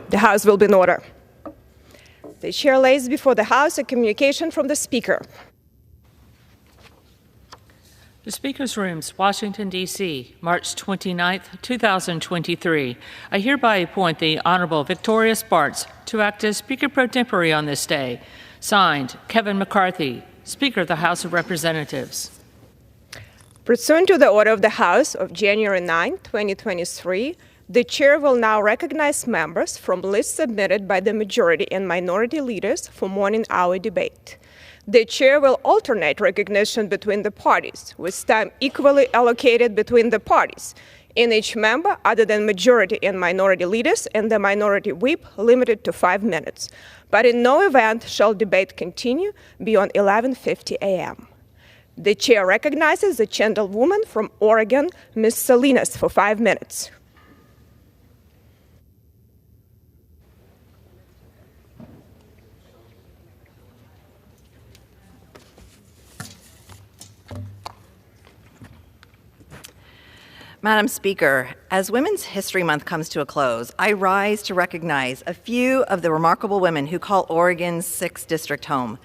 The House will be in order. The chair lays before the House a communication from the Speaker. The Speaker's Rooms, Washington, D.C., March 29, 2023. I hereby appoint the Honorable Victoria Spartz to act as Speaker pro tempore on this day. Signed, Kevin McCarthy, Speaker of the House of Representatives. Pursuant to the order of the House of January 9, 2023, the Chair will now recognize members from lists submitted by the majority and minority leaders for morning hour debate. The Chair will alternate recognition between the parties, with time equally allocated between the parties, in each member other than majority and minority leaders and the minority whip limited to 5 minutes. But in no event shall debate continue beyond 11:50 a.m. The Chair recognizes the gentlewoman from Oregon, Ms. Salinas, for 5 minutes. Madam Speaker, as Women's History Month comes to a close, I rise to recognize a few of the remarkable women who call Oregon's 6th District home.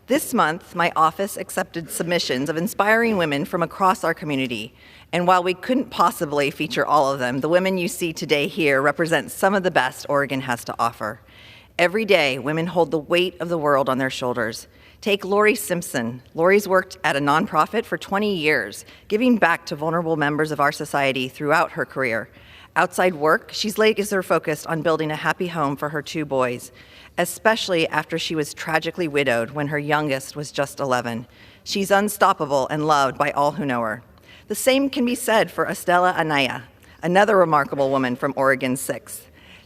This month, my office accepted submissions of inspiring women from across our community. And while we couldn't possibly feature all of them, the women you see today here represent some of the best Oregon has to offer. Every day, women hold the weight of the world on their shoulders. Take Lori Simpson. Lori's worked at a nonprofit for 20 years, giving back to vulnerable members of our society throughout her career. Outside work, she's laser-focused on building a happy home for her 2 boys, especially after she was tragically widowed when her youngest was just 11. She's unstoppable and loved by all who know her. The same can be said for Estela Anaya, another remarkable woman from Oregon's 6th.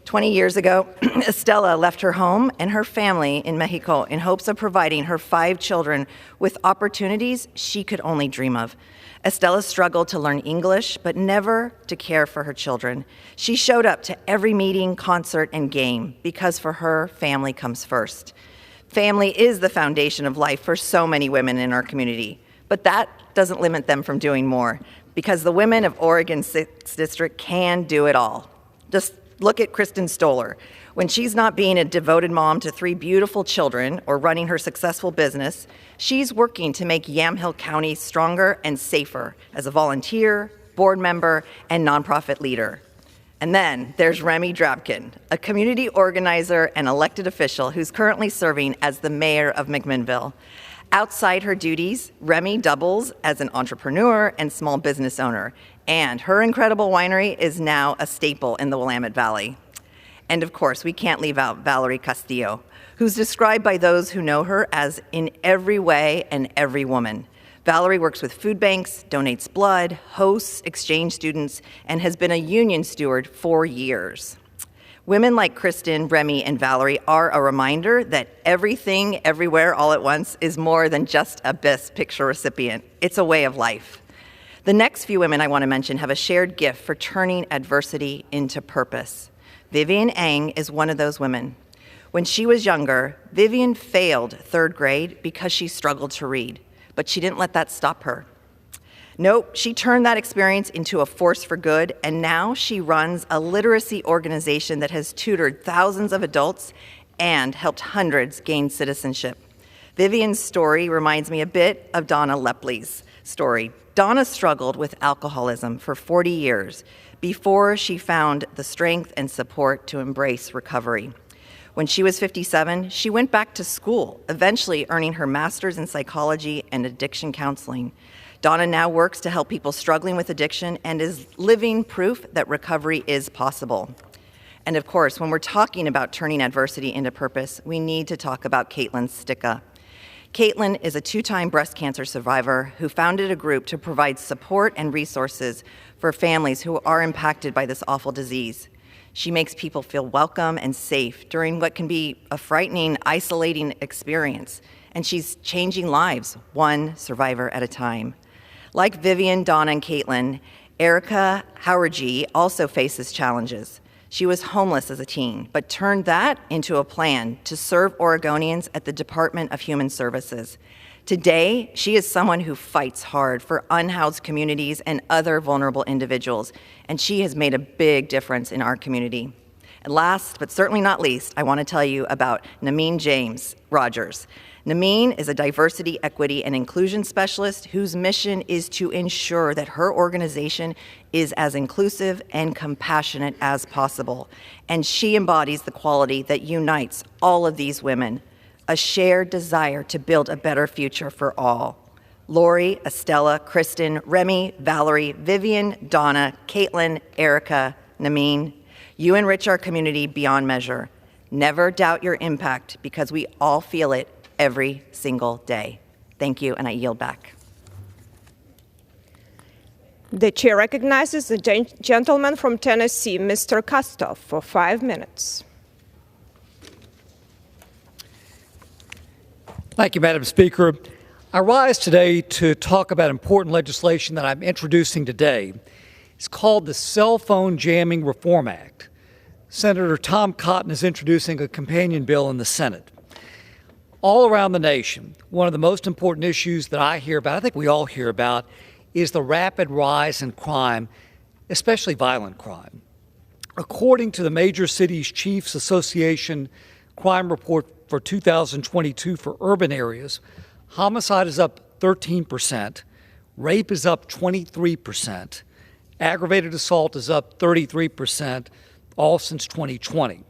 20 years ago, Estela left her home and her family in Mexico in hopes of providing her 5 children with opportunities she could only dream of. Estela struggled to learn English, but never to care for her children. She showed up to every meeting, concert, and game because for her, family comes first. Family is the foundation of life for so many women in our community, but that doesn't limit them from doing more because the women of Oregon's 6th District can do it all. Just look at Kristen Stoller. When she's not being a devoted mom to 3 beautiful children or running her successful business, she's working to make Yamhill County stronger and safer as a volunteer, board member, and nonprofit leader. And then there's Remy Drabkin, a community organizer and elected official who's currently serving as the mayor of McMinnville. Outside her duties, Remy doubles as an entrepreneur and small business owner, and her incredible winery is now a staple in the Willamette Valley. And of course, we can't leave out Valerie Castillo, who's described by those who know her as in every way and every woman. Valerie works with food banks, donates blood, hosts exchange students, and has been a union steward for years. Women like Kristen, Remy, and Valerie are a reminder that everything, everywhere, all at once is more than just a Best Picture recipient. It's a way of life. The next few women I want to mention have a shared gift for turning adversity into purpose. Vivian Ang is one of those women. When she was younger, Vivian failed 3rd grade because she struggled to read, but she didn't let that stop her. Nope, she turned that experience into a force for good, and now she runs a literacy organization that has tutored thousands of adults and helped hundreds gain citizenship. Vivian's story reminds me a bit of Donna Lepley's story. Donna struggled with alcoholism for 40 years before she found the strength and support to embrace recovery. When she was 57, she went back to school, eventually earning her master's in psychology and addiction counseling. Donna now works to help people struggling with addiction and is living proof that recovery is possible. And of course, when we're talking about turning adversity into purpose, we need to talk about Caitlin Sticka. Caitlin is a 2-time breast cancer survivor who founded a group to provide support and resources for families who are impacted by this awful disease. She makes people feel welcome and safe during what can be a frightening, isolating experience, and she's changing lives, one survivor at a time. Like Vivian, Donna, and Caitlin, Erica Howergy also faces challenges. She was homeless as a teen, but turned that into a plan to serve Oregonians at the Department of Human Services. Today, she is someone who fights hard for unhoused communities and other vulnerable individuals, and she has made a big difference in our community. And last, but certainly not least, I want to tell you about Nameen James Rogers. Nameen is a diversity, equity, and inclusion specialist whose mission is to ensure that her organization is as inclusive and compassionate as possible. And she embodies the quality that unites all of these women, a shared desire to build a better future for all. Lori, Estella, Kristen, Remy, Valerie, Vivian, Donna, Caitlin, Erica, Nameen, you enrich our community beyond measure. Never doubt your impact because we all feel it every single day. Thank you, and I yield back. The chair recognizes the gentleman from Tennessee, Mr. Kustoff, for 5 minutes. Thank you, Madam Speaker. I rise today to talk about important legislation that I'm introducing today. It's called the Cell Phone Jamming Reform Act. Senator Tom Cotton is introducing a companion bill in the Senate. All around the nation, one of the most important issues that I hear about, I think we all hear about, is the rapid rise in crime, especially violent crime. According to the Major Cities Chiefs Association crime report for 2022 for urban areas, homicide is up 13%, rape is up 23%, aggravated assault is up 33%, all since 2020.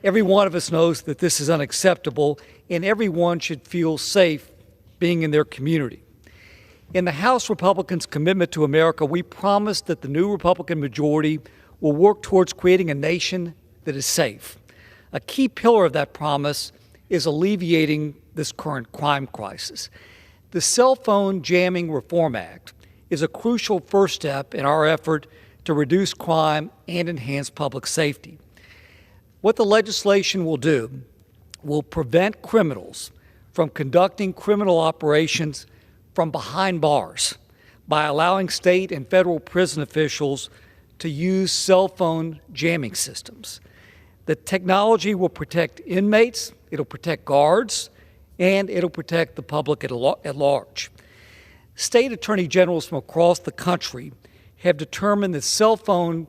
Every one of us knows that this is unacceptable, and everyone should feel safe being in their community. In the House Republicans' Commitment to America, we promised that the new Republican majority will work towards creating a nation that is safe. A key pillar of that promise is alleviating this current crime crisis. The Cell Phone Jamming Reform Act is a crucial first step in our effort to reduce crime and enhance public safety. What the legislation will do will prevent criminals from conducting criminal operations from behind bars by allowing state and federal prison officials to use cell phone jamming systems. The technology will protect inmates, it'll protect guards, and it'll protect the public at large. State attorney generals from across the country have determined that cell phone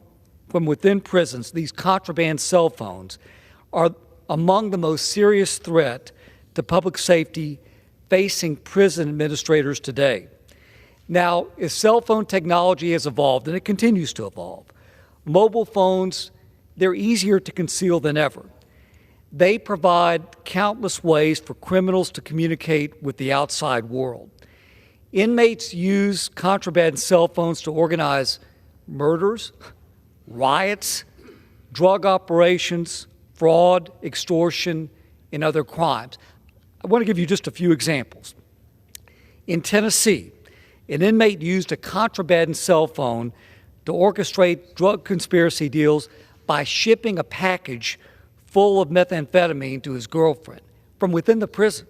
from within prisons, these contraband cell phones, are among the most serious threat to public safety facing prison administrators today. Now, as cell phone technology has evolved, and it continues to evolve, mobile phones, they're easier to conceal than ever. They provide countless ways for criminals to communicate with the outside world. Inmates use contraband cell phones to organize murders, riots, drug operations, fraud, extortion, and other crimes. I want to give you just a few examples. In Tennessee, an inmate used a contraband cell phone to orchestrate drug conspiracy deals by shipping a package full of methamphetamine to his girlfriend from within the prison.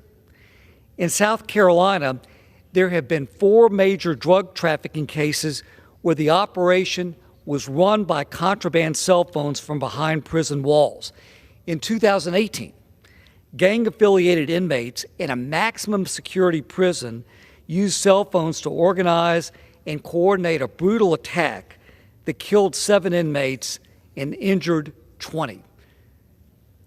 In South Carolina, there have been 4 major drug trafficking cases where the operation was run by contraband cell phones from behind prison walls. In 2018, gang-affiliated inmates in a maximum security prison used cell phones to organize and coordinate a brutal attack that killed 7 inmates and injured 20.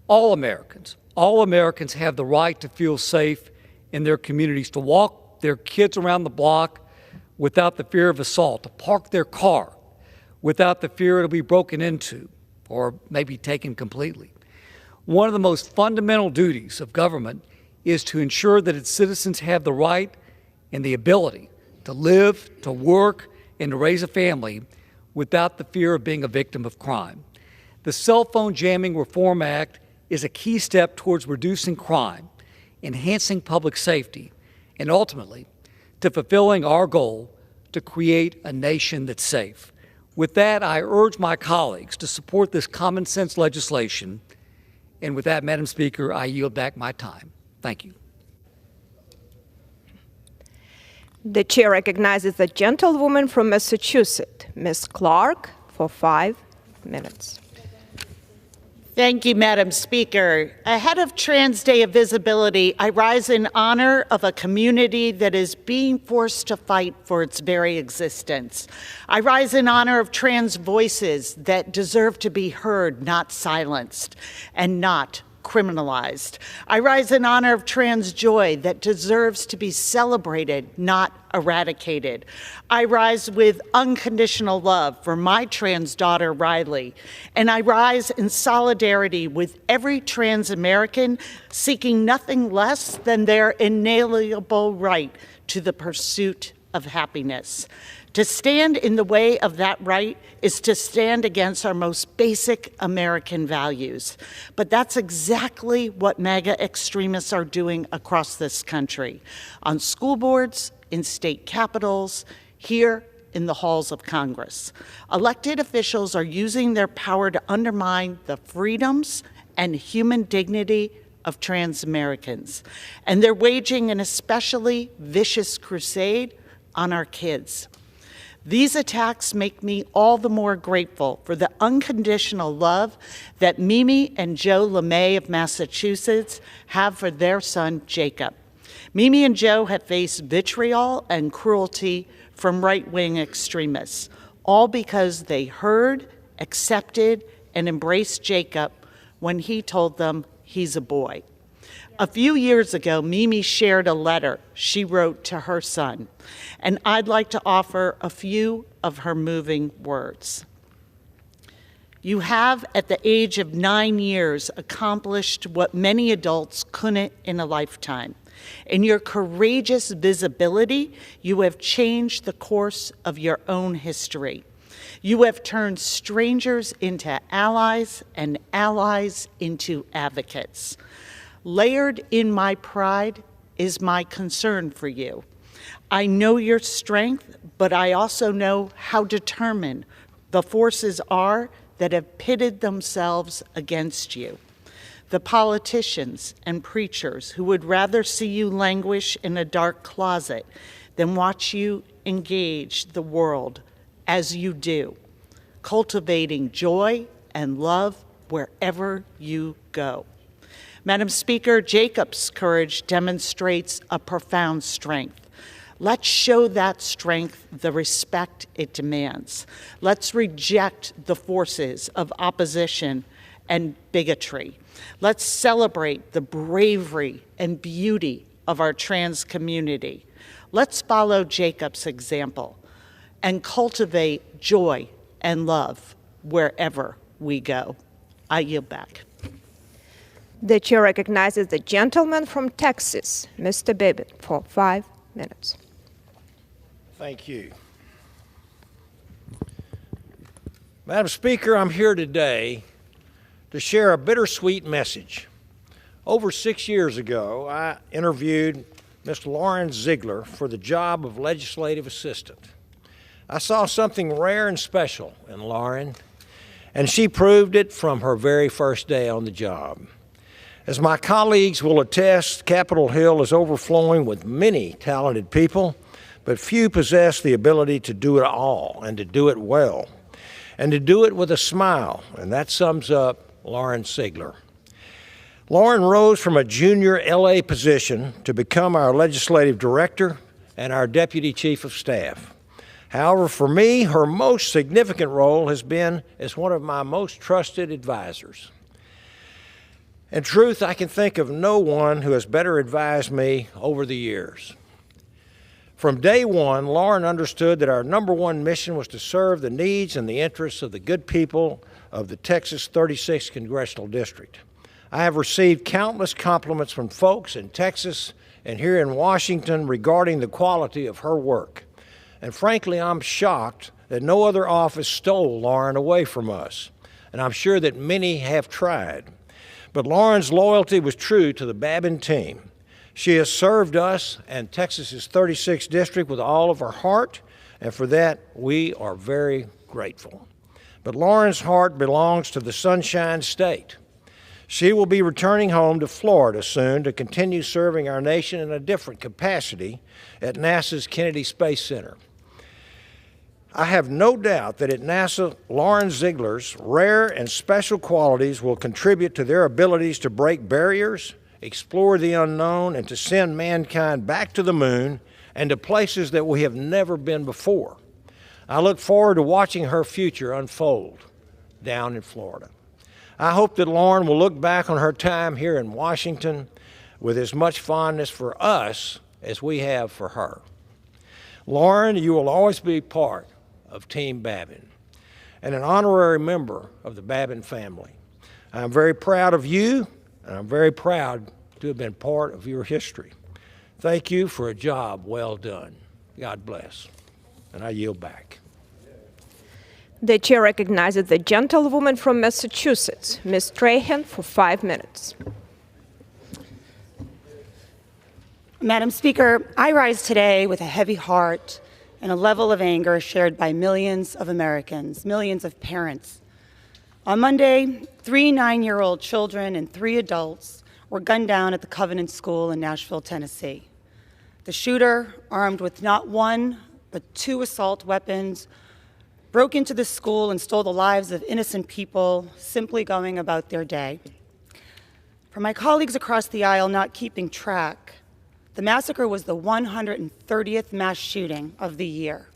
All Americans have the right to feel safe in their communities, to walk their kids around the block without the fear of assault, to park their car without the fear it'll be broken into or maybe taken completely. One of the most fundamental duties of government is to ensure that its citizens have the right and the ability to live, to work, and to raise a family without the fear of being a victim of crime. The Cell Phone Jamming Reform Act is a key step towards reducing crime, enhancing public safety, and ultimately to fulfilling our goal to create a nation that's safe. With that, I urge my colleagues to support this common sense legislation. And with that, Madam Speaker, I yield back my time. Thank you. The chair recognizes the gentlewoman from Massachusetts, Ms. Clark, for 5 minutes. Thank you, Madam Speaker. Ahead of Trans Day of Visibility, I rise in honor of a community that is being forced to fight for its very existence. I rise in honor of trans voices that deserve to be heard, not silenced, and not criminalized. I rise in honor of trans joy that deserves to be celebrated, not eradicated. I rise with unconditional love for my trans daughter, Riley, and I rise in solidarity with every trans American seeking nothing less than their inalienable right to the pursuit of happiness. To stand in the way of that right is to stand against our most basic American values. But that's exactly what MAGA extremists are doing across this country, on school boards, in state capitals, here in the halls of Congress. Elected officials are using their power to undermine the freedoms and human dignity of trans Americans. And they're waging an especially vicious crusade on our kids. These attacks make me all the more grateful for the unconditional love that Mimi and Joe LeMay of Massachusetts have for their son, Jacob. Mimi and Joe have faced vitriol and cruelty from right-wing extremists, all because they heard, accepted, and embraced Jacob when he told them he's a boy. A few years ago, Mimi shared a letter she wrote to her son, and I'd like to offer a few of her moving words. You have, at the age of 9 years, accomplished what many adults couldn't in a lifetime. In your courageous visibility, you have changed the course of your own history. You have turned strangers into allies and allies into advocates. Layered in my pride is my concern for you. I know your strength, but I also know how determined the forces are that have pitted themselves against you. The politicians and preachers who would rather see you languish in a dark closet than watch you engage the world as you do, cultivating joy and love wherever you go. Madam Speaker, Jacob's courage demonstrates a profound strength. Let's show that strength the respect it demands. Let's reject the forces of opposition and bigotry. Let's celebrate the bravery and beauty of our trans community. Let's follow Jacob's example and cultivate joy and love wherever we go. I yield back. The chair recognizes the gentleman from Texas, Mr. Babbitt, for 5 minutes. Thank you. Madam Speaker, I'm here today to share a bittersweet message. Over 6 years ago, I interviewed Ms. Lauren Ziegler for the job of legislative assistant. I saw something rare and special in Lauren, and she proved it from her very first day on the job. As my colleagues will attest, Capitol Hill is overflowing with many talented people, but few possess the ability to do it all and to do it well, and to do it with a smile, and that sums up Lauren Ziegler. Lauren rose from a junior LA position to become our legislative director and our deputy chief of staff. However, for me, her most significant role has been as one of my most trusted advisors. In truth, I can think of no one who has better advised me over the years. From day one, Lauren understood that our number one mission was to serve the needs and the interests of the good people of the Texas 36th Congressional District. I have received countless compliments from folks in Texas and here in Washington regarding the quality of her work. And frankly, I'm shocked that no other office stole Lauren away from us. And I'm sure that many have tried. But Lauren's loyalty was true to the Babin team. She has served us and Texas's 36th district with all of her heart, and for that we are very grateful. But Lauren's heart belongs to the Sunshine State. She will be returning home to Florida soon to continue serving our nation in a different capacity at NASA's Kennedy Space Center. I have no doubt that at NASA, Lauren Ziegler's rare and special qualities will contribute to their abilities to break barriers, explore the unknown, and to send mankind back to the moon and to places that we have never been before. I look forward to watching her future unfold down in Florida. I hope that Lauren will look back on her time here in Washington with as much fondness for us as we have for her. Lauren, you will always be part of Team Babin and an honorary member of the Babin family. I'm very proud of you, and I'm very proud to have been part of your history. Thank you for a job well done. God bless. And I yield back. The chair recognizes the gentlewoman from Massachusetts, Ms. Strahan, for 5 minutes. Madam Speaker, I rise today with a heavy heart and a level of anger shared by millions of Americans, millions of parents. On Monday, 3 9-year-old children and 3 adults were gunned down at the Covenant School in Nashville, Tennessee. The shooter, armed with not 1, but 2 assault weapons, broke into the school and stole the lives of innocent people simply going about their day. For my colleagues across the aisle not keeping track, the massacre was the 130th mass shooting of the year.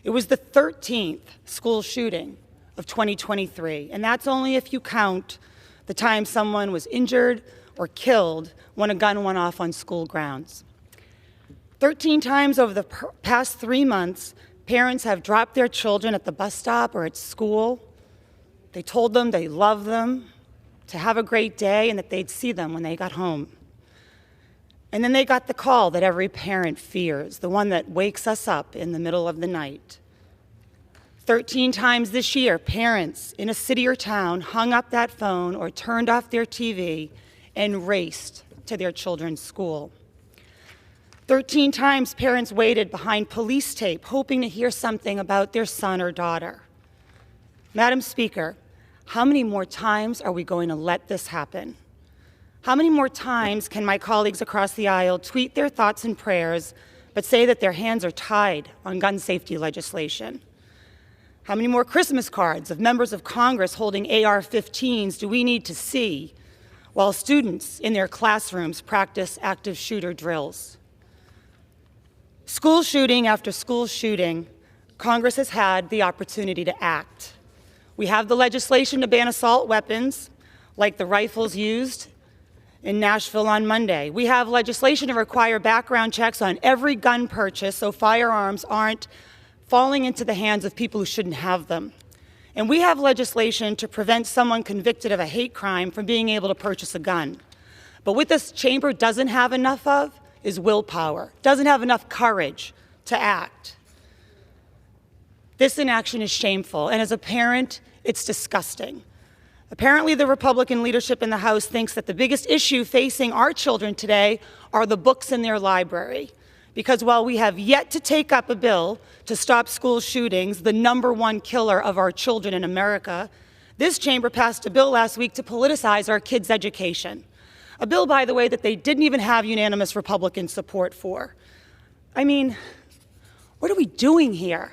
It was the 13th school shooting of 2023, and that's only if you count the time someone was injured or killed when a gun went off on school grounds. 13 times over the past 3 months, parents have dropped their children at the bus stop or at school. They told them they loved them, to have a great day, and that they'd see them when they got home. And then they got the call that every parent fears, the one that wakes us up in the middle of the night. 13 times this year, parents in a city or town hung up that phone or turned off their TV and raced to their children's school. 13 times parents waited behind police tape, hoping to hear something about their son or daughter. Madam Speaker, how many more times are we going to let this happen? How many more times can my colleagues across the aisle tweet their thoughts and prayers, but say that their hands are tied on gun safety legislation? How many more Christmas cards of members of Congress holding AR-15s do we need to see while students in their classrooms practice active shooter drills? School shooting after school shooting, Congress has had the opportunity to act. We have the legislation to ban assault weapons, like the rifles used in Nashville on Monday. We have legislation to require background checks on every gun purchase so firearms aren't falling into the hands of people who shouldn't have them. And we have legislation to prevent someone convicted of a hate crime from being able to purchase a gun. But what this chamber doesn't have enough of is willpower, doesn't have enough courage to act. This inaction is shameful, and as a parent, it's disgusting. Apparently, the Republican leadership in the House thinks that the biggest issue facing our children today are the books in their library. Because while we have yet to take up a bill to stop school shootings, the #1 killer of our children in America, this chamber passed a bill last week to politicize our kids' education. A bill, by the way, that they didn't even have unanimous Republican support for. I mean, what are we doing here?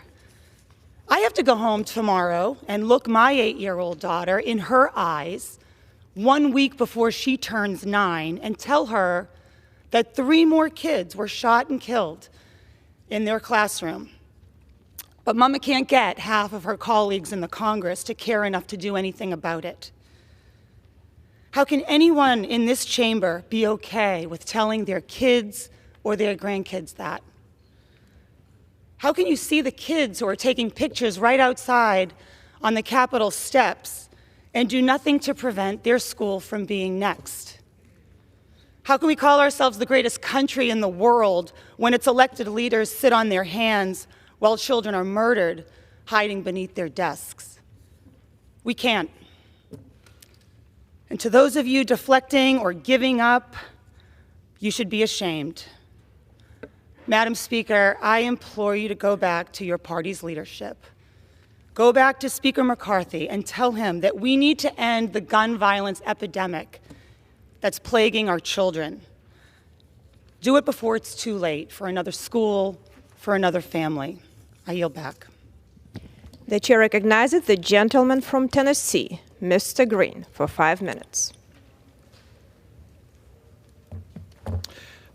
I have to go home tomorrow and look my 8-year-old daughter in her eyes 1 week before she turns 9 and tell her that 3 more kids were shot and killed in their classroom. But Mama can't get half of her colleagues in the Congress to care enough to do anything about it. How can anyone in this chamber be okay with telling their kids or their grandkids that? How can you see the kids who are taking pictures right outside on the Capitol steps and do nothing to prevent their school from being next? How can we call ourselves the greatest country in the world when its elected leaders sit on their hands while children are murdered, hiding beneath their desks? We can't. And to those of you deflecting or giving up, you should be ashamed. Madam Speaker, I implore you to go back to your party's leadership. Go back to Speaker McCarthy and tell him that we need to end the gun violence epidemic that's plaguing our children. Do it before it's too late for another school, for another family. I yield back. The chair recognizes the gentleman from Tennessee, Mr. Green, for 5 minutes.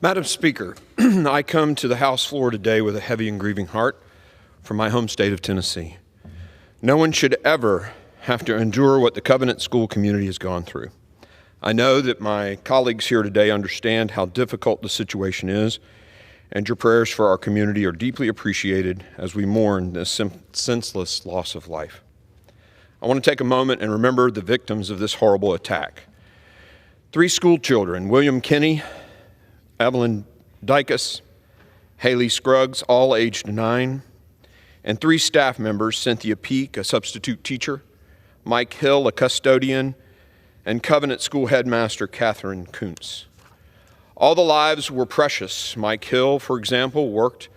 Madam Speaker, I come to the House floor today with a heavy and grieving heart from my home state of Tennessee. No one should ever have to endure what the Covenant School community has gone through. I know that my colleagues here today understand how difficult the situation is, and your prayers for our community are deeply appreciated as we mourn this senseless loss of life. I want to take a moment and remember the victims of this horrible attack. 3 school children, William Kinney, Evelyn Dykus, Haley Scruggs, all aged 9, and 3 staff members, Cynthia Peak, a substitute teacher, Mike Hill, a custodian, and Covenant School headmaster Catherine Kuntz. All the lives were precious. Mike Hill, for example, worked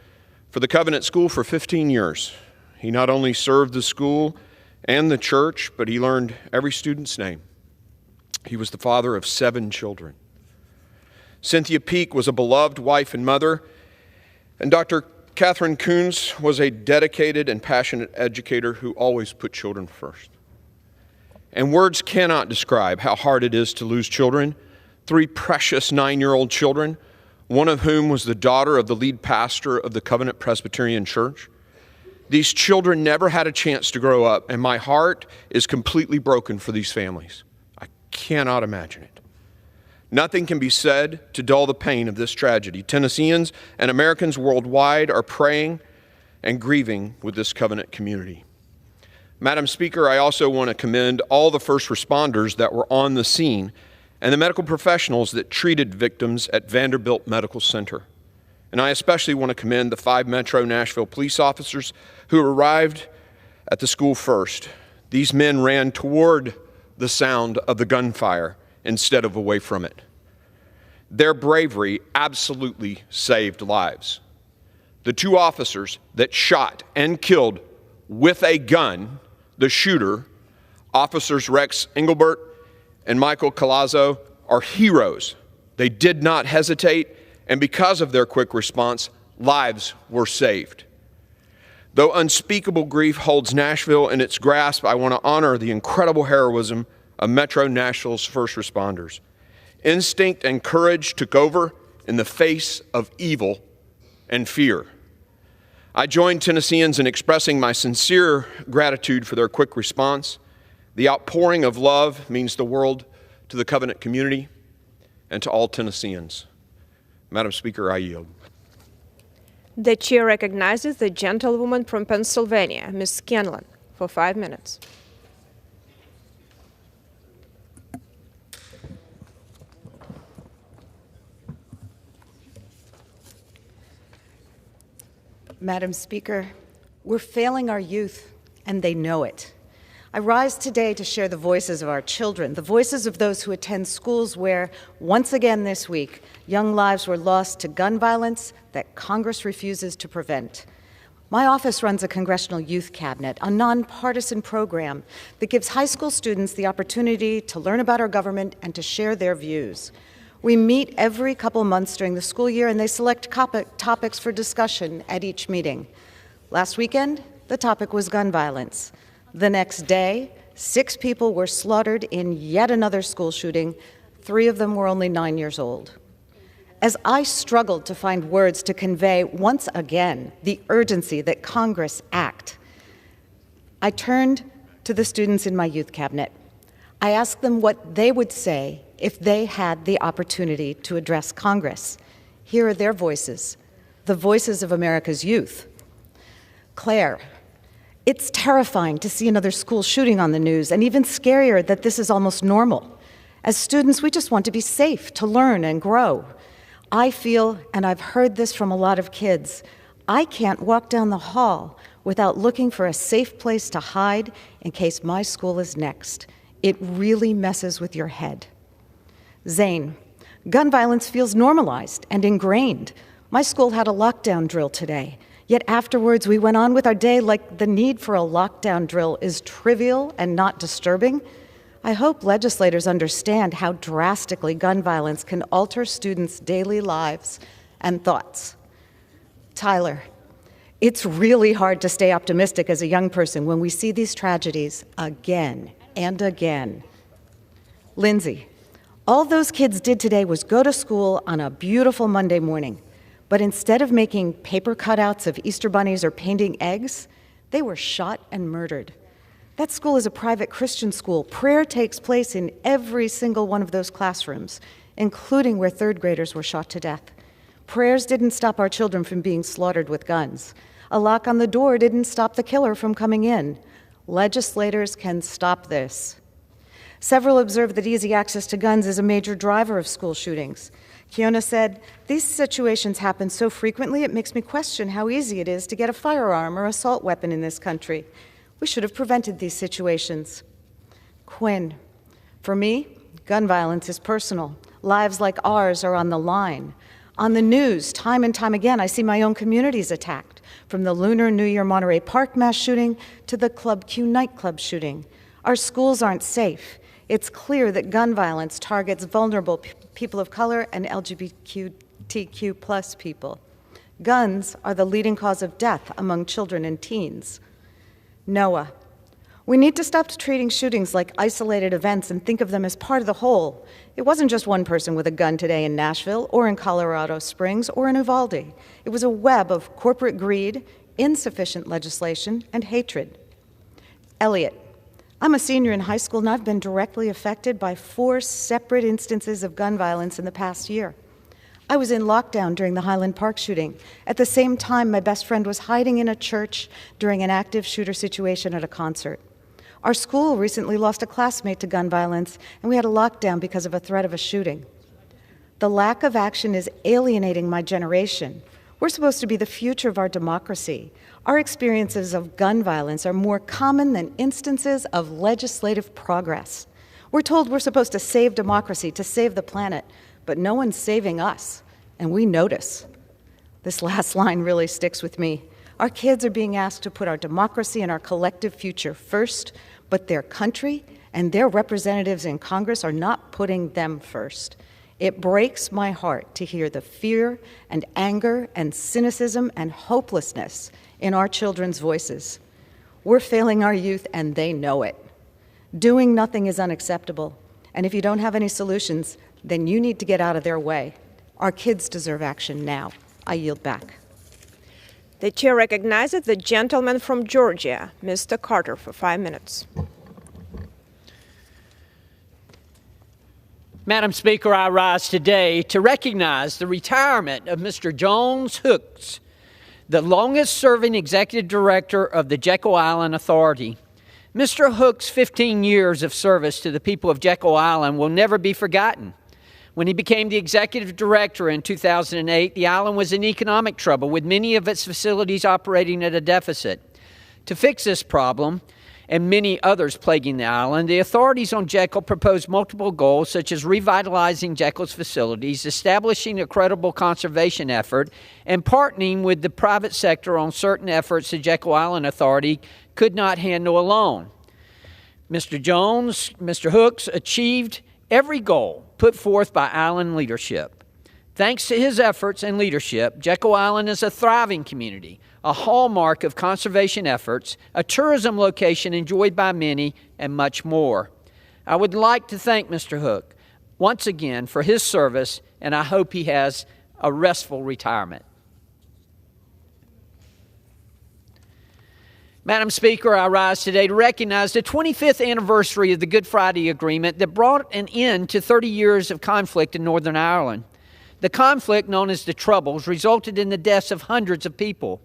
for the Covenant School for 15 years. He not only served the school and the church, but he learned every student's name. He was the father of 7 children. Cynthia Peak was a beloved wife and mother, and Dr. Catherine Kuntz was a dedicated and passionate educator who always put children first. And words cannot describe how hard it is to lose children. 3 precious 9-year-old children, one of whom was the daughter of the lead pastor of the Covenant Presbyterian Church. These children never had a chance to grow up, and my heart is completely broken for these families. I cannot imagine it. Nothing can be said to dull the pain of this tragedy. Tennesseans and Americans worldwide are praying and grieving with this Covenant community. Madam Speaker, I also want to commend all the first responders that were on the scene and the medical professionals that treated victims at Vanderbilt Medical Center. And I especially want to commend the 5 Metro Nashville police officers who arrived at the school first. These men ran toward the sound of the gunfire instead of away from it. Their bravery absolutely saved lives. The 2 officers that shot and killed with a gun the shooter, Officers Rex Engelbert and Michael Collazo, are heroes. They did not hesitate, and because of their quick response, lives were saved. Though unspeakable grief holds Nashville in its grasp, I want to honor the incredible heroism of Metro Nashville's first responders. Instinct and courage took over in the face of evil and fear. I join Tennesseans in expressing my sincere gratitude for their quick response. The outpouring of love means the world to the Covenant community and to all Tennesseans. Madam Speaker, I yield. The chair recognizes the gentlewoman from Pennsylvania, Ms. Scanlon, for 5 minutes. Madam Speaker, we're failing our youth, and they know it. I rise today to share the voices of our children, the voices of those who attend schools where, once again this week, young lives were lost to gun violence that Congress refuses to prevent. My office runs a Congressional Youth Cabinet, a nonpartisan program that gives high school students the opportunity to learn about our government and to share their views. We meet every couple months during the school year, and they select topics for discussion at each meeting. Last weekend, the topic was gun violence. The next day, 6 people were slaughtered in yet another school shooting. 3 of them were only 9 years old. As I struggled to find words to convey once again the urgency that Congress act, I turned to the students in my youth cabinet. I asked them what they would say if they had the opportunity to address Congress. Here are their voices, the voices of America's youth. Claire, it's terrifying to see another school shooting on the news, and even scarier that this is almost normal. As students, we just want to be safe, to learn and grow. I feel, and I've heard this from a lot of kids, I can't walk down the hall without looking for a safe place to hide in case my school is next. It really messes with your head. Zane, gun violence feels normalized and ingrained. My school had a lockdown drill today. Yet afterwards, we went on with our day like the need for a lockdown drill is trivial and not disturbing. I hope legislators understand how drastically gun violence can alter students' daily lives and thoughts. Tyler, It's really hard to stay optimistic as a young person when we see these tragedies again and again. Lindsay, all those kids did today was go to school on a beautiful Monday morning, but instead of making paper cutouts of Easter bunnies or painting eggs, they were shot and murdered. That school is a private Christian school. Prayer takes place in every single one of those classrooms, including where third graders were shot to death. Prayers didn't stop our children from being slaughtered with guns. A lock on the door didn't stop the killer from coming in. Legislators can stop this. Several observe that easy access to guns is a major driver of school shootings. Kiona said, "These situations happen so frequently it makes me question how easy it is to get a firearm or assault weapon in this country. We should have prevented these situations." Quinn, for me, gun violence is personal. Lives like ours are on the line. On the news, time and time again, I see my own communities attacked, from the Lunar New Year Monterey Park mass shooting to the Club Q nightclub shooting. Our schools aren't safe. It's clear that gun violence targets vulnerable people of color and LGBTQ+ people. Guns are the leading cause of death among children and teens. Noah, we need to stop treating shootings like isolated events and think of them as part of the whole. It wasn't just one person with a gun today in Nashville or in Colorado Springs or in Uvalde. It was a web of corporate greed, insufficient legislation, and hatred. Elliot, I'm a senior in high school and I've been directly affected by 4 separate instances of gun violence in the past year. I was in lockdown during the Highland Park shooting. At the same time, my best friend was hiding in a church during an active shooter situation at a concert. Our school recently lost a classmate to gun violence, and we had a lockdown because of a threat of a shooting. The lack of action is alienating my generation. We're supposed to be the future of our democracy. Our experiences of gun violence are more common than instances of legislative progress. We're told we're supposed to save democracy, to save the planet, but no one's saving us, and we notice. This last line really sticks with me. Our kids are being asked to put our democracy and our collective future first, but their country and their representatives in Congress are not putting them first. It breaks my heart to hear the fear and anger and cynicism and hopelessness in our children's voices. We're failing our youth, and they know it. Doing nothing is unacceptable, and if you don't have any solutions, then you need to get out of their way. Our kids deserve action now. I yield back. The chair recognizes the gentleman from Georgia, Mr. Carter, for 5 minutes. Madam Speaker, I rise today to recognize the retirement of Mr. Jones Hooks, the longest-serving executive director of the Jekyll Island Authority. Mr. Hooks' 15 years of service to the people of Jekyll Island will never be forgotten. When he became the executive director in 2008, the island was in economic trouble, with many of its facilities operating at a deficit. To fix this problem, and many others plaguing the island, the authorities on Jekyll proposed multiple goals, such as revitalizing Jekyll's facilities, establishing a credible conservation effort, and partnering with the private sector on certain efforts the Jekyll Island Authority could not handle alone. Mr. Hooks achieved every goal put forth by island leadership. Thanks to his efforts and leadership, Jekyll Island is a thriving community, a hallmark of conservation efforts, a tourism location enjoyed by many, and much more. I would like to thank Mr. Hook once again for his service, and I hope he has a restful retirement. Madam Speaker, I rise today to recognize the 25th anniversary of the Good Friday Agreement that brought an end to 30 years of conflict in Northern Ireland. The conflict, known as the Troubles, resulted in the deaths of hundreds of people.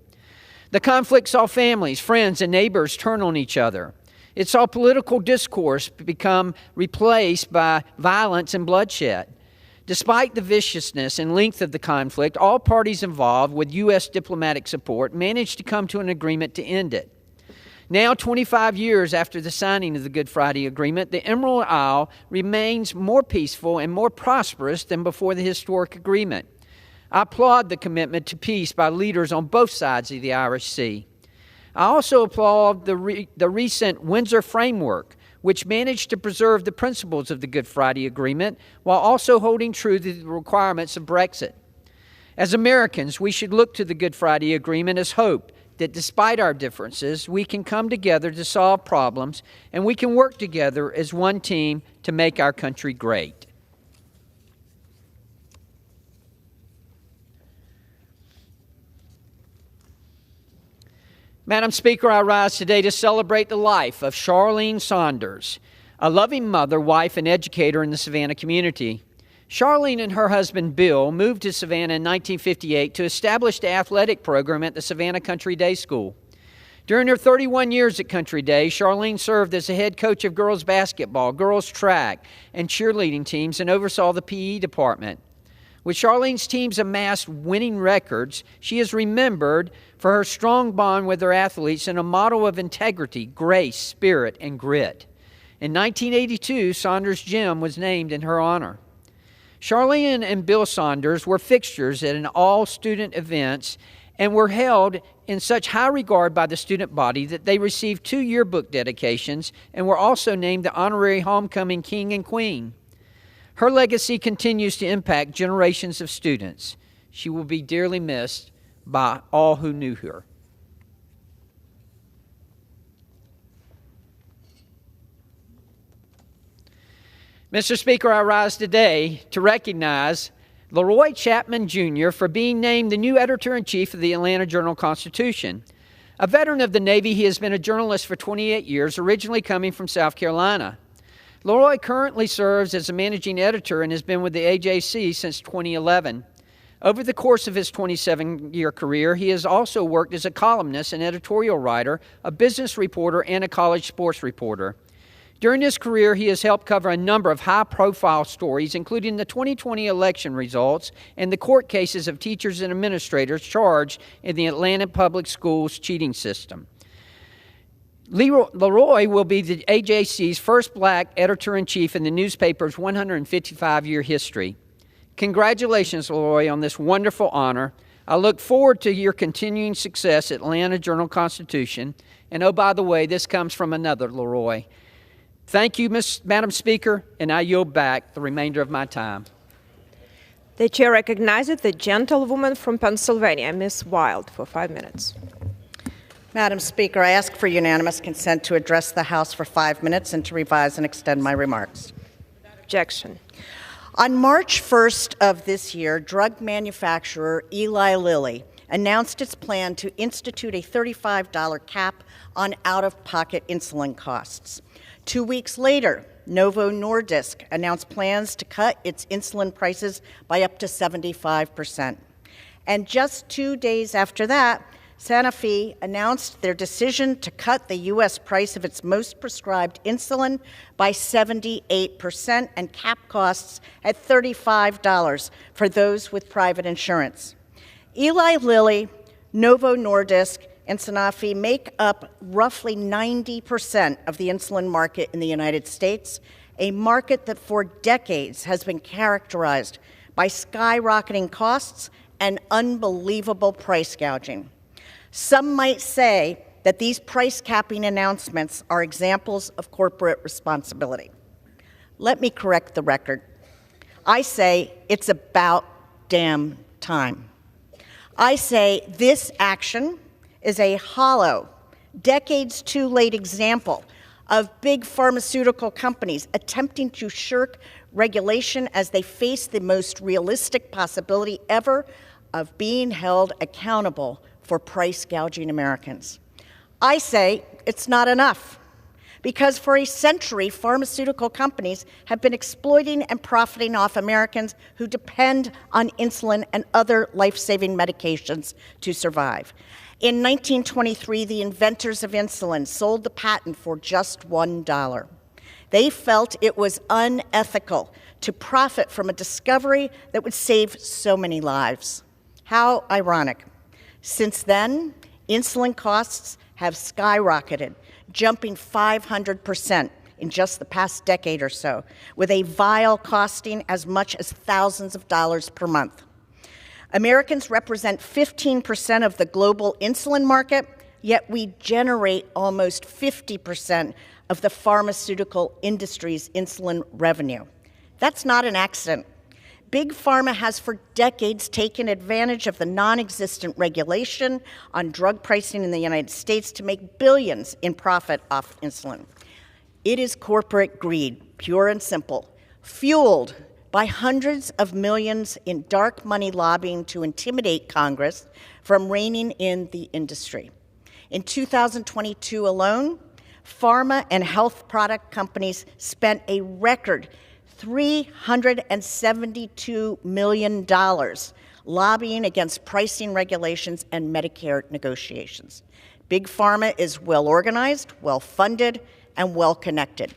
The conflict saw families, friends, and neighbors turn on each other. It saw political discourse become replaced by violence and bloodshed. Despite the viciousness and length of the conflict, all parties involved, with U.S. diplomatic support, managed to come to an agreement to end it. Now, 25 years after the signing of the Good Friday Agreement, the Emerald Isle remains more peaceful and more prosperous than before the historic agreement. I applaud the commitment to peace by leaders on both sides of the Irish Sea. I also applaud the recent Windsor Framework, which managed to preserve the principles of the Good Friday Agreement while also holding true to the requirements of Brexit. As Americans, we should look to the Good Friday Agreement as hope, that despite our differences, we can come together to solve problems, and we can work together as one team to make our country great. Madam Speaker, I rise today to celebrate the life of Charlene Saunders, a loving mother, wife, and educator in the Savannah community. Charlene and her husband, Bill, moved to Savannah in 1958 to establish the athletic program at the Savannah Country Day School. During her 31 years at Country Day, Charlene served as the head coach of girls basketball, girls track, and cheerleading teams and oversaw the PE department. With Charlene's teams amassed winning records, she is remembered for her strong bond with her athletes and a model of integrity, grace, spirit, and grit. In 1982, Saunders Gym was named in her honor. Charlene and Bill Saunders were fixtures at all student events and were held in such high regard by the student body that they received 2 yearbook dedications and were also named the honorary homecoming king and queen. Her legacy continues to impact generations of students. She will be dearly missed by all who knew her. Mr. Speaker, I rise today to recognize Leroy Chapman Jr. for being named the new editor-in-chief of the Atlanta Journal-Constitution. A veteran of the Navy, he has been a journalist for 28 years, originally coming from South Carolina. Leroy currently serves as a managing editor and has been with the AJC since 2011. Over the course of his 27-year career, he has also worked as a columnist and editorial writer, a business reporter, and a college sports reporter. During his career, he has helped cover a number of high-profile stories, including the 2020 election results and the court cases of teachers and administrators charged in the Atlanta Public Schools cheating system. Leroy will be the AJC's first black editor-in-chief in the newspaper's 155-year history. Congratulations, Leroy, on this wonderful honor. I look forward to your continuing success at Atlanta Journal-Constitution. And oh, by the way, this comes from another Leroy. Thank you, Madam Speaker, and I yield back the remainder of my time. The chair recognizes the gentlewoman from Pennsylvania, Ms. Wild, for 5 minutes. Madam Speaker, I ask for unanimous consent to address the House for 5 minutes and to revise and extend my remarks. Objection. On March 1st of this year, drug manufacturer Eli Lilly announced its plan to institute a $35 cap on out-of-pocket insulin costs. 2 weeks later, Novo Nordisk announced plans to cut its insulin prices by up to 75%. And just 2 days after that, Sanofi announced their decision to cut the U.S. price of its most prescribed insulin by 78% and cap costs at $35 for those with private insurance. Eli Lilly, Novo Nordisk, and Sanofi make up roughly 90% of the insulin market in the United States, a market that for decades has been characterized by skyrocketing costs and unbelievable price gouging. Some might say that these price capping announcements are examples of corporate responsibility. Let me correct the record. I say it's about damn time. I say this action is a hollow, decades-too-late example of big pharmaceutical companies attempting to shirk regulation as they face the most realistic possibility ever of being held accountable for price gouging Americans. I say it's not enough, because for a century, pharmaceutical companies have been exploiting and profiting off Americans who depend on insulin and other life-saving medications to survive. In 1923, the inventors of insulin sold the patent for just $1. They felt it was unethical to profit from a discovery that would save so many lives. How ironic. Since then, insulin costs have skyrocketed, jumping 500% in just the past decade or so, with a vial costing as much as thousands of dollars per month. Americans represent 15% of the global insulin market, yet we generate almost 50% of the pharmaceutical industry's insulin revenue. That's not an accident. Big Pharma has for decades taken advantage of the non-existent regulation on drug pricing in the United States to make billions in profit off insulin. It is corporate greed, pure and simple, fueled by hundreds of millions in dark money lobbying to intimidate Congress from reining in the industry. In 2022 alone, pharma and health product companies spent a record $372 million lobbying against pricing regulations and Medicare negotiations. Big Pharma is well organized, well funded, and well connected.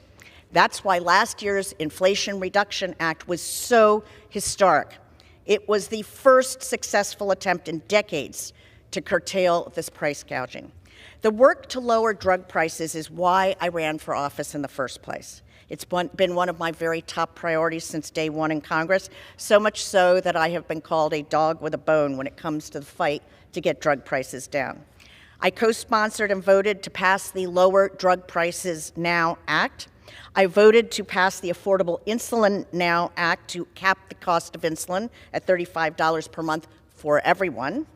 That's why last year's Inflation Reduction Act was so historic. It was the first successful attempt in decades to curtail this price gouging. The work to lower drug prices is why I ran for office in the first place. It's been one of my very top priorities since day one in Congress, so much so that I have been called a dog with a bone when it comes to the fight to get drug prices down. I co-sponsored and voted to pass the Lower Drug Prices Now Act. I voted to pass the Affordable Insulin Now Act to cap the cost of insulin at $35 per month for everyone.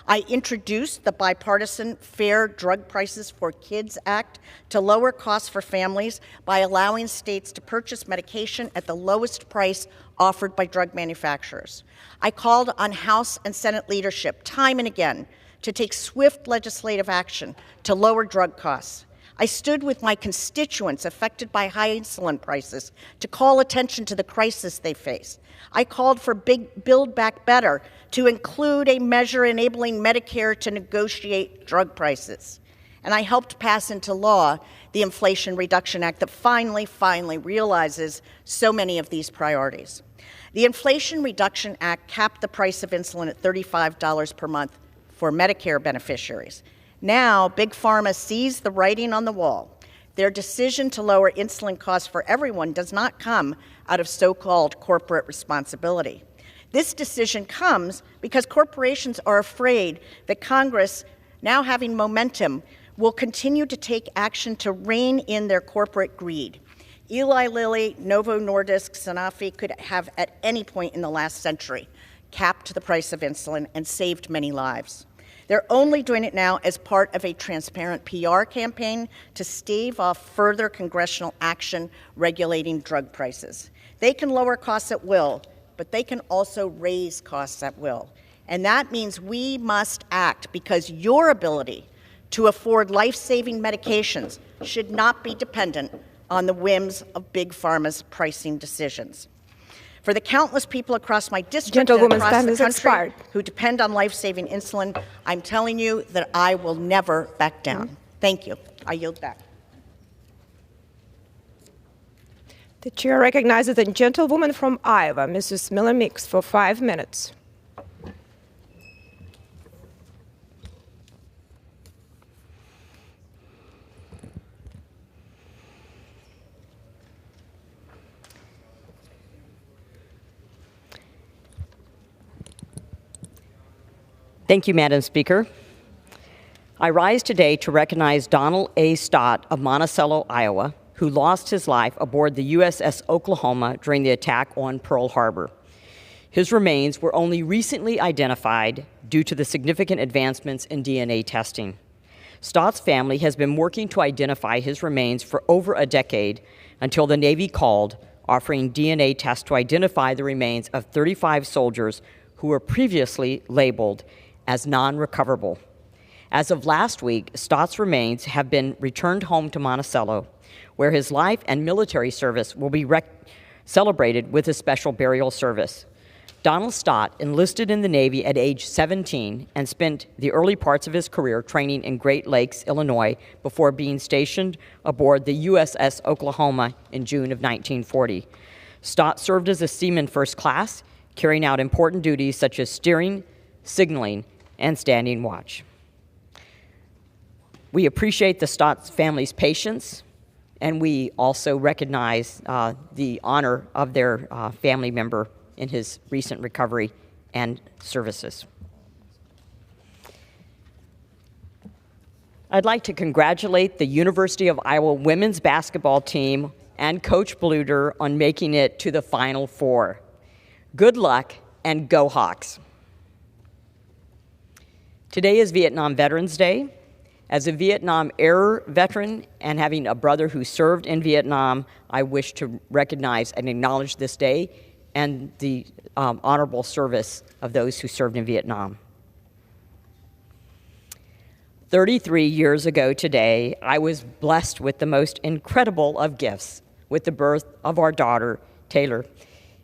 I introduced the bipartisan Fair Drug Prices for Kids Act to lower costs for families by allowing states to purchase medication at the lowest price offered by drug manufacturers. I called on House and Senate leadership time and again to take swift legislative action to lower drug costs. I stood with my constituents affected by high insulin prices to call attention to the crisis they face. I called for Build Back Better to include a measure enabling Medicare to negotiate drug prices. And I helped pass into law the Inflation Reduction Act that finally realizes so many of these priorities. The Inflation Reduction Act capped the price of insulin at $35 per month for Medicare beneficiaries. Now, Big Pharma sees the writing on the wall. Their decision to lower insulin costs for everyone does not come out of so-called corporate responsibility. This decision comes because corporations are afraid that Congress, now having momentum, will continue to take action to rein in their corporate greed. Eli Lilly, Novo Nordisk, Sanofi could have at any point in the last century capped the price of insulin and saved many lives. They're only doing it now as part of a transparent PR campaign to stave off further congressional action regulating drug prices. They can lower costs at will, but they can also raise costs at will. And that means we must act because your ability to afford life-saving medications should not be dependent on the whims of Big Pharma's pricing decisions. For the countless people across my district and across the country who depend on life-saving insulin, I'm telling you that I will never back down. Thank you. I yield back. The chair recognizes the gentlewoman from Iowa, Mrs. Miller Mix, for 5 minutes. Thank you, Madam Speaker. I rise today to recognize Donald A. Stott of Monticello, Iowa, who lost his life aboard the USS Oklahoma during the attack on Pearl Harbor. His remains were only recently identified due to the significant advancements in DNA testing. Stott's family has been working to identify his remains for over a decade until the Navy called, offering DNA tests to identify the remains of 35 soldiers who were previously labeled as non-recoverable. As of last week, Stott's remains have been returned home to Monticello, where his life and military service will be celebrated with a special burial service. Donald Stott enlisted in the Navy at age 17 and spent the early parts of his career training in Great Lakes, Illinois, before being stationed aboard the USS Oklahoma in June of 1940. Stott served as a seaman first class, carrying out important duties such as steering, signaling, and standing watch. We appreciate the Stott family's patience, and we also recognize the honor of their family member in his recent recovery and services. I'd like to congratulate the University of Iowa women's basketball team and Coach Bluder on making it to the Final Four. Good luck, and go Hawks. Today is Vietnam Veterans Day. As a Vietnam era veteran and having a brother who served in Vietnam, I wish to recognize and acknowledge this day and the honorable service of those who served in Vietnam. 33 years ago today, I was blessed with the most incredible of gifts with the birth of our daughter, Taylor.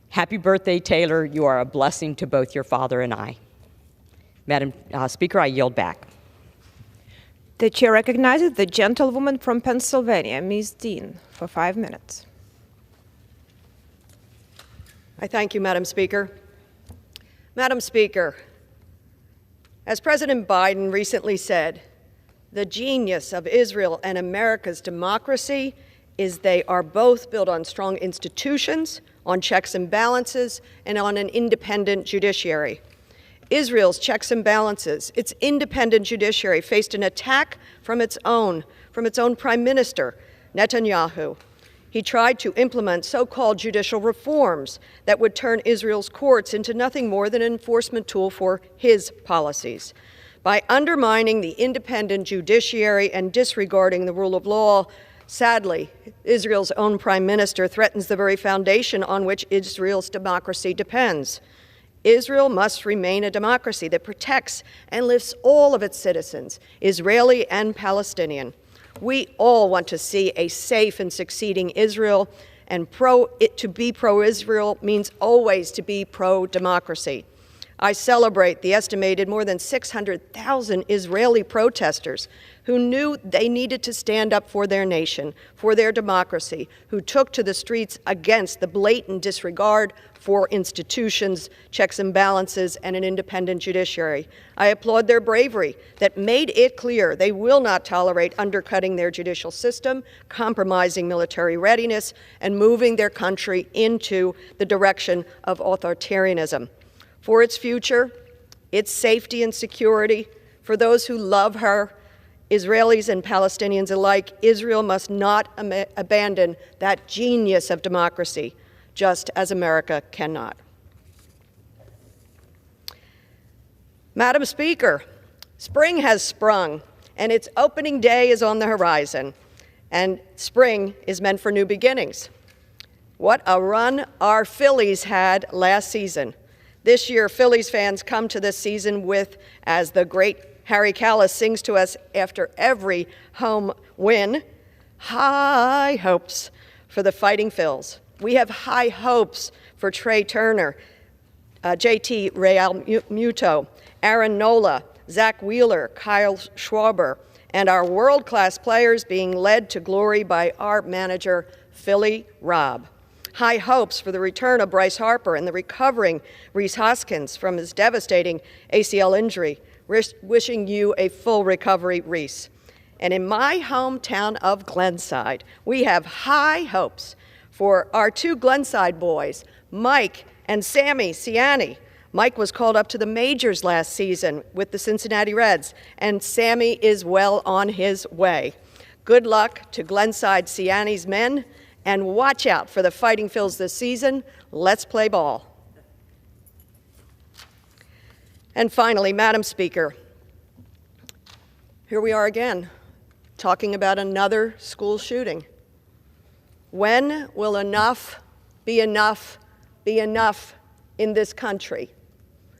Happy birthday, Taylor. You are a blessing to both your father and I. Madam Speaker, I yield back. The chair recognizes the gentlewoman from Pennsylvania, Ms. Dean, for 5 minutes. I thank you, Madam Speaker. Madam Speaker, as President Biden recently said, the genius of Israel and America's democracy is they are both built on strong institutions, on checks and balances, and on an independent judiciary. Israel's checks and balances, its independent judiciary, faced an attack from its own Prime Minister, Netanyahu. He tried to implement so-called judicial reforms that would turn Israel's courts into nothing more than an enforcement tool for his policies. By undermining the independent judiciary and disregarding the rule of law, sadly, Israel's own Prime Minister threatens the very foundation on which Israel's democracy depends. Israel must remain a democracy that protects and lifts all of its citizens, Israeli and Palestinian. We all want to see a safe and succeeding Israel, and to be pro-Israel means always to be pro-democracy. I celebrate the estimated more than 600,000 Israeli protesters who knew they needed to stand up for their nation, for their democracy, who took to the streets against the blatant disregard for institutions, checks and balances, and an independent judiciary. I applaud their bravery that made it clear they will not tolerate undercutting their judicial system, compromising military readiness, and moving their country into the direction of authoritarianism. For its future, its safety and security, for those who love her, Israelis and Palestinians alike, Israel must not abandon that genius of democracy, just as America cannot. Madam Speaker, spring has sprung, and its opening day is on the horizon, and spring is meant for new beginnings. What a run our Phillies had last season. This year, Phillies fans come to this season with, as the great Harry Callis sings to us after every home win, high hopes for the Fighting Phils. We have high hopes for Trey Turner, JT Realmuto, Aaron Nola, Zach Wheeler, Kyle Schwarber, and our world-class players being led to glory by our manager, Philly Rob. High hopes for the return of Bryce Harper and the recovering Rhys Hoskins from his devastating ACL injury. Wishing you a full recovery, Rhys. And in my hometown of Glenside, we have high hopes for our two Glenside boys, Mike and Sammy Ciani. Mike was called up to the majors last season with the Cincinnati Reds, and Sammy is well on his way. Good luck to Glenside Ciani's men, and watch out for the Fighting Phils this season. Let's play ball. And finally, Madam Speaker, here we are again, talking about another school shooting. When will enough be enough be enough in this country?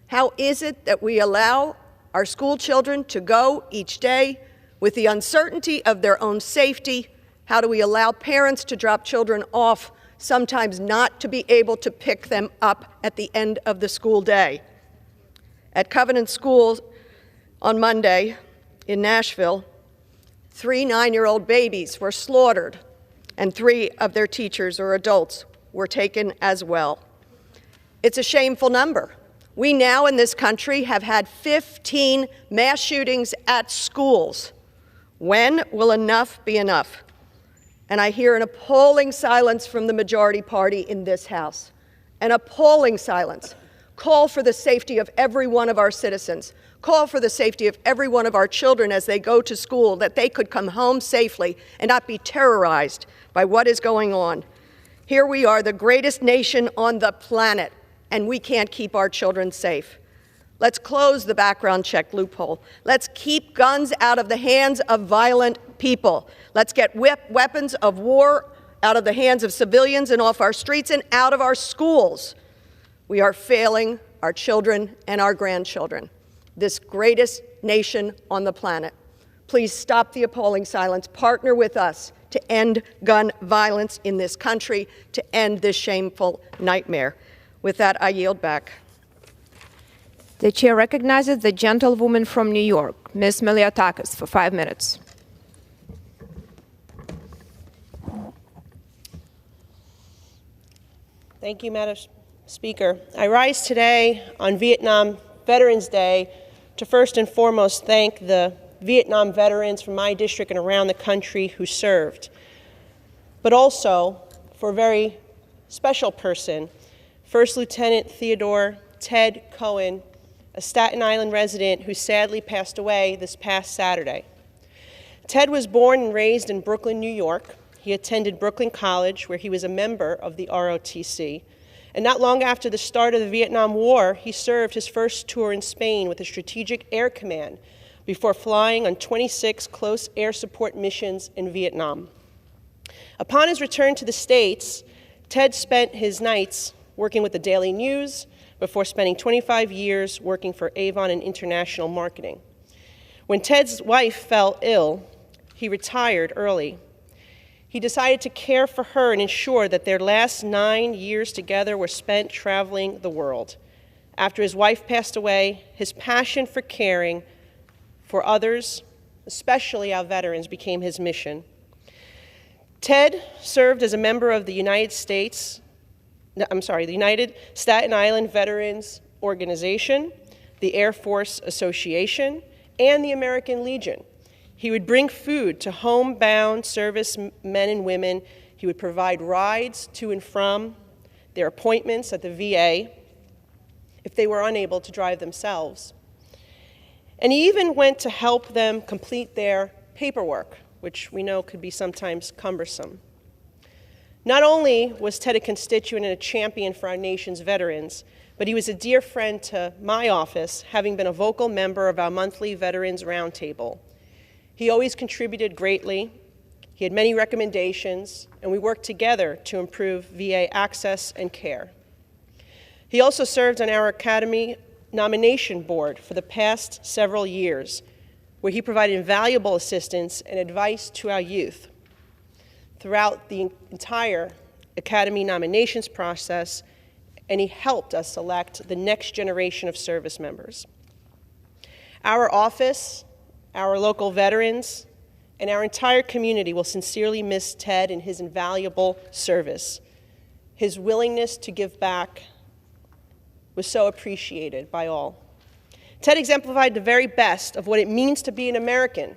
How is it that we allow our school children to go each day with the uncertainty of their own safety? How do we allow parents to drop children off, sometimes not to be able to pick them up at the end of the school day? At Covenant School on Monday in Nashville, 3 9-year-old babies were slaughtered, and 3 of their teachers or adults were taken as well. It's a shameful number. We now in this country have had 15 mass shootings at schools. When will enough be enough? And I hear an appalling silence from the majority party in this House. An appalling silence. Call for the safety of every one of our citizens. Call for the safety of every one of our children as they go to school, that they could come home safely and not be terrorized by what is going on. Here we are, the greatest nation on the planet, and we can't keep our children safe. Let's close the background check loophole. Let's keep guns out of the hands of violent people. Let's get weapons of war out of the hands of civilians and off our streets and out of our schools. We are failing our children and our grandchildren, this greatest nation on the planet. Please stop the appalling silence. Partner with us to end gun violence in this country, to end this shameful nightmare. With that, I yield back. The chair recognizes the gentlewoman from New York, Ms. Meliatakis, for 5 minutes. Thank you, Madam Speaker. I rise today on Vietnam Veterans Day to first and foremost thank the Vietnam veterans from my district and around the country who served, but also for a very special person, First Lieutenant Theodore Ted Cohen, a Staten Island resident who sadly passed away this past Saturday. Ted was born and raised in Brooklyn, New York. He attended Brooklyn College, where he was a member of the ROTC. And not long after the start of the Vietnam War, he served his first tour in Spain with the Strategic Air Command before flying on 26 close air support missions in Vietnam. Upon his return to the States, Ted spent his nights working with the Daily News before spending 25 years working for Avon and International Marketing. When Ted's wife fell ill, he retired early. He decided to care for her and ensure that their last 9 years together were spent traveling the world. After his wife passed away, his passion for caring for others, especially our veterans, became his mission. Ted served as a member of the United Staten Island Veterans Organization, the Air Force Association, and the American Legion. He would bring food to homebound service men and women. He would provide rides to and from their appointments at the VA if they were unable to drive themselves. And he even went to help them complete their paperwork, which we know could be sometimes cumbersome. Not only was Ted a constituent and a champion for our nation's veterans, but he was a dear friend to my office, having been a vocal member of our monthly Veterans Roundtable. He always contributed greatly. He had many recommendations, and we worked together to improve VA access and care. He also served on our Academy Nomination Board for the past several years, where he provided invaluable assistance and advice to our youth. Throughout the entire Academy nominations process, and he helped us select the next generation of service members. Our office, our local veterans, and our entire community will sincerely miss Ted and his invaluable service. His willingness to give back was so appreciated by all. Ted exemplified the very best of what it means to be an American,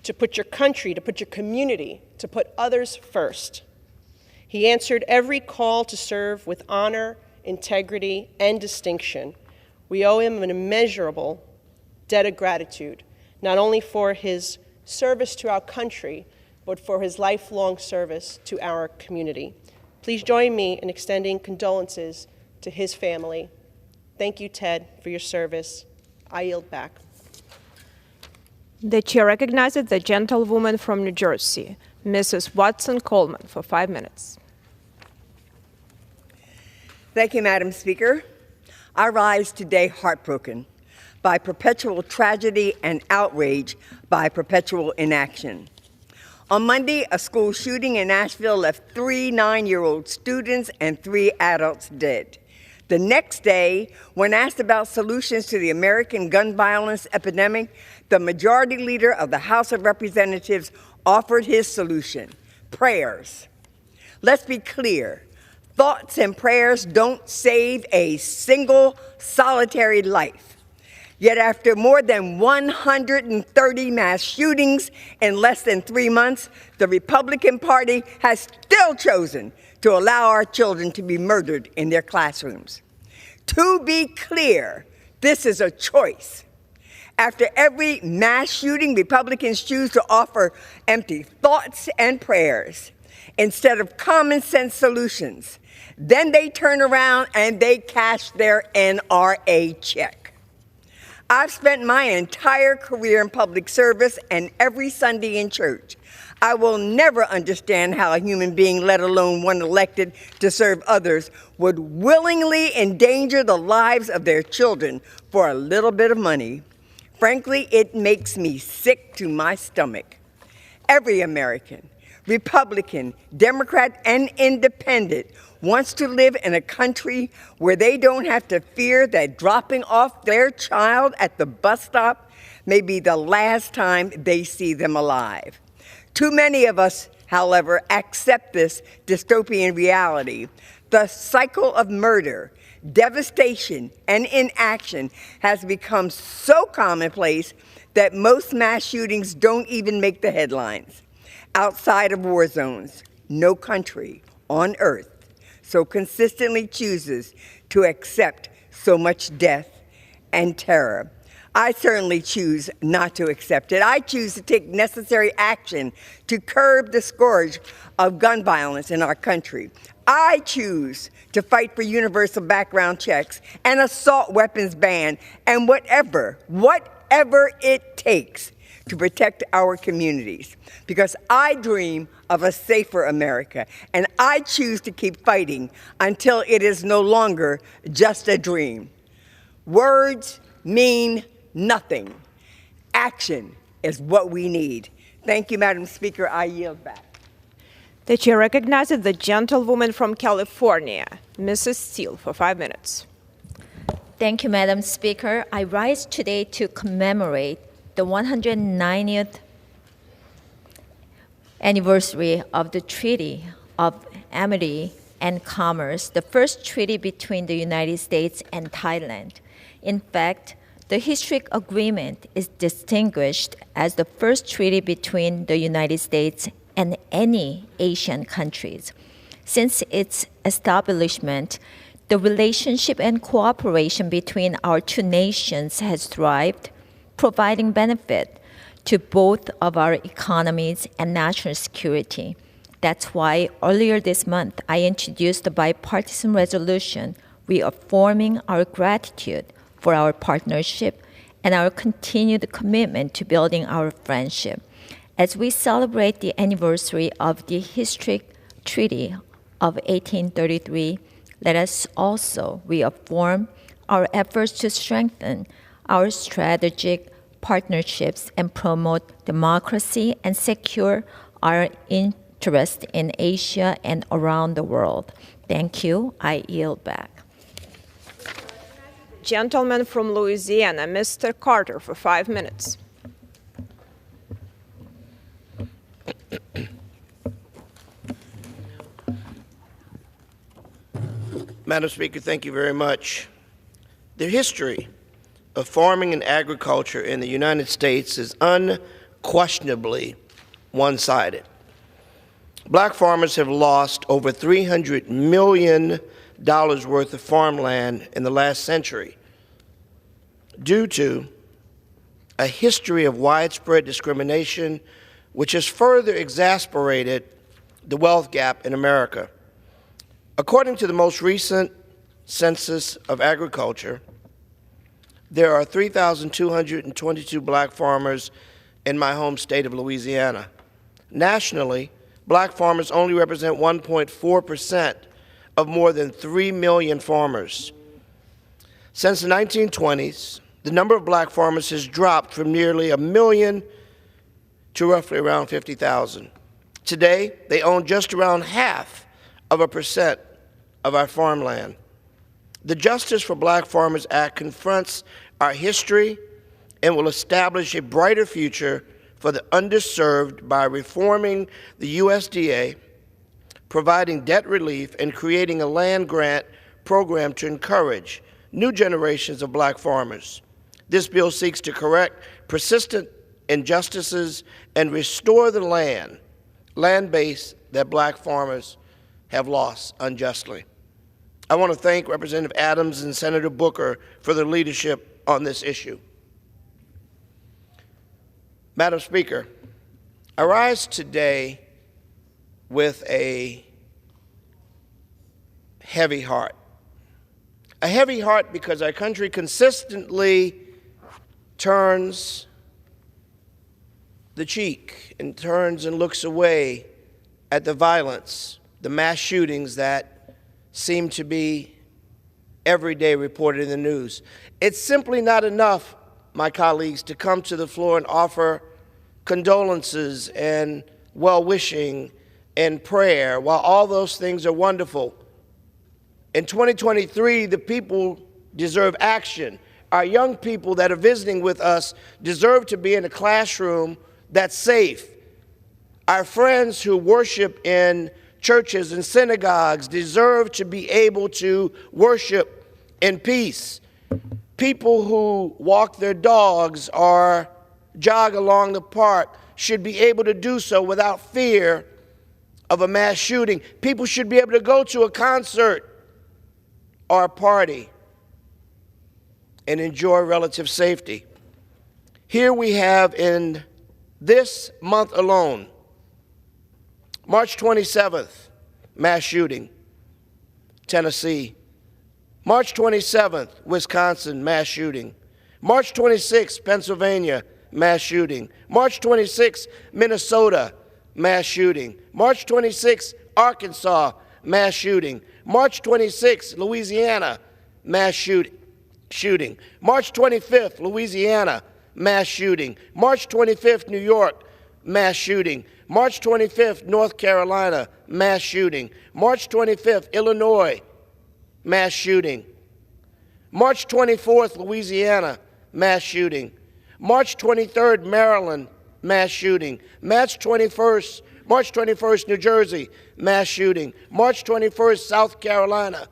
to put your country, to put your community, to put others first. He answered every call to serve with honor, integrity, and distinction. We owe him an immeasurable debt of gratitude, not only for his service to our country, but for his lifelong service to our community. Please join me in extending condolences to his family. Thank you, Ted, for your service. I yield back. The chair recognizes the gentlewoman from New Jersey, Mrs. Watson Coleman, for 5 minutes. Thank you, Madam Speaker. I rise today heartbroken by perpetual tragedy and outrage by perpetual inaction. On Monday, a school shooting in Nashville left 3 9-year-old students and 3 adults dead. The next day, when asked about solutions to the American gun violence epidemic, the majority leader of the House of Representatives offered his solution: prayers. Let's be clear. Thoughts and prayers don't save a single solitary life. Yet after more than 130 mass shootings in less than 3 months, the Republican Party has still chosen to allow our children to be murdered in their classrooms. To be clear, this is a choice. After every mass shooting, Republicans choose to offer empty thoughts and prayers. instead of common sense solutions. Then they turn around and they cash their NRA check. I've spent my entire career in public service and every Sunday in church. I will never understand how a human being, let alone one elected to serve others, would willingly endanger the lives of their children for a little bit of money. Frankly, it makes me sick to my stomach. Every American, Republican, Democrat, and Independent wants to live in a country where they don't have to fear that dropping off their child at the bus stop may be the last time they see them alive. Too many of us, however, accept this dystopian reality. The cycle of murder, devastation, and inaction has become so commonplace that most mass shootings don't even make the headlines. Outside of war zones, no country on earth so consistently chooses to accept so much death and terror. I certainly choose not to accept it. I choose to take necessary action to curb the scourge of gun violence in our country. I choose to fight for universal background checks, an assault weapons ban, and whatever it takes to protect our communities. Because I dream of a safer America, and I choose to keep fighting until it is no longer just a dream. Words mean nothing. Action is what we need. Thank you, Madam Speaker. I yield back. The chair recognizes the gentlewoman from California, Mrs. Steele, for 5 minutes. Thank you, Madam Speaker. I rise today to commemorate the 190th anniversary of the Treaty of Amity and Commerce, the first treaty between the United States and Thailand. In fact, the historic agreement is distinguished as the first treaty between the United States and any Asian countries. Since its establishment, the relationship and cooperation between our two nations has thrived, providing benefit to both of our economies and national security. That's why earlier this month, I introduced a bipartisan resolution reaffirming our gratitude for our partnership and our continued commitment to building our friendship. As we celebrate the anniversary of the historic Treaty of 1833, let us also reaffirm our efforts to strengthen our strategic partnerships and promote democracy and secure our interest in Asia and around the world. Thank you. I yield back. Gentleman from Louisiana, Mr. Carter, for 5 minutes. Madam Speaker, thank you very much. The history of farming and agriculture in the United States is unquestionably one-sided. Black farmers have lost over $300 million worth of farmland in the last century due to a history of widespread discrimination, which has further exacerbated the wealth gap in America. According to the most recent Census of Agriculture, there are 3,222 black farmers in my home state of Louisiana. Nationally, black farmers only represent 1.4% of more than 3 million farmers. Since the 1920s, the number of black farmers has dropped from nearly 1 million to roughly around 50,000. Today, they own just around 0.5% of our farmland. The Justice for Black Farmers Act confronts our history and will establish a brighter future for the underserved by reforming the USDA, providing debt relief, and creating a land grant program to encourage new generations of black farmers. This bill seeks to correct persistent injustices and restore the land base that black farmers have lost unjustly. I want to thank Representative Adams and Senator Booker for their leadership on this issue. Madam Speaker, I rise today with a heavy heart. A heavy heart because our country consistently turns the cheek and turns and looks away at the violence, the mass shootings that seem to be every day reported in the news. It's simply not enough, my colleagues, to come to the floor and offer condolences and well-wishing and prayer. While all those things are wonderful, in 2023, the people deserve action. Our young people that are visiting with us deserve to be in a classroom that's safe. Our friends who worship in churches and synagogues deserve to be able to worship in peace. People who walk their dogs or jog along the park should be able to do so without fear of a mass shooting. People should be able to go to a concert or a party and enjoy relative safety. Here we have in this month alone, March 27th, mass shooting, Tennessee. March 27th, Wisconsin, mass shooting. March 26th, Pennsylvania, mass shooting. March 26th, Minnesota, mass shooting. March 26th, Arkansas, mass shooting. March 26th, Louisiana, mass shooting. March 25th, Louisiana, mass shooting. March 25th, New York, mass shooting. March 25th, North Carolina, mass shooting. March 25th, Illinois, mass shooting. March 24th, Louisiana, mass shooting. March 23rd, Maryland, mass shooting. March 21st, New Jersey, mass shooting. March 21st, South Carolina,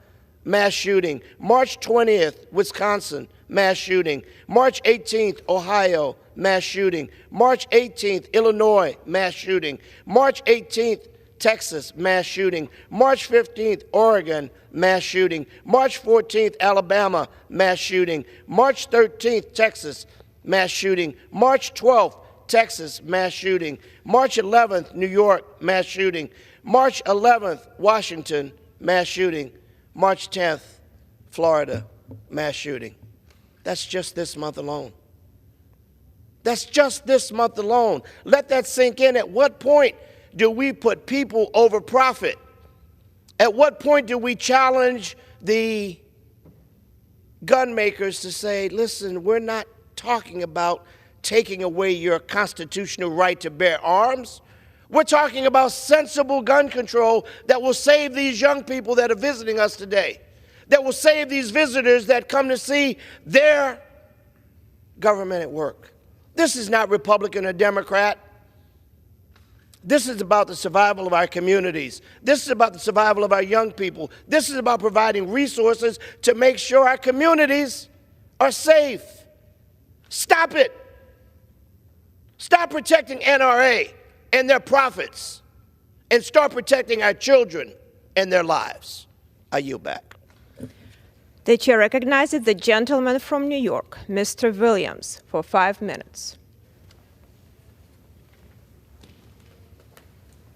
mass shooting. March 20th, Wisconsin, mass shooting. March 18th, Ohio, mass shooting. March 18th, Illinois, mass shooting. March 18th, Texas, mass shooting. March 15th, Oregon, mass shooting. March 14th, Alabama, mass shooting. March 13th, Texas, mass shooting. March 12th, Texas, mass shooting. March 11th, New York, mass shooting. March 11th, Washington, mass shooting. March 10th, Florida, mass shooting. That's just this month alone. That's just this month alone. Let that sink in. At what point do we put people over profit? At what point do we challenge the gun makers to say, listen, we're not talking about taking away your constitutional right to bear arms. We're talking about sensible gun control that will save these young people that are visiting us today, that will save these visitors that come to see their government at work. This is not Republican or Democrat. This is about the survival of our communities. This is about the survival of our young people. This is about providing resources to make sure our communities are safe. Stop it. Stop protecting NRA and their profits and start protecting our children and their lives. I yield back. The chair recognizes the gentleman from New York, Mr. Williams, for 5 minutes.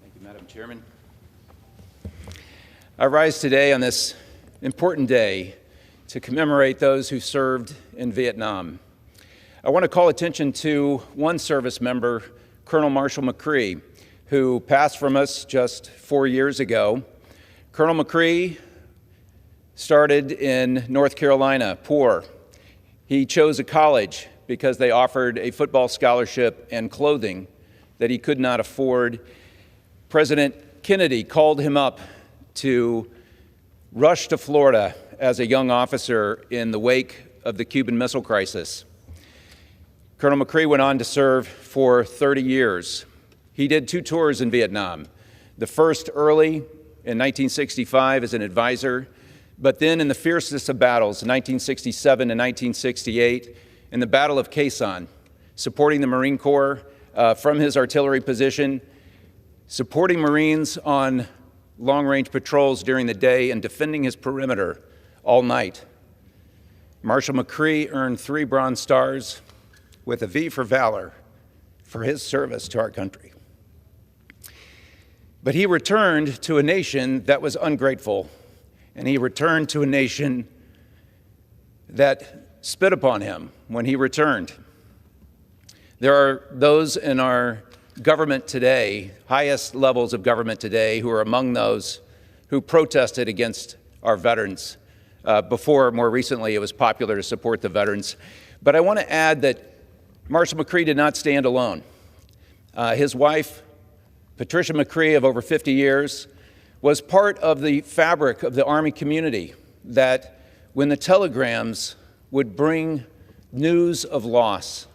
Thank you, Madam Chairman. I rise today on this important day to commemorate those who served in Vietnam. I want to call attention to one service member, Colonel Marshall McCree, who passed from us just 4 years ago. Colonel McCree started in North Carolina, poor. He chose a college because they offered a football scholarship and clothing that he could not afford. President Kennedy called him up to rush to Florida as a young officer in the wake of the Cuban Missile Crisis. Colonel McCree went on to serve for 30 years. He did 2 tours in Vietnam, the first early in 1965 as an advisor, but then in the fiercest of battles, 1967 and 1968, in the Battle of Quezon, supporting the Marine Corps from his artillery position, supporting Marines on long-range patrols during the day, and defending his perimeter all night. Marshall McCree earned 3 Bronze Stars with a V for valor for his service to our country. But he returned to a nation that was ungrateful, and he returned to a nation that spit upon him when he returned. There are those in our government today, highest levels of government today, who are among those who protested against our veterans. Before, more recently, it was popular to support the veterans. But I want to add that Marshall McCree did not stand alone. His wife, Patricia McCree, of over 50 years, was part of the fabric of the Army community that when the telegrams would bring news of loss,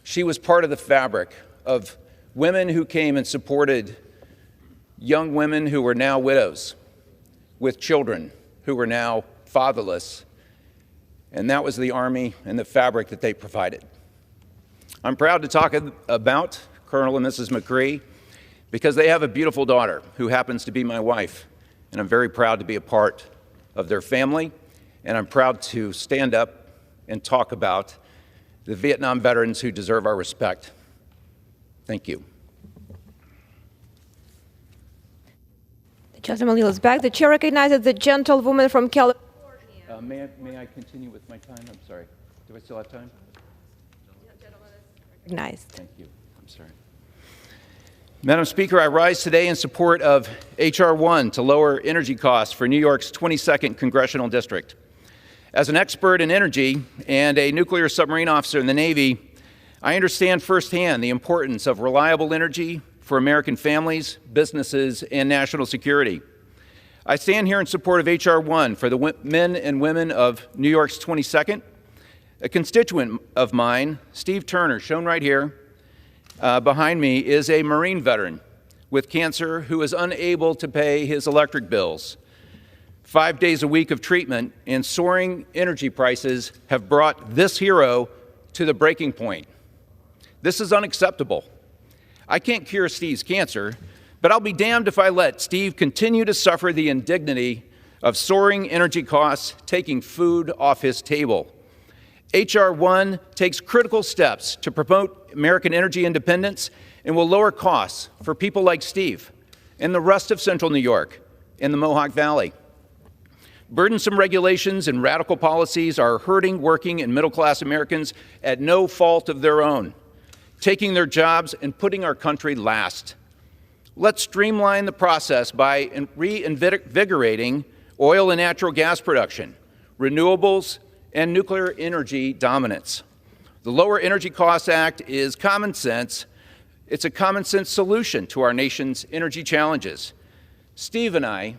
she was part of the fabric of women who came and supported young women who were now widows with children who were now fatherless. And that was the Army and the fabric that they provided. I'm proud to talk about Colonel and Mrs. McCree because they have a beautiful daughter who happens to be my wife. And I'm very proud to be a part of their family. And I'm proud to stand up and talk about the Vietnam veterans who deserve our respect. Thank you. The gentleman yields back. The chair recognizes the gentlewoman from California. May I continue with my time? I'm sorry. Do I still have time? Recognized. Thank you. I'm sorry. Madam Speaker, I rise today in support of H.R. 1 to lower energy costs for New York's 22nd Congressional District. As an expert in energy and a nuclear submarine officer in the Navy, I understand firsthand the importance of reliable energy for American families, businesses, and national security. I stand here in support of H.R. 1 for the men and women of New York's 22nd. A constituent of mine, Steve Turner, shown right here behind me, is a Marine veteran with cancer who is unable to pay his electric bills. 5 days a week of treatment and soaring energy prices have brought this hero to the breaking point. This is unacceptable. I can't cure Steve's cancer, but I'll be damned if I let Steve continue to suffer the indignity of soaring energy costs taking food off his table. H.R. 1 takes critical steps to promote American energy independence and will lower costs for people like Steve and the rest of Central New York and the Mohawk Valley. Burdensome regulations and radical policies are hurting working and middle-class Americans at no fault of their own, taking their jobs and putting our country last. Let's streamline the process by reinvigorating oil and natural gas production, renewables, and nuclear energy dominance. The Lower Energy Costs Act is common sense. It's a common sense solution to our nation's energy challenges. Steve and I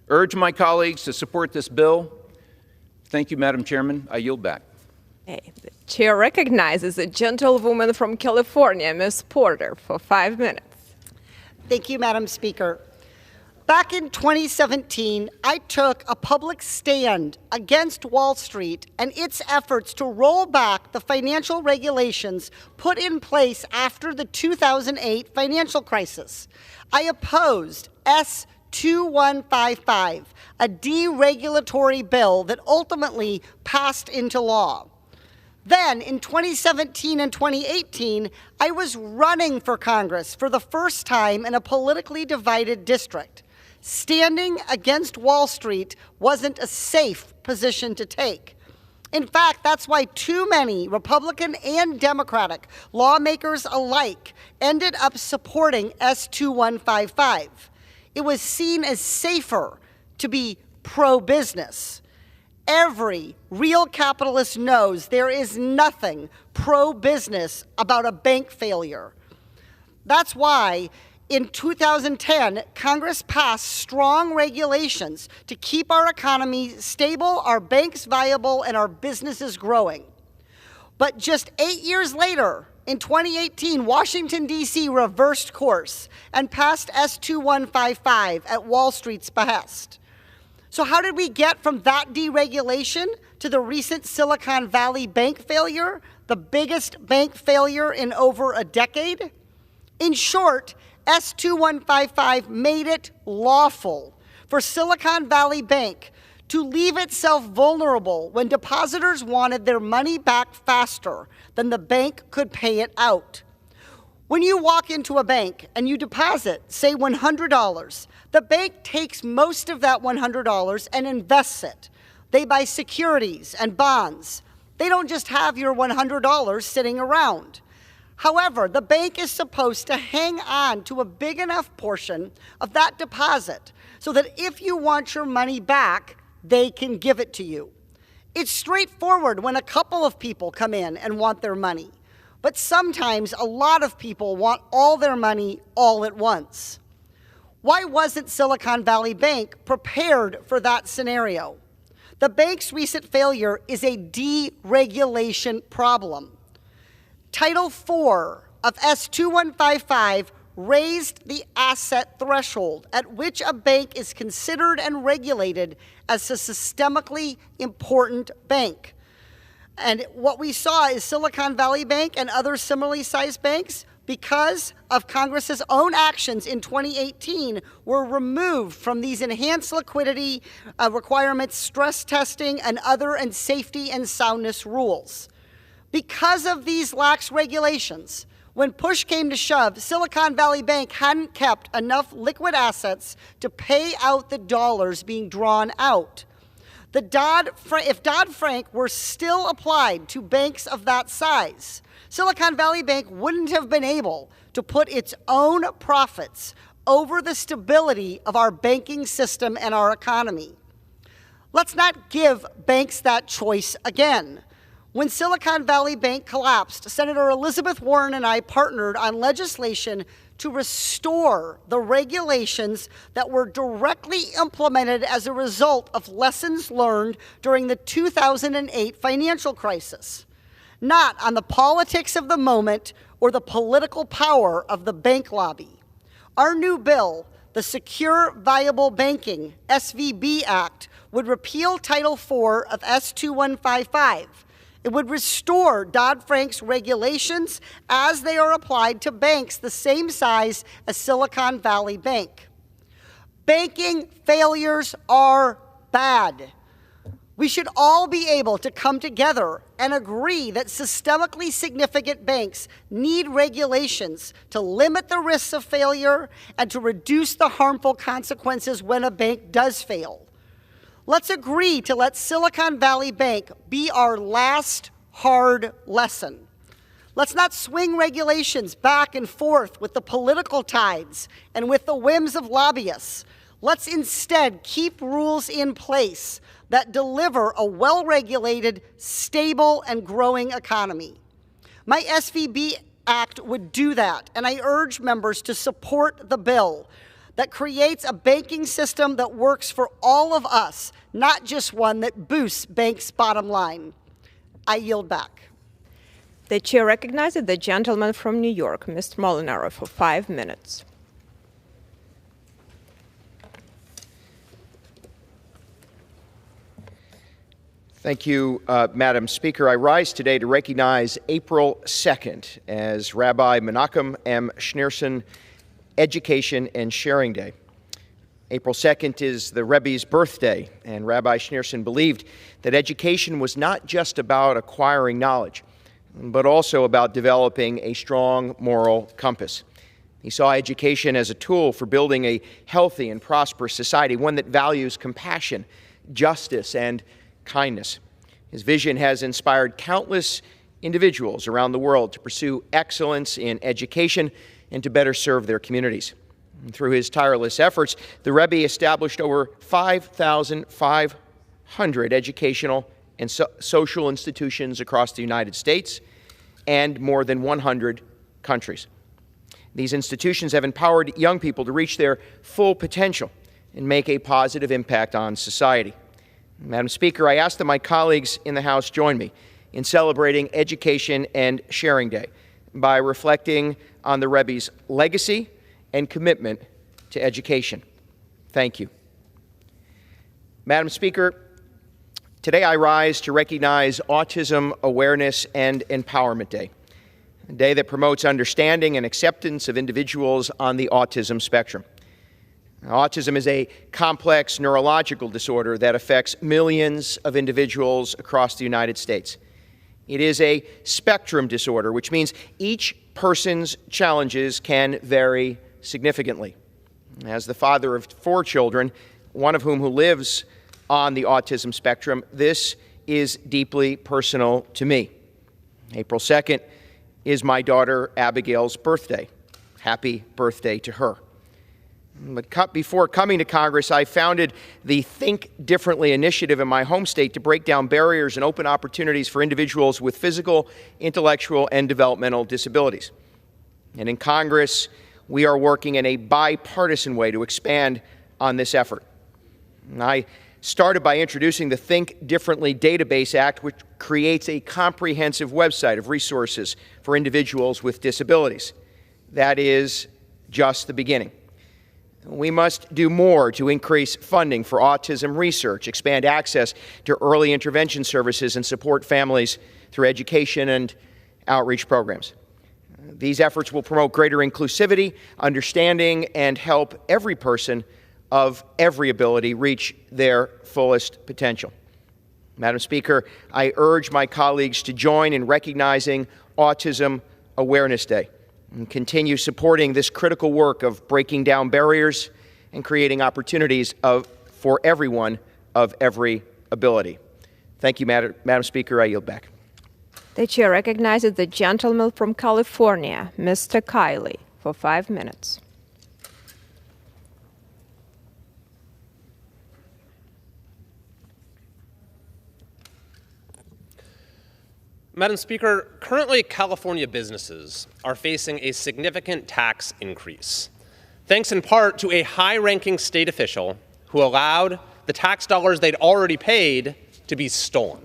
urge my colleagues to support this bill. Thank you, Madam Chairman. I yield back. Okay. The chair recognizes a gentlewoman from California, Ms. Porter, for 5 minutes. Thank you, Madam Speaker. Back in 2017, I took a public stand against Wall Street and its efforts to roll back the financial regulations put in place after the 2008 financial crisis. I opposed S2155, a deregulatory bill that ultimately passed into law. Then, in 2017 and 2018, I was running for Congress for the first time in a politically divided district. Standing against Wall Street wasn't a safe position to take. In fact, that's why too many Republican and Democratic lawmakers alike ended up supporting S2155. It was seen as safer to be pro-business. Every real capitalist knows there is nothing pro-business about a bank failure. That's why in 2010, Congress passed strong regulations to keep our economy stable, our banks viable, and our businesses growing. But just 8 years later, in 2018, Washington, D.C. reversed course and passed S2155 at Wall Street's behest. So how did we get from that deregulation to the recent Silicon Valley bank failure, the biggest bank failure in over a decade? In short, S2155 made it lawful for Silicon Valley Bank to leave itself vulnerable when depositors wanted their money back faster than the bank could pay it out. When you walk into a bank and you deposit, say, $100, the bank takes most of that $100 and invests it. They buy securities and bonds. They don't just have your $100 sitting around. However, the bank is supposed to hang on to a big enough portion of that deposit so that if you want your money back, they can give it to you. It's straightforward when a couple of people come in and want their money. But sometimes a lot of people want all their money all at once. Why wasn't Silicon Valley Bank prepared for that scenario? The bank's recent failure is a deregulation problem. Title IV of S2155 raised the asset threshold at which a bank is considered and regulated as a systemically important bank. And what we saw is Silicon Valley Bank and other similarly sized banks, because of Congress's own actions in 2018, were removed from these enhanced liquidity requirements, stress testing, and other and safety and soundness rules. Because of these lax regulations, when push came to shove, Silicon Valley Bank hadn't kept enough liquid assets to pay out the dollars being drawn out. If Dodd-Frank were still applied to banks of that size, Silicon Valley Bank wouldn't have been able to put its own profits over the stability of our banking system and our economy. Let's not give banks that choice again. When Silicon Valley Bank collapsed, Senator Elizabeth Warren and I partnered on legislation to restore the regulations that were directly implemented as a result of lessons learned during the 2008 financial crisis, not on the politics of the moment or the political power of the bank lobby. Our new bill, the Secure Viable Banking, SVB Act, would repeal Title IV of S2155. It would restore Dodd-Frank's regulations as they are applied to banks the same size as Silicon Valley Bank. Banking failures are bad. We should all be able to come together and agree that systemically significant banks need regulations to limit the risks of failure and to reduce the harmful consequences when a bank does fail. Let's agree to let Silicon Valley Bank be our last hard lesson. Let's not swing regulations back and forth with the political tides and with the whims of lobbyists. Let's instead keep rules in place that deliver a well-regulated, stable, and growing economy. My SVB Act would do that, and I urge members to support the bill that creates a banking system that works for all of us, not just one that boosts banks' bottom line. I yield back. The chair recognizes the gentleman from New York, Mr. Molinaro, for 5 minutes. Thank you, Madam Speaker. I rise today to recognize April 2nd as Rabbi Menachem M. Schneerson Education and Sharing Day. April 2nd is the Rebbe's birthday, and Rabbi Schneerson believed that education was not just about acquiring knowledge, but also about developing a strong moral compass. He saw education as a tool for building a healthy and prosperous society, one that values compassion, justice, and kindness. His vision has inspired countless individuals around the world to pursue excellence in education and to better serve their communities. And through his tireless efforts, the Rebbe established over 5,500 educational and social institutions across the United States and more than 100 countries. These institutions have empowered young people to reach their full potential and make a positive impact on society. Madam Speaker, I ask that my colleagues in the House join me in celebrating Education and Sharing Day by reflecting on the Rebbe's legacy and commitment to education. Thank you. Madam Speaker, today I rise to recognize Autism Awareness and Empowerment Day, a day that promotes understanding and acceptance of individuals on the autism spectrum. Autism is a complex neurological disorder that affects millions of individuals across the United States. It is a spectrum disorder, which means each person's challenges can vary significantly. As the father of 4 children, one of whom lives on the autism spectrum, this is deeply personal to me. April 2nd is my daughter Abigail's birthday. Happy birthday to her. But before coming to Congress, I founded the Think Differently initiative in my home state to break down barriers and open opportunities for individuals with physical, intellectual, and developmental disabilities. And in Congress, we are working in a bipartisan way to expand on this effort. And I started by introducing the Think Differently Database Act, which creates a comprehensive website of resources for individuals with disabilities. That is just the beginning. We must do more to increase funding for autism research, expand access to early intervention services, and support families through education and outreach programs. These efforts will promote greater inclusivity, understanding, and help every person of every ability reach their fullest potential. Madam Speaker, I urge my colleagues to join in recognizing Autism Awareness Day and continue supporting this critical work of breaking down barriers and creating opportunities for everyone of every ability. Thank you, Madam Speaker. I yield back. The chair recognizes the gentleman from California, Mr. Kiley, for 5 minutes. Madam Speaker, currently California businesses are facing a significant tax increase, thanks in part to a high-ranking state official who allowed the tax dollars they'd already paid to be stolen.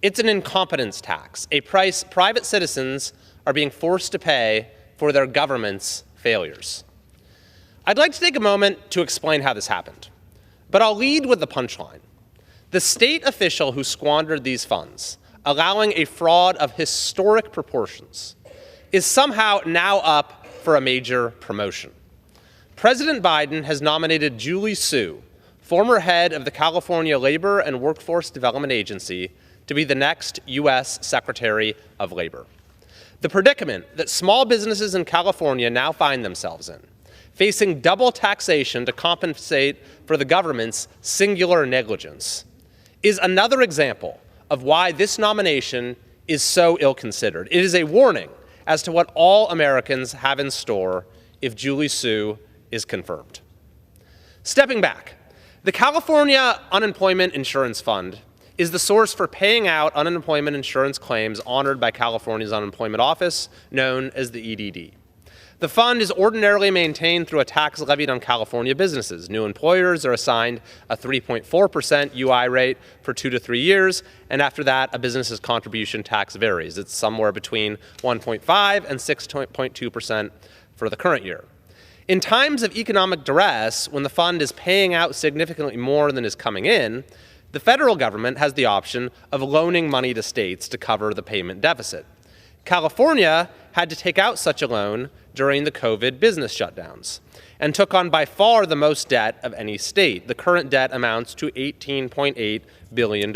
It's an incompetence tax, a price private citizens are being forced to pay for their government's failures. I'd like to take a moment to explain how this happened, but I'll lead with the punchline. The state official who squandered these funds, allowing a fraud of historic proportions, is somehow now up for a major promotion. President Biden has nominated Julie Su, former head of the California Labor and Workforce Development Agency, to be the next U.S. Secretary of Labor. The predicament that small businesses in California now find themselves in, facing double taxation to compensate for the government's singular negligence, is another example of why this nomination is so ill-considered. It is a warning as to what all Americans have in store if Julie Su is confirmed. Stepping back, the California Unemployment Insurance Fund is the source for paying out unemployment insurance claims honored by California's Unemployment Office, known as the EDD. The fund is ordinarily maintained through a tax levied on California businesses. New employers are assigned a 3.4% UI rate for 2 to 3 years, and after that, a business's contribution tax varies. It's somewhere between 1.5 and 6.2% for the current year. In times of economic duress, when the fund is paying out significantly more than is coming in, the federal government has the option of loaning money to states to cover the payment deficit. California had to take out such a loan during the COVID business shutdowns and took on by far the most debt of any state. The current debt amounts to $18.8 billion.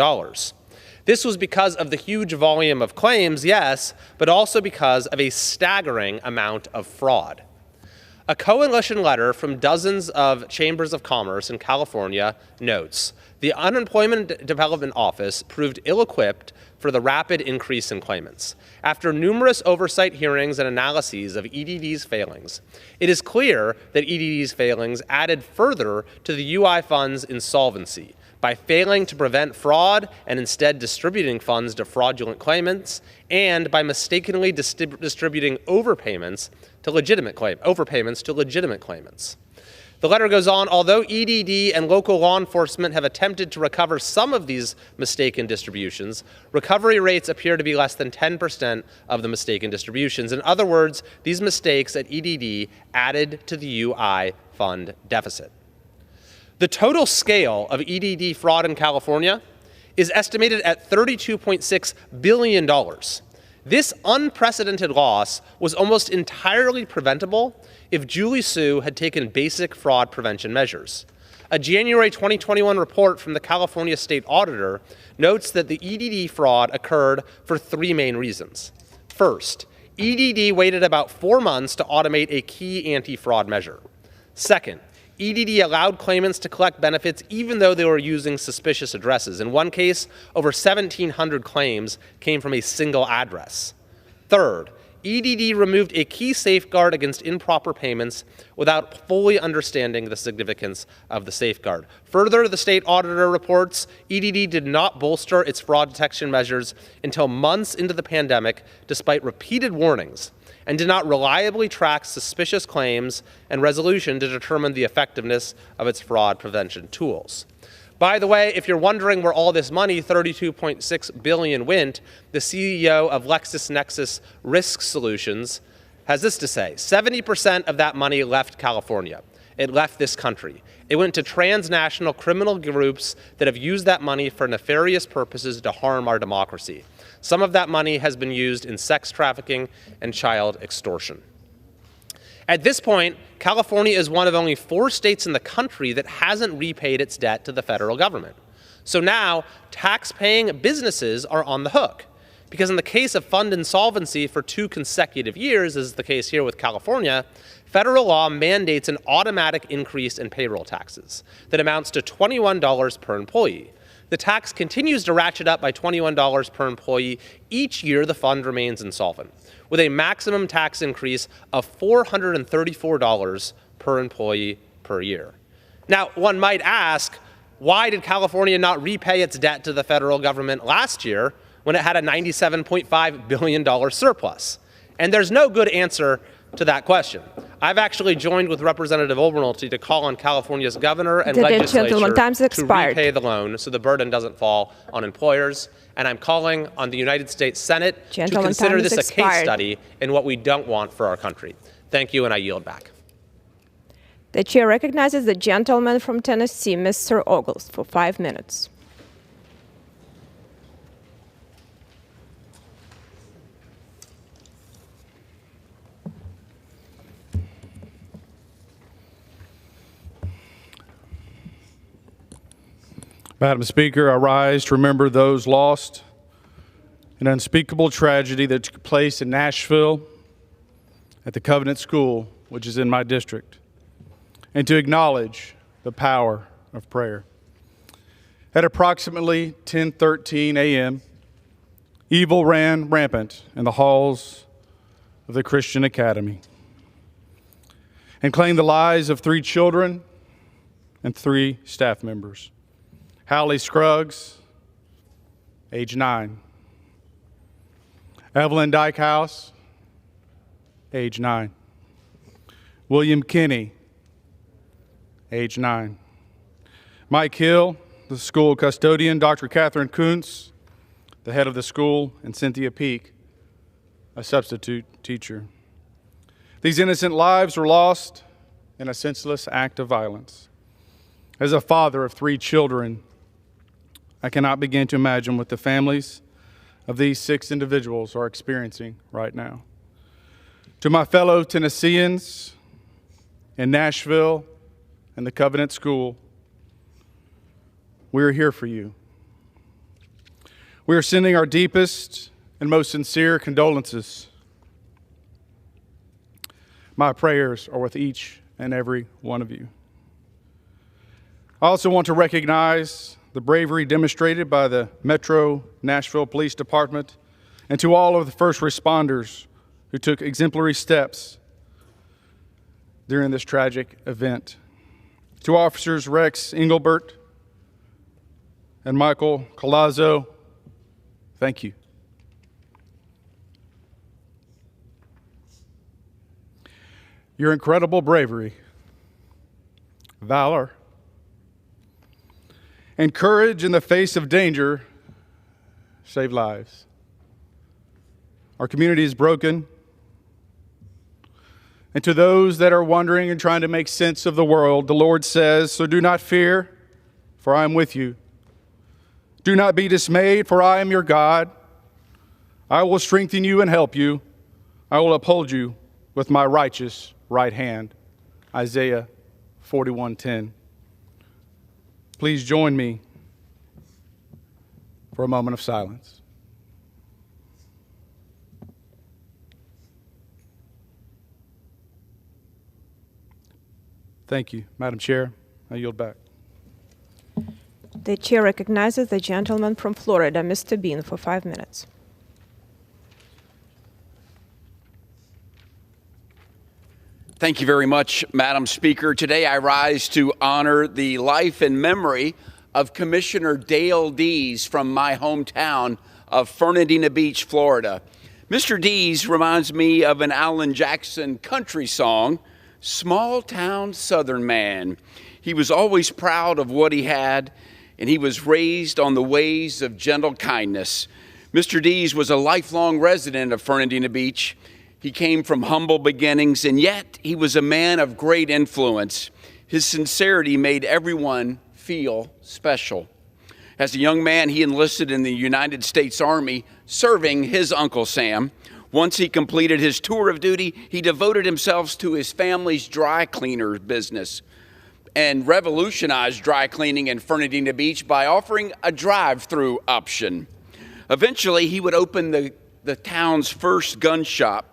This was because of the huge volume of claims, yes, but also because of a staggering amount of fraud. A coalition letter from dozens of chambers of commerce in California notes the Unemployment Development Office proved ill-equipped for the rapid increase in claimants. After numerous oversight hearings and analyses of EDD's failings, it is clear that EDD's failings added further to the UI fund's insolvency by failing to prevent fraud and instead distributing funds to fraudulent claimants, and by mistakenly distributing overpayments to legitimate claimants. The letter goes on, although EDD and local law enforcement have attempted to recover some of these mistaken distributions, recovery rates appear to be less than 10% of the mistaken distributions. In other words, these mistakes at EDD added to the UI fund deficit. The total scale of EDD fraud in California is estimated at $32.6 billion. This unprecedented loss was almost entirely preventable if Julie Su had taken basic fraud prevention measures. A January 2021 report from the California State Auditor notes that the EDD fraud occurred for three main reasons. First, EDD waited about 4 months to automate a key anti-fraud measure. Second, EDD allowed claimants to collect benefits even though they were using suspicious addresses. In one case, over 1,700 claims came from a single address. Third, EDD removed a key safeguard against improper payments without fully understanding the significance of the safeguard. Further, the state auditor reports EDD did not bolster its fraud detection measures until months into the pandemic, despite repeated warnings, and did not reliably track suspicious claims and resolution to determine the effectiveness of its fraud prevention tools. By the way, if you're wondering where all this money, $32.6 billion, went, the CEO of LexisNexis Risk Solutions has this to say: 70% of that money left California. It left this country. It went to transnational criminal groups that have used that money for nefarious purposes to harm our democracy. Some of that money has been used in sex trafficking and child extortion. At this point, California is one of only 4 states in the country that hasn't repaid its debt to the federal government. So now, tax-paying businesses are on the hook. Because in the case of fund insolvency for 2 consecutive years, as is the case here with California, federal law mandates an automatic increase in payroll taxes that amounts to $21 per employee. The tax continues to ratchet up by $21 per employee each year the fund remains insolvent, with a maximum tax increase of $434 per employee per year. Now, one might ask, why did California not repay its debt to the federal government last year when it had a $97.5 billion surplus? And there's no good answer to that question. I've actually joined with Representative Obernolte to call on California's governor and legislature to repay the loan so the burden doesn't fall on employers. And I'm calling on the United States Senate to consider this a case study in what we don't want for our country. Thank you, and I yield back. The chair recognizes the gentleman from Tennessee, Mr. Ogles, for 5 minutes. Madam Speaker, I rise to remember those lost in an unspeakable tragedy that took place in Nashville at the Covenant School, which is in my district, and to acknowledge the power of prayer. At approximately 10:13 a.m., evil ran rampant in the halls of the Christian Academy and claimed the lives of 3 children and 3 staff members. Hallie Scruggs, age 9. Evelyn Dykehouse, age 9. William Kinney, age 9. Mike Hill, the school custodian, Dr. Catherine Kuntz, the head of the school, and Cynthia Peak, a substitute teacher. These innocent lives were lost in a senseless act of violence. As a father of 3 children, I cannot begin to imagine what the families of these 6 individuals are experiencing right now. To my fellow Tennesseans in Nashville and the Covenant School, we are here for you. We are sending our deepest and most sincere condolences. My prayers are with each and every one of you. I also want to recognize the bravery demonstrated by the Metro Nashville Police Department and to all of the first responders who took exemplary steps during this tragic event. To Officers Rex Engelbert and Michael Colazzo, thank you. Your incredible bravery, valor, and courage in the face of danger save lives. Our community is broken. And to those that are wondering and trying to make sense of the world, the Lord says, "So do not fear, for I am with you. Do not be dismayed, for I am your God. I will strengthen you and help you. I will uphold you with my righteous right hand." Isaiah 41:10. Please join me for a moment of silence. Thank you. Madam Chair, I yield back. The chair recognizes the gentleman from Florida, Mr. Bean, for 5 minutes. Thank you very much, Madam Speaker. Today I rise to honor the life and memory of Commissioner Dale Dees from my hometown of Fernandina Beach, Florida. Mr. Dees reminds me of an Alan Jackson country song, Small Town Southern Man. He was always proud of what he had, and he was raised on the ways of gentle kindness. Mr. Dees was a lifelong resident of Fernandina Beach. He came from humble beginnings, and yet he was a man of great influence. His sincerity made everyone feel special. As a young man, he enlisted in the United States Army, serving his Uncle Sam. Once he completed his tour of duty, he devoted himself to his family's dry cleaner business and revolutionized dry cleaning in Fernandina Beach by offering a drive-through option. Eventually, he would open the town's first gun shop.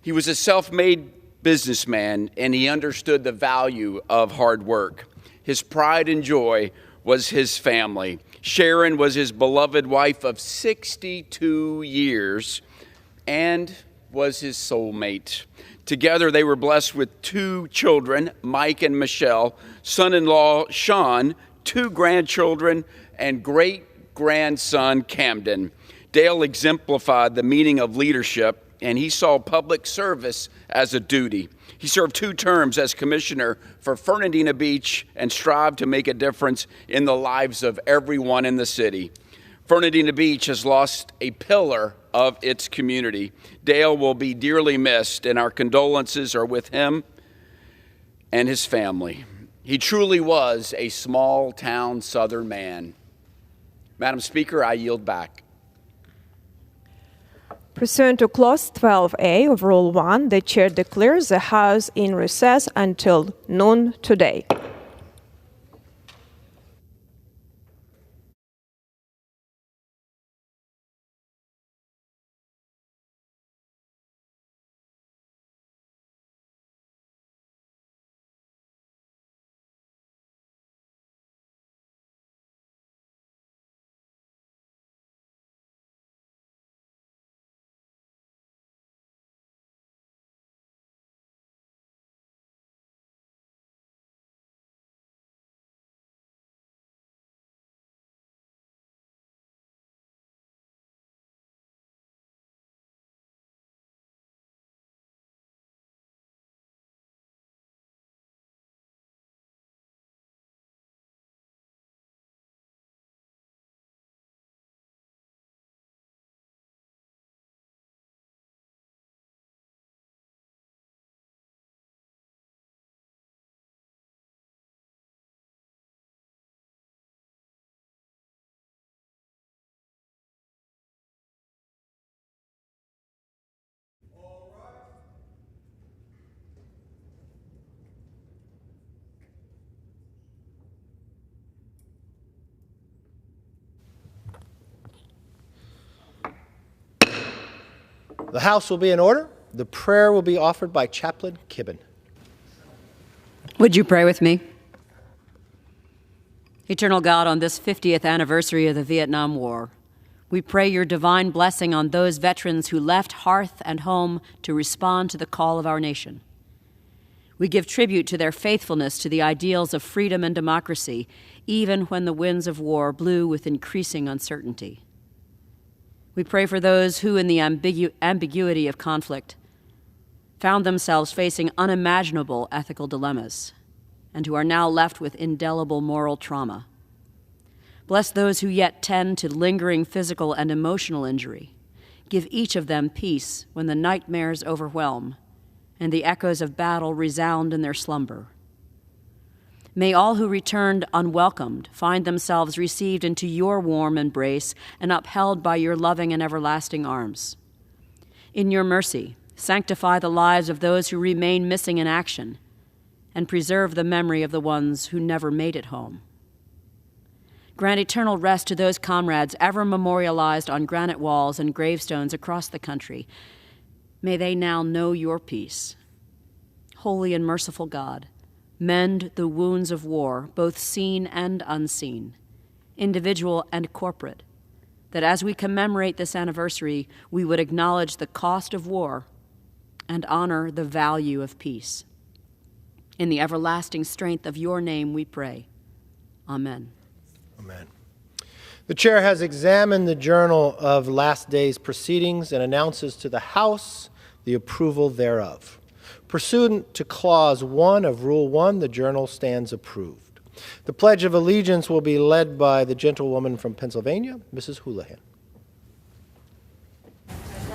He was a self-made businessman, and he understood the value of hard work. His pride and joy was his family. Sharon was his beloved wife of 62 years and was his soulmate. Together, they were blessed with 2 children, Mike and Michelle, son-in-law Sean, 2 grandchildren, and great-grandson Camden. Dale exemplified the meaning of leadership, and he saw public service as a duty. He served 2 terms as commissioner for Fernandina Beach and strived to make a difference in the lives of everyone in the city. Fernandina Beach has lost a pillar of its community. Dale will be dearly missed, and our condolences are with him and his family. He truly was a small-town Southern man. Madam Speaker, I yield back. Pursuant to Clause 12A of Rule 1, the chair declares the House in recess until noon today. The House will be in order. The prayer will be offered by Chaplain Kibben. Would you pray with me? Eternal God, on this 50th anniversary of the Vietnam War, we pray your divine blessing on those veterans who left hearth and home to respond to the call of our nation. We give tribute to their faithfulness to the ideals of freedom and democracy, even when the winds of war blew with increasing uncertainty. We pray for those who, in the ambiguity of conflict, found themselves facing unimaginable ethical dilemmas and who are now left with indelible moral trauma. Bless those who yet tend to lingering physical and emotional injury. Give each of them peace when the nightmares overwhelm and the echoes of battle resound in their slumber. May all who returned unwelcomed find themselves received into your warm embrace and upheld by your loving and everlasting arms. In your mercy, sanctify the lives of those who remain missing in action and preserve the memory of the ones who never made it home. Grant eternal rest to those comrades ever memorialized on granite walls and gravestones across the country. May they now know your peace. Holy and merciful God, mend the wounds of war, both seen and unseen, individual and corporate, that as we commemorate this anniversary, we would acknowledge the cost of war and honor the value of peace. In the everlasting strength of your name we pray. Amen. Amen. The chair has examined the journal of last day's proceedings and announces to the House the approval thereof. Pursuant to Clause 1 of Rule 1, the journal stands approved. The Pledge of Allegiance will be led by the gentlewoman from Pennsylvania, Mrs. Houlihan.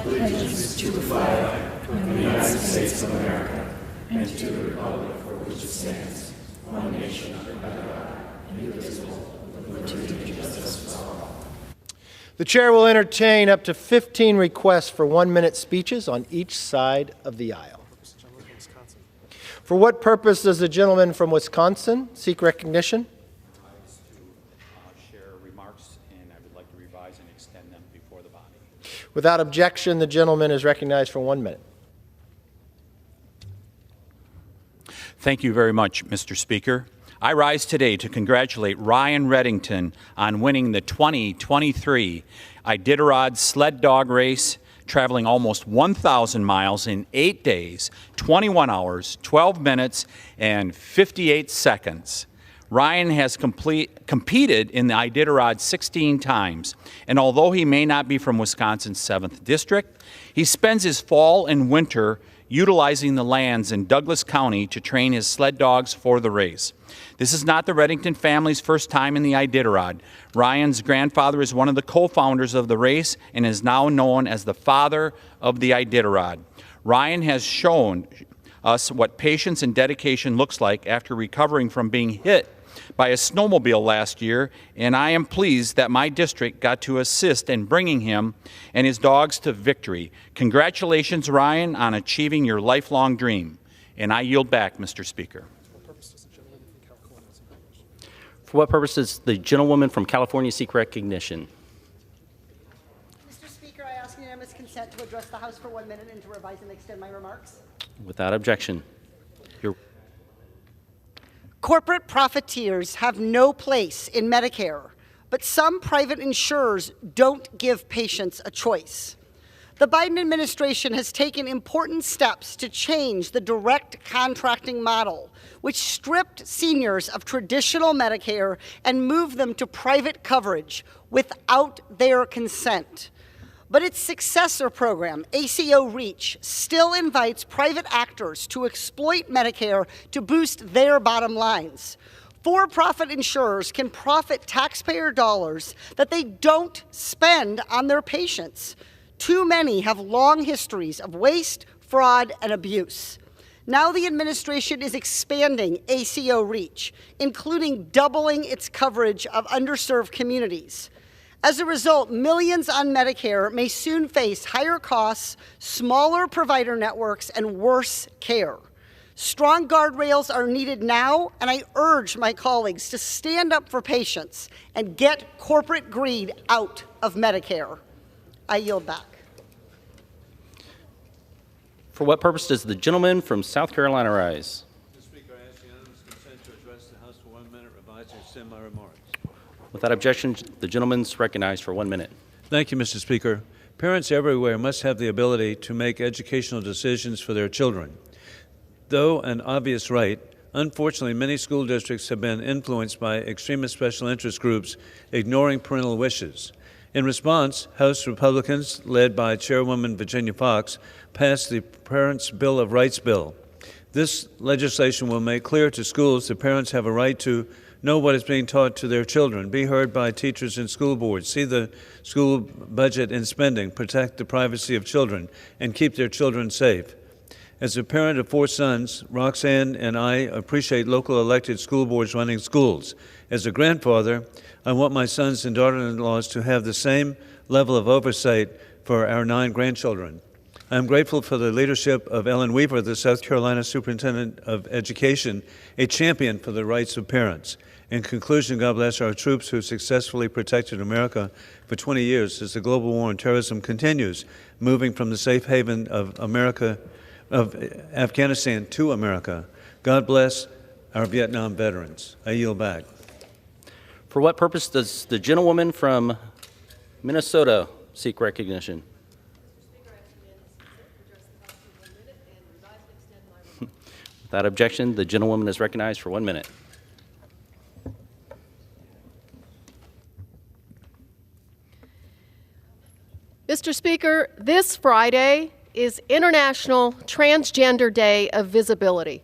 Allegiance to the flag of the United States of America and to the republic for which it stands, one nation under God, indivisible, with liberty and justice for all. The chair will entertain up to 15 requests for 1-minute speeches on each side of the aisle. For what purpose does the gentleman from Wisconsin seek recognition? Share remarks, and I would like to revise and extend them before the body. Without objection, the gentleman is recognized for 1 minute. Thank you very much, Mr. Speaker. I rise today to congratulate Ryan Reddington on winning the 2023 Iditarod Sled Dog Race, traveling almost 1,000 miles in 8 days, 21 hours, 12 minutes, and 58 seconds. Ryan has competed in the Iditarod 16 times, and although he may not be from Wisconsin's 7th District, he spends his fall and winter utilizing the lands in Douglas County to train his sled dogs for the race. This is not the Reddington family's first time in the Iditarod. Ryan's grandfather is one of the co-founders of the race and is now known as the father of the Iditarod. Ryan has shown us what patience and dedication looks like after recovering from being hit by a snowmobile last year, and I am pleased that my district got to assist in bringing him and his dogs to victory. Congratulations, Ryan, on achieving your lifelong dream. And I yield back, Mr. Speaker. For what purpose does the gentlewoman from California seek recognition? Mr. Speaker, I ask unanimous consent to address the House for 1 minute and to revise and extend my remarks. Without objection. Corporate profiteers have no place in Medicare, but some private insurers don't give patients a choice. The Biden administration has taken important steps to change the direct contracting model, which stripped seniors of traditional Medicare and moved them to private coverage without their consent. But its successor program, ACO REACH, still invites private actors to exploit Medicare to boost their bottom lines. For-profit insurers can profit taxpayer dollars that they don't spend on their patients. Too many have long histories of waste, fraud, and abuse. Now the administration is expanding ACO REACH, including doubling its coverage of underserved communities. As a result, millions on Medicare may soon face higher costs, smaller provider networks, and worse care. Strong guardrails are needed now, and I urge my colleagues to stand up for patients and get corporate greed out of Medicare. I yield back. For what purpose does the gentleman from South Carolina rise? Mr. Speaker, I ask unanimous consent to address the House for 1 minute, revise and extend my remarks. Without objection, the gentleman's recognized for 1 minute. Thank you, Mr. Speaker. Parents everywhere must have the ability to make educational decisions for their children. Though an obvious right, unfortunately, many school districts have been influenced by extremist special interest groups ignoring parental wishes. In response, House Republicans, led by Chairwoman Virginia Foxx, passed the Parents' Bill of Rights bill. This legislation will make clear to schools that parents have a right to know what is being taught to their children, be heard by teachers and school boards, see the school budget and spending, protect the privacy of children, and keep their children safe. As a parent of 4 sons, Roxanne and I appreciate local elected school boards running schools. As a grandfather, I want my sons and daughter-in-laws to have the same level of oversight for our 9 grandchildren. I am grateful for the leadership of Ellen Weaver, the South Carolina Superintendent of Education, a champion for the rights of parents. In conclusion, God bless our troops who successfully protected America for 20 years as the global war on terrorism continues, moving from the safe haven of Afghanistan to America. God bless our Vietnam veterans. I yield back. For what purpose does the gentlewoman from Minnesota seek recognition? Without objection, the gentlewoman is recognized for 1 minute. Mr. Speaker, this Friday is International Transgender Day of Visibility,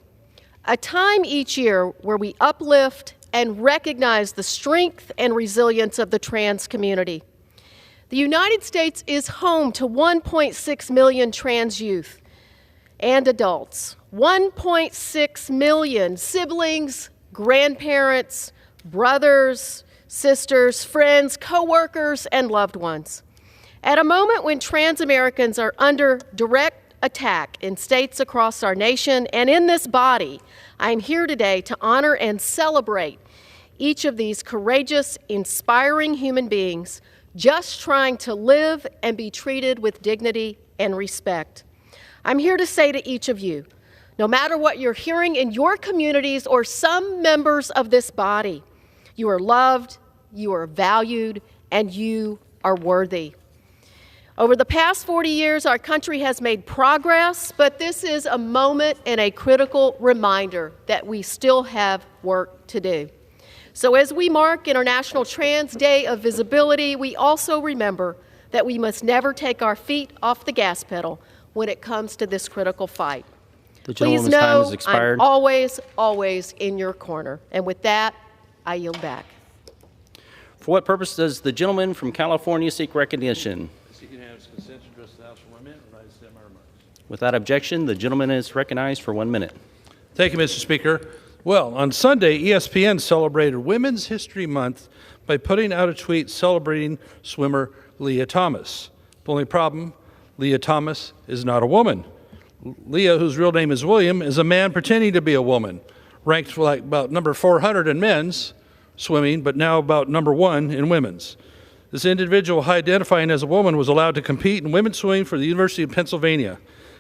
a time each year where we uplift and recognize the strength and resilience of the trans community. The United States is home to 1.6 million trans youth and adults, 1.6 million siblings, grandparents, brothers, sisters, friends, co-workers, and loved ones. At a moment when trans Americans are under direct attack in states across our nation and in this body, I am here today to honor and celebrate each of these courageous, inspiring human beings just trying to live and be treated with dignity and respect. I'm here to say to each of you, no matter what you're hearing in your communities or some members of this body, you are loved, you are valued, and you are worthy. Over the past 40 years, our country has made progress, but this is a moment and a critical reminder that we still have work to do. So as we mark International Trans Day of Visibility, we also remember that we must never take our feet off the gas pedal when it comes to this critical fight. Please know I'm always, always in your corner. And with that, I yield back. For what purpose does the gentleman from California seek recognition? Without objection, the gentleman is recognized for 1 minute. Thank you, Mr. Speaker. Well, on Sunday, ESPN celebrated Women's History Month by putting out a tweet celebrating swimmer Leah Thomas. The only problem, Leah Thomas is not a woman. Leah, whose real name is William, is a man pretending to be a woman, ranked like about number 400 in men's swimming, but now about number 1 in women's. This individual, identifying as a woman, was allowed to compete in women's swimming for the University of Pennsylvania.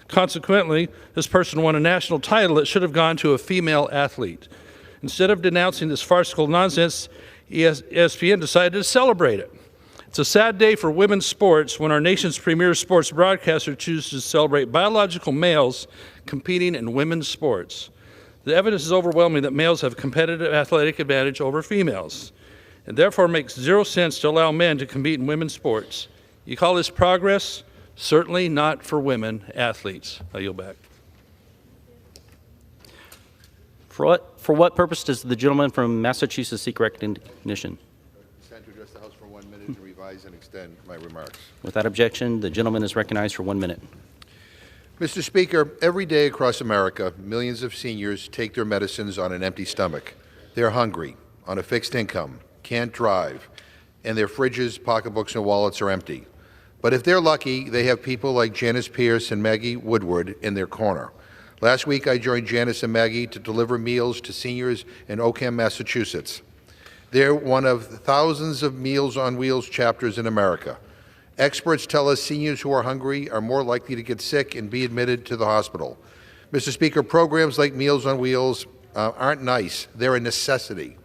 Consequently, this person won a national title that should have gone to a female athlete. Instead of denouncing this farcical nonsense, ESPN decided to celebrate it. It's a sad day for women's sports when our nation's premier sports broadcaster chooses to celebrate biological males competing in women's sports. The evidence is overwhelming that males have competitive athletic advantage over females, and therefore makes zero sense to allow men to compete in women's sports. You call this progress? Certainly not for women athletes. I yield back. For what purpose does the gentleman from Massachusetts seek recognition? Stand to address the House for 1 minute to revise and extend my remarks. Without objection, the gentleman is recognized for 1 minute. Mr. Speaker, every day across America, millions of seniors take their medicines on an empty stomach. They're hungry, on a fixed income, can't drive, and their fridges, pocketbooks, and wallets are empty. But if they're lucky, they have people like Janice Pierce and Maggie Woodward in their corner. Last week, I joined Janice and Maggie to deliver meals to seniors in Oakham, Massachusetts. They're one of thousands of Meals on Wheels chapters in America. Experts tell us seniors who are hungry are more likely to get sick and be admitted to the hospital. Mr. Speaker, programs like Meals on Wheels aren't nice. They're a necessity.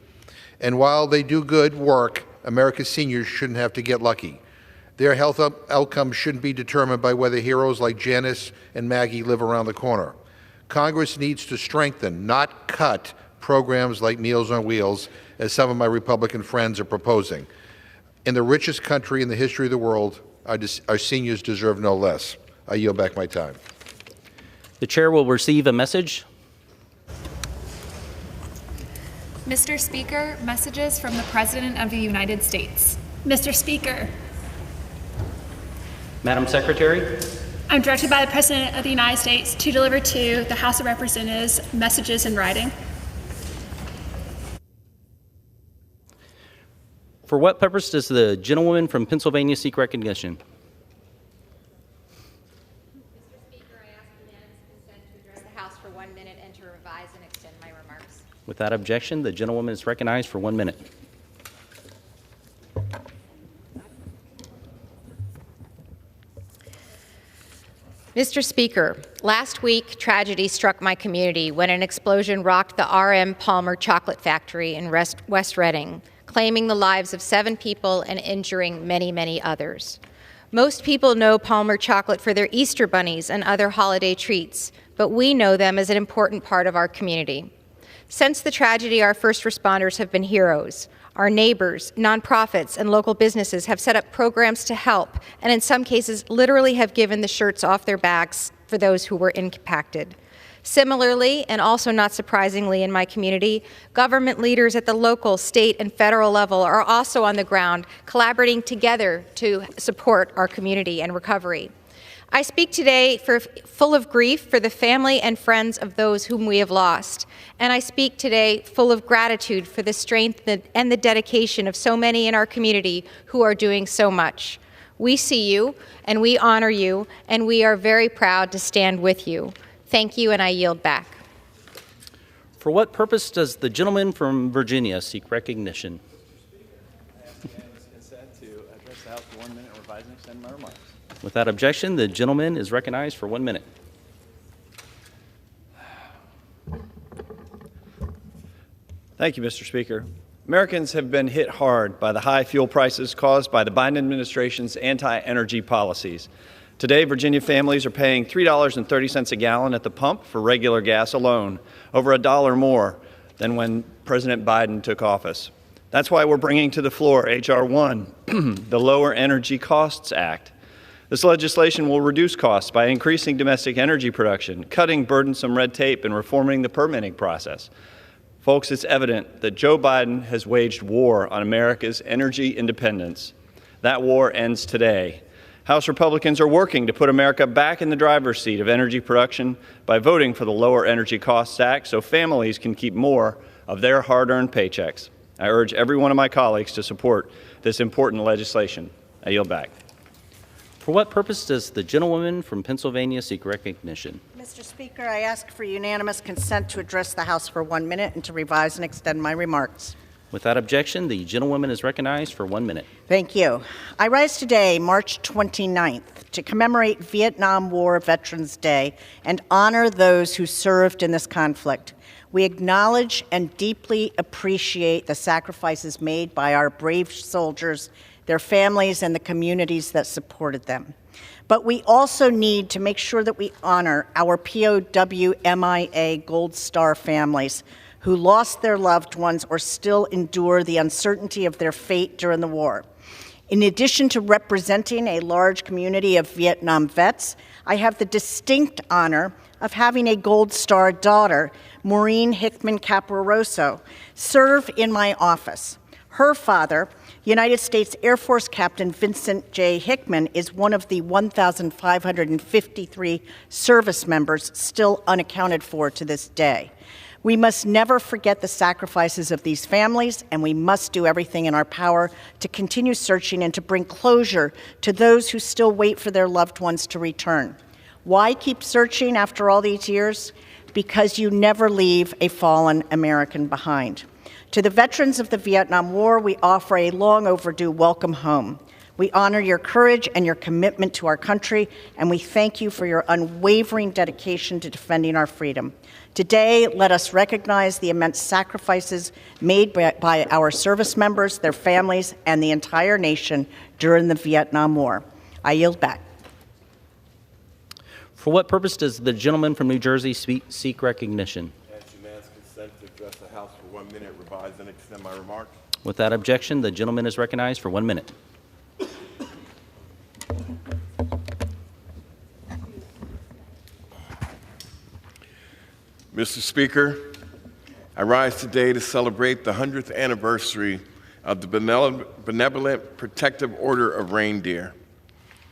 And while they do good work, America's seniors shouldn't have to get lucky. Their health outcomes shouldn't be determined by whether heroes like Janice and Maggie live around the corner. Congress needs to strengthen, not cut, programs like Meals on Wheels, as some of my Republican friends are proposing. In the richest country in the history of the world, our seniors deserve no less. I yield back my time. The chair will receive a message. Mr. Speaker, messages from the President of the United States. Mr. Speaker. Madam Secretary. I'm directed by the President of the United States to deliver to the House of Representatives messages in writing. For what purpose does the gentlewoman from Pennsylvania seek recognition? 1 minute and to revise and extend my remarks. Without objection, the gentlewoman is recognized for 1 minute. Mr. Speaker, last week tragedy struck my community when an explosion rocked the R.M. Palmer chocolate factory in West Reading, claiming the lives of 7 people and injuring many, many others. Most people know Palmer chocolate for their Easter bunnies and other holiday treats, but we know them as an important part of our community. Since the tragedy, our first responders have been heroes. Our neighbors, nonprofits, and local businesses have set up programs to help, and in some cases literally have given the shirts off their backs for those who were impacted. Similarly, and also not surprisingly in my community, government leaders at the local, state, and federal level are also on the ground, collaborating together to support our community and recovery. I speak today full of grief for the family and friends of those whom we have lost. And I speak today full of gratitude for the strength and the dedication of so many in our community who are doing so much. We see you, and we honor you, and we are very proud to stand with you. Thank you, and I yield back. For what purpose does the gentleman from Virginia seek recognition? Consent to address the House for 1 minute and revise and extend my remarks. Without objection, the gentleman is recognized for 1 minute. Thank you, Mr. Speaker. Americans have been hit hard by the high fuel prices caused by the Biden administration's anti-energy policies. Today, Virginia families are paying $3.30 a gallon at the pump for regular gas alone, over $1 more than when President Biden took office. That's why we're bringing to the floor H.R. 1, the Lower Energy Costs Act. This legislation will reduce costs by increasing domestic energy production, cutting burdensome red tape, and reforming the permitting process. Folks, it's evident that Joe Biden has waged war on America's energy independence. That war ends today. House Republicans are working to put America back in the driver's seat of energy production by voting for the Lower Energy Costs Act so families can keep more of their hard-earned paychecks. I urge every one of my colleagues to support this important legislation. I yield back. For what purpose does the gentlewoman from Pennsylvania seek recognition? Mr. Speaker, I ask for unanimous consent to address the House for 1 minute and to revise and extend my remarks. Without objection, the gentlewoman is recognized for 1 minute. Thank you. I rise today, March 29th, to commemorate Vietnam War Veterans Day and honor those who served in this conflict. We acknowledge and deeply appreciate the sacrifices made by our brave soldiers, their families, and the communities that supported them. But we also need to make sure that we honor our POW MIA Gold Star families who lost their loved ones or still endure the uncertainty of their fate during the war. In addition to representing a large community of Vietnam vets, I have the distinct honor of having a Gold Star daughter, Maureen Hickman Caparoso, serve in my office. Her father, United States Air Force Captain Vincent J. Hickman, is one of the 1,553 service members still unaccounted for to this day. We must never forget the sacrifices of these families, and we must do everything in our power to continue searching and to bring closure to those who still wait for their loved ones to return. Why keep searching after all these years? Because you never leave a fallen American behind. To the veterans of the Vietnam War, we offer a long overdue welcome home. We honor your courage and your commitment to our country, and we thank you for your unwavering dedication to defending our freedom. Today, let us recognize the immense sacrifices made by our service members, their families, and the entire nation during the Vietnam War. I yield back. For what purpose does the gentleman from New Jersey seek recognition? Ask unanimous consent to address the House for 1 minute, revise and extend my remarks. Without objection, the gentleman is recognized for 1 minute. Mr. Speaker, I rise today to celebrate the 100th anniversary of the Benevolent Protective Order of Reindeer.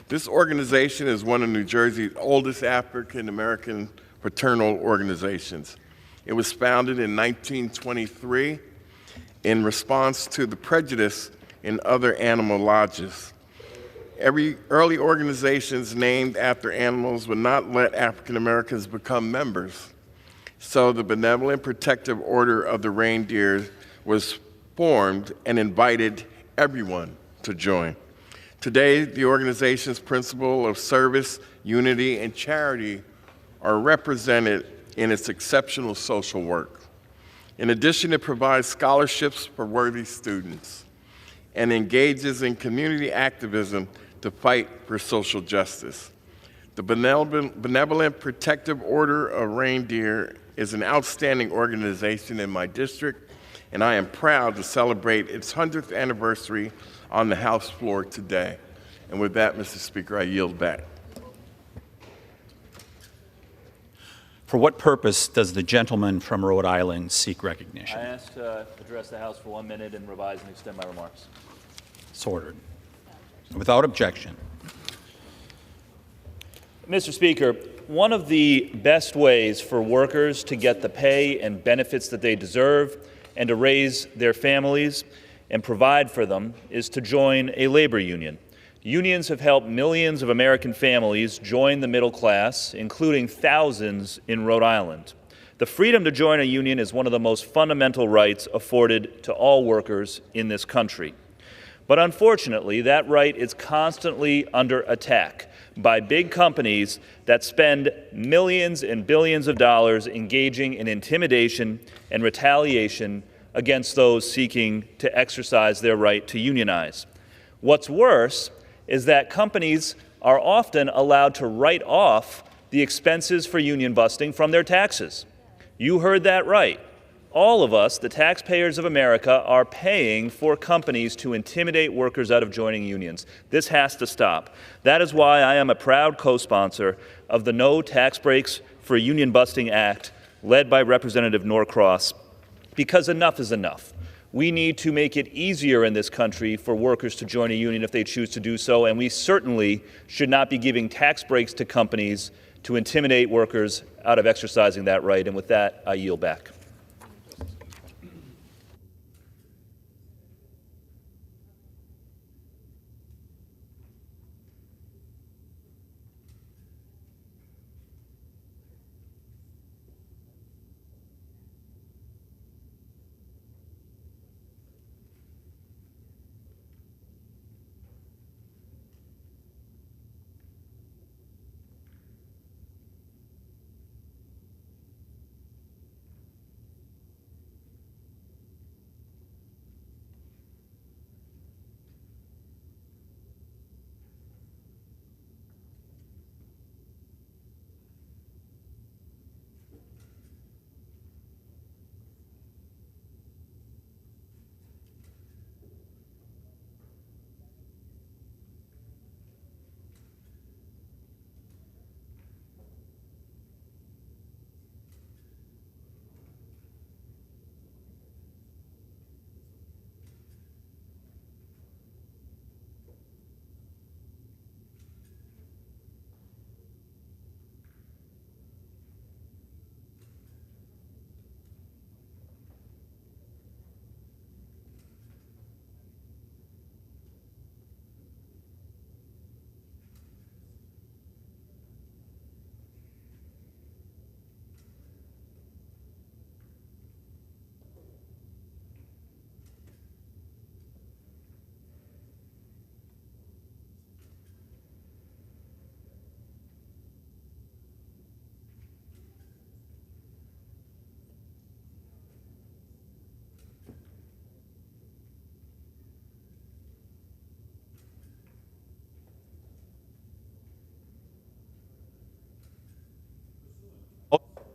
This organization is one of New Jersey's oldest African-American fraternal organizations. It was founded in 1923 in response to the prejudice in other animal lodges. Early organizations named after animals would not let African Americans become members. So the Benevolent Protective Order of the Reindeer was formed and invited everyone to join. Today, the organization's principle of service, unity, and charity are represented in its exceptional social work. In addition, it provides scholarships for worthy students and engages in community activism to fight for social justice. The Benevolent Protective Order of Reindeer is an outstanding organization in my district, and I am proud to celebrate its 100th anniversary on the House floor today. And with that, Mr. Speaker, I yield back. For what purpose does the gentleman from Rhode Island seek recognition? I ask to address the House for 1 minute and revise and extend my remarks. So ordered. Without objection. Mr. Speaker, one of the best ways for workers to get the pay and benefits that they deserve and to raise their families and provide for them is to join a labor union. Unions have helped millions of American families join the middle class, including thousands in Rhode Island. The freedom to join a union is one of the most fundamental rights afforded to all workers in this country. But unfortunately, that right is constantly under attack by big companies that spend millions and billions of dollars engaging in intimidation and retaliation against those seeking to exercise their right to unionize. What's worse is that companies are often allowed to write off the expenses for union busting from their taxes. You heard that right. All of us, the taxpayers of America, are paying for companies to intimidate workers out of joining unions. This has to stop. That is why I am a proud co-sponsor of the No Tax Breaks for Union Busting Act, led by Representative Norcross, because enough is enough. We need to make it easier in this country for workers to join a union if they choose to do so, and we certainly should not be giving tax breaks to companies to intimidate workers out of exercising that right. And with that, I yield back.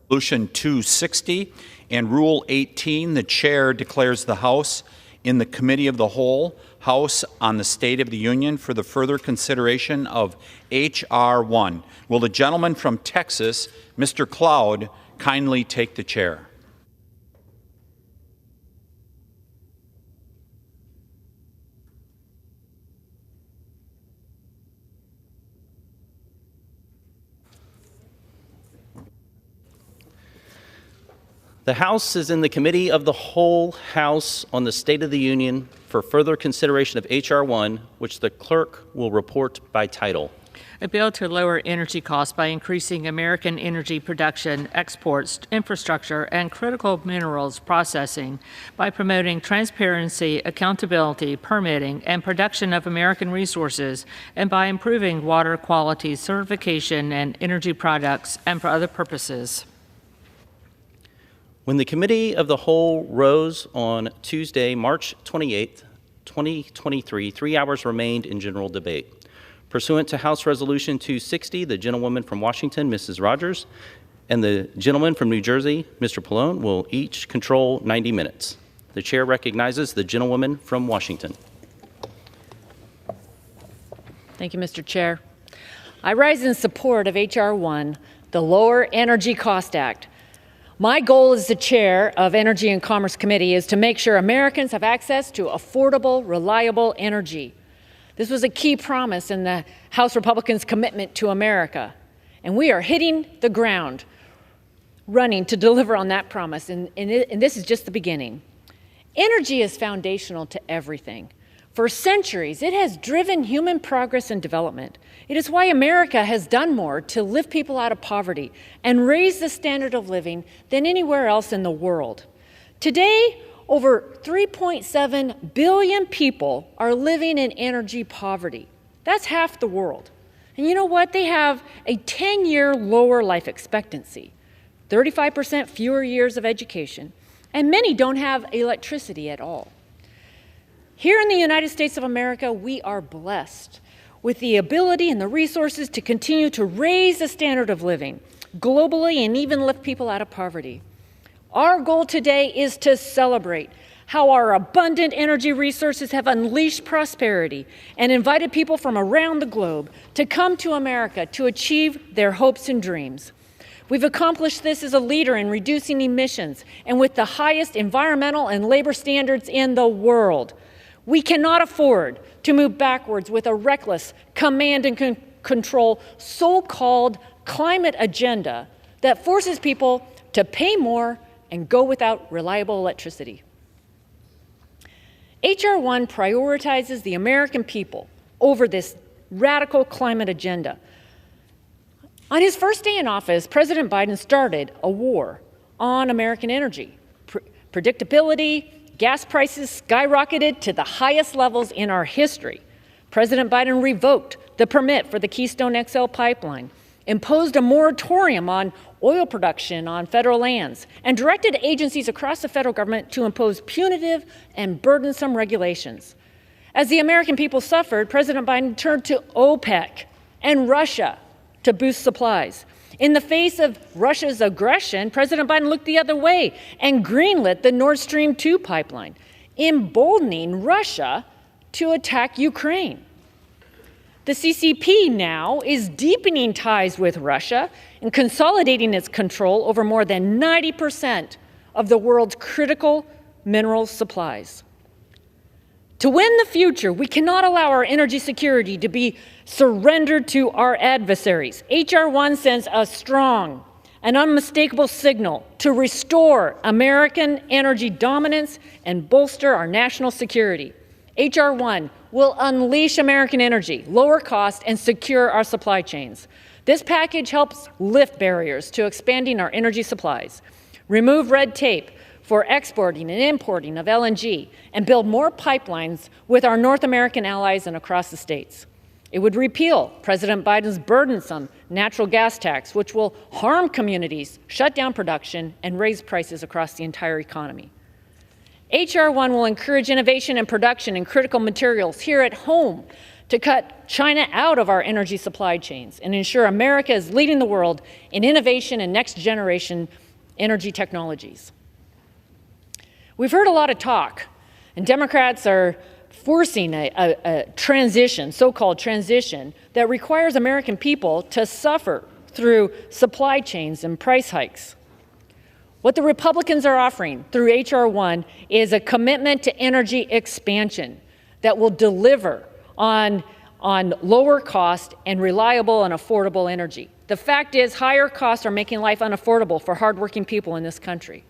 Resolution 260 and Rule 18, the Chair declares the House in the Committee of the Whole, House on the State of the Union for the further consideration of H.R. 1. Will the gentleman from Texas, Mr. Cloud, kindly take the chair? The House is in the Committee of the Whole, House on the State of the Union for further consideration of H.R. 1, which the clerk will report by title. a bill to lower energy costs by increasing American energy production, exports, infrastructure, and critical minerals processing by promoting transparency, accountability, permitting, and production of American resources, and by improving water quality certification and energy products, and for other purposes. When the Committee of the Whole rose on Tuesday, March 28, 2023, 3 hours remained in general debate. Pursuant to House Resolution 260, the gentlewoman from Washington, Mrs. Rogers, and the gentleman from New Jersey, Mr. Pallone, will each control 90 minutes. The chair recognizes the gentlewoman from Washington. Thank you, Mr. Chair. I rise in support of H.R. 1, the Lower Energy Cost Act. My goal as the chair of Energy and Commerce Committee is to make sure Americans have access to affordable, reliable energy. This was a key promise in the House Republicans' commitment to America, and we are hitting the ground running to deliver on that promise, and this is just the beginning. Energy is foundational to everything. For centuries, it has driven human progress and development. It is why America has done more to lift people out of poverty and raise the standard of living than anywhere else in the world. Today, over 3.7 billion people are living in energy poverty. That's half the world. And you know what? They have a 10-year lower life expectancy, 35% fewer years of education, and many don't have electricity at all. Here in the United States of America, we are blessed with the ability and the resources to continue to raise the standard of living globally and even lift people out of poverty. Our goal today is to celebrate how our abundant energy resources have unleashed prosperity and invited people from around the globe to come to America to achieve their hopes and dreams. We've accomplished this as a leader in reducing emissions and with the highest environmental and labor standards in the world. We cannot afford to move backwards with a reckless command and control so-called climate agenda that forces people to pay more and go without reliable electricity. H.R. 1 prioritizes the American people over this radical climate agenda. On his first day in office, President Biden started a war on American energy. Predictability, gas prices skyrocketed to the highest levels in our history. President Biden revoked the permit for the Keystone XL pipeline, imposed a moratorium on oil production on federal lands, and directed agencies across the federal government to impose punitive and burdensome regulations. As the American people suffered, President Biden turned to OPEC and Russia to boost supplies. In the face of Russia's aggression, President Biden looked the other way and greenlit the Nord Stream 2 pipeline, emboldening Russia to attack Ukraine. The CCP now is deepening ties with Russia and consolidating its control over more than 90% of the world's critical mineral supplies. To win the future, we cannot allow our energy security to be surrendered to our adversaries. H.R. 1 sends a strong and unmistakable signal to restore American energy dominance and bolster our national security. H.R. 1 will unleash American energy, lower cost, and secure our supply chains. This package helps lift barriers to expanding our energy supplies, remove red tape for exporting and importing of LNG, and build more pipelines with our North American allies and across the states. It would repeal President Biden's burdensome natural gas tax, which will harm communities, shut down production, and raise prices across the entire economy. H.R. 1 will encourage innovation and production in critical materials here at home to cut China out of our energy supply chains and ensure America is leading the world in innovation and next-generation energy technologies. We've heard a lot of talk, and Democrats are forcing a transition, so-called transition, that requires American people to suffer through supply chains and price hikes. What the Republicans are offering through H.R. 1 is a commitment to energy expansion that will deliver on lower cost and reliable and affordable energy. The fact is, higher costs are making life unaffordable for hardworking people in this country,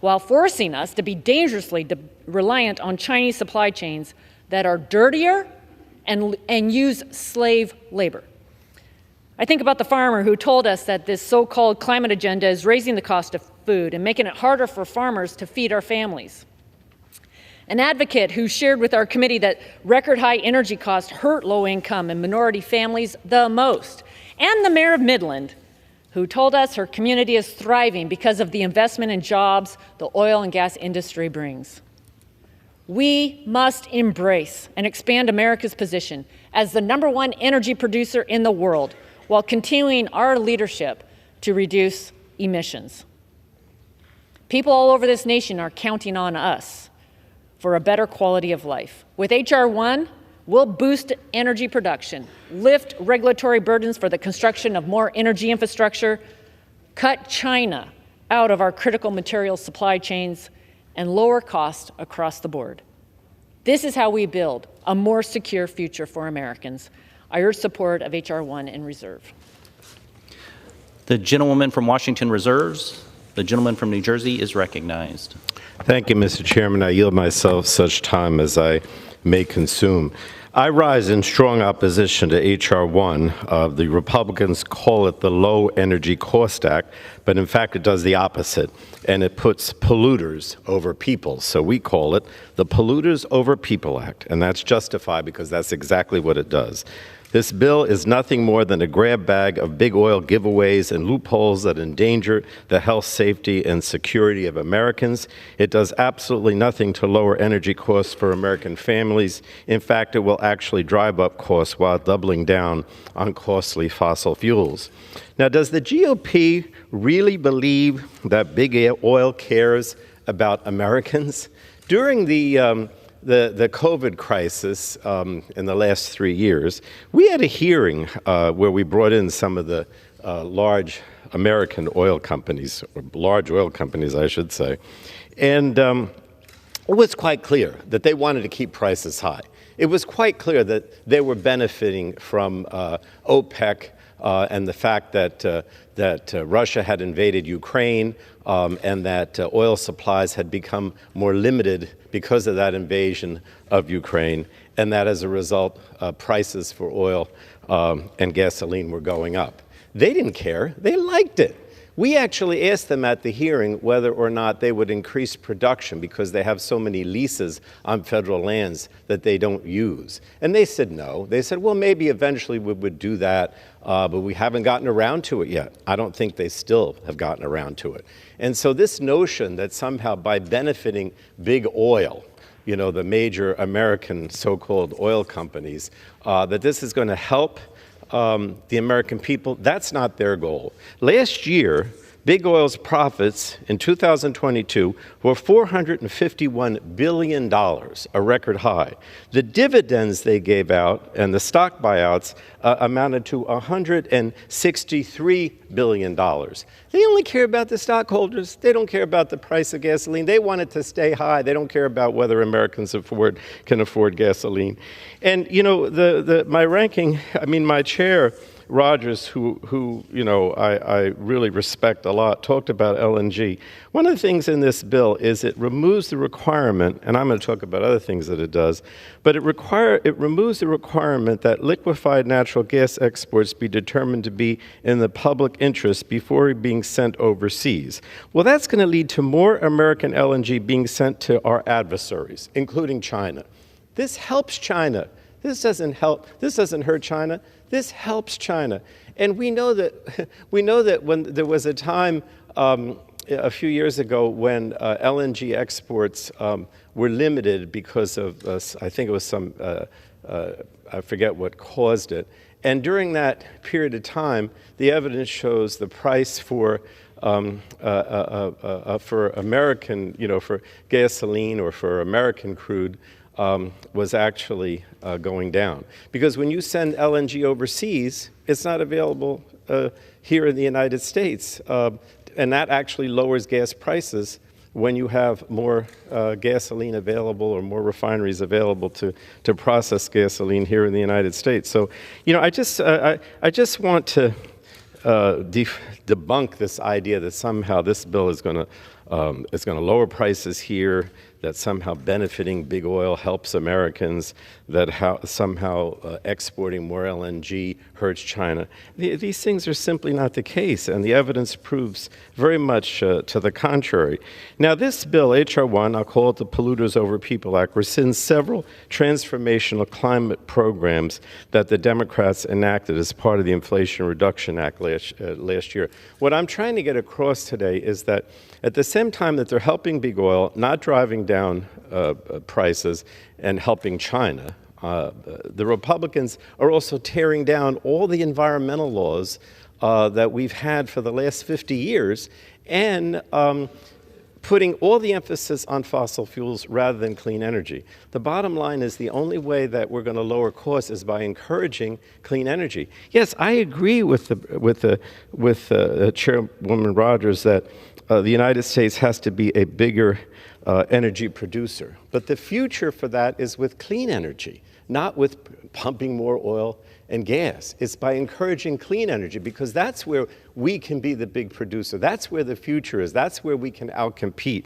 while forcing us to be dangerously reliant on Chinese supply chains that are dirtier and use slave labor. I think about the farmer who told us that this so-called climate agenda is raising the cost of food and making it harder for farmers to feed our families. An advocate who shared with our committee that record high energy costs hurt low-income and minority families the most. And the mayor of Midland, who told us her community is thriving because of the investment in jobs the oil and gas industry brings. We must embrace and expand America's position as the #1 energy producer in the world while continuing our leadership to reduce emissions. People all over this nation are counting on us for a better quality of life. With H.R. 1, we'll boost energy production, lift regulatory burdens for the construction of more energy infrastructure, cut China out of our critical materials supply chains, and lower costs across the board. This is how we build a more secure future for Americans. I urge support of H.R. 1 and reserve. The gentlewoman from Washington reserves. The gentleman from New Jersey is recognized. Thank you, Mr. Chairman. I yield myself such time as I may consume. I rise in strong opposition to H.R. 1. The Republicans call it the Low Energy Cost Act, but in fact it does the opposite, and it puts polluters over people. So we call it the Polluters Over People Act, and that's justified because that's exactly what it does. This bill is nothing more than a grab bag of big oil giveaways and loopholes that endanger the health, safety, and security of Americans. It does absolutely nothing to lower energy costs for American families. In fact, it will actually drive up costs while doubling down on costly fossil fuels. Now, does the GOP really believe that big oil cares about Americans? During the COVID crisis in the last 3 years, we had a hearing where we brought in some of the large American oil companies, or large oil companies, I should say. And it was quite clear that they wanted to keep prices high. It was quite clear that they were benefiting from OPEC and the fact that Russia had invaded Ukraine and that oil supplies had become more limited because of that invasion of Ukraine, and that as a result, prices for oil and gasoline were going up. They didn't care. They liked it. We actually asked them at the hearing whether or not they would increase production because they have so many leases on federal lands that they don't use. And they said no. They said, well, maybe eventually we would do that, but we haven't gotten around to it yet. I don't think they still have gotten around to it. And so this notion that somehow by benefiting big oil, you know, the major American so-called oil companies, that this is going to help the American people, that's not their goal. Last year, Big Oil's profits in 2022 were $451 billion, a record high. The dividends they gave out and the stock buyouts amounted to $163 billion. They only care about the stockholders. They don't care about the price of gasoline. They want it to stay high. They don't care about whether Americans can afford gasoline. And, you know, my chair, Rogers, who you know, I really respect a lot, talked about LNG. One of the things in this bill is it removes the requirement, and I'm going to talk about other things that it does, but it removes the requirement that liquefied natural gas exports be determined to be in the public interest before being sent overseas. Well, that's going to lead to more American LNG being sent to our adversaries, including China. This helps China. This doesn't hurt China. This helps China. And we know that when there was a time a few years ago when LNG exports were limited because of, I think it was I forget what caused it. And during that period of time, the evidence shows the price for American, you know, for gasoline or for American crude was actually going down. Because when you send LNG overseas, it's not available here in the United States. And that actually lowers gas prices when you have more gasoline available or more refineries available to process gasoline here in the United States. So, you know, I just want to debunk this idea that somehow this bill is going to it's going to lower prices here, that somehow benefiting big oil helps Americans, that somehow exporting more LNG hurts China. These things are simply not the case, and the evidence proves very much to the contrary. Now, this bill, H.R. 1, I'll call it the Polluters Over People Act, rescinds several transformational climate programs that the Democrats enacted as part of the Inflation Reduction Act last year. What I'm trying to get across today is that at the same time that they're helping big oil, not driving down prices, and helping China, the Republicans are also tearing down all the environmental laws that we've had for the last 50 years and putting all the emphasis on fossil fuels rather than clean energy. The bottom line is the only way that we're going to lower costs is by encouraging clean energy. Yes, I agree with Chairwoman Rogers that the United States has to be a bigger energy producer. But the future for that is with clean energy, not with pumping more oil and gas. It's by encouraging clean energy, because that's where we can be the big producer. That's where the future is. That's where we can outcompete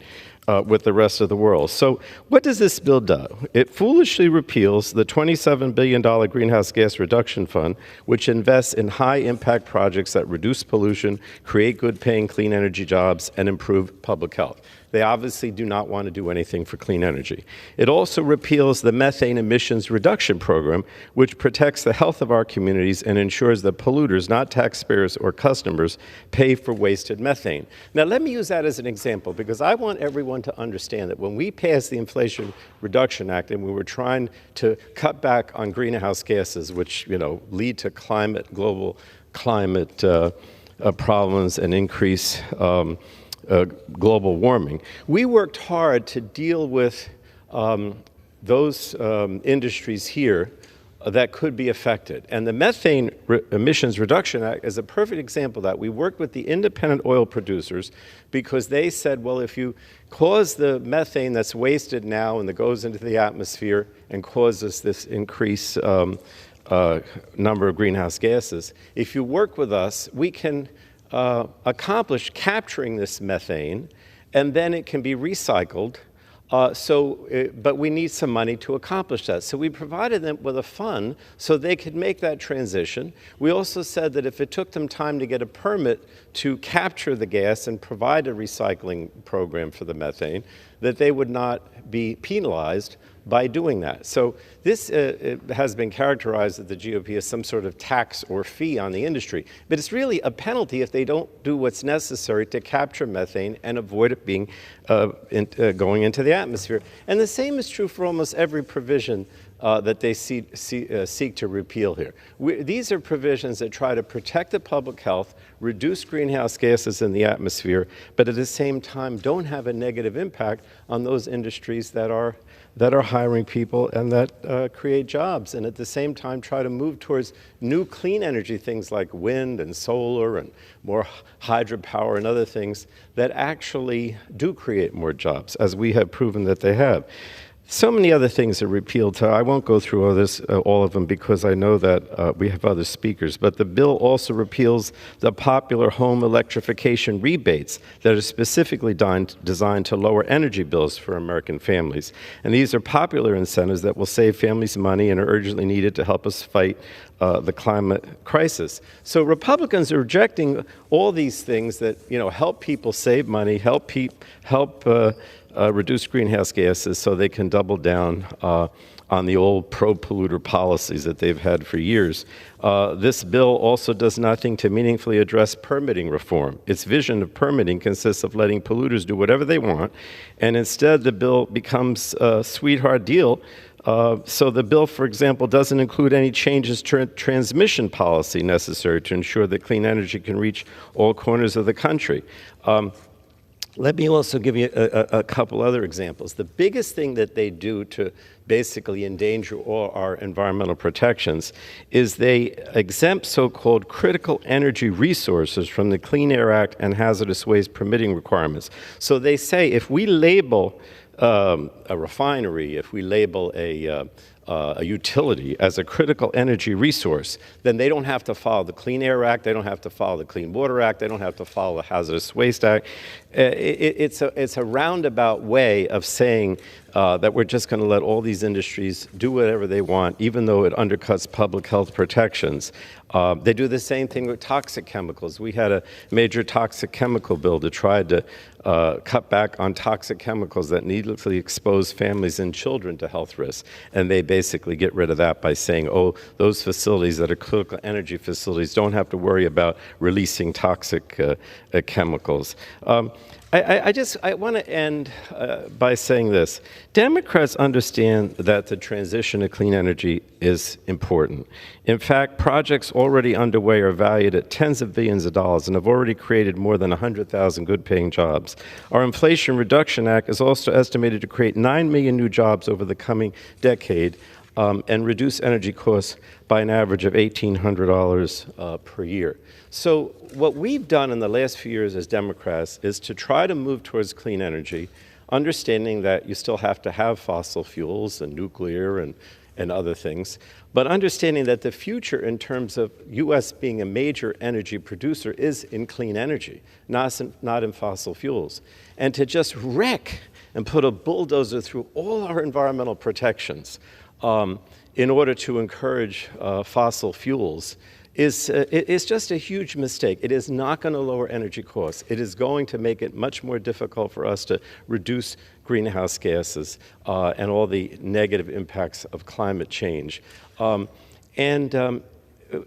with the rest of the world. So what does this bill do? It foolishly repeals the $27 billion Greenhouse Gas Reduction Fund, which invests in high-impact projects that reduce pollution, create good-paying clean energy jobs, and improve public health. They obviously do not want to do anything for clean energy. It also repeals the methane emissions reduction program, which protects the health of our communities and ensures that polluters, not taxpayers or customers, pay for wasted methane. Now, let me use that as an example, because I want everyone to understand that when we passed the Inflation Reduction Act and we were trying to cut back on greenhouse gases, which lead to global climate problems and increase global warming, we worked hard to deal with those industries here that could be affected. And the Methane Emissions Reduction Act is a perfect example of that. We worked with the independent oil producers because they said, well, if you cause the methane that's wasted now and that goes into the atmosphere and causes this increased number of greenhouse gases, if you work with us, we can accomplish capturing this methane, and then it can be recycled. But we need some money to accomplish that. So we provided them with a fund so they could make that transition. We also said that if it took them time to get a permit to capture the gas and provide a recycling program for the methane, that they would not be penalized by doing that. So this has been characterized at the GOP as some sort of tax or fee on the industry. But it's really a penalty if they don't do what's necessary to capture methane and avoid it being going into the atmosphere. And the same is true for almost every provision that they seek to repeal here. These are provisions that try to protect the public health, reduce greenhouse gases in the atmosphere, but at the same time don't have a negative impact on those industries that are hiring people and that create jobs, and at the same time try to move towards new clean energy things like wind and solar and more hydropower and other things that actually do create more jobs, as we have proven that they have. So many other things are repealed. I won't go through all of them because I know that we have other speakers. But the bill also repeals the popular home electrification rebates that are specifically designed to lower energy bills for American families. And these are popular incentives that will save families money and are urgently needed to help us fight the climate crisis. So Republicans are rejecting all these things that help people save money, help reduce greenhouse gases, so they can double down on the old pro-polluter policies that they've had for years. This bill also does nothing to meaningfully address permitting reform. Its vision of permitting consists of letting polluters do whatever they want, and instead the bill becomes a sweetheart deal. So the bill, for example, doesn't include any changes to transmission policy necessary to ensure that clean energy can reach all corners of the country. Let me also give you a couple other examples. The biggest thing that they do to basically endanger all our environmental protections is they exempt so-called critical energy resources from the Clean Air Act and hazardous waste permitting requirements. So they say if we label a refinery, if we label a a utility as a critical energy resource, then they don't have to follow the Clean Air Act, they don't have to follow the Clean Water Act, they don't have to follow the Hazardous Waste Act. It's a roundabout way of saying that we're just going to let all these industries do whatever they want, even though it undercuts public health protections. They do the same thing with toxic chemicals. We had a major toxic chemical bill to try to cut back on toxic chemicals that needlessly expose families and children to health risks. And they basically get rid of that by saying, oh, those facilities that are critical energy facilities don't have to worry about releasing toxic chemicals. I want to end by saying this. Democrats understand that the transition to clean energy is important. In fact, projects already underway are valued at tens of billions of dollars and have already created more than 100,000 good-paying jobs. Our Inflation Reduction Act is also estimated to create 9 million new jobs over the coming decade and reduce energy costs by an average of $1,800 per year. So what we've done in the last few years as Democrats is to try to move towards clean energy, understanding that you still have to have fossil fuels and nuclear and other things, but understanding that the future in terms of U.S. being a major energy producer is in clean energy, not in fossil fuels. And to just wreck and put a bulldozer through all our environmental protections in order to encourage fossil fuels is just a huge mistake. It is not going to lower energy costs. It is going to make it much more difficult for us to reduce greenhouse gases and all the negative impacts of climate change.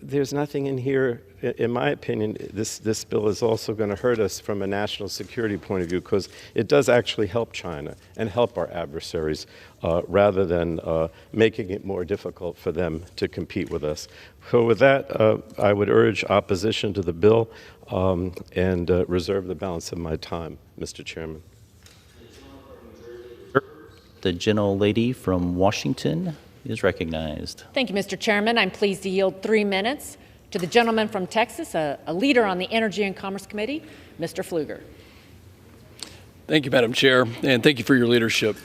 There's nothing in here, in my opinion, this bill is also going to hurt us from a national security point of view because it does actually help China and help our adversaries rather than making it more difficult for them to compete with us. So with that, I would urge opposition to the bill and reserve the balance of my time, Mr. Chairman. The gentlelady from Washington is recognized. Thank you, Mr. Chairman. I'm pleased to yield 3 minutes to the gentleman from Texas, a leader on the Energy and Commerce Committee, Mr. Pfluger. Thank you, Madam Chair, and thank you for your leadership.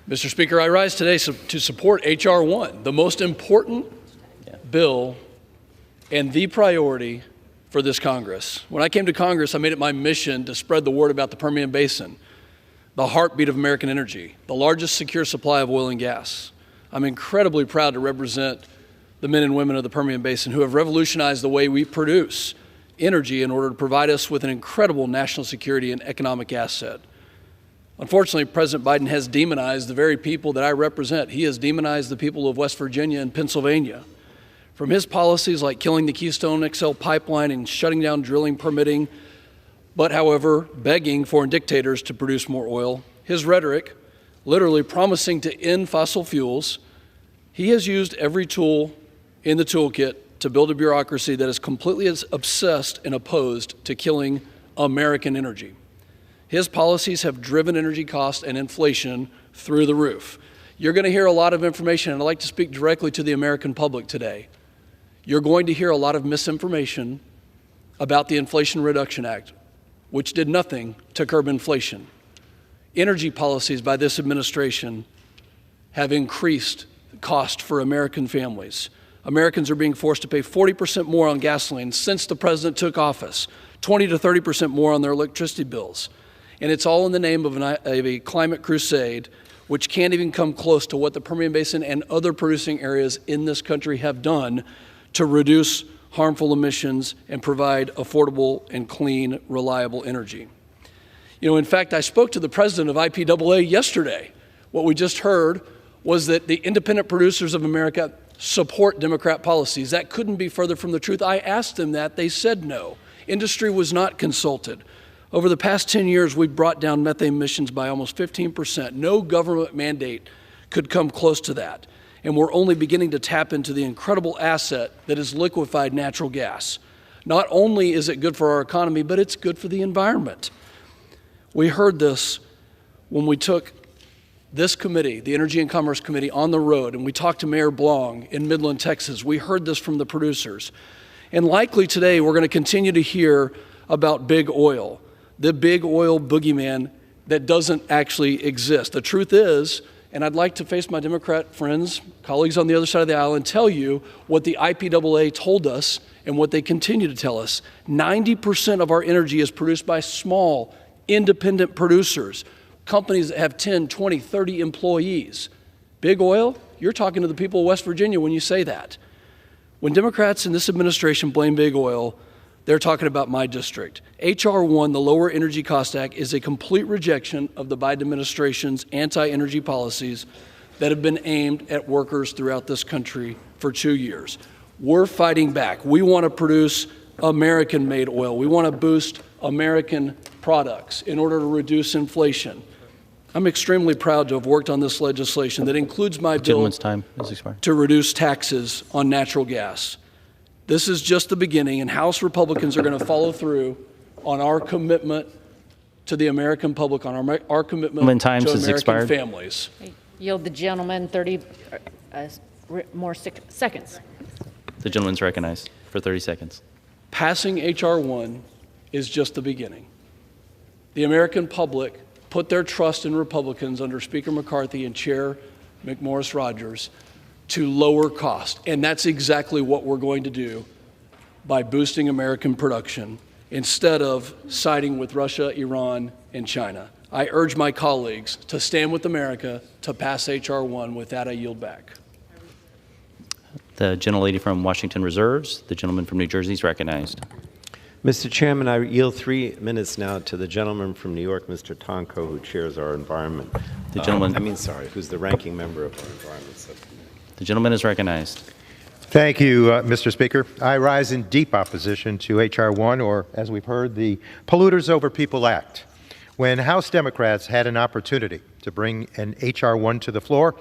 Mr. Speaker, I rise today to support H.R. 1, the most important bill and the priority for this Congress. When I came to Congress, I made it my mission to spread the word about the Permian Basin, the heartbeat of American energy, the largest secure supply of oil and gas. I'm incredibly proud to represent the men and women of the Permian Basin who have revolutionized the way we produce energy in order to provide us with an incredible national security and economic asset. Unfortunately, President Biden has demonized the very people that I represent. He has demonized the people of West Virginia and Pennsylvania. From his policies like killing the Keystone XL pipeline and shutting down drilling permitting, but however, begging foreign dictators to produce more oil, his rhetoric, literally promising to end fossil fuels, he has used every tool in the toolkit to build a bureaucracy that is completely obsessed and opposed to killing American energy. His policies have driven energy costs and inflation through the roof. You're going to hear a lot of information, and I'd like to speak directly to the American public today. You're going to hear a lot of misinformation about the Inflation Reduction Act, which did nothing to curb inflation. Energy policies by this administration have increased the cost for American families. Americans are being forced to pay 40% more on gasoline since the president took office, 20 to 30% more on their electricity bills. And it's all in the name of a climate crusade, which can't even come close to what the Permian Basin and other producing areas in this country have done to reduce harmful emissions and provide affordable and clean, reliable energy. You know, in fact, I spoke to the president of IPAA yesterday. What we just heard was that the independent producers of America support Democrat policies. That couldn't be further from the truth. I asked them that. They said no. Industry was not consulted. Over the past 10 years, we've brought down methane emissions by almost 15%. No government mandate could come close to that. And we're only beginning to tap into the incredible asset that is liquefied natural gas. Not only is it good for our economy, but it's good for the environment. We heard this when we took this committee, the Energy and Commerce Committee, on the road, and we talked to Mayor Blong in Midland, Texas. We heard this from the producers. And likely today, we're going to continue to hear about big oil, the big oil boogeyman that doesn't actually exist. The truth is, And I'd like to face my Democrat friends, colleagues on the other side of the aisle, and tell you what the IPAA told us and what they continue to tell us. 90% of our energy is produced by small, independent producers, companies that have 10, 20, 30 employees. Big oil, you're talking to the people of West Virginia when you say that. When Democrats in this administration blame big oil, they're talking about my district. H.R. 1, the Lower Energy Cost Act, is a complete rejection of the Biden administration's anti-energy policies that have been aimed at workers throughout this country for 2 years. We're fighting back. We want to produce American-made oil. We want to boost American products in order to reduce inflation. I'm extremely proud to have worked on this legislation that includes my bill to reduce taxes on natural gas. This is just the beginning, and House Republicans are going to follow through on our commitment to the American public, on our commitment to American families. I yield the gentleman 30 more seconds. The gentleman's recognized for 30 seconds. Passing H.R. 1 is just the beginning. The American public put their trust in Republicans under Speaker McCarthy and Chair McMorris Rodgers to lower cost. And that's exactly what we're going to do by boosting American production instead of siding with Russia, Iran, and China. I urge my colleagues to stand with America to pass H.R. 1. With that, I yield back. The gentlelady from Washington reserves. The gentleman from New Jersey is recognized. Mr. Chairman, I yield 3 minutes now to the gentleman from New York, Mr. Tonko, who chairs our environment. The gentleman. Who's the ranking member of our environment subcommittee. The gentleman is recognized. Thank you, Mr. Speaker. I rise in deep opposition to H.R. 1, or as we've heard, the Polluters Over People Act. When House Democrats had an opportunity to bring an H.R. 1 to the floor,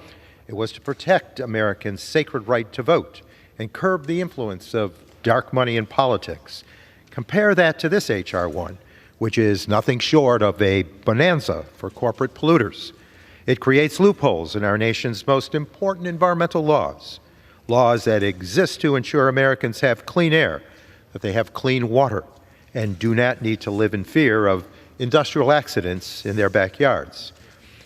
it was to protect Americans' sacred right to vote and curb the influence of dark money in politics. Compare that to this H.R. 1, which is nothing short of a bonanza for corporate polluters. It creates loopholes in our nation's most important environmental laws, laws that exist to ensure Americans have clean air, that they have clean water, and do not need to live in fear of industrial accidents in their backyards.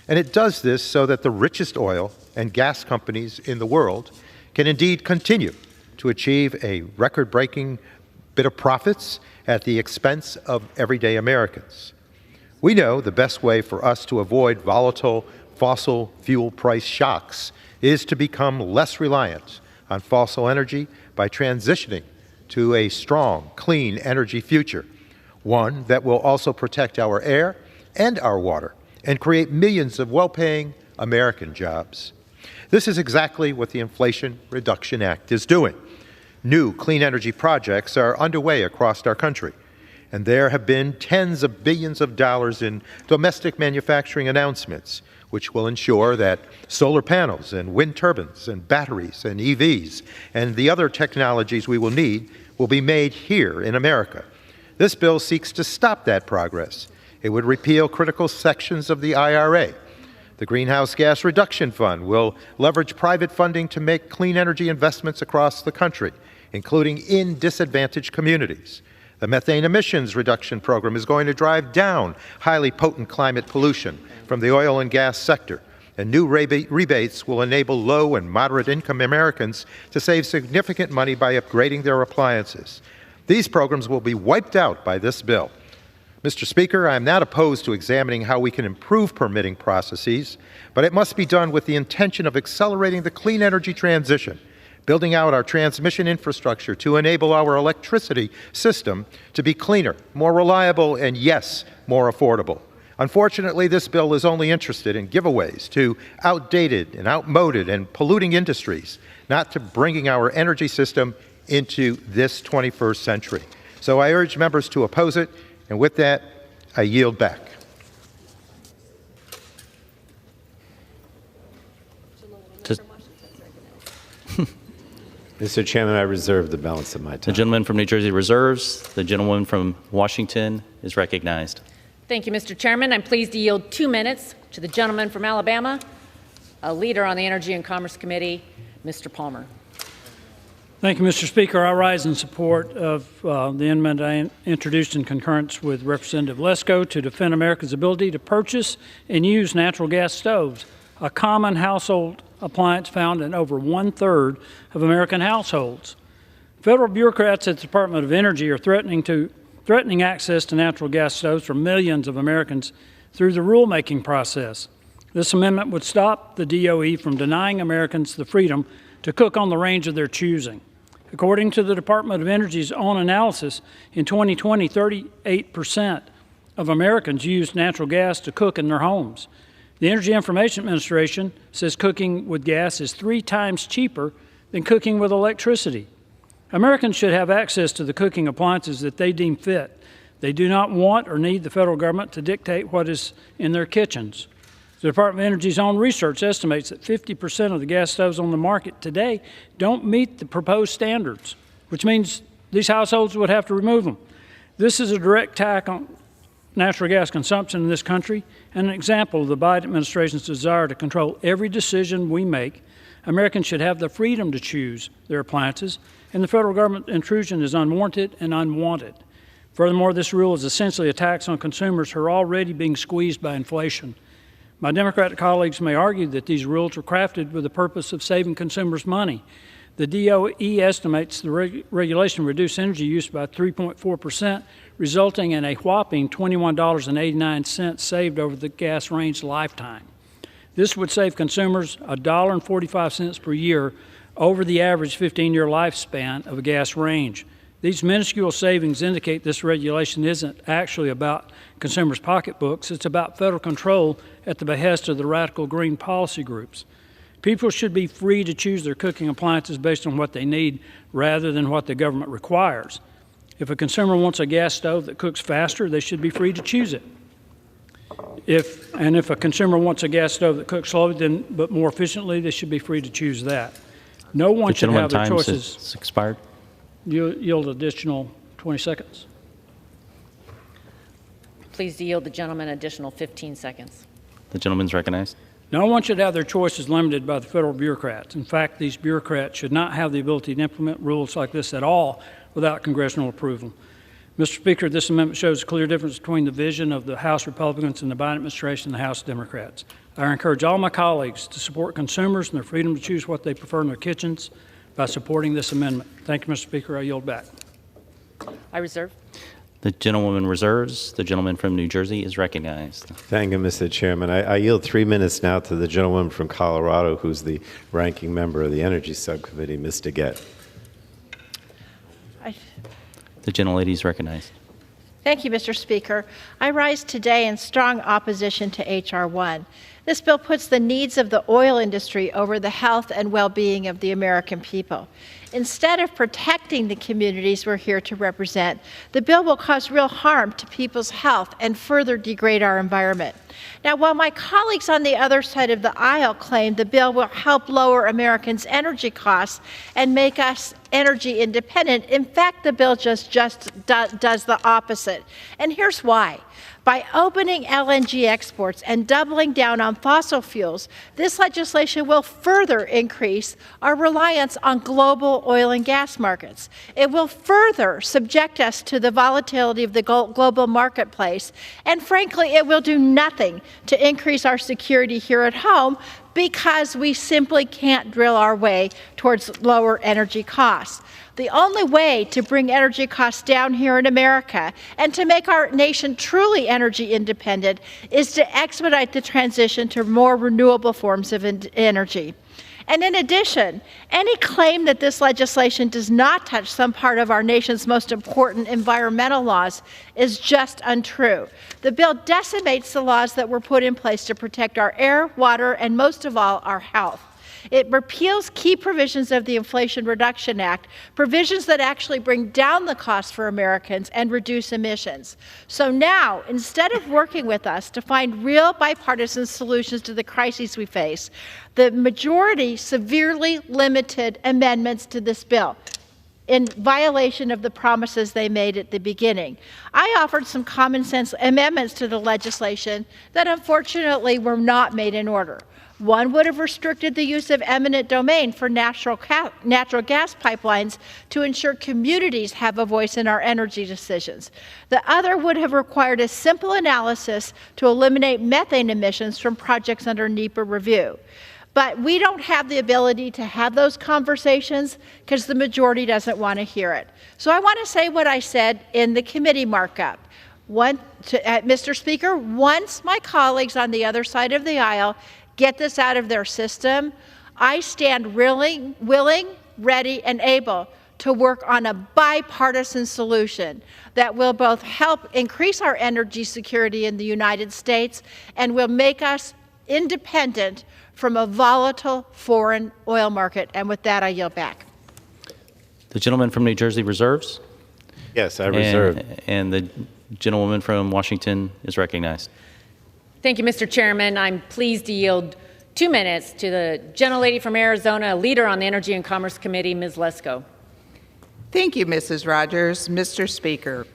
And it does this so that the richest oil and gas companies in the world can indeed continue to achieve a record-breaking bit of profits at the expense of everyday Americans. We know the best way for us to avoid volatile fossil fuel price shocks is to become less reliant on fossil energy by transitioning to a strong, clean energy future, one that will also protect our air and our water and create millions of well-paying American jobs. This is exactly what the Inflation Reduction Act is doing. New clean energy projects are underway across our country, and there have been tens of billions of dollars in domestic manufacturing announcements, which will ensure that solar panels and wind turbines and batteries and EVs and the other technologies we will need will be made here in America. This bill seeks to stop that progress. It would repeal critical sections of the IRA. The Greenhouse Gas Reduction Fund will leverage private funding to make clean energy investments across the country, including in disadvantaged communities. The Methane Emissions Reduction Program is going to drive down highly potent climate pollution from the oil and gas sector, and new rebates will enable low and moderate income Americans to save significant money by upgrading their appliances. These programs will be wiped out by this bill. Mr. Speaker, I am not opposed to examining how we can improve permitting processes, but it must be done with the intention of accelerating the clean energy transition, building out our transmission infrastructure to enable our electricity system to be cleaner, more reliable, and yes, more affordable. Unfortunately, this bill is only interested in giveaways to outdated and outmoded and polluting industries, not to bringing our energy system into this 21st century. So I urge members to oppose it, and with that, I yield back. Mr. Chairman, I reserve the balance of my time. The gentleman from New Jersey reserves. The gentleman from Washington is recognized. Thank you, Mr. Chairman. I'm pleased to yield 2 minutes to the gentleman from Alabama, a leader on the Energy and Commerce Committee, Mr. Palmer. Thank you, Mr. Speaker. I rise in support of the amendment I introduced in concurrence with Representative Lesko to defend America's ability to purchase and use natural gas stoves. a common household appliance found in over 1/3 of American households. Federal bureaucrats at the Department of Energy are threatening access to natural gas stoves for millions of Americans through the rulemaking process. This amendment would stop the DOE from denying Americans the freedom to cook on the range of their choosing. According to the Department of Energy's own analysis, in 2020, 38% of Americans used natural gas to cook in their homes. The Energy Information Administration says cooking with gas is 3 times cheaper than cooking with electricity. Americans should have access to the cooking appliances that they deem fit. They do not want or need the federal government to dictate what is in their kitchens. The Department of Energy's own research estimates that 50% of the gas stoves on the market today don't meet the proposed standards, which means these households would have to remove them. This is a direct attack on natural gas consumption in this country and an example of the Biden administration's desire to control every decision we make. Americans should have the freedom to choose their appliances, and the federal government intrusion is unwarranted and unwanted. Furthermore, this rule is essentially a tax on consumers who are already being squeezed by inflation. My Democratic colleagues may argue that these rules were crafted with the purpose of saving consumers money. The DOE estimates the regulation reduced energy use by 3.4%, resulting in a whopping $21.89 saved over the gas range lifetime. This would save consumers $1.45 per year over the average 15-year lifespan of a gas range. These minuscule savings indicate this regulation isn't actually about consumers' pocketbooks. It's about federal control at the behest of the radical green policy groups. People should be free to choose their cooking appliances based on what they need rather than what the government requires. If a consumer wants a gas stove that cooks faster, they should be free to choose it. If a consumer wants a gas stove that cooks slowly but more efficiently, they should be free to choose that. No one should have their choices. It's expired. Yield additional 20 seconds. Please yield the gentleman additional 15 seconds. The gentleman's recognized. No one should have their choices limited by the federal bureaucrats. In fact, these bureaucrats should not have the ability to implement rules like this at all without congressional approval. Mr. Speaker, this amendment shows a clear difference between the vision of the House Republicans and the Biden administration and the House Democrats. I encourage all my colleagues to support consumers and their freedom to choose what they prefer in their kitchens by supporting this amendment. Thank you, Mr. Speaker. I yield back. I reserve. The gentlewoman reserves. The gentleman from New Jersey is recognized. Thank you, Mr. Chairman. I yield 3 minutes now to the gentleman from Colorado, who's the ranking member of the Energy Subcommittee, Ms. DeGette. The gentlelady is recognized. Thank you, Mr. Speaker. I rise today in strong opposition to H.R. 1. This bill puts the needs of the oil industry over the health and well-being of the American people. Instead of protecting the communities we're here to represent, the bill will cause real harm to people's health and further degrade our environment. Now, while my colleagues on the other side of the aisle claim the bill will help lower Americans' energy costs and make us energy independent, in fact, the bill just does the opposite. And here's why. By opening LNG exports and doubling down on fossil fuels, this legislation will further increase our reliance on global oil and gas markets. It will further subject us to the volatility of the global marketplace, and frankly, it will do nothing to increase our security here at home because we simply can't drill our way towards lower energy costs. The only way to bring energy costs down here in America and to make our nation truly energy independent is to expedite the transition to more renewable forms of energy. And in addition, any claim that this legislation does not touch some part of our nation's most important environmental laws is just untrue. The bill decimates the laws that were put in place to protect our air, water, and most of all, our health. It repeals key provisions of the Inflation Reduction Act, provisions that actually bring down the cost for Americans and reduce emissions. So now, instead of working with us to find real bipartisan solutions to the crises we face, the majority severely limited amendments to this bill in violation of the promises they made at the beginning. I offered some common sense amendments to the legislation that unfortunately were not made in order. One would have restricted the use of eminent domain for natural gas pipelines to ensure communities have a voice in our energy decisions. The other would have required a simple analysis to eliminate methane emissions from projects under NEPA review. But we don't have the ability to have those conversations because the majority doesn't want to hear it. So I want to say what I said in the committee markup. Mr. Speaker, once my colleagues on the other side of the aisle get this out of their system, I stand willing, ready, and able to work on a bipartisan solution that will both help increase our energy security in the United States and will make us independent from a volatile foreign oil market. And with that, I yield back. The gentleman from New Jersey reserves. Yes, I reserve. And the gentlewoman from Washington is recognized. Thank you, Mr. Chairman. I'm pleased to yield 2 minutes to the gentlelady from Arizona, leader on the Energy and Commerce Committee, Ms. Lesko. Thank you, Mrs. Rogers. Mr. Speaker,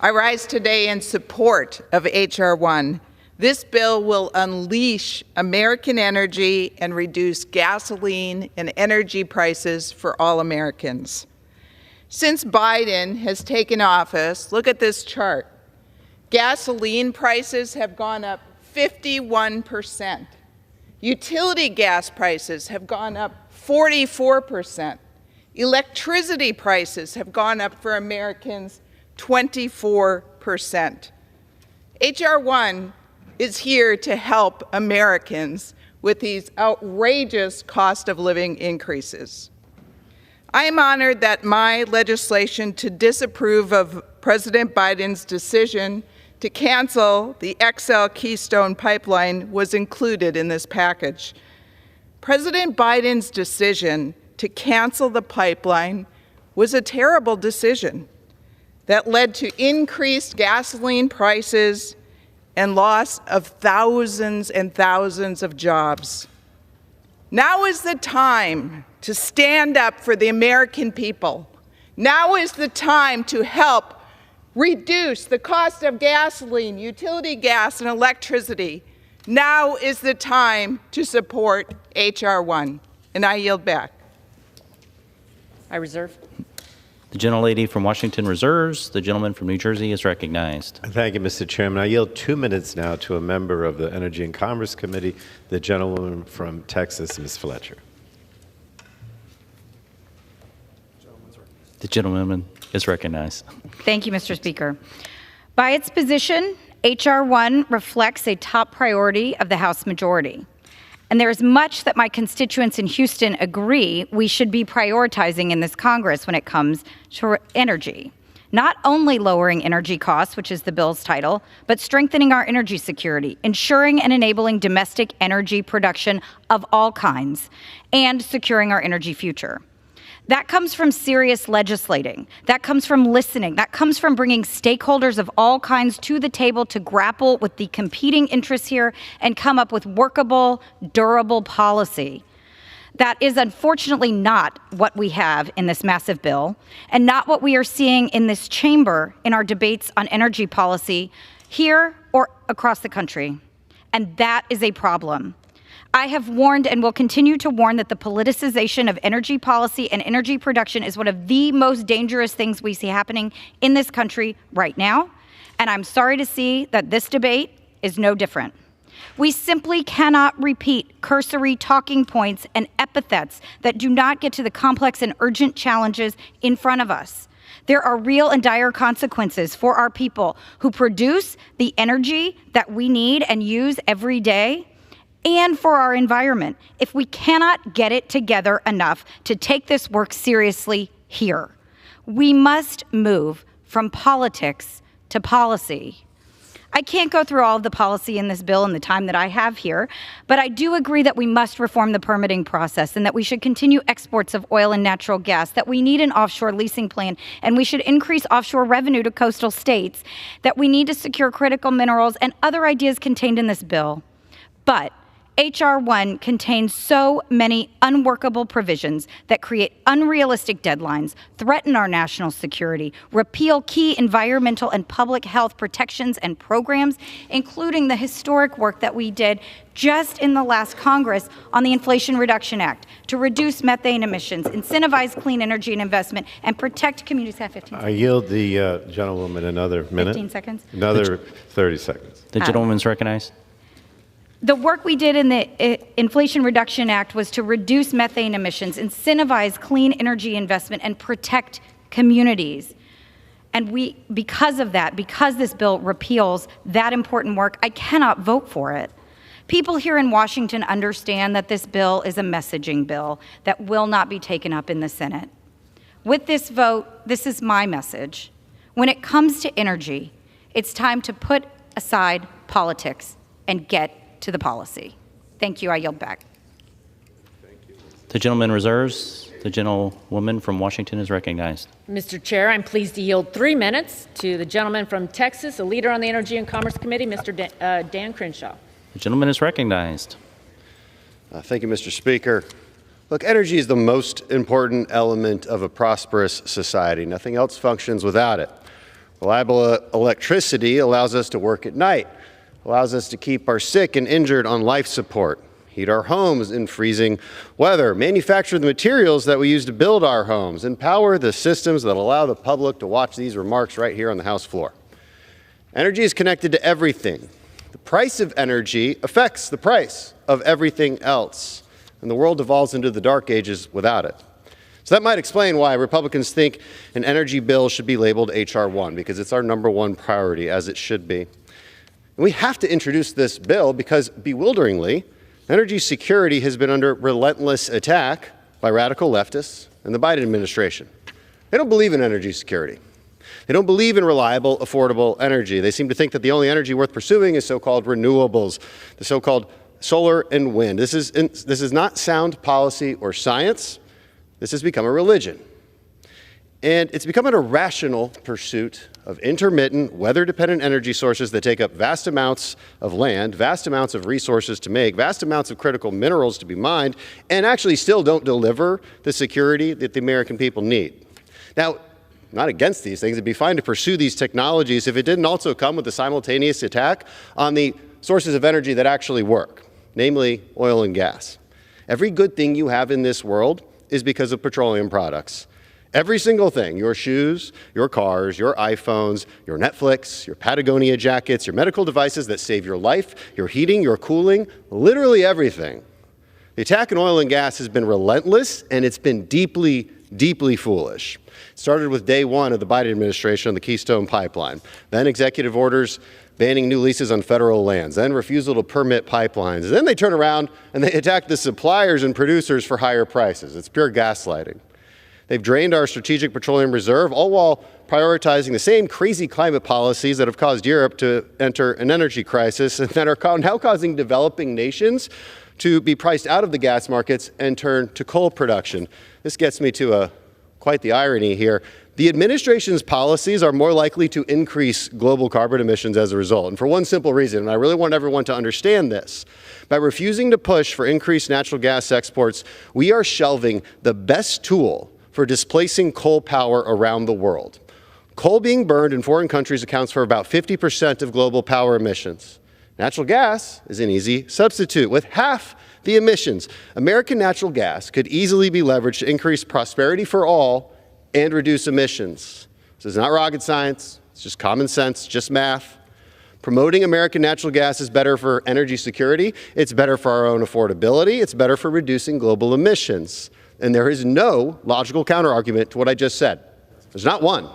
I rise today in support of H.R. 1. This bill will unleash American energy and reduce gasoline and energy prices for all Americans. Since Biden has taken office, look at this chart. Gasoline prices have gone up 51%. Utility gas prices have gone up 44%. Electricity prices have gone up for Americans 24%. H.R. 1 is here to help Americans with these outrageous cost of living increases. I am honored that my legislation to disapprove of President Biden's decision to cancel the XL Keystone Pipeline was included in this package. President Biden's decision to cancel the pipeline was a terrible decision that led to increased gasoline prices and loss of thousands and thousands of jobs. Now is the time to stand up for the American people. Now is the time to help reduce the cost of gasoline, utility gas, and electricity. Now is the time to support H.R. 1. And I yield back. I reserve. The gentlelady from Washington reserves. The gentleman from New Jersey is recognized. Thank you, Mr. Chairman. I yield 2 minutes now to a member of the Energy and Commerce Committee, the gentlewoman from Texas, Ms. Fletcher. The gentlewoman is recognized. Thank you, Mr. Speaker. By its position, H.R. 1 reflects a top priority of the House majority. And there is much that my constituents in Houston agree we should be prioritizing in this Congress when it comes to energy. Not only lowering energy costs, which is the bill's title, but strengthening our energy security, ensuring and enabling domestic energy production of all kinds, and securing our energy future. That comes from serious legislating. That comes from listening. That comes from bringing stakeholders of all kinds to the table to grapple with the competing interests here and come up with workable, durable policy. That is unfortunately not what we have in this massive bill, and not what we are seeing in this chamber in our debates on energy policy here or across the country. And that is a problem. I have warned and will continue to warn that the politicization of energy policy and energy production is one of the most dangerous things we see happening in this country right now. And I'm sorry to see that this debate is no different. We simply cannot repeat cursory talking points and epithets that do not get to the complex and urgent challenges in front of us. There are real and dire consequences for our people who produce the energy that we need and use every day, and for our environment if we cannot get it together enough to take this work seriously here. We must move from politics to policy. I can't go through all of the policy in this bill in the time that I have here, but I do agree that we must reform the permitting process and that we should continue exports of oil and natural gas, that we need an offshore leasing plan, and we should increase offshore revenue to coastal states, that we need to secure critical minerals and other ideas contained in this bill. But H.R. 1 contains so many unworkable provisions that create unrealistic deadlines, threaten our national security, repeal key environmental and public health protections and programs, including the historic work that we did just in the last Congress on the Inflation Reduction Act to reduce methane emissions, incentivize clean energy and investment, and protect communities. 15 seconds. I yield the gentlewoman another minute. 15 seconds. Another 30 seconds. The gentlewoman's recognized. The work we did in the Inflation Reduction Act was to reduce methane emissions, incentivize clean energy investment, and protect communities. And because of that, because this bill repeals that important work, I cannot vote for it. People here in Washington understand that this bill is a messaging bill that will not be taken up in the Senate. With this vote, this is my message. When it comes to energy, it's time to put aside politics and get to the policy. Thank you. I yield back. The gentleman reserves. The gentlewoman from Washington is recognized. Mr. Chair, I'm pleased to yield 3 minutes to the gentleman from Texas, a leader on the Energy and Commerce Committee, Mr. Dan Crenshaw. The gentleman is recognized. Thank you, Mr. Speaker. Look, energy is the most important element of a prosperous society. Nothing else functions without it. Reliable electricity allows us to work at night, allows us to keep our sick and injured on life support, heat our homes in freezing weather, manufacture the materials that we use to build our homes, and power the systems that allow the public to watch these remarks right here on the House floor. Energy is connected to everything. The price of energy affects the price of everything else, and the world devolves into the dark ages without it. So that might explain why Republicans think an energy bill should be labeled H.R. 1, because it's our #1 priority, as it should be. And we have to introduce this bill because, bewilderingly, energy security has been under relentless attack by radical leftists and the Biden administration. They don't believe in energy security. They don't believe in reliable, affordable energy. They seem to think that the only energy worth pursuing is so-called renewables, the so-called solar and wind. This is not sound policy or science. This has become a religion. And it's become an irrational pursuit of intermittent, weather-dependent energy sources that take up vast amounts of land, vast amounts of resources to make, vast amounts of critical minerals to be mined, and actually still don't deliver the security that the American people need. Now, I'm not against these things. It'd be fine to pursue these technologies if it didn't also come with a simultaneous attack on the sources of energy that actually work, namely oil and gas. Every good thing you have in this world is because of petroleum products. Every single thing, your shoes, your cars, your iPhones, your Netflix, your Patagonia jackets, your medical devices that save your life, your heating, your cooling, literally everything. The attack on oil and gas has been relentless, and it's been deeply, deeply foolish. It started with day one of the Biden administration on the Keystone Pipeline, then executive orders banning new leases on federal lands, then refusal to permit pipelines. And then they turn around and they attack the suppliers and producers for higher prices. It's pure gaslighting. They've drained our strategic petroleum reserve, all while prioritizing the same crazy climate policies that have caused Europe to enter an energy crisis and that are now causing developing nations to be priced out of the gas markets and turn to coal production. This gets me to quite the irony here. The administration's policies are more likely to increase global carbon emissions as a result, and for one simple reason, and I really want everyone to understand this. By refusing to push for increased natural gas exports, we are shelving the best tool for displacing coal power around the world. Coal being burned in foreign countries accounts for about 50% of global power emissions. Natural gas is an easy substitute. With half the emissions, American natural gas could easily be leveraged to increase prosperity for all and reduce emissions. This is not rocket science. It's just common sense, just math. Promoting American natural gas is better for energy security. It's better for our own affordability. It's better for reducing global emissions. And there is no logical counterargument to what I just said. There's not one.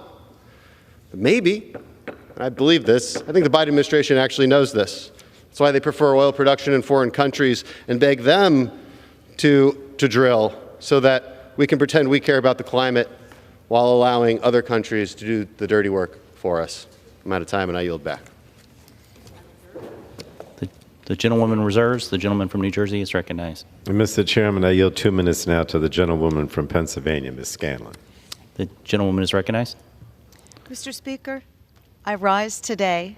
But maybe, and I believe this, I think the Biden administration actually knows this. That's why they prefer oil production in foreign countries and beg them to drill so that we can pretend we care about the climate while allowing other countries to do the dirty work for us. I'm out of time and I yield back. The gentlewoman reserves. The gentleman from New Jersey is recognized. Mr. Chairman, I yield 2 minutes now to the gentlewoman from Pennsylvania, Ms. Scanlon. The gentlewoman is recognized. Mr. Speaker, I rise today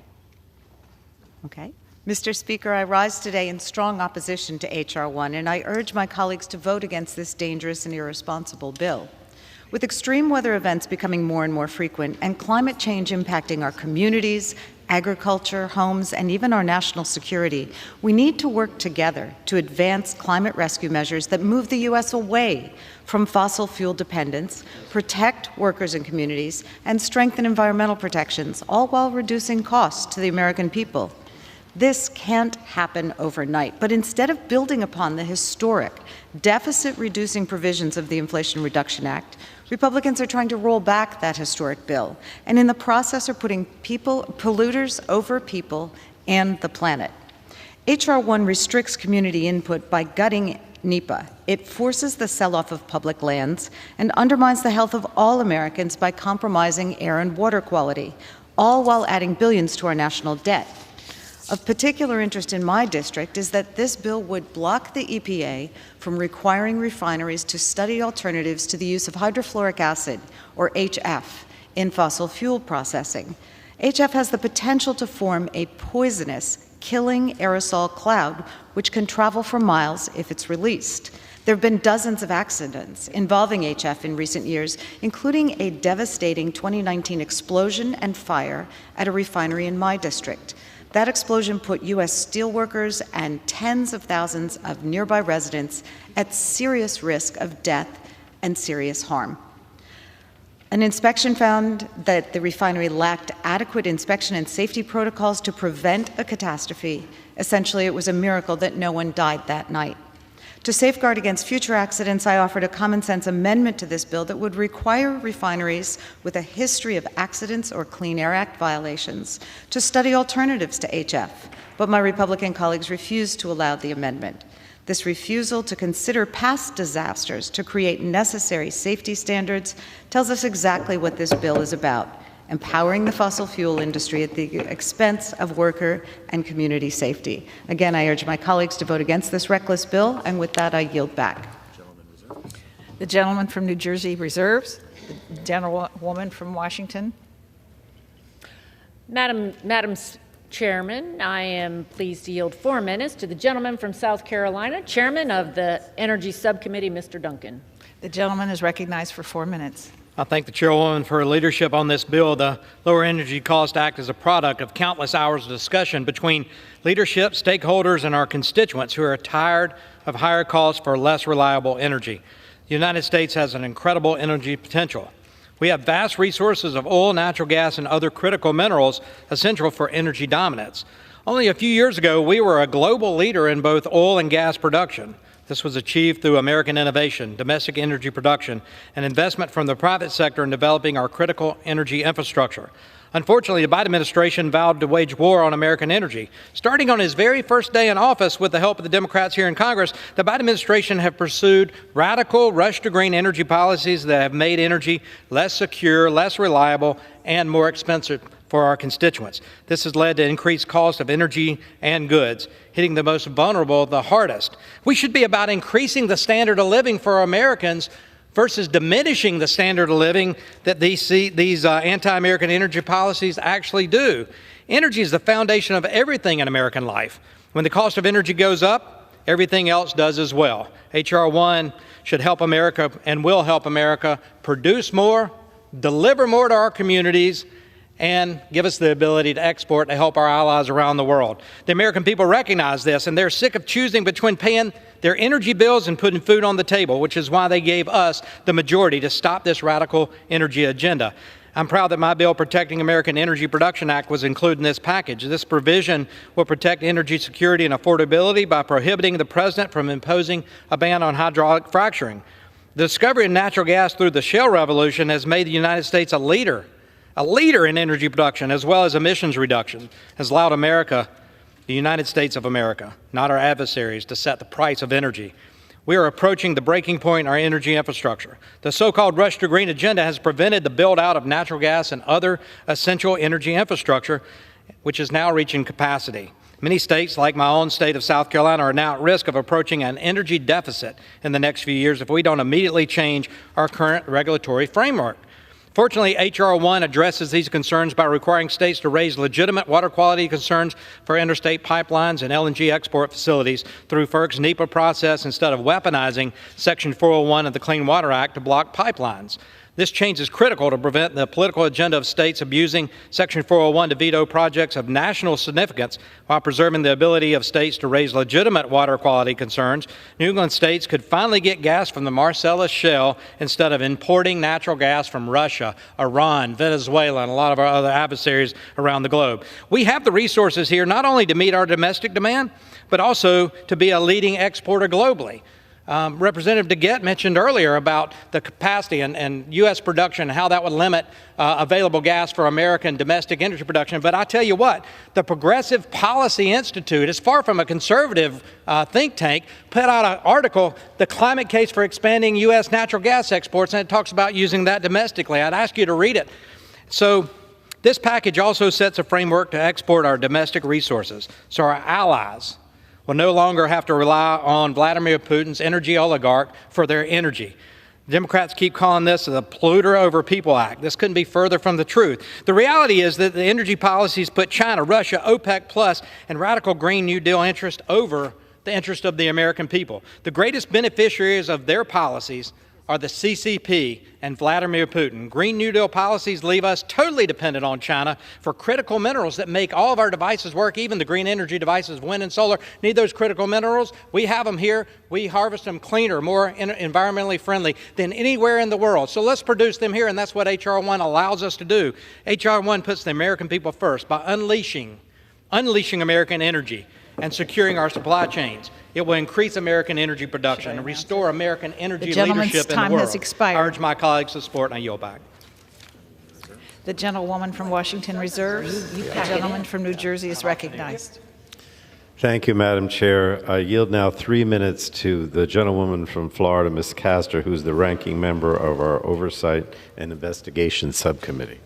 Mr. Speaker, I rise today in strong opposition to H.R. 1, and I urge my colleagues to vote against this dangerous and irresponsible bill. With extreme weather events becoming more and more frequent and climate change impacting our communities, agriculture, homes, and even our national security, we need to work together to advance climate rescue measures that move the U.S. away from fossil fuel dependence, protect workers and communities, and strengthen environmental protections, all while reducing costs to the American people. This can't happen overnight, but instead of building upon the historic deficit-reducing provisions of the Inflation Reduction Act, Republicans are trying to roll back that historic bill, and in the process are putting polluters over people and the planet. H.R. 1 restricts community input by gutting NEPA. It forces the sell-off of public lands and undermines the health of all Americans by compromising air and water quality, all while adding billions to our national debt. Of particular interest in my district is that this bill would block the EPA from requiring refineries to study alternatives to the use of hydrofluoric acid, or HF, in fossil fuel processing. HF has the potential to form a poisonous, killing aerosol cloud which can travel for miles if it's released. There have been dozens of accidents involving HF in recent years, including a devastating 2019 explosion and fire at a refinery in my district. That explosion put U.S. steelworkers and tens of thousands of nearby residents at serious risk of death and serious harm. An inspection found that the refinery lacked adequate inspection and safety protocols to prevent a catastrophe. Essentially, it was a miracle that no one died that night. To safeguard against future accidents, I offered a common-sense amendment to this bill that would require refineries with a history of accidents or Clean Air Act violations to study alternatives to HF, but my Republican colleagues refused to allow the amendment. This refusal to consider past disasters to create necessary safety standards tells us exactly what this bill is about: empowering the fossil fuel industry at the expense of worker and community safety. Again, I urge my colleagues to vote against this reckless bill, and with that, I yield back. The gentleman from New Jersey reserves. The gentlewoman from Washington. Madam Chairman, I am pleased to yield 4 minutes to the gentleman from South Carolina, Chairman of the Energy Subcommittee, Mr. Duncan. The gentleman is recognized for 4 minutes. I thank the Chairwoman for her leadership on this bill. The Lower Energy Cost Act is a product of countless hours of discussion between leadership, stakeholders, and our constituents who are tired of higher costs for less reliable energy. The United States has an incredible energy potential. We have vast resources of oil, natural gas, and other critical minerals essential for energy dominance. Only a few years ago, we were a global leader in both oil and gas production. This was achieved through American innovation, domestic energy production, and investment from the private sector in developing our critical energy infrastructure. Unfortunately, the Biden administration vowed to wage war on American energy. Starting on his very first day in office with the help of the Democrats here in Congress, the Biden administration have pursued radical rush-to-green energy policies that have made energy less secure, less reliable, and more expensive for our constituents. This has led to increased cost of energy and goods, hitting the most vulnerable the hardest. We should be about increasing the standard of living for Americans versus diminishing the standard of living that these anti-American energy policies actually do. Energy is the foundation of everything in American life. When the cost of energy goes up, everything else does as well. H.R. 1 should help America and will help America produce more, deliver more to our communities, and give us the ability to export to help our allies around the world. The American people recognize this, and they're sick of choosing between paying their energy bills and putting food on the table, which is why they gave us the majority to stop this radical energy agenda. I'm proud that my bill, Protecting American Energy Production Act, was included in this package. This provision will protect energy security and affordability by prohibiting the president from imposing a ban on hydraulic fracturing. The discovery of natural gas through the shale revolution has made the United States a leader in energy production as well as emissions reduction, has allowed America, the United States of America, not our adversaries, to set the price of energy. We are approaching the breaking point in our energy infrastructure. The so-called Rush to Green agenda has prevented the build-out of natural gas and other essential energy infrastructure, which is now reaching capacity. Many states, like my own state of South Carolina, are now at risk of approaching an energy deficit in the next few years if we don't immediately change our current regulatory framework. Fortunately, H.R. 1 addresses these concerns by requiring states to raise legitimate water quality concerns for interstate pipelines and LNG export facilities through FERC's NEPA process instead of weaponizing Section 401 of the Clean Water Act to block pipelines. This change is critical to prevent the political agenda of states abusing Section 401 to veto projects of national significance while preserving the ability of states to raise legitimate water quality concerns. New England states could finally get gas from the Marcellus Shale instead of importing natural gas from Russia, Iran, Venezuela, and a lot of our other adversaries around the globe. We have the resources here not only to meet our domestic demand, but also to be a leading exporter globally. Representative DeGette mentioned earlier about the capacity and U.S. production and how that would limit available gas for American domestic energy production. But I tell you what, the Progressive Policy Institute is far from a conservative think tank, put out an article, The Climate Case for Expanding U.S. Natural Gas Exports, and it talks about using that domestically. I'd ask you to read it. So this package also sets a framework to export our domestic resources so our allies will no longer have to rely on Vladimir Putin's energy oligarch for their energy. Democrats keep calling this the Polluter Over People Act. This couldn't be further from the truth. The reality is that the energy policies put China, Russia, OPEC Plus, and radical Green New Deal interest over the interest of the American people. The greatest beneficiaries of their policies are the CCP and Vladimir Putin. Green New Deal policies leave us totally dependent on China for critical minerals that make all of our devices work, even the green energy devices, wind and solar, need those critical minerals. We have them here. We harvest them cleaner, more environmentally friendly than anywhere in the world. So let's produce them here, and that's what H.R. 1 allows us to do. H.R. 1 puts the American people first by unleashing American energy and securing our supply chains. It will increase American energy production and restore American energy leadership in the world. Has expired. I urge my colleagues to support, and I yield back. The gentlewoman from Washington reserves. The gentleman from New Jersey is recognized. Thank you, Madam Chair. I yield now 3 minutes to the gentlewoman from Florida, Ms. Castor, who's the ranking member of our Oversight and Investigation Subcommittee.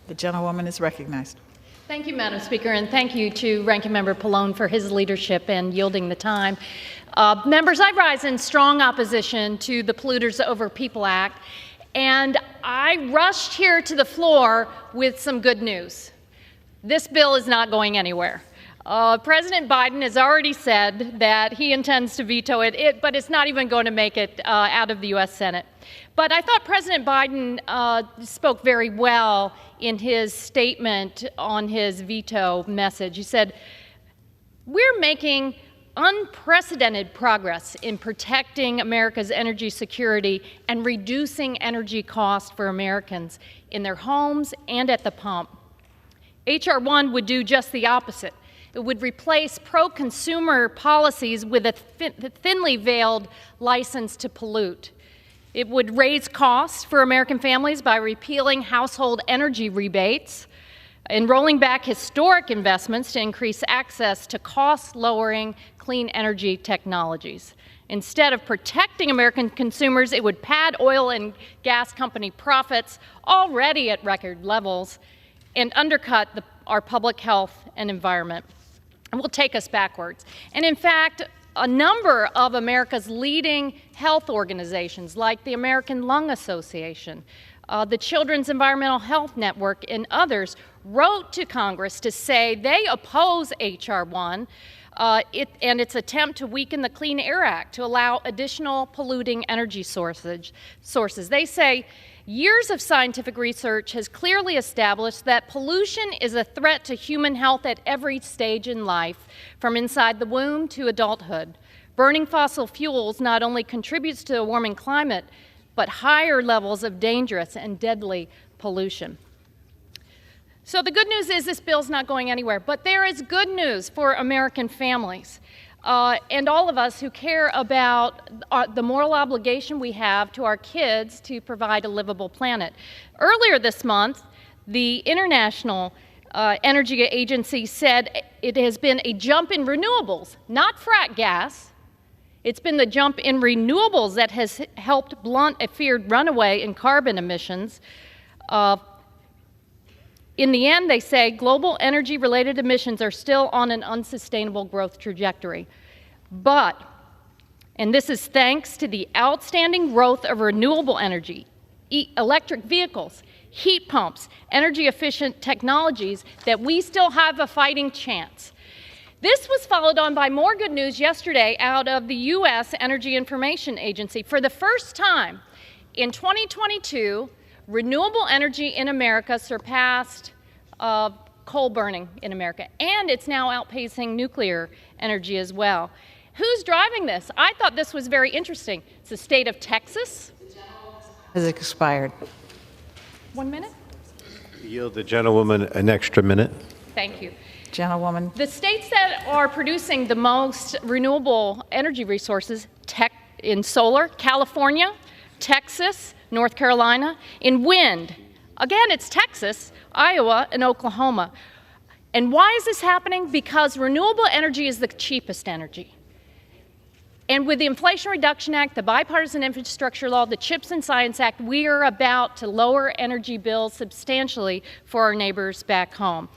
The gentlewoman is recognized. Thank you, Madam Speaker, and thank you to Ranking Member Pallone for his leadership and yielding the time. Members, I rise in strong opposition to the Polluters Over People Act, and I rushed here to the floor with some good news. This bill is not going anywhere. President Biden has already said that he intends to veto it, but it's not even going to make it out of the U.S. Senate. But I thought President Biden spoke very well in his statement on his veto message. He said, "We're making unprecedented progress in protecting America's energy security and reducing energy costs for Americans in their homes and at the pump. H.R. 1 would do just the opposite. It would replace pro-consumer policies with a thinly veiled license to pollute. It would raise costs for American families by repealing household energy rebates and rolling back historic investments to increase access to cost-lowering clean energy technologies. Instead of protecting American consumers, it would pad oil and gas company profits already at record levels and undercut our public health and environment. It will take us backwards. And in fact, a number of America's leading health organizations, like the American Lung Association, the Children's Environmental Health Network, and others, wrote to Congress to say they oppose H.R. 1 and its attempt to weaken the Clean Air Act to allow additional polluting energy sources. They say, years of scientific research has clearly established that pollution is a threat to human health at every stage in life, from inside the womb to adulthood. Burning fossil fuels not only contributes to a warming climate, but higher levels of dangerous and deadly pollution." So the good news is this bill's not going anywhere, but there is good news for American families. And all of us who care about the moral obligation we have to our kids to provide a livable planet. Earlier this month, the International Energy Agency said it has been a jump in renewables, not frack gas. It's been the jump in renewables that has helped blunt a feared runaway in carbon emissions. In the end, they say global energy-related emissions are still on an unsustainable growth trajectory. But, and this is thanks to the outstanding growth of renewable energy, electric vehicles, heat pumps, energy-efficient technologies, that we still have a fighting chance. This was followed on by more good news yesterday out of the U.S. Energy Information Agency. For the first time in 2022, renewable energy in America surpassed coal burning in America, and it's now outpacing nuclear energy as well. Who's driving this? I thought this was very interesting. It's the state of Texas. Has expired. 1 minute? Yield the gentlewoman an extra minute. Thank you. Gentlewoman. The states that are producing the most renewable energy resources in solar, California, Texas, North Carolina. In wind, again, it's Texas, Iowa, and Oklahoma. And why is this happening? Because renewable energy is the cheapest energy. And with the Inflation Reduction Act, the Bipartisan Infrastructure Law, the CHIPS and Science Act, we are about to lower energy bills substantially for our neighbors back home.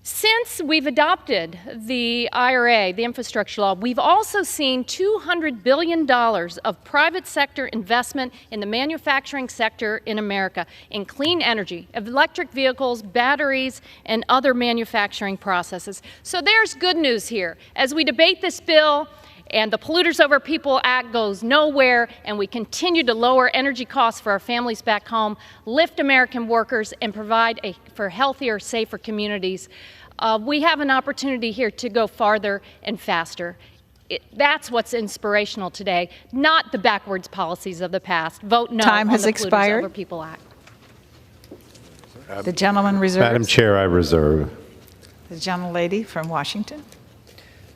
Since we've adopted the IRA, the infrastructure law, we've also seen $200 billion of private sector investment in the manufacturing sector in America in clean energy, electric vehicles, batteries, and other manufacturing processes. So there's good news here. As we debate this bill, and the Polluters Over People Act goes nowhere, and we continue to lower energy costs for our families back home, lift American workers, and provide for healthier, safer communities. We have an opportunity here to go farther and faster. That's what's inspirational today, not the backwards policies of the past. Vote no Time on has the expired. Polluters Over People Act. The gentleman reserves. Madam Chair, I reserve. The gentlelady from Washington.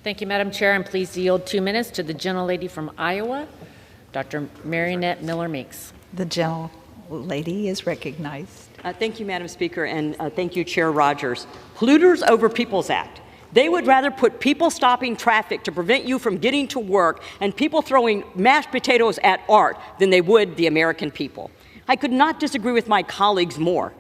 Thank you, Madam Chair. I'm pleased to yield 2 minutes to the gentlelady from Iowa, Dr. Marinette Miller-Meeks. The gentlelady is recognized. Thank you, Madam Speaker, and thank you, Chair Rogers. Polluters Over Peoples Act. They would rather put people stopping traffic to prevent you from getting to work and people throwing mashed potatoes at art than they would the American people. I could not disagree with my colleagues more.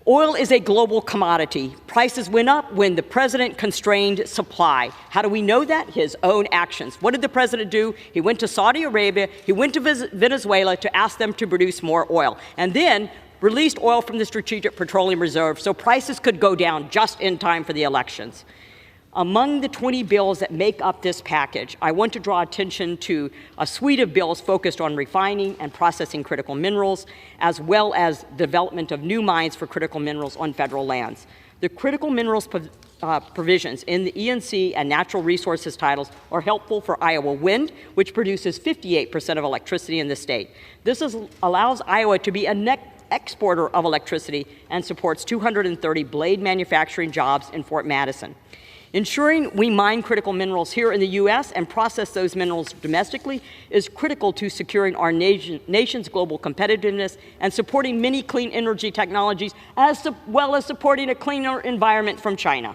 Oil is a global commodity. Prices went up when the president constrained supply. How do we know that? His own actions. What did the president do? He went to Saudi Arabia, he went to Venezuela to ask them to produce more oil, and then released oil from the Strategic Petroleum Reserve so prices could go down just in time for the elections. Among the 20 bills that make up this package, I want to draw attention to a suite of bills focused on refining and processing critical minerals, as well as development of new mines for critical minerals on federal lands. The critical minerals provisions in the ENC and natural resources titles are helpful for Iowa wind, which produces 58% of electricity in the state. This allows Iowa to be a net exporter of electricity and supports 230 blade manufacturing jobs in Fort Madison. Ensuring we mine critical minerals here in the U.S. and process those minerals domestically is critical to securing our nation's global competitiveness and supporting many clean energy technologies, as well as supporting a cleaner environment from China.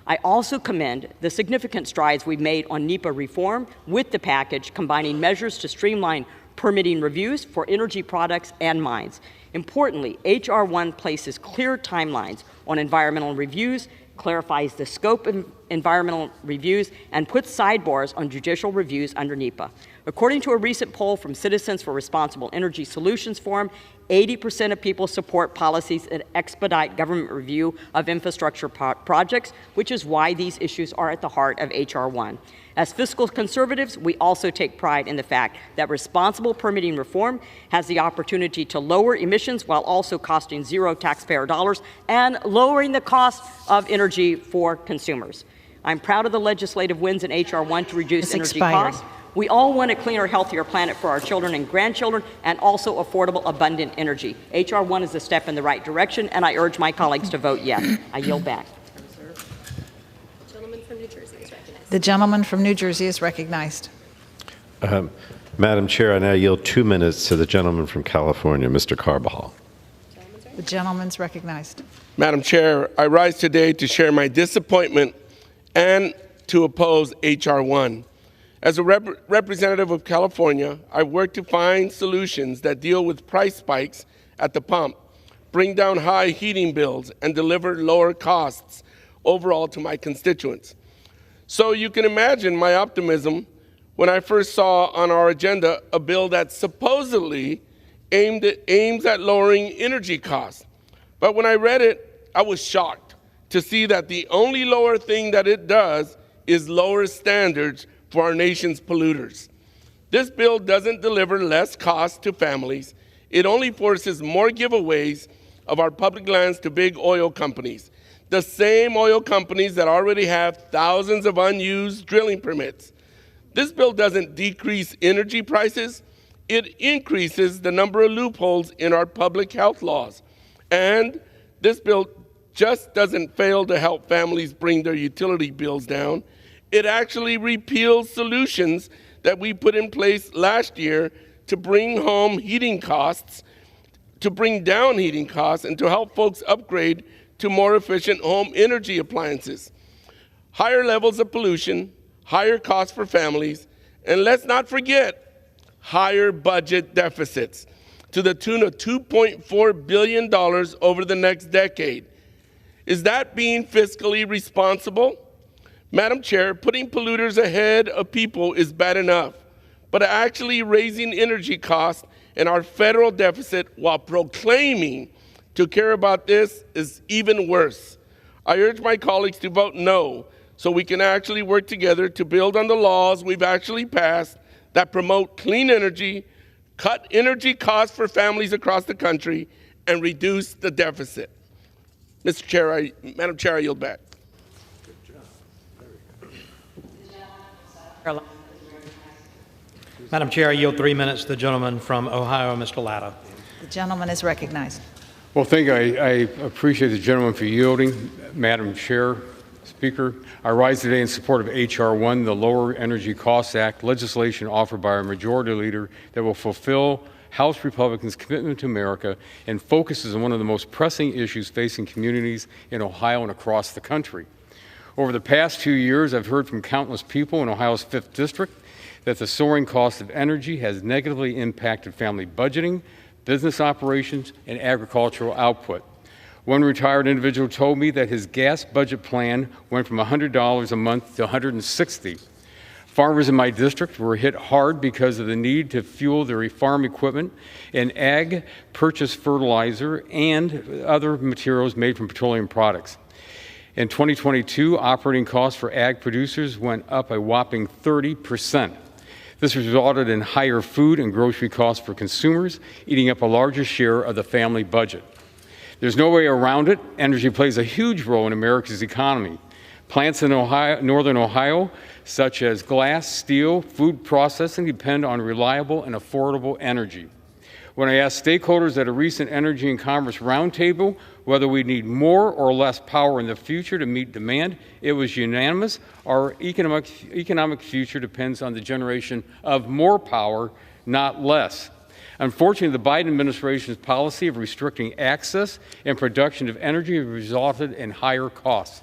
I also commend the significant strides we've made on NEPA reform with the package, combining measures to streamline permitting reviews for energy products and mines. Importantly, H.R. 1 places clear timelines on environmental reviews, clarifies the scope of environmental reviews, and puts sidebars on judicial reviews under NEPA. According to a recent poll from Citizens for Responsible Energy Solutions Forum, 80% of people support policies that expedite government review of infrastructure projects, which is why these issues are at the heart of H.R. 1. As fiscal conservatives, we also take pride in the fact that responsible permitting reform has the opportunity to lower emissions while also costing zero taxpayer dollars and lowering the cost of energy for consumers. I'm proud of the legislative wins in H.R. 1 to reduce energy costs. We all want a cleaner, healthier planet for our children and grandchildren, and also affordable, abundant energy. H.R. 1 is a step in the right direction, and I urge my colleagues to vote yes. I yield back. The gentleman from New Jersey is recognized. Madam Chair, I now yield 2 minutes to the gentleman from California, Mr. Carbajal. The gentleman's recognized. Madam Chair, I rise today to share my disappointment and to oppose H.R. 1. As a representative of California, I've worked to find solutions that deal with price spikes at the pump, bring down high heating bills, and deliver lower costs overall to my constituents. So you can imagine my optimism when I first saw on our agenda a bill that supposedly aims at lowering energy costs. But when I read it, I was shocked to see that the only lower thing that it does is lower standards for our nation's polluters. This bill doesn't deliver less costs to families. It only forces more giveaways of our public lands to big oil companies, the same oil companies that already have thousands of unused drilling permits. This bill doesn't decrease energy prices. It increases the number of loopholes in our public health laws. And this bill just doesn't fail to help families bring their utility bills down. It actually repeals solutions that we put in place last year to bring down heating costs, and to help folks upgrade to more efficient home energy appliances. Higher levels of pollution, higher costs for families, and let's not forget, higher budget deficits to the tune of $2.4 billion over the next decade. Is that being fiscally responsible? Madam Chair, putting polluters ahead of people is bad enough, but actually raising energy costs and our federal deficit while proclaiming to care about this is even worse. I urge my colleagues to vote no, so we can actually work together to build on the laws we've actually passed that promote clean energy, cut energy costs for families across the country, and reduce the deficit. Madam Chair, I yield back. Madam Chair, I yield 3 minutes to the gentleman from Ohio, Mr. Latta. The gentleman is recognized. Well, thank you. I appreciate the gentleman for yielding. Madam Chair, Speaker, I rise today in support of H.R. 1, the Lower Energy Costs Act, legislation offered by our majority leader that will fulfill House Republicans' commitment to America and focuses on one of the most pressing issues facing communities in Ohio and across the country. Over the past 2 years, I've heard from countless people in Ohio's 5th District that the soaring cost of energy has negatively impacted family budgeting, business operations, and agricultural output. One retired individual told me that his gas budget plan went from $100 a month to $160. Farmers in my district were hit hard because of the need to fuel their farm equipment and ag purchase fertilizer and other materials made from petroleum products. In 2022, operating costs for ag producers went up a whopping 30%. This resulted in higher food and grocery costs for consumers, eating up a larger share of the family budget. There's no way around it. Energy plays a huge role in America's economy. Plants in northern Ohio, such as glass, steel, food processing, depend on reliable and affordable energy. When I asked stakeholders at a recent Energy and Commerce Roundtable whether we need more or less power in the future to meet demand, it was unanimous. Our economic future depends on the generation of more power, not less. Unfortunately, the Biden administration's policy of restricting access and production of energy has resulted in higher costs.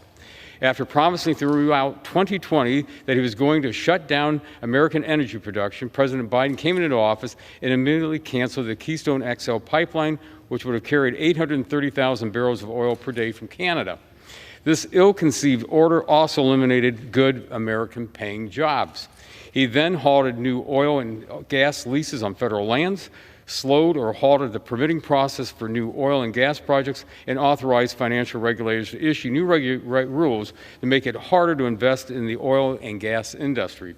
After promising throughout 2020 that he was going to shut down American energy production, President Biden came into office and immediately canceled the Keystone XL pipeline, which would have carried 830,000 barrels of oil per day from Canada. This ill-conceived order also eliminated good American-paying jobs. He then halted new oil and gas leases on federal lands, slowed or halted the permitting process for new oil and gas projects, and authorized financial regulators to issue new rules to make it harder to invest in the oil and gas industry.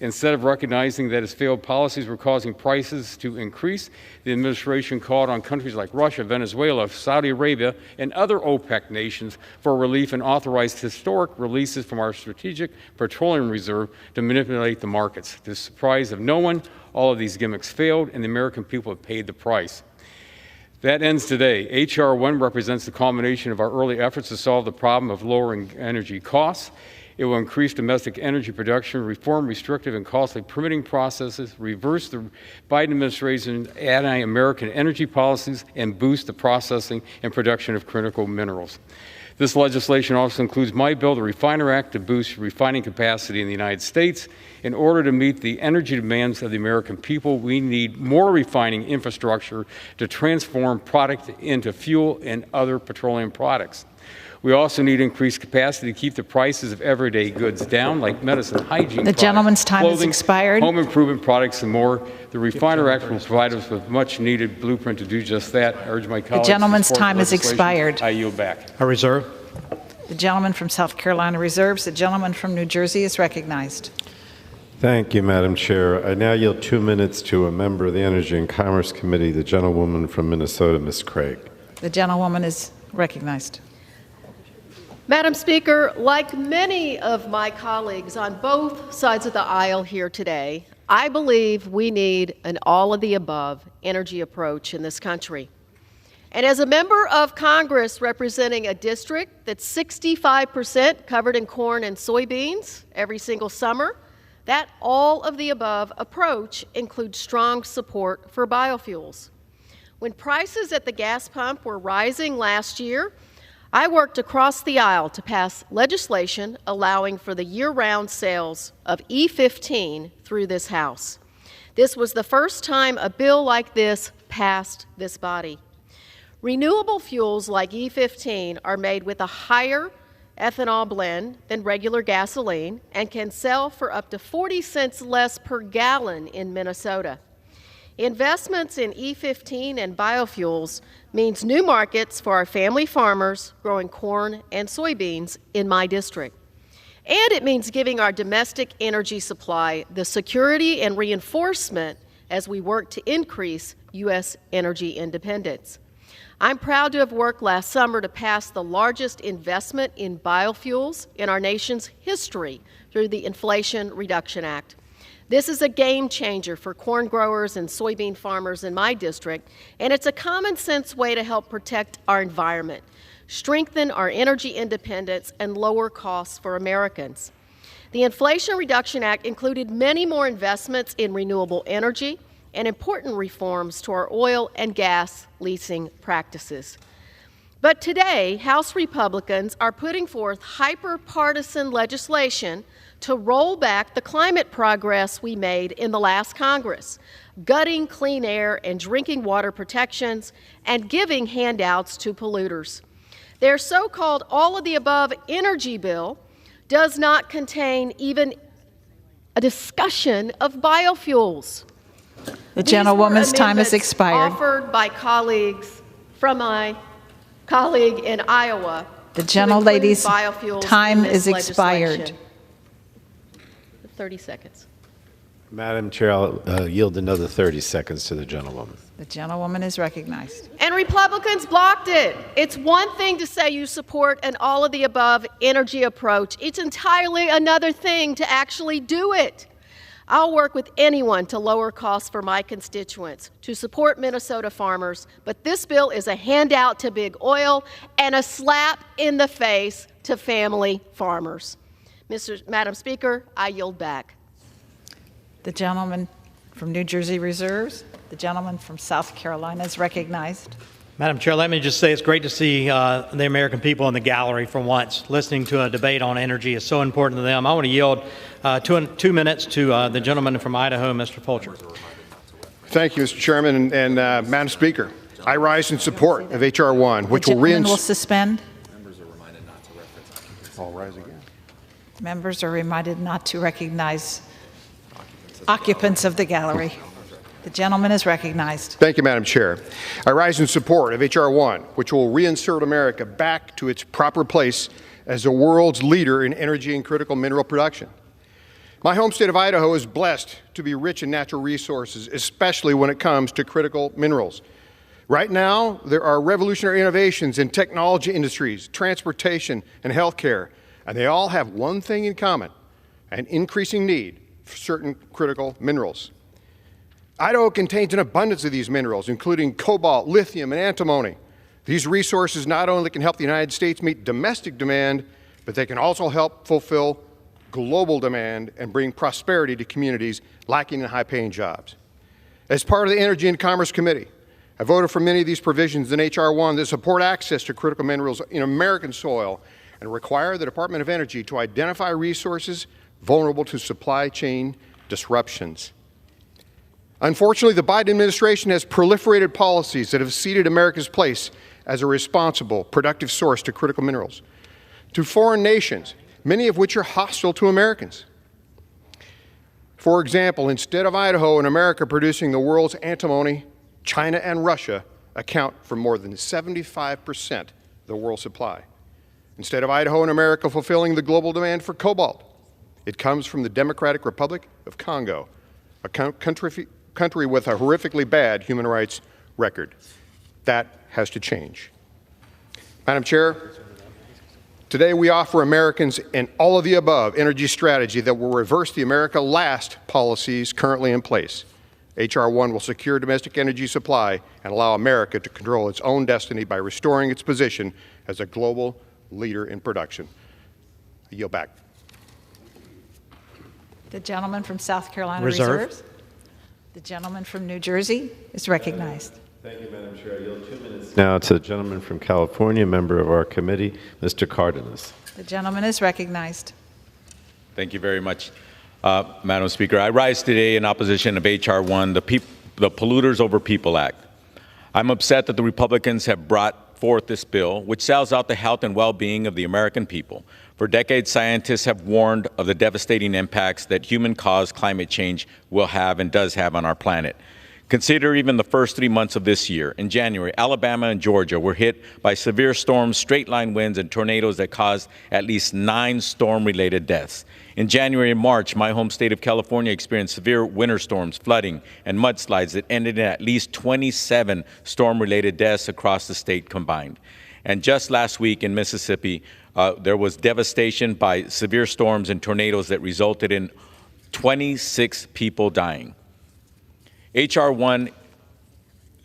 Instead of recognizing that his failed policies were causing prices to increase, the administration called on countries like Russia, Venezuela, Saudi Arabia, and other OPEC nations for relief and authorized historic releases from our strategic petroleum reserve to manipulate the markets. To the surprise of no one, all of these gimmicks failed, and the American people have paid the price. That ends today. H.R. 1 represents the culmination of our early efforts to solve the problem of lowering energy costs. It will increase domestic energy production, reform restrictive and costly permitting processes, reverse the Biden administration's anti-American energy policies, and boost the processing and production of critical minerals. This legislation also includes my bill, the Refiner Act, to boost refining capacity in the United States. In order to meet the energy demands of the American people, we need more refining infrastructure to transform product into fuel and other petroleum products. We also need increased capacity to keep the prices of everyday goods down, like medicine, hygiene The products, gentleman's time has clothing, expired. home improvement products, and more. The Refiner Act will provide us with much-needed blueprint to do just that. I urge my colleagues The gentleman's to support time has legislation. expired. I yield back. I reserve. The gentleman from South Carolina reserves. The gentleman from New Jersey is recognized. Thank you, Madam Chair. I now yield 2 minutes to a member of the Energy and Commerce Committee, the gentlewoman from Minnesota, Ms. Craig. The gentlewoman is recognized. Madam Speaker, like many of my colleagues on both sides of the aisle here today, I believe we need an all-of-the-above energy approach in this country. And as a member of Congress representing a district that's 65% covered in corn and soybeans every single summer, that all-of-the-above approach includes strong support for biofuels. When prices at the gas pump were rising last year, I worked across the aisle to pass legislation allowing for the year-round sales of E15 through this House. This was the first time a bill like this passed this body. Renewable fuels like E15 are made with a higher ethanol blend than regular gasoline and can sell for up to 40 cents less per gallon in Minnesota. Investments in E15 and biofuels means new markets for our family farmers growing corn and soybeans in my district. And it means giving our domestic energy supply the security and reinforcement as we work to increase U.S. energy independence. I'm proud to have worked last summer to pass the largest investment in biofuels in our nation's history through the Inflation Reduction Act. This is a game changer for corn growers and soybean farmers in my district, and it's a common sense way to help protect our environment, strengthen our energy independence, and lower costs for Americans. The Inflation Reduction Act included many more investments in renewable energy and important reforms to our oil and gas leasing practices. But today, House Republicans are putting forth hyper-partisan legislation to roll back the climate progress we made in the last Congress, gutting clean air and drinking water protections and giving handouts to polluters. Their so-called all-of-the-above energy bill does not contain even a discussion of biofuels. The gentlewoman's time has expired. Offered by colleagues from my colleague in Iowa. The gentlelady's time is expired. 30 seconds. Madam Chair, I'll yield another 30 seconds to the gentlewoman. The gentlewoman is recognized. And Republicans blocked it. It's one thing to say you support an all-of-the-above energy approach. It's entirely another thing to actually do it. I'll work with anyone to lower costs for my constituents, to support Minnesota farmers, but this bill is a handout to big oil and a slap in the face to family farmers. Madam Speaker, I yield back. The gentleman from New Jersey reserves. The gentleman from South Carolina is recognized. Madam Chair, let me just say it's great to see the American people in the gallery for once. Listening to a debate on energy is so important to them. I want to yield 2 minutes to the gentleman from Idaho, Mr. Fulcher. Thank you, Mr. Chairman and Madam Speaker. I rise in support of H.R. 1, which will gentleman will suspend. I'll rise again. Members are reminded not to recognize occupants of the gallery. The gentleman is recognized. Thank you, Madam Chair. I rise in support of H.R. 1, which will reinsert America back to its proper place as the world's leader in energy and critical mineral production. My home state of Idaho is blessed to be rich in natural resources, especially when it comes to critical minerals. Right now, there are revolutionary innovations in technology industries, transportation, and healthcare, and they all have one thing in common: an increasing need for certain critical minerals. Idaho contains an abundance of these minerals, including cobalt, lithium, and antimony. These resources not only can help the United States meet domestic demand, but they can also help fulfill global demand and bring prosperity to communities lacking in high-paying jobs. As part of the Energy and Commerce Committee, I voted for many of these provisions in H.R. 1 that support access to critical minerals in American soil and require the Department of Energy to identify resources vulnerable to supply chain disruptions. Unfortunately, the Biden administration has proliferated policies that have ceded America's place as a responsible, productive source to critical minerals, to foreign nations, many of which are hostile to Americans. For example, instead of Idaho and America producing the world's antimony, China and Russia account for more than 75% of the world's supply. Instead of Idaho and America fulfilling the global demand for cobalt, it comes from the Democratic Republic of Congo, a country with a horrifically bad human rights record. That has to change. Madam Chair, today we offer Americans an all-of-the-above energy strategy that will reverse the America Last policies currently in place. H.R. 1 will secure domestic energy supply and allow America to control its own destiny by restoring its position as a global leader in production. I yield back. The gentleman from South Carolina Reserve. reserves. The gentleman from New Jersey is recognized. Thank you, Madam Chair. I yield 2 minutes now to the gentleman from California, member of our committee, Mr. Cardenas. The gentleman is recognized. Thank you very much, Madam Speaker. I rise today in opposition of H.R. 1, the Polluters Over People Act. I'm upset that the Republicans have brought forth this bill, which sells out the health and well-being of the American people. For decades, scientists have warned of the devastating impacts that human-caused climate change will have and does have on our planet. Consider even the first 3 months of this year. In January, Alabama and Georgia were hit by severe storms, straight-line winds, and tornadoes that caused at least 9 storm-related deaths. In January and March, my home state of California experienced severe winter storms, flooding, and mudslides that ended in at least 27 storm-related deaths across the state combined. And just last week in Mississippi, there was devastation by severe storms and tornadoes that resulted in 26 people dying. H.R. 1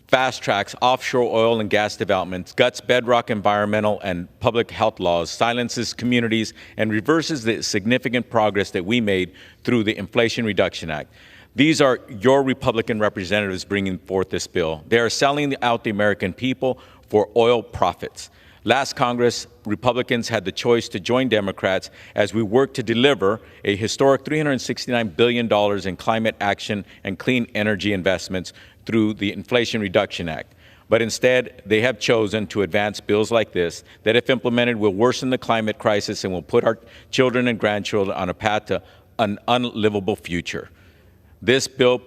fast-tracks offshore oil and gas developments, guts bedrock environmental and public health laws, silences communities, and reverses the significant progress that we made through the Inflation Reduction Act. These are your Republican representatives bringing forth this bill. They are selling out the American people for oil profits. Last Congress, Republicans had the choice to join Democrats as we work to deliver a historic $369 billion in climate action and clean energy investments through the Inflation Reduction Act. But instead, they have chosen to advance bills like this that, if implemented, will worsen the climate crisis and will put our children and grandchildren on a path to an unlivable future. This bill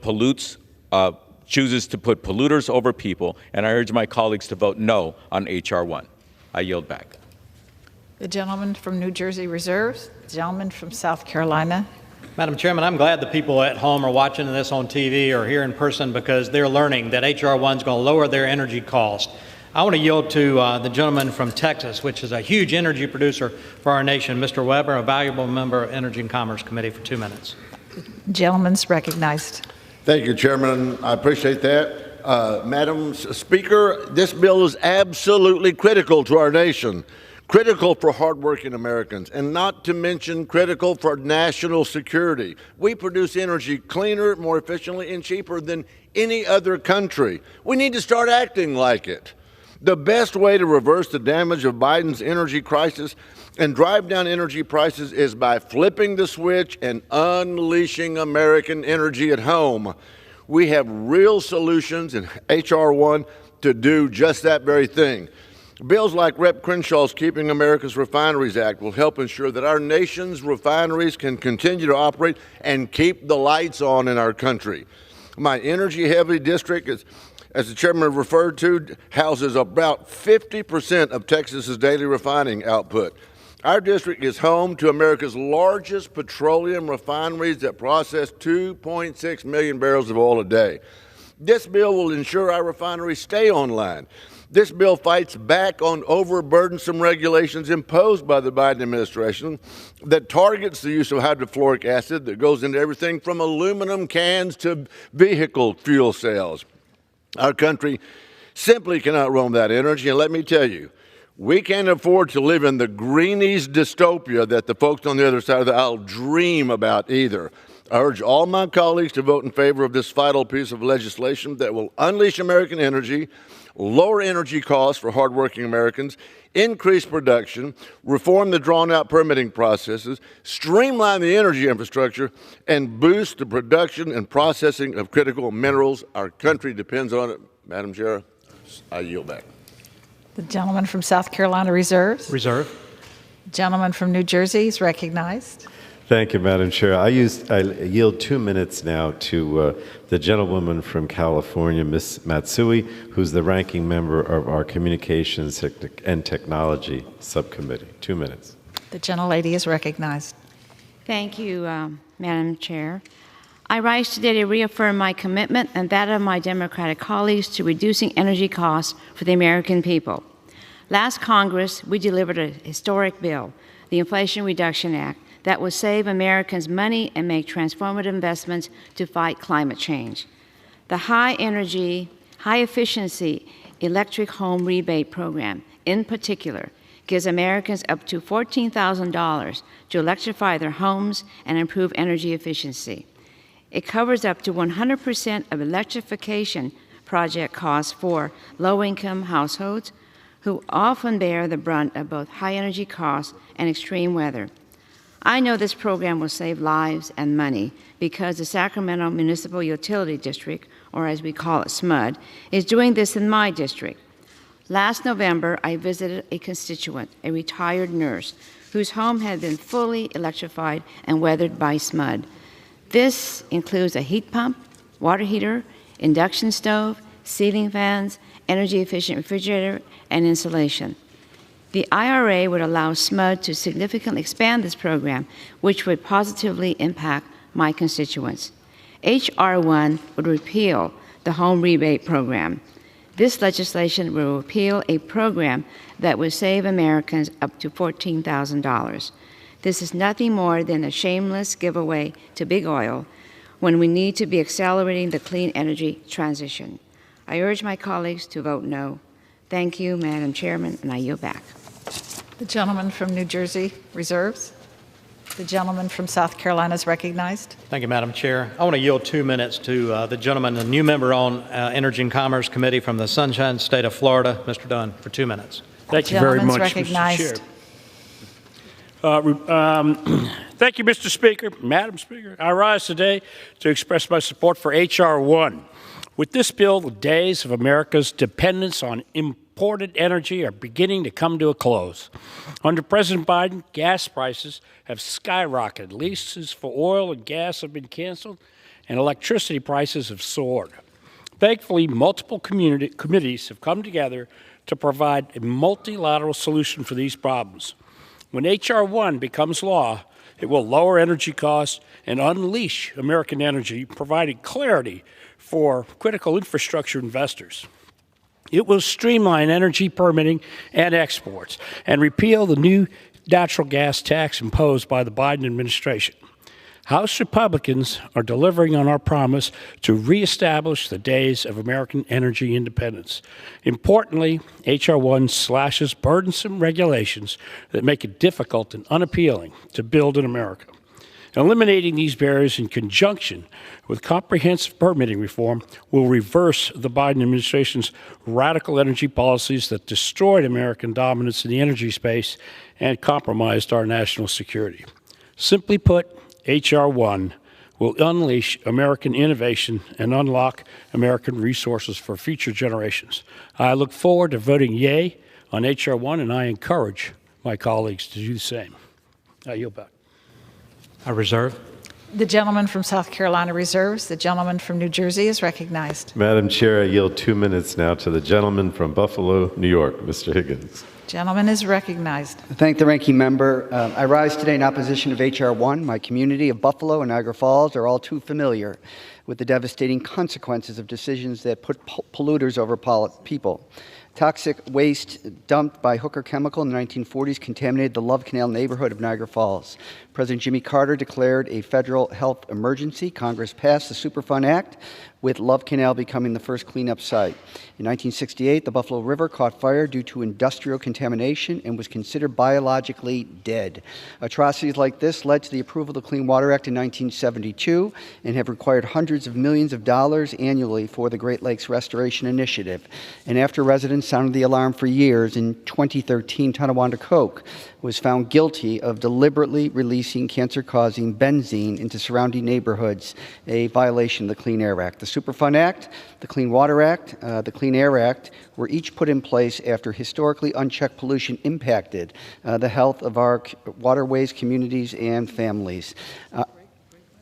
chooses to put polluters over people, and I urge my colleagues to vote no on H.R. 1. I yield back. The gentleman from New Jersey reserves. The gentleman from South Carolina. Madam Chairman, I'm glad the people at home are watching this on TV or here in person because they're learning that H.R. 1 is going to lower their energy cost. I want to yield to the gentleman from Texas, which is a huge energy producer for our nation, Mr. Weber, a valuable member of Energy and Commerce Committee, for 2 minutes. The gentleman's recognized. Thank you, Chairman. I appreciate that. Madam Speaker, this bill is absolutely critical to our nation, critical for hardworking Americans, and not to mention critical for national security. We produce energy cleaner, more efficiently, and cheaper than any other country. We need to start acting like it. The best way to reverse the damage of Biden's energy crisis and drive down energy prices is by flipping the switch and unleashing American energy at home. We have real solutions in H.R. 1 to do just that very thing. Bills like Rep. Crenshaw's Keeping America's Refineries Act will help ensure that our nation's refineries can continue to operate and keep the lights on in our country. My energy-heavy district, as the chairman referred to, houses about 50% of Texas's daily refining output. Our district is home to America's largest petroleum refineries that process 2.6 million barrels of oil a day. This bill will ensure our refineries stay online. This bill fights back on overburdensome regulations imposed by the Biden administration that targets the use of hydrofluoric acid that goes into everything from aluminum cans to vehicle fuel cells. Our country simply cannot run without energy, and let me tell you, we can't afford to live in the greenies dystopia that the folks on the other side of the aisle dream about either. I urge all my colleagues to vote in favor of this vital piece of legislation that will unleash American energy, lower energy costs for hardworking Americans, increase production, reform the drawn-out permitting processes, streamline the energy infrastructure, and boost the production and processing of critical minerals. Our country depends on it. Madam Chair, I yield back. The gentleman from South Carolina reserves. Reserve. The gentleman from New Jersey is recognized. Thank you, Madam Chair. I yield 2 minutes now to the gentlewoman from California, Ms. Matsui, who's the ranking member of our Communications and Technology Subcommittee. 2 minutes. The gentlelady is recognized. Thank you, Madam Chair. I rise today to reaffirm my commitment and that of my Democratic colleagues to reducing energy costs for the American people. Last Congress, we delivered a historic bill, the Inflation Reduction Act, that will save Americans money and make transformative investments to fight climate change. The high energy, high efficiency electric home rebate program, in particular, gives Americans up to $14,000 to electrify their homes and improve energy efficiency. It covers up to 100% of electrification project costs for low-income households who often bear the brunt of both high energy costs and extreme weather. I know this program will save lives and money because the Sacramento Municipal Utility District, or as we call it, SMUD, is doing this in my district. Last November, I visited a constituent, a retired nurse, whose home had been fully electrified and weathered by SMUD. This includes a heat pump, water heater, induction stove, ceiling fans, energy-efficient refrigerator, and insulation. The IRA would allow SMUD to significantly expand this program, which would positively impact my constituents. H.R. 1 would repeal the home rebate program. This legislation will repeal a program that would save Americans up to $14,000. This is nothing more than a shameless giveaway to big oil when we need to be accelerating the clean energy transition. I urge my colleagues to vote no. Thank you, Madam Chairman, and I yield back. The gentleman from New Jersey reserves. The gentleman from South Carolina is recognized. Thank you, Madam Chair. I want to yield 2 minutes to the gentleman, the new member on Energy and Commerce Committee from the Sunshine State of Florida, Mr. Dunn, for 2 minutes. Thank you very much, recognized. Mr. Chair. Thank you, Mr. Speaker. Madam Speaker, I rise today to express my support for H.R. 1. With this bill, the days of America's dependence on imported energy are beginning to come to a close. Under President Biden, gas prices have skyrocketed. Leases for oil and gas have been canceled, and electricity prices have soared. Thankfully, multiple committees have come together to provide a multilateral solution for these problems. When H.R. 1 becomes law, it will lower energy costs and unleash American energy, providing clarity for critical infrastructure investors. It will streamline energy permitting and exports and repeal the new natural gas tax imposed by the Biden administration. House Republicans are delivering on our promise to reestablish the days of American energy independence. Importantly, H.R. 1 slashes burdensome regulations that make it difficult and unappealing to build in America. Eliminating these barriers in conjunction with comprehensive permitting reform will reverse the Biden administration's radical energy policies that destroyed American dominance in the energy space and compromised our national security. Simply put, H.R. 1 will unleash American innovation and unlock American resources for future generations. I look forward to voting yea on H.R. 1, and I encourage my colleagues to do the same. I yield back. I reserve. The gentleman from South Carolina reserves. The gentleman from New Jersey is recognized. Madam Chair, I yield 2 minutes now to the gentleman from Buffalo, New York, Mr. Higgins. Gentleman is recognized. Thank the ranking member. I rise today in opposition of H.R. 1. My community of Buffalo and Niagara Falls are all too familiar with the devastating consequences of decisions that put polluters over people. Toxic waste dumped by Hooker Chemical in the 1940s contaminated the Love Canal neighborhood of Niagara Falls. President Jimmy Carter declared a federal health emergency. Congress passed the Superfund Act, with Love Canal becoming the first cleanup site. In 1968, the Buffalo River caught fire due to industrial contamination and was considered biologically dead. Atrocities like this led to the approval of the Clean Water Act in 1972 and have required hundreds of millions of dollars annually for the Great Lakes Restoration Initiative. And after residents sounded the alarm for years. In 2013, Tonawanda Coke was found guilty of deliberately releasing cancer-causing benzene into surrounding neighborhoods, a violation of the Clean Air Act. The Superfund Act, the Clean Water Act, the Clean Air Act were each put in place after historically unchecked pollution impacted the health of our waterways, communities, and families.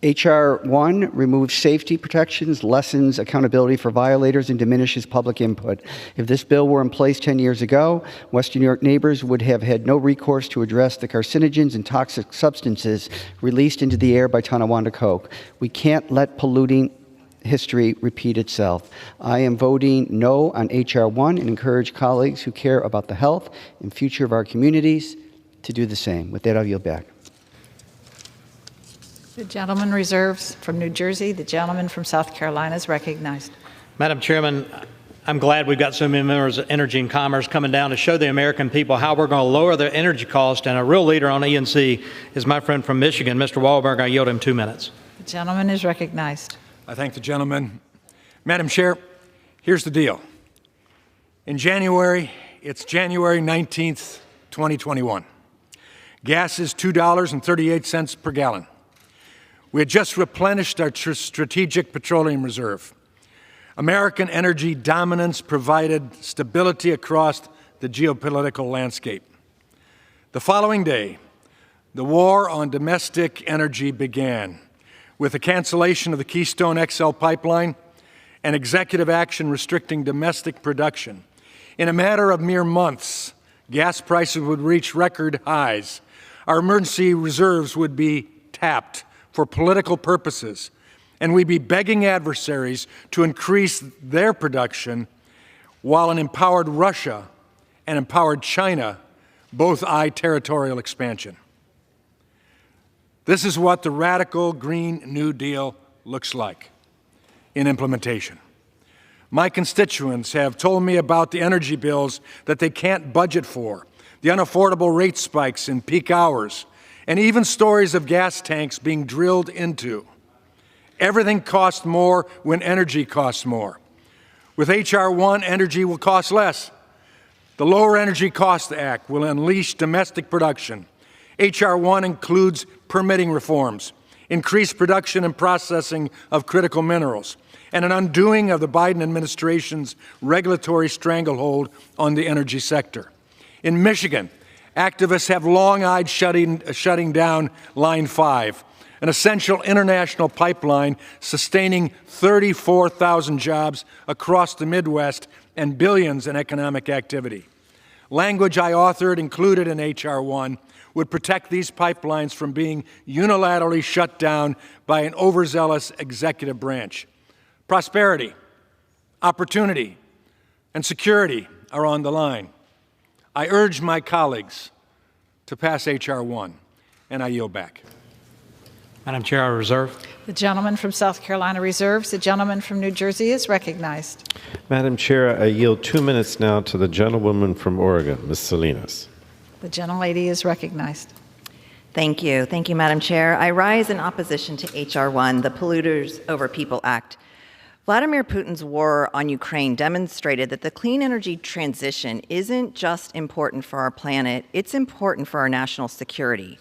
H.R. 1 removes safety protections, lessens accountability for violators, and diminishes public input. If this bill were in place 10 years ago, Western New York neighbors would have had no recourse to address the carcinogens and toxic substances released into the air by Tonawanda Coke. We can't let polluting history repeat itself. I am voting no on H.R. 1 and encourage colleagues who care about the health and future of our communities to do the same. With that, I'll yield back. The gentleman reserves from New Jersey. The gentleman from South Carolina is recognized. Madam Chairman, I'm glad we've got so many members of Energy and Commerce coming down to show the American people how we're going to lower their energy cost. And a real leader on ENC is my friend from Michigan, Mr. Walberg. I yield him 2 minutes. The gentleman is recognized. I thank the gentleman. Madam Chair, here's the deal. In January, it's January 19th, 2021. Gas is $2.38 per gallon. We had just replenished our strategic petroleum reserve. American energy dominance provided stability across the geopolitical landscape. The following day, the war on domestic energy began with the cancellation of the Keystone XL pipeline and executive action restricting domestic production. In a matter of mere months, gas prices would reach record highs. Our emergency reserves would be tapped for political purposes, and we'd be begging adversaries to increase their production while an empowered Russia and empowered China both eye territorial expansion. This is what the radical Green New Deal looks like in implementation. My constituents have told me about the energy bills that they can't budget for, the unaffordable rate spikes in peak hours, and even stories of gas tanks being drilled into. Everything costs more when energy costs more. With H.R. 1, energy will cost less. The Lower Energy Cost Act will unleash domestic production. H.R. 1 includes permitting reforms, increased production and processing of critical minerals, and an undoing of the Biden administration's regulatory stranglehold on the energy sector. In Michigan, activists have long-eyed shutting down Line 5, an essential international pipeline sustaining 34,000 jobs across the Midwest and billions in economic activity. Language I authored included in H.R. 1 would protect these pipelines from being unilaterally shut down by an overzealous executive branch. Prosperity, opportunity, and security are on the line. I urge my colleagues to pass H.R. 1, and I yield back. Madam Chair, I reserve. The gentleman from South Carolina reserves. The gentleman from New Jersey is recognized. Madam Chair, I yield 2 minutes now to the gentlewoman from Oregon, Ms. Salinas. The gentlelady is recognized. Thank you. Thank you, Madam Chair. I rise in opposition to H.R. 1, the Polluters Over People Act. Vladimir Putin's war on Ukraine demonstrated that the clean energy transition isn't just important for our planet, it's important for our national security.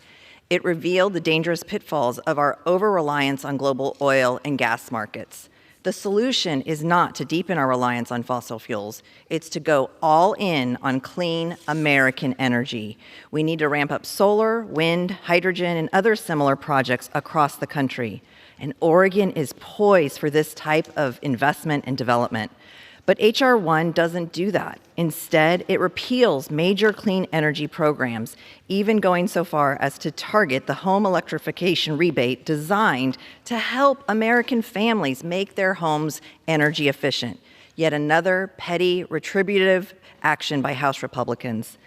It revealed the dangerous pitfalls of our over-reliance on global oil and gas markets. The solution is not to deepen our reliance on fossil fuels. It's to go all in on clean American energy. We need to ramp up solar, wind, hydrogen, and other similar projects across the country. And Oregon is poised for this type of investment and development. But H.R. 1 doesn't do that. Instead, it repeals major clean energy programs, even going so far as to target the home electrification rebate designed to help American families make their homes energy efficient. Yet another petty, retributive action by House Republicans.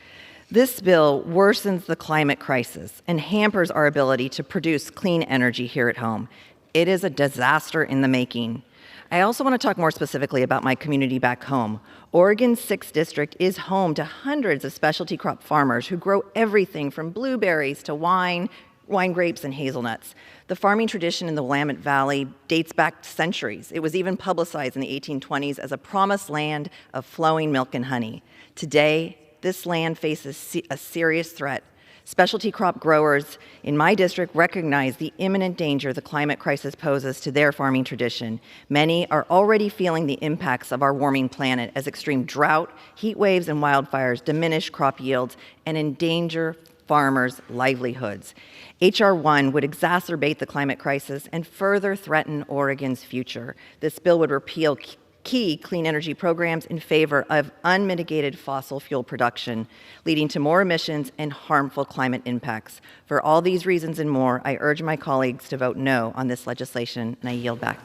This bill worsens the climate crisis and hampers our ability to produce clean energy here at home. It is a disaster in the making. I also want to talk more specifically about my community back home. Oregon's 6th District is home to hundreds of specialty crop farmers who grow everything from blueberries to wine, wine grapes, and hazelnuts. The farming tradition in the Willamette Valley dates back centuries. It was even publicized in the 1820s as a promised land of flowing milk and honey. Today, this land faces a serious threat. Specialty crop growers in my district recognize the imminent danger the climate crisis poses to their farming tradition. Many are already feeling the impacts of our warming planet as extreme drought, heat waves, and wildfires diminish crop yields and endanger farmers' livelihoods. H.R. 1 would exacerbate the climate crisis and further threaten Oregon's future. This bill would repeal key clean energy programs in favor of unmitigated fossil fuel production, leading to more emissions and harmful climate impacts. For all these reasons and more, I urge my colleagues to vote no on this legislation, and I yield back.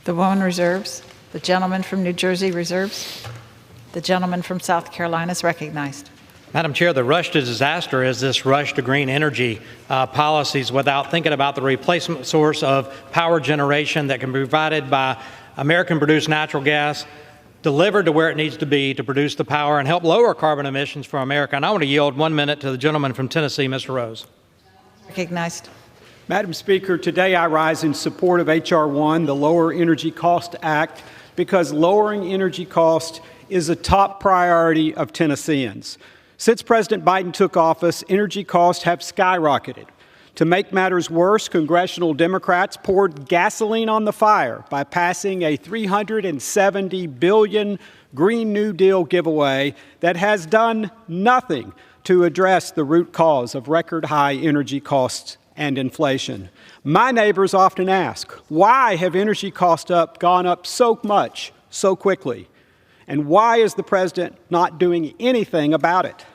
The woman reserves. The gentleman from New Jersey reserves. The gentleman from South Carolina is recognized. Madam Chair, the rush to disaster is this rush to green energy policies without thinking about the replacement source of power generation that can be provided by American-produced natural gas, delivered to where it needs to be to produce the power and help lower carbon emissions for America. And I want to yield 1 minute to the gentleman from Tennessee, Mr. Rose. Recognized. Madam Speaker, today I rise in support of H.R. 1, the Lower Energy Cost Act, because lowering energy costs is a top priority of Tennesseans. Since President Biden took office, energy costs have skyrocketed. To make matters worse, congressional Democrats poured gasoline on the fire by passing a $370 billion Green New Deal giveaway that has done nothing to address the root cause of record high energy costs and inflation. My neighbors often ask, why have energy costs gone up so much so quickly? And why is the president not doing anything about it?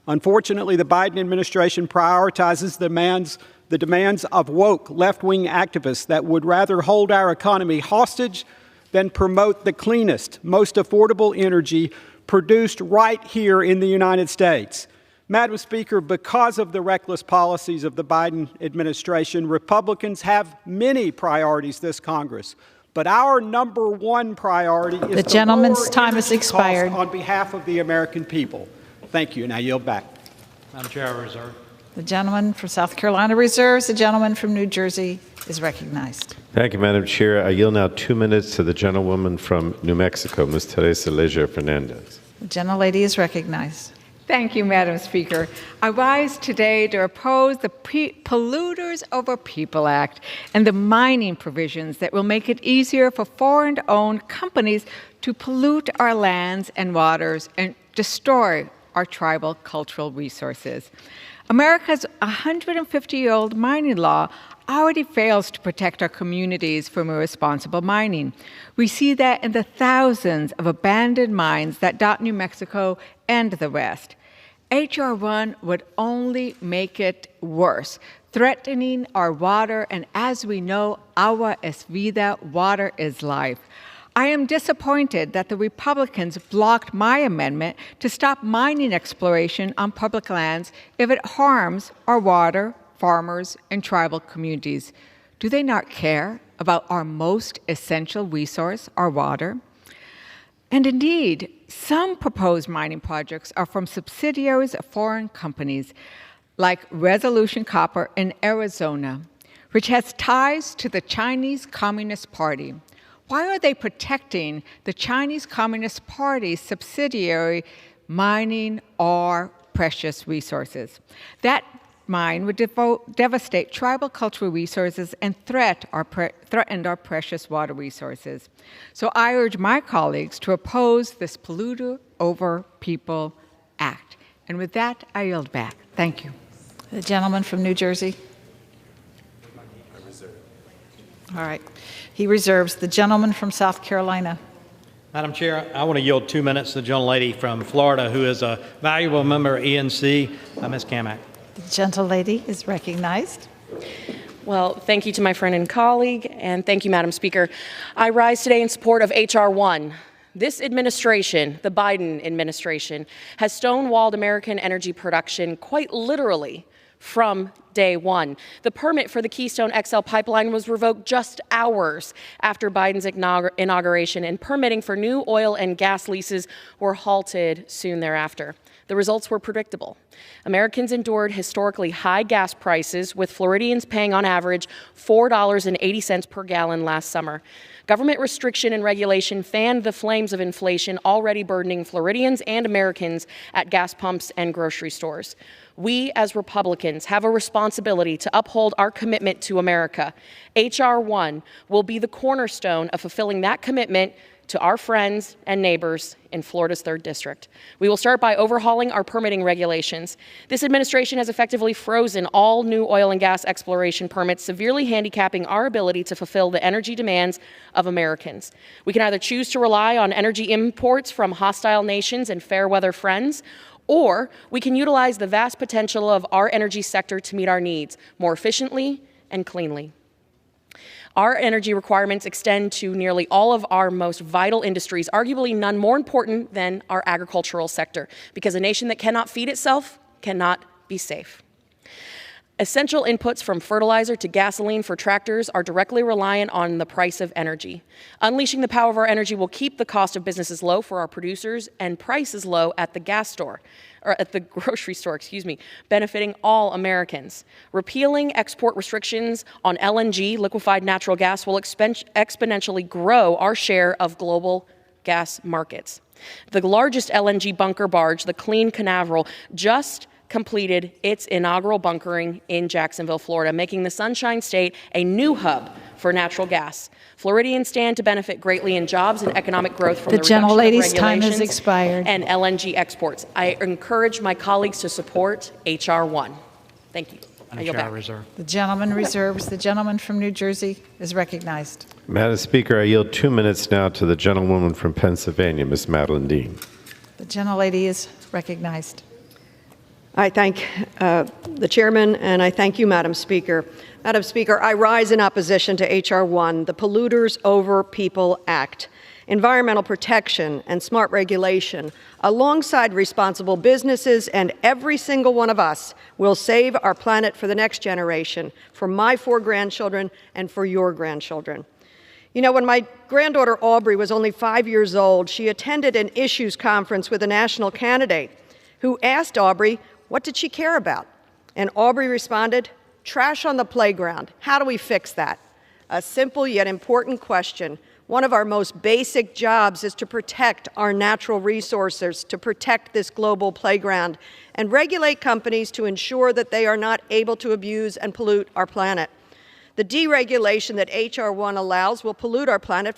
Unfortunately, the Biden administration prioritizes the demands of woke left-wing activists that would rather hold our economy hostage than promote the cleanest, most affordable energy produced right here in the United States. Madam Speaker, because of the reckless policies of the Biden administration, Republicans have many priorities this Congress. But our number one priority is the gentleman's time has expired. On behalf of the American people. Thank you, and I yield back. Madam Chair, I reserve. The gentleman from South Carolina reserves. The gentleman from New Jersey is recognized. Thank you, Madam Chair. I yield now 2 minutes to the gentlewoman from New Mexico, Ms. Teresa Leger Fernandez. The gentlelady is recognized. Thank you, Madam Speaker. I rise today to oppose the Polluters Over People Act and the mining provisions that will make it easier for foreign-owned companies to pollute our lands and waters and destroy our tribal cultural resources. America's 150-year-old mining law already fails to protect our communities from irresponsible mining. We see that in the thousands of abandoned mines that dot New Mexico and the West. H.R. 1 would only make it worse, threatening our water, and as we know, agua es vida, water is life. I am disappointed that the Republicans blocked my amendment to stop mining exploration on public lands if it harms our water, farmers, and tribal communities. Do they not care about our most essential resource, our water? And indeed, some proposed mining projects are from subsidiaries of foreign companies, like Resolution Copper in Arizona, which has ties to the Chinese Communist Party. Why are they protecting the Chinese Communist Party's subsidiary mining our precious resources? That mine would devastate tribal cultural resources and threaten our precious water resources. So I urge my colleagues to oppose this Polluter Over People Act. And with that, I yield back. Thank you. The gentleman from New Jersey. All right. He reserves. The gentleman from South Carolina. Madam Chair, I want to yield 2 minutes to the gentlelady from Florida, who is a valuable member of ENC, Ms. Kamak. The gentlelady is recognized. Well, thank you to my friend and colleague, and thank you, Madam Speaker. I rise today in support of H.R. 1. This administration, the Biden administration, has stonewalled American energy production quite literally from day one. The permit for the Keystone XL pipeline was revoked just hours after Biden's inauguration, and permitting for new oil and gas leases were halted soon thereafter. The results were predictable. Americans endured historically high gas prices, with Floridians paying on average $4.80 per gallon last summer. Government restriction and regulation fanned the flames of inflation already burdening Floridians and Americans at gas pumps and grocery stores. We, as Republicans, have a responsibility to uphold our commitment to America. H.R. 1 will be the cornerstone of fulfilling that commitment to our friends and neighbors in Florida's 3rd District. We will start by overhauling our permitting regulations. This administration has effectively frozen all new oil and gas exploration permits, severely handicapping our ability to fulfill the energy demands of Americans. We can either choose to rely on energy imports from hostile nations and fair weather friends, or we can utilize the vast potential of our energy sector to meet our needs more efficiently and cleanly. Our energy requirements extend to nearly all of our most vital industries, arguably none more important than our agricultural sector, because a nation that cannot feed itself cannot be safe. Essential inputs from fertilizer to gasoline for tractors are directly reliant on the price of energy. Unleashing the power of our energy will keep the cost of businesses low for our producers and prices low at the grocery store, benefiting all Americans. Repealing export restrictions on LNG, liquefied natural gas, will exponentially grow our share of global gas markets. The largest LNG bunker barge, the Clean Canaveral, just completed its inaugural bunkering in Jacksonville, Florida, making the Sunshine State a new hub for natural gas. Floridians stand to benefit greatly in jobs and economic growth from the reduction of regulations time has expired. and LNG exports. I encourage my colleagues to support H.R. 1. Thank you. I yield back. The gentleman reserves. The gentleman from New Jersey is recognized. Madam Speaker, I yield 2 minutes now to the gentlewoman from Pennsylvania, Ms. Madeline Dean. The gentlelady is recognized. I thank the chairman, and I thank you, Madam Speaker. Madam Speaker, I rise in opposition to H.R. 1, the Polluters Over People Act. Environmental protection and smart regulation, alongside responsible businesses and every single one of us, will save our planet for the next generation, for my 4 grandchildren and for your grandchildren. You know, when my granddaughter Aubrey was only 5 years old, she attended an issues conference with a national candidate who asked Aubrey, what did she care about? And Aubrey responded, trash on the playground. How do we fix that? A simple yet important question. One of our most basic jobs is to protect our natural resources, to protect this global playground, and regulate companies to ensure that they are not able to abuse and pollute our planet. The deregulation that H.R. 1 allows will pollute our planet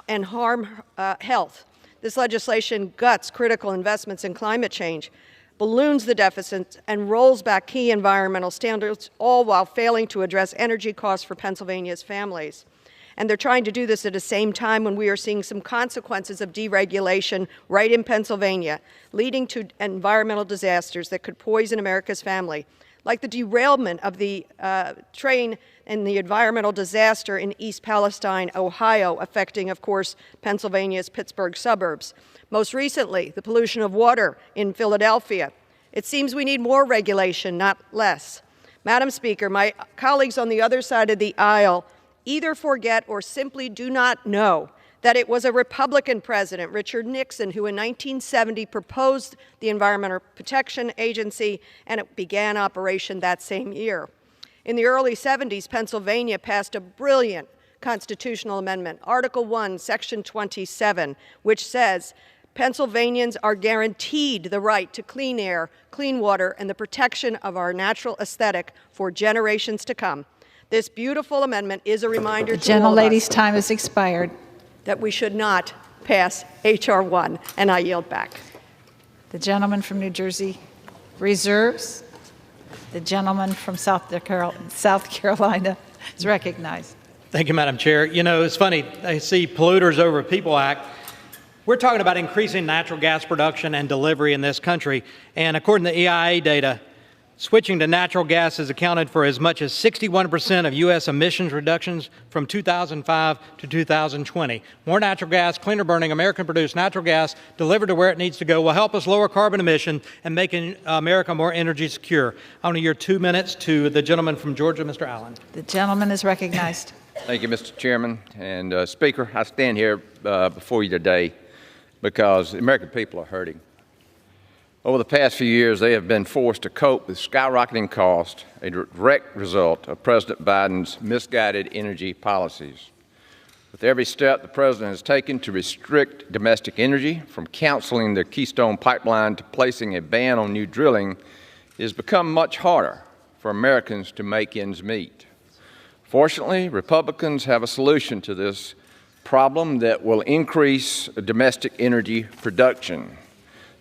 and harm health. This legislation guts critical investments in climate change, balloons the deficit, and rolls back key environmental standards, all while failing to address energy costs for Pennsylvania's families. And they're trying to do this at the same time when we are seeing some consequences of deregulation right in Pennsylvania, leading to environmental disasters that could poison America's family, like the derailment of the train and the environmental disaster in East Palestine, Ohio, affecting, of course, Pennsylvania's Pittsburgh suburbs. Most recently, the pollution of water in Philadelphia. It seems we need more regulation, not less. Madam Speaker, my colleagues on the other side of the aisle either forget or simply do not know that it was a Republican president, Richard Nixon, who in 1970 proposed the Environmental Protection Agency, and it began operation that same year. In the early 70s, Pennsylvania passed a brilliant constitutional amendment, Article 1, Section 27, which says Pennsylvanians are guaranteed the right to clean air, clean water, and the protection of our natural aesthetic for generations to come. This beautiful amendment is a reminder to all of us. The gentlelady's time has expired. That we should not pass H.R. 1, and I yield back. The gentleman from New Jersey reserves. The gentleman from South Carolina is recognized. Thank you, Madam Chair. You know, it's funny, I see Polluters Over People Act. We're talking about increasing natural gas production and delivery in this country, and according to EIA data, switching to natural gas has accounted for as much as 61% of U.S. emissions reductions from 2005 to 2020. More natural gas, cleaner burning, American-produced natural gas delivered to where it needs to go will help us lower carbon emission and make America more energy secure. I want to yield 2 minutes to the gentleman from Georgia, Mr. Allen. The gentleman is recognized. Thank you, Mr. Chairman. And Speaker, I stand here before you today because the American people are hurting. Over the past few years, they have been forced to cope with skyrocketing costs, a direct result of President Biden's misguided energy policies. With every step the President has taken to restrict domestic energy, from canceling the Keystone Pipeline to placing a ban on new drilling, it has become much harder for Americans to make ends meet. Fortunately, Republicans have a solution to this problem that will increase domestic energy production.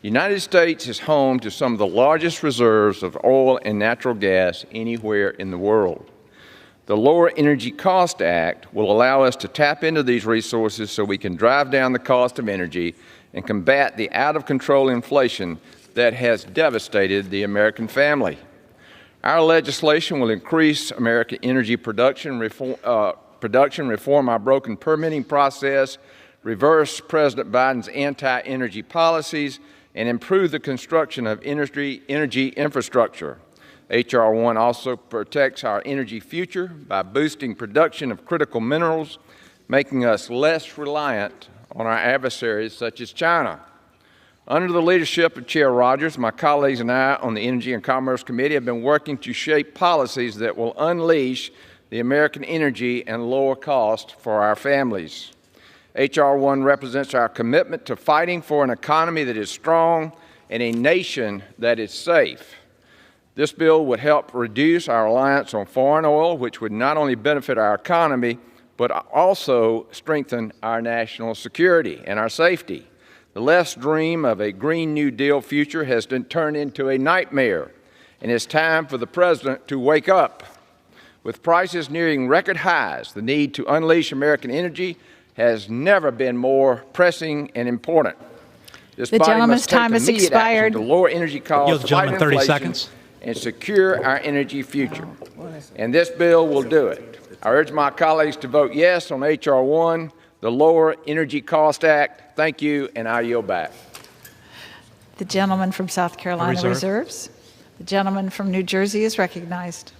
The United States is home to some of the largest reserves of oil and natural gas anywhere in the world. The Lower Energy Cost Act will allow us to tap into these resources so we can drive down the cost of energy and combat the out-of-control inflation that has devastated the American family. Our legislation will increase American energy production, reform our broken permitting process, reverse President Biden's anti-energy policies, and improve the construction of energy infrastructure. H.R. 1 also protects our energy future by boosting production of critical minerals, making us less reliant on our adversaries such as China. Under the leadership of Chair Rogers, my colleagues and I on the Energy and Commerce Committee have been working to shape policies that will unleash the American energy and lower cost for our families. H.R. 1 represents our commitment to fighting for an economy that is strong and a nation that is safe. This bill would help reduce our reliance on foreign oil, which would not only benefit our economy, but also strengthen our national security and our safety. The less dream of a Green New Deal future has been turned into a nightmare, and it's time for the President to wake up. With prices nearing record highs, the need to unleash American energy has never been more pressing and important. This the body gentleman's must take time has immediate expired. action to lower energy costs, fight 30 inflation, seconds. and secure our energy future. And this bill will do it. I urge my colleagues to vote yes on H.R. 1, the Lower Energy Cost Act. Thank you, and I yield back. The gentleman from South Carolina reserves. The gentleman from New Jersey is recognized.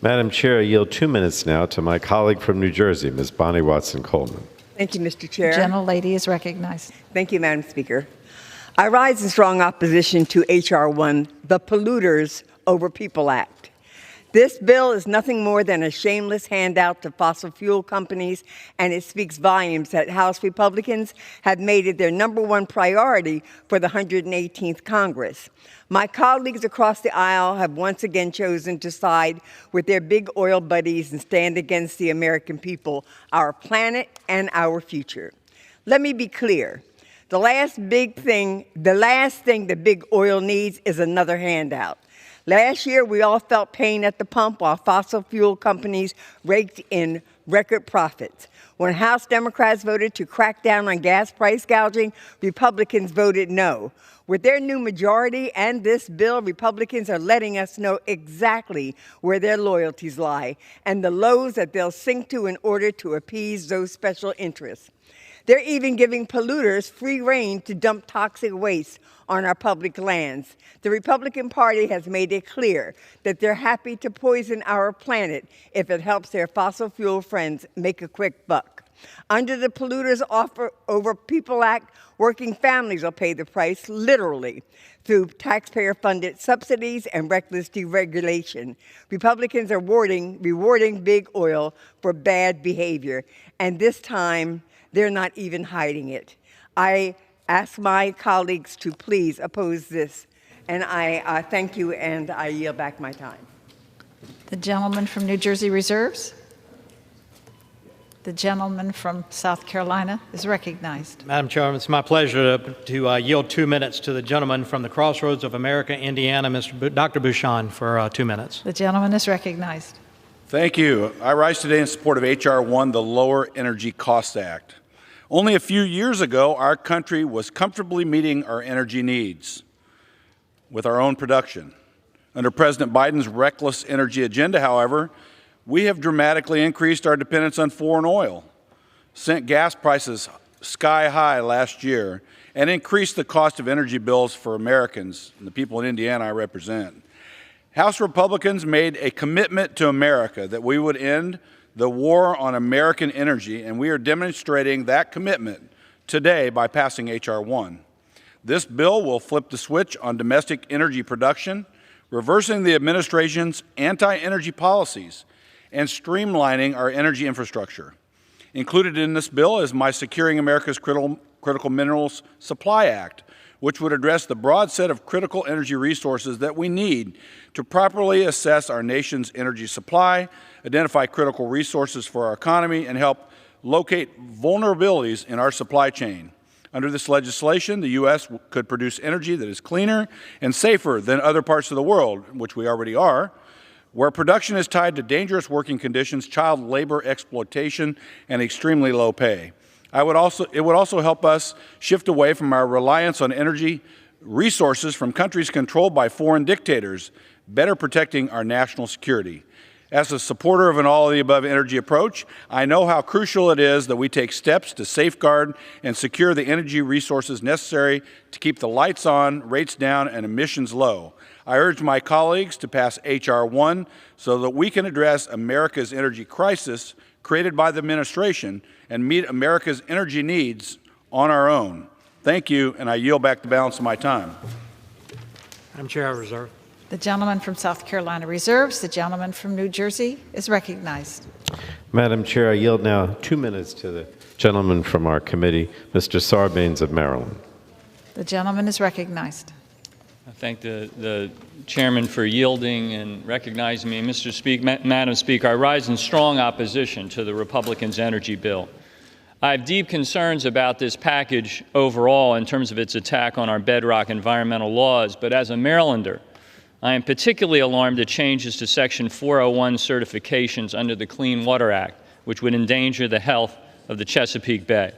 Madam Chair, I yield 2 minutes now to my colleague from New Jersey, Ms. Bonnie Watson-Coleman. Thank you, Mr. Chair. The gentlelady is recognized. Thank you, Madam Speaker. I rise in strong opposition to H.R. 1, the Polluters Over People Act. This bill is nothing more than a shameless handout to fossil fuel companies, and it speaks volumes that House Republicans have made it their #1 priority for the 118th Congress. My colleagues across the aisle have once again chosen to side with their big oil buddies and stand against the American people, our planet, and our future. Let me be clear. The last thing the big oil needs is another handout. Last year, we all felt pain at the pump while fossil fuel companies raked in record profits. When House Democrats voted to crack down on gas price gouging, Republicans voted no. With their new majority and this bill, Republicans are letting us know exactly where their loyalties lie and the lows that they'll sink to in order to appease those special interests. They're even giving polluters free rein to dump toxic waste on our public lands. The Republican Party has made it clear that they're happy to poison our planet if it helps their fossil fuel friends make a quick buck. Under the Polluters Over People Act, working families will pay the price, literally, through taxpayer-funded subsidies and reckless deregulation. Republicans are rewarding big oil for bad behavior, and this time, they're not even hiding it. I ask my colleagues to please oppose this, and I thank you, and I yield back my time. The gentleman from New Jersey reserves. The gentleman from South Carolina is recognized. Madam Chairman, it's my pleasure to yield 2 minutes to the gentleman from the Crossroads of America, Indiana, Dr. Bouchon, for 2 minutes. The gentleman is recognized. Thank you. I rise today in support of H.R. 1, the Lower Energy Cost Act. Only a few years ago, our country was comfortably meeting our energy needs with our own production. Under President Biden's reckless energy agenda, however, we have dramatically increased our dependence on foreign oil, sent gas prices sky high last year, and increased the cost of energy bills for Americans and the people in Indiana I represent. House Republicans made a commitment to America that we would end the war on American energy, and we are demonstrating that commitment today by passing H.R. 1. This bill will flip the switch on domestic energy production, reversing the administration's anti-energy policies and streamlining our energy infrastructure. Included in this bill is my Securing America's Critical Minerals Supply Act, which would address the broad set of critical energy resources that we need to properly assess our nation's energy supply, identify critical resources for our economy, and help locate vulnerabilities in our supply chain. Under this legislation, the U.S. could produce energy that is cleaner and safer than other parts of the world, which we already are, where production is tied to dangerous working conditions, child labor exploitation, and extremely low pay. It would also help us shift away from our reliance on energy resources from countries controlled by foreign dictators, better protecting our national security. As a supporter of an all-of-the-above energy approach, I know how crucial it is that we take steps to safeguard and secure the energy resources necessary to keep the lights on, rates down, and emissions low. I urge my colleagues to pass H.R. 1 so that we can address America's energy crisis created by the administration and meet America's energy needs on our own. Thank you, and I yield back the balance of my time. Madam Chair, I reserve. The gentleman from South Carolina reserves. The gentleman from New Jersey is recognized. Madam Chair, I yield now 2 minutes to the gentleman from our committee, Mr. Sarbanes of Maryland. The gentleman is recognized. I thank the chairman for yielding and recognizing me. Madam Speaker, I rise in strong opposition to the Republicans' energy bill. I have deep concerns about this package overall in terms of its attack on our bedrock environmental laws, but as a Marylander, I am particularly alarmed at changes to Section 401 certifications under the Clean Water Act, which would endanger the health of the Chesapeake Bay.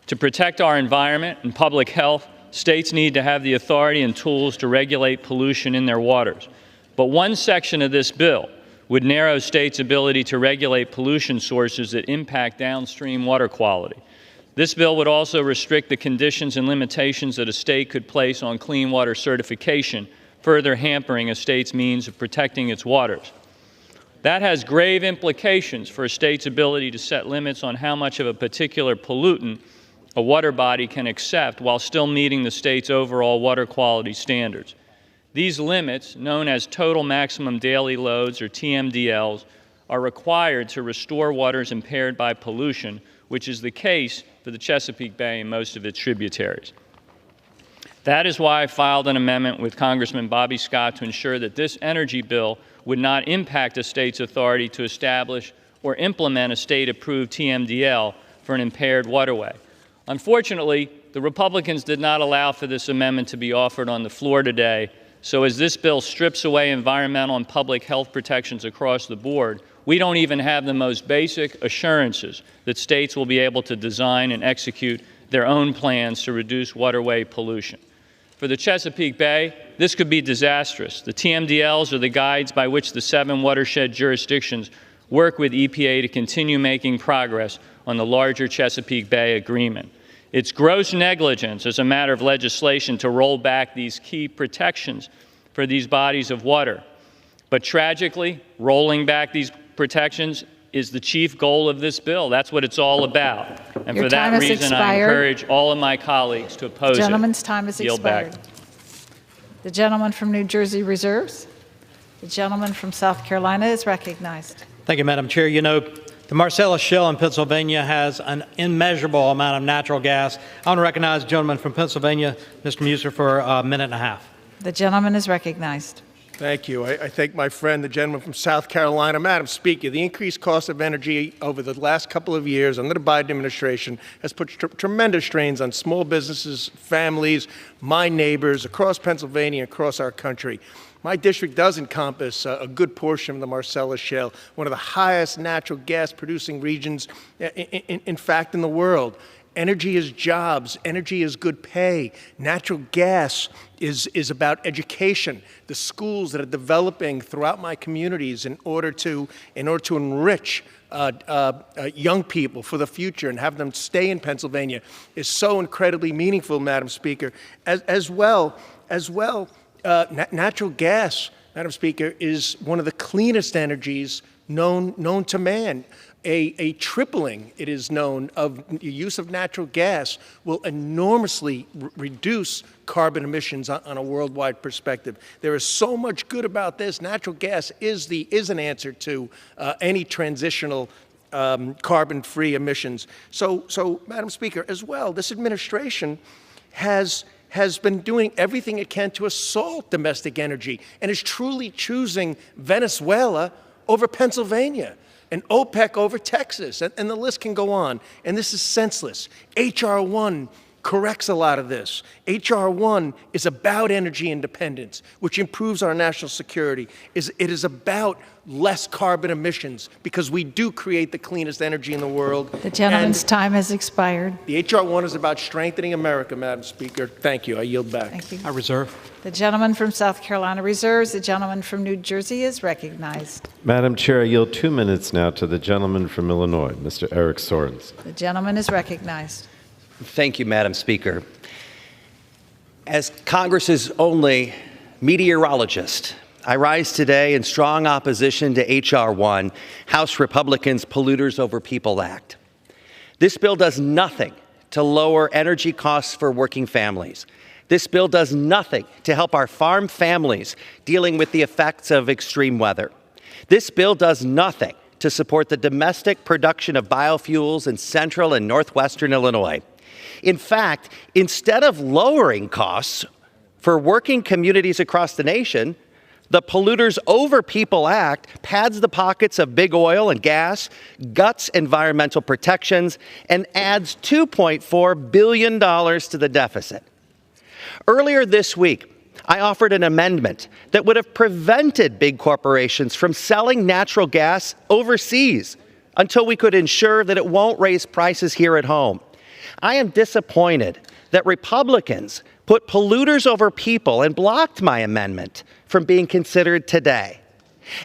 To protect our environment and public health, states need to have the authority and tools to regulate pollution in their waters. But one section of this bill would narrow states' ability to regulate pollution sources that impact downstream water quality. This bill would also restrict the conditions and limitations that a state could place on clean water certification, further hampering a state's means of protecting its waters. That has grave implications for a state's ability to set limits on how much of a particular pollutant a water body can accept while still meeting the state's overall water quality standards. These limits, known as total maximum daily loads or TMDLs, are required to restore waters impaired by pollution, which is the case for the Chesapeake Bay and most of its tributaries. That is why I filed an amendment with Congressman Bobby Scott to ensure that this energy bill would not impact a state's authority to establish or implement a state-approved TMDL for an impaired waterway. Unfortunately, the Republicans did not allow for this amendment to be offered on the floor today, so as this bill strips away environmental and public health protections across the board, we don't even have the most basic assurances that states will be able to design and execute their own plans to reduce waterway pollution. For the Chesapeake Bay, this could be disastrous. The TMDLs are the guides by which the 7 watershed jurisdictions work with EPA to continue making progress on the larger Chesapeake Bay Agreement. It's gross negligence as a matter of legislation to roll back these key protections for these bodies of water. But tragically, rolling back these protections is the chief goal of this bill. That's what it's all about. And for that reason, I encourage all of my colleagues to oppose it. The gentleman's time has Yield expired. back. The gentleman from New Jersey reserves. The gentleman from South Carolina is recognized. Thank you, Madam Chair. You know, the Marcellus Shale in Pennsylvania has an immeasurable amount of natural gas. I want to recognize the gentleman from Pennsylvania, Mr. Muser, for a minute and a half. The gentleman is recognized. Thank you. I thank my friend, the gentleman from South Carolina. Madam Speaker, the increased cost of energy over the last couple of years under the Biden administration has put tremendous strains on small businesses, families, my neighbors across Pennsylvania, across our country. My district does encompass a good portion of the Marcellus Shale, one of the highest natural gas producing regions, in fact, in the world. Energy is jobs. Energy is good pay. Natural gas is about education. The schools that are developing throughout my communities in order to enrich young people for the future and have them stay in Pennsylvania is so incredibly meaningful, Madam Speaker. As well, natural gas Madam Speaker, is one of the cleanest energies known to man. A tripling, it is known, of the use of natural gas will enormously reduce carbon emissions on a worldwide perspective. There is so much good about this. Natural gas is an answer to any transitional carbon-free emissions. So, Madam Speaker, as well, this administration has been doing everything it can to assault domestic energy and is truly choosing Venezuela over Pennsylvania and OPEC over Texas, and the list can go on. And this is senseless. H.R. 1 corrects a lot of this. H.R. 1 is about energy independence, which improves our national security. It is about less carbon emissions because we do create the cleanest energy in the world. The gentleman's time has expired. The H.R. 1 is about strengthening America, Madam Speaker. Thank you. I yield back. Thank you. I reserve. The gentleman from South Carolina reserves. The gentleman from New Jersey is recognized. Madam Chair, I yield 2 minutes now to the gentleman from Illinois, Mr. Eric Sorens. The gentleman is recognized. Thank you, Madam Speaker. As Congress's only meteorologist, I rise today in strong opposition to H.R. 1, House Republicans' Polluters Over People Act. This bill does nothing to lower energy costs for working families. This bill does nothing to help our farm families dealing with the effects of extreme weather. This bill does nothing to support the domestic production of biofuels in central and northwestern Illinois. In fact, instead of lowering costs for working communities across the nation, the Polluters Over People Act pads the pockets of big oil and gas, guts environmental protections, and adds $2.4 billion to the deficit. Earlier this week, I offered an amendment that would have prevented big corporations from selling natural gas overseas until we could ensure that it won't raise prices here at home. I am disappointed that Republicans put polluters over people and blocked my amendment from being considered today.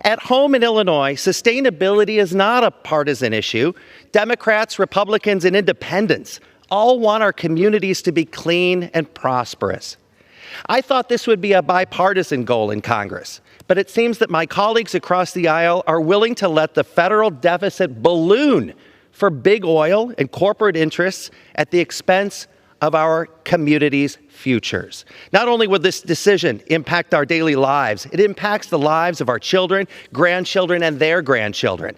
At home in Illinois, sustainability is not a partisan issue. Democrats, Republicans, and independents all want our communities to be clean and prosperous. I thought this would be a bipartisan goal in Congress, but it seems that my colleagues across the aisle are willing to let the federal deficit balloon for big oil and corporate interests at the expense of our communities' futures. Not only will this decision impact our daily lives, it impacts the lives of our children, grandchildren, and their grandchildren.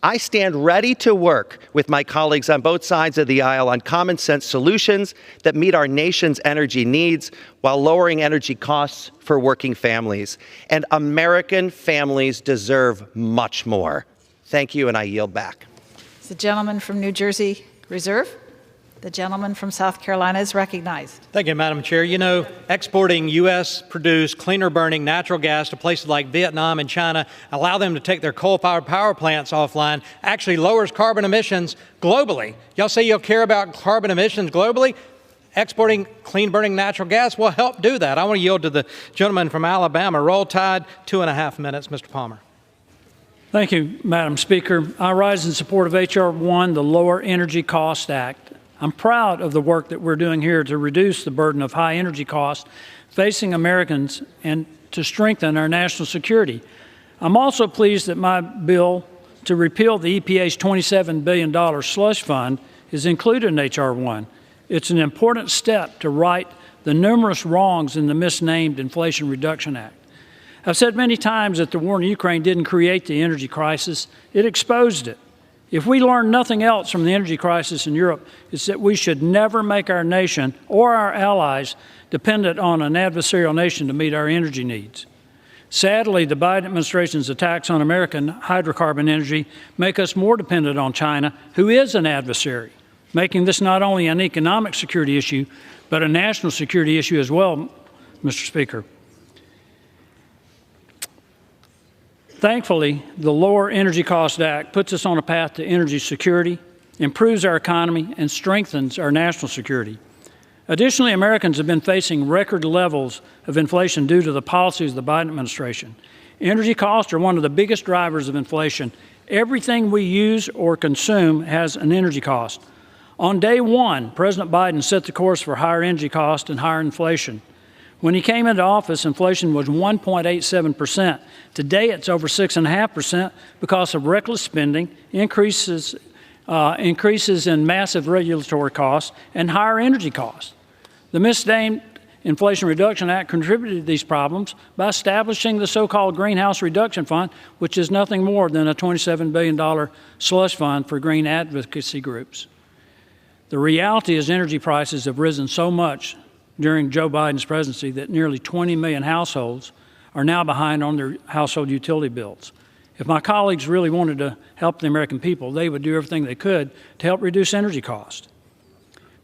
I stand ready to work with my colleagues on both sides of the aisle on common sense solutions that meet our nation's energy needs while lowering energy costs for working families. And American families deserve much more. Thank you, and I yield back. The gentleman from New Jersey reserve. The gentleman from South Carolina is recognized. Thank you, Madam Chair. You know, exporting U.S.-produced, cleaner-burning natural gas to places like Vietnam and China, allow them to take their coal-fired power plants offline, actually lowers carbon emissions globally. Y'all say you'll care about carbon emissions globally? Exporting clean-burning natural gas will help do that. I want to yield to the gentleman from Alabama. Roll Tide, 2.5 minutes. Mr. Palmer. Thank you, Madam Speaker. I rise in support of H.R. 1, the Lower Energy Cost Act. I'm proud of the work that we're doing here to reduce the burden of high energy costs facing Americans and to strengthen our national security. I'm also pleased that my bill to repeal the EPA's $27 billion slush fund is included in H.R. 1. It's an important step to right the numerous wrongs in the misnamed Inflation Reduction Act. I've said many times that the war in Ukraine didn't create the energy crisis, it exposed it. If we learn nothing else from the energy crisis in Europe, it's that we should never make our nation or our allies dependent on an adversarial nation to meet our energy needs. Sadly, the Biden administration's attacks on American hydrocarbon energy make us more dependent on China, who is an adversary, making this not only an economic security issue, but a national security issue as well, Mr. Speaker. Thankfully, the Lower Energy Cost Act puts us on a path to energy security, improves our economy, and strengthens our national security. Additionally, Americans have been facing record levels of inflation due to the policies of the Biden administration. Energy costs are one of the biggest drivers of inflation. Everything we use or consume has an energy cost. On day one, President Biden set the course for higher energy costs and higher inflation. When he came into office, inflation was 1.87%. Today, it's over 6.5% because of reckless spending, increases in massive regulatory costs, and higher energy costs. The misnamed Inflation Reduction Act contributed to these problems by establishing the so-called Greenhouse Reduction Fund, which is nothing more than a $27 billion slush fund for green advocacy groups. The reality is energy prices have risen so much during Joe Biden's presidency that nearly 20 million households are now behind on their household utility bills. If my colleagues really wanted to help the American people, they would do everything they could to help reduce energy costs.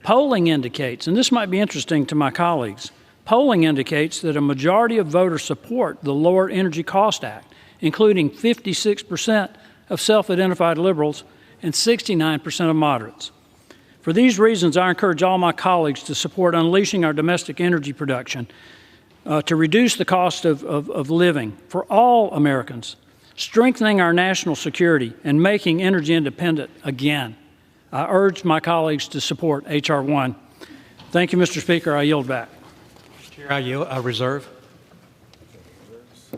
Polling indicates, and this might be interesting to my colleagues, polling indicates that a majority of voters support the Lower Energy Cost Act, including 56% of self-identified liberals and 69% of moderates. For these reasons, I encourage all my colleagues to support unleashing our domestic energy production to reduce the cost of living for all Americans, strengthening our national security, and making energy independent again. I urge my colleagues to support H.R. 1. Thank you, Mr. Speaker. I yield back. Chair, I reserve.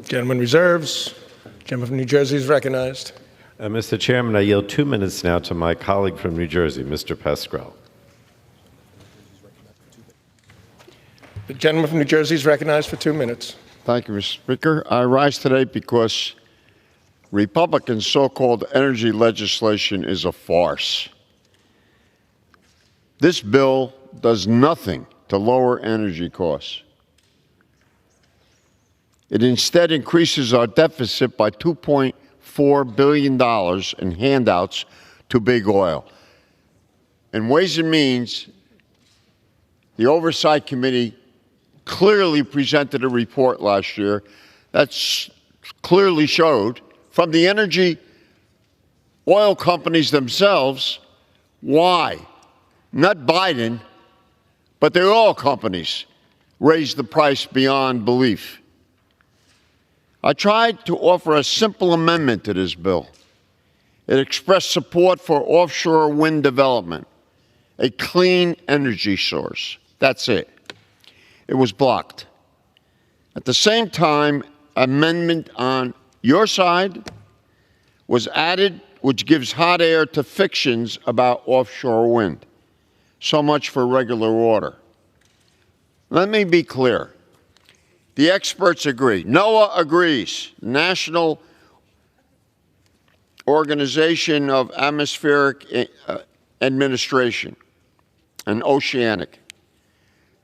Gentleman reserves. Gentleman from New Jersey is recognized. Mr. Chairman, I yield 2 minutes now to my colleague from New Jersey, Mr. Pascrell. The gentleman from New Jersey is recognized for 2 minutes. Thank you, Mr. Speaker. I rise today because Republicans' so-called energy legislation is a farce. This bill does nothing to lower energy costs. It instead increases our deficit by $2.4 billion in handouts to big oil. In Ways and Means, the Oversight Committee clearly presented a report last year that clearly showed from the energy oil companies themselves why, not Biden, but the oil companies raised the price beyond belief. I tried to offer a simple amendment to this bill. It expressed support for offshore wind development, a clean energy source. That's it. It was blocked. At the same time, amendment on your side was added, which gives hot air to fictions about offshore wind. So much for regular order. Let me be clear. The experts agree. NOAA agrees. National Organization of Atmospheric Administration and Oceanic.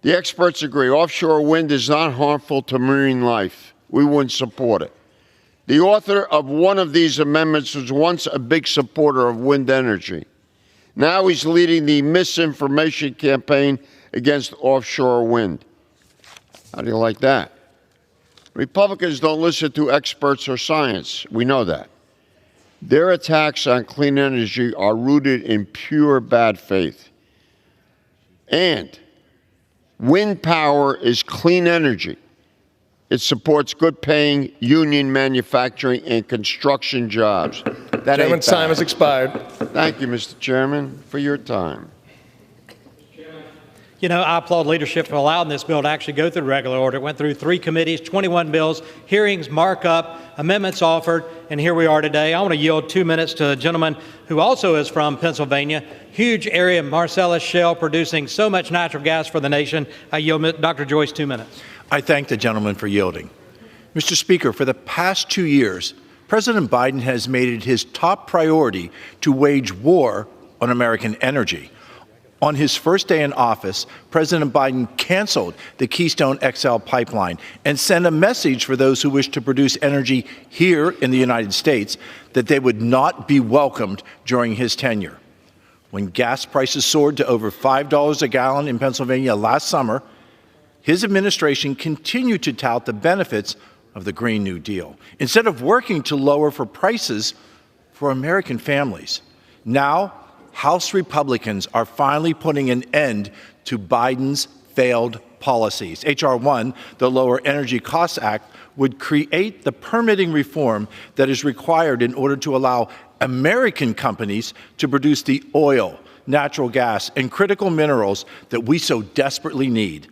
The experts agree offshore wind is not harmful to marine life. We wouldn't support it. The author of one of these amendments was once a big supporter of wind energy. Now he's leading the misinformation campaign against offshore wind. How do you like that? Republicans don't listen to experts or science. We know that. Their attacks on clean energy are rooted in pure bad faith. And wind power is clean energy. It supports good-paying union manufacturing and construction jobs. Gentleman's time has expired. Thank you, Mr. Chairman, for your time. You know, I applaud leadership for allowing this bill to actually go through the regular order. It went through 3 committees, 21 bills, hearings, markup, amendments offered, and here we are today. I want to yield 2 minutes to a gentleman who also is from Pennsylvania, huge area, Marcellus Shale, producing so much natural gas for the nation. I yield Dr. Joyce 2 minutes. I thank the gentleman for yielding. Mr. Speaker, for the past 2 years, President Biden has made it his top priority to wage war on American energy. On his first day in office, President Biden canceled the Keystone XL pipeline and sent a message for those who wish to produce energy here in the United States that they would not be welcomed during his tenure. When gas prices soared to over $5 a gallon in Pennsylvania last summer, his administration continued to tout the benefits of the Green New Deal, instead of working to lower prices for American families. Now, House Republicans are finally putting an end to Biden's failed policies. H.R. 1, the Lower Energy Costs Act, would create the permitting reform that is required in order to allow American companies to produce the oil, natural gas, and critical minerals that we so desperately need.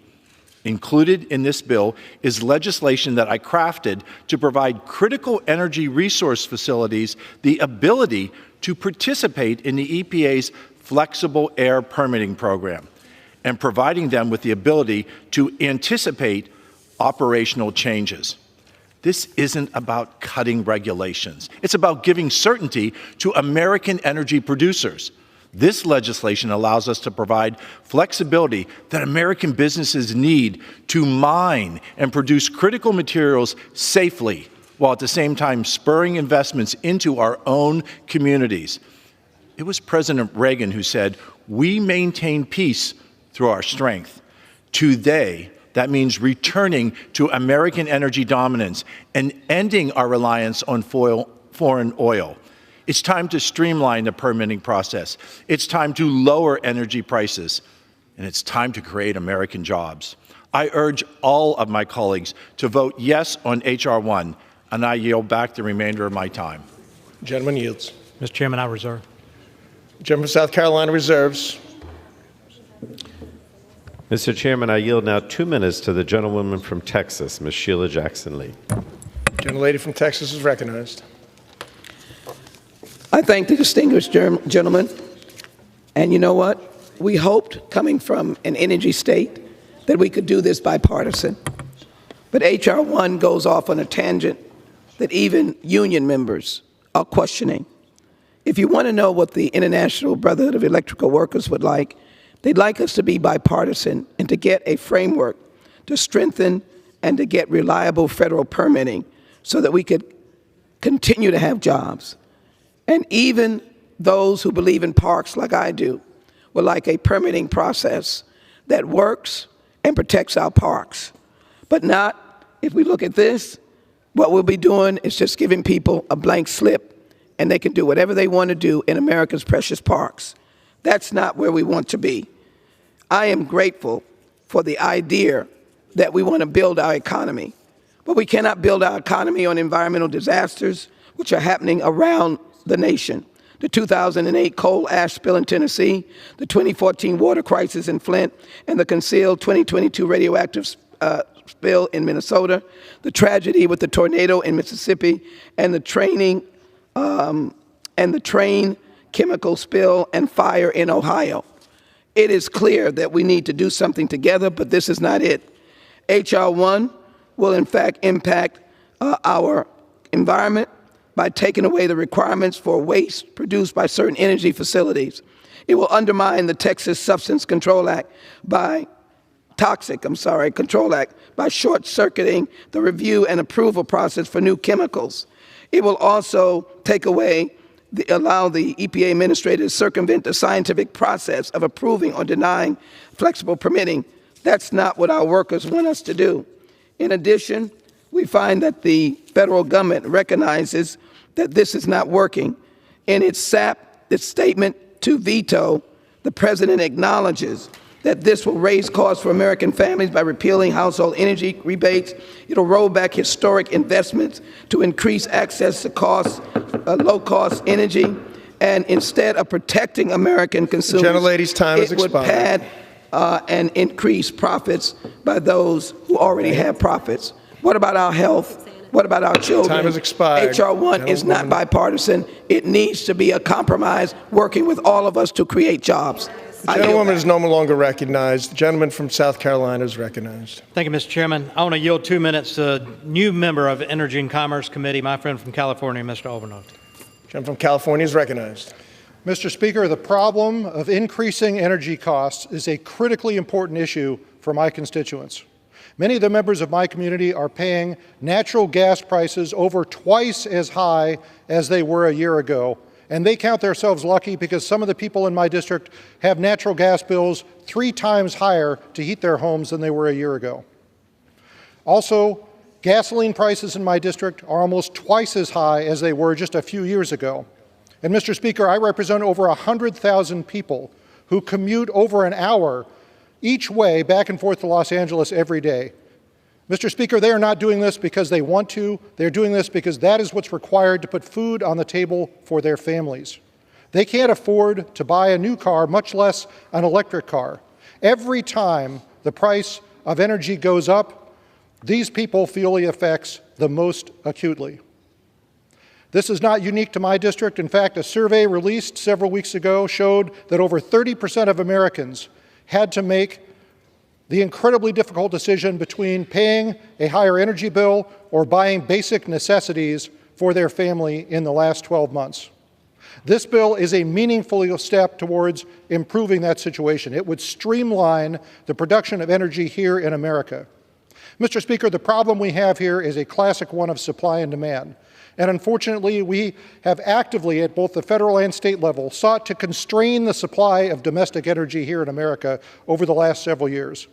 Included in this bill is legislation that I crafted to provide critical energy resource facilities the ability to participate in the EPA's flexible air permitting program and providing them with the ability to anticipate operational changes. This isn't about cutting regulations. It's about giving certainty to American energy producers. This legislation allows us to provide flexibility that American businesses need to mine and produce critical materials safely, while at the same time spurring investments into our own communities. It was President Reagan who said, "We maintain peace through our strength." Today, that means returning to American energy dominance and ending our reliance on foreign oil. It's time to streamline the permitting process. It's time to lower energy prices. And it's time to create American jobs. I urge all of my colleagues to vote yes on H.R. 1, and I yield back the remainder of my time. Gentleman yields. Mr. Chairman, I reserve. Gentleman from South Carolina reserves. Mr. Chairman, I yield now 2 minutes to the gentlewoman from Texas, Ms. Sheila Jackson Lee. Gentlelady from Texas is recognized. I thank the distinguished gentleman. And you know what? We hoped, coming from an energy state, that we could do this bipartisan. But H.R. 1 goes off on a tangent that even union members are questioning. If you want to know what the International Brotherhood of Electrical Workers would like, they'd like us to be bipartisan and to get a framework to strengthen and to get reliable federal permitting so that we could continue to have jobs. And even those who believe in parks like I do would like a permitting process that works and protects our parks. But not, if we look at this, what we'll be doing is just giving people a blank slip and they can do whatever they want to do in America's precious parks. That's not where we want to be. I am grateful for the idea that we want to build our economy, but we cannot build our economy on environmental disasters which are happening around the nation. The 2008 coal ash spill in Tennessee, the 2014 water crisis in Flint, and the concealed 2022 radioactive spill in Minnesota, the tragedy with the tornado in Mississippi, and the train chemical spill and fire in Ohio. It is clear that we need to do something together, but this is not it. H.R. 1 will in fact impact our environment by taking away the requirements for waste produced by certain energy facilities. It will undermine the Texas Substance Control Act by short-circuiting the review and approval process for new chemicals. It will also take away allow the EPA administrator to circumvent the scientific process of approving or denying flexible permitting. That's not what our workers want us to do. In addition, we find that the federal government recognizes that this is not working. In its statement to veto, the president acknowledges that this will raise costs for American families by repealing household energy rebates. It'll roll back historic investments to increase access to low-cost energy. And instead of protecting American consumers, Gentlelady's time has expired. It would pad and increase profits by those who already have profits. What about our health? What about our children? Time has expired. H.R. 1 is not bipartisan. It needs to be a compromise working with all of us to create jobs. The gentlewoman is no longer recognized. The gentleman from South Carolina is recognized. Thank you, Mr. Chairman. I want to yield 2 minutes to a new member of the Energy and Commerce Committee, my friend from California, Mr. Overnote. The gentleman from California is recognized. Mr. Speaker, the problem of increasing energy costs is a critically important issue for my constituents. Many of the members of my community are paying natural gas prices over twice as high as they were a year ago, and they count themselves lucky because some of the people in my district have natural gas bills 3 times higher to heat their homes than they were a year ago. Also, gasoline prices in my district are almost twice as high as they were just a few years ago. And Mr. Speaker, I represent over 100,000 people who commute over an hour each way back and forth to Los Angeles every day. Mr. Speaker, they are not doing this because they want to. They're doing this because that is what's required to put food on the table for their families. They can't afford to buy a new car, much less an electric car. Every time the price of energy goes up, these people feel the effects the most acutely. This is not unique to my district. In fact, a survey released several weeks ago showed that over 30% of Americans had to make the incredibly difficult decision between paying a higher energy bill or buying basic necessities for their family in the last 12 months. This bill is a meaningful step towards improving that situation. It would streamline the production of energy here in America. Mr. Speaker, the problem we have here is a classic one of supply and demand. And unfortunately, we have actively, at both the federal and state level, sought to constrain the supply of domestic energy here in America over the last several years.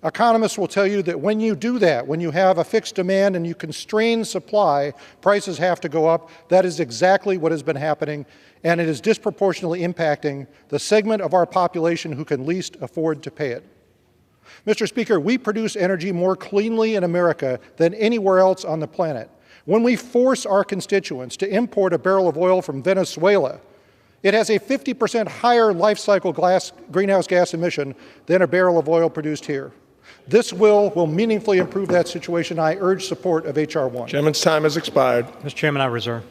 Economists will tell you that when you do that, when you have a fixed demand and you constrain supply, prices have to go up. That is exactly what has been happening, and it is disproportionately impacting the segment of our population who can least afford to pay it. Mr. Speaker, we produce energy more cleanly in America than anywhere else on the planet. When we force our constituents to import a barrel of oil from Venezuela, it has a 50% higher life cycle greenhouse gas emission than a barrel of oil produced here. This will meaningfully improve that situation. I urge support of H.R. 1. Gentleman's time has expired. Mr. Chairman, I reserve.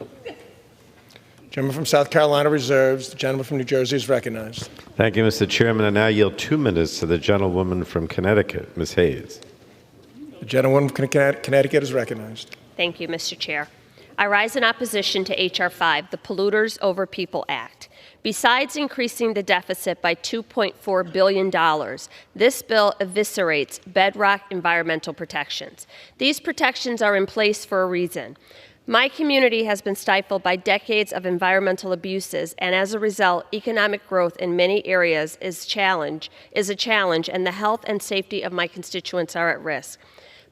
Gentleman from South Carolina reserves. The gentleman from New Jersey is recognized. Thank you, Mr. Chairman. I now yield 2 minutes to the gentlewoman from Connecticut, Ms. Hayes. The gentlewoman from Connecticut is recognized. Thank you, Mr. Chair. I rise in opposition to H.R. 5, the Polluters Over People Act. Besides increasing the deficit by $2.4 billion, this bill eviscerates bedrock environmental protections. These protections are in place for a reason. My community has been stifled by decades of environmental abuses, and as a result, economic growth in many areas is a challenge, and the health and safety of my constituents are at risk.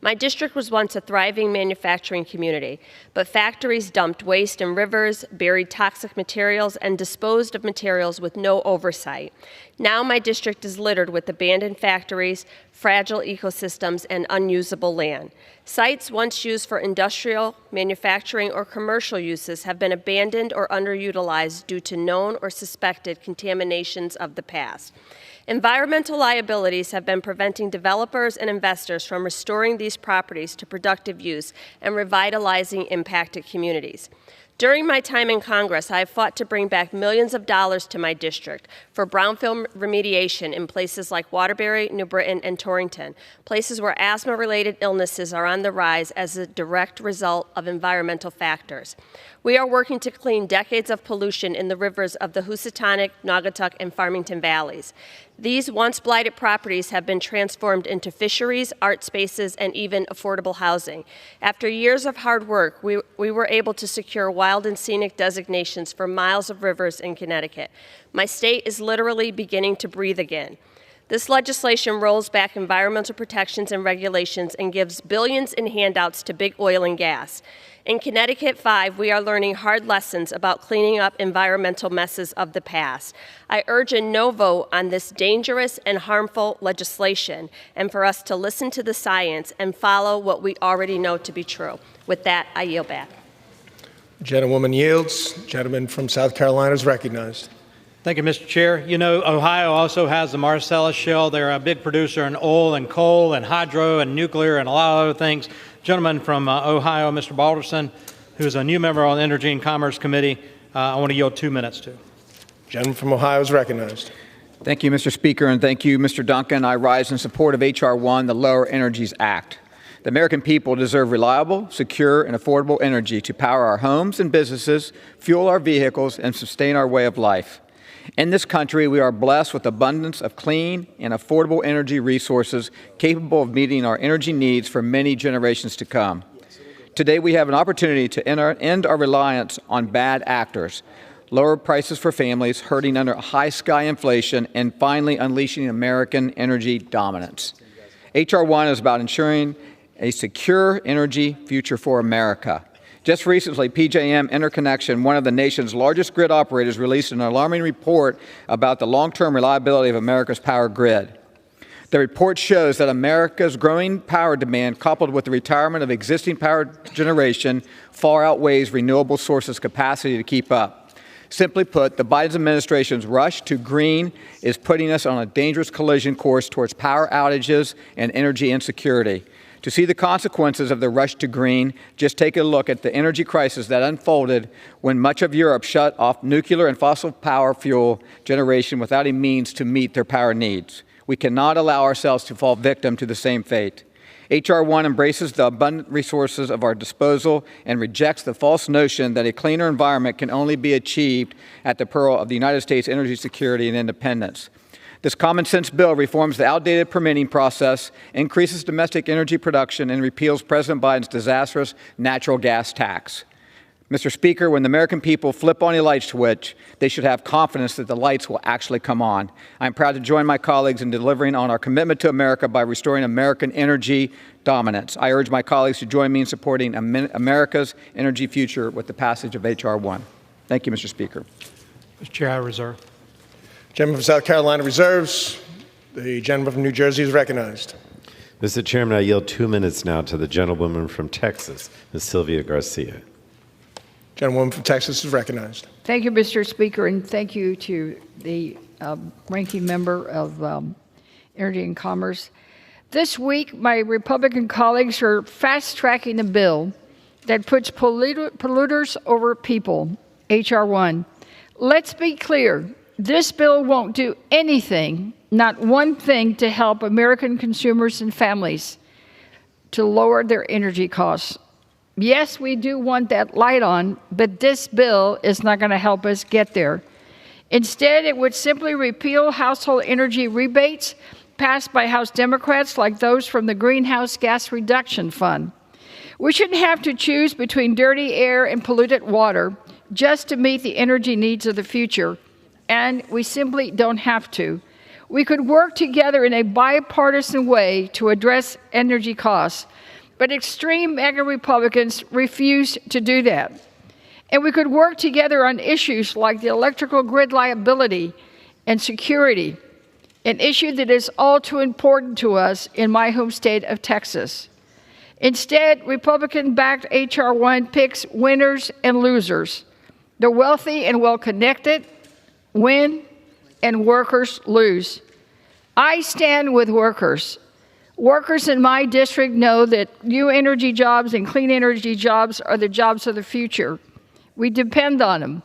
My district was once a thriving manufacturing community, but factories dumped waste in rivers, buried toxic materials, and disposed of materials with no oversight. Now my district is littered with abandoned factories, fragile ecosystems, and unusable land. Sites once used for industrial, manufacturing, or commercial uses have been abandoned or underutilized due to known or suspected contaminations of the past. Environmental liabilities have been preventing developers and investors from restoring these properties to productive use and revitalizing impacted communities. During my time in Congress, I have fought to bring back millions of dollars to my district for brownfield remediation in places like Waterbury, New Britain, and Torrington, places where asthma-related illnesses are on the rise as a direct result of environmental factors. We are working to clean decades of pollution in the rivers of the Housatonic, Naugatuck, and Farmington valleys. These once blighted properties have been transformed into fisheries, art spaces, and even affordable housing. After years of hard work, we were able to secure wild and scenic designations for miles of rivers in Connecticut. My state is literally beginning to breathe again. This legislation rolls back environmental protections and regulations and gives billions in handouts to big oil and gas. In Connecticut 5, we are learning hard lessons about cleaning up environmental messes of the past. I urge a no vote on this dangerous and harmful legislation, and for us to listen to the science and follow what we already know to be true. With that, I yield back. Gentlewoman yields. Gentleman from South Carolina is recognized. Thank you, Mr. Chair. You know, Ohio also has the Marcellus Shale. They're a big producer in oil and coal and hydro and nuclear and a lot of other things. Gentleman from Ohio, Mr. Balderson, who's a new member on the Energy and Commerce Committee, I want to yield 2 minutes to. Gentleman from Ohio is recognized. Thank you, Mr. Speaker, and thank you, Mr. Duncan. I rise in support of H.R. 1, the Lower Energies Act. The American people deserve reliable, secure, and affordable energy to power our homes and businesses, fuel our vehicles, and sustain our way of life. In this country, we are blessed with abundance of clean and affordable energy resources capable of meeting our energy needs for many generations to come. Today, we have an opportunity to end our reliance on bad actors, lower prices for families hurting under high-sky inflation, and finally unleashing American energy dominance. H.R. 1 is about ensuring a secure energy future for America. Just recently, PJM Interconnection, one of the nation's largest grid operators, released an alarming report about the long-term reliability of America's power grid. The report shows that America's growing power demand, coupled with the retirement of existing power generation, far outweighs renewable sources' capacity to keep up. Simply put, the Biden administration's rush to green is putting us on a dangerous collision course towards power outages and energy insecurity. To see the consequences of the rush to green, just take a look at the energy crisis that unfolded when much of Europe shut off nuclear and fossil power fuel generation without a means to meet their power needs. We cannot allow ourselves to fall victim to the same fate. H.R. 1 embraces the abundant resources of our disposal and rejects the false notion that a cleaner environment can only be achieved at the peril of the United States' energy security and independence. This common-sense bill reforms the outdated permitting process, increases domestic energy production, and repeals President Biden's disastrous natural gas tax. Mr. Speaker, when the American people flip on a light switch, they should have confidence that the lights will actually come on. I'm proud to join my colleagues in delivering on our commitment to America by restoring American energy dominance. I urge my colleagues to join me in supporting America's energy future with the passage of H.R. 1. Thank you, Mr. Speaker. Mr. Chair, I reserve. Gentleman from South Carolina reserves. The gentleman from New Jersey is recognized. Mr. Chairman, I yield 2 minutes now to the gentlewoman from Texas, Ms. Sylvia Garcia. Gentlewoman from Texas is recognized. Thank you, Mr. Speaker, and thank you to the ranking member of Energy and Commerce. This week, my Republican colleagues are fast-tracking a bill that puts polluters over people, H.R. 1. Let's be clear. This bill won't do anything, not one thing, to help American consumers and families to lower their energy costs. Yes, we do want that light on, but this bill is not going to help us get there. Instead, it would simply repeal household energy rebates passed by House Democrats like those from the Greenhouse Gas Reduction Fund. We shouldn't have to choose between dirty air and polluted water just to meet the energy needs of the future. And we simply don't have to. We could work together in a bipartisan way to address energy costs, but extreme MAGA Republicans refuse to do that. And we could work together on issues like the electrical grid liability and security, an issue that is all too important to us in my home state of Texas. Instead, Republican-backed H.R. 1 picks winners and losers. The wealthy and well-connected win, and workers lose. I stand with workers. Workers in my district know that new energy jobs and clean energy jobs are the jobs of the future. We depend on them.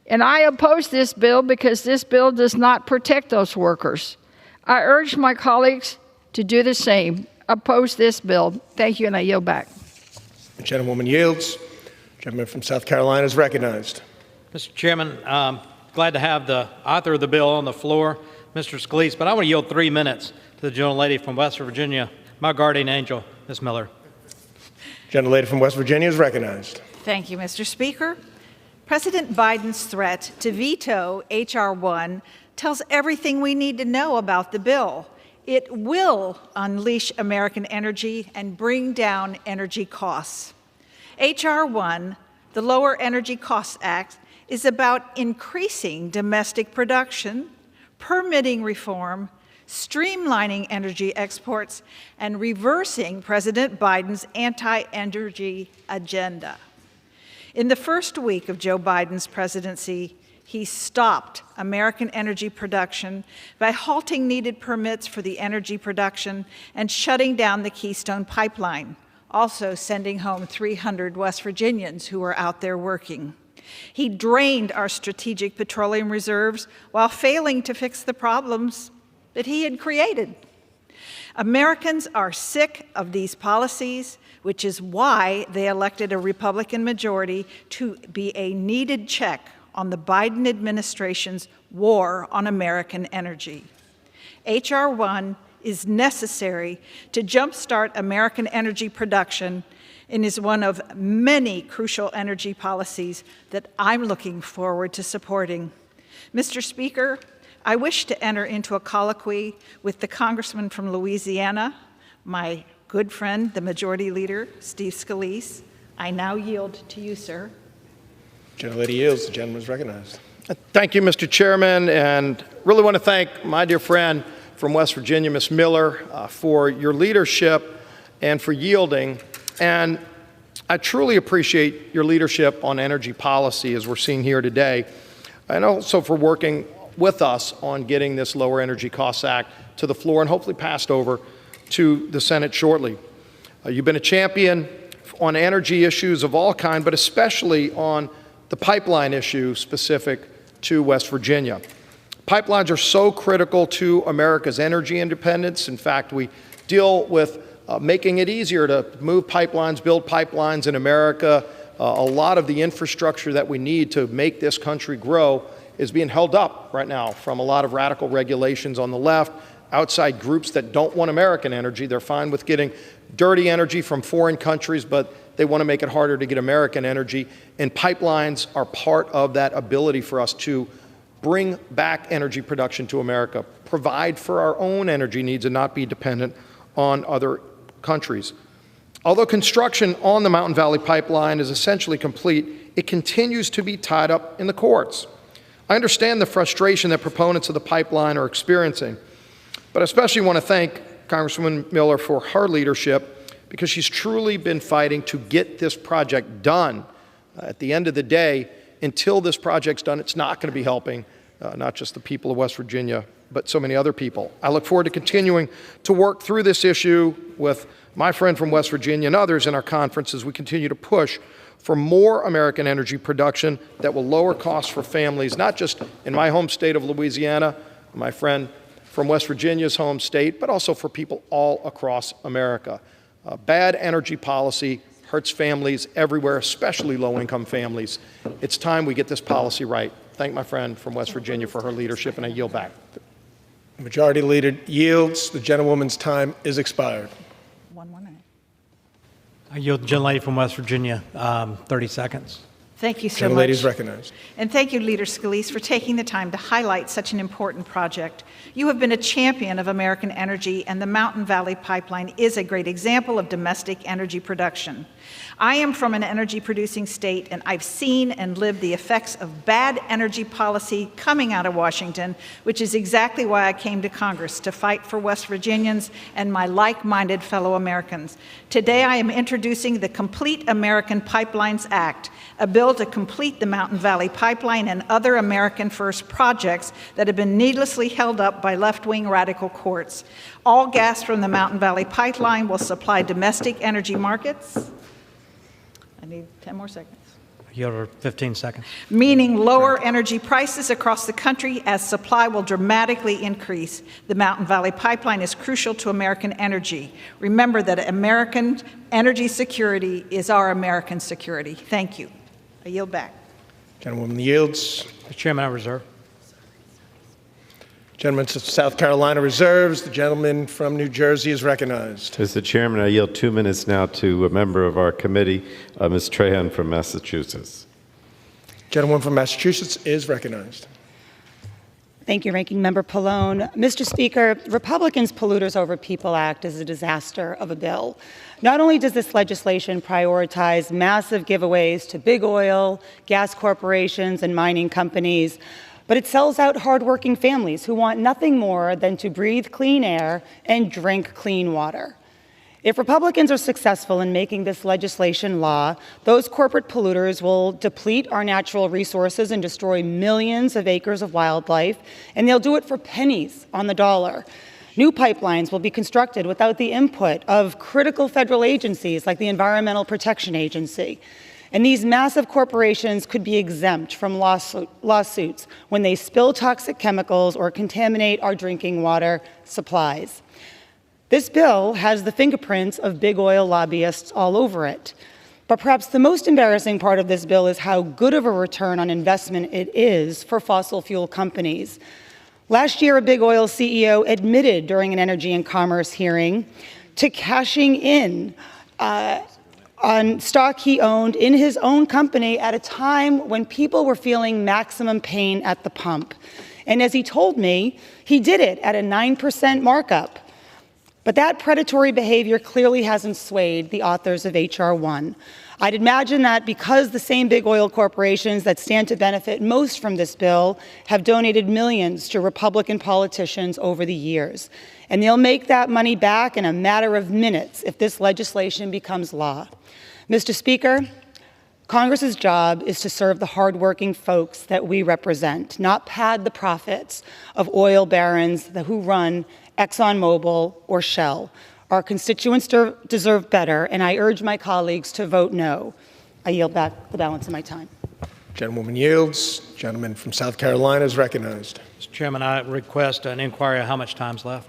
And I oppose this bill because this bill does not protect those workers. I urge my colleagues to do the same. Oppose this bill. Thank you, and I yield back. The gentlewoman yields. The gentleman from South Carolina is recognized. Mr. Chairman, glad to have the author of the bill on the floor, Mr. Scalise, but I want to yield 3 minutes to the gentlelady from West Virginia, my guardian angel, Ms. Miller. Gentlelady from West Virginia is recognized. Thank you, Mr. Speaker. President Biden's threat to veto H.R. 1 tells everything we need to know about the bill. It will unleash American energy and bring down energy costs. H.R. 1, the Lower Energy Costs Act, is about increasing domestic production, permitting reform, streamlining energy exports, and reversing President Biden's anti-energy agenda. In the first week of Joe Biden's presidency, he stopped American energy production by halting needed permits for the energy production and shutting down the Keystone Pipeline, also sending home 300 West Virginians who were out there working. He drained our strategic petroleum reserves while failing to fix the problems that he had created. Americans are sick of these policies, which is why they elected a Republican majority to be a needed check on the Biden administration's war on American energy. H.R. 1 is necessary to jumpstart American energy production and is one of many crucial energy policies that I'm looking forward to supporting. Mr. Speaker, I wish to enter into a colloquy with the Congressman from Louisiana, my good friend, the Majority Leader, Steve Scalise. I now yield to you, sir. Gentlelady yields. The gentleman is recognized. Thank you, Mr. Chairman, and really want to thank my dear friend from West Virginia, Ms. Miller, for your leadership and for yielding. And I truly appreciate your leadership on energy policy as we're seeing here today, and also for working with us on getting this Lower Energy Costs Act to the floor and hopefully passed over to the Senate shortly. You've been a champion on energy issues of all kind, but especially on the pipeline issue specific to West Virginia. Pipelines are so critical to America's energy independence. In fact, we deal with making it easier to move pipelines, build pipelines in America. A lot of the infrastructure that we need to make this country grow is being held up right now from a lot of radical regulations on the left, outside groups that don't want American energy. They're fine with getting dirty energy from foreign countries, but they want to make it harder to get American energy. And pipelines are part of that ability for us to bring back energy production to America, provide for our own energy needs and not be dependent on other countries. Although construction on the Mountain Valley Pipeline is essentially complete, it continues to be tied up in the courts. I understand the frustration that proponents of the pipeline are experiencing, but I especially want to thank Congresswoman Miller for her leadership because she's truly been fighting to get this project done. At the end of the day, until this project's done, it's not going to be helping not just the people of West Virginia, but so many other people. I look forward to continuing to work through this issue with my friend from West Virginia and others in our conference as we continue to push for more American energy production that will lower costs for families, not just in my home state of Louisiana, my friend from West Virginia's home state, but also for people all across America. Bad energy policy hurts families everywhere, especially low-income families. It's time we get this policy right. Thank my friend from West Virginia for her leadership, and I yield back. Majority Leader yields. The gentlewoman's time is expired. 1 more minute. I yield the gentlelady from West Virginia, 30 seconds. Thank you so much. Gentlelady is recognized. And thank you, Leader Scalise, for taking the time to highlight such an important project. You have been a champion of American energy, and the Mountain Valley Pipeline is a great example of domestic energy production. I am from an energy-producing state, and I've seen and lived the effects of bad energy policy coming out of Washington, which is exactly why I came to Congress, to fight for West Virginians and my like-minded fellow Americans. Today, I am introducing the Complete American Pipelines Act, a bill to complete the Mountain Valley Pipeline and other American First projects that have been needlessly held up by left-wing radical courts. All gas from the Mountain Valley Pipeline will supply domestic energy markets. I need 10 more seconds. I yield her 15 seconds. Meaning lower energy prices across the country as supply will dramatically increase. The Mountain Valley Pipeline is crucial to American energy. Remember that American energy security is our American security. Thank you. I yield back. Gentlewoman yields. Mr. Chairman, I reserve. Gentleman from South Carolina reserves. The gentleman from New Jersey is recognized. Mr. Chairman, I yield 2 minutes now to a member of our committee, Ms. Trahan from Massachusetts. Gentleman from Massachusetts is recognized. Thank you, Ranking Member Pallone. Mr. Speaker, Republicans' Polluters Over People Act is a disaster of a bill. Not only does this legislation prioritize massive giveaways to big oil, gas corporations, and mining companies, but it sells out hardworking families who want nothing more than to breathe clean air and drink clean water. If Republicans are successful in making this legislation law, those corporate polluters will deplete our natural resources and destroy millions of acres of wildlife, and they'll do it for pennies on the dollar. New pipelines will be constructed without the input of critical federal agencies like the Environmental Protection Agency. And these massive corporations could be exempt from lawsuits when they spill toxic chemicals or contaminate our drinking water supplies. This bill has the fingerprints of big oil lobbyists all over it. But perhaps the most embarrassing part of this bill is how good of a return on investment it is for fossil fuel companies. Last year, a big oil CEO admitted during an Energy and Commerce hearing to cashing in on stock he owned in his own company at a time when people were feeling maximum pain at the pump. And as he told me, he did it at a 9% markup. But that predatory behavior clearly hasn't swayed the authors of H.R. 1. I'd imagine that because the same big oil corporations that stand to benefit most from this bill have donated millions to Republican politicians over the years. And they'll make that money back in a matter of minutes if this legislation becomes law. Mr. Speaker, Congress's job is to serve the hardworking folks that we represent, not pad the profits of oil barons who run ExxonMobil or Shell. Our constituents deserve better, and I urge my colleagues to vote no. I yield back the balance of my time. Gentlewoman yields. Gentleman from South Carolina is recognized. Mr. Chairman, I request an inquiry of how much time's left.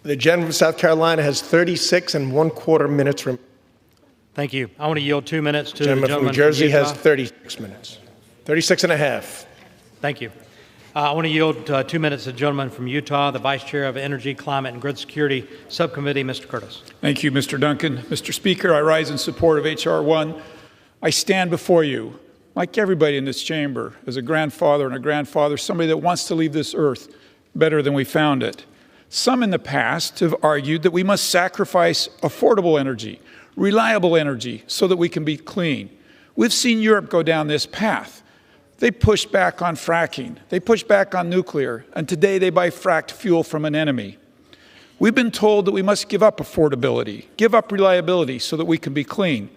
The gentleman from South Carolina has 36 1/4 minutes. Thank you. I want to yield 2 minutes to the Gentleman gentleman from New Jersey Utah. has 36 minutes. 36 and a half. Thank you. I want to yield 2 minutes to the gentleman from Utah, the Vice Chair of Energy, Climate, and Grid Security Subcommittee, Mr. Curtis. Thank you, Mr. Duncan. Mr. Speaker, I rise in support of H.R. 1. I stand before you, like everybody in this chamber, as a grandfather and a grandfather, somebody that wants to leave this earth better than we found it. Some in the past have argued that we must sacrifice affordable energy, reliable energy, so that we can be clean. We've seen Europe go down this path. They pushed back on fracking. They pushed back on nuclear. And today they buy fracked fuel from an enemy. We've been told that we must give up affordability, give up reliability so that we can be clean.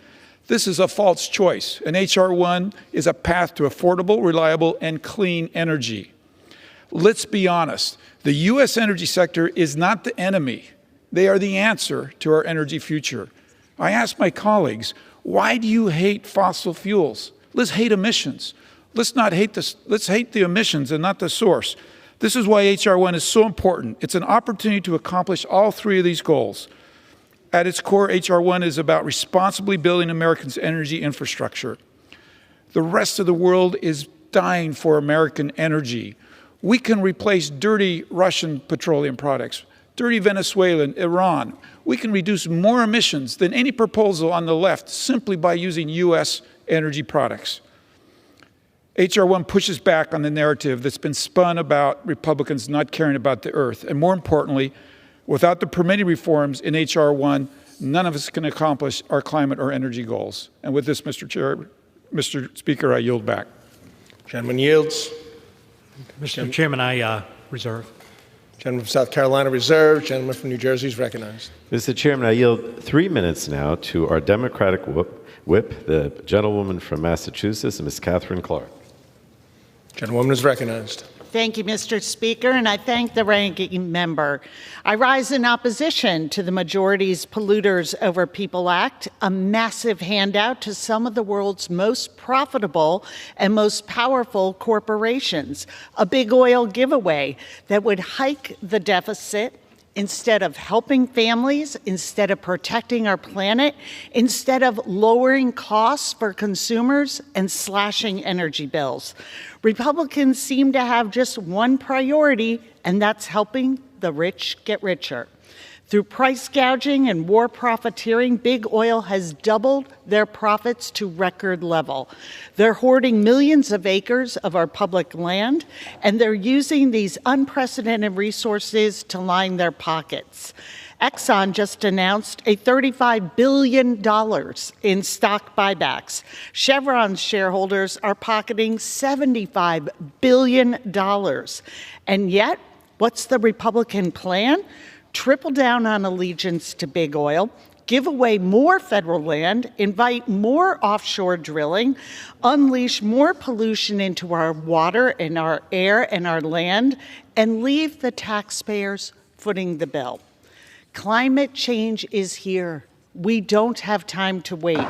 This is a false choice. And H.R. 1 is a path to affordable, reliable, and clean energy. Let's be honest. The U.S. energy sector is not the enemy. They are the answer to our energy future. I ask my colleagues, why do you hate fossil fuels? Let's hate emissions. Let's hate the emissions and not the source. This is why H.R. 1 is so important. It's an opportunity to accomplish all three of these goals. At its core, H.R. 1 is about responsibly building Americans' energy infrastructure. The rest of the world is dying for American energy. We can replace dirty Russian petroleum products, dirty Venezuelan, Iran. We can reduce more emissions than any proposal on the left simply by using U.S. energy products. H.R. 1 pushes back on the narrative that's been spun about Republicans not caring about the earth. And more importantly, without the permitting reforms in H.R. 1, none of us can accomplish our climate or energy goals. And with this, Mr. Speaker, I yield back. Gentleman yields. Mr. Chairman, I reserve. Gentleman from South Carolina reserved. Gentleman from New Jersey is recognized. Mr. Chairman, I yield 3 minutes now to our Democratic whip, the gentlewoman from Massachusetts, Ms. Catherine Clark. Gentlewoman is recognized. Thank you, Mr. Speaker, and I thank the ranking member. I rise in opposition to the majority's Polluters Over People Act, a massive handout to some of the world's most profitable and most powerful corporations, a big oil giveaway that would hike the deficit instead of helping families, instead of protecting our planet, instead of lowering costs for consumers and slashing energy bills. Republicans seem to have just one priority, and that's helping the rich get richer. Through price gouging and war profiteering, big oil has doubled their profits to record level. They're hoarding millions of acres of our public land, and they're using these unprecedented resources to line their pockets. Exxon just announced a $35 billion in stock buybacks. Chevron's shareholders are pocketing $75 billion. And yet, what's the Republican plan? Triple down on allegiance to big oil, give away more federal land, invite more offshore drilling, unleash more pollution into our water and our air and our land, and leave the taxpayers footing the bill. Climate change is here. We don't have time to wait.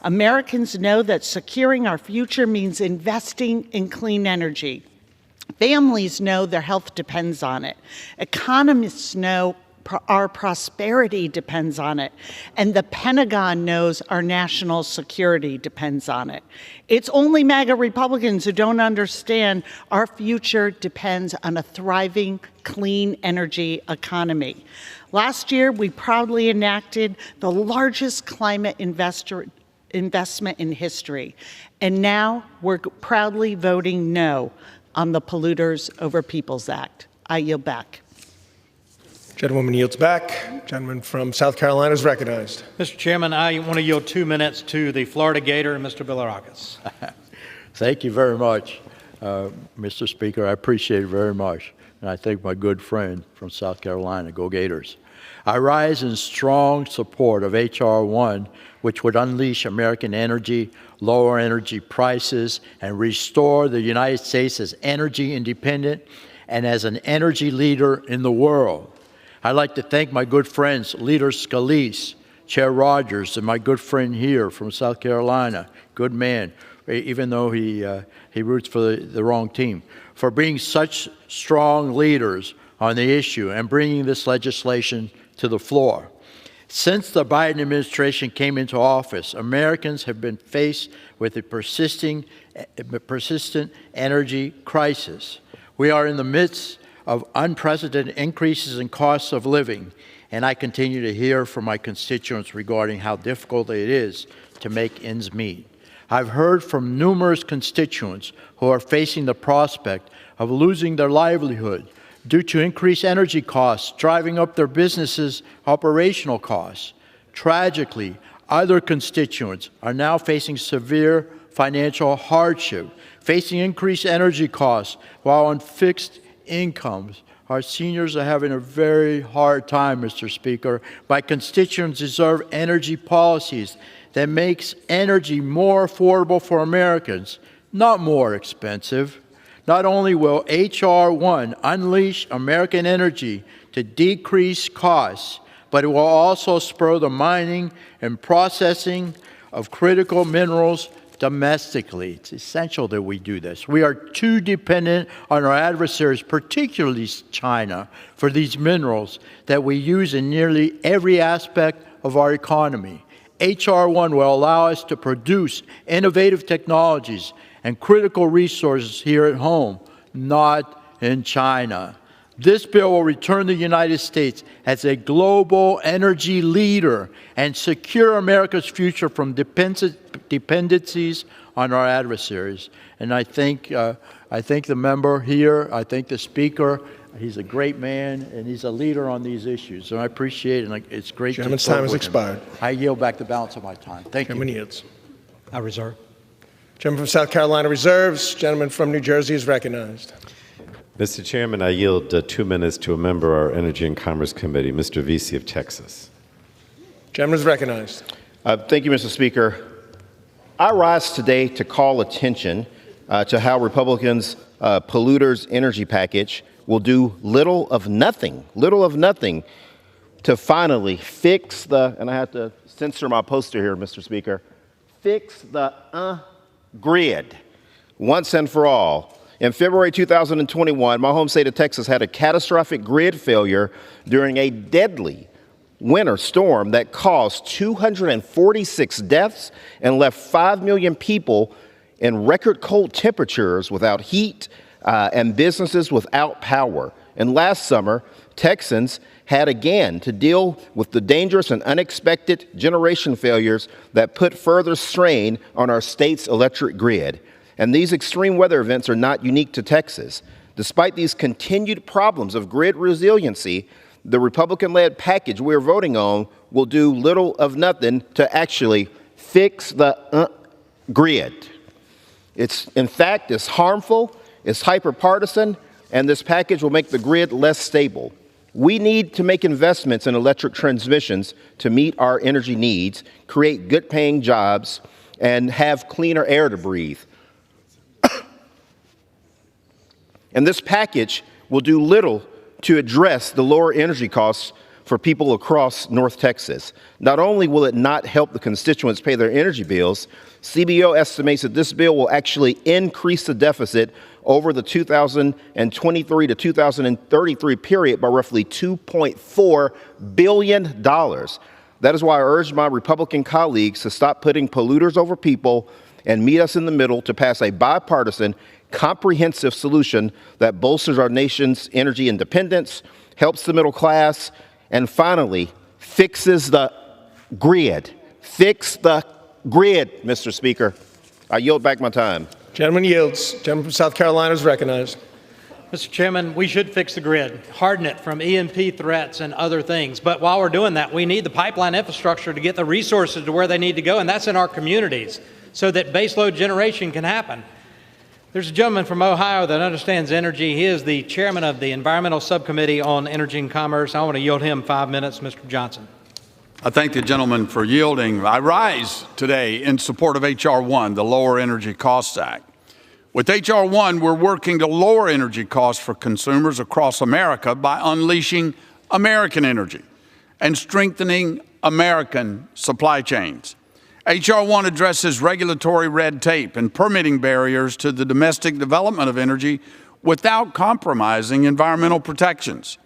Americans know that securing our future means investing in clean energy. Families know their health depends on it. Economists know our prosperity depends on it. And the Pentagon knows our national security depends on it. It's only MAGA Republicans who don't understand our future depends on a thriving, clean energy economy. Last year, we proudly enacted the largest climate investment in history. And now we're proudly voting no on the Polluters Over Peoples Act. I yield back. Gentlewoman yields back. Gentleman from South Carolina is recognized. Mr. Chairman, I want to yield 2 minutes to the Florida Gator, Mr. Bilirakis. Thank you very much, Mr. Speaker. I appreciate it very much. And I thank my good friend from South Carolina, go Gators. I rise in strong support of H.R. 1, which would unleash American energy, lower energy prices, and restore the United States as energy independent and as an energy leader in the world. I'd like to thank my good friends, Leader Scalise, Chair Rogers, and my good friend here from South Carolina, good man, even though he roots for the wrong team, for being such strong leaders on the issue and bringing this legislation to the floor. Since the Biden administration came into office, Americans have been faced with a persistent energy crisis. We are in the midst of unprecedented increases in costs of living, and I continue to hear from my constituents regarding how difficult it is to make ends meet. I've heard from numerous constituents who are facing the prospect of losing their livelihood due to increased energy costs, driving up their businesses' operational costs. Tragically, other constituents are now facing severe financial hardship, facing increased energy costs while on fixed incomes. Our seniors are having a very hard time, Mr. Speaker. My constituents deserve energy policies that makes energy more affordable for Americans, not more expensive. Not only will H.R. 1 unleash American energy to decrease costs, but it will also spur the mining and processing of critical minerals domestically. It's essential that we do this. We are too dependent on our adversaries, particularly China, for these minerals that we use in nearly every aspect of our economy. H.R. 1 will allow us to produce innovative technologies and critical resources here at home, not in China. This bill will return the United States as a global energy leader and secure America's future from dependencies on our adversaries. And I thank the member here. I thank the speaker. He's a great man, and he's a leader on these issues. And I appreciate it, and it's great to Chairman's time has expired. I yield back the balance of my time. Thank you. Chairman yields. I reserve. Gentleman from South Carolina reserves. Gentleman from New Jersey is recognized. Mr. Chairman, I yield 2 minutes to a member of our Energy and Commerce Committee, Mr. Vesey of Texas. Gentleman is recognized. Thank you, Mr. Speaker. I rise today to call attention to how Republicans' polluters energy package will do little of nothing to finally fix the, and I have to censor my poster here, Mr. Speaker, fix the grid once and for all. In February 2021, my home state of Texas had a catastrophic grid failure during a deadly winter storm that caused 246 deaths and left 5 million people in record cold temperatures without heat and businesses without power. And last summer, Texans had again to deal with the dangerous and unexpected generation failures that put further strain on our state's electric grid. And these extreme weather events are not unique to Texas. Despite these continued problems of grid resiliency, the Republican-led package we're voting on will do little of nothing to actually fix the grid. In fact, it's harmful, it's hyper-partisan, and this package will make the grid less stable. We need to make investments in electric transmissions to meet our energy needs, create good-paying jobs, and have cleaner air to breathe. And this package will do little to address the lower energy costs for people across North Texas. Not only will it not help the constituents pay their energy bills, CBO estimates that this bill will actually increase the deficit over the 2023 to 2033 period by roughly $2.4 billion. That is why I urge my Republican colleagues to stop putting polluters over people and meet us in the middle to pass a bipartisan, comprehensive solution that bolsters our nation's energy independence, helps the middle class, and finally fixes the grid. Fix the grid, Mr. Speaker. I yield back my time. Gentleman yields. Gentleman from South Carolina is recognized. Mr. Chairman, we should fix the grid, harden it from EMP threats and other things. But while we're doing that, we need the pipeline infrastructure to get the resources to where they need to go, and that's in our communities, so that baseload generation can happen. There's a gentleman from Ohio that understands energy. He is the chairman of the Environmental Subcommittee on Energy and Commerce. I want to yield him 5 minutes. Mr. Johnson. I thank the gentleman for yielding. I rise today in support of H.R. 1, the Lower Energy Costs Act. With H.R. 1, we're working to lower energy costs for consumers across America by unleashing American energy and strengthening American supply chains. H.R. 1 addresses regulatory red tape and permitting barriers to the domestic development of energy without compromising environmental protections.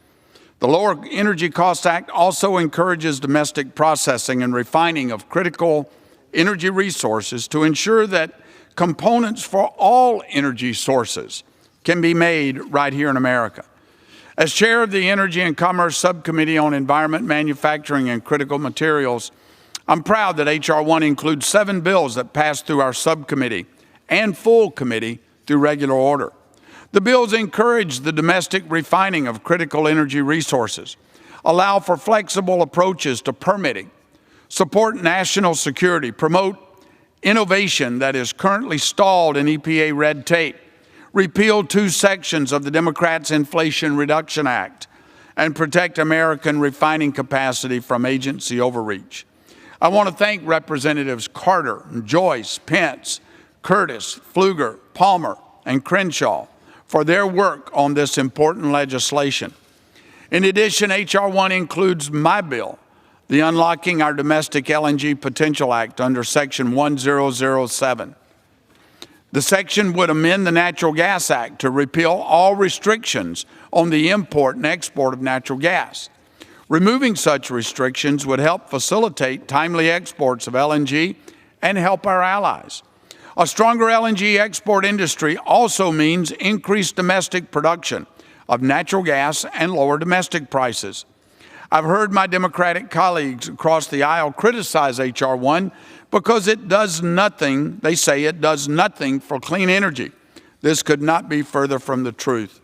The Lower Energy Costs Act also encourages domestic processing and refining of critical energy resources to ensure that components for all energy sources can be made right here in America. As chair of the Energy and Commerce Subcommittee on Environment, Manufacturing, and Critical Materials, I'm proud that H.R. 1 includes 7 bills that passed through our subcommittee and full committee through regular order. The bills encourage the domestic refining of critical energy resources, allow for flexible approaches to permitting, support national security, promote innovation that is currently stalled in EPA red tape, repeal 2 sections of the Democrats' Inflation Reduction Act, and protect American refining capacity from agency overreach. I want to thank Representatives Carter, Joyce, Pence, Curtis, Pfluger, Palmer, and Crenshaw for their work on this important legislation. In addition, H.R. 1 includes my bill, the Unlocking Our Domestic LNG Potential Act under Section 1007. The section would amend the Natural Gas Act to repeal all restrictions on the import and export of natural gas. Removing such restrictions would help facilitate timely exports of LNG and help our allies. A stronger LNG export industry also means increased domestic production of natural gas and lower domestic prices. I've heard my Democratic colleagues across the aisle criticize H.R. 1 because it does nothing, they say it does nothing for clean energy. This could not be further from the truth.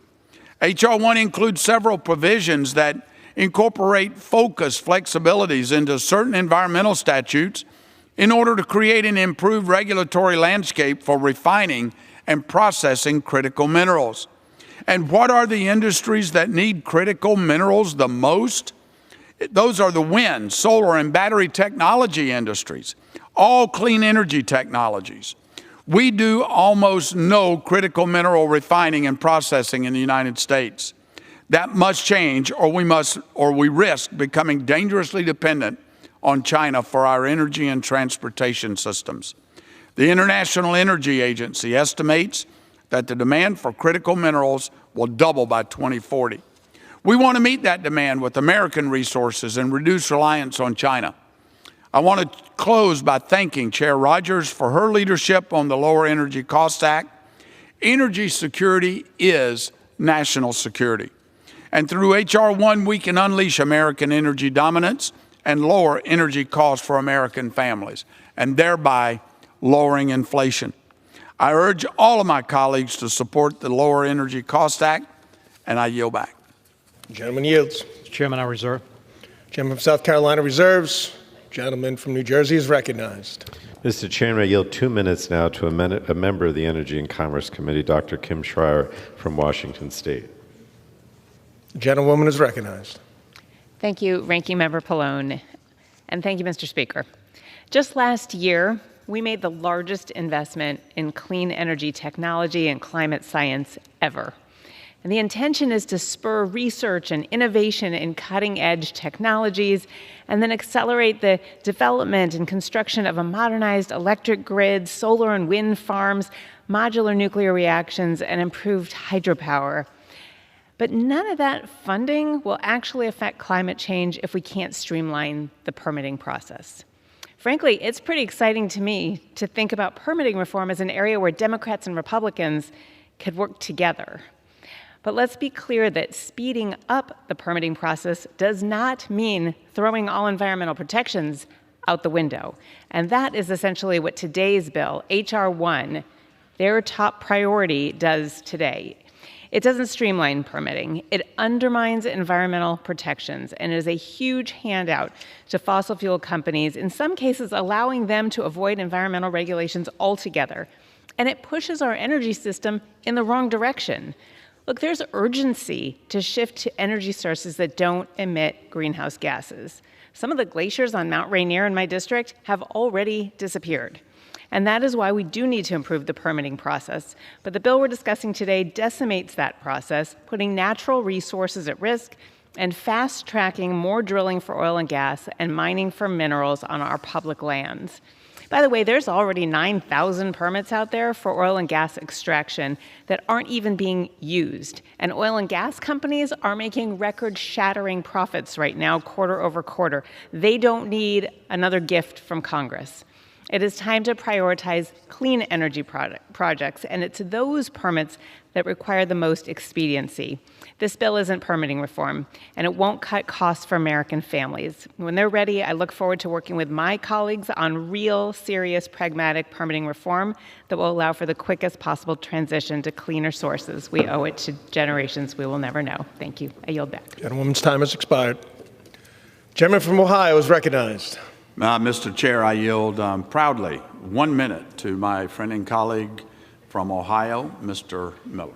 H.R. 1 includes several provisions that incorporate focused flexibilities into certain environmental statutes in order to create an improved regulatory landscape for refining and processing critical minerals. And what are the industries that need critical minerals the most? Those are the wind, solar, and battery technology industries, all clean energy technologies. We do almost no critical mineral refining and processing in the United States. That must change, or we risk becoming dangerously dependent on China for our energy and transportation systems. The International Energy Agency estimates that the demand for critical minerals will double by 2040. We want to meet that demand with American resources and reduce reliance on China. I want to close by thanking Chair Rogers for her leadership on the Lower Energy Costs Act. Energy security is national security. And through H.R. 1, we can unleash American energy dominance and lower energy costs for American families, and thereby lowering inflation. I urge all of my colleagues to support the Lower Energy Costs Act, and I yield back. Gentleman yields. Chairman, I reserve. Gentleman from South Carolina reserves. Gentleman from New Jersey is recognized. Mr. Chairman, I yield 2 minutes now to a member of the Energy and Commerce Committee, Dr. Kim Schreier from Washington State. The gentlewoman is recognized. Thank you, Ranking Member Pallone, and thank you, Mr. Speaker. Just last year, we made the largest investment in clean energy technology and climate science ever. And the intention is to spur research and innovation in cutting-edge technologies and then accelerate the development and construction of a modernized electric grid, solar and wind farms, modular nuclear reactions, and improved hydropower. But none of that funding will actually affect climate change if we can't streamline the permitting process. Frankly, it's pretty exciting to me to think about permitting reform as an area where Democrats and Republicans could work together. But let's be clear that speeding up the permitting process does not mean throwing all environmental protections out the window. And that is essentially what today's bill, H.R. 1, their top priority, does today. It doesn't streamline permitting. It undermines environmental protections and is a huge handout to fossil fuel companies, in some cases allowing them to avoid environmental regulations altogether. and it pushes our energy system in the wrong direction. Look, there's urgency to shift to energy sources that don't emit greenhouse gases. Some of the glaciers on Mount Rainier in my district have already disappeared. And that is why we do need to improve the permitting process. But the bill we're discussing today decimates that process, putting natural resources at risk and fast-tracking more drilling for oil and gas and mining for minerals on our public lands. By the way, there's already 9,000 permits out there for oil and gas extraction that aren't even being used. And oil and gas companies are making record-shattering profits right now, quarter over quarter. They don't need another gift from Congress. It is time to prioritize clean energy projects, and it's those permits that require the most expediency. This bill isn't permitting reform, and it won't cut costs for American families. When they're ready, I look forward to working with my colleagues on real, serious, pragmatic permitting reform that will allow for the quickest possible transition to cleaner sources. We owe it to generations we will never know. Thank you. I yield back. Gentlewoman's time has expired. Gentleman from Ohio is recognized. Mr. Chair, I yield proudly 1 minute to my friend and colleague from Ohio, Mr. Miller.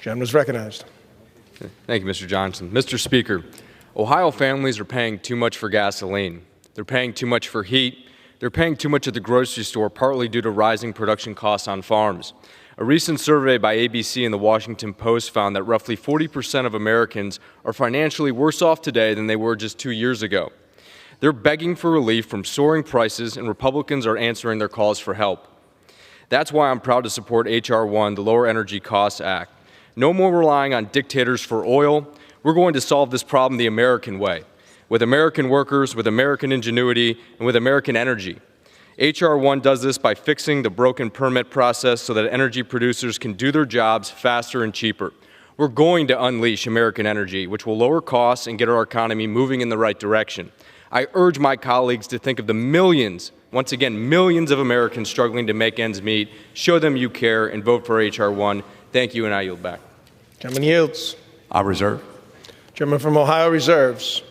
Gentleman is recognized. Thank you, Mr. Johnson. Mr. Speaker, Ohio families are paying too much for gasoline. They're paying too much for heat. They're paying too much at the grocery store, partly due to rising production costs on farms. A recent survey by ABC and the Washington Post found that roughly 40% of Americans are financially worse off today than they were just 2 years ago. They're begging for relief from soaring prices, and Republicans are answering their calls for help. That's why I'm proud to support H.R. 1, the Lower Energy Costs Act. No more relying on dictators for oil. We're going to solve this problem the American way, with American workers, with American ingenuity, and with American energy. H.R. 1 does this by fixing the broken permit process so that energy producers can do their jobs faster and cheaper. We're going to unleash American energy, which will lower costs and get our economy moving in the right direction. I urge my colleagues to think of the millions, once again, millions of Americans struggling to make ends meet. Show them you care and vote for H.R. 1. Thank you, and I yield back. Gentleman yields. I reserve. Gentleman from Ohio reserves.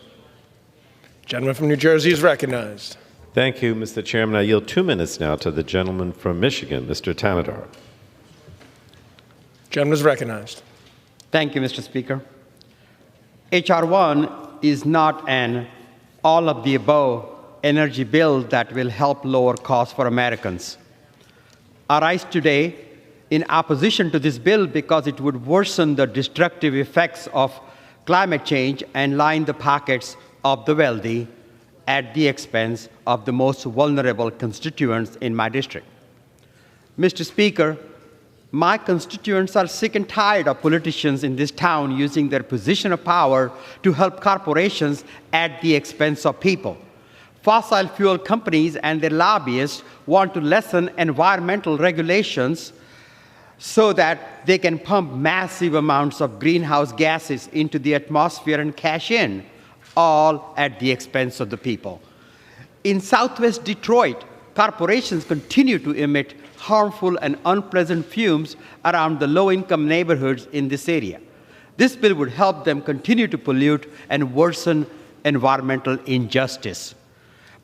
Gentleman from New Jersey is recognized. Thank you, Mr. Chairman. I yield 2 minutes now to the gentleman from Michigan, Mr. Tamadar. Gentleman is recognized. Thank you, Mr. Speaker. H.R. 1 is not an all-of-the-above energy bill that will help lower costs for Americans. I rise today in opposition to this bill because it would worsen the destructive effects of climate change and line the pockets of the wealthy at the expense of the most vulnerable constituents in my district. Mr. Speaker, my constituents are sick and tired of politicians in this town using their position of power to help corporations at the expense of people. Fossil fuel companies and their lobbyists want to lessen environmental regulations so that they can pump massive amounts of greenhouse gases into the atmosphere and cash in, all at the expense of the people. In Southwest Detroit, corporations continue to emit harmful and unpleasant fumes around the low-income neighborhoods in this area. This bill would help them continue to pollute and worsen environmental injustice.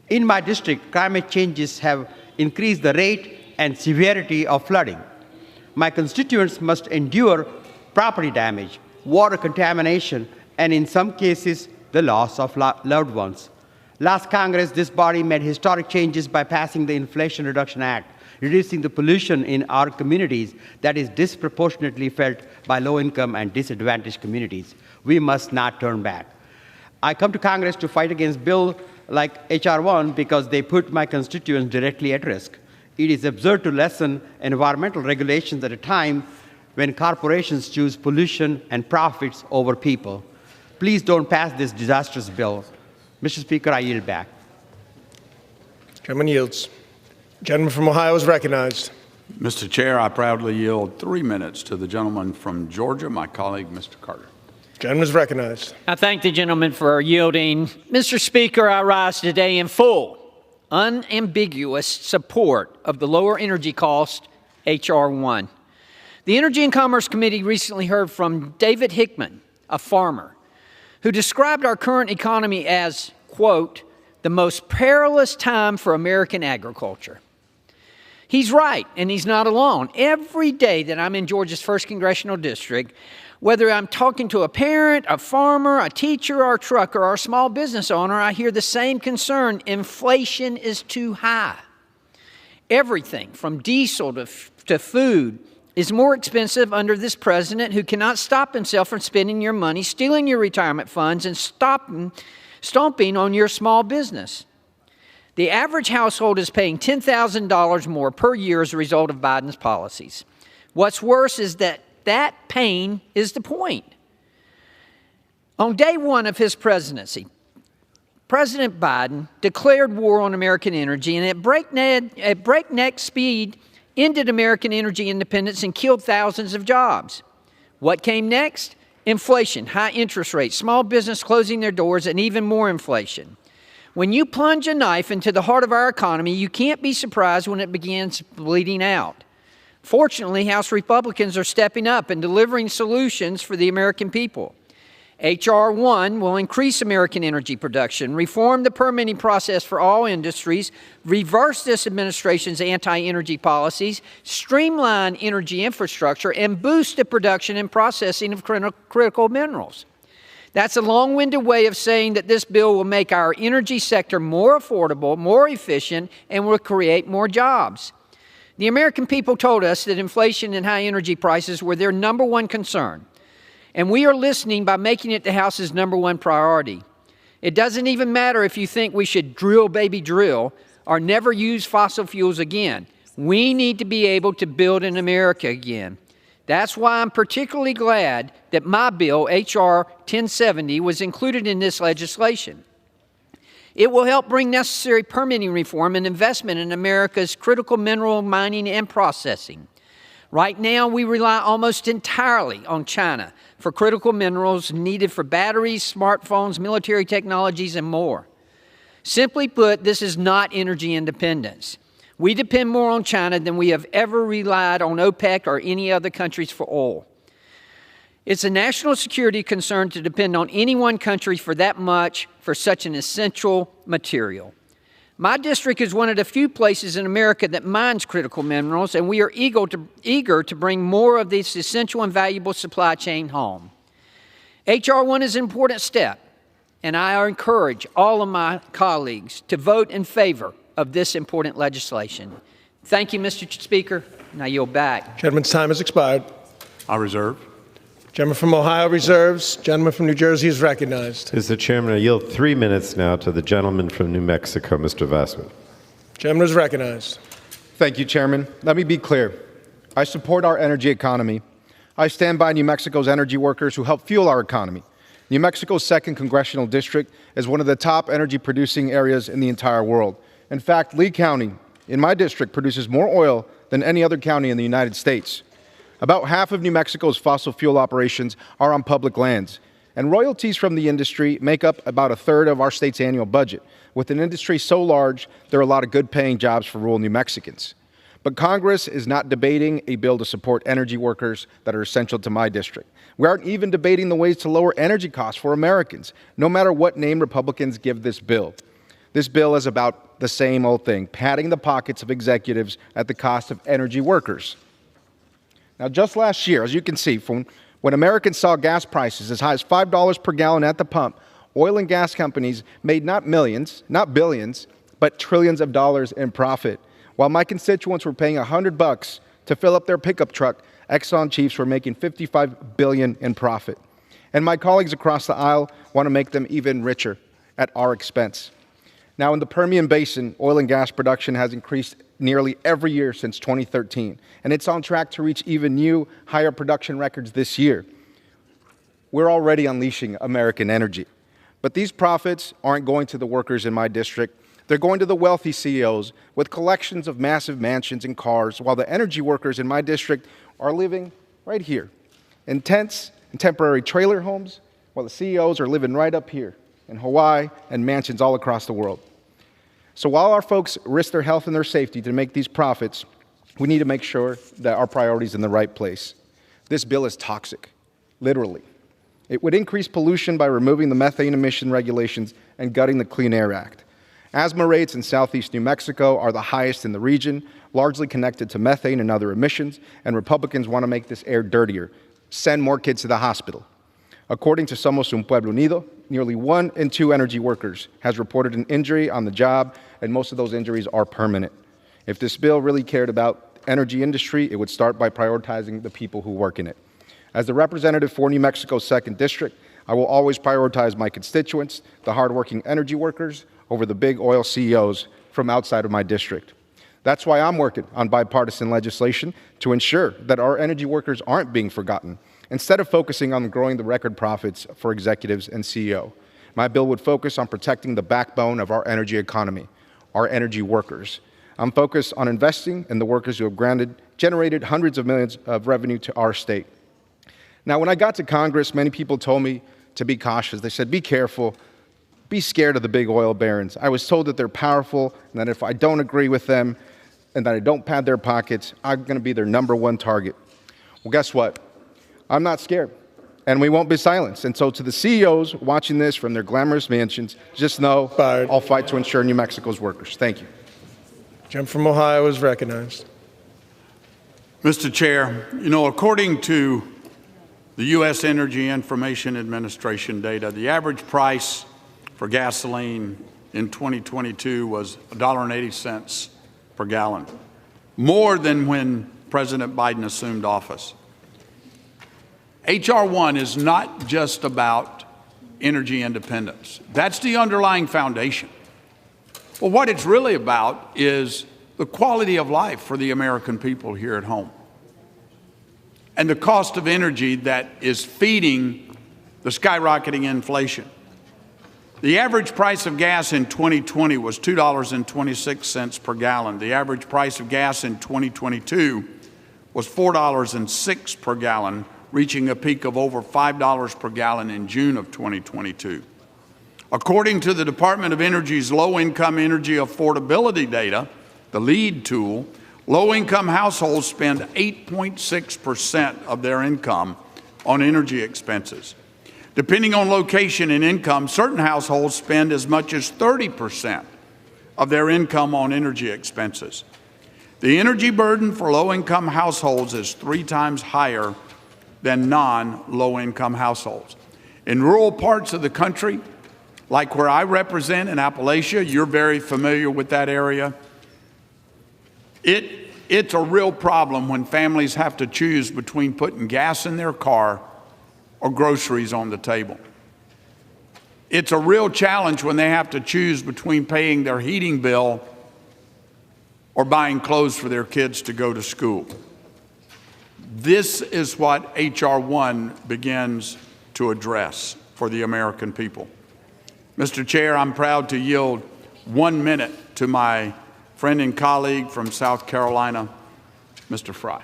In my district, climate changes have increased the rate and severity of flooding. My constituents must endure property damage, water contamination, and in some cases, the loss of loved ones. Last Congress, this body made historic changes by passing the Inflation Reduction Act, reducing the pollution in our communities that is disproportionately felt by low-income and disadvantaged communities. We must not turn back. I come to Congress to fight against bills like H.R. 1 because they put my constituents directly at risk. It is absurd to lessen environmental regulations at a time when corporations choose pollution and profits over people. Please don't pass this disastrous bill. Mr. Speaker, I yield back. Gentleman yields. Gentleman from Ohio is recognized. Mr. Chair, I proudly yield 3 minutes to the gentleman from Georgia, my colleague, Mr. Carter. Gentleman is recognized. I thank the gentleman for yielding. Mr. Speaker, I rise today in full, unambiguous support of the lower energy cost, H.R. 1. The Energy and Commerce Committee recently heard from David Hickman, a farmer, who described our current economy as, quote, the most perilous time for American agriculture. He's right, and he's not alone. Every day that I'm in Georgia's 1st Congressional District, whether I'm talking to a parent, a farmer, a teacher, or a trucker, or a small business owner, I hear the same concern. Inflation is too high. Everything from diesel to food is more expensive under this president who cannot stop himself from spending your money, stealing your retirement funds, and stomping on your small business. The average household is paying $10,000 more per year as a result of Biden's policies. What's worse is that pain is the point. On day one of his presidency, President Biden declared war on American energy and at breakneck speed ended American energy independence and killed thousands of jobs. What came next? Inflation, high interest rates, small business closing their doors, and even more inflation. When you plunge a knife into the heart of our economy, you can't be surprised when it begins bleeding out. Fortunately, House Republicans are stepping up and delivering solutions for the American people. H.R. 1 will increase American energy production, reform the permitting process for all industries, reverse this administration's anti-energy policies, streamline energy infrastructure, and boost the production and processing of critical minerals. That's a long-winded way of saying that this bill will make our energy sector more affordable, more efficient, and will create more jobs. The American people told us that inflation and high energy prices were their number one concern. And we are listening by making it the House's number one priority. It doesn't even matter if you think we should drill, baby, drill, or never use fossil fuels again. We need to be able to build in America again. That's why I'm particularly glad that my bill, H.R. 1070, was included in this legislation. It will help bring necessary permitting reform and investment in America's critical mineral mining and processing. Right now, we rely almost entirely on China for critical minerals needed for batteries, smartphones, military technologies, and more. Simply put, this is not energy independence. We depend more on China than we have ever relied on OPEC or any other countries for oil. It's a national security concern to depend on any one country for that much for such an essential material. My district is one of the few places in America that mines critical minerals, and we are eager to bring more of this essential and valuable supply chain home. H.R. 1 is an important step, and I encourage all of my colleagues to vote in favor of this important legislation. Thank you, Mr. Speaker. Now yield back. Gentleman's time has expired. I reserve. Gentleman from Ohio reserves. Gentleman from New Jersey is recognized. Mr. Chairman, I yield 3 minutes now to the gentleman from New Mexico, Mr. Vassman. Gentleman is recognized. Thank you, Chairman. Let me be clear. I support our energy economy. I stand by New Mexico's energy workers who help fuel our economy. New Mexico's 2nd Congressional District is one of the top energy-producing areas in the entire world. In fact, Lee County, in my district, produces more oil than any other county in the United States. About half of New Mexico's fossil fuel operations are on public lands, and royalties from the industry make up about a third of our state's annual budget. With an industry so large, there are a lot of good-paying jobs for rural New Mexicans. But Congress is not debating a bill to support energy workers that are essential to my district. We aren't even debating the ways to lower energy costs for Americans, no matter what name Republicans give this bill. This bill is about the same old thing, padding the pockets of executives at the cost of energy workers. Now, just last year, as you can see, from when Americans saw gas prices as high as $5 per gallon at the pump, oil and gas companies made not millions, not billions, but trillions of dollars in profit. While my constituents were paying $100 to fill up their pickup truck, Exxon chiefs were making $55 billion in profit. And my colleagues across the aisle want to make them even richer at our expense. Now, in the Permian Basin, oil and gas production has increased nearly every year since 2013, and it's on track to reach even new, higher production records this year. We're already unleashing American energy. But these profits aren't going to the workers in my district. They're going to the wealthy CEOs with collections of massive mansions and cars, while the energy workers in my district are living right here in tents and temporary trailer homes, while the CEOs are living right up here in Hawaii and mansions all across the world. So while our folks risk their health and their safety to make these profits, we need to make sure that our priorities are in the right place. This bill is toxic, literally. It would increase pollution by removing the methane emission regulations and gutting the Clean Air Act. Asthma rates in southeast New Mexico are the highest in the region, largely connected to methane and other emissions, and Republicans want to make this air dirtier. Send more kids to the hospital. According to Somos Un Pueblo Unido, nearly 1 in 2 energy workers has reported an injury on the job, and most of those injuries are permanent. If this bill really cared about the energy industry, it would start by prioritizing the people who work in it. As the representative for New Mexico's 2nd District, I will always prioritize my constituents, the hardworking energy workers, over the big oil CEOs from outside of my district. That's why I'm working on bipartisan legislation to ensure that our energy workers aren't being forgotten. Instead of focusing on growing the record profits for executives and CEO, my bill would focus on protecting the backbone of our energy economy, our energy workers. I'm focused on investing in the workers who have generated hundreds of millions of revenue to our state. Now, when I got to Congress, many people told me to be cautious. They said, be careful, be scared of the big oil barons. I was told that they're powerful and that if I don't agree with them and that I don't pad their pockets, I'm going to be their #1 target. Well, guess what? I'm not scared, and we won't be silenced. And so to the CEOs watching this from their glamorous mansions, just know I'll fight to ensure New Mexico's workers. Thank you. Jim from Ohio is recognized. Mr. Chair, according to the U.S. Energy Information Administration data, the average price for gasoline in 2022 was $1.80 per gallon, more than when President Biden assumed office. H.R. 1 is not just about energy independence. That's the underlying foundation. Well, what it's really about is the quality of life for the American people here at home and the cost of energy that is feeding the skyrocketing inflation. The average price of gas in 2020 was $2.26 per gallon. The average price of gas in 2022 was $4.06 per gallon, reaching a peak of over $5 per gallon in June of 2022. According to the Department of Energy's low-income energy affordability data, the LEAD tool, low-income households spend 8.6% of their income on energy expenses. Depending on location and income, certain households spend as much as 30% of their income on energy expenses. The energy burden for low-income households is 3 times higher than non-low-income households. In rural parts of the country, like where I represent in Appalachia, you're very familiar with that area, it's a real problem when families have to choose between putting gas in their car or groceries on the table. It's a real challenge when they have to choose between paying their heating bill or buying clothes for their kids to go to school. This is what H.R. 1 begins to address for the American people. Mr. Chair, I'm proud to yield 1 minute to my friend and colleague from South Carolina, Mr. Fry.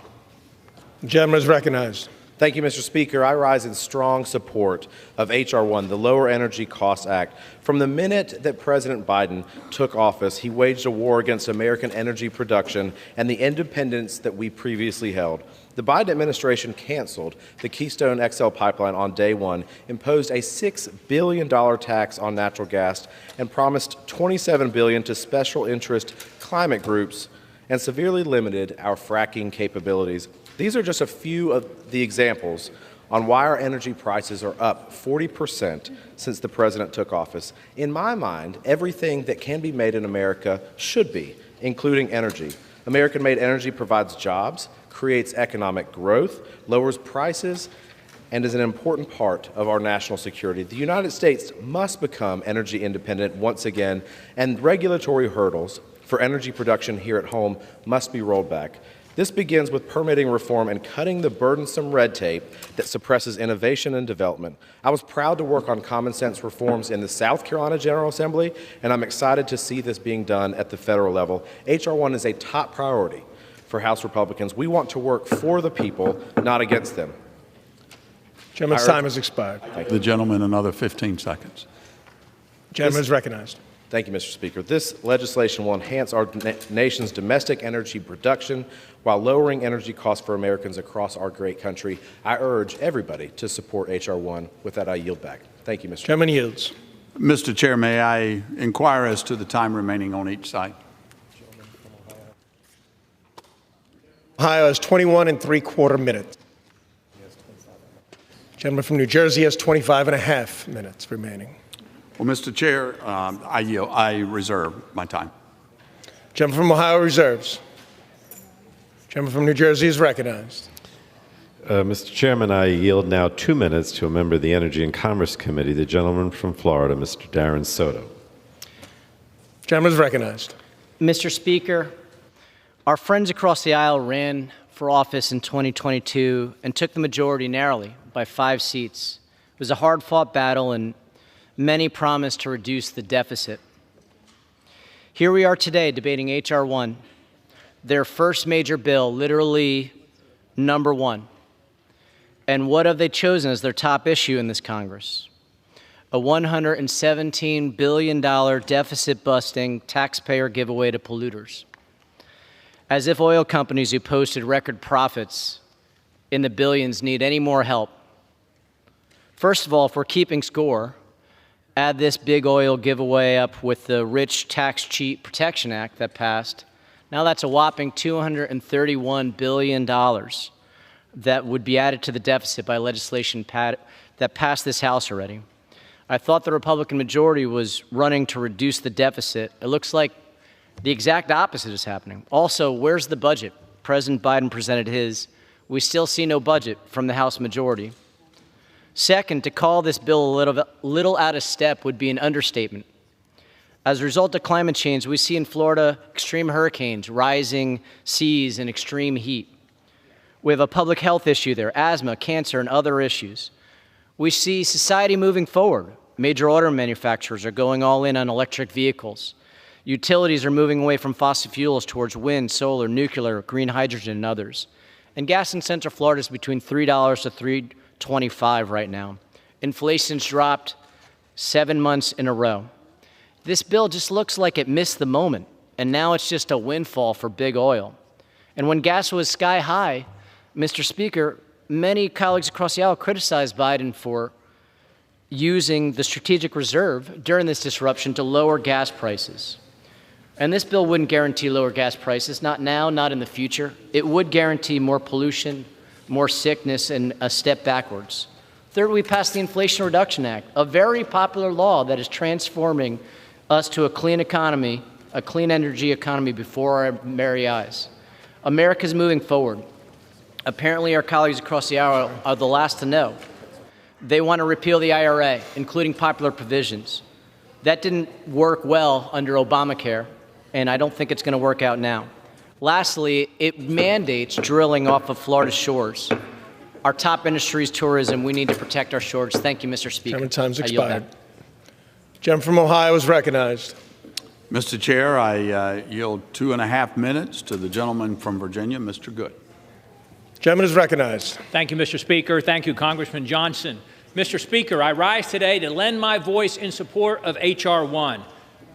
The gentleman is recognized. Thank you, Mr. Speaker. I rise in strong support of H.R. 1, the Lower Energy Costs Act. From the minute that President Biden took office, he waged a war against American energy production and the independence that we previously held. The Biden administration canceled the Keystone XL pipeline on day one, imposed a $6 billion tax on natural gas, and promised $27 billion to special interest climate groups, and severely limited our fracking capabilities. These are just a few of the examples on why our energy prices are up 40% since the president took office. In my mind, everything that can be made in America should be, including energy. American-made energy provides jobs, creates economic growth, lowers prices, and is an important part of our national security. The United States must become energy independent once again, and regulatory hurdles for energy production here at home must be rolled back. This begins with permitting reform and cutting the burdensome red tape that suppresses innovation and development. I was proud to work on common sense reforms in the South Carolina General Assembly, and I'm excited to see this being done at the federal level. H.R. 1 is a top priority for House Republicans. We want to work for the people, not against them. Gentleman's time has expired. The gentleman, another 15 seconds. Gentleman is recognized. Thank you, Mr. Speaker. This legislation will enhance our nation's domestic energy production while lowering energy costs for Americans across our great country. I urge everybody to support H.R. 1. With that, I yield back. Thank you, Mr. Gentleman yields. Mr. Chair, may I inquire as to the time remaining on each side? Ohio has 21 3/4 minutes. Gentleman from New Jersey has 25 1/2 minutes remaining. Well, Mr. Chair, I yield. I reserve my time. Gentleman from Ohio reserves. Gentleman from New Jersey is recognized. Mr. Chairman, I yield now 2 minutes to a member of the Energy and Commerce Committee, the gentleman from Florida, Mr. Darren Soto. Gentleman is recognized. Mr. Speaker, our friends across the aisle ran for office in 2022 and took the majority narrowly by 5 seats. It was a hard-fought battle, and many promised to reduce the deficit. Here we are today debating H.R. 1, their first major bill, literally number 1. And what have they chosen as their top issue in this Congress? A $117 billion deficit-busting taxpayer giveaway to polluters. As if oil companies who posted record profits in the billions need any more help. First of all, if we're keeping score, add this big oil giveaway up with the Rich Tax Cheat Protection Act that passed. Now that's a whopping $231 billion that would be added to the deficit by legislation that passed this House already. I thought the Republican majority was running to reduce the deficit. It looks like the exact opposite is happening. Also, where's the budget? President Biden presented his. We still see no budget from the House majority. Second, to call this bill a little out of step would be an understatement. As a result of climate change, we see in Florida extreme hurricanes, rising seas, and extreme heat. We have a public health issue there, asthma, cancer, and other issues. We see society moving forward. Major auto manufacturers are going all in on electric vehicles. Utilities are moving away from fossil fuels towards wind, solar, nuclear, green hydrogen, and others. And gas in Central Florida is between $3 to $3.25 right now. Inflation's dropped 7 months in a row. This bill just looks like it missed the moment, and now it's just a windfall for big oil. And when gas was sky high, Mr. Speaker, many colleagues across the aisle criticized Biden for using the strategic reserve during this disruption to lower gas prices. And this bill wouldn't guarantee lower gas prices, not now, not in the future. It would guarantee more pollution, more sickness, and a step backwards. Third, we passed the Inflation Reduction Act, a very popular law that is transforming us to a clean economy, a clean energy economy before our very eyes. America's moving forward. Apparently, our colleagues across the aisle are the last to know. They want to repeal the IRA, including popular provisions. That didn't work well under Obamacare, and I don't think it's going to work out now. Lastly, it mandates drilling off of Florida shores. Our top industry is tourism. We need to protect our shores. Thank you, Mr. Speaker. Gentleman, time's expired. Gentleman from Ohio is recognized. Mr. Chair, I yield 2.5 minutes to the gentleman from Virginia, Mr. Good. Gentleman is recognized. Thank you, Mr. Speaker. Thank you, Congressman Johnson. Mr. Speaker, I rise today to lend my voice in support of H.R. 1.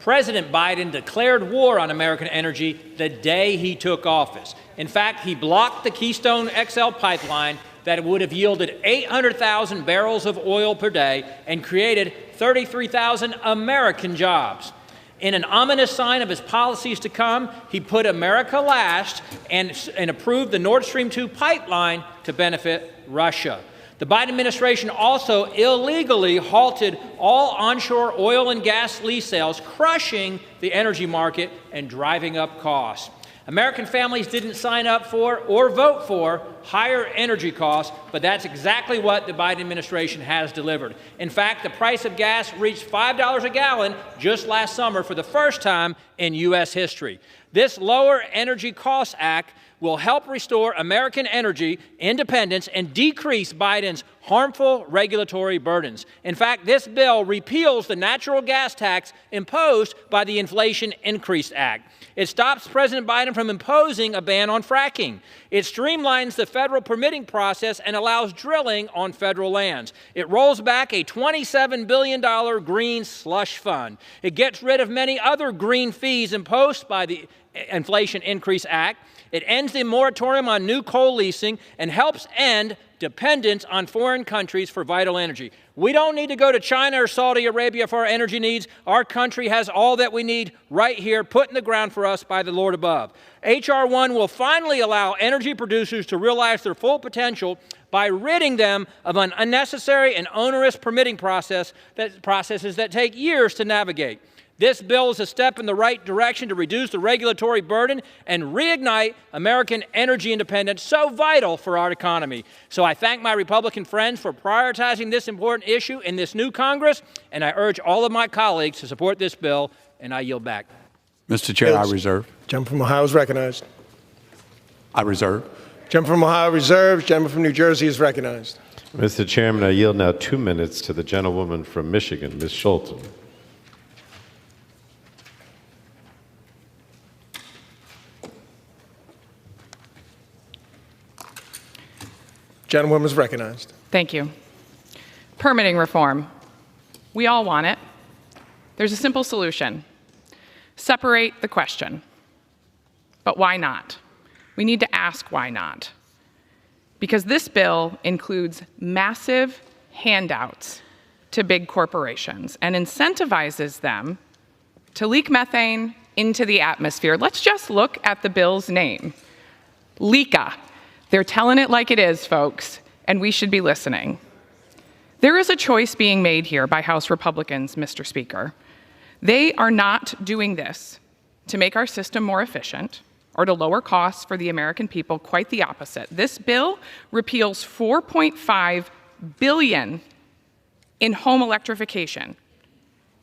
President Biden declared war on American energy the day he took office. In fact, he blocked the Keystone XL pipeline that would have yielded 800,000 barrels of oil per day and created 33,000 American jobs. In an ominous sign of his policies to come, he put America last and approved the Nord Stream 2 pipeline to benefit Russia. The Biden administration also illegally halted all onshore oil and gas lease sales, crushing the energy market and driving up costs. American families didn't sign up for or vote for higher energy costs, but that's exactly what the Biden administration has delivered. In fact, the price of gas reached $5 a gallon just last summer for the first time in U.S. history. This Lower Energy Costs Act will help restore American energy independence and decrease Biden's harmful regulatory burdens. In fact, this bill repeals the natural gas tax imposed by the Inflation Increase Act. It stops President Biden from imposing a ban on fracking. It streamlines the federal permitting process and allows drilling on federal lands. It rolls back a $27 billion green slush fund. It gets rid of many other green fees imposed by the Inflation Increase Act. It ends the moratorium on new coal leasing and helps end dependence on foreign countries for vital energy. We don't need to go to China or Saudi Arabia for our energy needs. Our country has all that we need right here, put in the ground for us by the Lord above. H.R. 1 will finally allow energy producers to realize their full potential by ridding them of an unnecessary and onerous permitting processes that take years to navigate. This bill is a step in the right direction to reduce the regulatory burden and reignite American energy independence, so vital for our economy. So I thank my Republican friends for prioritizing this important issue in this new Congress, and I urge all of my colleagues to support this bill, and I yield back. Mr. Chair, I reserve. Gentleman from Ohio is recognized. I reserve. Gentleman from Ohio reserves. Gentleman from New Jersey is recognized. Mr. Chairman, I yield now 2 minutes to the gentlewoman from Michigan, Ms. Scholten. Gentlewoman is recognized. Thank you. Permitting reform. We all want it. There's a simple solution. Separate the question. But why not? We need to ask why not. Because this bill includes massive handouts to big corporations and incentivizes them to leak methane into the atmosphere. Let's just look at the bill's name, LECA. They're telling it like it is, folks, and we should be listening. There is a choice being made here by House Republicans, Mr. Speaker. They are not doing this to make our system more efficient or to lower costs for the American people. Quite the opposite. This bill repeals $4.5 billion in home electrification,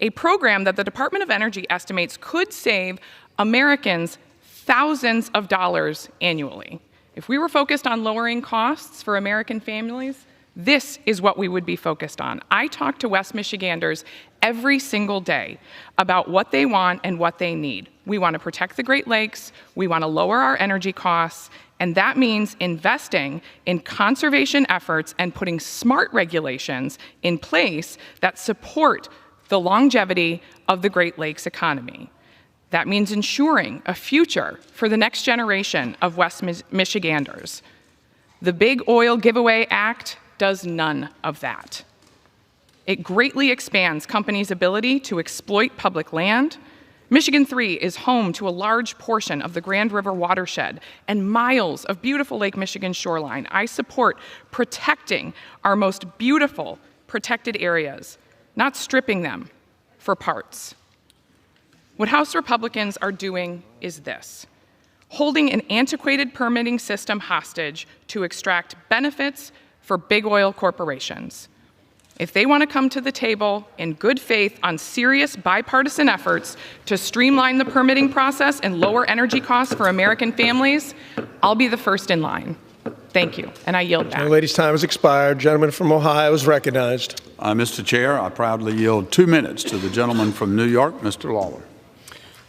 a program that the Department of Energy estimates could save Americans thousands of dollars annually. If we were focused on lowering costs for American families, this is what we would be focused on. I talk to West Michiganders every single day about what they want and what they need. We want to protect the Great Lakes, we want to lower our energy costs, and that means investing in conservation efforts and putting smart regulations in place that support the longevity of the Great Lakes economy. That means ensuring a future for the next generation of West Michiganders. The Big Oil Giveaway Act does none of that. It greatly expands companies' ability to exploit public land. Michigan 3 is home to a large portion of the Grand River watershed and miles of beautiful Lake Michigan shoreline. I support protecting our most beautiful protected areas, not stripping them for parts. What House Republicans are doing is this: holding an antiquated permitting system hostage to extract benefits for big oil corporations. If they want to come to the table in good faith on serious bipartisan efforts to streamline the permitting process and lower energy costs for American families, I'll be the first in line. Thank you, and I yield back. The lady's time has expired. Gentleman from Ohio is recognized. Mr. Chair, I proudly yield 2 minutes to the gentleman from New York, Mr. Lawler.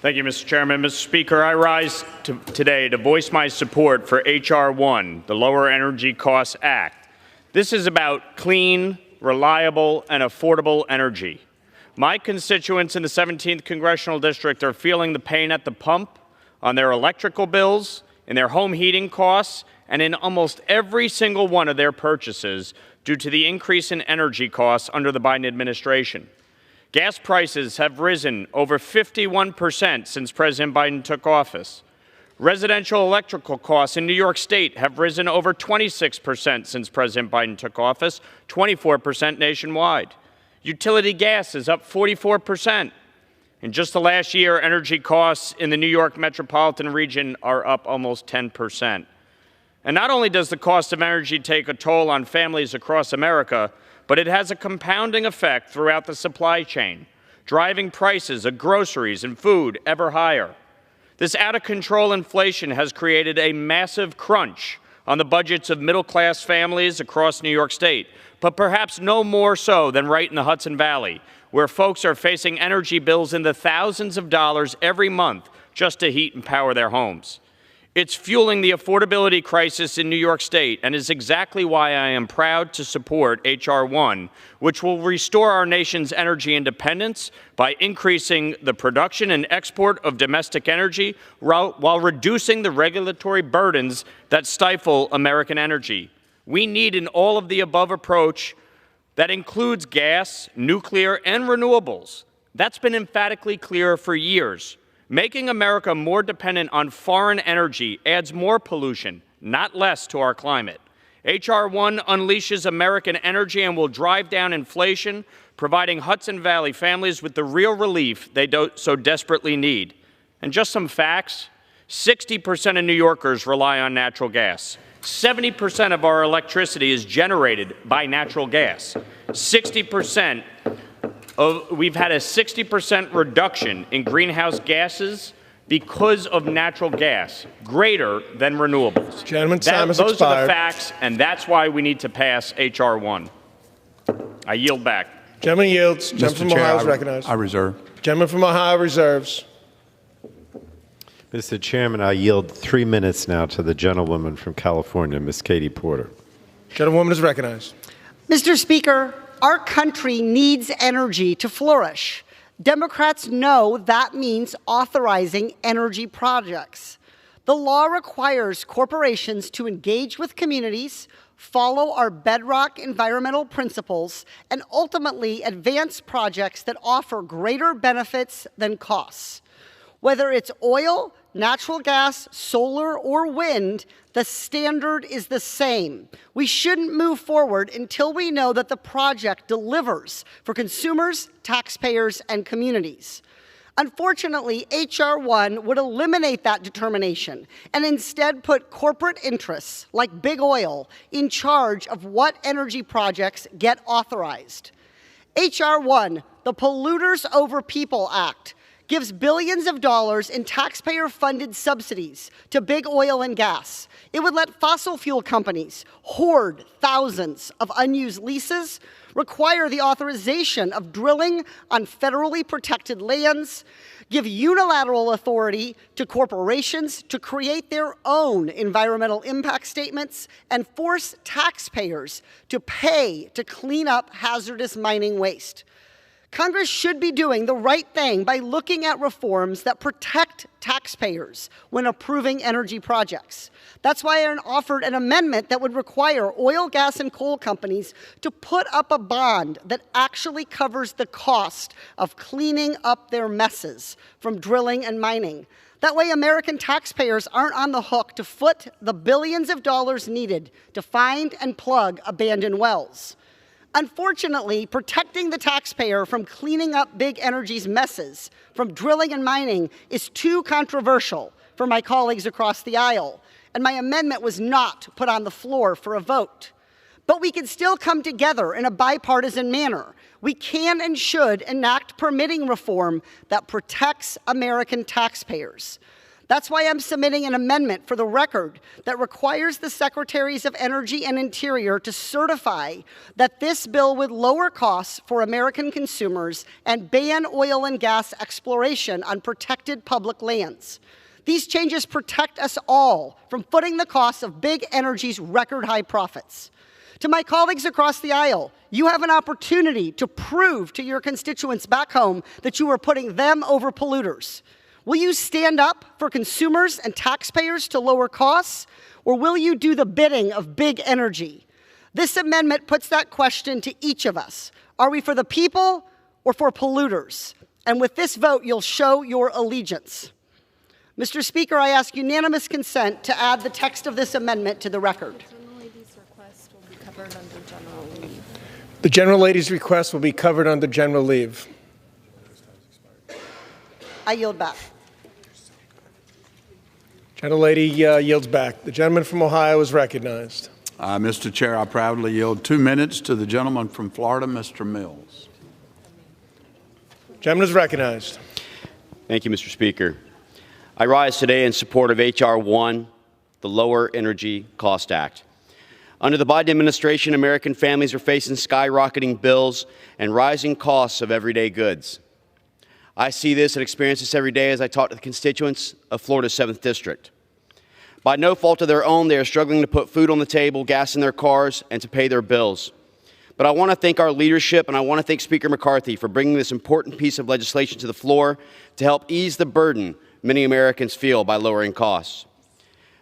Thank you, Mr. Chairman. Mr. Speaker, I rise today to voice my support for H.R. 1, the Lower Energy Costs Act. This is about clean, reliable, and affordable energy. My constituents in the 17th Congressional District are feeling the pain at the pump, on their electrical bills, in their home heating costs, and in almost every single one of their purchases due to the increase in energy costs under the Biden administration. Gas prices have risen over 51% since President Biden took office. Residential electrical costs in New York State have risen over 26% since President Biden took office, 24% nationwide. Utility gas is up 44%. In just the last year, energy costs in the New York metropolitan region are up almost 10%. And not only does the cost of energy take a toll on families across America, but it has a compounding effect throughout the supply chain, driving prices of groceries and food ever higher. This out-of-control inflation has created a massive crunch on the budgets of middle-class families across New York State, but perhaps no more so than right in the Hudson Valley, where folks are facing energy bills in the thousands of dollars every month just to heat and power their homes. It's fueling the affordability crisis in New York State and is exactly why I am proud to support H.R. 1, which will restore our nation's energy independence by increasing the production and export of domestic energy while reducing the regulatory burdens that stifle American energy. We need an all-of-the-above approach that includes gas, nuclear, and renewables. That's been emphatically clear for years. Making America more dependent on foreign energy adds more pollution, not less, to our climate. H.R. 1 unleashes American energy and will drive down inflation, providing Hudson Valley families with the real relief they so desperately need. And just some facts, 60% of New Yorkers rely on natural gas. 70% of our electricity is generated by natural gas. We've had a 60% reduction in greenhouse gases because of natural gas, greater than renewables. Gentleman, time has Those are the expired. facts, and that's why we need to pass H.R. 1. I yield back. Gentleman yields. Gentleman Mr. from Chair, Ohio is recognized. I reserve. Gentleman from Ohio reserves. Mr. Chairman, I yield 3 minutes now to the gentlewoman from California, Ms. Katie Porter. Gentlewoman is recognized. Mr. Speaker, our country needs energy to flourish. Democrats know that means authorizing energy projects. The law requires corporations to engage with communities, follow our bedrock environmental principles, and ultimately advance projects that offer greater benefits than costs. Whether it's oil, natural gas, solar, or wind, the standard is the same. We shouldn't move forward until we know that the project delivers for consumers, taxpayers, and communities. Unfortunately, H.R. 1 would eliminate that determination and instead put corporate interests like big oil in charge of what energy projects get authorized. H.R. 1, the Polluters Over People Act, gives billions of dollars in taxpayer-funded subsidies to big oil and gas. It would let fossil fuel companies hoard thousands of unused leases, require the authorization of drilling on federally protected lands, give unilateral authority to corporations to create their own environmental impact statements, and force taxpayers to pay to clean up hazardous mining waste. Congress should be doing the right thing by looking at reforms that protect taxpayers when approving energy projects. That's why I offered an amendment that would require oil, gas, and coal companies to put up a bond that actually covers the cost of cleaning up their messes from drilling and mining. That way, American taxpayers aren't on the hook to foot the billions of dollars needed to find and plug abandoned wells. Unfortunately, protecting the taxpayer from cleaning up big energy's messes from drilling and mining is too controversial for my colleagues across the aisle, and my amendment was not put on the floor for a vote. But we can still come together in a bipartisan manner. We can and should enact permitting reform that protects American taxpayers. That's why I'm submitting an amendment for the record that requires the Secretaries of Energy and Interior to certify that this bill would lower costs for American consumers and ban oil and gas exploration on protected public lands. These changes protect us all from footing the costs of big energy's record-high profits. To my colleagues across the aisle, you have an opportunity to prove to your constituents back home that you are putting them over polluters. Will you stand up for consumers and taxpayers to lower costs, or will you do the bidding of big energy? This amendment puts that question to each of us. Are we for the people or for polluters? And with this vote, you'll show your allegiance. Mr. Speaker, I ask unanimous consent to add the text of this amendment to the record. The General Lady's request will be covered under general leave. I yield back. Gentle Lady yields back. The gentleman from Ohio is recognized. Mr. Chair, I proudly yield 2 minutes to the gentleman from Florida, Mr. Mills. Gentleman is recognized. Thank you, Mr. Speaker. I rise today in support of H.R. 1, the Lower Energy Cost Act. Under the Biden administration, American families are facing skyrocketing bills and rising costs of everyday goods. I see this and experience this every day as I talk to the constituents of Florida's 7th District. By no fault of their own, they are struggling to put food on the table, gas in their cars, and to pay their bills. But I want to thank our leadership, and I want to thank Speaker McCarthy for bringing this important piece of legislation to the floor to help ease the burden many Americans feel by lowering costs.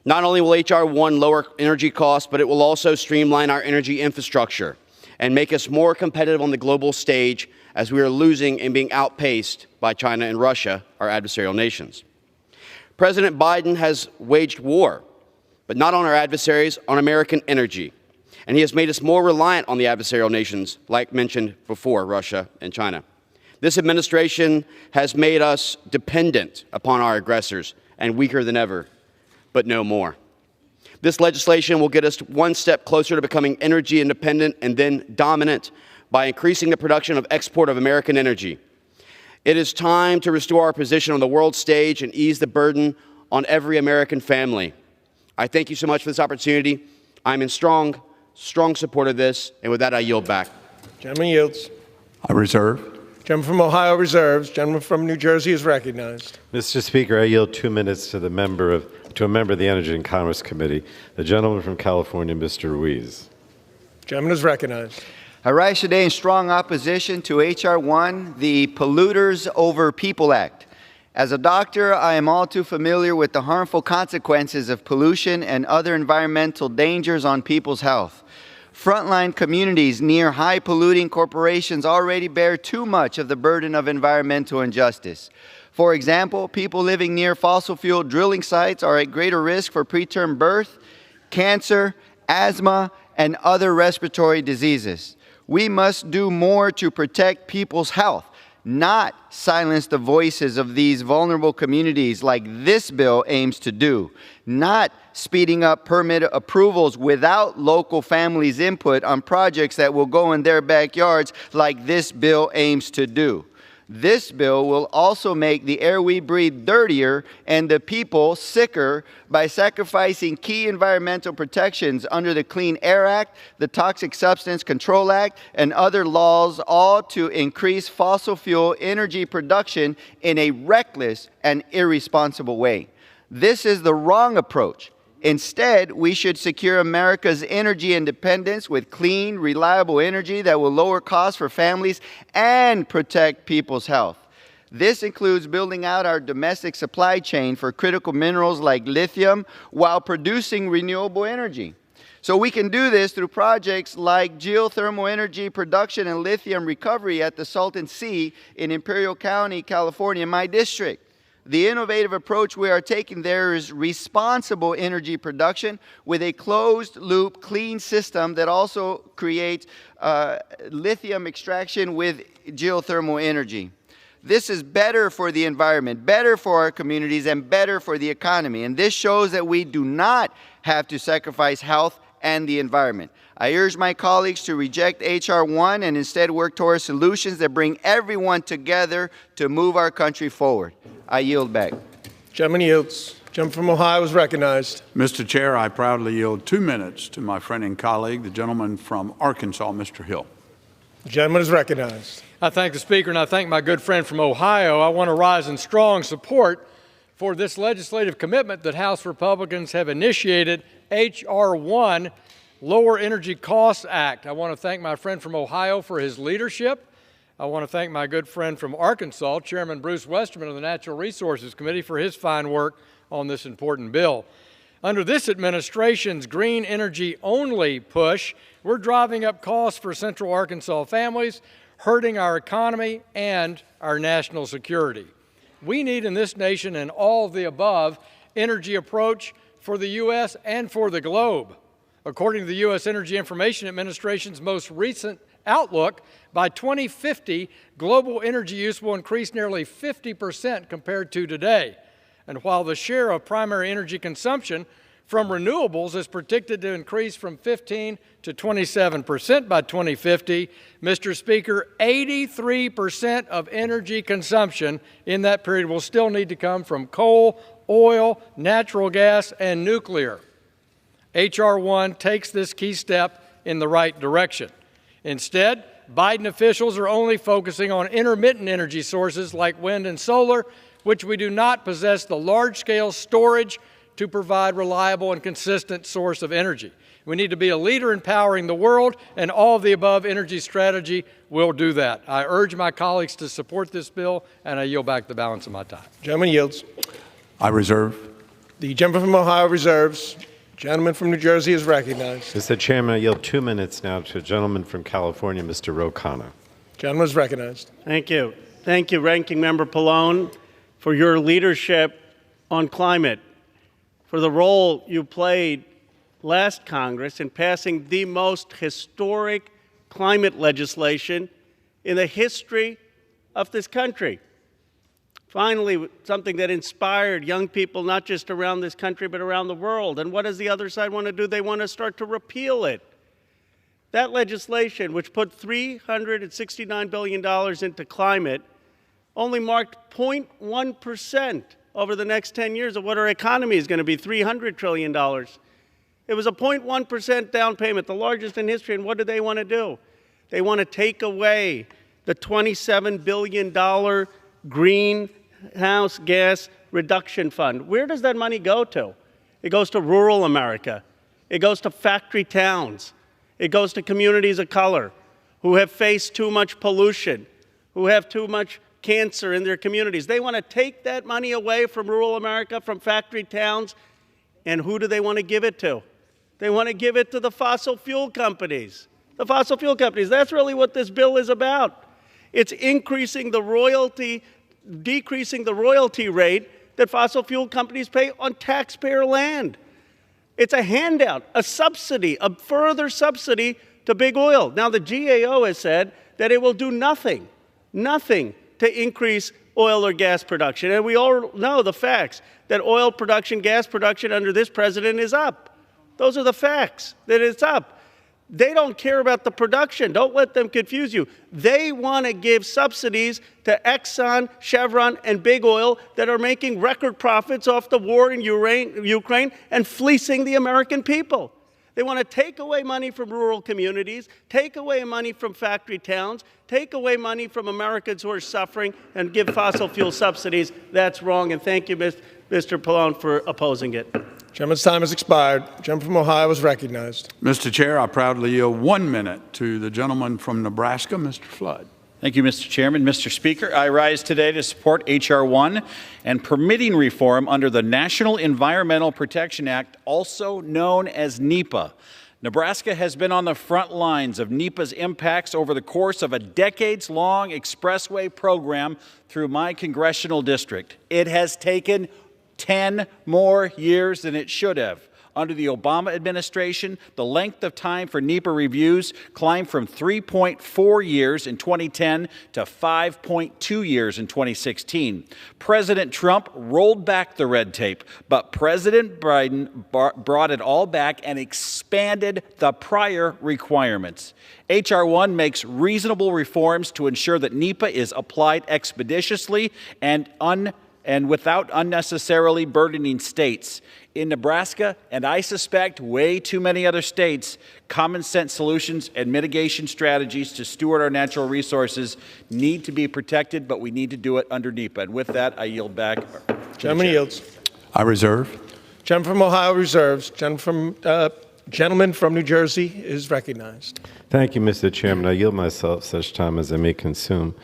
Not only will H.R. 1 lower energy costs, but it will also streamline our energy infrastructure and make us more competitive on the global stage as we are losing and being outpaced by China and Russia, our adversarial nations. President Biden has waged war, but not on our adversaries, on American energy. And he has made us more reliant on the adversarial nations, like mentioned before, Russia and China. This administration has made us dependent upon our aggressors and weaker than ever, but no more. This legislation will get us one step closer to becoming energy independent and then dominant by increasing the production of export of American energy. It is time to restore our position on the world stage and ease the burden on every American family. I thank you so much for this opportunity. I'm in strong support of this, and with that, I yield back. Gentleman yields. I reserve. Gentleman from Ohio reserves. Gentleman from New Jersey is recognized. Mr. Speaker, I yield 2 minutes to a member of the Energy and Commerce Committee. The gentleman from California, Mr. Ruiz. Gentleman is recognized. I rise today in strong opposition to H.R. 1, the Polluters Over People Act. As a doctor, I am all too familiar with the harmful consequences of pollution and other environmental dangers on people's health. Frontline communities near high-polluting corporations already bear too much of the burden of environmental injustice. For example, people living near fossil fuel drilling sites are at greater risk for preterm birth, cancer, asthma, and other respiratory diseases. We must do more to protect people's health, not silence the voices of these vulnerable communities like this bill aims to do, not speeding up permit approvals without local families' input on projects that will go in their backyards like this bill aims to do. This bill will also make the air we breathe dirtier and the people sicker by sacrificing key environmental protections under the Clean Air Act, the Toxic Substance Control Act, and other laws, all to increase fossil fuel energy production in a reckless and irresponsible way. This is the wrong approach. Instead, we should secure America's energy independence with clean, reliable energy that will lower costs for families and protect people's health. This includes building out our domestic supply chain for critical minerals like lithium while producing renewable energy. So we can do this through projects like geothermal energy production and lithium recovery at the Salton Sea in Imperial County, California, my district. The innovative approach we are taking there is responsible energy production with a closed-loop, clean system that also creates lithium extraction with geothermal energy. This is better for the environment, better for our communities, and better for the economy. And this shows that we do not have to sacrifice health and the environment. I urge my colleagues to reject H.R. 1 and instead work towards solutions that bring everyone together to move our country forward. I yield back. Gentleman yields. Gentleman from Ohio is recognized. Mr. Chair, I proudly yield 2 minutes to my friend and colleague, the gentleman from Arkansas, Mr. Hill. The gentleman is recognized. I thank the Speaker, and I thank my good friend from Ohio. I want to rise in strong support for this legislative commitment that House Republicans have initiated, H.R. 1, Lower Energy Costs Act. I want to thank my friend from Ohio for his leadership. I want to thank my good friend from Arkansas, Chairman Bruce Westerman of the Natural Resources Committee, for his fine work on this important bill. Under this administration's green energy only push, we're driving up costs for Central Arkansas families, hurting our economy and our national security. We need in this nation an all of the above energy approach for the U.S. and for the globe. According to the U.S. Energy Information Administration's most recent outlook, by 2050, global energy use will increase nearly 50% compared to today. And while the share of primary energy consumption from renewables is predicted to increase from 15 to 27% by 2050, Mr. Speaker, 83% of energy consumption in that period will still need to come from coal, oil, natural gas, and nuclear. H.R. 1 takes this key step in the right direction. Instead, Biden officials are only focusing on intermittent energy sources like wind and solar, which we do not possess the large-scale storage, to provide reliable and consistent source of energy. We need to be a leader in powering the world, and all of the above energy strategy will do that. I urge my colleagues to support this bill, and I yield back the balance of my time. Gentleman yields. I reserve. The gentleman from Ohio reserves. Gentleman from New Jersey is recognized. Mr. Chairman, I yield 2 minutes now to a gentleman from California, Mr. Ro Khanna. Gentleman is recognized. Thank you. Thank you, Ranking Member Pallone, for your leadership on climate, for the role you played last Congress in passing the most historic climate legislation in the history of this country. Finally, something that inspired young people not just around this country but around the world. And what does the other side want to do? They want to start to repeal it. That legislation, which put $369 billion into climate, only marked 0.1% over the next 10 years of what our economy is going to be, $300 trillion. It was a 0.1% down payment, the largest in history. And what do they want to do? They want to take away the $27 billion greenhouse gas reduction fund. Where does that money go to? It goes to rural America. It goes to factory towns. It goes to communities of color who have faced too much pollution, who have too much cancer in their communities. They want to take that money away from rural America, from factory towns, and who do they want to give it to? They want to give it to the fossil fuel companies. The fossil fuel companies, that's really what this bill is about. It's increasing the royalty, decreasing the royalty rate that fossil fuel companies pay on taxpayer land. It's a handout, a subsidy, a further subsidy to big oil. Now, the GAO has said that it will do nothing to increase oil or gas production. And we all know the facts, that oil production, gas production under this president is up. Those are the facts, that it's up. They don't care about the production. Don't let them confuse you. They want to give subsidies to Exxon, Chevron, and big oil that are making record profits off the war in Ukraine and fleecing the American people. They want to take away money from rural communities, take away money from factory towns, take away money from Americans who are suffering, and give fossil fuel subsidies. That's wrong, and thank you, Mr. Pallone, for opposing it. Gentleman's time has expired. Gentleman from Ohio is recognized. Mr. Chair, I proudly yield 1 minute to the gentleman from Nebraska, Mr. Flood. Thank you, Mr. Chairman. Mr. Speaker, I rise today to support H.R. 1 and permitting reform under the National Environmental Protection Act, also known as NEPA. Nebraska has been on the front lines of NEPA's impacts over the course of a decades-long expressway program through my congressional district. It has taken 10 more years than it should have. Under the Obama administration, the length of time for NEPA reviews climbed from 3.4 years in 2010 to 5.2 years in 2016. President Trump rolled back the red tape, but President Biden brought it all back and expanded the prior requirements. H.R. 1 makes reasonable reforms to ensure that NEPA is applied expeditiously and without unnecessarily burdening states. In Nebraska, and I suspect way too many other states, common sense solutions and mitigation strategies to steward our natural resources need to be protected, but we need to do it under NEPA. And with that, I yield back. Gentleman yields. I reserve. Gentleman from Ohio reserves. Gentleman from New Jersey is recognized. Thank you, Mr. Chairman. I yield myself such time as I may consume.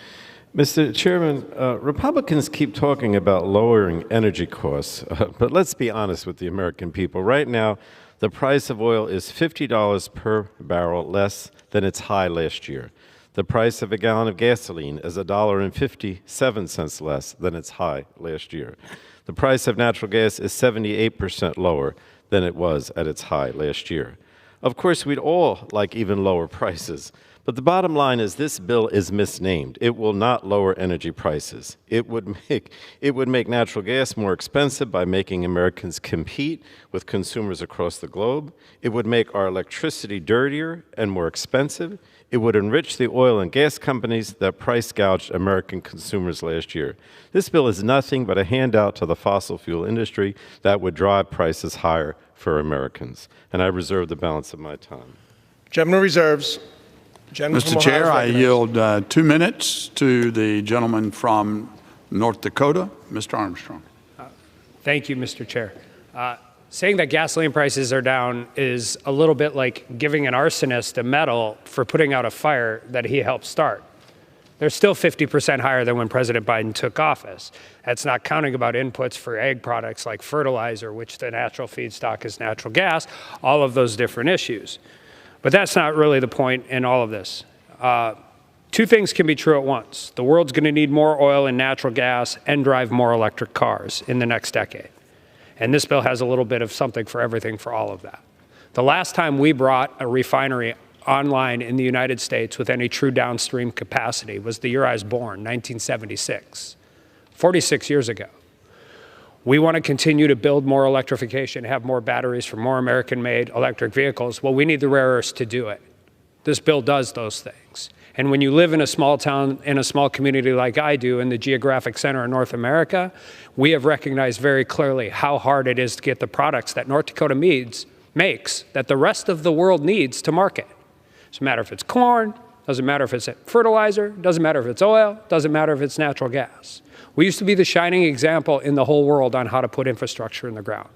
Mr. Chairman, Republicans keep talking about lowering energy costs, but let's be honest with the American people. Right now, the price of oil is $50 per barrel less than its high last year. The price of a gallon of gasoline is $1.57 less than its high last year. The price of natural gas is 78% lower than it was at its high last year. Of course, we'd all like even lower prices. But the bottom line is this bill is misnamed. It will not lower energy prices. It would make natural gas more expensive by making Americans compete with consumers across the globe. It would make our electricity dirtier and more expensive. It would enrich the oil and gas companies that price gouged American consumers last year. This bill is nothing but a handout to the fossil fuel industry that would drive prices higher for Americans. And I reserve the balance of my time. Gentleman reserves. Mr. Chair, I yield 2 minutes to the gentleman from North Dakota, Mr. Armstrong. Thank you, Mr. Chair. Saying that gasoline prices are down is a little bit like giving an arsonist a medal for putting out a fire that he helped start. They're still 50% higher than when President Biden took office. That's not counting about inputs for ag products like fertilizer, which the natural feedstock is natural gas, all of those different issues. But that's not really the point in all of this. Two things can be true at once. The world's going to need more oil and natural gas and drive more electric cars in the next decade. And this bill has a little bit of something for everything for all of that. The last time we brought a refinery online in the United States with any true downstream capacity was the year I was born, 1976, 46 years ago. We want to continue to build more electrification, have more batteries for more American-made electric vehicles. Well, we need the rare earths to do it. This bill does those things. And when you live in a small town, in a small community like I do, in the geographic center of North America, we have recognized very clearly how hard it is to get the products that North Dakota makes that the rest of the world needs to market. Doesn't matter if it's corn, doesn't matter if it's fertilizer, doesn't matter if it's oil, doesn't matter if it's natural gas. We used to be the shining example in the whole world on how to put infrastructure in the ground.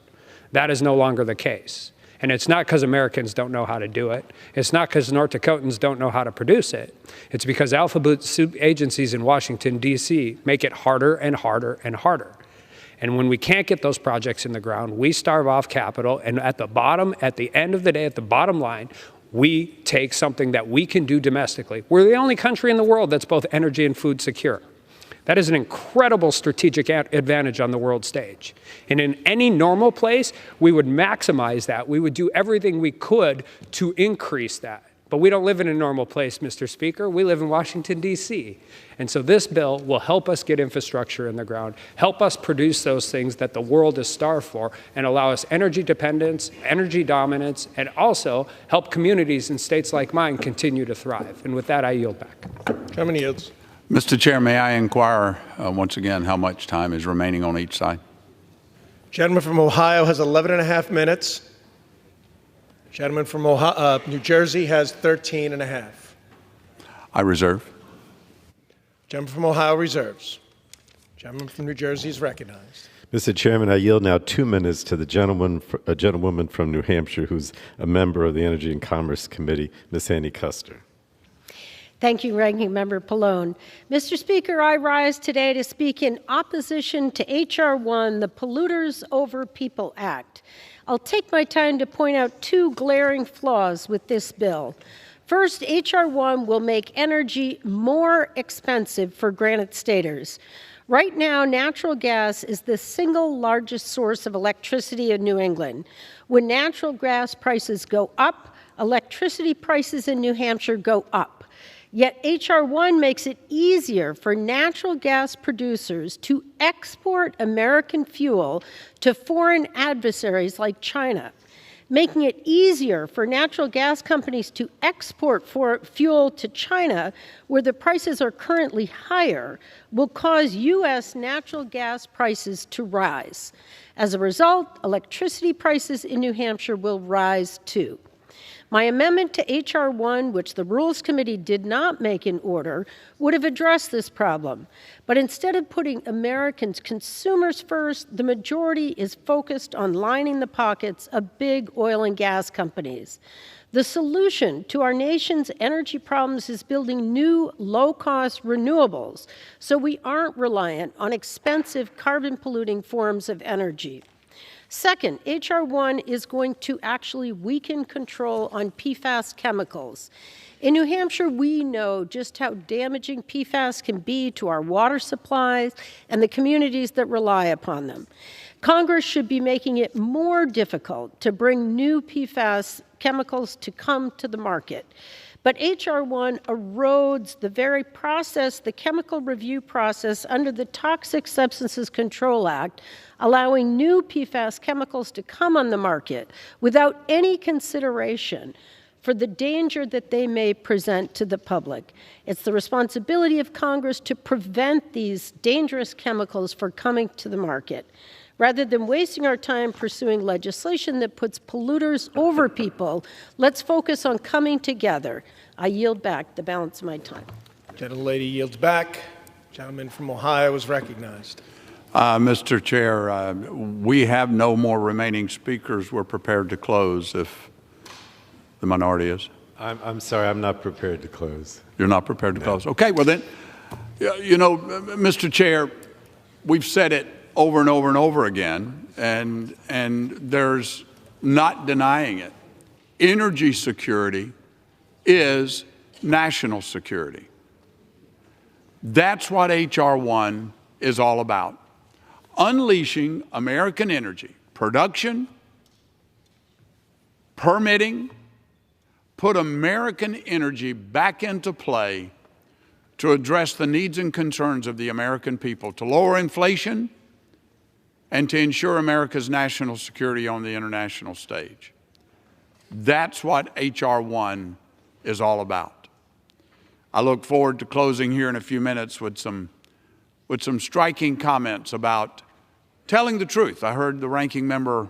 That is no longer the case. And it's not because Americans don't know how to do it. It's not because North Dakotans don't know how to produce it. It's because alphabet soup agencies in Washington, D.C. make it harder and harder and harder. And when we can't get those projects in the ground, we starve off capital. And at the end of the day, at the bottom line, we take something that we can do domestically. We're the only country in the world that's both energy and food secure. That is an incredible strategic advantage on the world stage. And in any normal place, we would maximize that. We would do everything we could to increase that. But we don't live in a normal place, Mr. Speaker. We live in Washington, D.C. And so this bill will help us get infrastructure in the ground, help us produce those things that the world is starved for, and allow us energy dependence, energy dominance, and also help communities in states like mine continue to thrive. And with that, I yield back. Chairman yields. Mr. Chair, may I inquire once again how much time is remaining on each side? Gentleman from Ohio has 11 and a half minutes. Gentleman from New Jersey has 13 and a half. I reserve. Gentleman from Ohio reserves. Gentleman from New Jersey is recognized. Mr. Chairman, I yield now 2 minutes to the gentlewoman from New Hampshire who's a member of the Energy and Commerce Committee, Ms. Annie Kuster. Thank you, Ranking Member Pallone. Mr. Speaker, I rise today to speak in opposition to H.R. 1, the Polluters Over People Act. I'll take my time to point out two glaring flaws with this bill. First, H.R. 1 will make energy more expensive for Granite Staters. Right now, natural gas is the single largest source of electricity in New England. When natural gas prices go up, electricity prices in New Hampshire go up. Yet H.R. 1 makes it easier for natural gas producers to export American fuel to foreign adversaries like China. Making it easier for natural gas companies to export fuel to China, where the prices are currently higher, will cause U.S. natural gas prices to rise. As a result, electricity prices in New Hampshire will rise too. My amendment to H.R. 1, which the Rules Committee did not make in order, would have addressed this problem. But instead of putting Americans' consumers first, the majority is focused on lining the pockets of big oil and gas companies. The solution to our nation's energy problems is building new, low-cost renewables so we aren't reliant on expensive carbon-polluting forms of energy. Second, H.R. 1 is going to actually weaken control on PFAS chemicals. In New Hampshire, we know just how damaging PFAS can be to our water supplies and the communities that rely upon them. Congress should be making it more difficult to bring new PFAS chemicals to come to the market. But H.R. 1 erodes the very process, the chemical review process under the Toxic Substances Control Act, allowing new PFAS chemicals to come on the market without any consideration for the danger that they may present to the public. It's the responsibility of Congress to prevent these dangerous chemicals from coming to the market. Rather than wasting our time pursuing legislation that puts polluters over people, let's focus on coming together. I yield back the balance of my time. Gentlelady yields back. Gentleman from Ohio is recognized. Mr. Chair, we have no more remaining speakers. We're prepared to close if the minority is. I'm sorry, I'm not prepared to close. You're not prepared to close? Okay, well then, you know, Mr. Chair, we've said it over and over and over again, and there's not denying it. Energy security is national security. That's what H.R. 1 is all about. Unleashing American energy, production, permitting, put American energy back into play to address the needs and concerns of the American people, to lower inflation, and to ensure America's national security on the international stage. That's what H.R. 1 is all about. I look forward to closing here in a few minutes with some striking comments about telling the truth. I heard the ranking member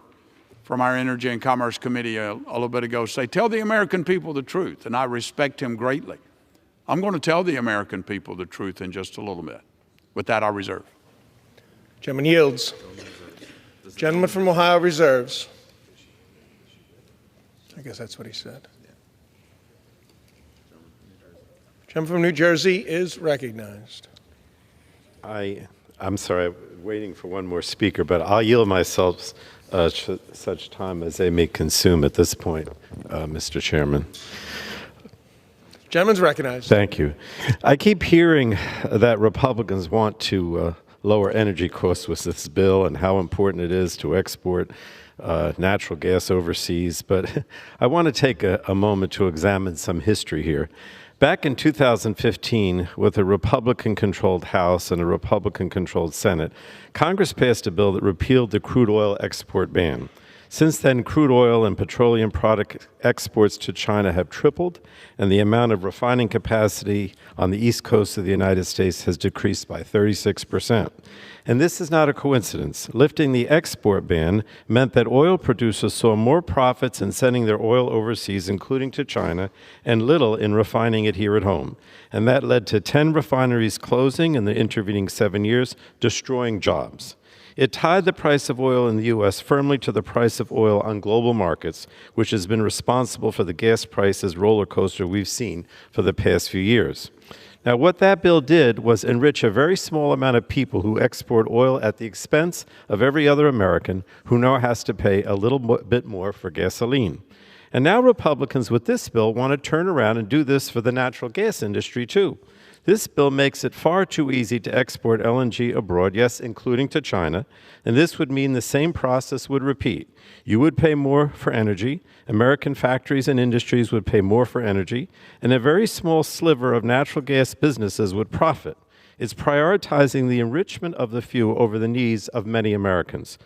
from our Energy and Commerce Committee a little bit ago say, tell the American people the truth, and I respect him greatly. I'm going to tell the American people the truth in just a little bit. With that, I'll reserve. Gentleman yields. Gentleman from Ohio reserves. I guess that's what he said. Gentleman from New Jersey is recognized. I'm sorry, I'm waiting for one more speaker, but I'll yield myself such time as they may consume at this point, Mr. Chairman. Gentleman's recognized. Thank you. I keep hearing that Republicans want to lower energy costs with this bill and how important it is to export natural gas overseas, but I want to take a moment to examine some history here. Back in 2015, with a Republican-controlled House and a Republican-controlled Senate, Congress passed a bill that repealed the crude oil export ban. Since then, crude oil and petroleum product exports to China have tripled, and the amount of refining capacity on the east coast of the United States has decreased by 36%. And this is not a coincidence. Lifting the export ban meant that oil producers saw more profits in sending their oil overseas, including to China, and little in refining it here at home. And that led to 10 refineries closing in the intervening 7 years, destroying jobs. It tied the price of oil in the U.S. firmly to the price of oil on global markets, which has been responsible for the gas prices roller coaster we've seen for the past few years. Now, what that bill did was enrich a very small amount of people who export oil at the expense of every other American who now has to pay a little bit more for gasoline. And now Republicans with this bill want to turn around and do this for the natural gas industry, too. This bill makes it far too easy to export LNG abroad, yes, including to China, and this would mean the same process would repeat. You would pay more for energy, American factories and industries would pay more for energy, and a very small sliver of natural gas businesses would profit. It's prioritizing the enrichment of the few over the needs of many Americans.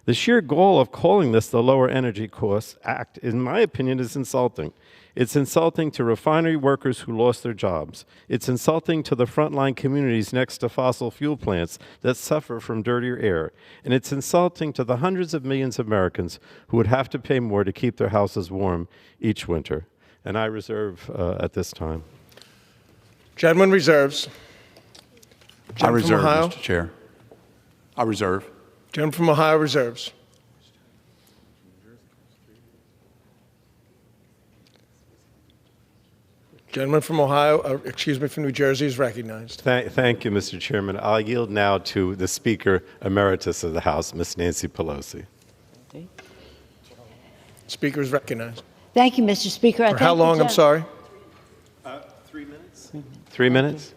The sheer goal of calling this the Lower Energy Costs Act, in my opinion, is insulting. It's insulting to refinery workers who lost their jobs. It's insulting to the frontline communities next to fossil fuel plants that suffer from dirtier air. And it's insulting to the hundreds of millions of Americans who would have to pay more to keep their houses warm each winter. And I reserve at this time. Gentleman reserves. I reserve, Mr. Chair. I reserve. Gentleman from Ohio reserves. Gentleman from Ohio, from New Jersey is recognized. Thank you, Mr. Chairman. I'll yield now to the Speaker Emeritus of the House, Ms. Nancy Pelosi. Speaker is recognized. Thank you, Mr. Speaker. For how long, I'm sorry? 3 minutes. 3 minutes?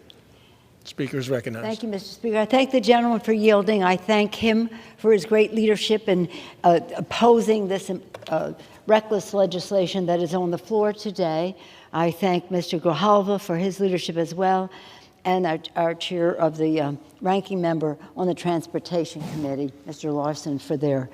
Speaker is recognized. Thank you, Mr. Speaker. I thank the gentleman for yielding. I thank him for his great leadership in opposing this reckless legislation that is on the floor today. I thank Mr. Grijalva for his leadership as well, and our chair of the ranking member on the Transportation Committee, Mr. Larson, for their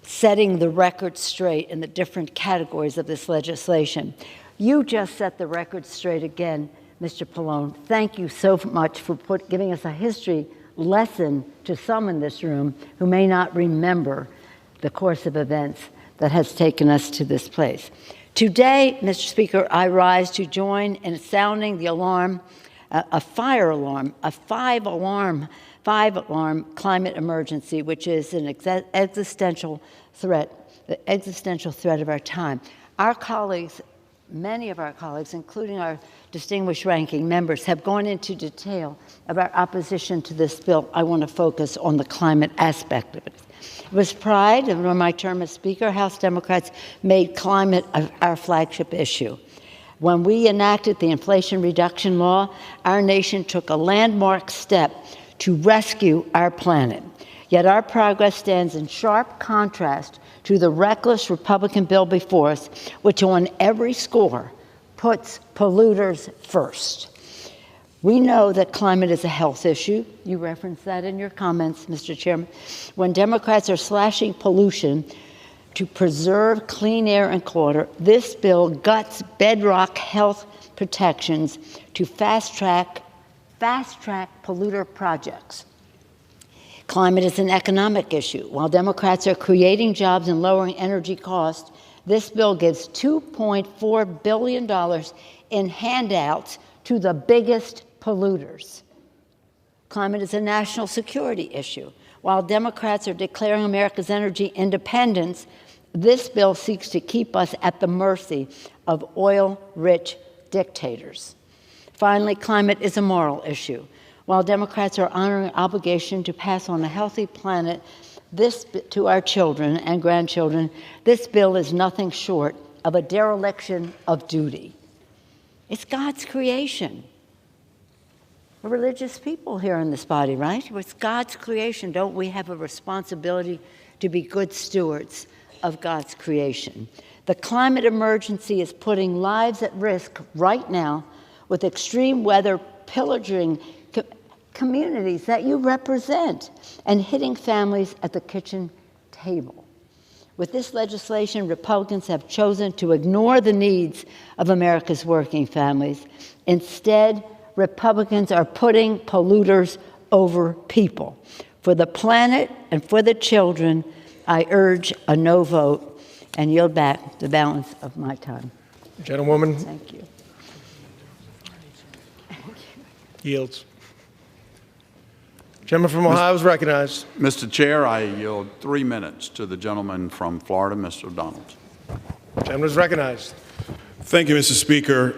setting the record straight in the different categories of this legislation. You just set the record straight again, Mr. Pallone. Thank you so much for giving us a history lesson to some in this room who may not remember the course of events that has taken us to this place. Today, Mr. Speaker, I rise to join in sounding the alarm, a fire alarm, a 5-alarm 5-alarm climate emergency, which is an existential threat, the existential threat of our time. Our colleagues, many of our colleagues, including our distinguished ranking members, have gone into detail about opposition to this bill. I want to focus on the climate aspect of it. It was pride, and during my term as Speaker, House Democrats made climate our flagship issue. When we enacted the Inflation Reduction Law, our nation took a landmark step to rescue our planet. Yet our progress stands in sharp contrast to the reckless Republican bill before us, which on every score puts polluters first. We know that climate is a health issue. You referenced that in your comments, Mr. Chairman. When Democrats are slashing pollution to preserve clean air and water, this bill guts bedrock health protections to fast-track polluter projects. Climate is an economic issue. While Democrats are creating jobs and lowering energy costs, this bill gives $2.4 billion in handouts to the biggest polluters. Climate is a national security issue. While Democrats are declaring America's energy independence, this bill seeks to keep us at the mercy of oil-rich dictators. Finally, climate is a moral issue. While Democrats are honoring an obligation to pass on a healthy planet to our children and grandchildren, this bill is nothing short of a dereliction of duty. It's God's creation. We're religious people here in this body, right? It's God's creation. Don't we have a responsibility to be good stewards of God's creation? The climate emergency is putting lives at risk right now with extreme weather pillaging communities that you represent and hitting families at the kitchen table. With this legislation, Republicans have chosen to ignore the needs of America's working families. Instead, Republicans are putting polluters over people. For the planet and for the children, I urge a no vote and yield back the balance of my time. Gentlewoman. Thank you. Yields. Gentleman from Ohio is recognized. Mr. Chair, I yield 3 minutes to the gentleman from Florida, Mr. Donald. Gentleman is recognized. Thank you, Mr. Speaker.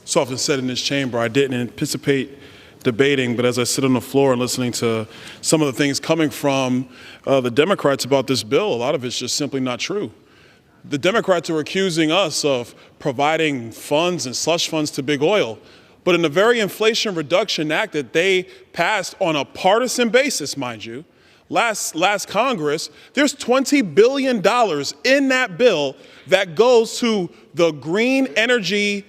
It's often said in this chamber, I didn't anticipate debating, but as I sit on the floor and listening to some of the things coming from the Democrats about this bill, a lot of it's just simply not true. The Democrats are accusing us of providing funds and slush funds to big oil. But in the very Inflation Reduction Act that they passed on a partisan basis, mind you, last Congress, there's $20 billion in that bill that goes to the green energy,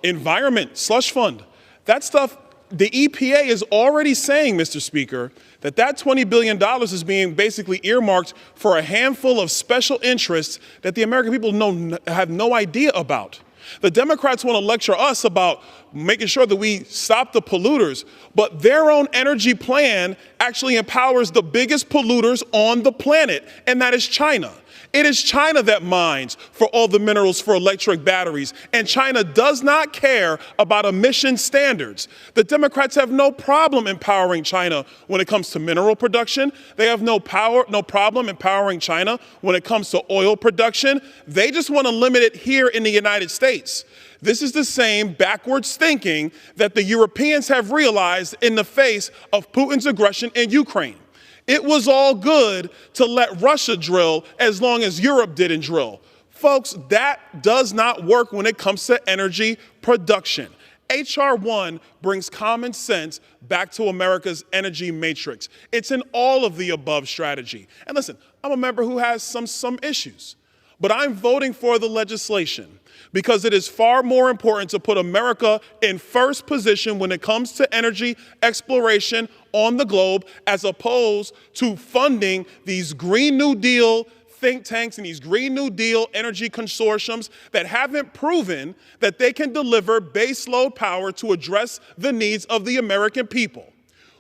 environment slush fund. That stuff, the EPA is already saying, Mr. Speaker, that $20 billion is being basically earmarked for a handful of special interests that the American people have no idea about. The Democrats want to lecture us about making sure that we stop the polluters, but their own energy plan actually empowers the biggest polluters on the planet, and that is China. It is China that mines for all the minerals for electric batteries, and China does not care about emission standards. The Democrats have no problem empowering China when it comes to mineral production. They have no problem empowering China when it comes to oil production. They just want to limit it here in the United States. This is the same backwards thinking that the Europeans have realized in the face of Putin's aggression in Ukraine. It was all good to let Russia drill as long as Europe didn't drill. Folks, that does not work when it comes to energy production. H.R. 1 brings common sense back to America's energy matrix. It's an all of the above strategy. And listen, I'm a member who has some issues, but I'm voting for the legislation because it is far more important to put America in first position when it comes to energy exploration on the globe, as opposed to funding these Green New Deal think tanks and these Green New Deal energy consortiums that haven't proven that they can deliver baseload power to address the needs of the American people.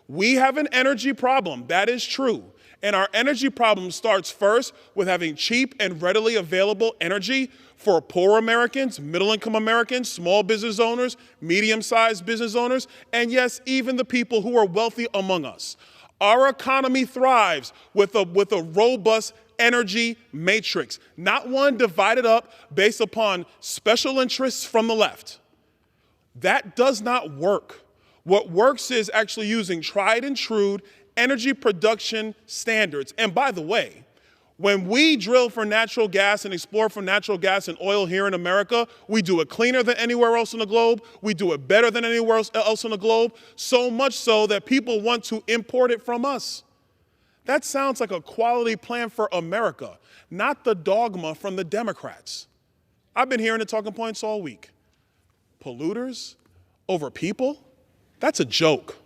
We have an energy problem, that is true. And our energy problem starts first with having cheap and readily available energy for poor Americans, middle-income Americans, small business owners, medium-sized business owners, and yes, even the people who are wealthy among us. Our economy thrives with a robust energy matrix, not one divided up based upon special interests from the left. That does not work. What works is actually using tried and true energy production standards. And by the way, when we drill for natural gas and explore for natural gas and oil here in America, we do it cleaner than anywhere else in the globe. We do it better than anywhere else in the globe, so much so that people want to import it from us. That sounds like a quality plan for America, not the dogma from the Democrats. I've been hearing the talking points all week. Polluters over people? That's a joke.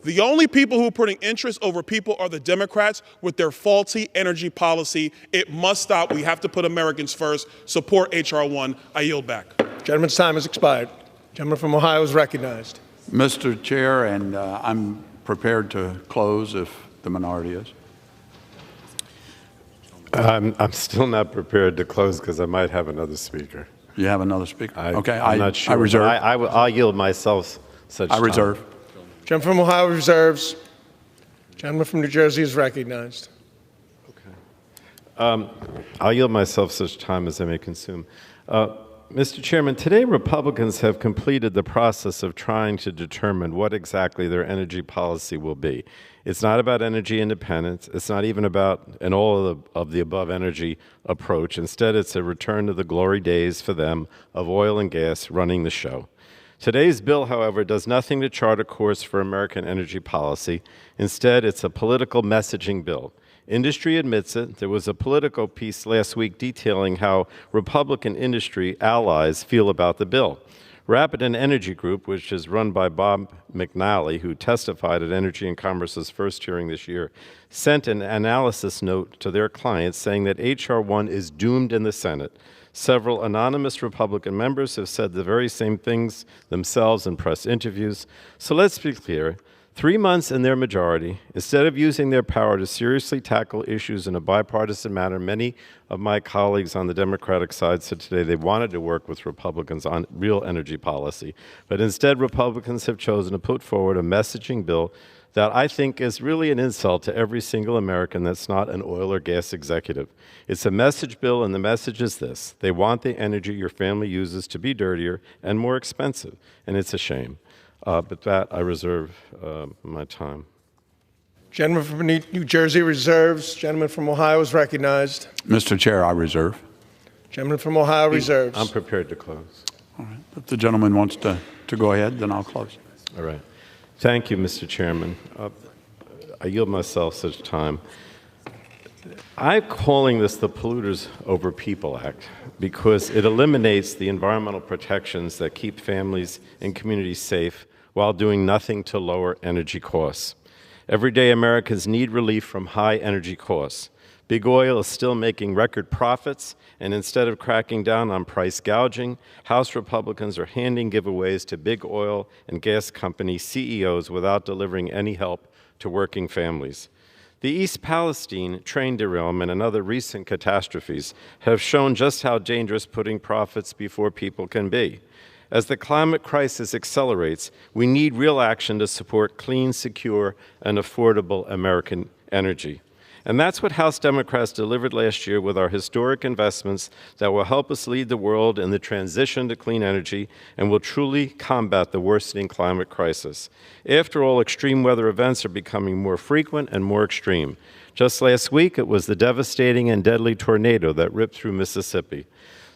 The only people who are putting interest over people are the Democrats with their faulty energy policy. It must stop. We have to put Americans first. Support H.R. 1. I yield back. Gentleman's time has expired. Gentleman from Ohio is recognized. Mr. Chair, and I'm prepared to close if the minority is. I'm still not prepared to close because I might have another speaker. You have another speaker? Okay, I'm not sure. I reserve. I'll yield myself such time. I reserve. Gentleman from Ohio reserves. Gentleman from New Jersey is recognized. I'll yield myself such time as I may consume. Mr. Chairman, today Republicans have completed the process of trying to determine what exactly their energy policy will be. It's not about energy independence. It's not even about an all of the above energy approach. Instead, it's a return to the glory days for them of oil and gas running the show. Today's bill, however, does nothing to chart a course for American energy policy. Instead, it's a political messaging bill. Industry admits it. There was a Politico piece last week detailing how Republican industry allies feel about the bill. Rapidan Energy Group, which is run by Bob McNally, who testified at Energy and Commerce's first hearing this year, sent an analysis note to their clients saying that H.R. 1 is doomed in the Senate. Several anonymous Republican members have said the very same things themselves in press interviews. So let's be clear. 3 months in their majority, instead of using their power to seriously tackle issues in a bipartisan manner, many of my colleagues on the Democratic side said today they wanted to work with Republicans on real energy policy. But instead, Republicans have chosen to put forward a messaging bill that I think is really an insult to every single American that's not an oil or gas executive. It's a message bill, and the message is this. They want the energy your family uses to be dirtier and more expensive, and it's a shame. But that, I reserve my time. Gentleman from New Jersey reserves. Gentleman from Ohio is recognized. Mr. Chair, I reserve. Gentleman from Ohio reserves. I'm prepared to close. All right. If the gentleman wants to go ahead, then I'll close. All right. Thank you, Mr. Chairman. I yield myself such time. I'm calling this the Polluters Over People Act because it eliminates the environmental protections that keep families and communities safe while doing nothing to lower energy costs. Everyday Americans need relief from high energy costs. Big Oil is still making record profits, and instead of cracking down on price gouging, House Republicans are handing giveaways to big oil and gas company CEOs without delivering any help to working families. The East Palestine train derailment and other recent catastrophes have shown just how dangerous putting profits before people can be. As the climate crisis accelerates, we need real action to support clean, secure, and affordable American energy. And that's what House Democrats delivered last year with our historic investments that will help us lead the world in the transition to clean energy and will truly combat the worsening climate crisis. After all, extreme weather events are becoming more frequent and more extreme. Just last week, it was the devastating and deadly tornado that ripped through Mississippi.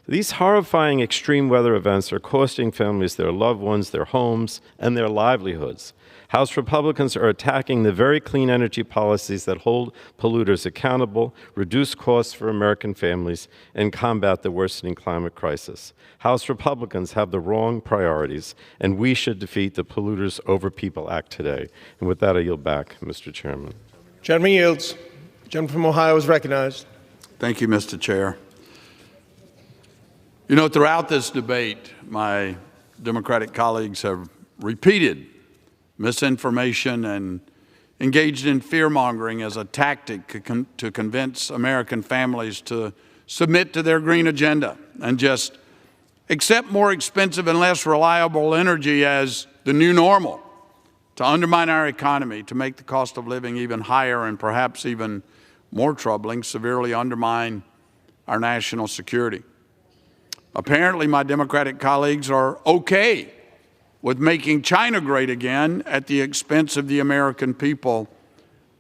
These horrifying extreme weather events are costing families their loved ones, their homes, and their livelihoods. House Republicans are attacking the very clean energy policies that hold polluters accountable, reduce costs for American families, and combat the worsening climate crisis. House Republicans have the wrong priorities, and we should defeat the Polluters Over People Act today. And with that, I yield back, Mr. Chairman. Gentleman yields. Gentleman from Ohio is recognized. Thank you, Mr. Chair. You know, throughout this debate, my Democratic colleagues have repeated misinformation and engaged in fear-mongering as a tactic to convince American families to submit to their green agenda and just accept more expensive and less reliable energy as the new normal, to undermine our economy, to make the cost of living even higher, and perhaps even more troubling, severely undermine our national security. Apparently, my Democratic colleagues are okay with making China great again at the expense of the American people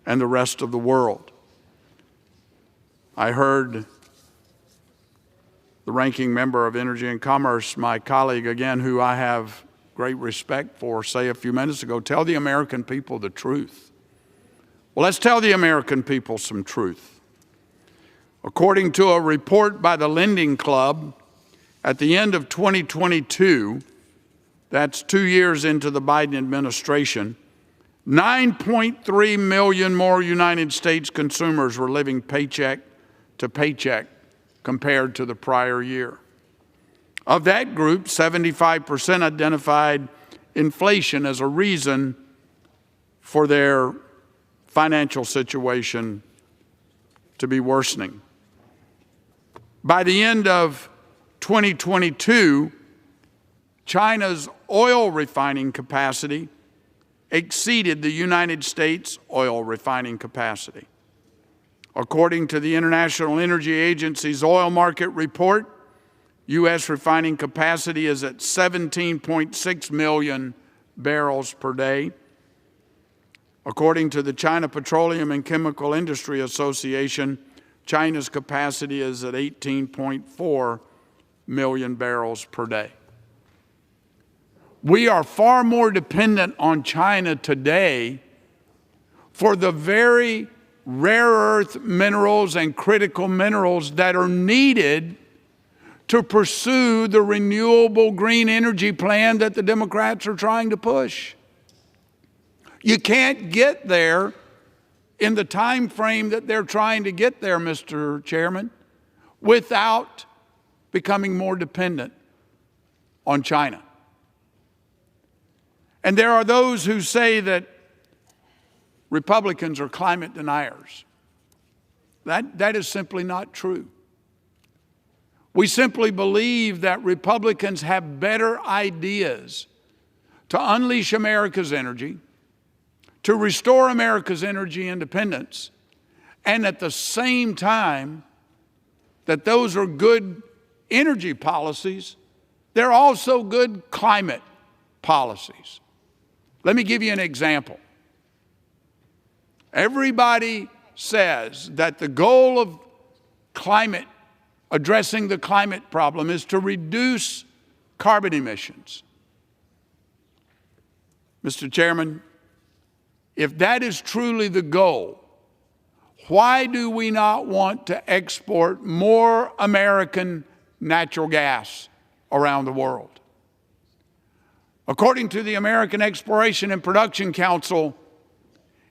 and the rest of the world. I heard the ranking member of Energy and Commerce, my colleague again, who I have great respect for, say a few minutes ago, tell the American people the truth. Well, let's tell the American people some truth. According to a report by the Lending Club, at the end of 2022, that's 2 years into the Biden administration, 9.3 million more United States consumers were living paycheck to paycheck compared to the prior year. Of that group, 75% identified inflation as a reason for their financial situation to be worsening. By the end of 2022, China's oil refining capacity exceeded the United States oil refining capacity. According to the International Energy Agency's oil market report, U.S. refining capacity is at 17.6 million barrels per day. According to the China Petroleum and Chemical Industry Association, China's capacity is at 18.4 million barrels per day. We are far more dependent on China today for the very rare earth minerals and critical minerals that are needed to pursue the renewable green energy plan that the Democrats are trying to push. You can't get there in the time frame that they're trying to get there, Mr. Chairman, without becoming more dependent on China. And there are those who say that Republicans are climate deniers. That is simply not true. We simply believe that Republicans have better ideas to unleash America's energy, to restore America's energy independence, and at the same time that those are good energy policies, they're also good climate policies. Let me give you an example. Everybody says that the goal of addressing the climate problem is to reduce carbon emissions. Mr. Chairman, if that is truly the goal, why do we not want to export more American natural gas around the world? According to the American Exploration and Production Council,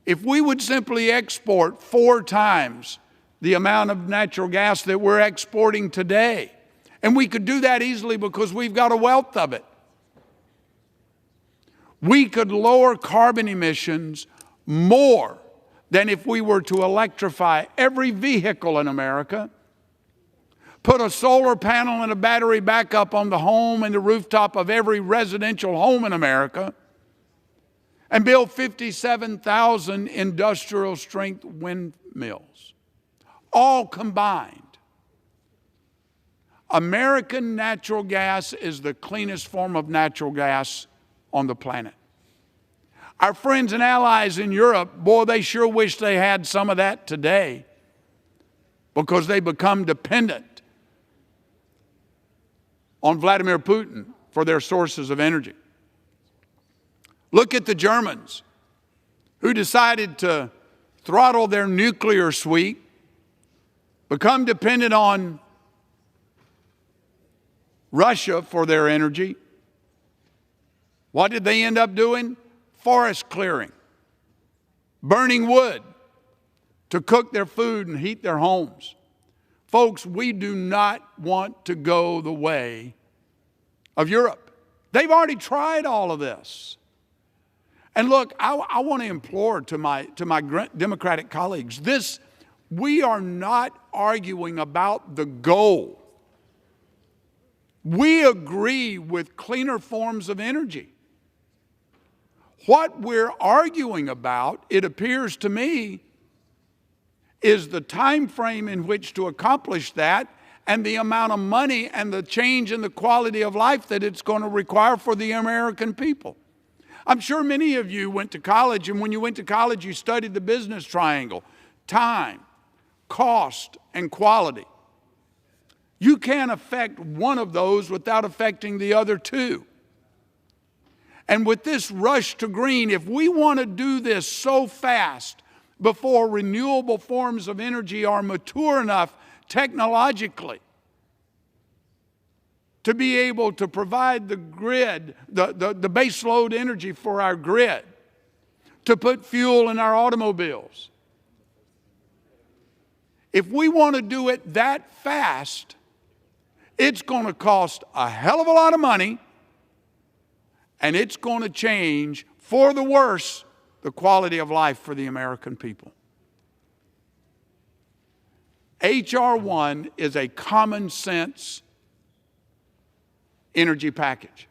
if we would simply export 4 times the amount of natural gas that we're exporting today, and we could do that easily because we've got a wealth of it, we could lower carbon emissions more than if we were to electrify every vehicle in America, put a solar panel and a battery backup on the home and the rooftop of every residential home in America, and build 57,000 industrial-strength windmills. All combined, American natural gas is the cleanest form of natural gas on the planet. Our friends and allies in Europe, boy, they sure wish they had some of that today because they become dependent on Vladimir Putin for their sources of energy. Look at the Germans who decided to throttle their nuclear suite, become dependent on Russia for their energy. What did they end up doing? Forest clearing, burning wood to cook their food and heat their homes. Folks, we do not want to go the way of Europe. They've already tried all of this. And look, I want to implore to my Democratic colleagues, we are not arguing about the goal. We agree with cleaner forms of energy. What we're arguing about, it appears to me, is the time frame in which to accomplish that and the amount of money and the change in the quality of life that it's going to require for the American people. I'm sure many of you went to college, and when you went to college, you studied the business triangle: time, cost, and quality. You can't affect one of those without affecting the other two. And with this rush to green, if we want to do this so fast before renewable forms of energy are mature enough technologically to be able to provide the grid, the base load energy for our grid, to put fuel in our automobiles. If we want to do it that fast, it's going to cost a hell of a lot of money, and it's going to change for the worse the quality of life for the American people. H.R. 1 is a common sense energy package.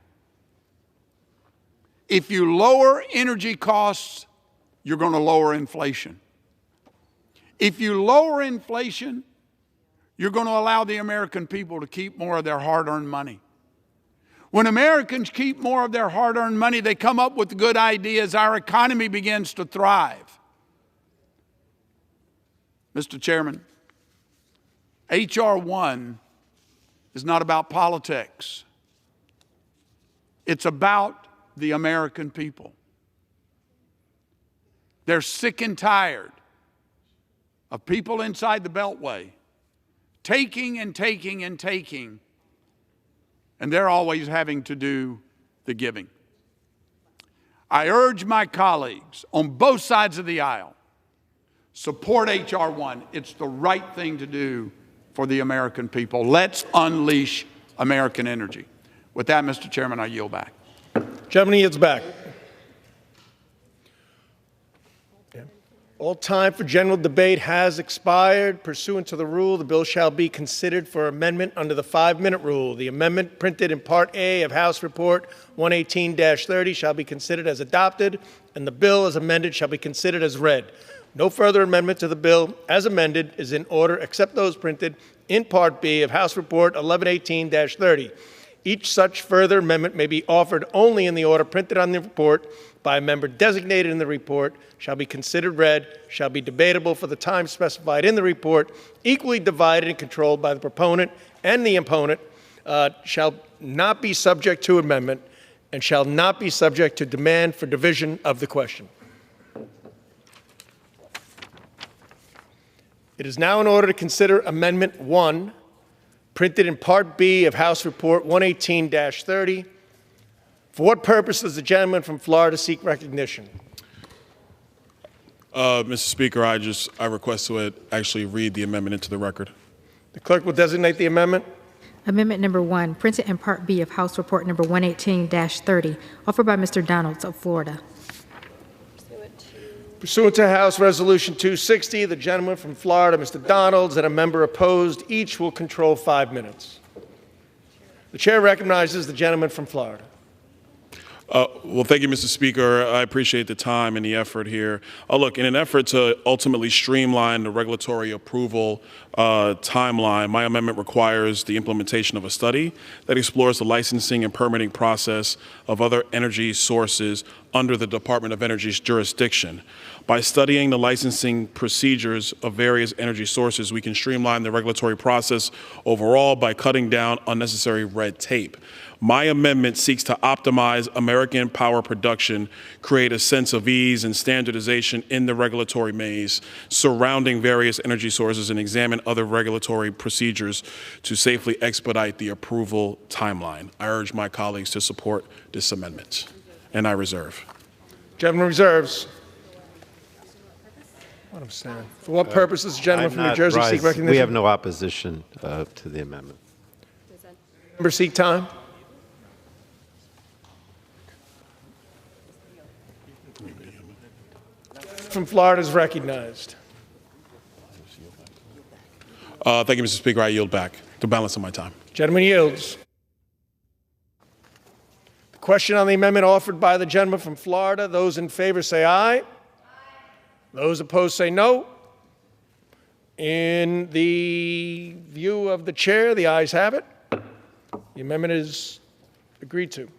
If you lower energy costs, you're going to lower inflation. If you lower inflation, you're going to allow the American people to keep more of their hard-earned money. When Americans keep more of their hard-earned money, they come up with good ideas. Our economy begins to thrive. Mr. Chairman, H.R. 1 is not about politics. It's about the American people. They're sick and tired of people inside the Beltway taking and taking and taking, and they're always having to do the giving. I urge my colleagues on both sides of the aisle, support H.R. 1. It's the right thing to do for the American people. Let's unleash American energy. With that, Mr. Chairman, I yield back. Gentleman yields back. All time for general debate has expired. Pursuant to the rule, the bill shall be considered for amendment under the 5-minute rule. The amendment printed in Part A of House Report 118-30 shall be considered as adopted, and the bill as amended shall be considered as read. No further amendment to the bill as amended is in order except those printed in Part B of House Report 1118-30. Each such further amendment may be offered only in the order printed on the report by a member designated in the report, shall be considered read, shall be debatable for the time specified in the report, equally divided and controlled by the proponent and the opponent, shall not be subject to amendment, and shall not be subject to demand for division of the question. It is now in order to consider Amendment 1, printed in Part B of House Report 118-30. For what purpose does the gentleman from Florida seek recognition? Mr. Speaker, I request to actually read the amendment into the record. The clerk will designate the amendment. Amendment number 1, printed in Part B of House Report number 118-30, offered by Mr. Donalds of Florida. Pursuant to House Resolution 260, the gentleman from Florida, Mr. Donalds, and a member opposed, each will control 5 minutes. The chair recognizes the gentleman from Florida. Well, thank you, Mr. Speaker. I appreciate the time and the effort here. Look, in an effort to ultimately streamline the regulatory approval timeline, my amendment requires the implementation of a study that explores the licensing and permitting process of other energy sources under the Department of Energy's jurisdiction. By studying the licensing procedures of various energy sources, we can streamline the regulatory process overall by cutting down unnecessary red tape. My amendment seeks to optimize American power production, create a sense of ease and standardization in the regulatory maze surrounding various energy sources, and examine other regulatory procedures to safely expedite the approval timeline. I urge my colleagues to support this amendment, and I reserve. Gentleman reserves. For what purpose does the gentleman from New Jersey seek recognition? We have no opposition to the amendment. Member seek time. from Florida is recognized. Thank you, Mr. Speaker. I yield back to balance on my time. Gentleman yields. The question on the amendment offered by the gentleman from Florida. Those in favor say aye. Aye. Those opposed say no. In the view of the chair, the ayes have it. The amendment is agreed to.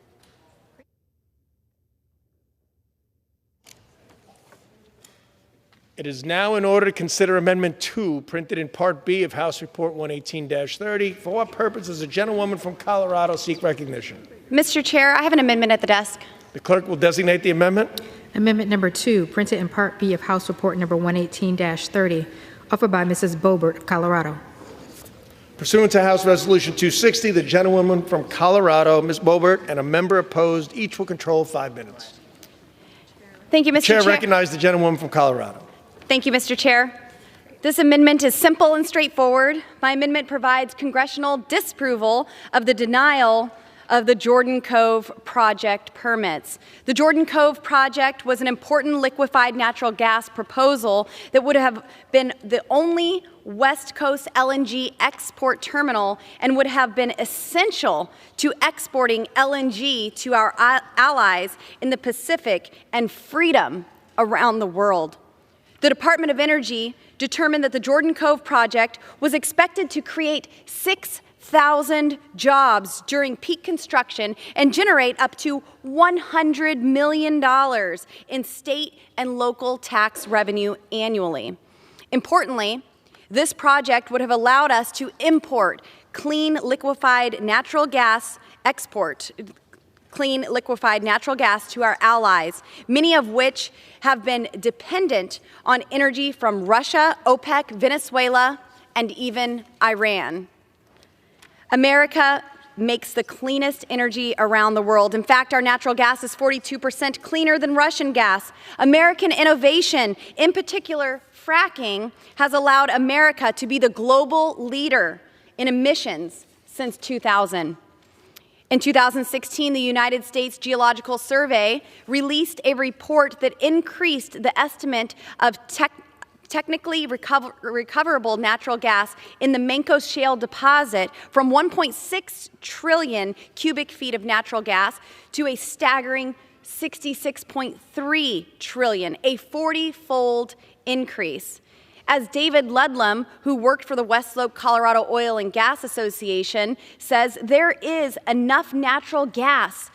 It is now in order to consider Amendment 2, printed in Part B of House Report 118-30. For what purpose does the gentlewoman from Colorado seek recognition? Mr. Chair, I have an amendment at the desk. The clerk will designate the amendment. Amendment number 2, printed in Part B of House Report number 118-30, offered by Mrs. Boebert of Colorado. Pursuant to House Resolution 260, the gentlewoman from Colorado, Ms. Boebert, and a member opposed, each will control 5 minutes. Thank you, Mr. Chair. Chair recognizes the gentlewoman from Colorado. Thank you, Mr. Chair. This amendment is simple and straightforward. My amendment provides congressional disapproval of the denial of the Jordan Cove project permits. The Jordan Cove project was an important liquefied natural gas proposal that would have been the only West Coast LNG export terminal and would have been essential to exporting LNG to our allies in the Pacific and freedom around the world. The Department of Energy determined that the Jordan Cove project was expected to create 6,000 jobs during peak construction and generate up to $100 million in state and local tax revenue annually. Importantly, this project would have allowed us to import clean liquefied natural gas to our allies, many of which have been dependent on energy from Russia, OPEC, Venezuela, and even Iran. America makes the cleanest energy around the world. In fact, our natural gas is 42% cleaner than Russian gas. American innovation, in particular fracking, has allowed America to be the global leader in emissions since 2000. In 2016, the United States Geological Survey released a report that increased the estimate of technically recoverable natural gas in the Mancos Shale deposit from 1.6 trillion cubic feet of natural gas to a staggering 66.3 trillion, a 40-fold increase. As David Ludlam, who worked for the West Slope Colorado Oil and Gas Association, says, there is enough natural gas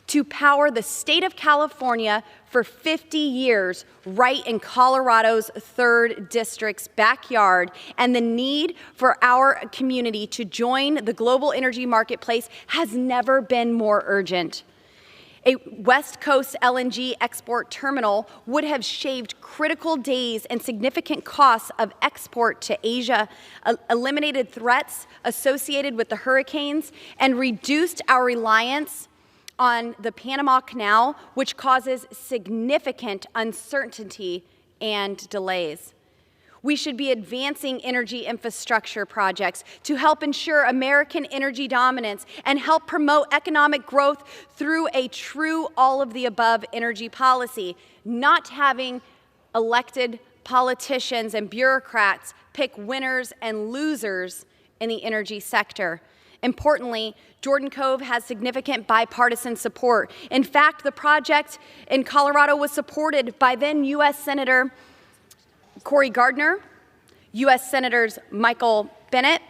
to power the state of California for 50 years right in Colorado's 3rd District's backyard, and the need for our community to join the global energy marketplace has never been more urgent. A West Coast LNG export terminal would have shaved critical days and significant costs of export to Asia, eliminated threats associated with the hurricanes, and reduced our reliance on the Panama Canal, which causes significant uncertainty and delays. We should be advancing energy infrastructure projects to help ensure American energy dominance and help promote economic growth through a true all-of-the-above energy policy, not having elected politicians and bureaucrats pick winners and losers in the energy sector. Importantly, Jordan Cove has significant bipartisan support. In fact, the project in Colorado was supported by then U.S. Senator Cory Gardner, U.S. Senators Michael Bennet,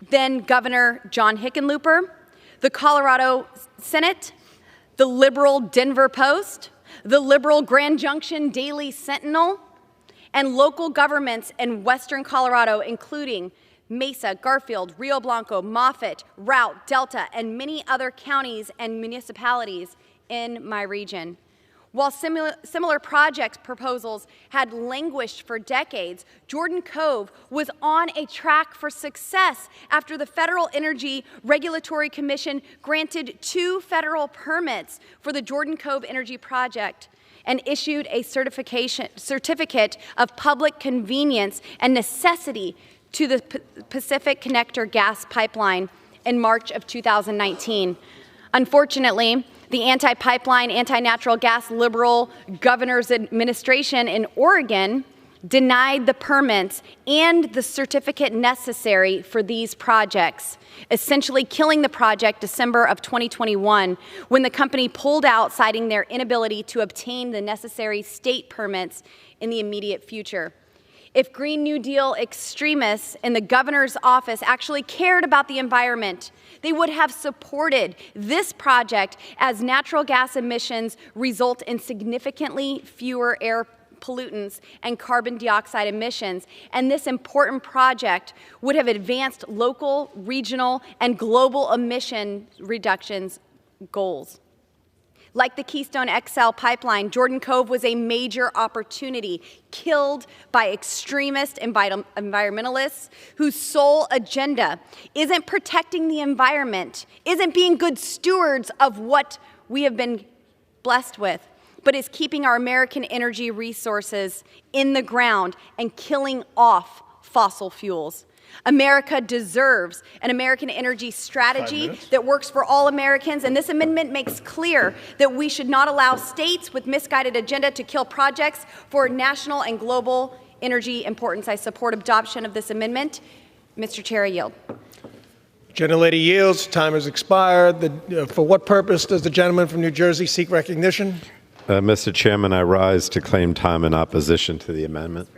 then Governor John Hickenlooper, the Colorado Senate, the liberal Denver Post, the liberal Grand Junction Daily Sentinel, and local governments in western Colorado, including Mesa, Garfield, Rio Blanco, Moffett, Routt, Delta, and many other counties and municipalities in my region. While similar project proposals had languished for decades, Jordan Cove was on a track for success after the Federal Energy Regulatory Commission granted 2 federal permits for the Jordan Cove Energy Project and issued a certificate of public convenience and necessity to the Pacific Connector gas pipeline in March of 2019. Unfortunately, the anti-pipeline, anti-natural gas liberal governor's administration in Oregon denied the permits and the certificate necessary for these projects, essentially killing the project December of 2021 when the company pulled out, citing their inability to obtain the necessary state permits in the immediate future. If Green New Deal extremists in the governor's office actually cared about the environment, they would have supported this project, as natural gas emissions result in significantly fewer air pollutants and carbon dioxide emissions, and this important project would have advanced local, regional, and global emission reductions goals. Like the Keystone XL pipeline, Jordan Cove was a major opportunity killed by extremist environmentalists whose sole agenda isn't protecting the environment, isn't being good stewards of what we have been blessed with, but is keeping our American energy resources in the ground and killing off fossil fuels. America deserves an American energy strategy that works for all Americans, and this amendment makes clear that we should not allow states with misguided agenda to kill projects for national and global energy importance. I support adoption of this amendment. Mr. Chair, I yield. Gentlelady yields. Time has expired. For what purpose does the gentleman from New Jersey seek recognition? Mr. Chairman, I rise to claim time in opposition to the amendment.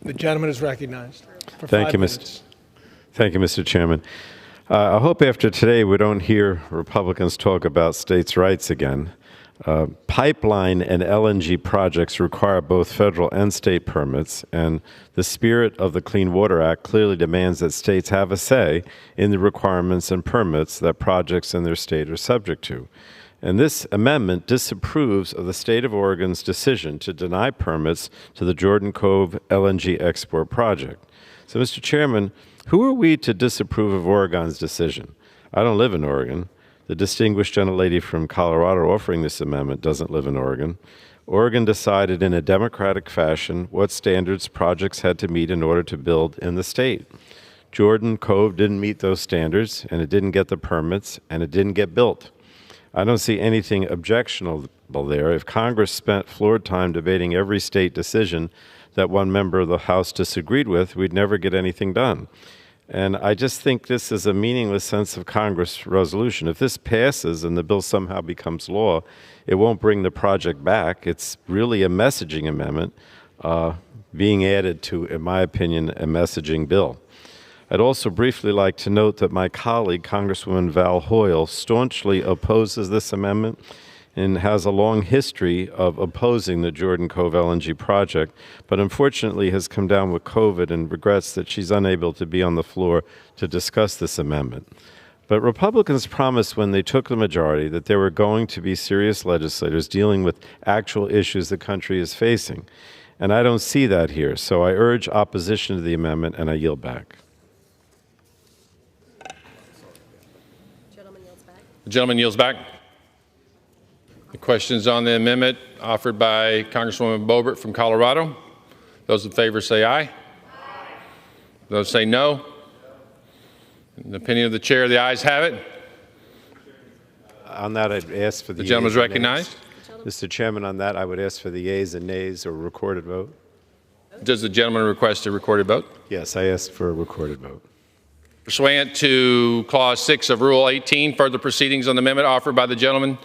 The gentleman is recognized for Thank 5 you, minutes. Thank you, Mr. Chairman. I hope after today we don't hear Republicans talk about states' rights again. Pipeline and LNG projects require both federal and state permits, and the spirit of the Clean Water Act clearly demands that states have a say in the requirements and permits that projects in their state are subject to. And this amendment disapproves of the state of Oregon's decision to deny permits to the Jordan Cove LNG export project. So, Mr. Chairman, who are we to disapprove of Oregon's decision? I don't live in Oregon. The distinguished gentlelady from Colorado offering this amendment doesn't live in Oregon. Oregon decided in a democratic fashion what standards projects had to meet in order to build in the state. Jordan Cove didn't meet those standards, and it didn't get the permits, and it didn't get built. I don't see anything objectionable there. If Congress spent floor time debating every state decision that one member of the House disagreed with, we'd never get anything done. And I just think this is a meaningless sense of Congress resolution. If this passes and the bill somehow becomes law, it won't bring the project back. It's really a messaging amendment being added to, in my opinion, a messaging bill. I'd also briefly like to note that my colleague, Congresswoman Val Hoyle, staunchly opposes this amendment and has a long history of opposing the Jordan Cove LNG project, but unfortunately has come down with COVID and regrets that she's unable to be on the floor to discuss this amendment. But Republicans promised when they took the majority that there were going to be serious legislators dealing with actual issues the country is facing. And I don't see that here, so I urge opposition to the amendment, and I yield back. The gentleman yields back. The questions on the amendment offered by Congresswoman Boebert from Colorado. Those in favor say aye. Those say no. In the opinion of the chair, the ayes have it. On that, I'd ask for the gentleman is recognized. Mr. Chairman, on that, I would ask for the yeas and nays or recorded vote. Does the gentleman request a recorded vote? Yes, I asked for a recorded vote. Pursuant to Clause 6 of Rule 18, further proceedings on the amendment offered by the gentlewoman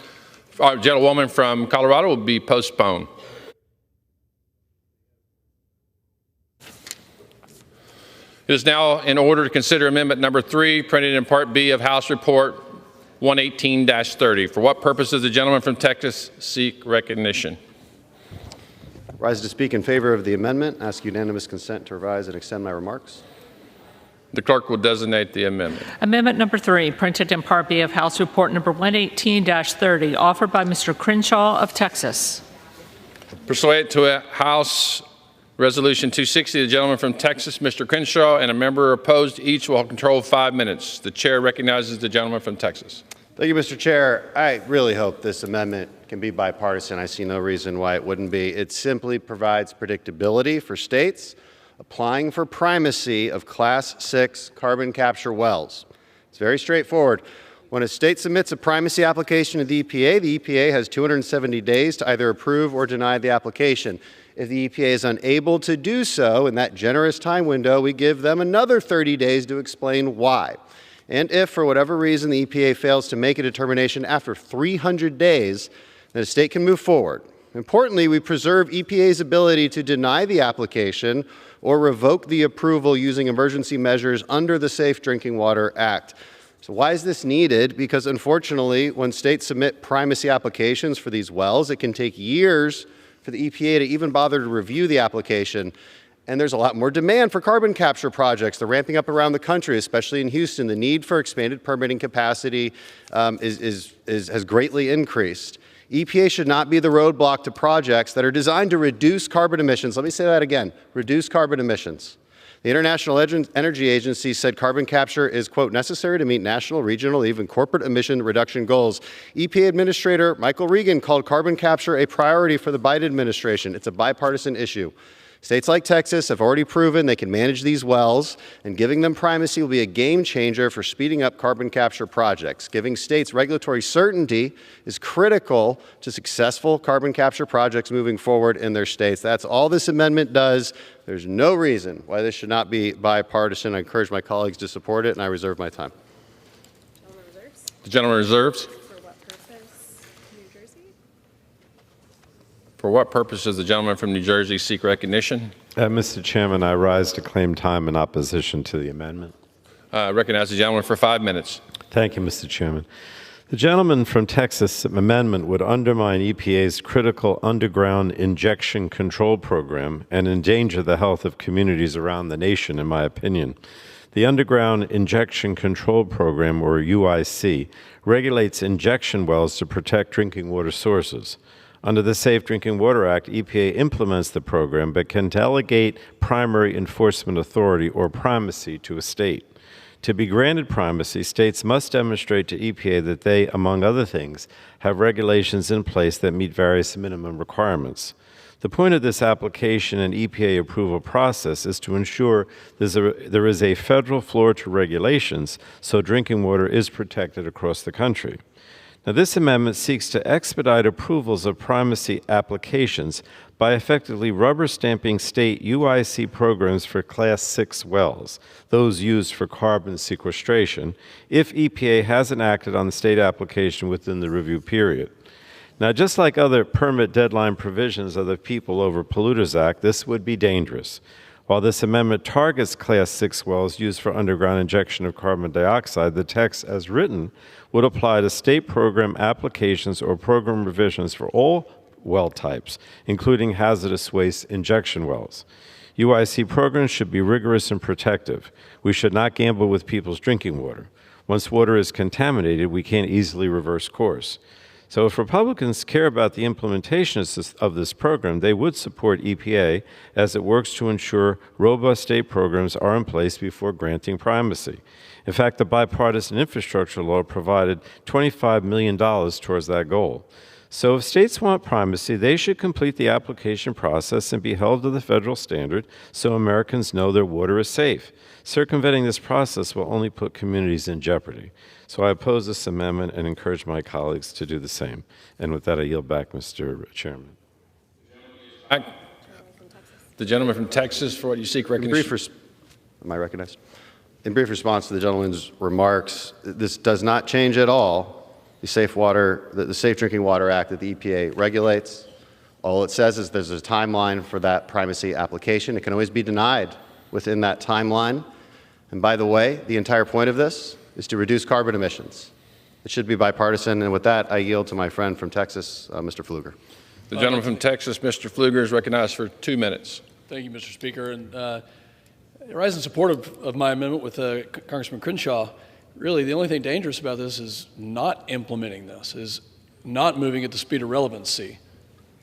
from Colorado will be postponed. It is now in order to consider Amendment Number 3, printed in Part B of House Report 118-30. For what purpose does the gentleman from Texas seek recognition? Rise to speak in favor of the amendment. Ask unanimous consent to revise and extend my remarks. The clerk will designate the amendment. Amendment Number 3, printed in Part B of House Report Number 118-30, offered by Mr. Crenshaw of Texas. Pursuant to House Resolution 260, the gentleman from Texas, Mr. Crenshaw, and a member opposed, each will control 5 minutes. The chair recognizes the gentleman from Texas. Thank you, Mr. Chair. I really hope this amendment can be bipartisan. I see no reason why it wouldn't be. It simply provides predictability for states applying for primacy of Class 6 carbon capture wells. It's very straightforward. When a state submits a primacy application to the EPA has 270 days to either approve or deny the application. If the EPA is unable to do so in that generous time window, we give them another 30 days to explain why. And if, for whatever reason, the EPA fails to make a determination after 300 days, then a state can move forward. Importantly, we preserve EPA's ability to deny the application or revoke the approval using emergency measures under the Safe Drinking Water Act. So why is this needed? Because unfortunately, when states submit primacy applications for these wells, it can take years for the EPA to even bother to review the application. And there's a lot more demand for carbon capture projects. They're ramping up around the country, especially in Houston. The need for expanded permitting capacity has greatly increased. EPA should not be the roadblock to projects that are designed to reduce carbon emissions. Let me say that again, reduce carbon emissions. The International Energy Agency said carbon capture is, quote, necessary to meet national, regional, even corporate emission reduction goals. EPA Administrator Michael Regan called carbon capture a priority for the Biden administration. It's a bipartisan issue. States like Texas have already proven they can manage these wells, and giving them primacy will be a game changer for speeding up carbon capture projects. Giving states regulatory certainty is critical to successful carbon capture projects moving forward in their states. That's all this amendment does. There's no reason why this should not be bipartisan. I encourage my colleagues to support it, and I reserve my time. The gentleman reserves. For what purpose does the gentleman from New Jersey seek recognition? Mr. Chairman, I rise to claim time in opposition to the amendment. I recognize the gentleman for 5 minutes. Thank you, Mr. Chairman. The gentleman from Texas' amendment would undermine EPA's critical underground injection control program and endanger the health of communities around the nation, in my opinion. The Underground Injection Control Program, or UIC, regulates injection wells to protect drinking water sources. Under the Safe Drinking Water Act, EPA implements the program but can delegate primary enforcement authority or primacy to a state. To be granted primacy, states must demonstrate to EPA that they, among other things, have regulations in place that meet various minimum requirements. The point of this application and EPA approval process is to ensure there is a federal floor to regulations so drinking water is protected across the country. Now, this amendment seeks to expedite approvals of primacy applications by effectively rubber stamping state UIC programs for Class 6 wells, those used for carbon sequestration, if EPA hasn't acted on the state application within the review period. Now, just like other permit deadline provisions of the People Over Polluters Act, this would be dangerous. While this amendment targets Class 6 wells used for underground injection of carbon dioxide, the text as written would apply to state program applications or program revisions for all well types, including hazardous waste injection wells. UIC programs should be rigorous and protective. We should not gamble with people's drinking water. Once water is contaminated, we can't easily reverse course. So if Republicans care about the implementation of this program, they would support EPA as it works to ensure robust state programs are in place before granting primacy. In fact, the bipartisan infrastructure law provided $25 million towards that goal. So if states want primacy, they should complete the application process and be held to the federal standard so Americans know their water is safe. Circumventing this process will only put communities in jeopardy. So I oppose this amendment and encourage my colleagues to do the same. And with that, I yield back, Mr. Chairman. The gentleman from Texas, for what you seek recognition. Am I recognized? In brief response to the gentleman's remarks, this does not change at all the Safe Drinking Water Act that the EPA regulates. All it says is there's a timeline for that primacy application. It can always be denied within that timeline. And by the way, the entire point of this is to reduce carbon emissions. It should be bipartisan. And with that, I yield to my friend from Texas, Mr. Pfluger. The gentleman from Texas, Mr. Pfluger, is recognized for 2 minutes. Thank you, Mr. Speaker. And I rise in support of my amendment with Congressman Crenshaw. Really, the only thing dangerous about this is not implementing this, is not moving at the speed of relevancy.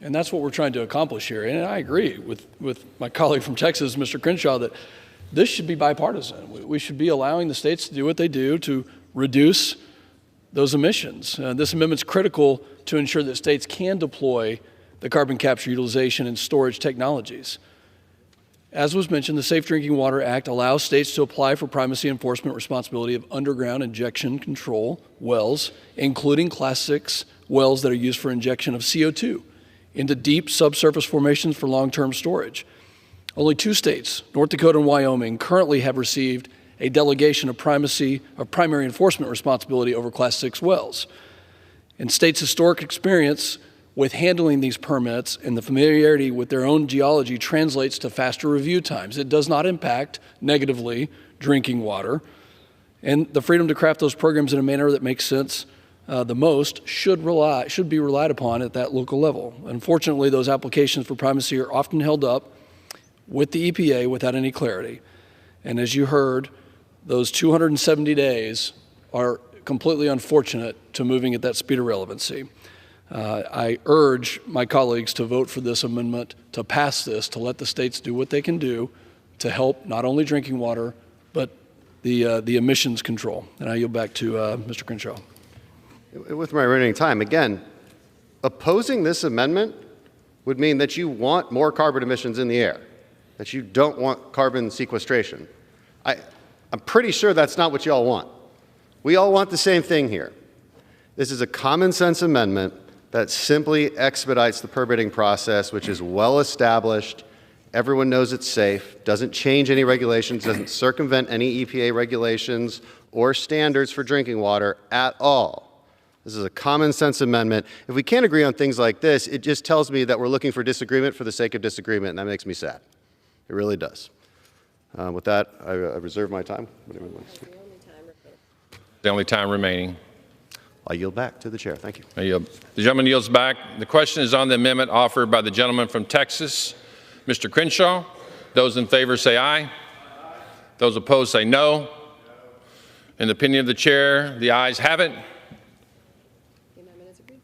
And that's what we're trying to accomplish here. And I agree with my colleague from Texas, Mr. Crenshaw, that this should be bipartisan. We should be allowing the states to do what they do to reduce those emissions. This amendment's critical to ensure that states can deploy the carbon capture, utilization, and storage technologies. As was mentioned, the Safe Drinking Water Act allows states to apply for primacy enforcement responsibility of underground injection control wells, including Class 6 wells that are used for injection of CO2 into deep subsurface formations for long-term storage. Only 2 states, North Dakota and Wyoming, currently have received a delegation of primary enforcement responsibility over Class 6 wells. And states' historic experience with handling these permits and the familiarity with their own geology translates to faster review times. It does not impact negatively drinking water, and the freedom to craft those programs in a manner that makes sense the most should be relied upon at that local level. Unfortunately, those applications for primacy are often held up with the EPA without any clarity. And as you heard, those 270 days are completely unfortunate to moving at that speed of relevancy. I urge my colleagues to vote for this amendment, to pass this, to let the states do what they can do to help not only drinking water, but the emissions control. And I yield back to Mr. Crenshaw. With my remaining time, again, opposing this amendment would mean that you want more carbon emissions in the air, that you don't want carbon sequestration. I'm pretty sure that's not what you all want. We all want the same thing here. This is a common sense amendment that simply expedites the permitting process, which is well established. Everyone knows it's safe, doesn't change any regulations, doesn't circumvent any EPA regulations or standards for drinking water at all. This is a common sense amendment. If we can't agree on things like this, it just tells me that we're looking for disagreement for the sake of disagreement, and that makes me sad. It really does. With that, I reserve my time. The only time remaining. I yield back to the chair. Thank you. I yield. The gentleman yields back. The question is on the amendment offered by the gentleman from Texas, Mr. Crenshaw. Those in favor say aye. Those opposed say no. In the opinion of the chair, the ayes have it.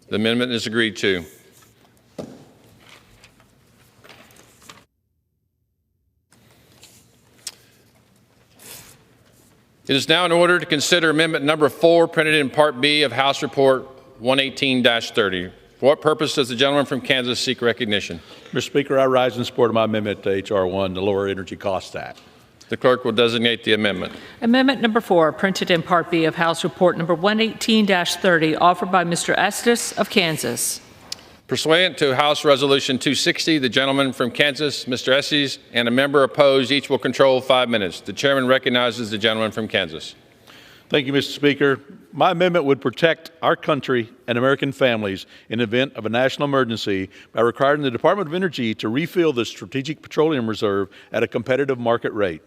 The amendment is agreed to. It is now in order to consider amendment number 4, printed in Part B of House Report 118-30. For what purpose does the gentleman from Kansas seek recognition? Mr. Speaker, I rise in support of my amendment to H.R. 1, the Lower Energy Cost Act. The clerk will designate the amendment. Amendment number 4, printed in Part B of House Report number 118-30, offered by Mr. Estes of Kansas. Pursuant to House Resolution 260, the gentleman from Kansas, Mr. Estes, and a member opposed, each will control 5 minutes. The chairman recognizes the gentleman from Kansas. Thank you, Mr. Speaker. My amendment would protect our country and American families in the event of a national emergency by requiring the Department of Energy to refill the Strategic Petroleum Reserve at a competitive market rate.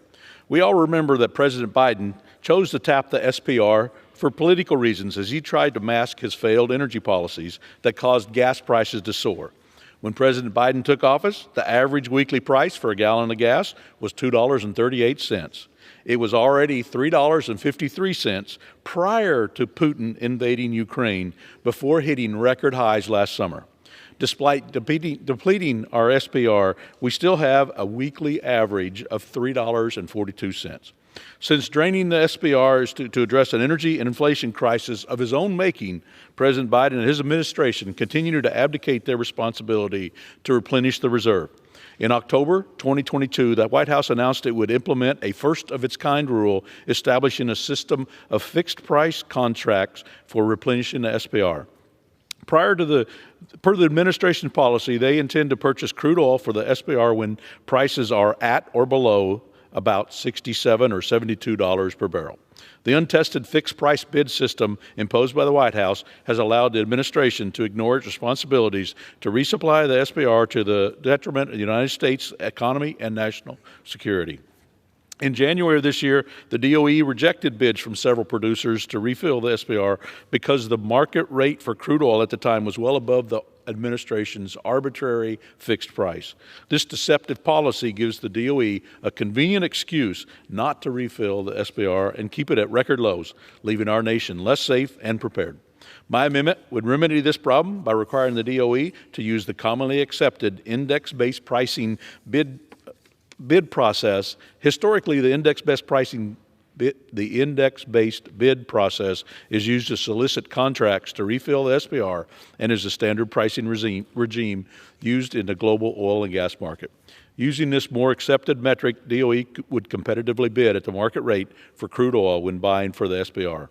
We all remember that President Biden chose to tap the SPR for political reasons as he tried to mask his failed energy policies that caused gas prices to soar. When President Biden took office, the average weekly price for a gallon of gas was $2.38. It was already $3.53 prior to Putin invading Ukraine, before hitting record highs last summer. Despite depleting our SPR, we still have a weekly average of $3.42. Since draining the SPR is to address an energy and inflation crisis of his own making, President Biden and his administration continue to abdicate their responsibility to replenish the reserve. In October 2022, the White House announced it would implement a first-of-its-kind rule establishing a system of fixed-price contracts for replenishing the SPR. Per the administration policy, they intend to purchase crude oil for the SPR when prices are at or below about $67 or $72 per barrel. The untested fixed-price bid system imposed by the White House has allowed the administration to ignore its responsibilities to resupply the SPR to the detriment of the United States economy and national security. In January of this year, the DOE rejected bids from several producers to refill the SPR because the market rate for crude oil at the time was well above the administration's arbitrary fixed price. This deceptive policy gives the DOE a convenient excuse not to refill the SPR and keep it at record lows, leaving our nation less safe and prepared. My amendment would remedy this problem by requiring the DOE to use the commonly accepted index-based pricing bid process. Historically, the index-based bid process is used to solicit contracts to refill the SPR and is a standard pricing regime used in the global oil and gas market. Using this more accepted metric, DOE would competitively bid at the market rate for crude oil when buying for the SPR.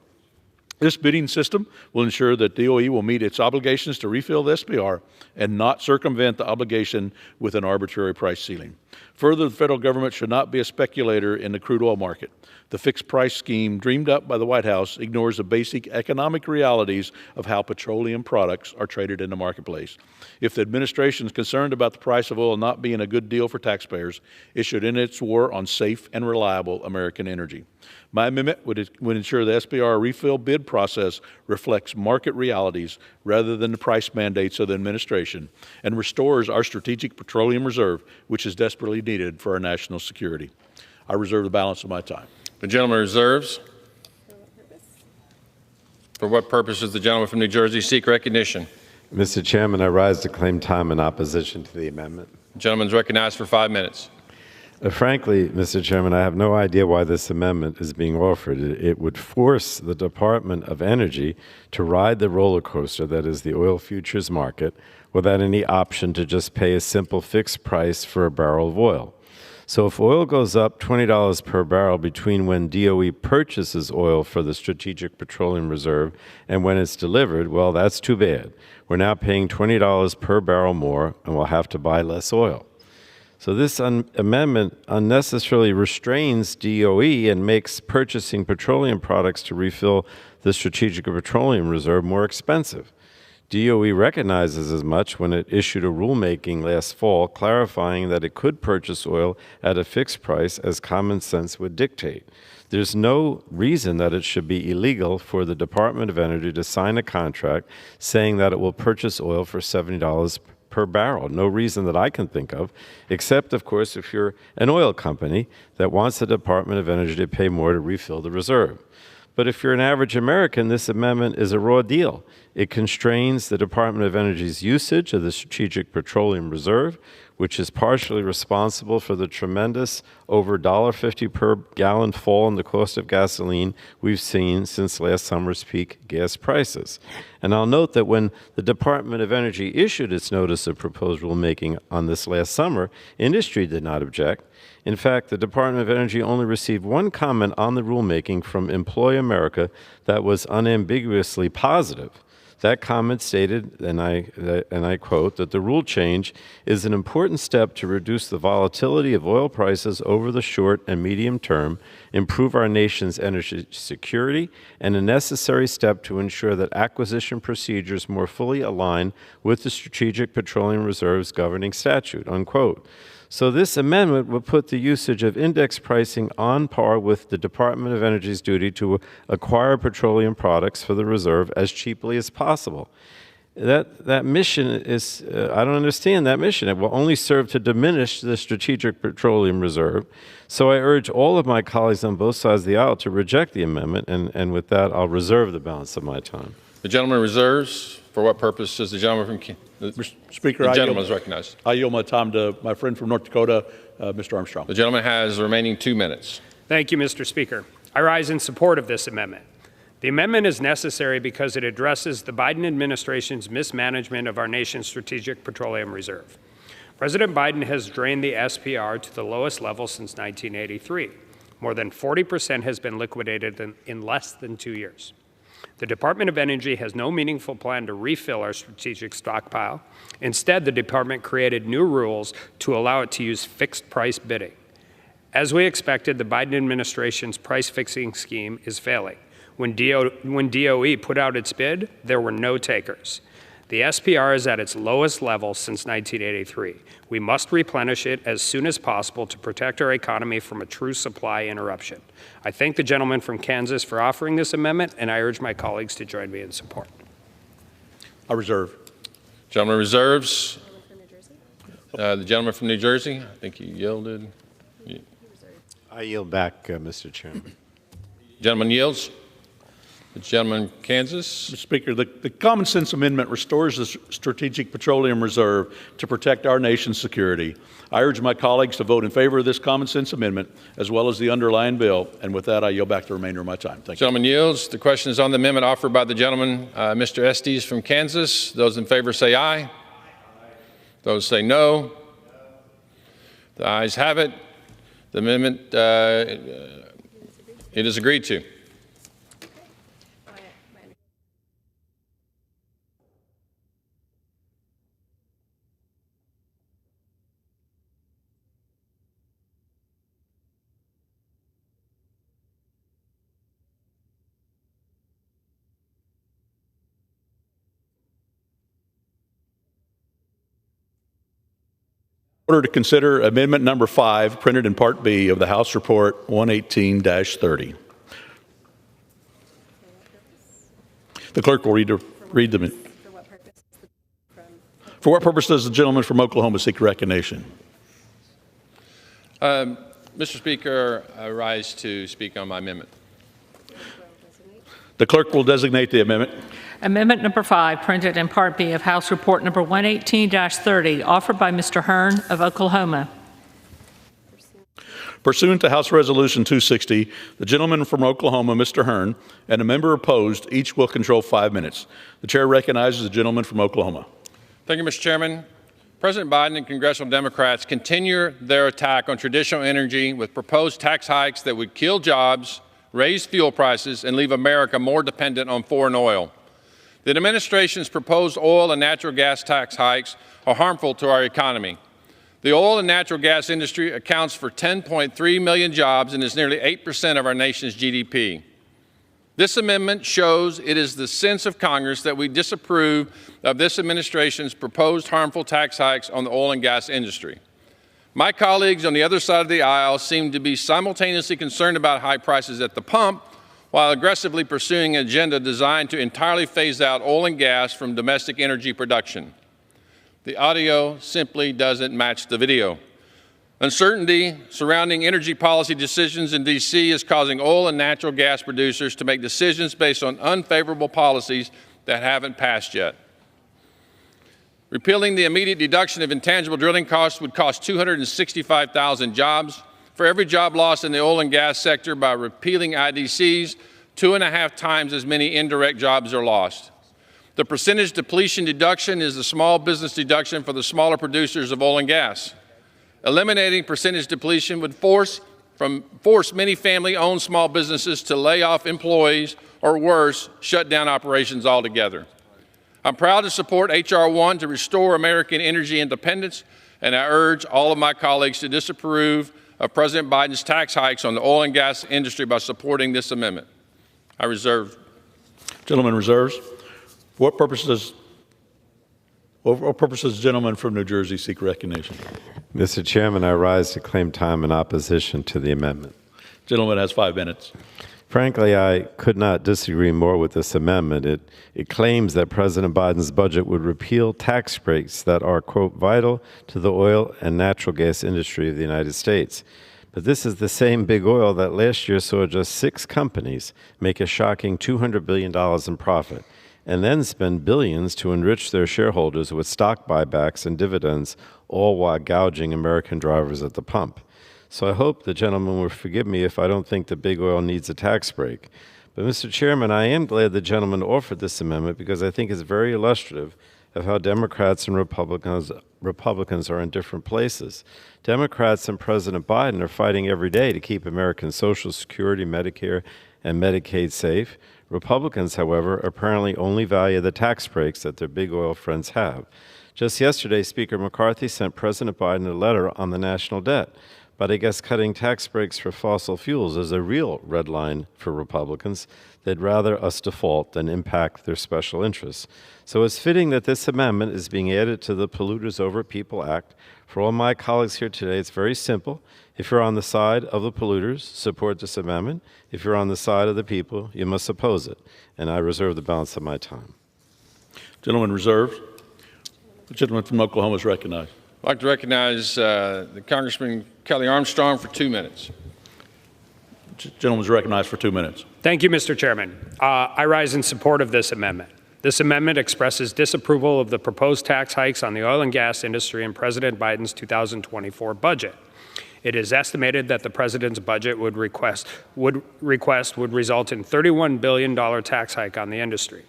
This bidding system will ensure that DOE will meet its obligations to refill the SPR and not circumvent the obligation with an arbitrary price ceiling. Further, the federal government should not be a speculator in the crude oil market. The fixed price scheme dreamed up by the White House ignores the basic economic realities of how petroleum products are traded in the marketplace. If the administration is concerned about the price of oil not being a good deal for taxpayers, it should end its war on safe and reliable American energy. My amendment would ensure the SPR refill bid process reflects market realities rather than the price mandates of the administration and restores our strategic petroleum reserve, which is desperately needed for our national security. I reserve the balance of my time. The gentleman reserves. For what purpose does the gentleman from New Jersey seek recognition? Mr. Chairman, I rise to claim time in opposition to the amendment. The gentleman is recognized for 5 minutes. Frankly, Mr. Chairman, I have no idea why this amendment is being offered. It would force the Department of Energy to ride the roller coaster that is the oil futures market without any option to just pay a simple fixed price for a barrel of oil. So if oil goes up $20 per barrel between when DOE purchases oil for the Strategic Petroleum Reserve and when it's delivered, well, that's too bad. We're now paying $20 per barrel more, and we'll have to buy less oil. So this amendment unnecessarily restrains DOE and makes purchasing petroleum products to refill the Strategic Petroleum Reserve more expensive. DOE recognizes as much when it issued a rulemaking last fall clarifying that it could purchase oil at a fixed price as common sense would dictate. There's no reason that it should be illegal for the Department of Energy to sign a contract saying that it will purchase oil for $70 per barrel. No reason that I can think of, except, of course, if you're an oil company that wants the Department of Energy to pay more to refill the reserve. But if you're an average American, this amendment is a raw deal. It constrains the Department of Energy's usage of the Strategic Petroleum Reserve, which is partially responsible for the tremendous over $1.50 per gallon fall in the cost of gasoline we've seen since last summer's peak gas prices. And I'll note that when the Department of Energy issued its notice of proposed rulemaking on this last summer, industry did not object. In fact, the Department of Energy only received one comment on the rulemaking from Employ America that was unambiguously positive. That comment stated, and I quote, that the rule change is an important step to reduce the volatility of oil prices over the short and medium term, improve our nation's energy security, and a necessary step to ensure that acquisition procedures more fully align with the Strategic Petroleum Reserve's governing statute, unquote. So this amendment would put the usage of index pricing on par with the Department of Energy's duty to acquire petroleum products for the reserve as cheaply as possible. That mission is, I don't understand that mission. It will only serve to diminish the Strategic Petroleum Reserve. So I urge all of my colleagues on both sides of the aisle to reject the amendment, and with that, I'll reserve the balance of my time. The gentleman reserves. For what purpose does the gentleman from Mr. Speaker, the gentleman is recognized. I yield my time to my friend from North Dakota, Mr. Armstrong. The gentleman has the remaining 2 minutes. Thank you, Mr. Speaker. I rise in support of this amendment. The amendment is necessary because it addresses the Biden administration's mismanagement of our nation's Strategic Petroleum Reserve. President Biden has drained the SPR to the lowest level since 1983. More than 40% has been liquidated in less than 2 years. The Department of Energy has no meaningful plan to refill our strategic stockpile. Instead, the department created new rules to allow it to use fixed price bidding. As we expected, the Biden administration's price fixing scheme is failing. When DOE put out its bid, there were no takers. The SPR is at its lowest level since 1983. We must replenish it as soon as possible to protect our economy from a true supply interruption. I thank the gentleman from Kansas for offering this amendment, and I urge my colleagues to join me in support. I reserve. Gentleman reserves. The gentleman from New Jersey, I think he yielded. I yield back, Mr. Chairman. Gentleman yields. The gentleman from Kansas. Mr. Speaker, the Common Sense Amendment restores the Strategic Petroleum Reserve to protect our nation's security. I urge my colleagues to vote in favor of this Common Sense Amendment, as well as the underlying bill. And with that, I yield back the remainder of my time. Thank you. Gentleman yields. The question is on the amendment offered by the gentleman, Mr. Estes from Kansas. Those in favor say aye. Those say no. The ayes have it. The amendment, it is agreed to. Order to consider amendment number 5, printed in Part B of the House Report 118-30. The clerk will read them. For what purpose does the gentleman from Oklahoma seek recognition? Mr. Speaker, I rise to speak on my amendment. The clerk will designate the amendment. Amendment number 5, printed in Part B of House Report number 118-30, offered by Mr. Hearn of Oklahoma. Pursuant to House Resolution 260, the gentleman from Oklahoma, Mr. Hearn, and a member opposed, each will control 5 minutes. The chair recognizes the gentleman from Oklahoma. Thank you, Mr. Chairman. President Biden and congressional Democrats continue their attack on traditional energy with proposed tax hikes that would kill jobs, raise fuel prices, and leave America more dependent on foreign oil. The administration's proposed oil and natural gas tax hikes are harmful to our economy. The oil and natural gas industry accounts for 10.3 million jobs and is nearly 8% of our nation's GDP. This amendment shows it is the sense of Congress that we disapprove of this administration's proposed harmful tax hikes on the oil and gas industry. My colleagues on the other side of the aisle seem to be simultaneously concerned about high prices at the pump while aggressively pursuing an agenda designed to entirely phase out oil and gas from domestic energy production. The audio simply doesn't match the video. Uncertainty surrounding energy policy decisions in D.C. is causing oil and natural gas producers to make decisions based on unfavorable policies that haven't passed yet. Repealing the immediate deduction of intangible drilling costs would cost 265,000 jobs. For every job lost in the oil and gas sector by repealing IDCs, 2.5 times as many indirect jobs are lost. The percentage depletion deduction is the small business deduction for the smaller producers of oil and gas. Eliminating percentage depletion would force many family-owned small businesses to lay off employees or worse, shut down operations altogether. I'm proud to support H.R. 1 to restore American energy independence, and I urge all of my colleagues to disapprove of President Biden's tax hikes on the oil and gas industry by supporting this amendment. I reserve. Gentleman reserves. What purpose does the gentleman from New Jersey seek recognition? Mr. Chairman, I rise to claim time in opposition to the amendment. Gentleman has 5 minutes. Frankly, I could not disagree more with this amendment. It claims that President Biden's budget would repeal tax breaks that are, quote, vital to the oil and natural gas industry of the United States. But this is the same big oil that last year saw just 6 companies make a shocking $200 billion in profit and then spend billions to enrich their shareholders with stock buybacks and dividends, all while gouging American drivers at the pump. So I hope the gentleman will forgive me if I don't think that big oil needs a tax break. But, Mr. Chairman, I am glad the gentleman offered this amendment because I think it's very illustrative of how Democrats and Republicans are in different places. Democrats and President Biden are fighting every day to keep American Social Security, Medicare, and Medicaid safe. Republicans, however, apparently only value the tax breaks that their big oil friends have. Just yesterday, Speaker McCarthy sent President Biden a letter on the national debt. But I guess cutting tax breaks for fossil fuels is a real red line for Republicans. They'd rather us default than impact their special interests. So it's fitting that this amendment is being added to the Polluters Over People Act. For all my colleagues here today, it's very simple. If you're on the side of the polluters, support this amendment. If you're on the side of the people, you must oppose it. And I reserve the balance of my time. Gentleman reserved. The gentleman from Oklahoma is recognized. I'd like to recognize the Congressman Kelly Armstrong for 2 minutes. Gentleman is recognized for 2 minutes. Thank you, Mr. Chairman. I rise in support of this amendment. This amendment expresses disapproval of the proposed tax hikes on the oil and gas industry in President Biden's 2024 budget. It is estimated that the president's budget would result in $31 billion tax hike on the industry.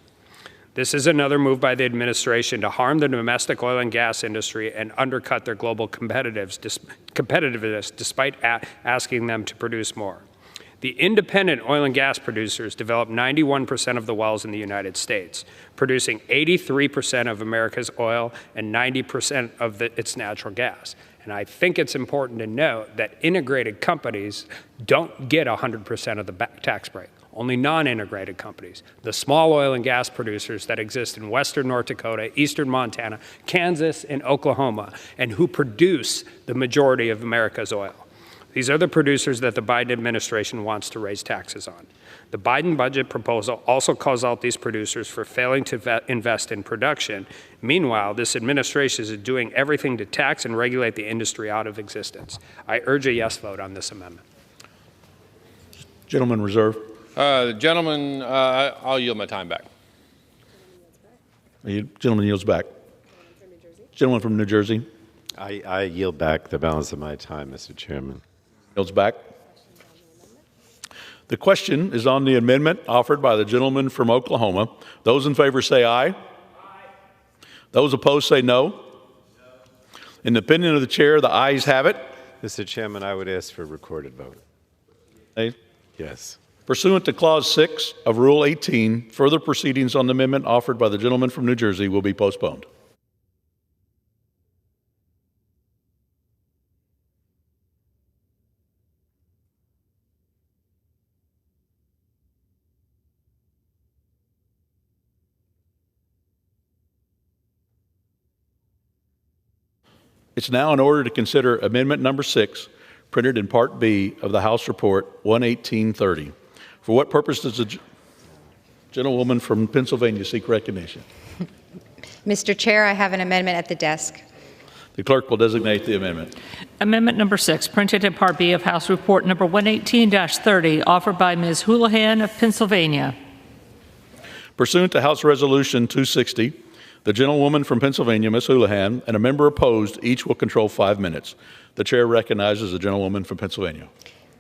This is another move by the administration to harm the domestic oil and gas industry and undercut their global competitiveness despite asking them to produce more. The independent oil and gas producers develop 91% of the wells in the United States, producing 83% of America's oil and 90% of its natural gas. And I think it's important to note that integrated companies don't get 100% of the tax break. Only non-integrated companies, the small oil and gas producers that exist in western North Dakota, eastern Montana, Kansas, and Oklahoma, and who produce the majority of America's oil. These are the producers that the Biden administration wants to raise taxes on. The Biden budget proposal also calls out these producers for failing to invest in production. Meanwhile, this administration is doing everything to tax and regulate the industry out of existence. I urge a yes vote on this amendment. Gentleman reserve. Gentleman, I'll yield my time back. Gentleman yields back. Gentleman from New Jersey. I yield back the balance of my time, Mr. Chairman. Yields back. The question is on the amendment offered by the gentleman from Oklahoma. Those in favor say aye. Aye. Those opposed say no. In the opinion of the chair, the ayes have it. Mr. Chairman, I would ask for a recorded vote. Aye. Yes. Pursuant to Clause 6 of Rule 18, further proceedings on the amendment offered by the gentleman from New Jersey will be postponed. It's now in order to consider Amendment Number 6, printed in Part B of the House Report 11830. For what purpose does the gentlewoman from Pennsylvania seek recognition? Mr. Chair, I have an amendment at the desk. The clerk will designate the amendment. Amendment number 6, printed in Part B of House Report number 118-30, offered by Ms. Houlihan of Pennsylvania. Pursuant to House Resolution 260, the gentlewoman from Pennsylvania, Ms. Houlihan, and a member opposed each will control 5 minutes. The chair recognizes the gentlewoman from Pennsylvania.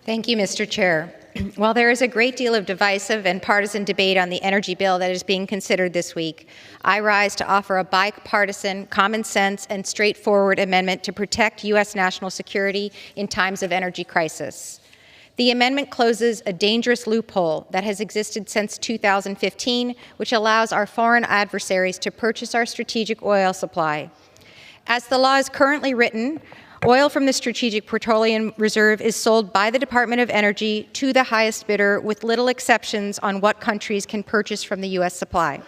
Thank you, Mr. Chair. While there is a great deal of divisive and partisan debate on the energy bill that is being considered this week, I rise to offer a bipartisan, common sense, and straightforward amendment to protect U.S. national security in times of energy crisis. The amendment closes a dangerous loophole that has existed since 2015, which allows our foreign adversaries to purchase our strategic oil supply. As the law is currently written, oil from the Strategic Petroleum Reserve is sold by the Department of Energy to the highest bidder with little exceptions on what countries can purchase from the U.S. supply.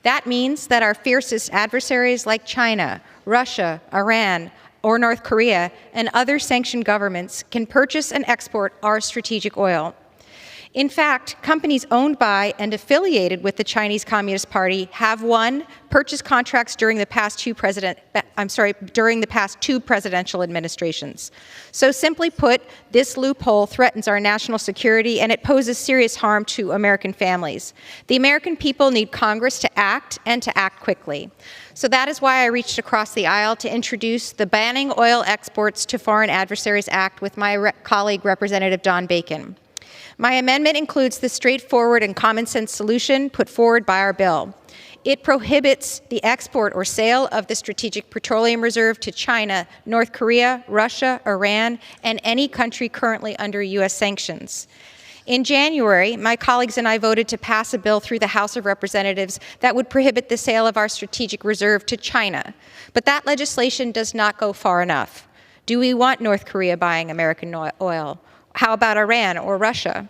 That means that our fiercest adversaries like China, Russia, Iran, or North Korea, and other sanctioned governments can purchase and export our strategic oil. In fact, companies owned by and affiliated with the Chinese Communist Party have won purchase contracts during the past two presidential administrations. So simply put, this loophole threatens our national security and it poses serious harm to American families. The American people need Congress to act and to act quickly. So that is why I reached across the aisle to introduce the Banning Oil Exports to Foreign Adversaries Act with my colleague, Representative Don Bacon. My amendment includes the straightforward and common sense solution put forward by our bill. It prohibits the export or sale of the Strategic Petroleum Reserve to China, North Korea, Russia, Iran, and any country currently under U.S. sanctions. In January, my colleagues and I voted to pass a bill through the House of Representatives that would prohibit the sale of our strategic reserve to China. But that legislation does not go far enough. Do we want North Korea buying American oil? How about Iran or Russia?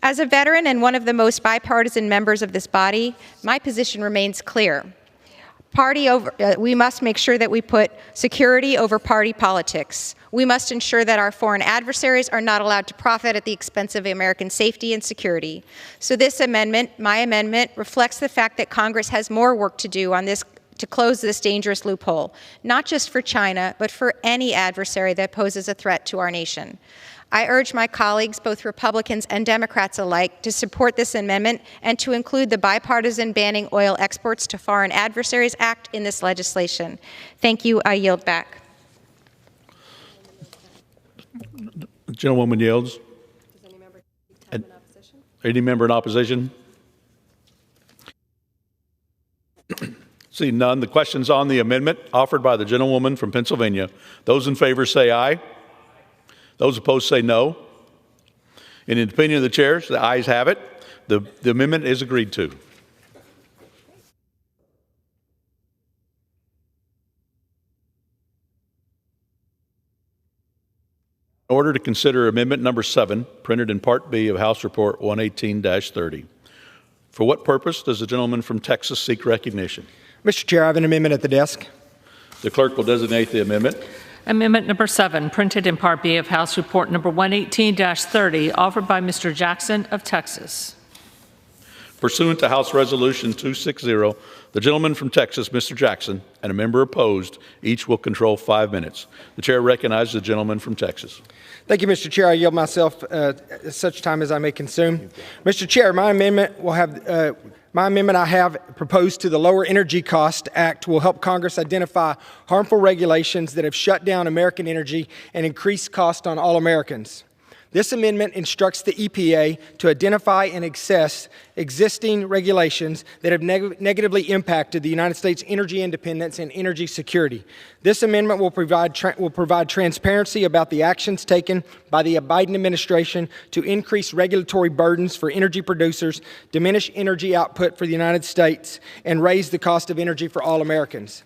As a veteran and one of the most bipartisan members of this body, my position remains clear. We must make sure that we put security over party politics. We must ensure that our foreign adversaries are not allowed to profit at the expense of American safety and security. So this amendment, my amendment, reflects the fact that Congress has more work to do on this to close this dangerous loophole, not just for China, but for any adversary that poses a threat to our nation. I urge my colleagues, both Republicans and Democrats alike, to support this amendment and to include the bipartisan Banning Oil Exports to Foreign Adversaries Act in this legislation. Thank you. I yield back. The gentlewoman yields. Does any member have an opposition? Any member in opposition? Seeing none, the question's on the amendment offered by the gentlewoman from Pennsylvania. Those in favor say aye. Those opposed say no. In the opinion of the chairs, the ayes have it. The amendment is agreed to. In order to consider amendment number 7, printed in Part B of House Report 118-30. For what purpose does the gentleman from Texas seek recognition? Mr. Chair, I have an amendment at the desk. The clerk will designate the amendment. Amendment number 7, printed in Part B of House Report number 118-30, offered by Mr. Jackson of Texas. Pursuant to House Resolution 260, the gentleman from Texas, Mr. Jackson, and a member opposed, each will control 5 minutes. The chair recognizes the gentleman from Texas. Thank you, Mr. Chair. I yield myself such time as I may consume. Mr. Chair, my amendment I have proposed to the Lower Energy Cost Act will help Congress identify harmful regulations that have shut down American energy and increased cost on all Americans. This amendment instructs the EPA to identify and assess existing regulations that have negatively impacted the United States' energy independence and energy security. This amendment will provide transparency about the actions taken by the Biden administration to increase regulatory burdens for energy producers, diminish energy output for the United States, and raise the cost of energy for all Americans.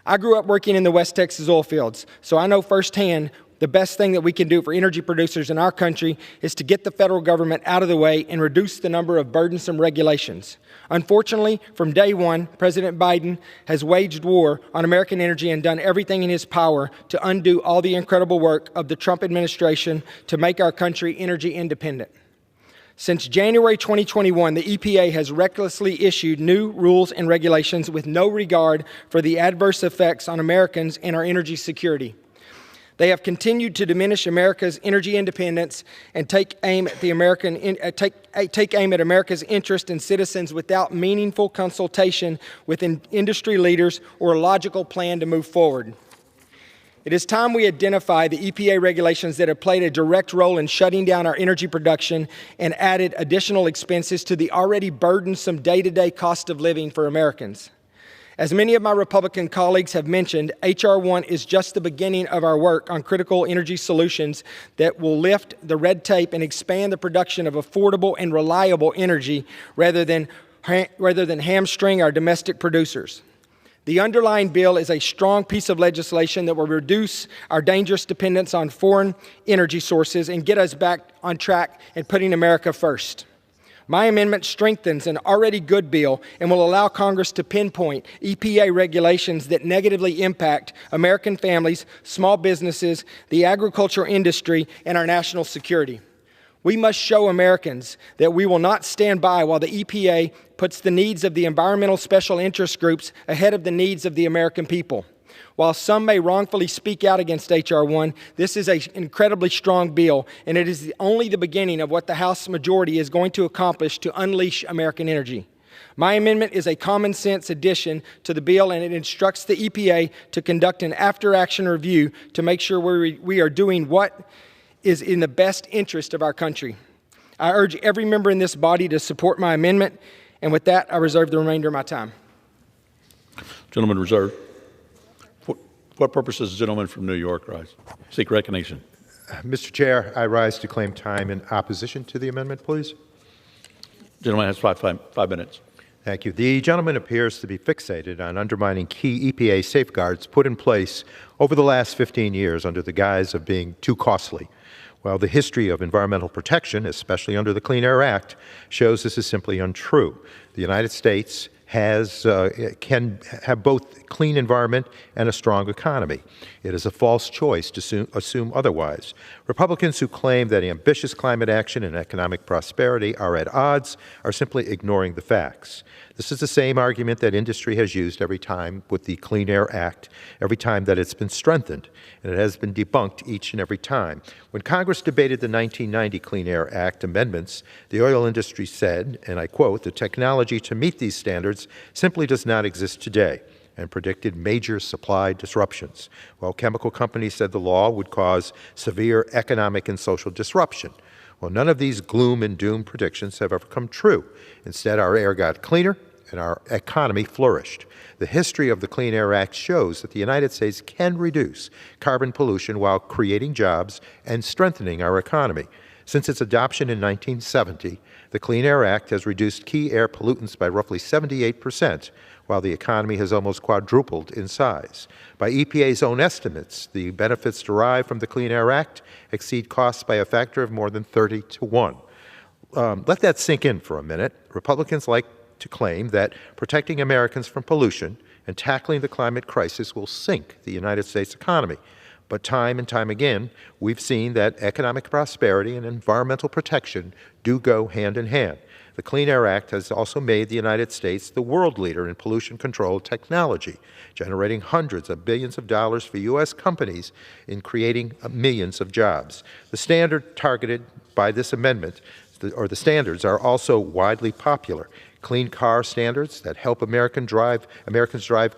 I grew up working in the West Texas oil fields, so I know firsthand the best thing that we can do for energy producers in our country is to get the federal government out of the way and reduce the number of burdensome regulations. Unfortunately, from day one, President Biden has waged war on American energy and done everything in his power to undo all the incredible work of the Trump administration to make our country energy independent. Since January 2021, the EPA has recklessly issued new rules and regulations with no regard for the adverse effects on Americans and our energy security. They have continued to diminish America's energy independence and take aim at America's interest and citizens without meaningful consultation with industry leaders or a logical plan to move forward. It is time we identify the EPA regulations that have played a direct role in shutting down our energy production and added additional expenses to the already burdensome day-to-day cost of living for Americans. As many of my Republican colleagues have mentioned, H.R. 1 is just the beginning of our work on critical energy solutions that will lift the red tape and expand the production of affordable and reliable energy rather than hamstring our domestic producers. The underlying bill is a strong piece of legislation that will reduce our dangerous dependence on foreign energy sources and get us back on track and putting America first. My amendment strengthens an already good bill and will allow Congress to pinpoint EPA regulations that negatively impact American families, small businesses, the agricultural industry, and our national security. We must show Americans that we will not stand by while the EPA puts the needs of the environmental special interest groups ahead of the needs of the American people. While some may wrongfully speak out against H.R. 1, this is an incredibly strong bill, and it is only the beginning of what the House majority is going to accomplish to unleash American energy. My amendment is a common sense addition to the bill, and it instructs the EPA to conduct an after-action review to make sure we are doing what is in the best interest of our country. I urge every member in this body to support my amendment, and with that, I reserve the remainder of my time. Gentleman reserved. For what purpose does the gentleman from New York rise? Seek recognition. Mr. Chair, I rise to claim time in opposition to the amendment, please. Gentleman has five minutes. Thank you. The gentleman appears to be fixated on undermining key EPA safeguards put in place over the last 15 years under the guise of being too costly. While the history of environmental protection, especially under the Clean Air Act, shows this is simply untrue. The United States can have both clean environment and a strong economy. It is a false choice to assume otherwise. Republicans who claim that ambitious climate action and economic prosperity are at odds are simply ignoring the facts. This is the same argument that industry has used every time with the Clean Air Act, every time that it's been strengthened, and it has been debunked each and every time. When Congress debated the 1990 Clean Air Act amendments, the oil industry said, and I quote, "The technology to meet these standards simply does not exist today," and predicted major supply disruptions, while chemical companies said the law would cause severe economic and social disruption. Well, none of these gloom and doom predictions have ever come true. Instead, our air got cleaner and our economy flourished. The history of the Clean Air Act shows that the United States can reduce carbon pollution while creating jobs and strengthening our economy. Since its adoption in 1970, the Clean Air Act has reduced key air pollutants by roughly 78%, while the economy has almost quadrupled in size. By EPA's own estimates, the benefits derived from the Clean Air Act exceed costs by a factor of more than 30 to 1. Let that sink in for a minute. Republicans like to claim that protecting Americans from pollution and tackling the climate crisis will sink the United States economy. But time and time again, we've seen that economic prosperity and environmental protection do go hand in hand. The Clean Air Act has also made the United States the world leader in pollution control technology, generating hundreds of billions of dollars for U.S. companies in creating millions of jobs. The standard targeted by this amendment, or the standards, are also widely popular. Clean car standards that help Americans drive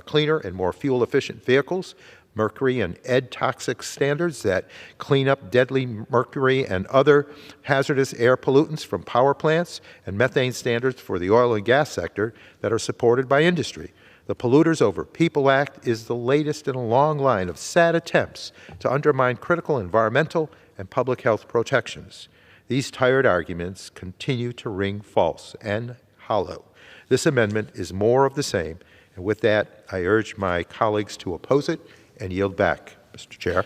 cleaner and more fuel-efficient vehicles, mercury and ED toxic standards that clean up deadly mercury and other hazardous air pollutants from power plants, and methane standards for the oil and gas sector that are supported by industry. The Polluters Over People Act is the latest in a long line of sad attempts to undermine critical environmental and public health protections. These tired arguments continue to ring false and hollow. This amendment is more of the same, and with that, I urge my colleagues to oppose it and yield back. Mr. Chair.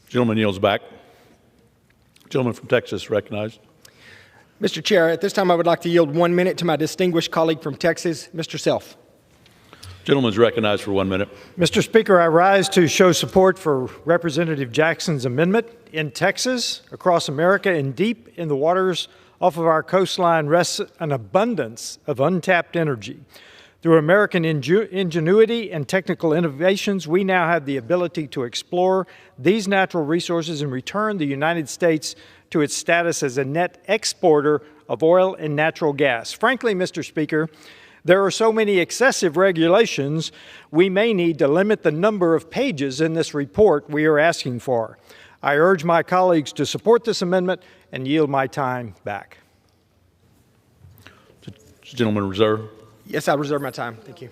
Gentleman yields back. Gentleman from Texas recognized. Mr. Chair, at this time I would like to yield 1 minute to my distinguished colleague from Texas, Mr. Self. Gentleman is recognized for 1 minute. Mr. Speaker, I rise to show support for Representative Jackson's amendment. In Texas, across America, and deep in the waters off of our coastline rests an abundance of untapped energy. Through American ingenuity and technical innovations, we now have the ability to explore these natural resources and return the United States to its status as a net exporter of oil and natural gas. Frankly, Mr. Speaker, there are so many excessive regulations, we may need to limit the number of pages in this report we are asking for. I urge my colleagues to support this amendment and yield my time back. Gentleman reserve. Yes, I reserve my time. Thank you.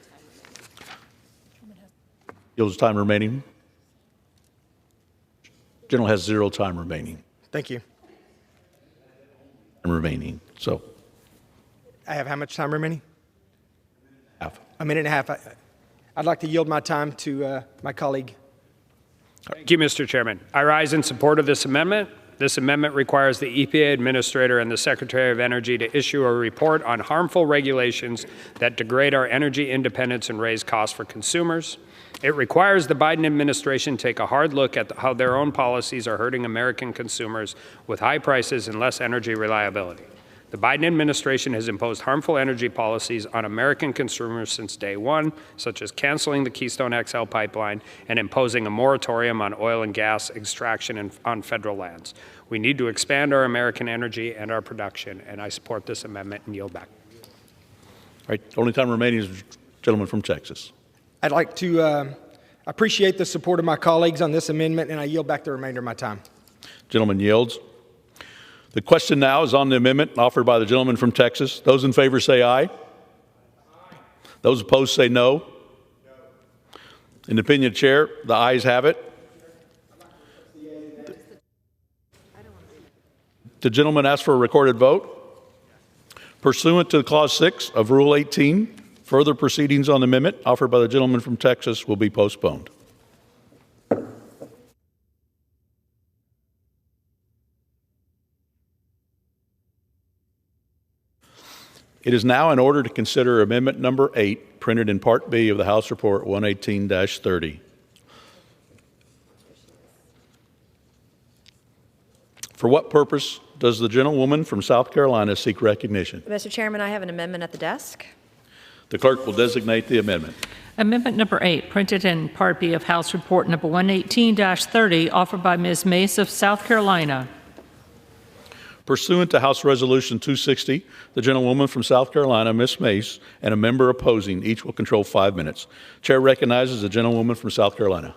Yields time remaining. General has 0 time remaining. Thank you. Remaining. So. I have how much time remaining? Half. A minute and a half. I'd like to yield my time to my colleague. Thank you, Mr. Chairman. I rise in support of this amendment. This amendment requires the EPA Administrator and the Secretary of Energy to issue a report on harmful regulations that degrade our energy independence and raise costs for consumers. It requires the Biden administration take a hard look at how their own policies are hurting American consumers with high prices and less energy reliability. The Biden administration has imposed harmful energy policies on American consumers since day one, such as canceling the Keystone XL pipeline and imposing a moratorium on oil and gas extraction on federal lands. We need to expand our American energy and our production, and I support this amendment and yield back. All right, only time remaining is the gentleman from Texas. I'd like to appreciate the support of my colleagues on this amendment, and I yield back the remainder of my time. Gentleman yields. The question now is on the amendment offered by the gentleman from Texas. Those in favor say aye. Aye. Those opposed say no. No. In the opinion of the chair, the ayes have it. The gentleman asked for a recorded vote. Pursuant to Clause 6 of Rule 18, further proceedings on the amendment offered by the gentleman from Texas will be postponed. It is now in order to consider Amendment Number 8, printed in Part B of the House Report 118-30. For what purpose does the gentlewoman from South Carolina seek recognition? Mr. Chairman, I have an amendment at the desk. The clerk will designate the amendment. Amendment number 8, printed in Part B of House Report number 118-30, offered by Ms. Mace of South Carolina. Pursuant to House Resolution 260, the gentlewoman from South Carolina, Ms. Mace, and a member opposing, each will control 5 minutes. Chair recognizes the gentlewoman from South Carolina.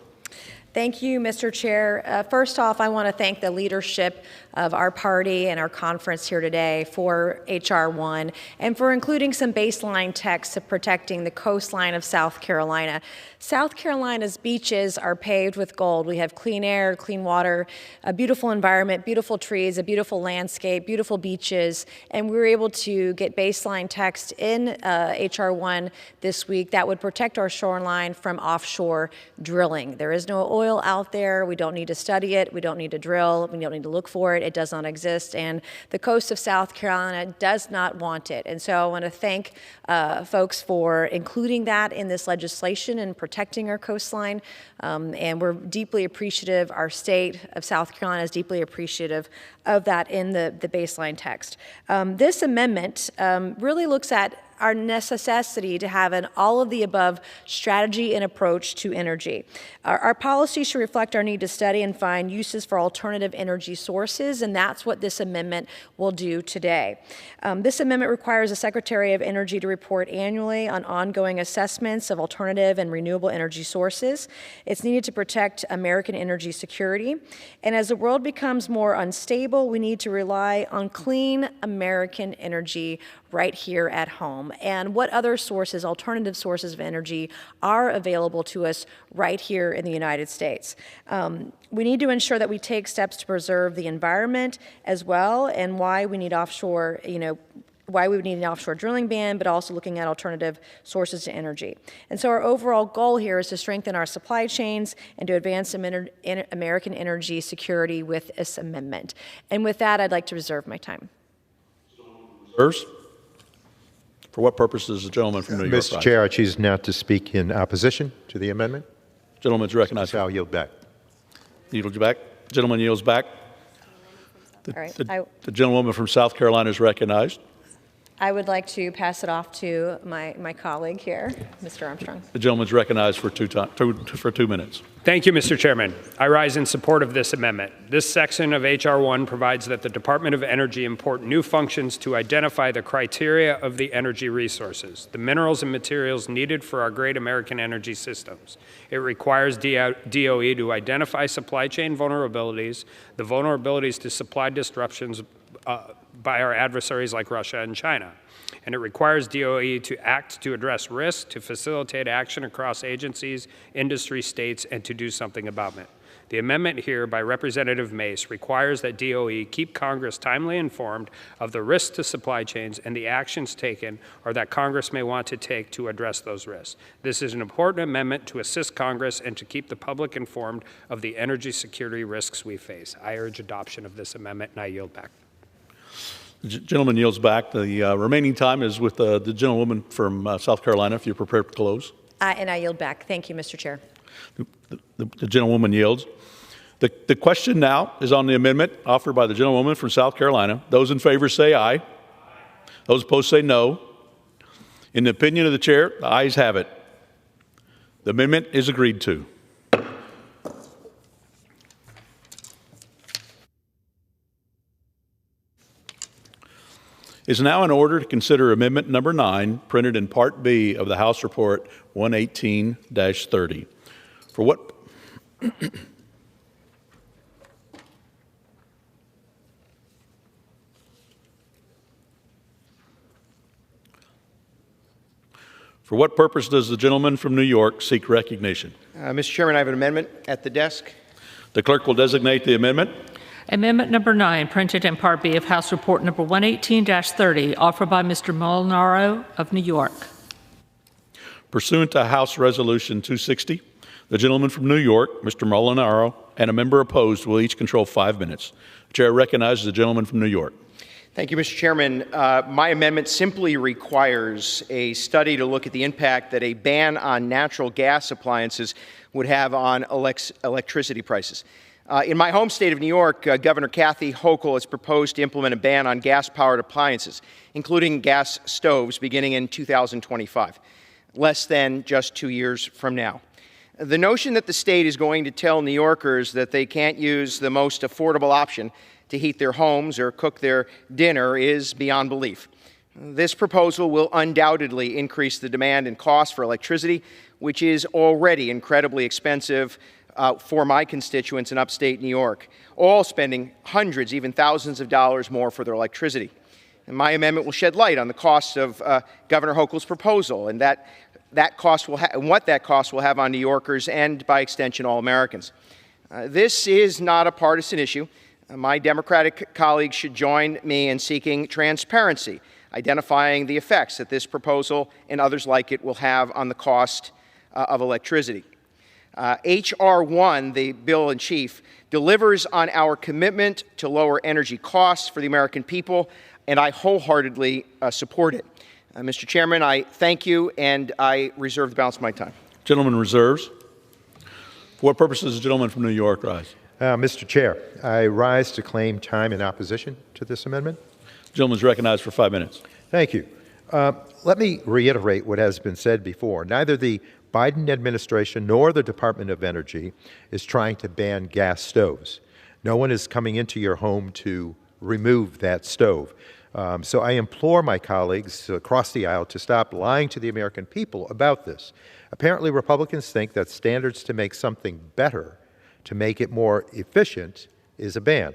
Thank you, Mr. Chair. First off, I want to thank the leadership of our party and our conference here today for H.R. 1 and for including some baseline text of protecting the coastline of South Carolina. South Carolina's beaches are paved with gold. We have clean air, clean water, a beautiful environment, beautiful trees, a beautiful landscape, beautiful beaches, and we were able to get baseline text in H.R. 1 this week that would protect our shoreline from offshore drilling. There is no oil out there. We don't need to study it. We don't need to drill. We don't need to look for it. It does not exist, and the coast of South Carolina does not want it. And so I want to thank folks for including that in this legislation and protecting our coastline, and we're deeply appreciative. Our state of South Carolina is deeply appreciative of that in the baseline text. This amendment really looks at our necessity to have an all-of-the-above strategy and approach to energy. Our policy should reflect our need to study and find uses for alternative energy sources, and that's what this amendment will do today. This amendment requires the Secretary of Energy to report annually on ongoing assessments of alternative and renewable energy sources. It's needed to protect American energy security, and as the world becomes more unstable, we need to rely on clean American energy right here at home. And what other sources, alternative sources of energy, are available to us right here in the United States? We need to ensure that we take steps to preserve the environment as well, and why we need offshore, why we would need an offshore drilling ban, but also looking at alternative sources to energy. And so our overall goal here is to strengthen our supply chains and to advance American energy security with this amendment. And with that, I'd like to reserve my time. Reserves? For what purpose does the gentleman from New York Mr. Chair, I choose now to speak in opposition to the amendment. Gentleman's recognized. So I'll yield back. Yield back. Gentleman yields back. All right. The gentlewoman from South Carolina is recognized. I would like to pass it off to my colleague here, Mr. Armstrong. The gentleman's recognized for 2 minutes. Thank you, Mr. Chairman. I rise in support of this amendment. This section of H.R. 1 provides that the Department of Energy import new functions to identify the criteria of the energy resources, the minerals and materials needed for our great American energy systems. It requires DOE to identify supply chain vulnerabilities, the vulnerabilities to supply disruptions by our adversaries like Russia and China. And it requires DOE to act to address risk, to facilitate action across agencies, industry, states, and to do something about it. The amendment here by Representative Mace requires that DOE keep Congress timely informed of the risks to supply chains and the actions taken or that Congress may want to take to address those risks. This is an important amendment to assist Congress and to keep the public informed of the energy security risks we face. I urge adoption of this amendment, and I yield back. The gentleman yields back. The remaining time is with the gentlewoman from South Carolina, if you're prepared to close. And I yield back. Thank you, Mr. Chair. The gentlewoman yields. The question now is on the amendment offered by the gentlewoman from South Carolina. Those in favor say aye. Those opposed say no. In the opinion of the chair, the ayes have it. The amendment is agreed to. Is now in order to consider Amendment Number 9, printed in Part B of the House Report 118-30. For what For what purpose does the gentleman from New York seek recognition? Mr. Chairman, I have an amendment at the desk. The clerk will designate the amendment. Amendment number 9, printed in Part B of House Report number 118-30, offered by Mr. Molinaro of New York. Pursuant to House Resolution 260, the gentleman from New York, Mr. Molinaro, and a member opposed will each control 5 minutes. The chair recognizes the gentleman from New York. Thank you, Mr. Chairman. My amendment simply requires a study to look at the impact that a ban on natural gas appliances would have on electricity prices. In my home state of New York, Governor Kathy Hochul has proposed to implement a ban on gas-powered appliances, including gas stoves, beginning in 2025, less than just 2 years from now. The notion that the state is going to tell New Yorkers that they can't use the most affordable option to heat their homes or cook their dinner is beyond belief. This proposal will undoubtedly increase the demand and cost for electricity, which is already incredibly expensive for my constituents in upstate New York, all spending hundreds, even thousands of dollars more for their electricity. And my amendment will shed light on the costs of Governor Hochul's proposal and what that cost will have on New Yorkers and, by extension, all Americans. This is not a partisan issue. My Democratic colleagues should join me in seeking transparency, identifying the effects that this proposal and others like it will have on the cost of electricity. H.R. 1, the bill in chief, delivers on our commitment to lower energy costs for the American people, and I wholeheartedly support it. Mr. Chairman, I thank you, and I reserve the balance of my time. Gentleman reserves. For what purpose does the gentleman from New York rise? Mr. Chair, I rise to claim time in opposition to this amendment. The gentleman is recognized for 5 minutes. Thank you. Let me reiterate what has been said before. Neither the Biden administration nor the Department of Energy is trying to ban gas stoves. No one is coming into your home to remove that stove. So I implore my colleagues across the aisle to stop lying to the American people about this. Apparently, Republicans think that standards to make something better, to make it more efficient, is a ban.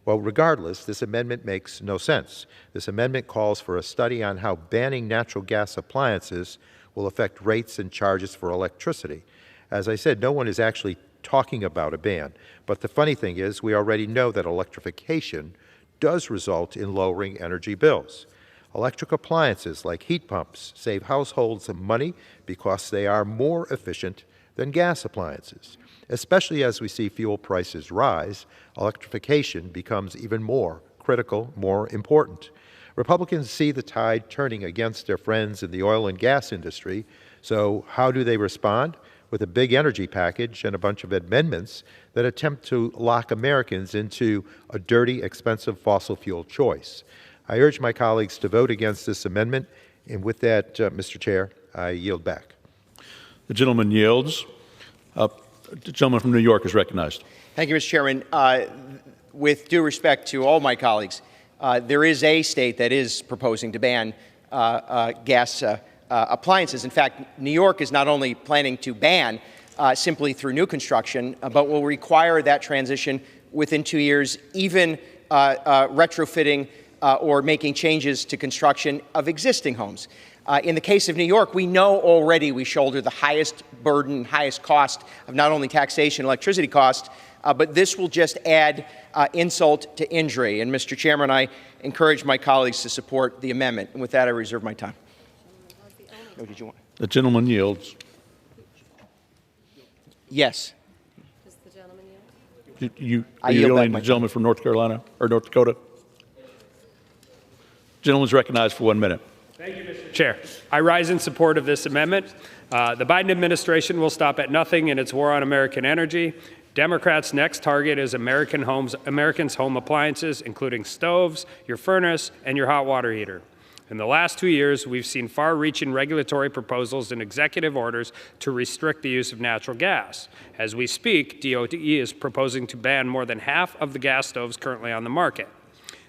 Well, regardless, this amendment makes no sense. This amendment calls for a study on how banning natural gas appliances will affect rates and charges for electricity. As I said, no one is actually talking about a ban. But the funny thing is, we already know that electrification does result in lowering energy bills. Electric appliances like heat pumps save households money because they are more efficient than gas appliances. Especially as we see fuel prices rise, electrification becomes even more critical, more important. Republicans see the tide turning against their friends in the oil and gas industry, so how do they respond? With a big energy package and a bunch of amendments that attempt to lock Americans into a dirty, expensive fossil fuel choice. I urge my colleagues to vote against this amendment, and with that, Mr. Chair, I yield back. The gentleman yields. The gentleman from New York is recognized. Thank you, Mr. Chairman. With due respect to all my colleagues, there is a state that is proposing to ban gas appliances. In fact, New York is not only planning to ban simply through new construction, but will require that transition within 2 years, even retrofitting or making changes to construction of existing homes. In the case of New York, we know already we shoulder the highest burden, highest cost of not only taxation, electricity cost, but this will just add insult to injury. And Mr. Chairman, I encourage my colleagues to support the amendment. And with that, I reserve my time. What did you want? The gentleman yields. Yes. Does the gentleman yield? Are you yielding to the gentleman from North Carolina or North Dakota? Gentleman is recognized for 1 minute. Thank you, Mr. Chair. I rise in support of this amendment. The Biden administration will stop at nothing in its war on American energy. Democrats' next target is Americans' home appliances, including stoves, your furnace, and your hot water heater. In the last 2 years, we've seen far-reaching regulatory proposals and executive orders to restrict the use of natural gas. As we speak, DOE is proposing to ban more than half of the gas stoves currently on the market.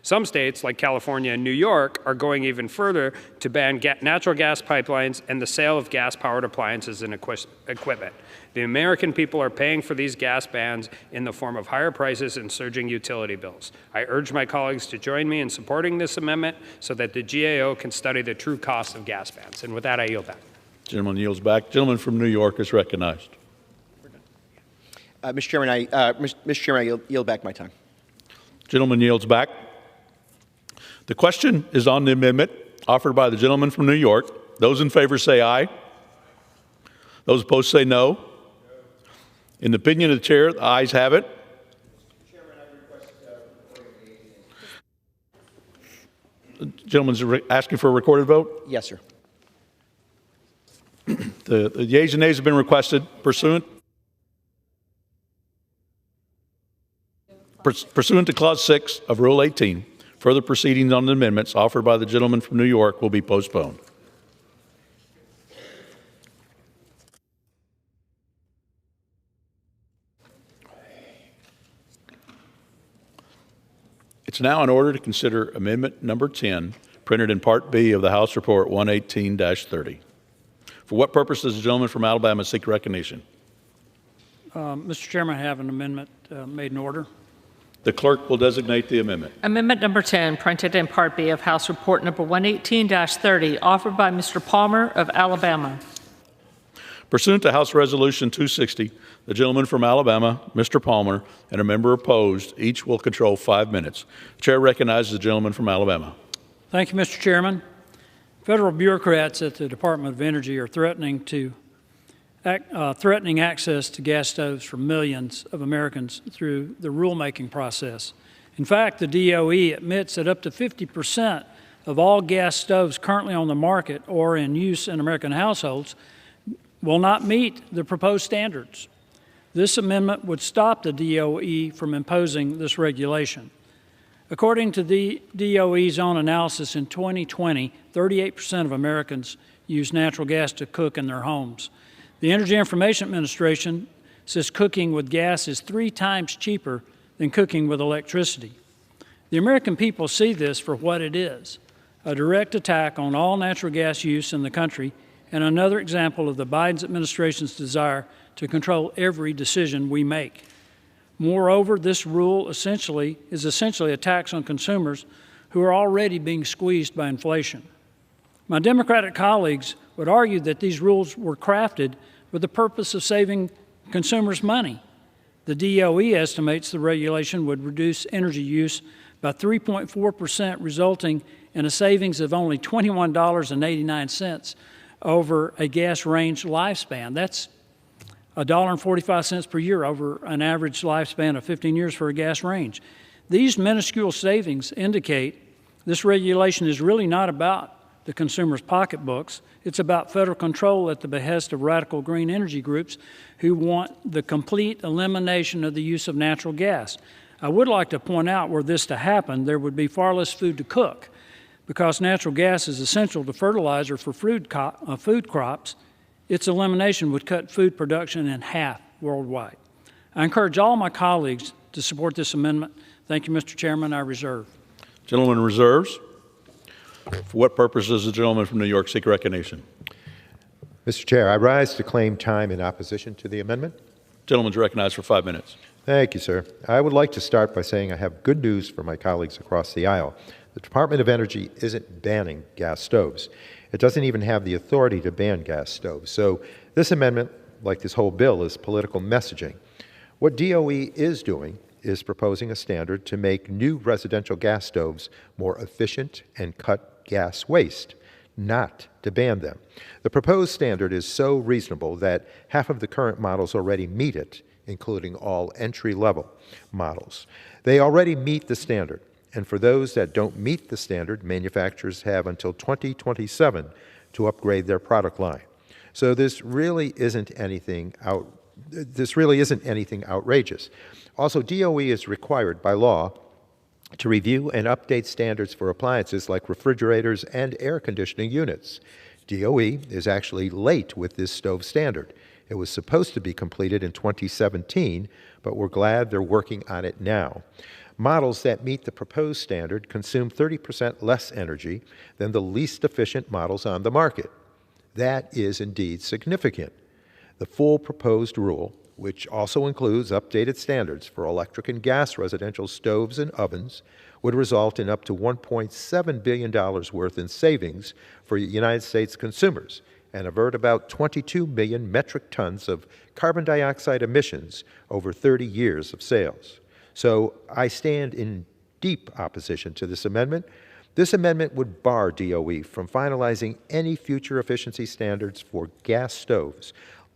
Some states, like California and New York, are going even further to ban natural gas pipelines and the sale of gas-powered appliances and equipment. The American people are paying for these gas bans in the form of higher prices and surging utility bills. I urge my colleagues to join me in supporting this amendment so that the GAO can study the true cost of gas bans. And with that, I yield back. Gentleman yields back. Gentleman from New York is recognized. Mr. Chairman, I yield back my time. Gentleman yields back. The question is on the amendment offered by the gentleman from New York. Those in favor say aye. Those opposed say no. In the opinion of the chair, the ayes have it. The gentleman's asking for a recorded vote? Yes, sir. The yeas and nays have been requested pursuant to Clause 6 of Rule 18. Further proceedings on the amendments offered by the gentleman from New York will be postponed. It's now in order to consider Amendment Number 10, printed in Part B of the House Report 118-30. For what purpose does the gentleman from Alabama seek recognition? Mr. Chairman, I have an amendment made in order. The clerk will designate the amendment. Amendment number 10, printed in Part B of House Report number 118-30, offered by Mr. Palmer of Alabama. Pursuant to House Resolution 260, the gentleman from Alabama, Mr. Palmer, and a member opposed, each will control 5 minutes. The chair recognizes the gentleman from Alabama. Thank you, Mr. Chairman. Federal bureaucrats at the Department of Energy are threatening access to gas stoves for millions of Americans through the rulemaking process. In fact, the DOE admits that up to 50% of all gas stoves currently on the market or in use in American households will not meet the proposed standards. This amendment would stop the DOE from imposing this regulation. According to the DOE's own analysis in 2020, 38% of Americans use natural gas to cook in their homes. The Energy Information Administration says cooking with gas is 3 times cheaper than cooking with electricity. The American people see this for what it is, a direct attack on all natural gas use in the country and another example of the Biden administration's desire to control every decision we make. Moreover, this rule is essentially a tax on consumers who are already being squeezed by inflation. My Democratic colleagues would argue that these rules were crafted with the purpose of saving consumers money. The DOE estimates the regulation would reduce energy use by 3.4%, resulting in a savings of only $21.89 over a gas range lifespan. That's $1.45 per year over an average lifespan of 15 years for a gas range. These minuscule savings indicate this regulation is really not about the consumer's pocketbooks. It's about federal control at the behest of radical green energy groups who want the complete elimination of the use of natural gas. I would like to point out, were this to happen, there would be far less food to cook. Because natural gas is essential to fertilizer for food crops, its elimination would cut food production in half worldwide. I encourage all my colleagues to support this amendment. Thank you, Mr. Chairman. I reserve. Gentleman reserves. For what purpose does the gentleman from New York seek recognition? Mr. Chair, I rise to claim time in opposition to the amendment. Gentleman's recognized for 5 minutes. Thank you, sir. I would like to start by saying I have good news for my colleagues across the aisle. The Department of Energy isn't banning gas stoves. It doesn't even have the authority to ban gas stoves. So this amendment, like this whole bill, is political messaging. What DOE is doing is proposing a standard to make new residential gas stoves more efficient and cut gas waste, not to ban them. The proposed standard is so reasonable that half of the current models already meet it, including all entry-level models. They already meet the standard. And for those that don't meet the standard, manufacturers have until 2027 to upgrade their product line. So this really isn't anything outrageous. Also, DOE is required by law to review and update standards for appliances like refrigerators and air conditioning units. DOE is actually late with this stove standard. It was supposed to be completed in 2017, but we're glad they're working on it now. Models that meet the proposed standard consume 30% less energy than the least efficient models on the market. That is indeed significant. The full proposed rule, which also includes updated standards for electric and gas residential stoves and ovens, would result in up to $1.7 billion worth in savings for United States consumers and avert about 22 million metric tons of carbon dioxide emissions over 30 years of sales. So I stand in deep opposition to this amendment. This amendment would bar DOE from finalizing any future efficiency standards for gas stoves,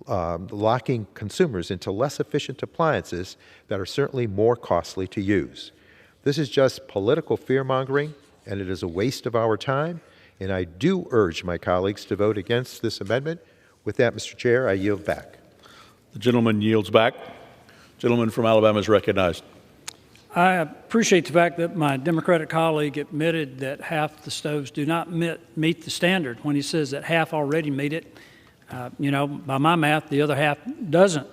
locking consumers into less efficient appliances that are certainly more costly to use. This is just political fear-mongering, and it is a waste of our time, and I do urge my colleagues to vote against this amendment. With that, Mr. Chair, I yield back. The gentleman yields back. Gentleman from Alabama is recognized. I appreciate the fact that my Democratic colleague admitted that half the stoves do not meet the standard when he says that half already meet it. By my math, the other half doesn't.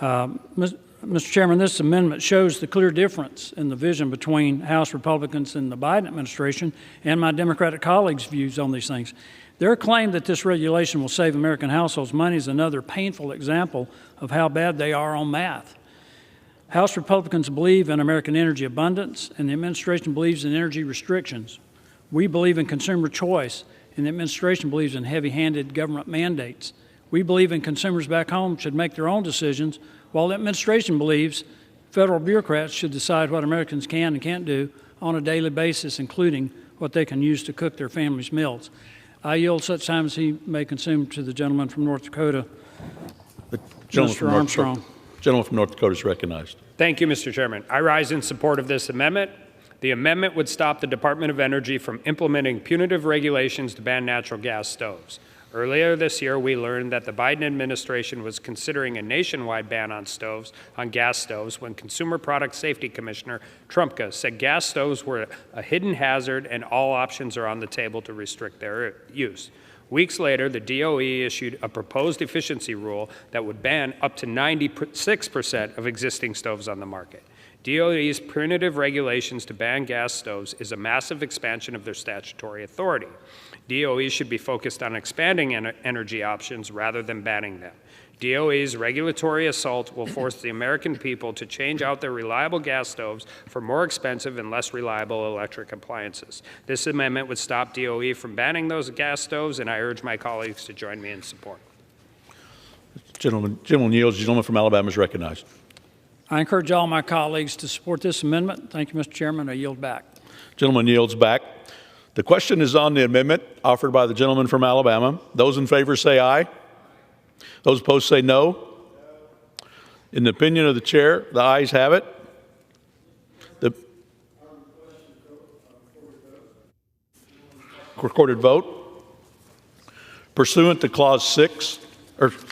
Mr. Chairman, this amendment shows the clear difference in the vision between House Republicans and the Biden administration and my Democratic colleagues' views on these things. Their claim that this regulation will save American households money is another painful example of how bad they are on math. House Republicans believe in American energy abundance, and the administration believes in energy restrictions. We believe in consumer choice, and the administration believes in heavy-handed government mandates. We believe in consumers back home should make their own decisions, while the administration believes federal bureaucrats should decide what Americans can and can't do on a daily basis, including what they can use to cook their family's meals. I yield such time as he may consume to the gentleman from North Dakota, Mr. Armstrong. Gentleman from North Dakota is recognized. Thank you, Mr. Chairman. I rise in support of this amendment. The amendment would stop the Department of Energy from implementing punitive regulations to ban natural gas stoves. Earlier this year, we learned that the Biden administration was considering a nationwide ban on gas stoves, when Consumer Product Safety Commissioner Trumka said gas stoves were a hidden hazard and all options are on the table to restrict their use. Weeks later, the DOE issued a proposed efficiency rule that would ban up to 96% of existing stoves on the market. DOE's punitive regulations to ban gas stoves is a massive expansion of their statutory authority. DOE should be focused on expanding energy options rather than banning them. DOE's regulatory assault will force the American people to change out their reliable gas stoves for more expensive and less reliable electric appliances. This amendment would stop DOE from banning those gas stoves, and I urge my colleagues to join me in support. Gentleman yields. The gentleman from Alabama is recognized. I encourage all my colleagues to support this amendment. Thank you, Mr. Chairman. I yield back. Gentleman yields back. The question is on the amendment offered by the gentleman from Alabama. Those in favor say aye. Those opposed say no. In the opinion of the chair, the ayes have it. The recorded vote. Pursuant to Clause 6 of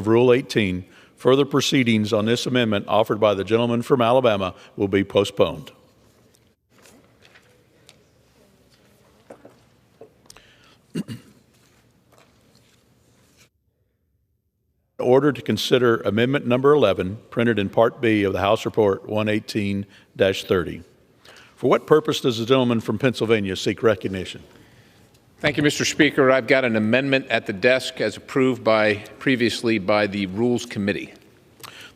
Rule 18, further proceedings on this amendment offered by the gentleman from Alabama will be postponed. Order to consider Amendment Number 11, printed in Part B of the House Report 118-30. For what purpose does the gentleman from Pennsylvania seek recognition? Thank you, Mr. Speaker. I've got an amendment at the desk as approved previously by the Rules Committee.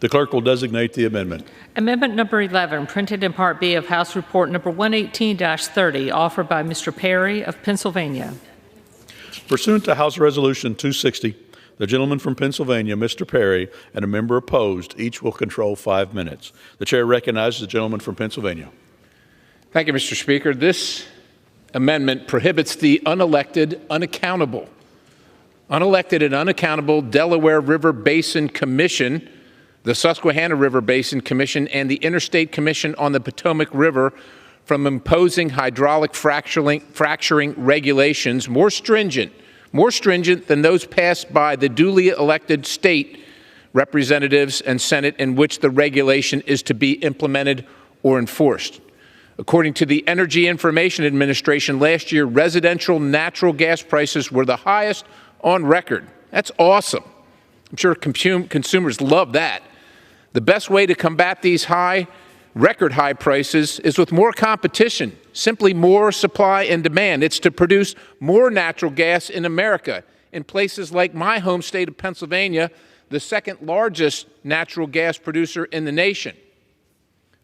The clerk will designate the amendment. Amendment number 11, printed in Part B of House Report number 118-30, offered by Mr. Perry of Pennsylvania. Pursuant to House Resolution 260, the gentleman from Pennsylvania, Mr. Perry, and a member opposed, each will control 5 minutes. The chair recognizes the gentleman from Pennsylvania. Thank you, Mr. Speaker. This amendment prohibits the unelected and unaccountable Delaware River Basin Commission, the Susquehanna River Basin Commission, and the Interstate Commission on the Potomac River from imposing hydraulic fracturing regulations more stringent than those passed by the duly elected state representatives and Senate, in which the regulation is to be implemented or enforced. According to the Energy Information Administration, last year, residential natural gas prices were the highest on record. That's awesome. I'm sure consumers love that. The best way to combat these record high prices is with more competition, simply more supply and demand. It's to produce more natural gas in America. In places like my home state of Pennsylvania, the second largest natural gas producer in the nation.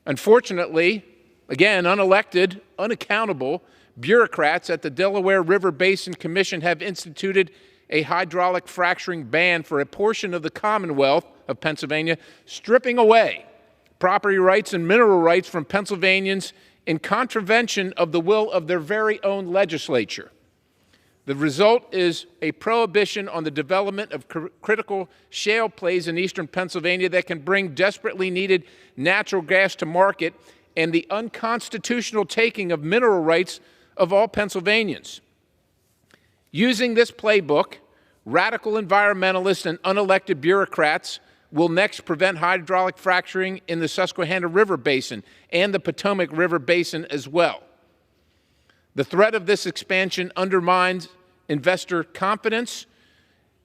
Unfortunately, again, unelected, unaccountable bureaucrats at the Delaware River Basin Commission have instituted a hydraulic fracturing ban for a portion of the Commonwealth of Pennsylvania, stripping away property rights and mineral rights from Pennsylvanians in contravention of the will of their very own legislature. The result is a prohibition on the development of critical shale plays in eastern Pennsylvania that can bring desperately needed natural gas to market, and the unconstitutional taking of mineral rights of all Pennsylvanians. Using this playbook, radical environmentalists and unelected bureaucrats will next prevent hydraulic fracturing in the Susquehanna River Basin and the Potomac River Basin as well. The threat of this expansion undermines investor confidence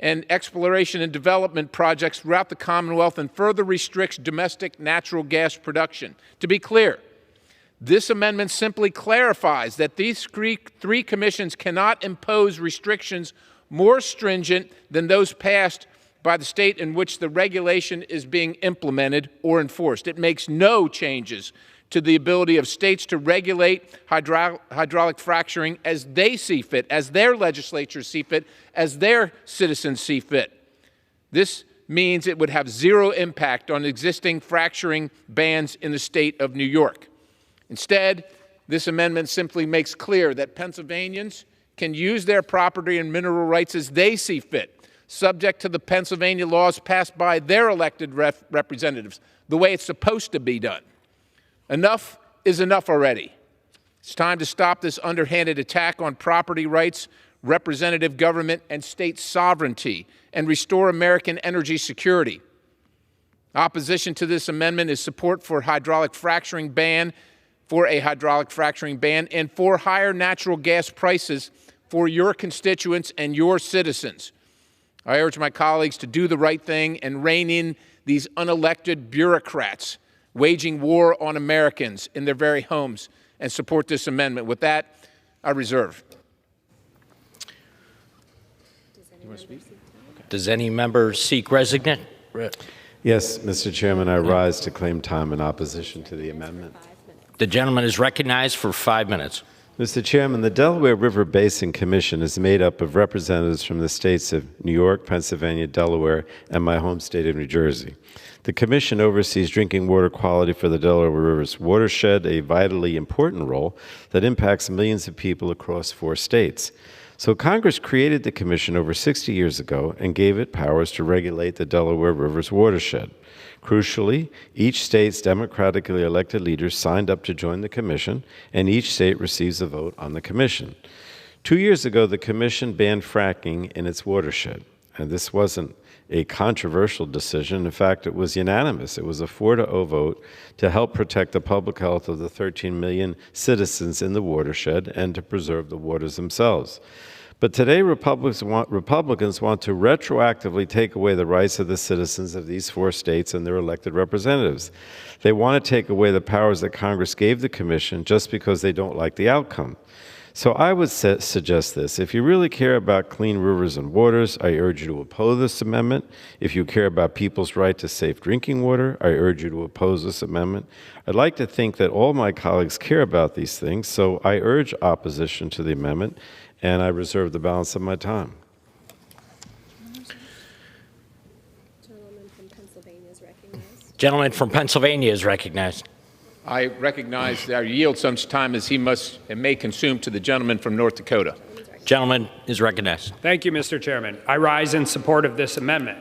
and exploration and development projects throughout the Commonwealth and further restricts domestic natural gas production. To be clear, This amendment simply clarifies that these three commissions cannot impose restrictions more stringent than those passed by the state in which the regulation is being implemented or enforced. It makes no changes to the ability of states to regulate hydraulic fracturing as they see fit, as their legislatures see fit, as their citizens see fit. This means it would have zero impact on existing fracturing bans in the state of New York. Instead, this amendment simply makes clear that Pennsylvanians can use their property and mineral rights as they see fit, subject to the Pennsylvania laws passed by their elected representatives, the way it's supposed to be done. Enough is enough already. It's time to stop this underhanded attack on property rights, representative government, and state sovereignty, and restore American energy security. Opposition to this amendment is support for a hydraulic fracturing ban, and for higher natural gas prices for your constituents and your citizens. I urge my colleagues to do the right thing and rein in these unelected bureaucrats waging war on Americans in their very homes, and support this amendment. With that, I reserve. Does any member seek resignation? Yes, Mr. Chairman, I rise to claim time in opposition to the amendment. The gentleman is recognized for 5 minutes. Mr. Chairman, the Delaware River Basin Commission is made up of representatives from the states of New York, Pennsylvania, Delaware, and my home state of New Jersey. The Commission oversees drinking water quality for the Delaware River's watershed, a vitally important role that impacts millions of people across 4 states. So Congress created the Commission over 60 years ago and gave it powers to regulate the Delaware River's watershed. Crucially, each state's democratically elected leaders signed up to join the Commission, and each state receives a vote on the Commission. 2 years ago, the Commission banned fracking in its watershed, and this wasn't a controversial decision. In fact, it was unanimous. It was a 4-0 vote to help protect the public health of the 13 million citizens in the watershed and to preserve the waters themselves. But today, Republicans want to retroactively take away the rights of the citizens of these 4 states and their elected representatives. They want to take away the powers that Congress gave the Commission just because they don't like the outcome. So I would suggest this. If you really care about clean rivers and waters, I urge you to oppose this amendment. If you care about people's right to safe drinking water, I urge you to oppose this amendment. I'd like to think that all my colleagues care about these things, so I urge opposition to the amendment, and I reserve the balance of my time. Gentleman from Pennsylvania is recognized. I recognize that I yield such time as he must and may consume to the gentleman from North Dakota. Gentleman is recognized. Thank you, Mr. Chairman. I rise in support of this amendment.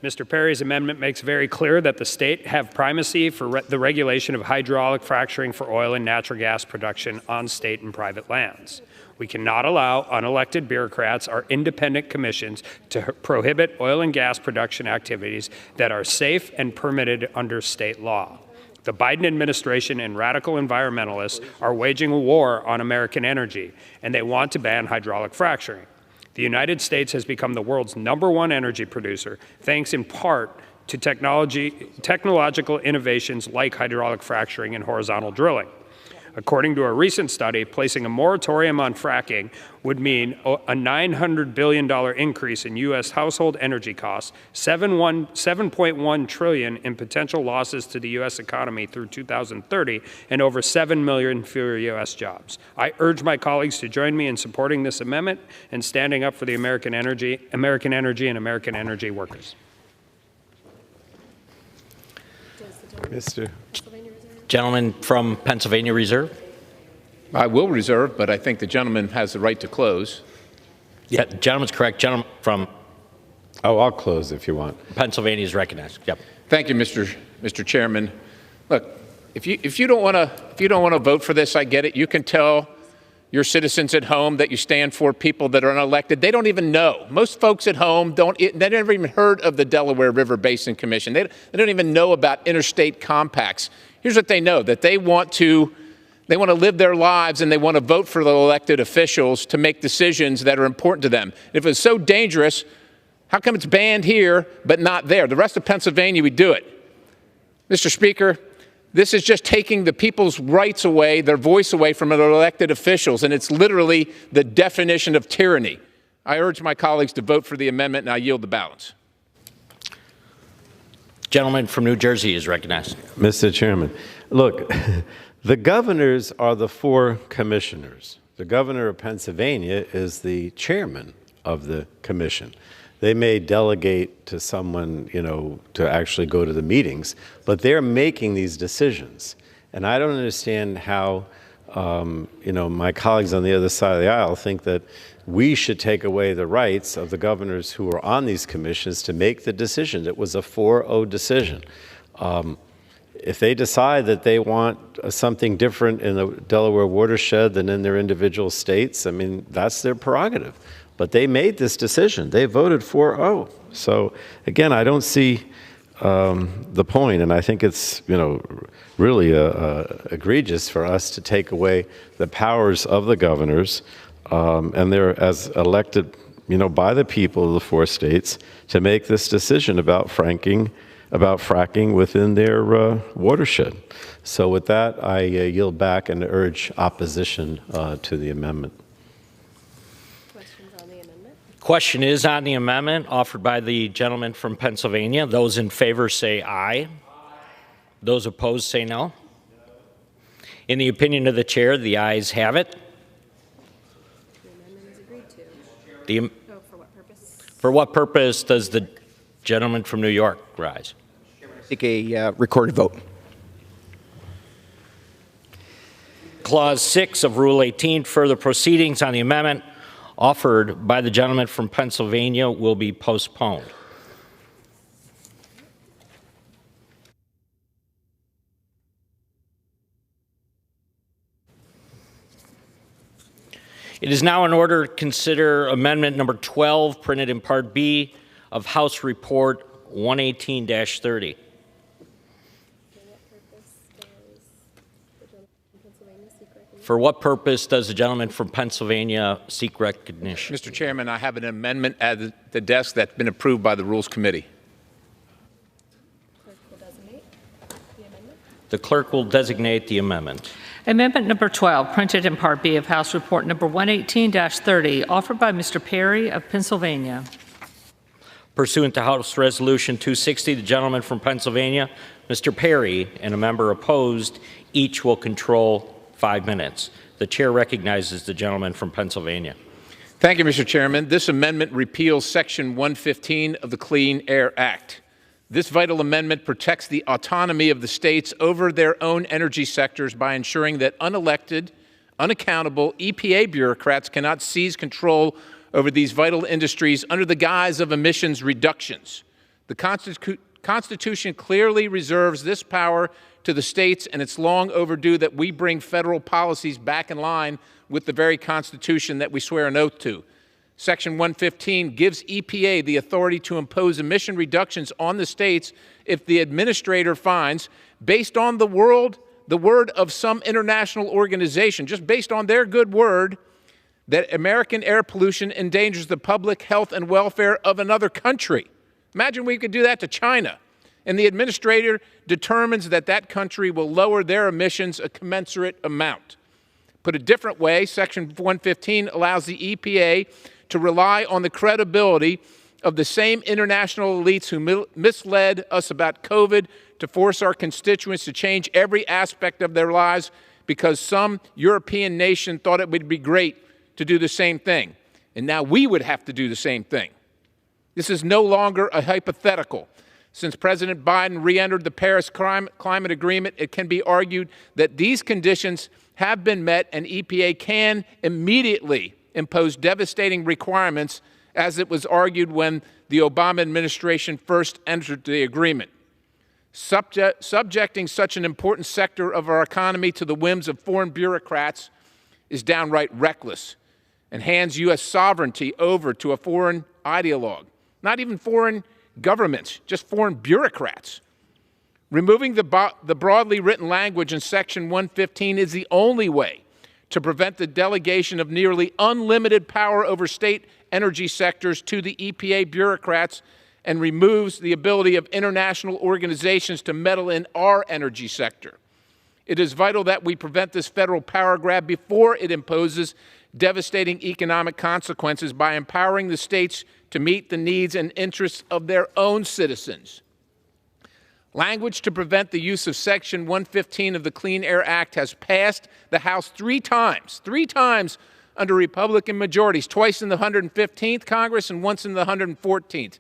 Mr. Perry's amendment makes very clear that the state have primacy for the regulation of hydraulic fracturing for oil and natural gas production on state and private lands. We cannot allow unelected bureaucrats or independent commissions to prohibit oil and gas production activities that are safe and permitted under state law. The Biden administration and radical environmentalists are waging a war on American energy, and they want to ban hydraulic fracturing. The United States has become the world's #1 energy producer, thanks in part to technological innovations like hydraulic fracturing and horizontal drilling. According to a recent study, placing a moratorium on fracking would mean a $900 billion increase in U.S. household energy costs, $7.1 trillion in potential losses to the U.S. economy through 2030, and over 7 million fewer U.S. jobs. I urge my colleagues to join me in supporting this amendment and standing up for the American energy, and American energy workers. Mr. Gentleman from Pennsylvania reserve. I will reserve, but I think the gentleman has the right to close. Yeah, the gentleman's correct. Gentleman from I'll close if you want. Pennsylvania is recognized. Yep. Thank you, Mr. Chairman. Look, if you don't want to vote for this, I get it. You can tell your citizens at home that you stand for people that are unelected. They don't even know. Most folks at home they never even heard of the Delaware River Basin Commission. They don't even know about interstate compacts. Here's what they know, that they want to live their lives and they want to vote for the elected officials to make decisions that are important to them. If it's so dangerous, how come it's banned here but not there? The rest of Pennsylvania, we do it. Mr. Speaker, This is just taking the people's rights away, their voice away from their elected officials, and it's literally the definition of tyranny. I urge my colleagues to vote for the amendment, and I yield the balance. Gentleman from New Jersey is recognized. Mr. Chairman, look, the governors are the 4 commissioners. The governor of Pennsylvania is the chairman of the commission. They may delegate to someone, to actually go to the meetings, but they're making these decisions. And I don't understand how, my colleagues on the other side of the aisle think that we should take away the rights of the governors who are on these commissions to make the decision. It was a 4-0 decision. If they decide that they want something different in the Delaware watershed than in their individual states, I mean, that's their prerogative. But they made this decision. They voted 4-0. So, again, I don't see the point, and I think it's, really egregious for us to take away the powers of the governors, and they're as elected, by the people of the 4 states to make this decision about fracking within their watershed. So with that, I yield back and urge opposition to the amendment. Question is on the amendment offered by the gentleman from Pennsylvania. Those in favor say aye. Those opposed say no. In the opinion of the chair, the ayes have it. For what purpose does the gentleman from New York rise? Take a recorded vote. Clause 6 of Rule 18, further proceedings on the amendment offered by the gentleman from Pennsylvania will be postponed. It is now in order to consider amendment number 12, printed in Part B of House Report 118-30. For what purpose does the gentleman from Pennsylvania seek recognition? Mr. Chairman, I have an amendment at the desk that's been approved by the Rules Committee. The clerk will designate the amendment. Amendment number 12, printed in Part B of House Report number 118-30, offered by Mr. Perry of Pennsylvania. Pursuant to House Resolution 260, the gentleman from Pennsylvania, Mr. Perry, and a member opposed, each will control 5 minutes. The chair recognizes the gentleman from Pennsylvania. Thank you, Mr. Chairman. This amendment repeals Section 115 of the Clean Air Act. This vital amendment protects the autonomy of the states over their own energy sectors by ensuring that unelected, unaccountable EPA bureaucrats cannot seize control over these vital industries under the guise of emissions reductions. The Constitution clearly reserves this power to the states, and it's long overdue that we bring federal policies back in line with the very Constitution that we swear an oath to. Section 115 gives EPA the authority to impose emission reductions on the states if the administrator finds, based on the word of some international organization, just based on their good word, that American air pollution endangers the public health and welfare of another country. Imagine we could do that to China, and the administrator determines that that country will lower their emissions a commensurate amount. Put a different way, Section 115 allows the EPA to rely on the credibility of the same international elites who misled us about COVID to force our constituents to change every aspect of their lives because some European nation thought it would be great to do the same thing. And now we would have to do the same thing. This is no longer a hypothetical. Since President Biden re-entered the Paris Climate Agreement, it can be argued that these conditions have been met and EPA can immediately impose devastating requirements, as it was argued when the Obama administration first entered the agreement. Subjecting such an important sector of our economy to the whims of foreign bureaucrats is downright reckless and hands U.S. sovereignty over to a foreign ideologue. Not even foreign governments, just foreign bureaucrats. Removing the broadly written language in Section 115 is the only way to prevent the delegation of nearly unlimited power over state energy sectors to the EPA bureaucrats and removes the ability of international organizations to meddle in our energy sector. It is vital that we prevent this federal power grab before it imposes devastating economic consequences by empowering the states to meet the needs and interests of their own citizens. Language to prevent the use of Section 115 of the Clean Air Act has passed the House three times under Republican majorities, twice in the 115th Congress and once in the 114th.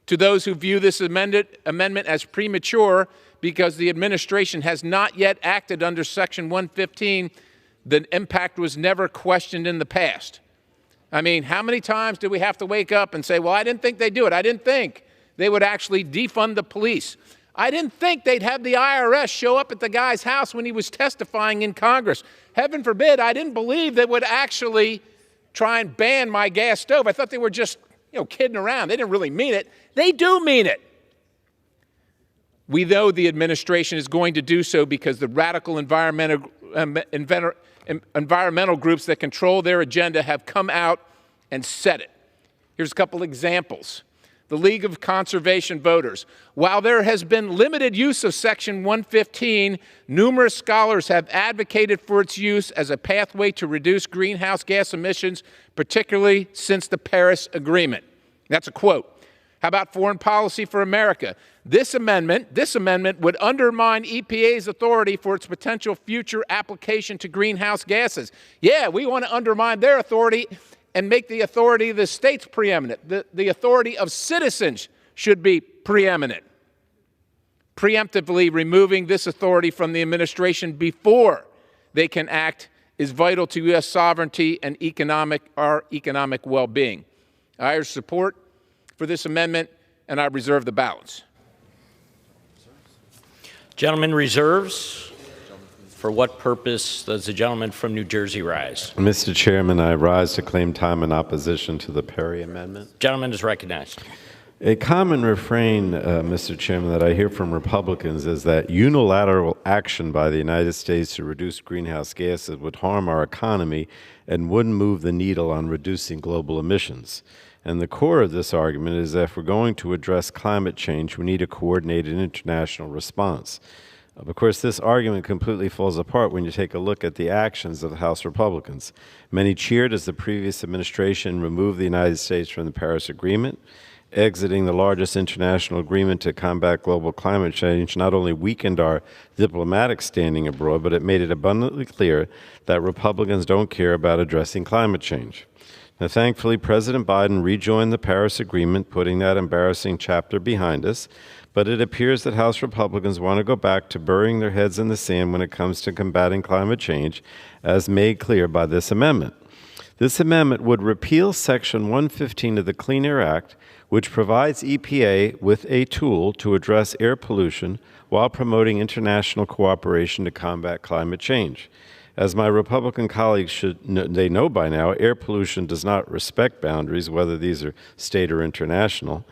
To those who view this amendment as premature because the administration has not yet acted under Section 115, the impact was never questioned in the past. I mean, how many times do we have to wake up and say, well, I didn't think they'd do it. I didn't think they would actually defund the police. I didn't think they'd have the IRS show up at the guy's house when he was testifying in Congress. Heaven forbid, I didn't believe they would actually try and ban my gas stove. I thought they were just, kidding around. They didn't really mean it. They do mean it. We know the administration is going to do so because the radical environmental groups that control their agenda have come out and said it. Here's a couple examples. The League of Conservation Voters. While there has been limited use of Section 115, numerous scholars have advocated for its use as a pathway to reduce greenhouse gas emissions, particularly since the Paris Agreement. That's a quote. How about Foreign Policy for America? This amendment would undermine EPA's authority for its potential future application to greenhouse gases. Yeah, we want to undermine their authority and make the authority of the states preeminent. The authority of citizens should be preeminent. Preemptively removing this authority from the administration before they can act is vital to U.S. sovereignty and our economic well-being. I urge support for this amendment, and I reserve the balance. Gentleman reserves. For what purpose does the gentleman from New Jersey rise? Mr. Chairman, I rise to claim time in opposition to the Perry amendment. Gentleman is recognized. A common refrain, Mr. Chairman, that I hear from Republicans is that unilateral action by the United States to reduce greenhouse gases would harm our economy and wouldn't move the needle on reducing global emissions. And the core of this argument is that if we're going to address climate change, we need a coordinated international response. Of course, this argument completely falls apart when you take a look at the actions of the House Republicans. Many cheered as the previous administration removed the United States from the Paris Agreement. Exiting the largest international agreement to combat global climate change not only weakened our diplomatic standing abroad, but it made it abundantly clear that Republicans don't care about addressing climate change. Now, thankfully, President Biden rejoined the Paris Agreement, putting that embarrassing chapter behind us. But it appears that House Republicans want to go back to burying their heads in the sand when it comes to combating climate change, as made clear by this amendment. This amendment would repeal Section 115 of the Clean Air Act, which provides EPA with a tool to address air pollution while promoting international cooperation to combat climate change. As my Republican colleagues they know by now, air pollution does not respect boundaries, whether these are state or international.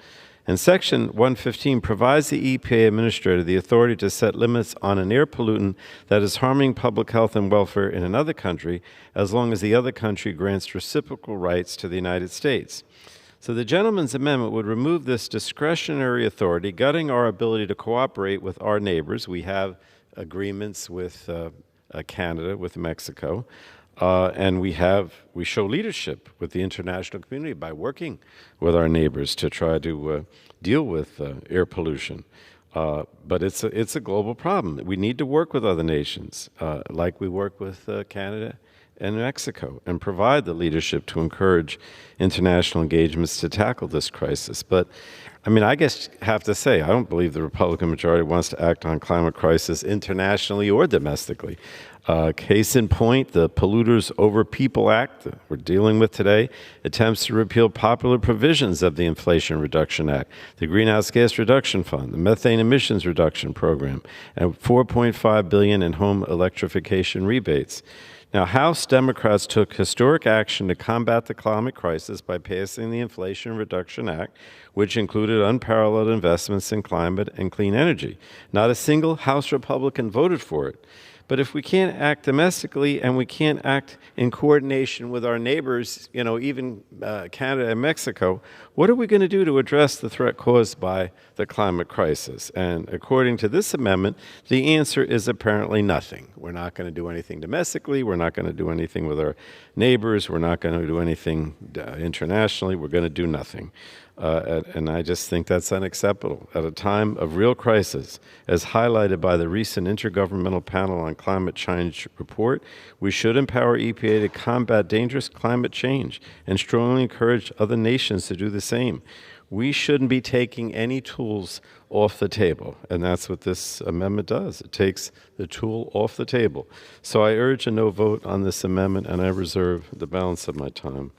And Section 115 provides the EPA administrator the authority to set limits on an air pollutant that is harming public health and welfare in another country, as long as the other country grants reciprocal rights to the United States. So the gentleman's amendment would remove this discretionary authority, gutting our ability to cooperate with our neighbors. We have agreements with Canada, with Mexico. And we show leadership with the international community by working with our neighbors to try to deal with air pollution. But it's a global problem. We need to work with other nations, like we work with Canada and Mexico, and provide the leadership to encourage international engagements to tackle this crisis. But I mean, I guess have to say, I don't believe the Republican majority wants to act on climate crisis internationally or domestically. Case in point, the Polluters Over People Act that we're dealing with today attempts to repeal popular provisions of the Inflation Reduction Act, the Greenhouse Gas Reduction Fund, the Methane Emissions Reduction Program, and $4.5 billion in home electrification rebates. Now, House Democrats took historic action to combat the climate crisis by passing the Inflation Reduction Act, which included unparalleled investments in climate and clean energy. Not a single House Republican voted for it. But if we can't act domestically and we can't act in coordination with our neighbors, even Canada and Mexico, what are we going to do to address the threat caused by the climate crisis? And according to this amendment, the answer is apparently nothing. We're not going to do anything domestically. We're not going to do anything with our neighbors. We're not going to do anything internationally. We're going to do nothing. And I just think that's unacceptable. At a time of real crisis, as highlighted by the recent Intergovernmental Panel on Climate Change report, we should empower EPA to combat dangerous climate change and strongly encourage other nations to do the same. We shouldn't be taking any tools off the table, and that's what this amendment does. It takes the tool off the table. So I urge a no vote on this amendment, and I reserve the balance of my time.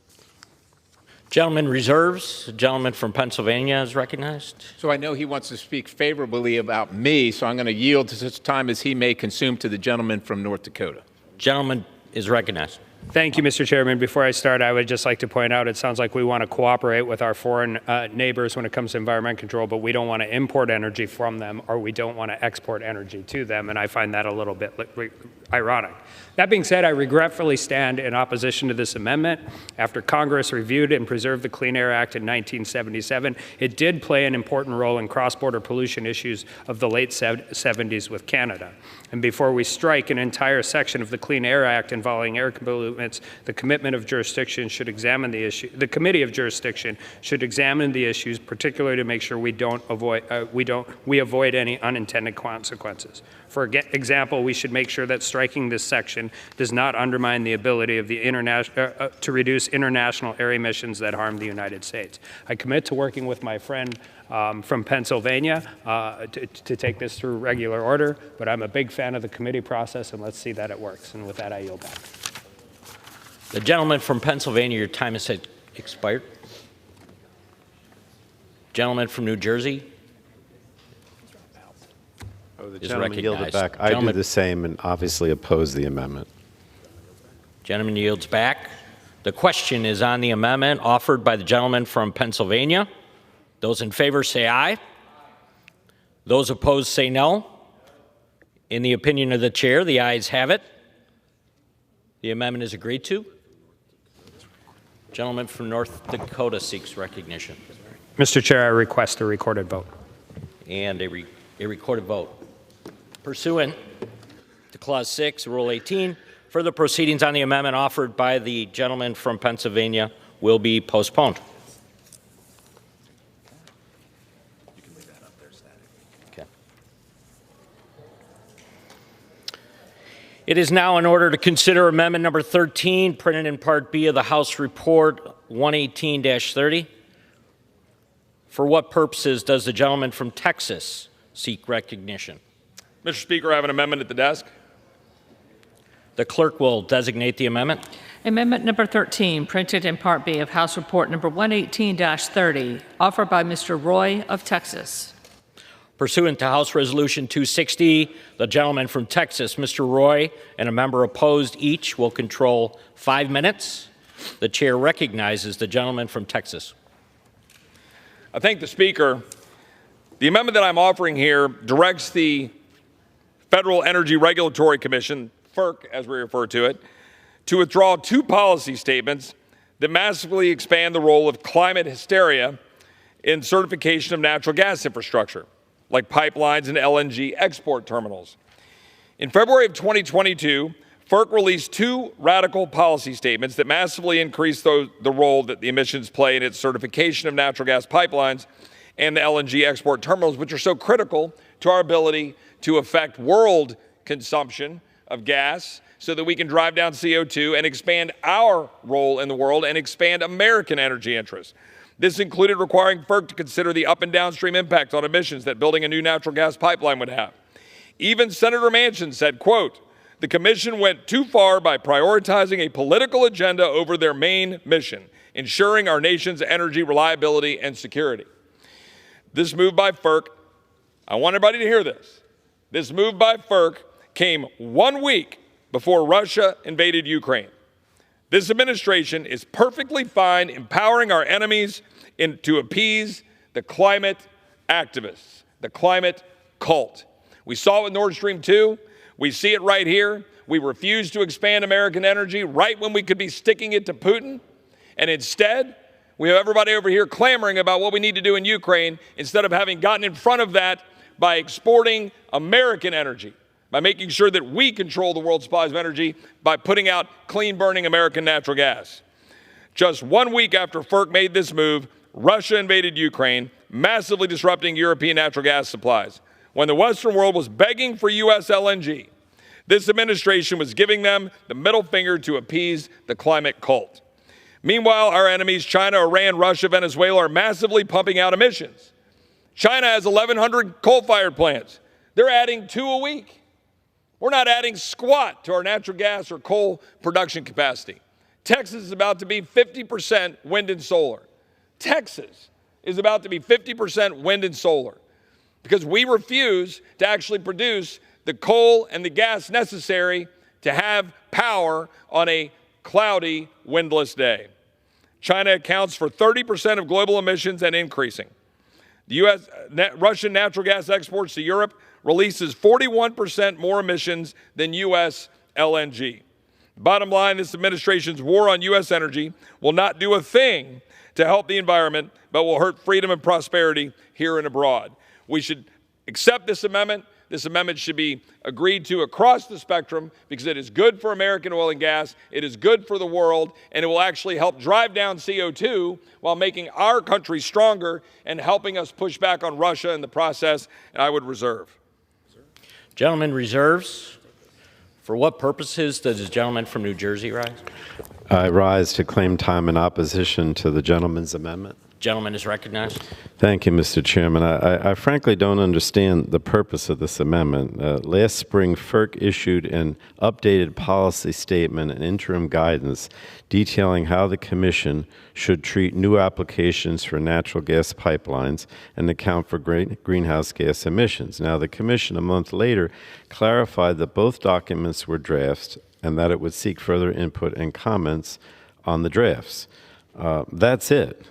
Gentleman reserves. The gentleman from Pennsylvania is recognized. So I know he wants to speak favorably about me, so I'm going to yield to such time as he may consume to the gentleman from North Dakota. Gentleman is recognized. Thank you, Mr. Chairman. Before I start, I would just like to point out it sounds like we want to cooperate with our foreign neighbors when it comes to environment control, but we don't want to import energy from them, or we don't want to export energy to them, and I find that a little bit ironic. That being said, I regretfully stand in opposition to this amendment. After Congress reviewed and preserved the Clean Air Act in 1977, it did play an important role in cross-border pollution issues of the late 70s with Canada. And before we strike an entire section of the Clean Air Act involving air pollutants, the Committee of Jurisdiction should examine the issue. The Committee of Jurisdiction should examine the issues, particularly to make sure we avoid any unintended consequences. For example, we should make sure that striking this section does not undermine the ability of the to reduce international air emissions that harm the United States. I commit to working with my friend from Pennsylvania to take this through regular order, but I'm a big fan of the committee process, and let's see that it works. And with that, I yield back. The gentleman from Pennsylvania, your time has expired. Gentleman from New Jersey. The gentleman yielded back. I do the same and obviously oppose the amendment. Gentleman yields back. The question is on the amendment offered by the gentleman from Pennsylvania. Those in favor say aye. Those opposed say no. In the opinion of the chair, the ayes have it. The amendment is agreed to. Gentleman from North Dakota seeks recognition. Mr. Chair, I request a recorded vote. And a recorded vote. Pursuant to Clause 6, Rule 18, further proceedings on the amendment offered by the gentleman from Pennsylvania will be postponed. Okay. It is now in order to consider amendment number 13, printed in Part B of the House Report 118-30. For what purposes does the gentleman from Texas seek recognition? Mr. Speaker, I have an amendment at the desk. The clerk will designate the amendment. Amendment number 13, printed in Part B of House Report number 118-30, offered by Mr. Roy of Texas. Pursuant to House Resolution 260, the gentleman from Texas, Mr. Roy, and a member opposed each will control 5 minutes. The chair recognizes the gentleman from Texas. I thank the Speaker. The amendment that I'm offering here directs the Federal Energy Regulatory Commission, FERC as we refer to it, to withdraw 2 policy statements that massively expand the role of climate hysteria in certification of natural gas infrastructure, like pipelines and LNG export terminals. In February of 2022, FERC released 2 radical policy statements that massively increase the role that the emissions play in its certification of natural gas pipelines and the LNG export terminals, which are so critical to our ability to affect world consumption of gas so that we can drive down CO2 and expand our role in the world and expand American energy interests. This included requiring FERC to consider the up and downstream impact on emissions that building a new natural gas pipeline would have. Even Senator Manchin said, quote, "The commission went too far by prioritizing a political agenda over their main mission, ensuring our nation's energy reliability and security." This move by FERC, I want everybody to hear this. This move by FERC came 1 week before Russia invaded Ukraine. This administration is perfectly fine empowering our enemies to appease the climate activists, the climate cult. We saw it with Nord Stream 2. We see it right here. We refuse to expand American energy right when we could be sticking it to Putin. And instead, we have everybody over here clamoring about what we need to do in Ukraine instead of having gotten in front of that by exporting American energy, by making sure that we control the world's supplies of energy by putting out clean-burning American natural gas. Just 1 week after FERC made this move, Russia invaded Ukraine, massively disrupting European natural gas supplies. When the Western world was begging for U.S. LNG, this administration was giving them the middle finger to appease the climate cult. Meanwhile, our enemies, China, Iran, Russia, Venezuela, are massively pumping out emissions. China has 1,100 coal-fired plants. They're adding 2 a week. We're not adding squat to our natural gas or coal production capacity. Texas is about to be 50% wind and solar. Texas is about to be 50% wind and solar because we refuse to actually produce the coal and the gas necessary to have power on a cloudy, windless day. China accounts for 30% of global emissions and increasing. The Russian natural gas exports to Europe releases 41% more emissions than U.S. LNG. Bottom line, this administration's war on U.S. energy will not do a thing to help the environment, but will hurt freedom and prosperity here and abroad. We should accept this amendment. This amendment should be agreed to across the spectrum because it is good for American oil and gas, it is good for the world, and it will actually help drive down CO2 while making our country stronger and helping us push back on Russia in the process, and I would reserve. Gentleman reserves. For what purposes does the gentleman from New Jersey rise? I rise to claim time in opposition to the gentleman's amendment. Gentleman is recognized. Thank you, Mr. Chairman. I frankly don't understand the purpose of this amendment. Last spring, FERC issued an updated policy statement and interim guidance detailing how the Commission should treat new applications for natural gas pipelines and account for greenhouse gas emissions. Now, the Commission, a month later, clarified that both documents were drafts and that it would seek further input and comments on the drafts. That's it.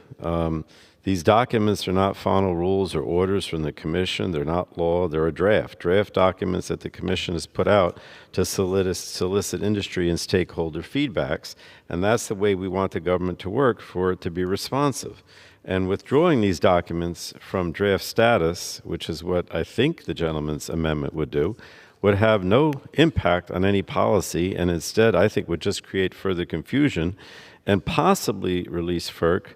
These documents are not final rules or orders from the Commission. They're not law. They're a draft. Draft documents that the Commission has put out to solicit industry and stakeholder feedbacks. And that's the way we want the government to work, for it to be responsive. And withdrawing these documents from draft status, which is what I think the gentleman's amendment would do, would have no impact on any policy, and instead I think would just create further confusion and possibly release FERC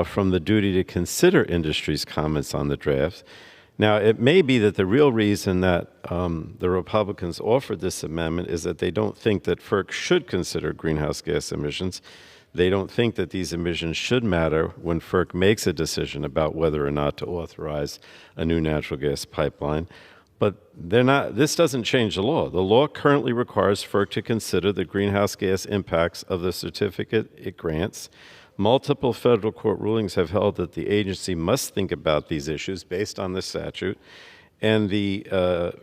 from the duty to consider industry's comments on the draft. Now, it may be that the real reason that the Republicans offered this amendment is that they don't think that FERC should consider greenhouse gas emissions. They don't think that these emissions should matter when FERC makes a decision about whether or not to authorize a new natural gas pipeline. But they're not. This doesn't change the law. The law currently requires FERC to consider the greenhouse gas impacts of the certificate it grants. Multiple federal court rulings have held that the agency must think about these issues based on the statute. And the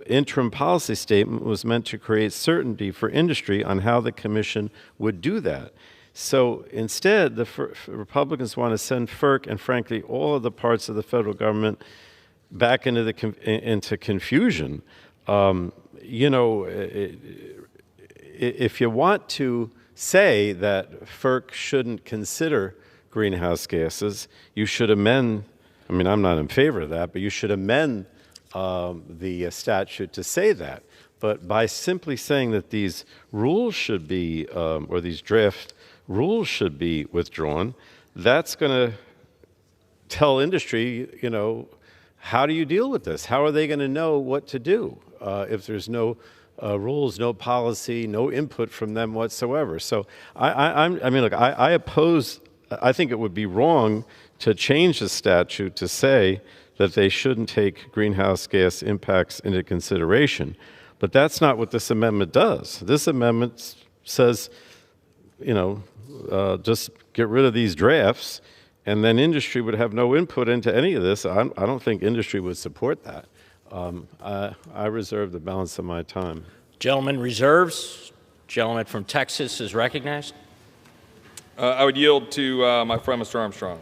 interim policy statement was meant to create certainty for industry on how the Commission would do that. So instead, the Republicans want to send FERC and, frankly, all of the parts of the federal government back into confusion. You know, if you want to say that FERC shouldn't consider greenhouse gases, you should amend, I mean, I'm not in favor of that, but you should amend the statute to say that. But by simply saying that these rules should be, or these draft rules should be withdrawn, that's going to tell industry, you know, how do you deal with this? How are they going to know what to do if there's no rules, no policy, no input from them whatsoever? So I mean, look, I oppose, I think it would be wrong to change the statute to say that they shouldn't take greenhouse gas impacts into consideration. But that's not what this amendment does. This amendment says, you know, just get rid of these drafts, and then industry would have no input into any of this. I don't think industry would support that. I reserve the balance of my time. Gentleman reserves. Gentleman from Texas is recognized. I would yield to my friend, Mr. Armstrong.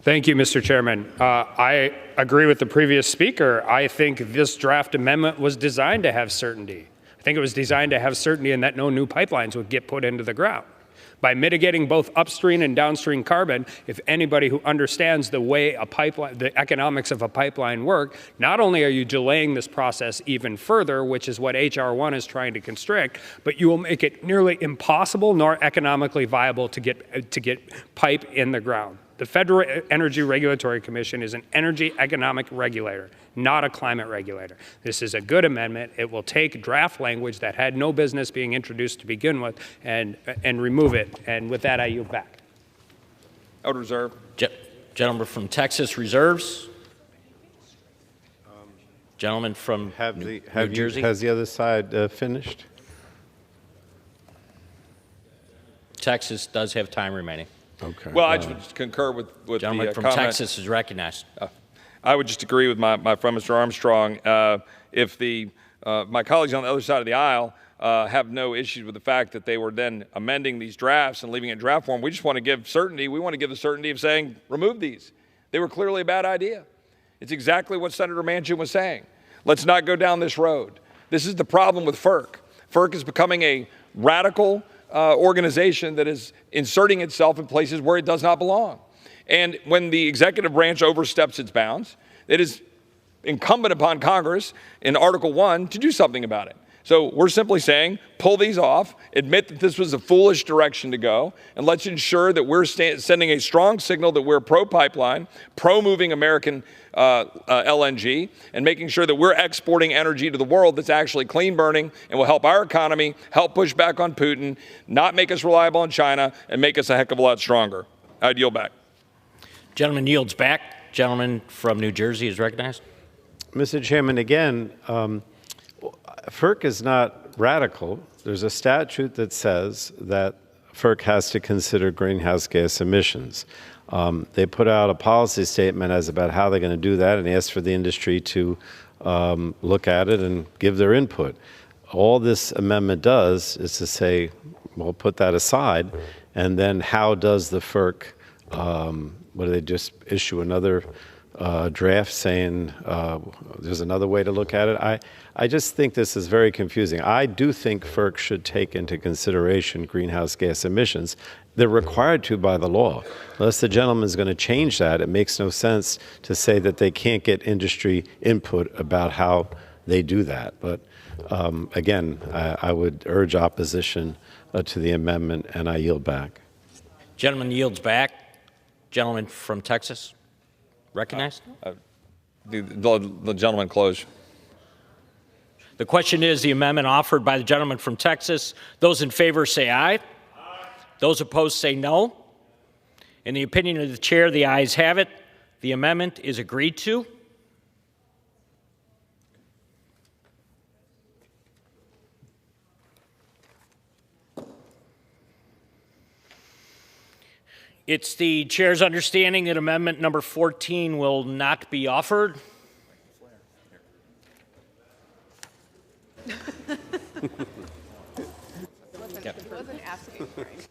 Thank you, Mr. Chairman. I agree with the previous speaker. I think this draft amendment was designed to have certainty. I think it was designed to have certainty in that no new pipelines would get put into the ground. By mitigating both upstream and downstream carbon, if anybody who understands the way a pipeline, the economics of a pipeline work, not only are you delaying this process even further, which is what H.R. 1 is trying to constrict, but you will make it nearly impossible nor economically viable to get pipe in the ground. The Federal Energy Regulatory Commission is an energy economic regulator, not a climate regulator. This is a good amendment. It will take draft language that had no business being introduced to begin with and remove it. And with that, I yield back. I would reserve. Gentleman from Texas reserves. Gentleman from New Jersey. Has the other side finished? Texas does have time remaining. Okay. Well, I just concur with Gentleman the from comment. Texas is recognized. I would just agree with my friend, Mr. Armstrong. If my colleagues on the other side of the aisle have no issues with the fact that they were then amending these drafts and leaving it in draft form, we just want to give certainty. We want to give the certainty of saying, remove these. They were clearly a bad idea. It's exactly what Senator Manchin was saying. Let's not go down this road. This is the problem with FERC. FERC is becoming a radical organization that is inserting itself in places where it does not belong. And when the executive branch oversteps its bounds, it is incumbent upon Congress in Article 1 to do something about it. So we're simply saying, pull these off, admit that this was a foolish direction to go, and let's ensure that we're sending a strong signal that we're pro-pipeline, pro-moving American LNG, and making sure that we're exporting energy to the world that's actually clean burning and will help our economy, help push back on Putin, not make us reliable on China, and make us a heck of a lot stronger. I'd yield back. Gentleman yields back. Gentleman from New Jersey is recognized. Mr. Chairman, again, FERC is not radical. There's a statute that says that FERC has to consider greenhouse gas emissions. They put out a policy statement as about how they're going to do that and asked for the industry to look at it and give their input. All this amendment does is to say, well, put that aside, and then how does the FERC, what do they just issue another draft saying there's another way to look at it? I just think this is very confusing. I do think FERC should take into consideration greenhouse gas emissions. They're required to by the law. Unless the gentleman is going to change that, it makes no sense to say that they can't get industry input about how they do that. But again, I would urge opposition to the amendment, and I yield back. Gentleman yields back. Gentleman from Texas, recognized? The gentleman close. The question is the amendment offered by the gentleman from Texas. Those in favor say aye. Aye. Those opposed say no. In the opinion of the chair, the ayes have it. The amendment is agreed to. It's the chair's understanding that amendment number 14 will not be offered. Wasn't asking, right?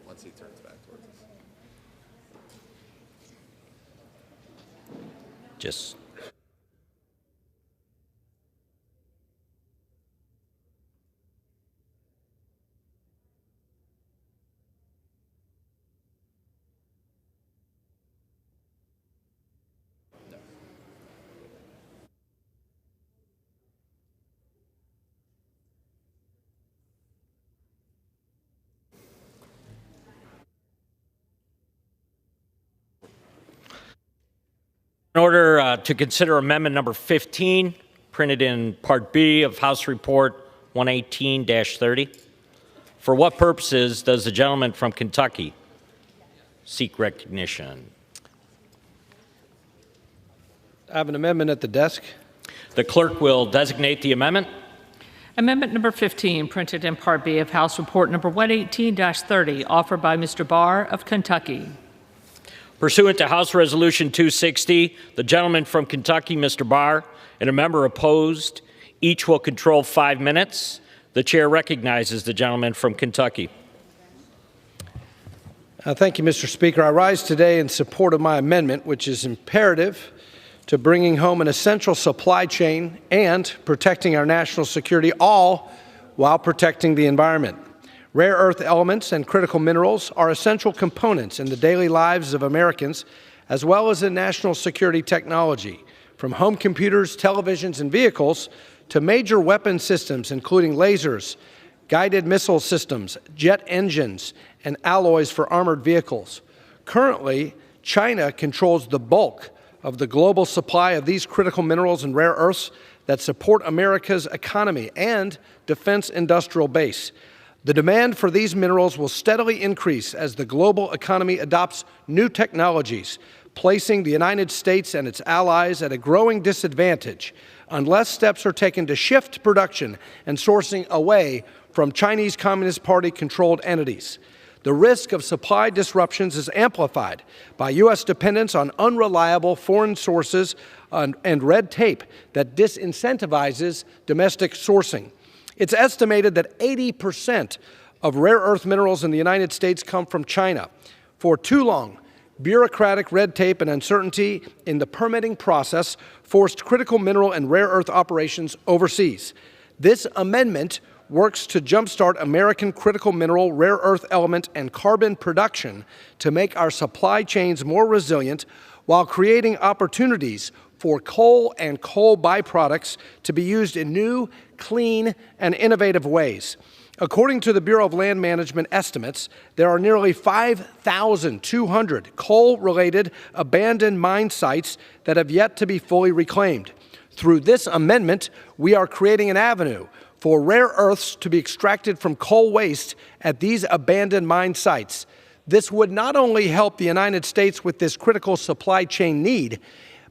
Once he turns back towards us. Just order to consider amendment number 15, printed in Part B of House Report 118-30. For what purposes does the gentleman from Kentucky seek recognition? I have an amendment at the desk. The clerk will designate the amendment. Amendment number 15, printed in Part B of House Report number 118-30, offered by Mr. Barr of Kentucky. Pursuant to House Resolution 260, the gentleman from Kentucky, Mr. Barr, and a member opposed, each will control 5 minutes. The chair recognizes the gentleman from Kentucky. Thank you, Mr. Speaker. I rise today in support of my amendment, which is imperative to bringing home an essential supply chain and protecting our national security, all while protecting the environment. Rare earth elements and critical minerals are essential components in the daily lives of Americans, as well as in national security technology, from home computers, televisions, and vehicles to major weapon systems, including lasers, guided missile systems, jet engines, and alloys for armored vehicles. Currently, China controls the bulk of the global supply of these critical minerals and rare earths that support America's economy and defense industrial base. The demand for these minerals will steadily increase as the global economy adopts new technologies, placing the United States and its allies at a growing disadvantage unless steps are taken to shift production and sourcing away from Chinese Communist Party-controlled entities. The risk of supply disruptions is amplified by U.S. dependence on unreliable foreign sources and red tape that disincentivizes domestic sourcing. It's estimated that 80% of rare earth minerals in the United States come from China. For too long, bureaucratic red tape and uncertainty in the permitting process forced critical mineral and rare earth operations overseas. This amendment works to jumpstart American critical mineral, rare earth element, and carbon production to make our supply chains more resilient while creating opportunities for coal and coal byproducts to be used in new, clean, and innovative ways. According to the Bureau of Land Management estimates, there are nearly 5,200 coal-related abandoned mine sites that have yet to be fully reclaimed. Through this amendment, we are creating an avenue for rare earths to be extracted from coal waste at these abandoned mine sites. This would not only help the United States with this critical supply chain need,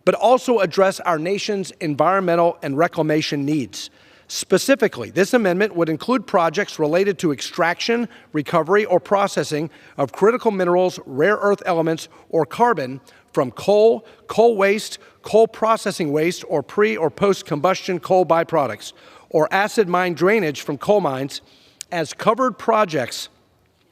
but also address our nation's environmental and reclamation needs. Specifically, this amendment would include projects related to extraction, recovery, or processing of critical minerals, rare earth elements, or carbon from coal, coal waste, coal processing waste, or pre- or post-combustion coal byproducts, or acid mine drainage from coal mines as covered projects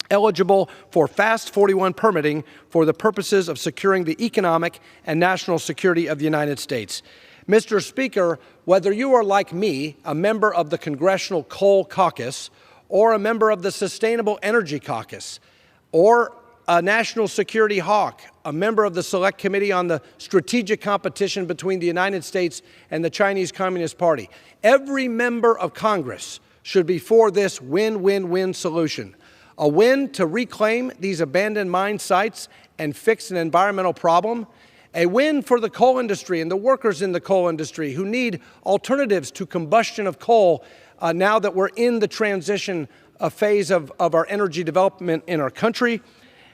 eligible for FAST-41 permitting for the purposes of securing the economic and national security of the United States. Mr. Speaker, whether you are like me, a member of the Congressional Coal Caucus, or a member of the Sustainable Energy Caucus, or a national security hawk, a member of the Select Committee on the Strategic Competition between the United States and the Chinese Communist Party, every member of Congress should be for this win-win-win solution. A win to reclaim these abandoned mine sites and fix an environmental problem. A win for the coal industry and the workers in the coal industry who need alternatives to combustion of coal now that we're in the transition phase of our energy development in our country.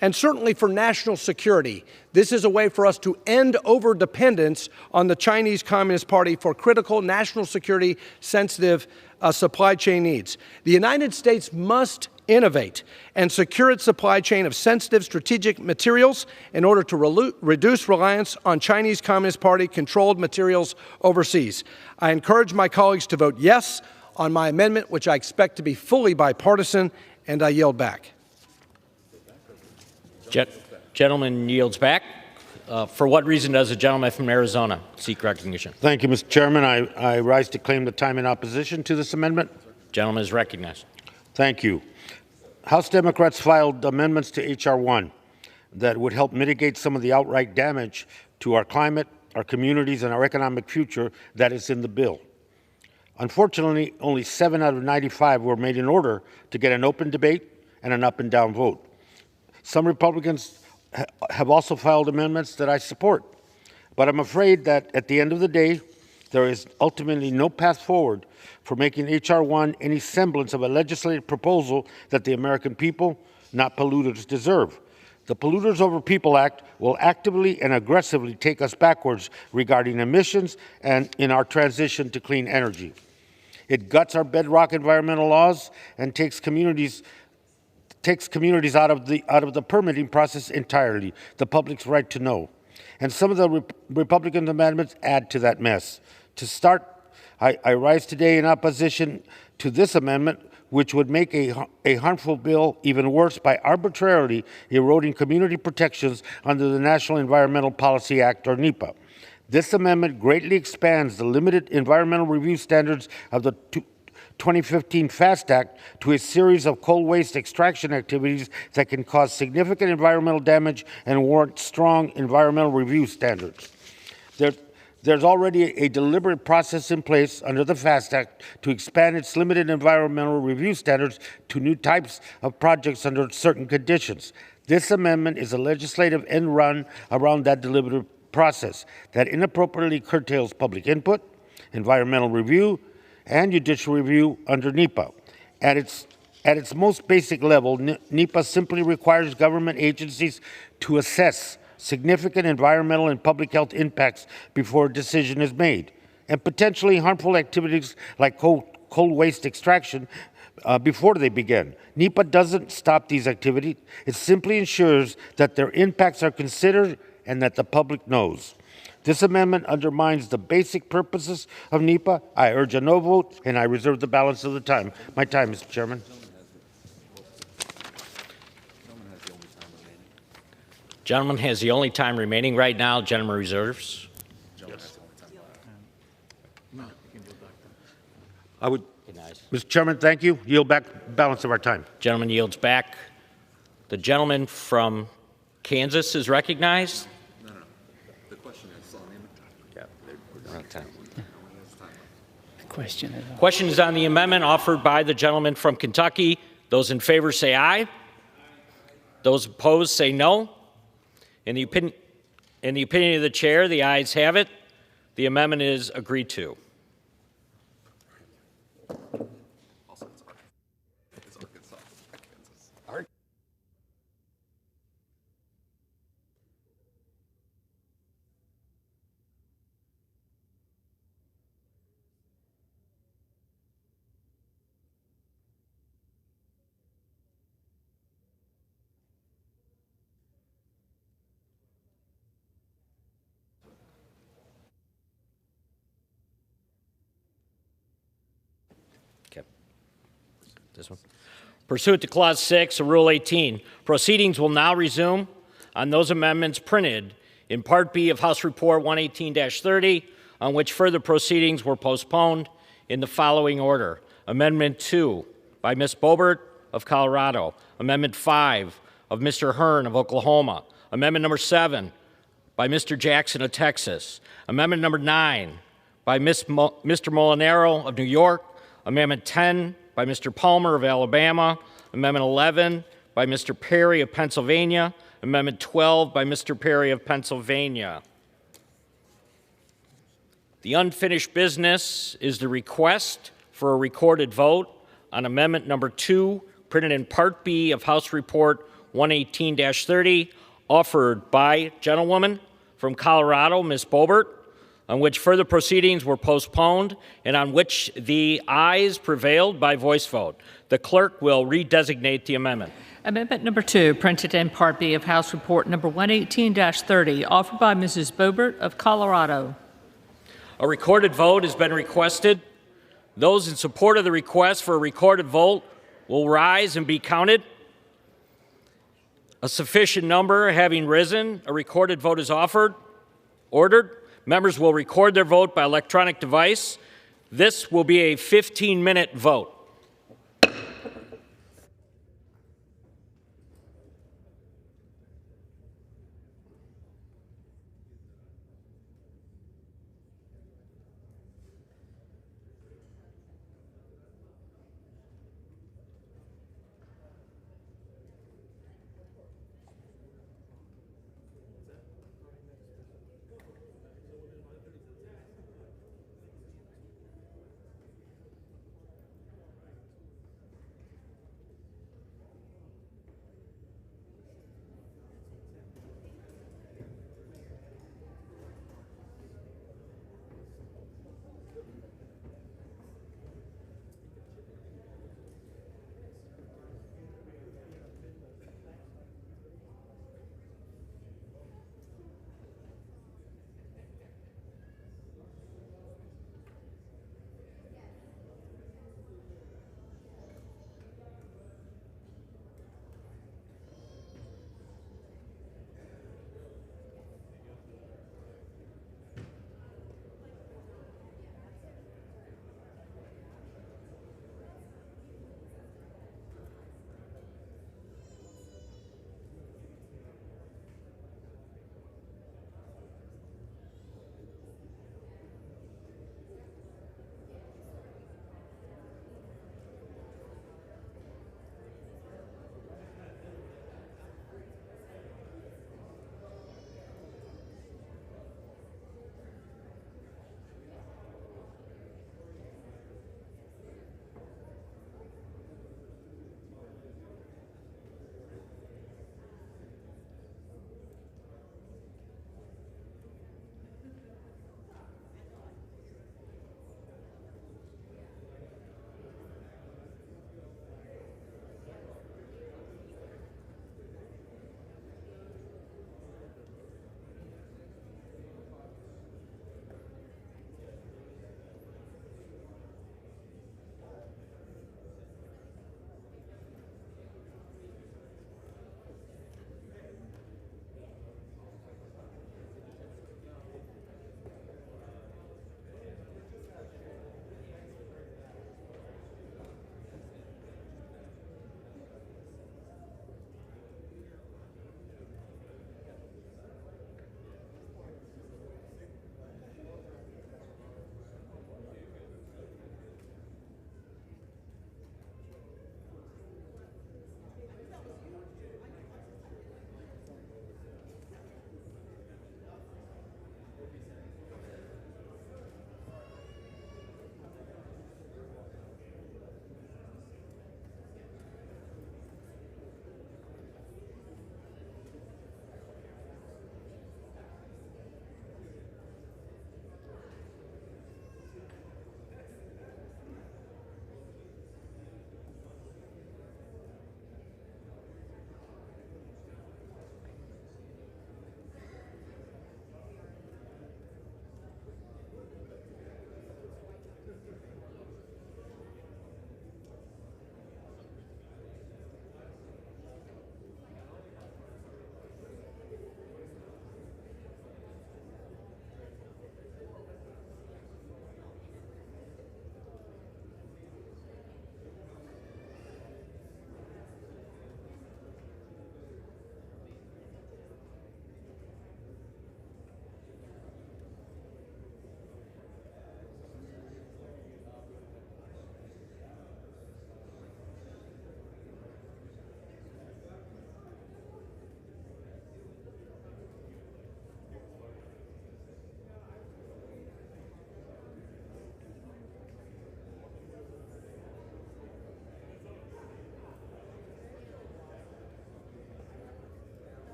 And certainly for national security, this is a way for us to end overdependence on the Chinese Communist Party for critical national security sensitive supply chain needs. The United States must innovate and secure its supply chain of sensitive strategic materials in order to reduce reliance on Chinese Communist Party controlled materials overseas. I encourage my colleagues to vote yes on my amendment, which I expect to be fully bipartisan, and I yield back. Gentleman yields back. For what reason does the gentleman from Arizona seek recognition? Thank you, Mr. Chairman. I rise to claim the time in opposition to this amendment. Gentleman is recognized. Thank you. House Democrats filed amendments to H.R. 1 that would help mitigate some of the outright damage to our climate, our communities, and our economic future that is in the bill. Unfortunately, only 7 out of 95 were made in order to get an open debate and an up and down vote. Some Republicans have also filed amendments that I support, But I'm afraid that at the end of the day, there is ultimately no path forward for making H.R. 1 any semblance of a legislative proposal that the American people, not polluters, deserve. The Polluters Over People Act will actively and aggressively take us backwards regarding emissions and in our transition to clean energy. It guts our bedrock environmental laws and takes communities out of the permitting process entirely, the public's right to know. And some of the Republican amendments add to that mess. To start, I rise today in opposition to this amendment, which would make a harmful bill even worse by arbitrarily eroding community protections under the National Environmental Policy Act, or NEPA. This amendment greatly expands the limited environmental review standards of the 2015 FAST Act to a series of coal waste extraction activities that can cause significant environmental damage and warrant strong environmental review standards. There's already a deliberate process in place under the FAST Act to expand its limited environmental review standards to new types of projects under certain conditions. This amendment is a legislative end run around that deliberate process that inappropriately curtails public input, environmental review, and judicial review under NEPA. At its most basic level, NEPA simply requires government agencies to assess significant environmental and public health impacts before a decision is made, and potentially harmful activities like coal waste extraction before they begin. NEPA doesn't stop these activities. It simply ensures that their impacts are considered and that the public knows. This amendment undermines the basic purposes of NEPA. I urge a no vote, and I reserve the balance of my time, Mr. Chairman. Gentleman has the only time remaining right now. Gentleman reserves. Yes. I would, Mr. Chairman, thank you. Yield back balance of our time. Gentleman yields back. The gentleman from Kansas is recognized. No. The question is on we're out of time. The question is on. Question is on the amendment offered by the gentleman from Kentucky. Those in favor say aye. Those opposed say no. In the opinion of the chair, the ayes have it. The amendment is agreed to. This one. Pursuant to Clause 6 of Rule 18, proceedings will now resume on those amendments printed in Part B of House Report 118-30, on which further proceedings were postponed in the following order. Amendment 2 by Ms. Boebert of Colorado. Amendment 5 of Mr. Hearn of Oklahoma. Amendment number 7 by Mr. Jackson of Texas. Amendment number 9 by Mr. Molinaro of New York. Amendment 10 by Mr. Palmer of Alabama. Amendment 11 by Mr. Perry of Pennsylvania. Amendment 12 by Mr. Perry of Pennsylvania. The unfinished business is the request for a recorded vote on Amendment number 2, printed in Part B of House Report 118-30, offered by gentlewoman from Colorado, Ms. Boebert, on which further proceedings were postponed and on which the ayes prevailed by voice vote. The clerk will redesignate the amendment. Amendment number 2, printed in Part B of House Report number 118-30, offered by Mrs. Boebert of Colorado. A recorded vote has been requested. Those in support of the request for a recorded vote will rise and be counted. A sufficient number having risen, a recorded vote is ordered. Members will record their vote by electronic device. This will be a 15-minute vote.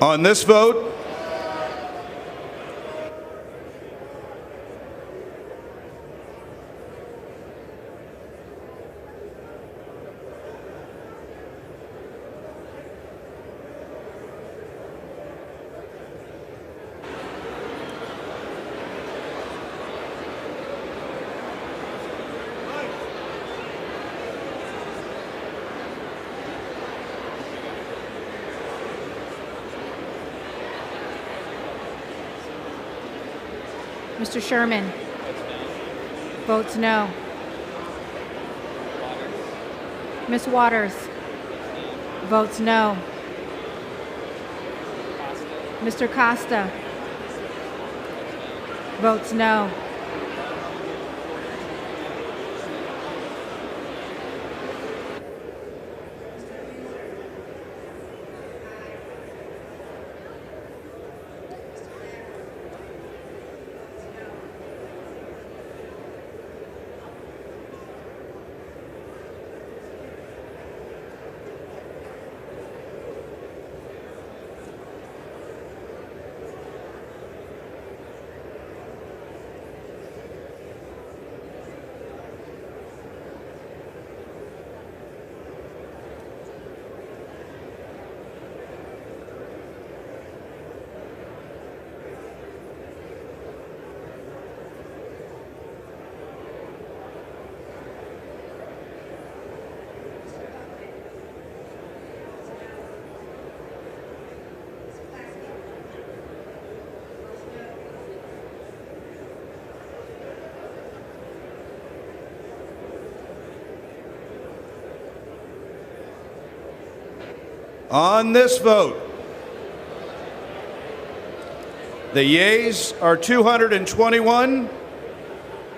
On this vote, Mr. Sherman votes no. Ms. Waters votes no. Mr. Costa votes no. on this vote, the yeas are 221,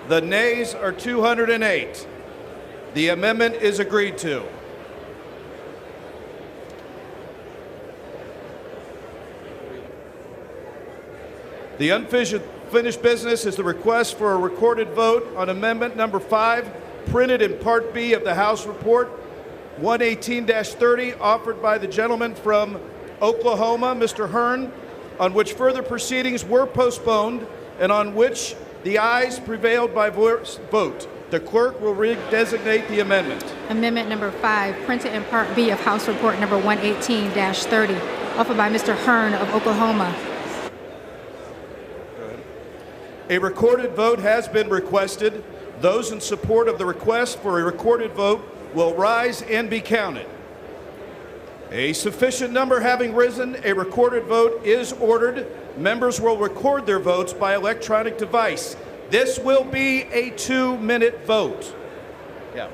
the nays are 208. The amendment is agreed to. The unfinished business is the request for a recorded vote on Amendment Number 5, printed in Part B of the House Report 118-30, offered by the gentleman from Oklahoma, Mr. Hearn, on which further proceedings were postponed and on which the ayes prevailed by vote. The clerk will redesignate the amendment. Amendment number 5, printed in Part B of House Report number 118-30, offered by Mr. Hearn of Oklahoma. A recorded vote has been requested. Those in support of the request for a recorded vote will rise and be counted. A sufficient number having risen, a recorded vote is ordered. Members will record their votes by electronic device. This will be a 2-minute vote. Yeah.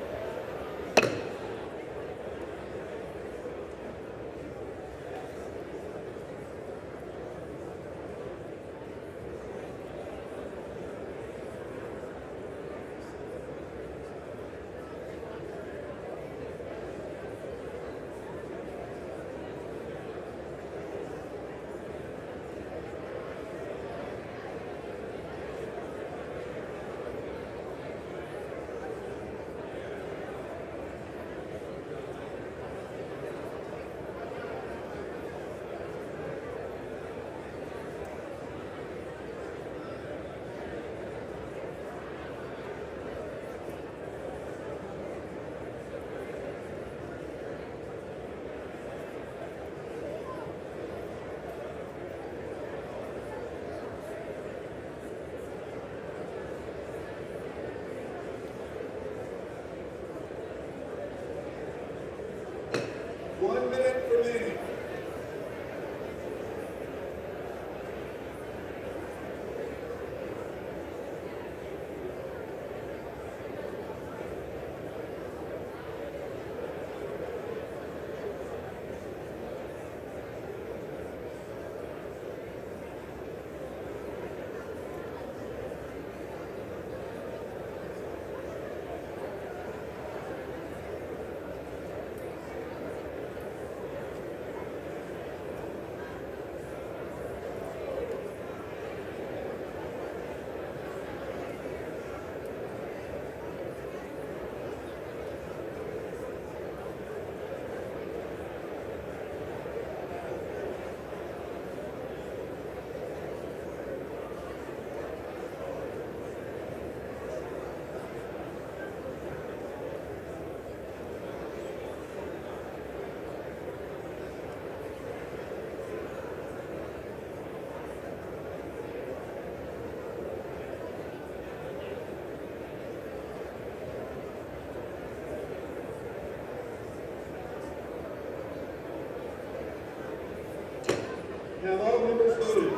Have all members voted?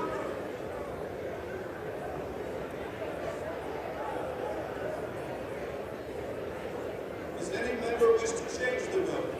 Does any member wish to change the vote?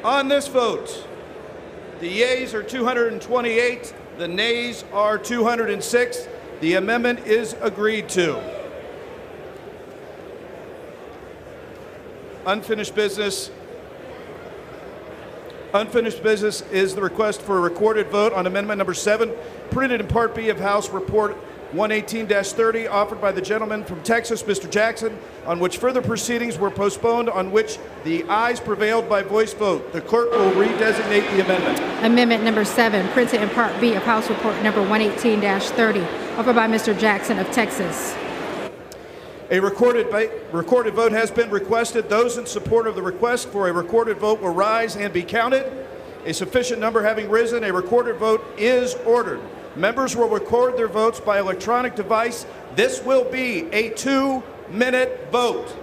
On this vote, the yeas are 228, the nays are 206. The amendment is agreed to. Unfinished business. Unfinished business is the request for a recorded vote on amendment number 7, printed in Part B of House Report 118-30, offered by the gentleman from Texas, Mr. Jackson, on which further proceedings were postponed, on which the ayes prevailed by voice vote. The clerk will redesignate the amendment. Amendment number 7, printed in Part B of House Report number 118-30, offered by Mr. Jackson of Texas. A recorded vote has been requested. Those in support of the request for a recorded vote will rise and be counted. A sufficient number having risen, a recorded vote is ordered. Members will record their votes by electronic device. This will be a 2-minute vote.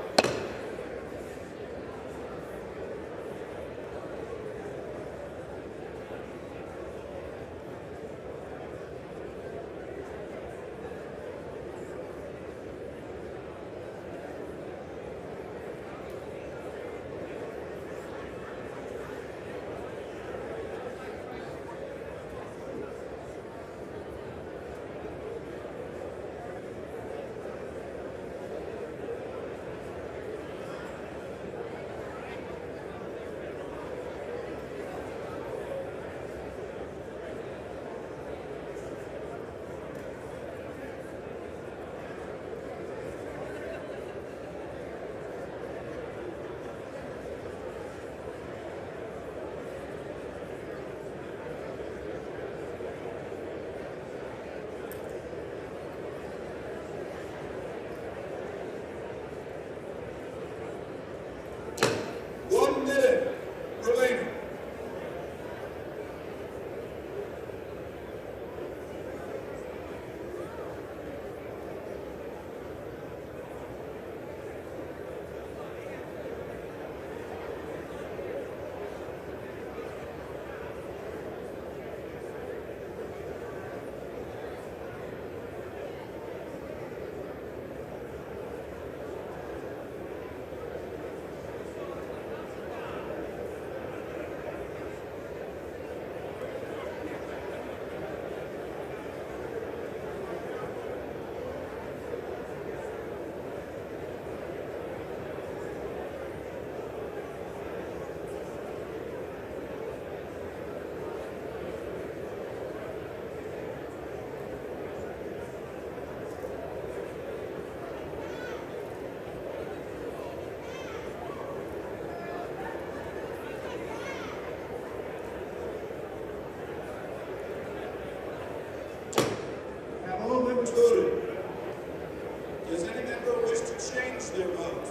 Does any member wish to change their vote?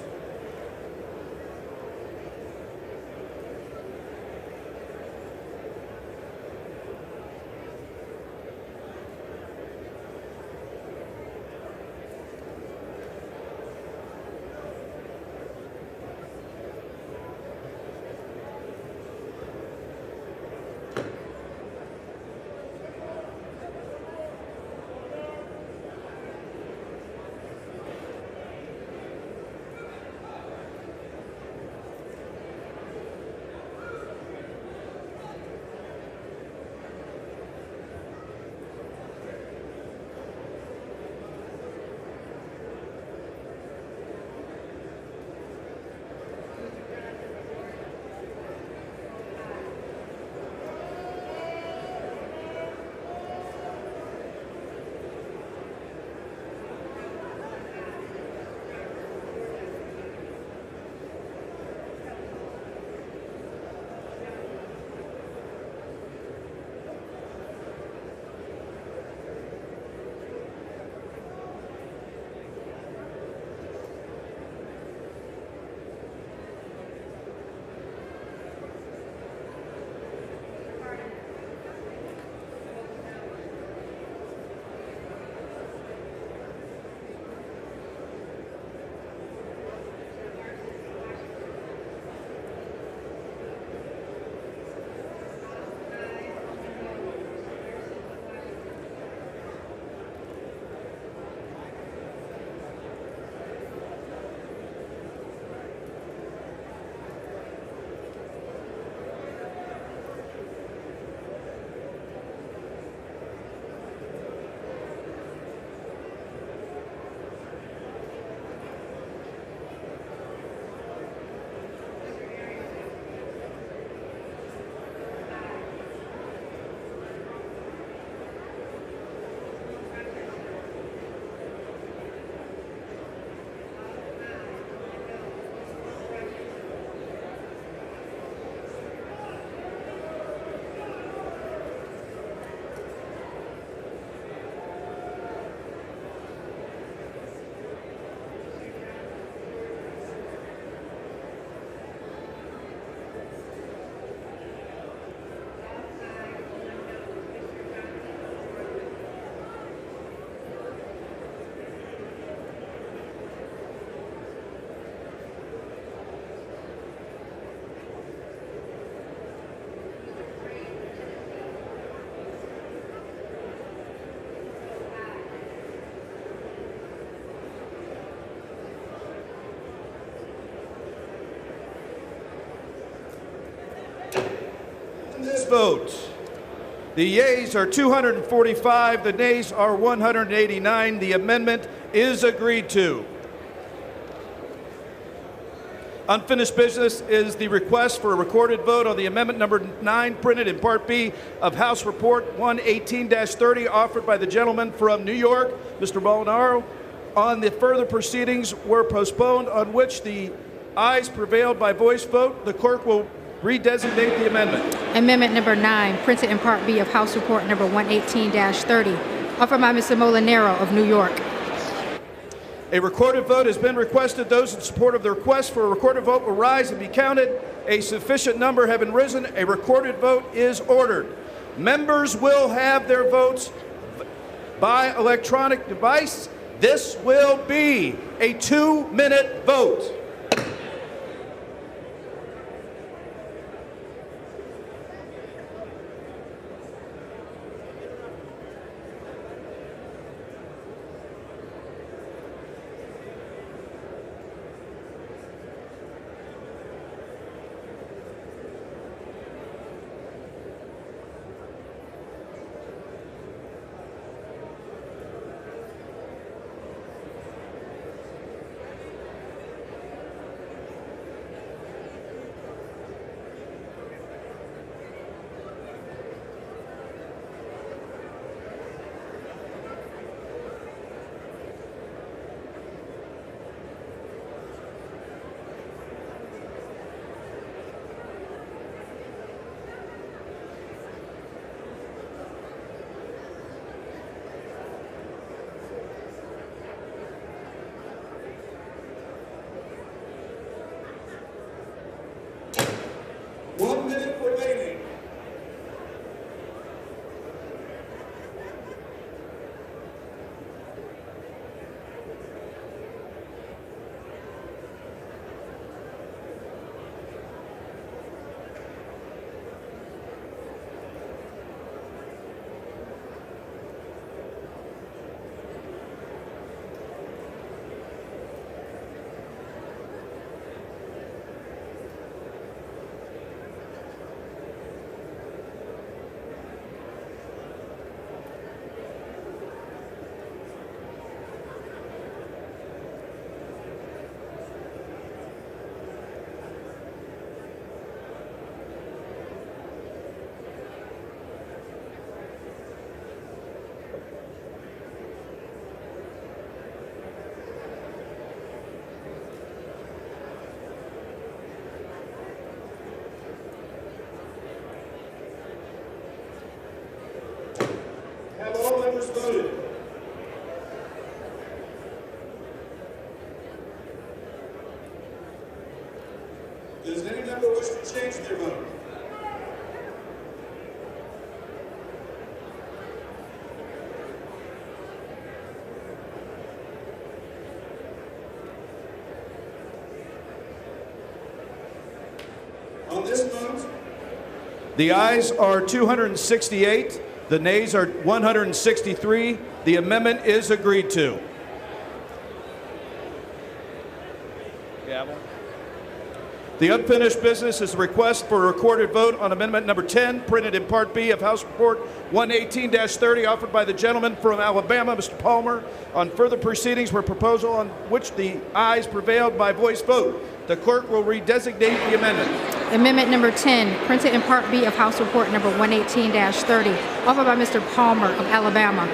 This vote. The yeas are 245, the nays are 189. The amendment is agreed to. Unfinished business is the request for a recorded vote on the amendment number 9 printed in Part B of House Report 118-30 offered by the gentleman from New York, Mr. Molinaro, on the further proceedings were postponed, on which the ayes prevailed by voice vote. The clerk will redesignate the amendment. Amendment number 9, printed in Part B of House Report number 118-30, offered by Mr. Molinaro of New York. A recorded vote has been requested. Those in support of the request for a recorded vote will rise and be counted. A sufficient number have been risen. A recorded vote is ordered. Members will have their votes by electronic device. This will be a 2-minute vote. members voted? Does any member wish to change their vote? On this vote, the ayes are 268, the nays are 163. The amendment is agreed to. Gavel. The unfinished business is a request for a recorded vote on amendment number 10, printed in Part B of House Report 118-30, offered by the gentleman from Alabama, Mr. Palmer, on further proceedings where proposal on which the ayes prevailed by voice vote. The clerk will redesignate the amendment. Amendment number 10, printed in Part B of House Report number 118-30, offered by Mr. Palmer of Alabama.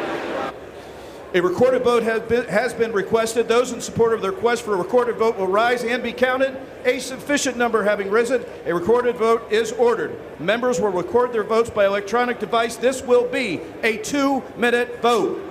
A recorded vote has been requested. Those in support of the request for a recorded vote will rise and be counted. A sufficient number having risen, a recorded vote is ordered. Members will record their votes by electronic device. This will be a 2-minute vote.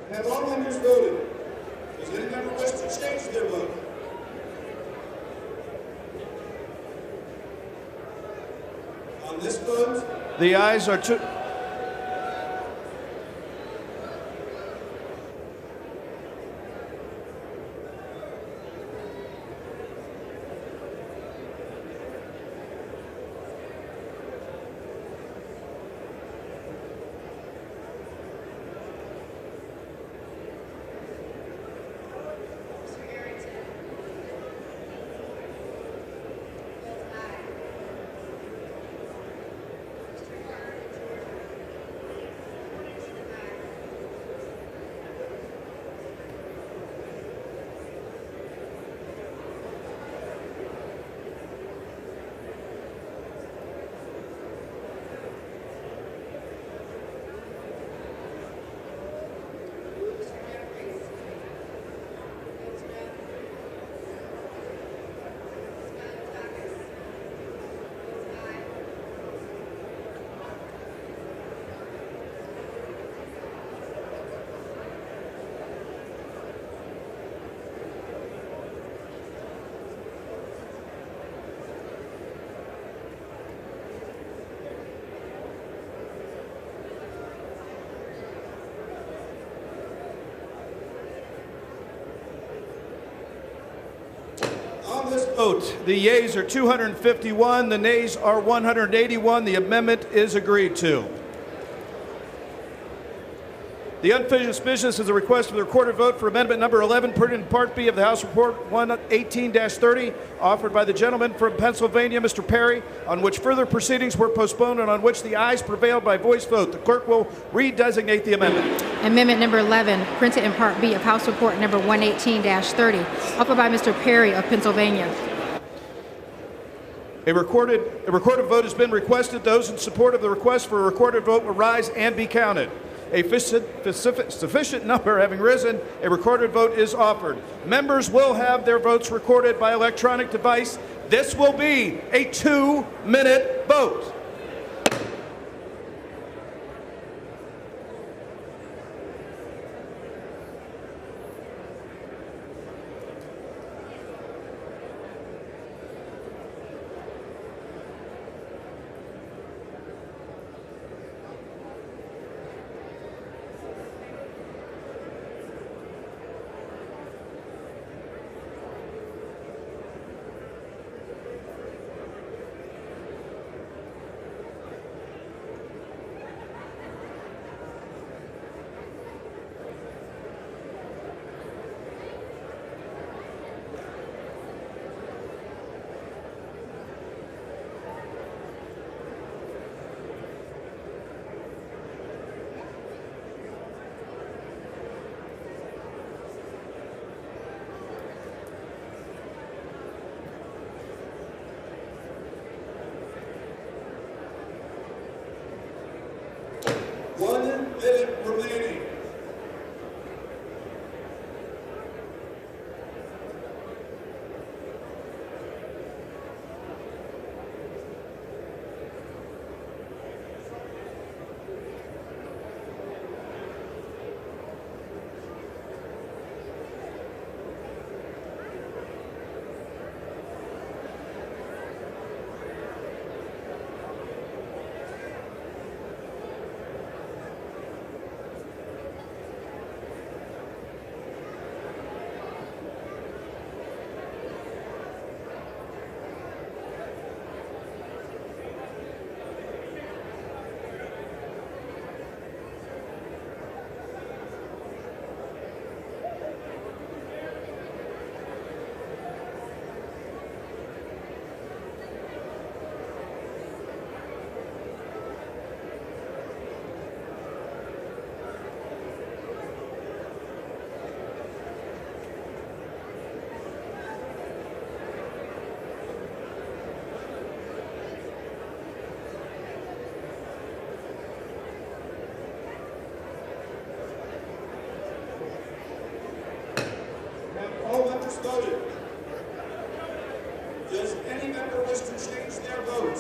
Have all members voted? Does any member wish to change their vote? On this vote, the ayes are two. On this vote, the yeas are 251, the nays are 181. The amendment is agreed to. The unfinished business is a request for the recorded vote for amendment number 11, printed in Part B of the House Report 118-30, offered by the gentleman from Pennsylvania, Mr. Perry, on which further proceedings were postponed and on which the ayes prevailed by voice vote. The clerk will redesignate the amendment. Amendment number 11, printed in Part B of House Report number 118-30, offered by Mr. Perry of Pennsylvania. A recorded vote has been requested. Those in support of the request for a recorded vote will rise and be counted. A sufficient number having risen, a recorded vote is offered. Members will have their votes recorded by electronic device. This will be a 2-minute vote. Remaining. Voted. Does any member wish to change their vote?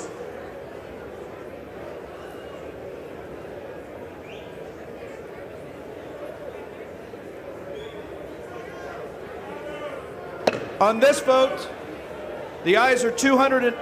On this vote, the ayes are 200.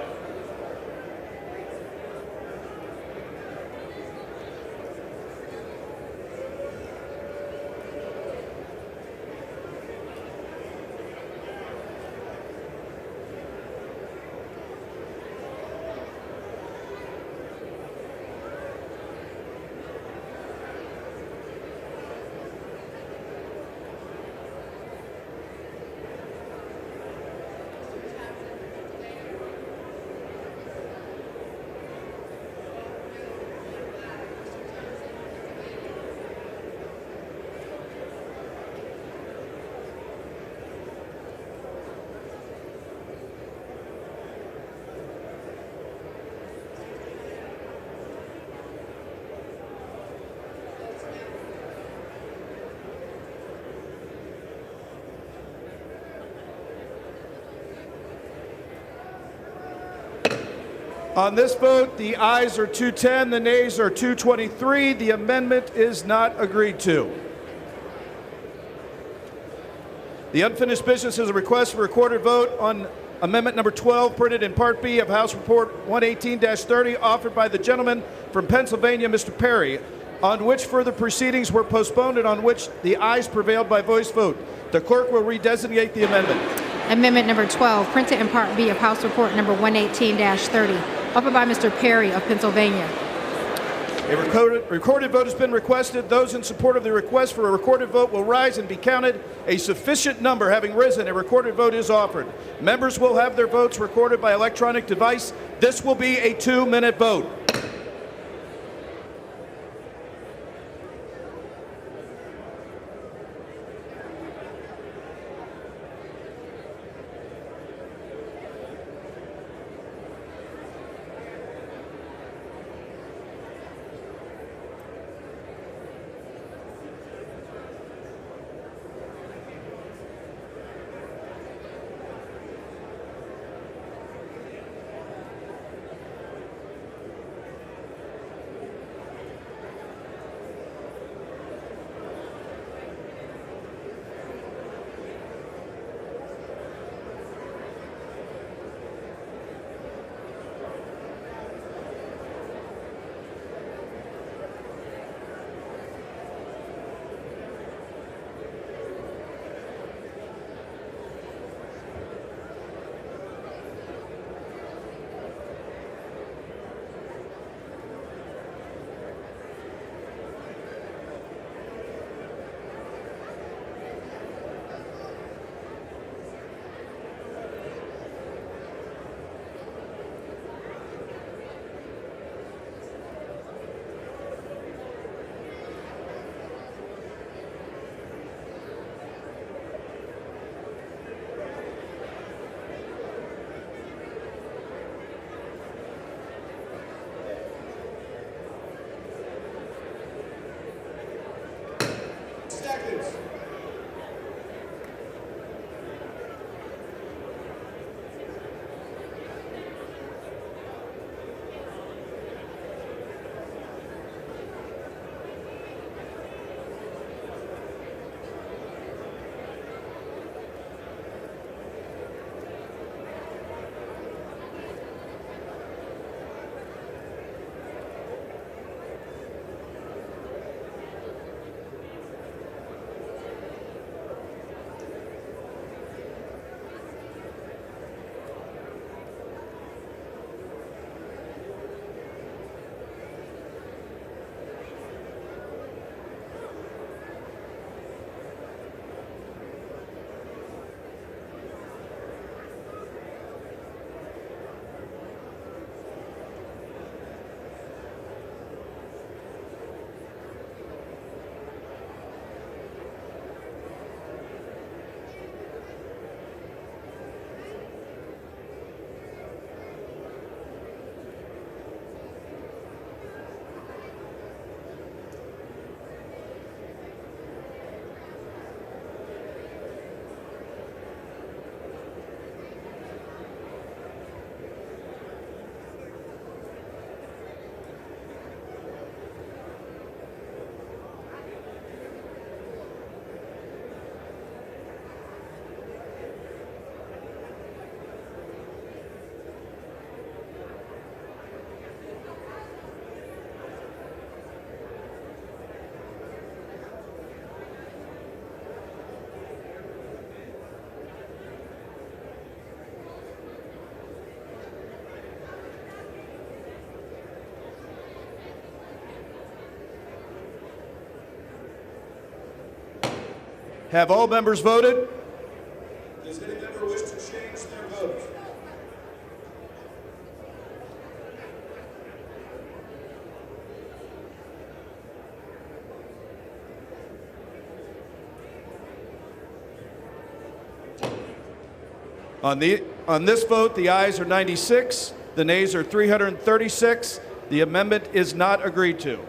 On this vote, the ayes are 210, the nays are 223. The amendment is not agreed to. The unfinished business is a request for recorded vote on amendment number 12, printed in Part B of House Report 118-30, offered by the gentleman from Pennsylvania, Mr. Perry, on which further proceedings were postponed and on which the ayes prevailed by voice vote. The clerk will redesignate the amendment. Amendment number 12, printed in Part B of House Report number 118-30, offered by Mr. Perry of Pennsylvania. A recorded vote has been requested. Those in support of the request for a recorded vote will rise and be counted. A sufficient number having risen, a recorded vote is offered. Members will have their votes recorded by electronic device. This will be a 2-minute vote. Have all members voted? Does any member wish to change their vote? On this vote, the ayes are 96, the nays are 336. The amendment is not agreed to.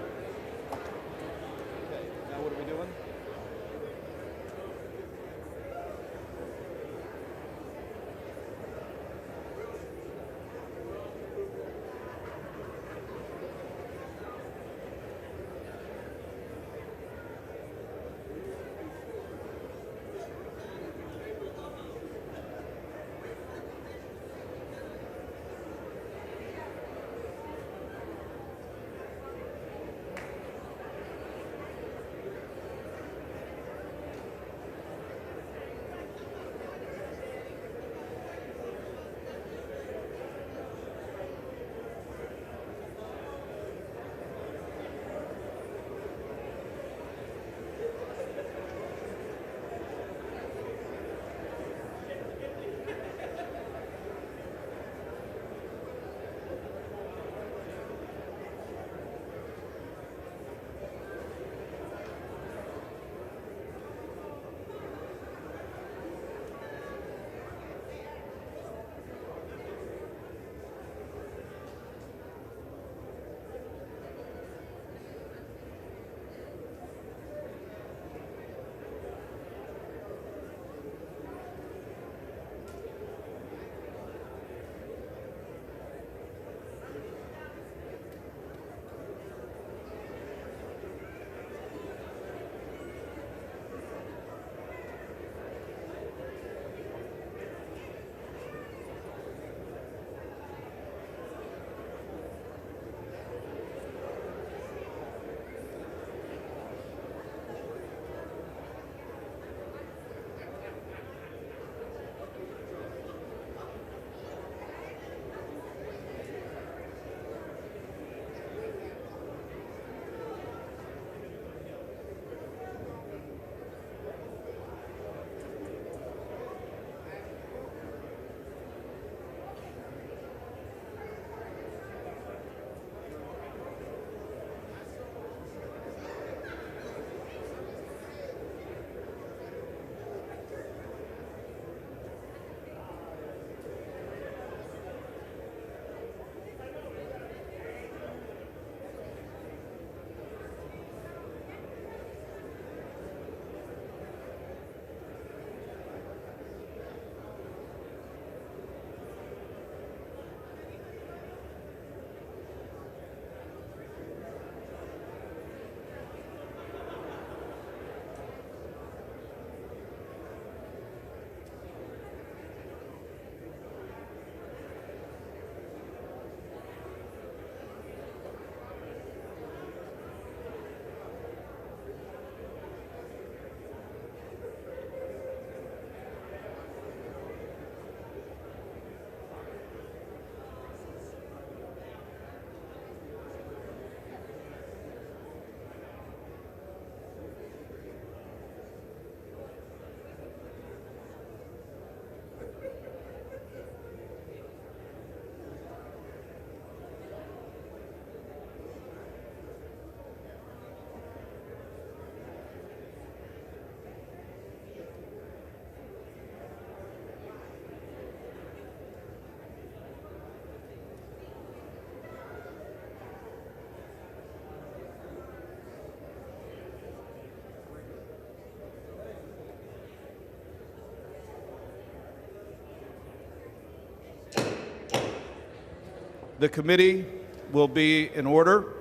The committee will be in order.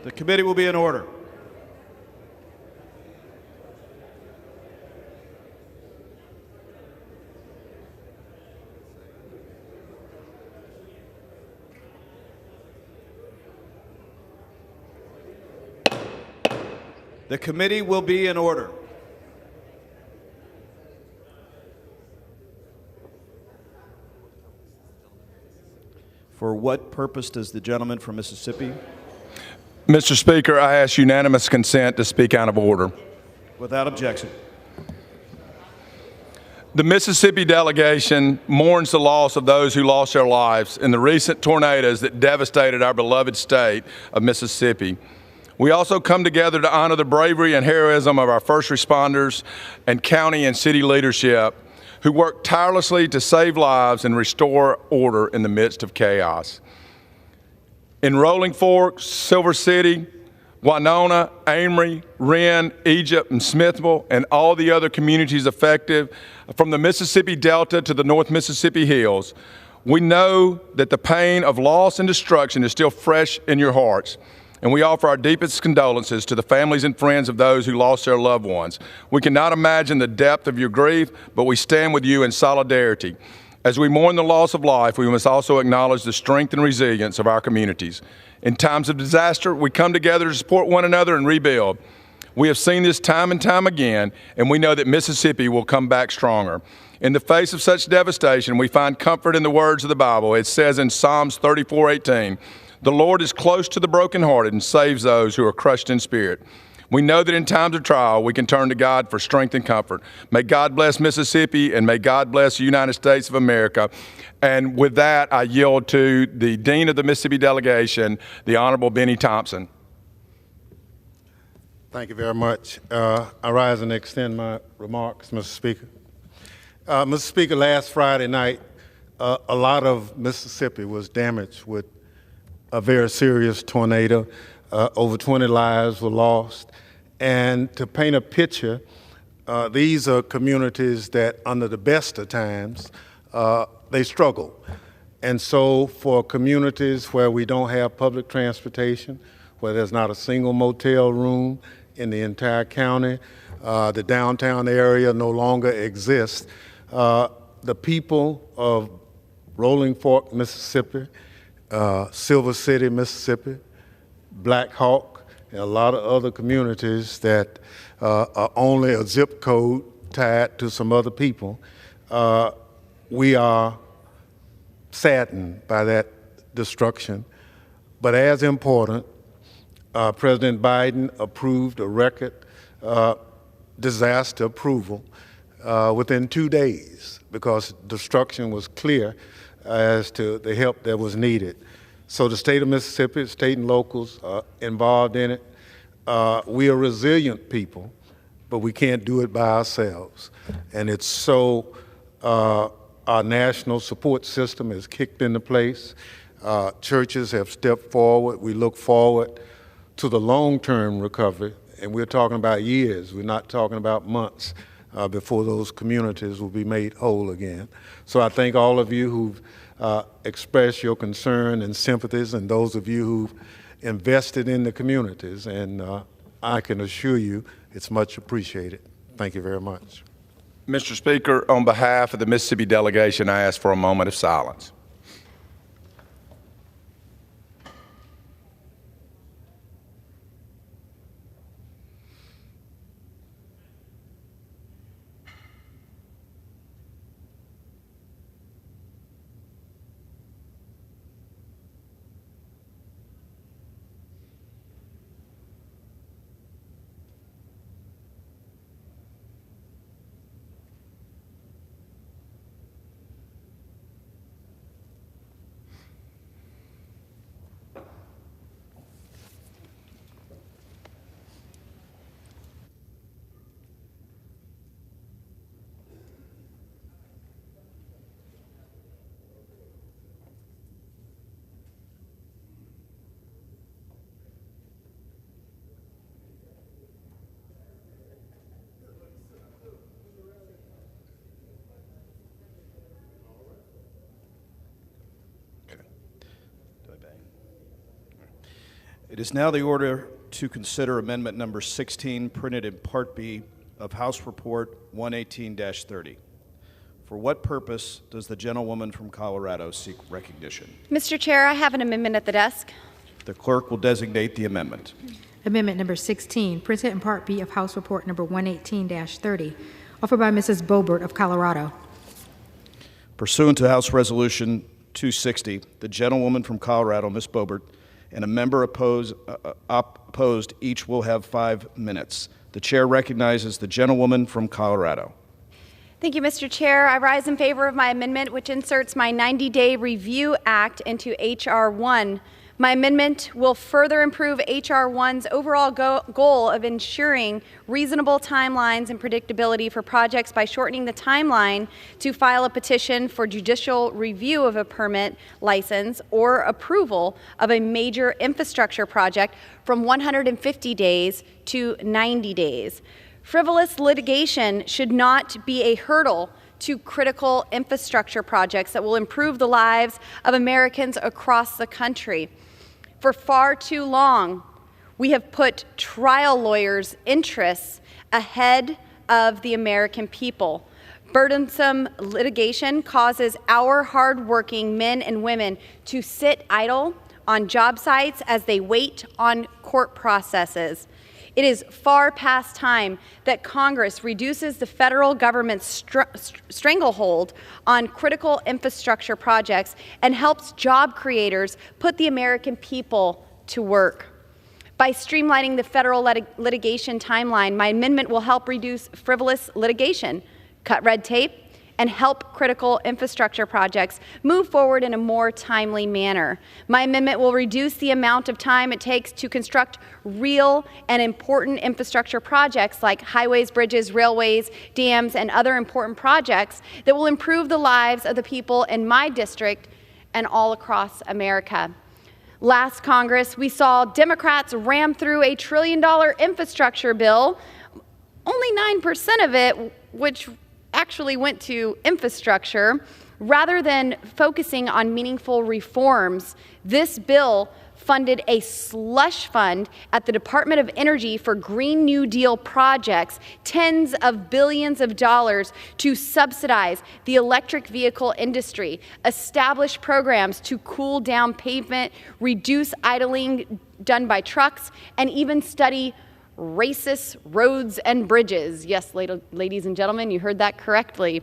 The committee will be in order. The committee will be in order. For what purpose does the gentleman from Mississippi? Mr. Speaker, I ask unanimous consent to speak out of order. Without objection. The Mississippi delegation mourns the loss of those who lost their lives in the recent tornadoes that devastated our beloved state of Mississippi. We also come together to honor the bravery and heroism of our first responders and county and city leadership who worked tirelessly to save lives and restore order in the midst of chaos. In Rolling Fork, Silver City, Winona, Amory, Wren, Egypt, and Smithville, and all the other communities affected from the Mississippi Delta to the North Mississippi Hills, we know that the pain of loss and destruction is still fresh in your hearts. And we offer our deepest condolences to the families and friends of those who lost their loved ones. We cannot imagine the depth of your grief, but we stand with you in solidarity. As we mourn the loss of life, we must also acknowledge the strength and resilience of our communities. In times of disaster, we come together to support one another and rebuild. We have seen this time and time again, and we know that Mississippi will come back stronger. In the face of such devastation, we find comfort in the words of the Bible. It says in Psalms 34:18, "The Lord is close to the brokenhearted and saves those who are crushed in spirit." We know that in times of trial, we can turn to God for strength and comfort. May God bless Mississippi, and may God bless the United States of America. And with that, I yield to the Dean of the Mississippi Delegation, the Honorable Benny Thompson. Thank you very much. I rise and extend my remarks, Mr. Speaker. Mr. Speaker, last Friday night, a lot of Mississippi was damaged with a very serious tornado. Over 20 lives were lost. And to paint a picture, these are communities that under the best of times, they struggle. And so for communities where we don't have public transportation, where there's not a single motel room in the entire county, the downtown area no longer exists, the people of Rolling Fork, Mississippi, Silver City, Mississippi, Black Hawk, and a lot of other communities that are only a zip code tied to some other people, we are saddened by that destruction. But as important, President Biden approved a record disaster approval within 2 days because destruction was clear as to the help that was needed. So the state of Mississippi, state and locals are involved in it. We are resilient people, but we can't do it by ourselves. And it's so our national support system is kicked into place. Churches have stepped forward. We look forward to the long-term recovery, and we're talking about years. We're not talking about months before those communities will be made whole again. So I thank all of you who've expressed your concern and sympathies, and those of you who've invested in the communities, and I can assure you it's much appreciated. Thank you very much. Mr. Speaker, on behalf of the Mississippi delegation, I ask for a moment of silence. It is now the order to consider amendment number 16, printed in Part B of House Report 118-30. For what purpose does the gentlewoman from Colorado seek recognition? Mr. Chair, I have an amendment at the desk. The clerk will designate the amendment. Amendment number 16, printed in Part B of House Report number 118-30, offered by Mrs. Boebert of Colorado. Pursuant to House Resolution 260, the gentlewoman from Colorado, Ms. Boebert, and a member opposed, each will have 5 minutes. The chair recognizes the gentlewoman from Colorado. Thank you, Mr. Chair. I rise in favor of my amendment, which inserts my 90-day review act into H.R. 1. My amendment will further improve H.R. 1's overall goal of ensuring reasonable timelines and predictability for projects by shortening the timeline to file a petition for judicial review of a permit license or approval of a major infrastructure project from 150 days to 90 days. Frivolous litigation should not be a hurdle to critical infrastructure projects that will improve the lives of Americans across the country. For far too long, we have put trial lawyers' interests ahead of the American people. Burdensome litigation causes our hardworking men and women to sit idle on job sites as they wait on court processes. It is far past time that Congress reduces the federal government's stranglehold on critical infrastructure projects and helps job creators put the American people to work. By streamlining the federal litigation timeline, my amendment will help reduce frivolous litigation, cut red tape, and help critical infrastructure projects move forward in a more timely manner. My amendment will reduce the amount of time it takes to construct real and important infrastructure projects like highways, bridges, railways, dams, and other important projects that will improve the lives of the people in my district and all across America. Last Congress, we saw Democrats ram through a $1 trillion infrastructure bill, only 9% of it, which actually went to infrastructure. Rather than focusing on meaningful reforms, this bill funded a slush fund at the Department of Energy for Green New Deal projects, tens of billions of dollars to subsidize the electric vehicle industry, establish programs to cool down pavement, reduce idling done by trucks, and even study racist roads and bridges. Yes, ladies and gentlemen, you heard that correctly.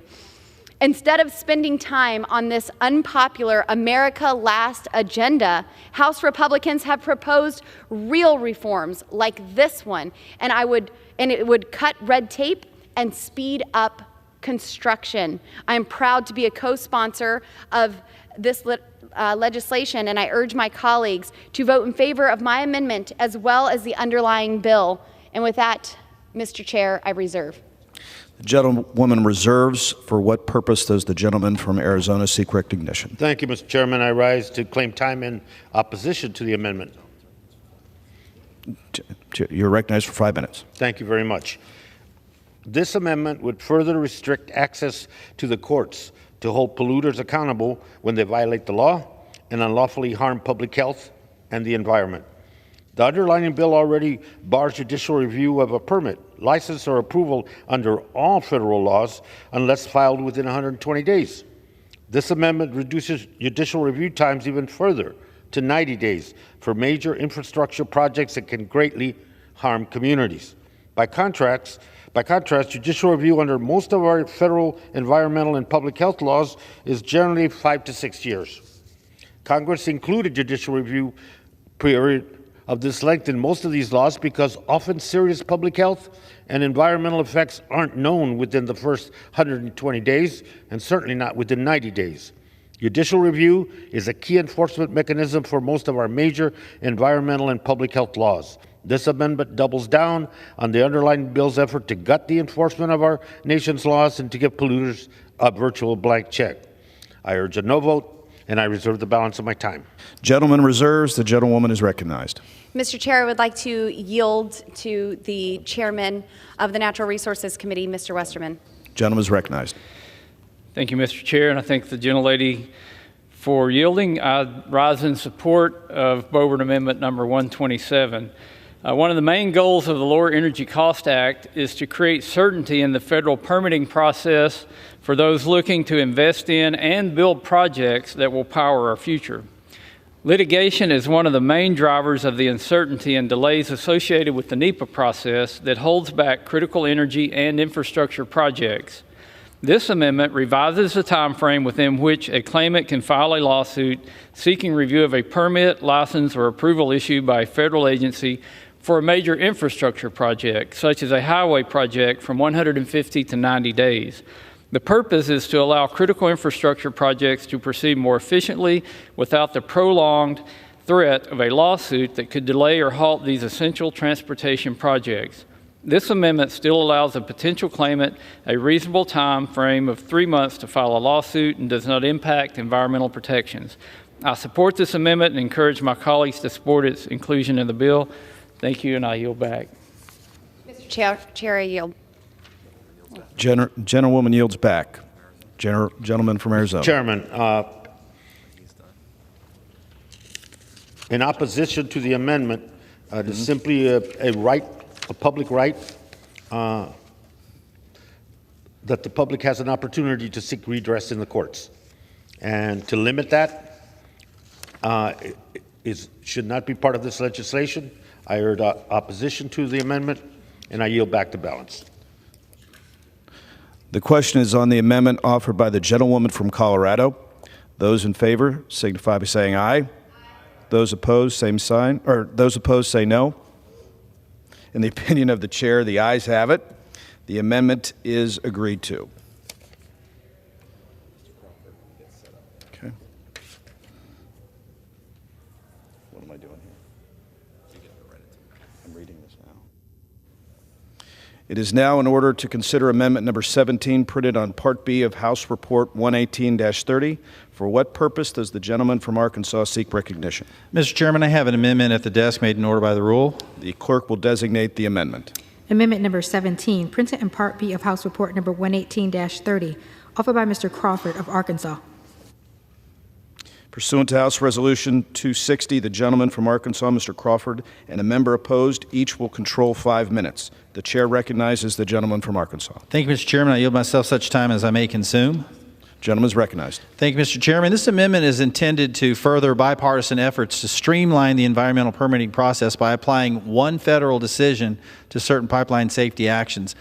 Instead of spending time on this unpopular America Last agenda, House Republicans have proposed real reforms like this one, and it would cut red tape and speed up construction. I am proud to be a co-sponsor of this legislation, and I urge my colleagues to vote in favor of my amendment as well as the underlying bill. And with that, Mr. Chair, I reserve. The gentlewoman reserves. For what purpose does the gentleman from Arizona seek recognition? Thank you, Mr. Chairman. I rise to claim time in opposition to the amendment. You're recognized for 5 minutes. Thank you very much. This amendment would further restrict access to the courts to hold polluters accountable when they violate the law and unlawfully harm public health and the environment. The underlying bill already bars judicial review of a permit, license, or approval under all federal laws unless filed within 120 days. This amendment reduces judicial review times even further to 90 days for major infrastructure projects that can greatly harm communities. By contrast, judicial review under most of our federal environmental and public health laws is generally 5 to 6 years. Congress included judicial review period of this length in most of these laws because often serious public health and environmental effects aren't known within the first 120 days, and certainly not within 90 days. Judicial review is a key enforcement mechanism for most of our major environmental and public health laws. This amendment doubles down on the underlying bill's effort to gut the enforcement of our nation's laws and to give polluters a virtual blank check. I urge a no vote, and I reserve the balance of my time. Gentleman reserves. The gentlewoman is recognized. Mr. Chair, I would like to yield to the chairman of the Natural Resources Committee, Mr. Westerman. Gentleman is recognized. Thank you, Mr. Chair, and I thank the gentlelady for yielding. I rise in support of Boebert Amendment number 127. One of the main goals of the Lower Energy Cost Act is to create certainty in the federal permitting process for those looking to invest in and build projects that will power our future. Litigation is one of the main drivers of the uncertainty and delays associated with the NEPA process that holds back critical energy and infrastructure projects. This amendment revises the time frame within which a claimant can file a lawsuit seeking review of a permit, license, or approval issued by a federal agency for a major infrastructure project, such as a highway project, from 150 to 90 days. The purpose is to allow critical infrastructure projects to proceed more efficiently without the prolonged threat of a lawsuit that could delay or halt these essential transportation projects. This amendment still allows a potential claimant a reasonable time frame of 3 months to file a lawsuit and does not impact environmental protections. I support this amendment and encourage my colleagues to support its inclusion in the bill. Thank you, and I yield back. Mr. Chair, I yield. Gentlewoman yields back. Gentleman from Arizona. Chairman, in opposition to the amendment, it is simply a right, a public right, that the public has an opportunity to seek redress in the courts. And to limit that should not be part of this legislation. I urge opposition to the amendment, and I yield back the balance. The question is on the amendment offered by the gentlewoman from Colorado. Those in favor signify by saying aye. Those opposed, same sign, or those opposed say no. In the opinion of the chair, the ayes have it. The amendment is agreed to. Okay. What am I doing here? I'm reading this now. It is now in order to consider amendment number 17 printed on Part B of House Report 118-30. For what purpose does the gentleman from Arkansas seek recognition? Mr. Chairman, I have an amendment at the desk made in order by the rule. The clerk will designate the amendment. Amendment number 17, printed in Part B of House Report number 118-30, offered by Mr. Crawford of Arkansas. Pursuant to House Resolution 260, the gentleman from Arkansas, Mr. Crawford, and a member opposed, each will control 5 minutes. The chair recognizes the gentleman from Arkansas. Thank you, Mr. Chairman. I yield myself such time as I may consume. Gentleman is recognized. Thank you, Mr. Chairman. This amendment is intended to further bipartisan efforts to streamline the environmental permitting process by applying one federal decision to certain pipeline safety actions.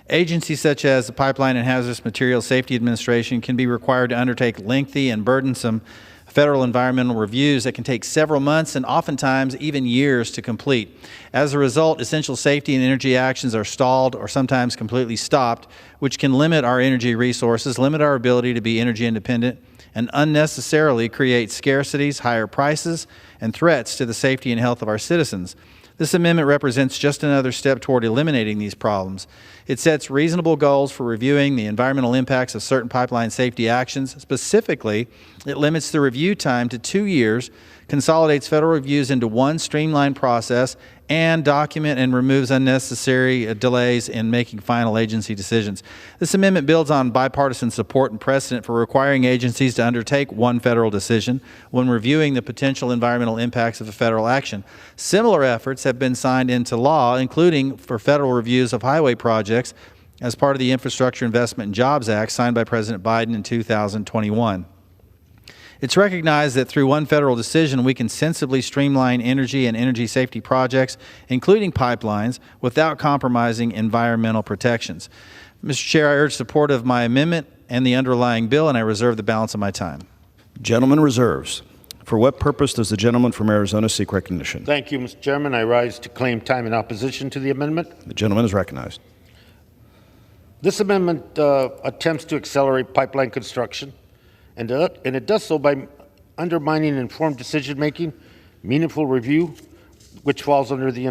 Agencies such as the Pipeline and Hazardous Materials Safety Administration can be required to undertake lengthy and burdensome federal environmental reviews that can take several months and oftentimes even years to complete. As a result, essential safety and energy actions are stalled or sometimes completely stopped, which can limit our energy resources, limit our ability to be energy independent, and unnecessarily create scarcities, higher prices, and threats to the safety and health of our citizens. This amendment represents just another step toward eliminating these problems. It sets reasonable goals for reviewing the environmental impacts of certain pipeline safety actions. Specifically, it limits the review time to 2 years, consolidates federal reviews into one streamlined process, and document and removes unnecessary delays in making final agency decisions. This amendment builds on bipartisan support and precedent for requiring agencies to undertake one federal decision when reviewing the potential environmental impacts of a federal action. Similar efforts have been signed into law, including for federal reviews of highway projects as part of the Infrastructure Investment and Jobs Act signed by President Biden in 2021. It's recognized that through one federal decision, we can sensibly streamline energy and energy safety projects, including pipelines, without compromising environmental protections. Mr. Chair, I urge support of my amendment and the underlying bill, and I reserve the balance of my time. Gentleman reserves. For what purpose does the gentleman from Arizona seek recognition? Thank you, Mr. Chairman. I rise to claim time in opposition to the amendment. The gentleman is recognized. This amendment attempts to accelerate pipeline construction, and it does so by undermining informed decision-making, meaningful review, which falls under the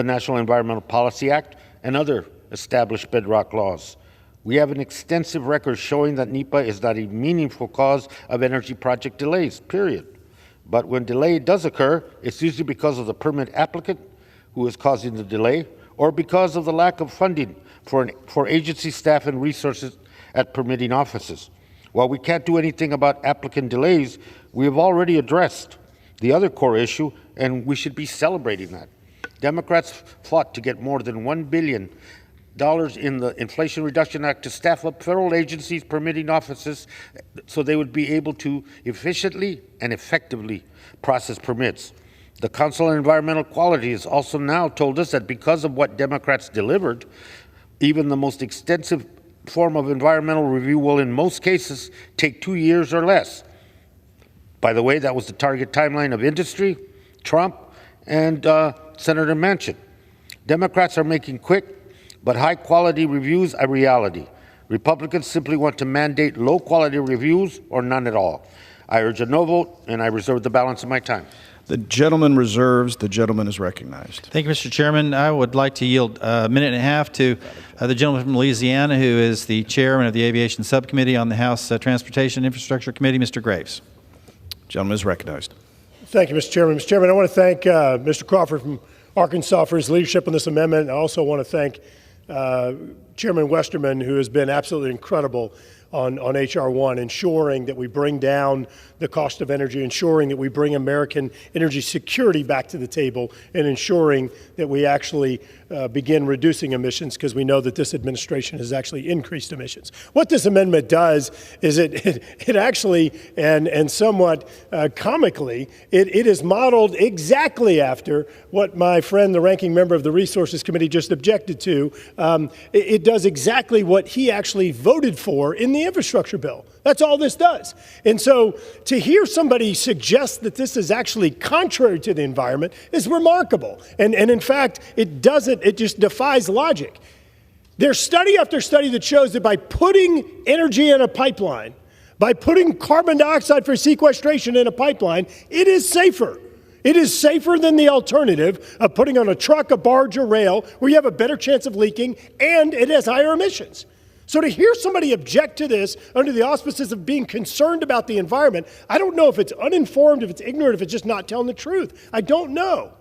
National Environmental Policy Act and other established bedrock laws. We have an extensive record showing that NEPA is not a meaningful cause of energy project delays, period. But when delay does occur, it's usually because of the permit applicant who is causing the delay, or because of the lack of funding for agency staff and resources at permitting offices. While we can't do anything about applicant delays, we have already addressed the other core issue, and we should be celebrating that. Democrats fought to get more than $1 billion in the Inflation Reduction Act to staff up federal agencies' permitting offices so they would be able to efficiently and effectively process permits. The Council on Environmental Quality has also now told us that because of what Democrats delivered, even the most extensive form of environmental review will in most cases take 2 years or less. By the way, that was the target timeline of industry, Trump, and Senator Manchin. Democrats are making quick but high-quality reviews a reality. Republicans simply want to mandate low-quality reviews or none at all. I urge a no vote, and I reserve the balance of my time. The gentleman reserves. The gentleman is recognized. Thank you, Mr. Chairman. I would like to yield a minute and a half to the gentleman from Louisiana, who is the chairman of the Aviation Subcommittee on the House Transportation and Infrastructure Committee, Mr. Graves. Gentleman is recognized. Thank you, Mr. Chairman. Mr. Chairman, I want to thank Mr. Crawford from Arkansas for his leadership on this amendment. I also want to thank Chairman Westerman, who has been absolutely incredible on H.R. 1, ensuring that we bring down the cost of energy, ensuring that we bring American energy security back to the table, and ensuring that we actually begin reducing emissions, because we know that this administration has actually increased emissions. What this amendment does is it actually, and somewhat comically, it is modeled exactly after what my friend, the ranking member of the Resources Committee, just objected to. It does exactly what he actually voted for in the infrastructure bill. That's all this does. And so to hear somebody suggest that this is actually contrary to the environment is remarkable. And in fact, it just defies logic. There's study after study that shows that by putting energy in a pipeline, by putting carbon dioxide for sequestration in a pipeline, it is safer. It is safer than the alternative of putting on a truck, a barge, or rail, where you have a better chance of leaking, and it has higher emissions. So to hear somebody object to this under the auspices of being concerned about the environment, I don't know if it's uninformed, if it's ignorant, if it's just not telling the truth. I don't know.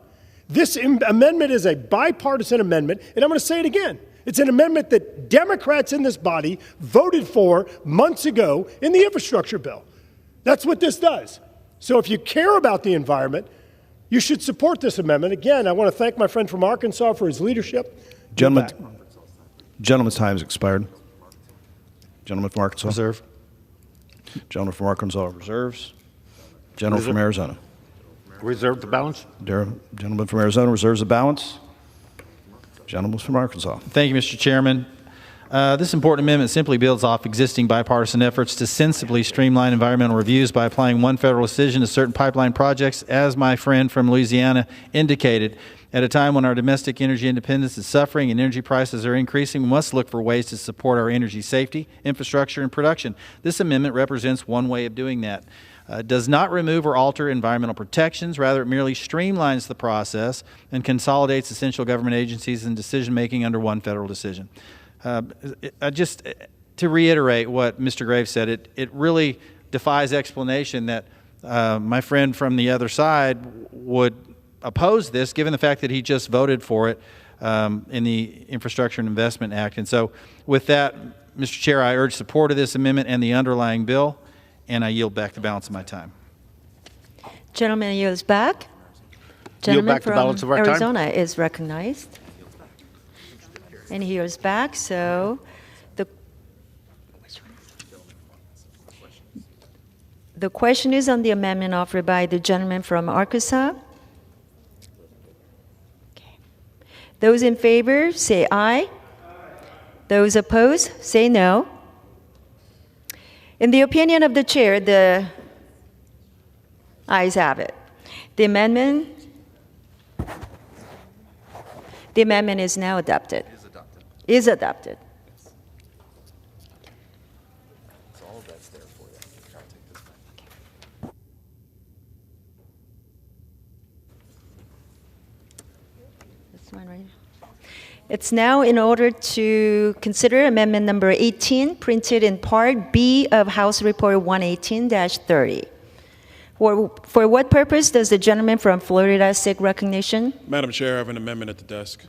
This amendment is a bipartisan amendment, and I'm going to say it again. It's an amendment that Democrats in this body voted for months ago in the infrastructure bill. That's what this does. So if you care about the environment, you should support this amendment. Again, I want to thank my friend from Arkansas for his leadership. Gentleman's time has expired. Gentleman from Arkansas. Reserve. Gentleman from Arkansas reserves. Gentleman from Arizona. Reserve the balance. Gentleman from Arizona reserves the balance. Gentleman from Arkansas. Thank you, Mr. Chairman. This important amendment simply builds off existing bipartisan efforts to sensibly streamline environmental reviews by applying one federal decision to certain pipeline projects, as my friend from Louisiana indicated. At a time when our domestic energy independence is suffering and energy prices are increasing, we must look for ways to support our energy safety, infrastructure, and production. This amendment represents one way of doing that. It does not remove or alter environmental protections. Rather, it merely streamlines the process and consolidates essential government agencies and decision-making under one federal decision. Just to reiterate what Mr. Graves said, it really defies explanation that my friend from the other side would oppose this, given the fact that he just voted for it in the Infrastructure and Investment Act. And so with that, Mr. Chair, I urge support of this amendment and the underlying bill, and I yield back the balance of my time. Gentleman yields back. Gentleman from Arizona is recognized. And he yields back, so the question is on the amendment offered by the gentleman from Arkansas. Those in favor, say aye. Those opposed, say no. In the opinion of the chair, the ayes have it. The amendment is now adopted. Is adopted. It's now in order to consider amendment number 18, printed in Part B of House Report 118-30. For what purpose does the gentleman from Florida seek recognition? Madam Chair, I have an amendment at the desk.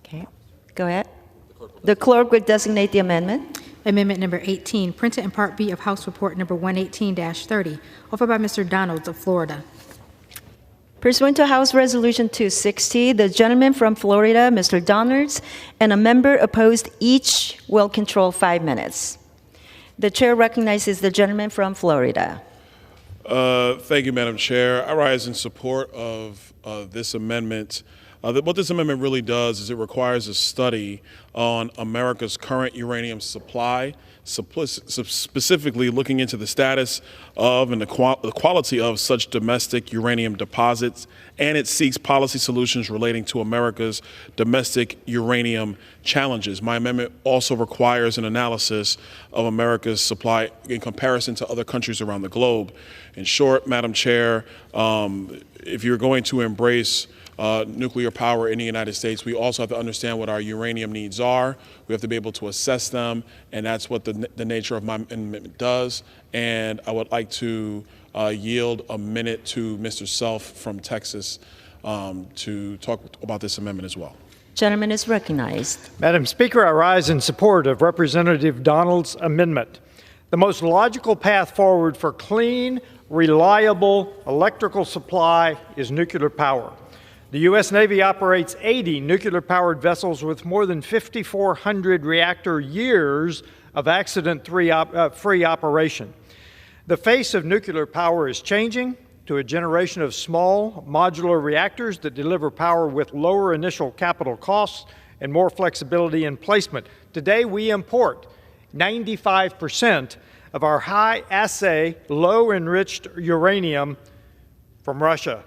Okay, go ahead. The clerk would designate the amendment. Amendment number 18, printed in Part B of House Report number 118-30, offered by Mr. Donalds of Florida. Pursuant to House Resolution 260, the gentleman from Florida, Mr. Donalds, and a member opposed each will control 5 minutes. The chair recognizes the gentleman from Florida. Thank you, Madam Chair. I rise in support of this amendment. What this amendment really does is it requires a study on America's current uranium supply, specifically looking into the status of and the quality of such domestic uranium deposits, and it seeks policy solutions relating to America's domestic uranium challenges. My amendment also requires an analysis of America's supply in comparison to other countries around the globe. In short, Madam Chair, if you're going to embrace nuclear power in the United States, we also have to understand what our uranium needs are. We have to be able to assess them, and that's what the nature of my amendment does. And I would like to yield a minute to Mr. Self from Texas to talk about this amendment as well. Gentleman is recognized. Madam Speaker, I rise in support of Representative Donald's amendment. The most logical path forward for clean, reliable electrical supply is nuclear power. The U.S. Navy operates 80 nuclear-powered vessels with more than 5,400 reactor years of accident-free operation. The face of nuclear power is changing to a generation of small, modular reactors that deliver power with lower initial capital costs and more flexibility in placement. Today, we import 95% of our high-assay, low-enriched uranium from Russia.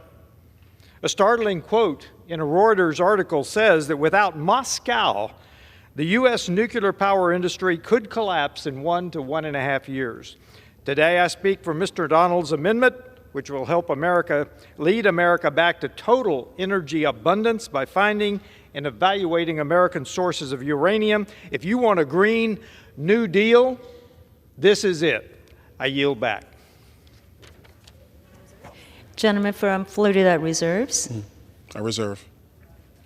A startling quote in a Reuters article says that without Moscow, the U.S. nuclear power industry could collapse in 1 to 1.5 years. Today, I speak for Mr. Donald's amendment, which will help lead America back to total energy abundance by finding and evaluating American sources of uranium. If you want a Green New Deal, this is it. I yield back. Gentleman from Florida reserves. I reserve.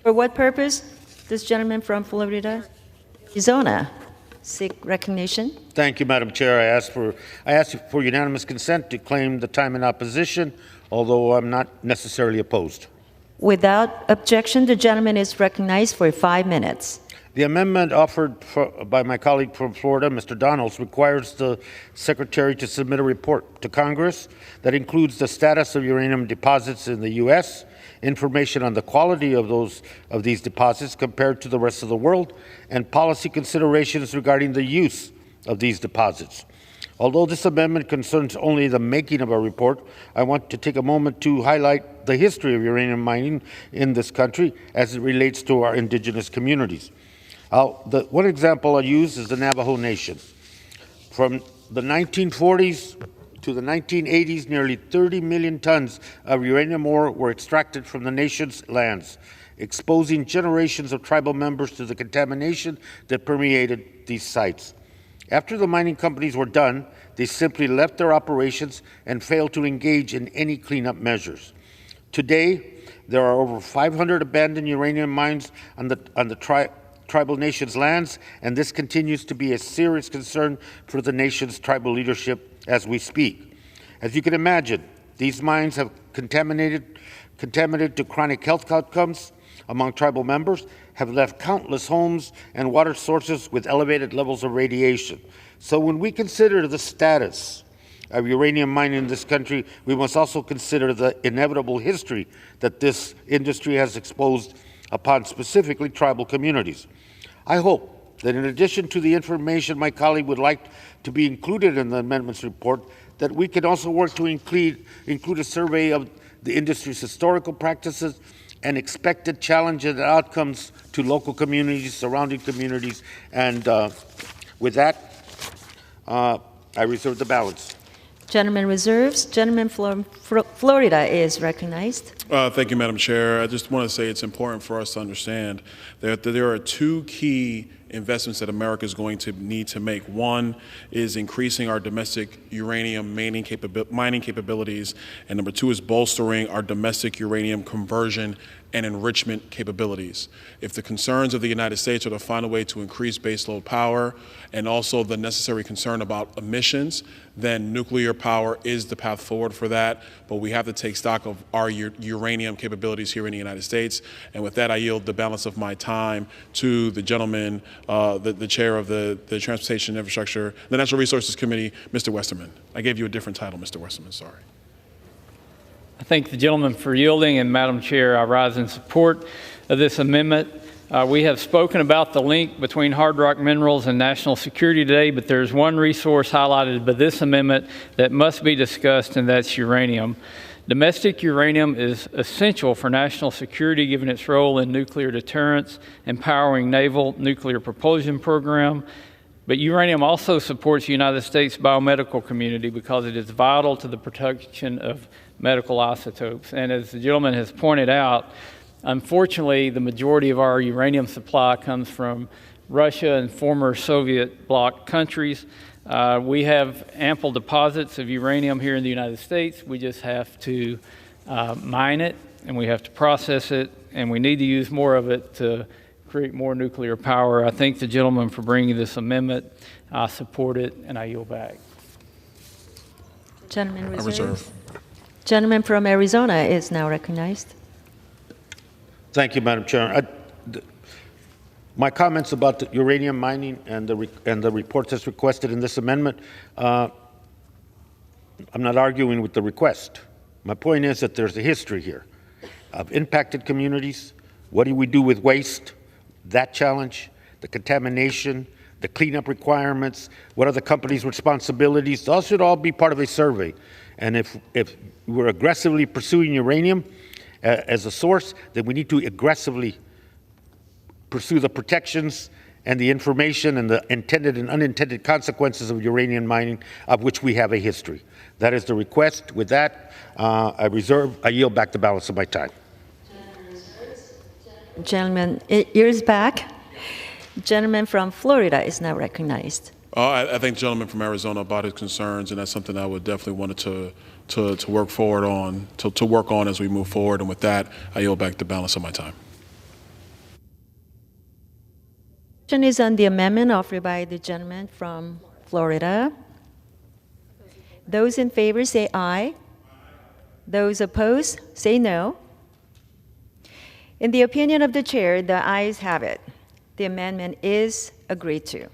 For what purpose? This gentleman from Florida, Arizona, seek recognition. Thank you, Madam Chair. I ask for unanimous consent to claim the time in opposition, although I'm not necessarily opposed. Without objection, the gentleman is recognized for 5 minutes. The amendment offered by my colleague from Florida, Mr. Donalds, requires the Secretary to submit a report to Congress that includes the status of uranium deposits in the U.S., information on the quality of these deposits compared to the rest of the world, and policy considerations regarding the use of these deposits. Although this amendment concerns only the making of a report, I want to take a moment to highlight the history of uranium mining in this country as it relates to our indigenous communities. One example I'll use is the Navajo Nation. From the 1940s to the 1980s, nearly 30 million tons of uranium ore were extracted from the nation's lands, exposing generations of tribal members to the contamination that permeated these sites. After the mining companies were done, they simply left their operations and failed to engage in any cleanup measures. Today, there are over 500 abandoned uranium mines on the tribal nation's lands, and this continues to be a serious concern for the nation's tribal leadership as we speak. As you can imagine, these mines have contaminated to chronic health outcomes among tribal members, have left countless homes and water sources with elevated levels of radiation. So when we consider the status of uranium mining in this country, we must also consider the inevitable history that this industry has exposed upon specifically tribal communities. I hope that in addition to the information my colleague would like to be included in the amendments report, that we can also work to include a survey of the industry's historical practices and expected challenges and outcomes to local communities, surrounding communities, and with that, I reserve the balance. Gentleman reserves. Gentleman from Florida is recognized. Thank you, Madam Chair. I just want to say it's important for us to understand that there are two key investments that America is going to need to make. One is increasing our domestic uranium mining capabilities, and number two is bolstering our domestic uranium conversion and enrichment capabilities. If the concerns of the United States are to find a way to increase baseload power and also the necessary concern about emissions, then nuclear power is the path forward for that. But we have to take stock of our uranium capabilities here in the United States. And with that, I yield the balance of my time to the gentleman, the chair of the Transportation Infrastructure, the Natural Resources Committee, Mr. Westerman. I gave you a different title, Mr. Westerman, sorry. I thank the gentleman for yielding, and Madam Chair, I rise in support of this amendment. We have spoken about the link between hard rock minerals and national security today, but there's one resource highlighted by this amendment that must be discussed, and that's uranium. Domestic uranium is essential for national security given its role in nuclear deterrence and powering naval nuclear propulsion program. But uranium also supports the United States biomedical community because it is vital to the protection of medical isotopes. And as the gentleman has pointed out, unfortunately, the majority of our uranium supply comes from Russia and former Soviet bloc countries. We have ample deposits of uranium here in the United States. We just have to mine it, and we have to process it, and we need to use more of it to create more nuclear power. I thank the gentleman for bringing this amendment. I support it, and I yield back. Gentleman reserved. Reserve. Gentleman from Arizona is now recognized. Thank you, Madam Chair. My comments about the uranium mining and the reports as requested in this amendment, I'm not arguing with the request. My point is that there's a history here of impacted communities. What do we do with waste? That challenge, the contamination, the cleanup requirements, what are the company's responsibilities? Those should all be part of a survey. And if we're aggressively pursuing uranium as a source, then we need to aggressively pursue the protections and the information and the intended and unintended consequences of uranium mining, of which we have a history. That is the request. With that, I yield back the balance of my time. Gentleman, ears back. Gentleman from Florida is now recognized. I thank the gentleman from Arizona about his concerns, and that's something I would definitely want to work forward on, to work on as we move forward. And with that, I yield back the balance of my time. Question is on the amendment offered by the gentleman from Florida. Those in favor say aye. Those opposed say no. In the opinion of the chair, the ayes have it. The amendment is agreed to.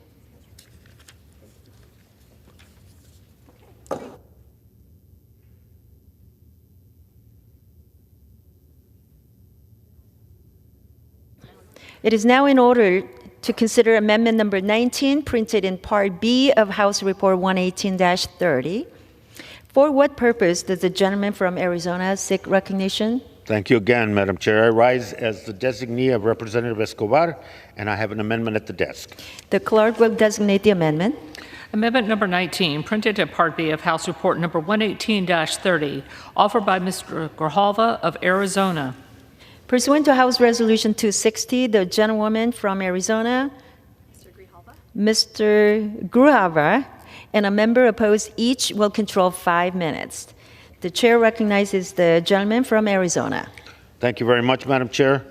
It is now in order to consider amendment number 19, printed in Part B of House Report 118-30. For what purpose does the gentleman from Arizona seek recognition? Thank you again, Madam Chair. I rise as the designee of Representative Escobar, and I have an amendment at the desk. The clerk will designate the amendment. Amendment number 19, printed in Part B of House Report number 118-30, offered by Mr. Grijalva of Arizona. Pursuant to House Resolution 260, the gentlewoman from Arizona, Mr. Grijalva, and a member opposed each will control 5 minutes. The chair recognizes the gentleman from Arizona. Thank you very much, Madam Chair.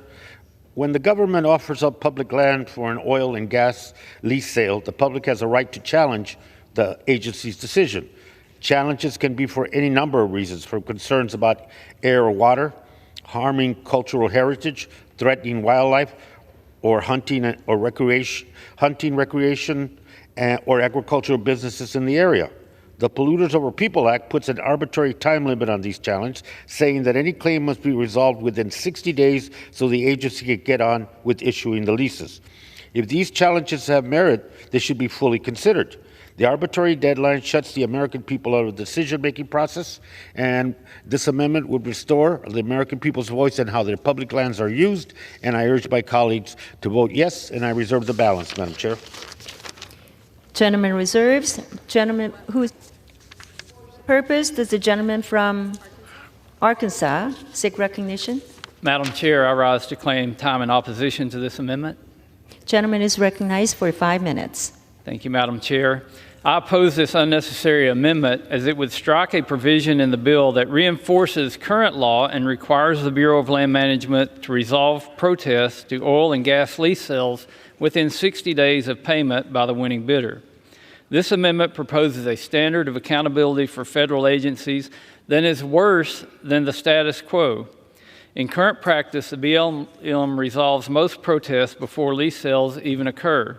When the government offers up public land for an oil and gas lease sale, the public has a right to challenge the agency's decision. Challenges can be for any number of reasons, from concerns about air or water, harming cultural heritage, threatening wildlife, or hunting or recreation, or agricultural businesses in the area. The Polluters Over People Act puts an arbitrary time limit on these challenges, saying that any claim must be resolved within 60 days so the agency can get on with issuing the leases. If these challenges have merit, they should be fully considered. The arbitrary deadline shuts the American people out of the decision-making process, and this amendment would restore the American people's voice in how their public lands are used, and I urge my colleagues to vote yes, and I reserve the balance, Madam Chair. Gentleman reserves. Gentleman, whose purpose does the gentleman from Arkansas seek recognition? Madam Chair, I rise to claim time in opposition to this amendment. Gentleman is recognized for 5 minutes. Thank you, Madam Chair. I oppose this unnecessary amendment as it would strike a provision in the bill that reinforces current law and requires the Bureau of Land Management to resolve protests to oil and gas lease sales within 60 days of payment by the winning bidder. This amendment proposes a standard of accountability for federal agencies that is worse than the status quo. In current practice, the BLM resolves most protests before lease sales even occur.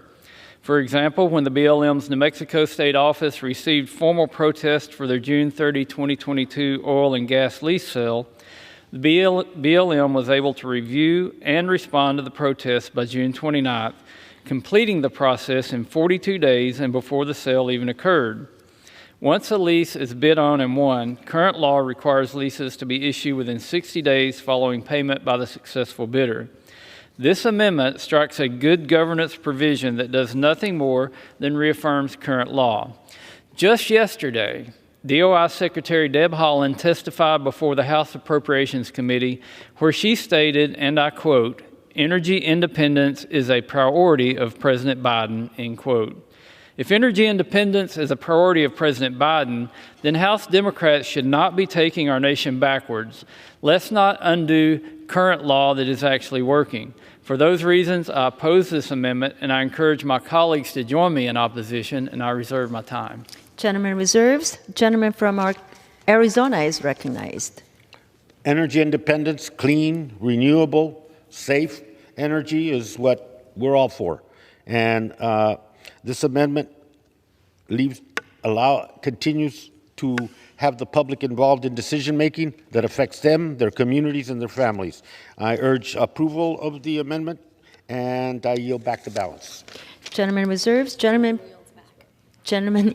For example, when the BLM's New Mexico State Office received formal protest for their June 30, 2022 oil and gas lease sale, the BLM was able to review and respond to the protest by June 29th, completing the process in 42 days and before the sale even occurred. Once a lease is bid on and won, current law requires leases to be issued within 60 days following payment by the successful bidder. This amendment strikes a good governance provision that does nothing more than reaffirms current law. Just yesterday, DOI Secretary Deb Haaland testified before the House Appropriations Committee where she stated, and I quote, "Energy independence is a priority of President Biden," end quote. If energy independence is a priority of President Biden, then House Democrats should not be taking our nation backwards. Let's not undo current law that is actually working. For those reasons, I oppose this amendment, and I encourage my colleagues to join me in opposition, and I reserve my time. Gentleman reserves. Gentleman from Arizona is recognized. Energy independence, clean, renewable, safe energy is what we're all for. And this amendment continues to have the public involved in decision-making that affects them, their communities, and their families. I urge approval of the amendment, and I yield back the balance. Gentleman reserves. Gentleman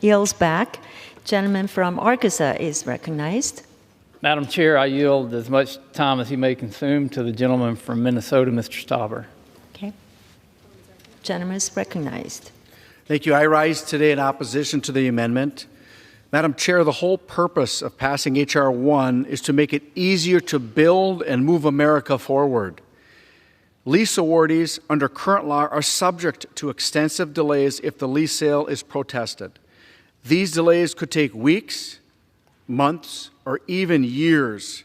yields back. Gentleman from Arkansas is recognized. Madam Chair, I yield as much time as he may consume to the gentleman from Minnesota, Mr. Stauber. Okay. Gentleman is recognized. Thank you. I rise today in opposition to the amendment. Madam Chair, the whole purpose of passing H.R. 1 is to make it easier to build and move America forward. Lease awardees under current law are subject to extensive delays if the lease sale is protested. These delays could take weeks, months, or even years.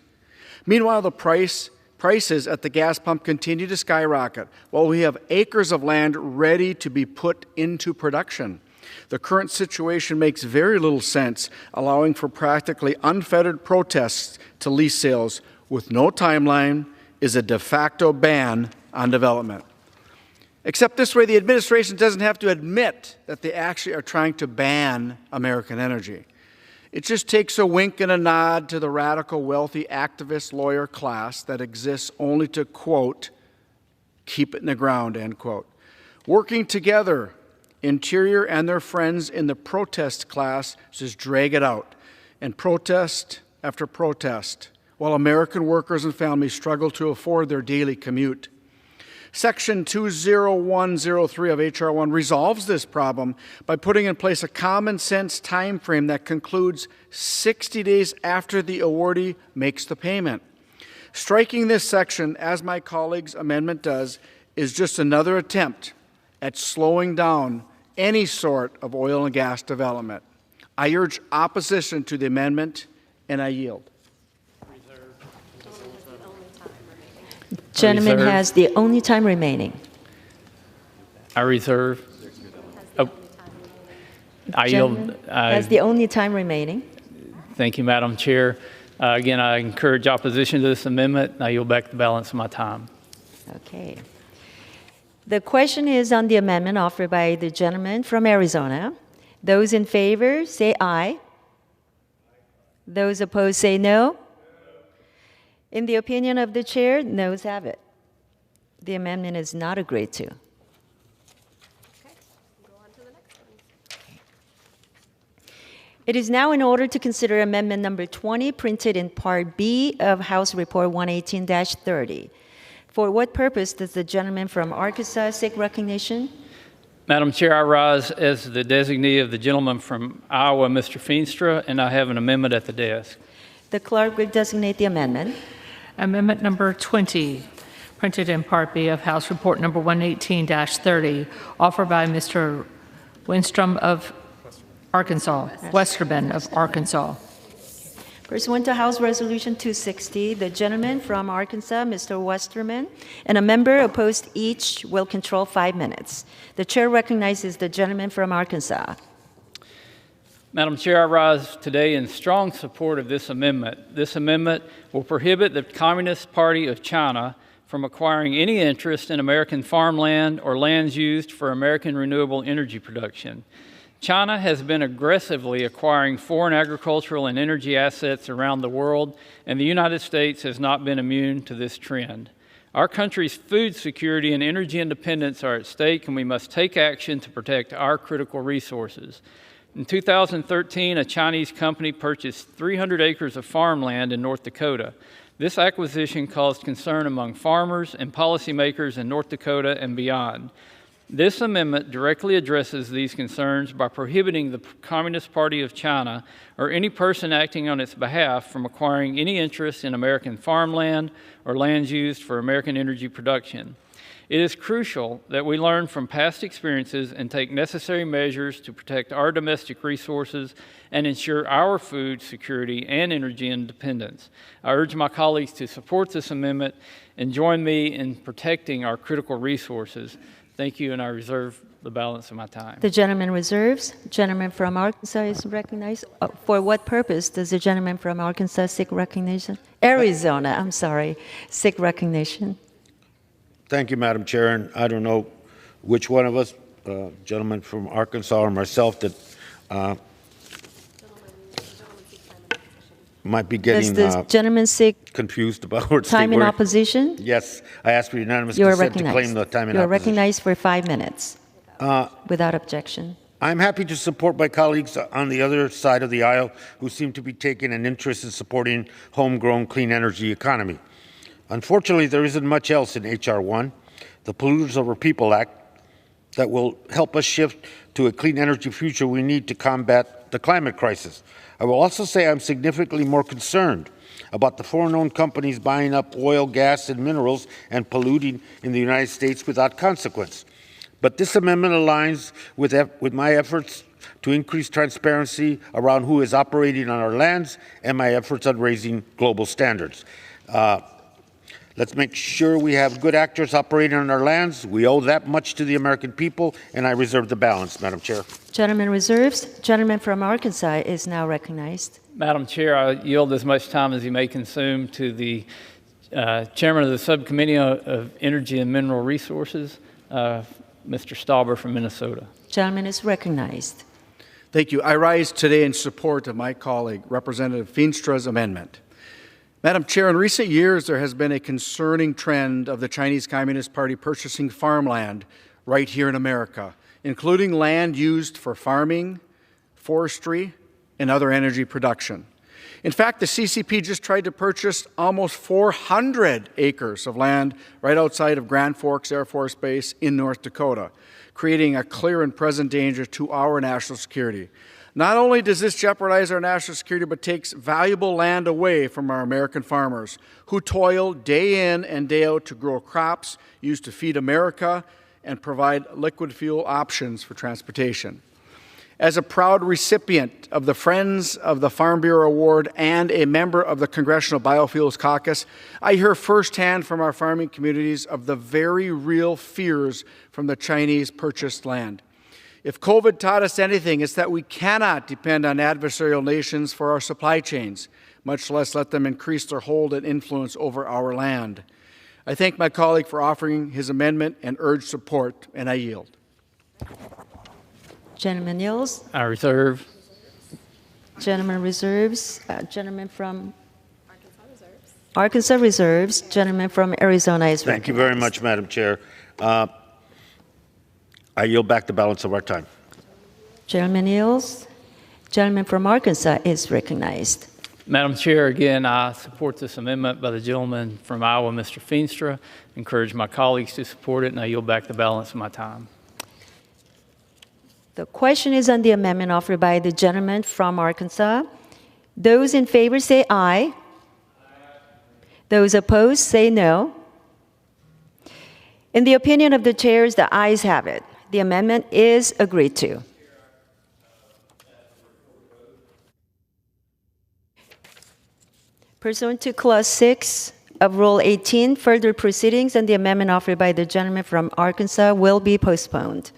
Meanwhile, the prices at the gas pump continue to skyrocket while we have acres of land ready to be put into production. The current situation makes very little sense, allowing for practically unfettered protests to lease sales with no timeline is a de facto ban on development. Except this way, the administration doesn't have to admit that they actually are trying to ban American energy. It just takes a wink and a nod to the radical, wealthy activist lawyer class that exists only to, quote, keep it in the ground, end quote. Working together, Interior and their friends in the protest class just drag it out, and protest after protest, while American workers and families struggle to afford their daily commute. Section 20103 of H.R. 1 resolves this problem by putting in place a common sense time frame that concludes 60 days after the awardee makes the payment. Striking this section, as my colleague's amendment does, is just another attempt at slowing down any sort of oil and gas development. I urge opposition to the amendment, and I yield. Gentleman has the only time remaining. I reserve. Oh, I yield. Has the only time remaining. Thank you, Madam Chair. Again, I encourage opposition to this amendment, and I yield back the balance of my time. Okay. The question is on the amendment offered by the gentleman from Arizona. Those in favor, say aye. Those opposed, say no. In the opinion of the chair, noes have it. The amendment is not agreed to. It is now in order to consider amendment number 20, printed in Part B of House Report 118-30. For what purpose does the gentleman from Arkansas seek recognition? Madam Chair, I rise as the designee of the gentleman from Iowa, Mr. Feenstra, and I have an amendment at the desk. The clerk will designate the amendment. Amendment number 20, printed in Part B of House Report Number 118-30, offered by Mr. Westerman of Arkansas. Pursuant to House Resolution 260, the gentleman from Arkansas, Mr. Westerman, and a member opposed each will control 5 minutes. The chair recognizes the gentleman from Arkansas. Madam Chair, I rise today in strong support of this amendment. This amendment will prohibit the Communist Party of China from acquiring any interest in American farmland or lands used for American renewable energy production. China has been aggressively acquiring foreign agricultural and energy assets around the world, and the United States has not been immune to this trend. Our country's food security and energy independence are at stake, and we must take action to protect our critical resources. In 2013, a Chinese company purchased 300 acres of farmland in North Dakota. This acquisition caused concern among farmers and policymakers in North Dakota and beyond. This amendment directly addresses these concerns by prohibiting the Communist Party of China or any person acting on its behalf from acquiring any interest in American farmland or lands used for American energy production. It is crucial that we learn from past experiences and take necessary measures to protect our domestic resources and ensure our food security and energy independence. I urge my colleagues to support this amendment and join me in protecting our critical resources. Thank you, and I reserve the balance of my time. The gentleman reserves. Gentleman from Arkansas is recognized. For what purpose does the gentleman from Arkansas seek recognition? Arizona, I'm sorry, seek recognition. Thank you, Madam Chair. And I don't know which one of us, gentleman from Arkansas or myself, that might be getting Does the gentleman seek confused about what time in opposition? Yes, I ask for unanimous You are consent to recognized. claim the time in You are opposition. recognized for 5 minutes without objection. I'm happy to support my colleagues on the other side of the aisle who seem to be taking an interest in supporting homegrown clean energy economy. Unfortunately, there isn't much else in H.R. 1, the Polluters Over People Act, that will help us shift to a clean energy future we need to combat the climate crisis. I will also say I'm significantly more concerned about the foreign-owned companies buying up oil, gas, and minerals and polluting in the United States without consequence. But this amendment aligns with my efforts to increase transparency around who is operating on our lands and my efforts on raising global standards. Let's make sure we have good actors operating on our lands. We owe that much to the American people, and I reserve the balance, Madam Chair. Gentleman reserves. Gentleman from Arkansas is now recognized. Madam Chair, I yield as much time as you may consume to the Chairman of the Subcommittee of Energy and Mineral Resources, Mr. Stauber from Minnesota. Gentleman is recognized. Thank you. I rise today in support of my colleague, Representative Feenstra's amendment. Madam Chair, in recent years, there has been a concerning trend of the Chinese Communist Party purchasing farmland right here in America, including land used for farming, forestry, and other energy production. In fact, the CCP just tried to purchase almost 400 acres of land right outside of Grand Forks Air Force Base in North Dakota, creating a clear and present danger to our national security. Not only does this jeopardize our national security, but takes valuable land away from our American farmers who toil day in and day out to grow crops used to feed America and provide liquid fuel options for transportation. As a proud recipient of the Friends of the Farm Bureau Award and a member of the Congressional Biofuels Caucus, I hear firsthand from our farming communities of the very real fears from the Chinese purchased land. If COVID taught us anything, it's that we cannot depend on adversarial nations for our supply chains, much less let them increase their hold and influence over our land. I thank my colleague for offering his amendment and urge support, and I yield. Gentleman yields. I reserve. Gentleman reserves. Gentleman from Arkansas reserves. Gentleman from Arizona is recognized. Thank you very much, Madam Chair. I yield back the balance of our time. Gentleman yields. Gentleman from Arkansas is recognized. Madam Chair, again, I support this amendment by the gentleman from Iowa, Mr. Feenstra. Encourage my colleagues to support it, and I yield back the balance of my time. The question is on the amendment offered by the gentleman from Arkansas. Those in favor say aye. Those opposed say no. In the opinion of the chairs, the ayes have it. The amendment is agreed to. Pursuant to Clause 6 of Rule 18, further proceedings on the amendment offered by the gentleman from Arkansas will be postponed.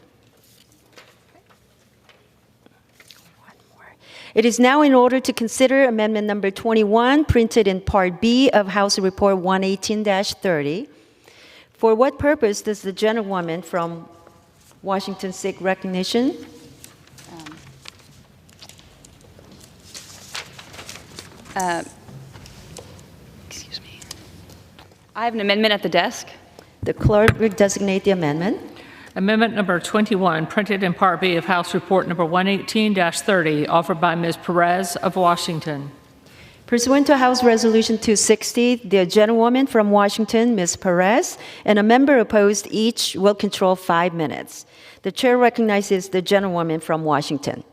It is now in order to consider amendment number 21, printed in Part B of House Report 118-30. For what purpose does the gentlewoman from Washington seek recognition? Excuse me. I have an amendment at the desk. The clerk will designate the amendment. Amendment number 21, printed in Part B of House Report number 118-30, offered by Ms. Perez of Washington. Pursuant to House Resolution 260, the gentlewoman from Washington, Ms. Perez, and a member opposed each will control 5 minutes. The chair recognizes the gentlewoman from Washington.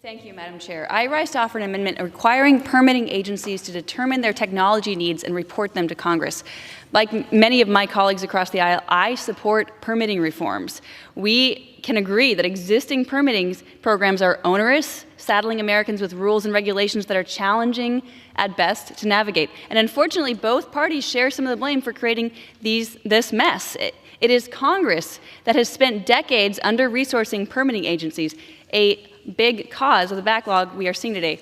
Thank you, Madam Chair. I rise to offer an amendment requiring permitting agencies to determine their technology needs and report them to Congress. Like many of my colleagues across the aisle, I support permitting reforms. We can agree that existing permitting programs are onerous, saddling Americans with rules and regulations that are challenging at best to navigate. And unfortunately, both parties share some of the blame for creating this mess. It is Congress that has spent decades under-resourcing permitting agencies, a big cause of the backlog we are seeing today.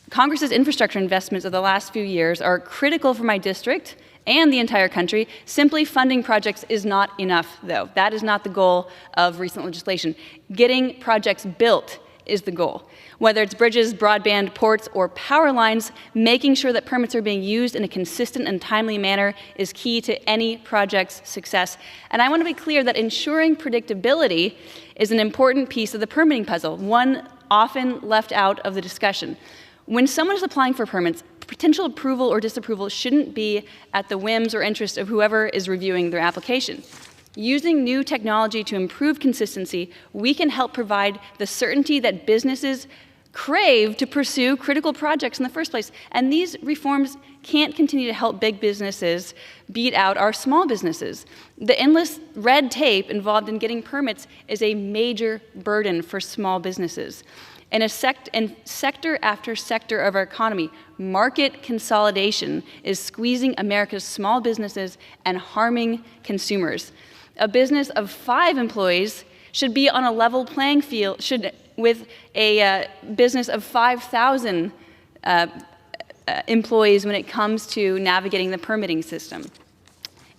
Congress's infrastructure investments of the last few years are critical for my district and the entire country. Simply funding projects is not enough, though. That is not the goal of recent legislation. Getting projects built is the goal. Whether it's bridges, broadband, ports, or power lines, making sure that permits are being used in a consistent and timely manner is key to any project's success. And I want to be clear that ensuring predictability is an important piece of the permitting puzzle, one often left out of the discussion. When someone is applying for permits, potential approval or disapproval shouldn't be at the whims or interest of whoever is reviewing their application. Using new technology to improve consistency, we can help provide the certainty that businesses crave to pursue critical projects in the first place. And these reforms can't continue to help big businesses beat out our small businesses. The endless red tape involved in getting permits is a major burden for small businesses. In sector after sector of our economy, market consolidation is squeezing America's small businesses and harming consumers. A business of 5 employees should be on a level playing field with a business of 5,000 employees when it comes to navigating the permitting system.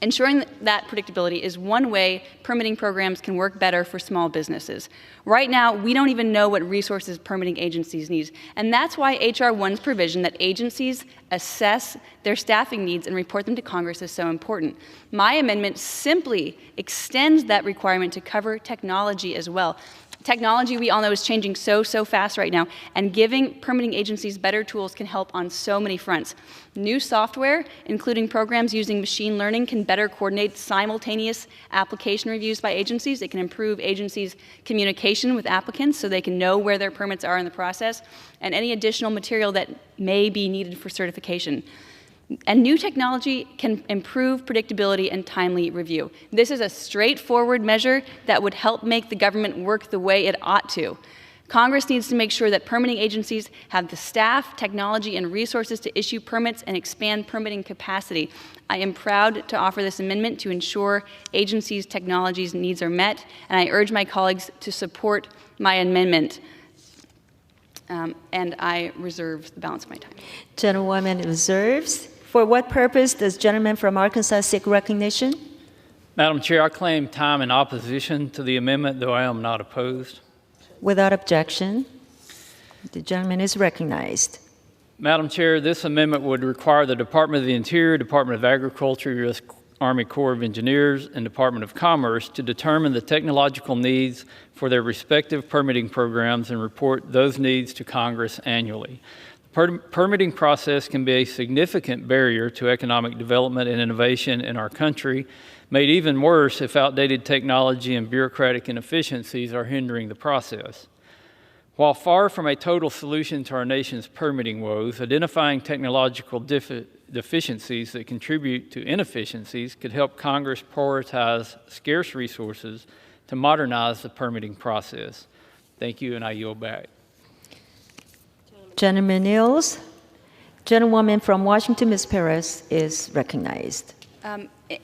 Ensuring that predictability is one way permitting programs can work better for small businesses. Right now, we don't even know what resources permitting agencies need, and that's why H.R. 1's provision that agencies assess their staffing needs and report them to Congress is so important. My amendment simply extends that requirement to cover technology as well. Technology, we all know, is changing so fast right now, and giving permitting agencies better tools can help on so many fronts. New software, including programs using machine learning, can better coordinate simultaneous application reviews by agencies. It can improve agencies' communication with applicants so they can know where their permits are in the process, and any additional material that may be needed for certification. And new technology can improve predictability and timely review. This is a straightforward measure that would help make the government work the way it ought to. Congress needs to make sure that permitting agencies have the staff, technology, and resources to issue permits and expand permitting capacity. I am proud to offer this amendment to ensure agencies' technologies needs are met, and I urge my colleagues to support my amendment. And I reserve the balance of my time. Gentlewoman reserves. For what purpose does gentleman from Arkansas seek recognition? Madam Chair, I claim time in opposition to the amendment, though I am not opposed. Without objection, the gentleman is recognized. Madam Chair, this amendment would require the Department of the Interior, Department of Agriculture, U.S. Army Corps of Engineers, and Department of Commerce to determine the technological needs for their respective permitting programs and report those needs to Congress annually. The permitting process can be a significant barrier to economic development and innovation in our country, made even worse if outdated technology and bureaucratic inefficiencies are hindering the process. While far from a total solution to our nation's permitting woes, identifying technological deficiencies that contribute to inefficiencies could help Congress prioritize scarce resources to modernize the permitting process. Thank you, and I yield back. Gentleman yields. Gentlewoman from Washington, Ms. Perez, is recognized.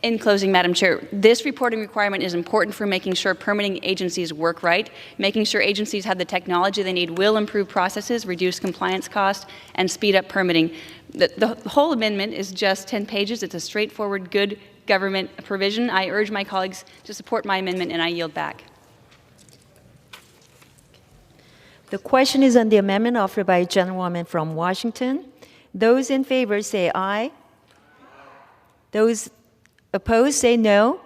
In closing, Madam Chair, this reporting requirement is important for making sure permitting agencies work right. Making sure agencies have the technology they need will improve processes, reduce compliance costs, and speed up permitting. The whole amendment is just 10 pages. It's a straightforward, good government provision. I urge my colleagues to support my amendment, and I yield back. The question is on the amendment offered by a gentlewoman from Washington. Those in favor say aye. Those opposed say no.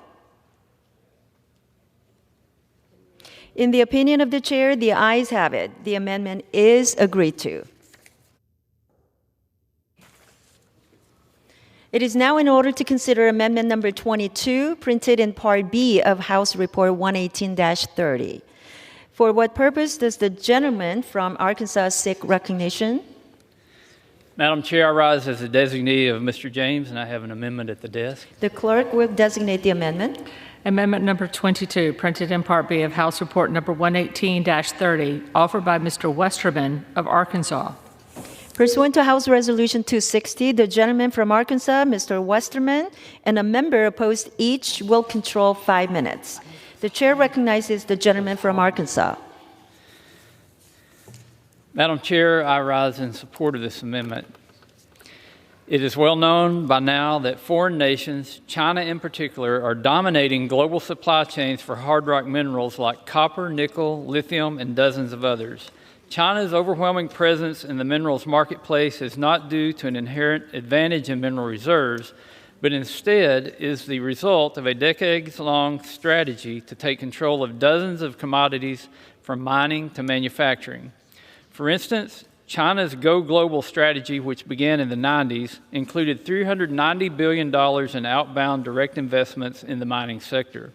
In the opinion of the chair, the ayes have it. The amendment is agreed to. It is now in order to consider amendment number 22, printed in Part B of House Report 118-30. For what purpose does the gentleman from Arkansas seek recognition? Madam Chair, I rise as a designee of Mr. James, and I have an amendment at the desk. The clerk will designate the amendment. Amendment number 22, printed in Part B of House Report number 118-30, offered by Mr. Westerman of Arkansas. Pursuant to House Resolution 260, the gentleman from Arkansas, Mr. Westerman, and a member opposed each will control 5 minutes. The chair recognizes the gentleman from Arkansas. Madam Chair, I rise in support of this amendment. It is well known by now that foreign nations, China in particular, are dominating global supply chains for hard rock minerals like copper, nickel, lithium, and dozens of others. China's overwhelming presence in the minerals marketplace is not due to an inherent advantage in mineral reserves, but instead is the result of a decades-long strategy to take control of dozens of commodities from mining to manufacturing. For instance, China's Go Global strategy, which began in the 90s, included $390 billion in outbound direct investments in the mining sector.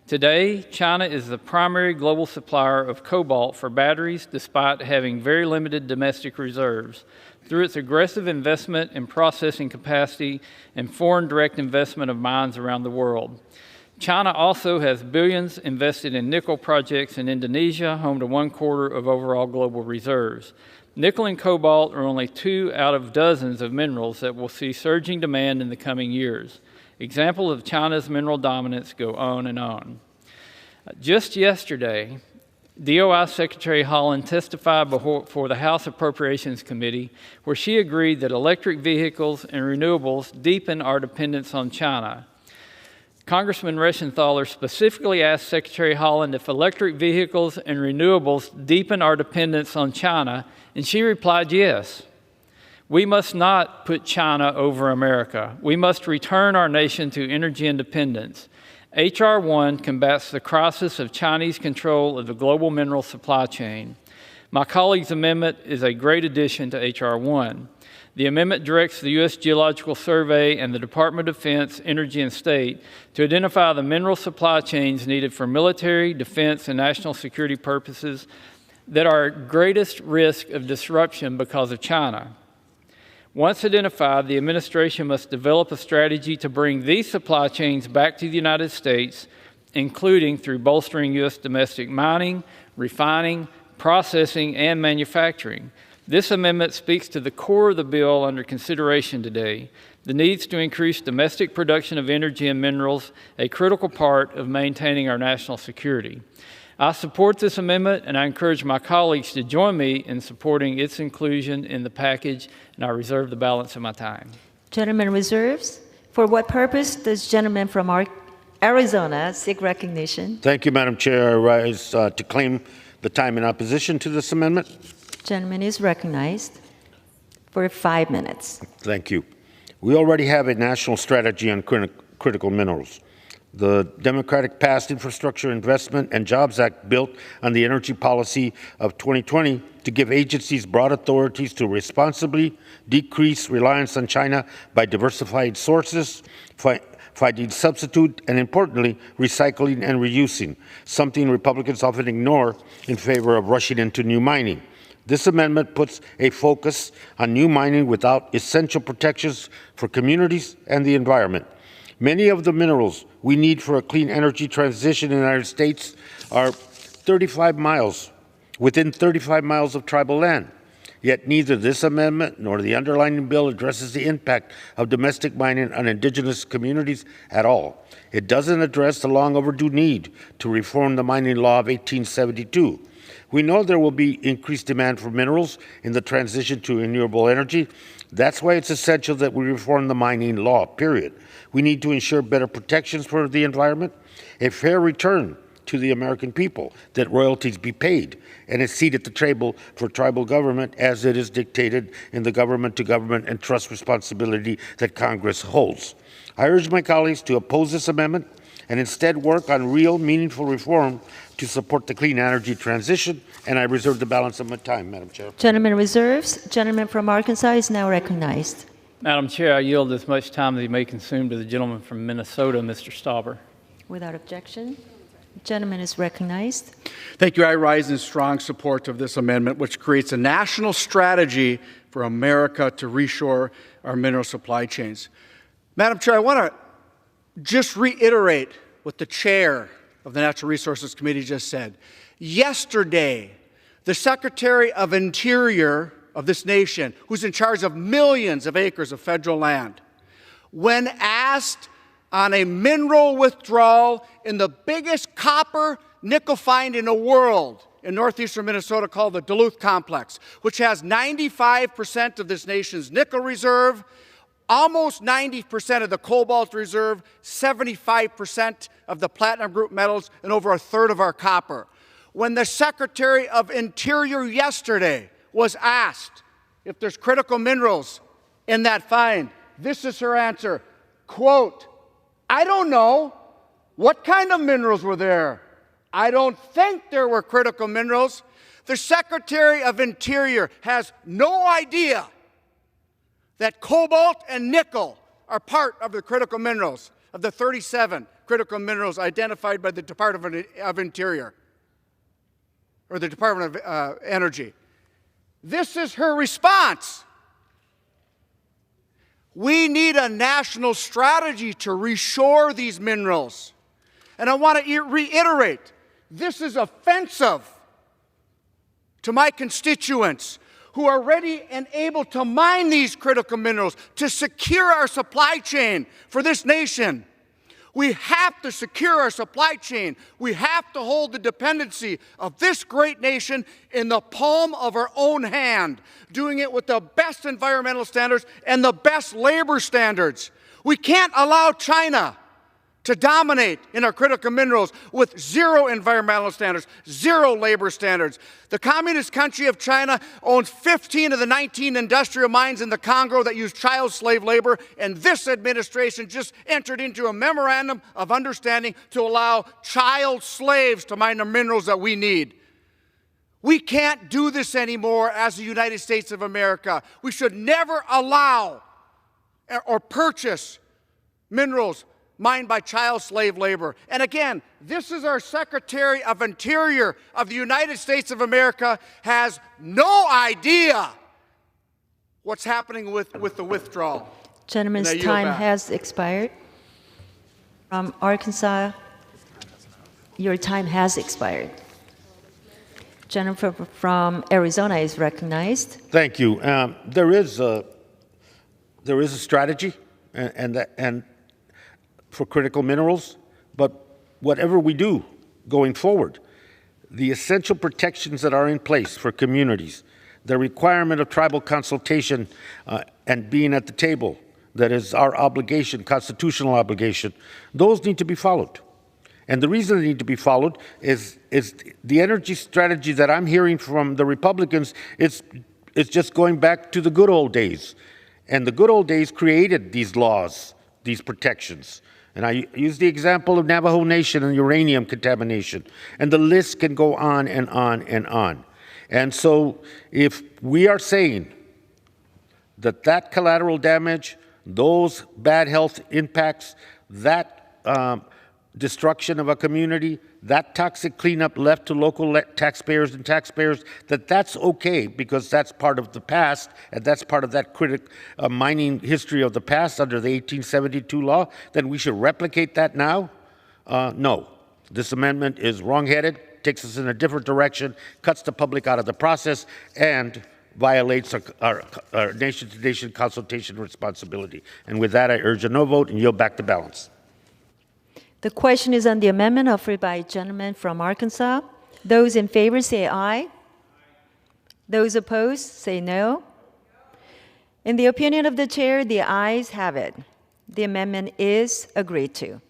Today, China is the primary global supplier of cobalt for batteries, despite having very limited domestic reserves. Through its aggressive investment in processing capacity and foreign direct investment of mines around the world. China also has billions invested in nickel projects in Indonesia, home to 1/4 of overall global reserves. Nickel and cobalt are only 2 out of dozens of minerals that will see surging demand in the coming years. Examples of China's mineral dominance go on and on. Just yesterday, DOI Secretary Haaland testified before the House Appropriations Committee, where she agreed that electric vehicles and renewables deepen our dependence on China. Congressman Reschenthaler specifically asked Secretary Haaland if electric vehicles and renewables deepen our dependence on China, and she replied yes. We must not put China over America. We must return our nation to energy independence. H.R. 1 combats the crisis of Chinese control of the global mineral supply chain. My colleague's amendment is a great addition to H.R. 1. The amendment directs the U.S. Geological Survey and the Department of Defense, Energy and State to identify the mineral supply chains needed for military, defense, and national security purposes that are at greatest risk of disruption because of China. Once identified, the administration must develop a strategy to bring these supply chains back to the United States, including through bolstering U.S. domestic mining, refining, processing, and manufacturing. This amendment speaks to the core of the bill under consideration today, the needs to increase domestic production of energy and minerals, a critical part of maintaining our national security. I support this amendment, and I encourage my colleagues to join me in supporting its inclusion in the package, and I reserve the balance of my time. Gentleman reserves. For what purpose does gentleman from Arizona seek recognition? Thank you, Madam Chair. I rise to claim the time in opposition to this amendment. Gentleman is recognized for 5 minutes. Thank you. We already have a national strategy on critical minerals. The Democratic-passed Infrastructure Investment and Jobs Act built on the energy policy of 2020 to give agencies broad authorities to responsibly decrease reliance on China by diversifying sources, finding substitute, and importantly, recycling and reusing, something Republicans often ignore in favor of rushing into new mining. This amendment puts a focus on new mining without essential protections for communities and the environment. Many of the minerals we need for a clean energy transition in the United States are within 35 miles of tribal land. Yet neither this amendment nor the underlying bill addresses the impact of domestic mining on indigenous communities at all. It doesn't address the long overdue need to reform the mining law of 1872. We know there will be increased demand for minerals in the transition to renewable energy. That's why it's essential that we reform the mining law, period. We need to ensure better protections for the environment, a fair return to the American people, that royalties be paid, and a seat at the table for tribal government as it is dictated in the government-to-government and trust responsibility that Congress holds. I urge my colleagues to oppose this amendment and instead work on real, meaningful reform to support the clean energy transition, and I reserve the balance of my time, Madam Chair. Gentleman reserves. Gentleman from Arkansas is now recognized. Madam Chair, I yield as much time as you may consume to the gentleman from Minnesota, Mr. Stauber. Without objection. Gentleman is recognized. Thank you. I rise in strong support of this amendment, which creates a national strategy for America to reshore our mineral supply chains. Madam Chair, I want to just reiterate what the chair of the Natural Resources Committee just said. Yesterday, the Secretary of Interior of this nation, who's in charge of millions of acres of federal land, when asked on a mineral withdrawal in the biggest copper nickel find in the world in northeastern Minnesota called the Duluth Complex, which has 95% of this nation's nickel reserve, almost 90% of the cobalt reserve, 75% of the platinum group metals, and over a third of our copper. When the Secretary of Interior yesterday was asked if there's critical minerals in that find, this is her answer, quote, "I don't know. What kind of minerals were there? I don't think there were critical minerals." The Secretary of Interior has no idea that cobalt and nickel are part of the critical minerals, of the 37 critical minerals identified by the Department of Interior, or the Department of Energy. This is her response. We need a national strategy to reshore these minerals. And I want to reiterate, this is offensive to my constituents who are ready and able to mine these critical minerals to secure our supply chain for this nation. We have to secure our supply chain. We have to hold the dependency of this great nation in the palm of our own hand, doing it with the best environmental standards and the best labor standards. We can't allow China to dominate in our critical minerals with zero environmental standards, zero labor standards. The Communist country of China owns 15 of the 19 industrial mines in the Congo that use child slave labor, and this administration just entered into a memorandum of understanding to allow child slaves to mine the minerals that we need. We can't do this anymore as the United States of America. We should never allow or purchase minerals mined by child slave labor. And again, this is our Secretary of Interior of the United States of America has no idea what's happening with the withdrawal. Gentleman's time has expired. From Arkansas, your time has expired. Gentleman from Arizona is recognized. Thank you. There is a strategy, and for critical minerals, but whatever we do going forward, the essential protections that are in place for communities, the requirement of tribal consultation and being at the table, that is our obligation, constitutional obligation, those need to be followed. And the reason they need to be followed is the energy strategy that I'm hearing from the Republicans is just going back to the good old days. And the good old days created these laws, these protections. And I use the example of Navajo Nation and uranium contamination. And the list can go on and on and on. And so if we are saying that collateral damage, those bad health impacts, that destruction of a community, that toxic cleanup left to local taxpayers and taxpayers, that's okay because that's part of the past and that's part of that mining history of the past under the 1872 law, then we should replicate that now? No. This amendment is wrong-headed, takes us in a different direction, cuts the public out of the process, and violates our nation-to-nation consultation responsibility. And with that, I urge a no vote and yield back the balance. The question is on the amendment offered by a gentleman from Arkansas. Those in favor say aye. Those opposed say no. In the opinion of the chair, the ayes have it. The amendment is agreed to.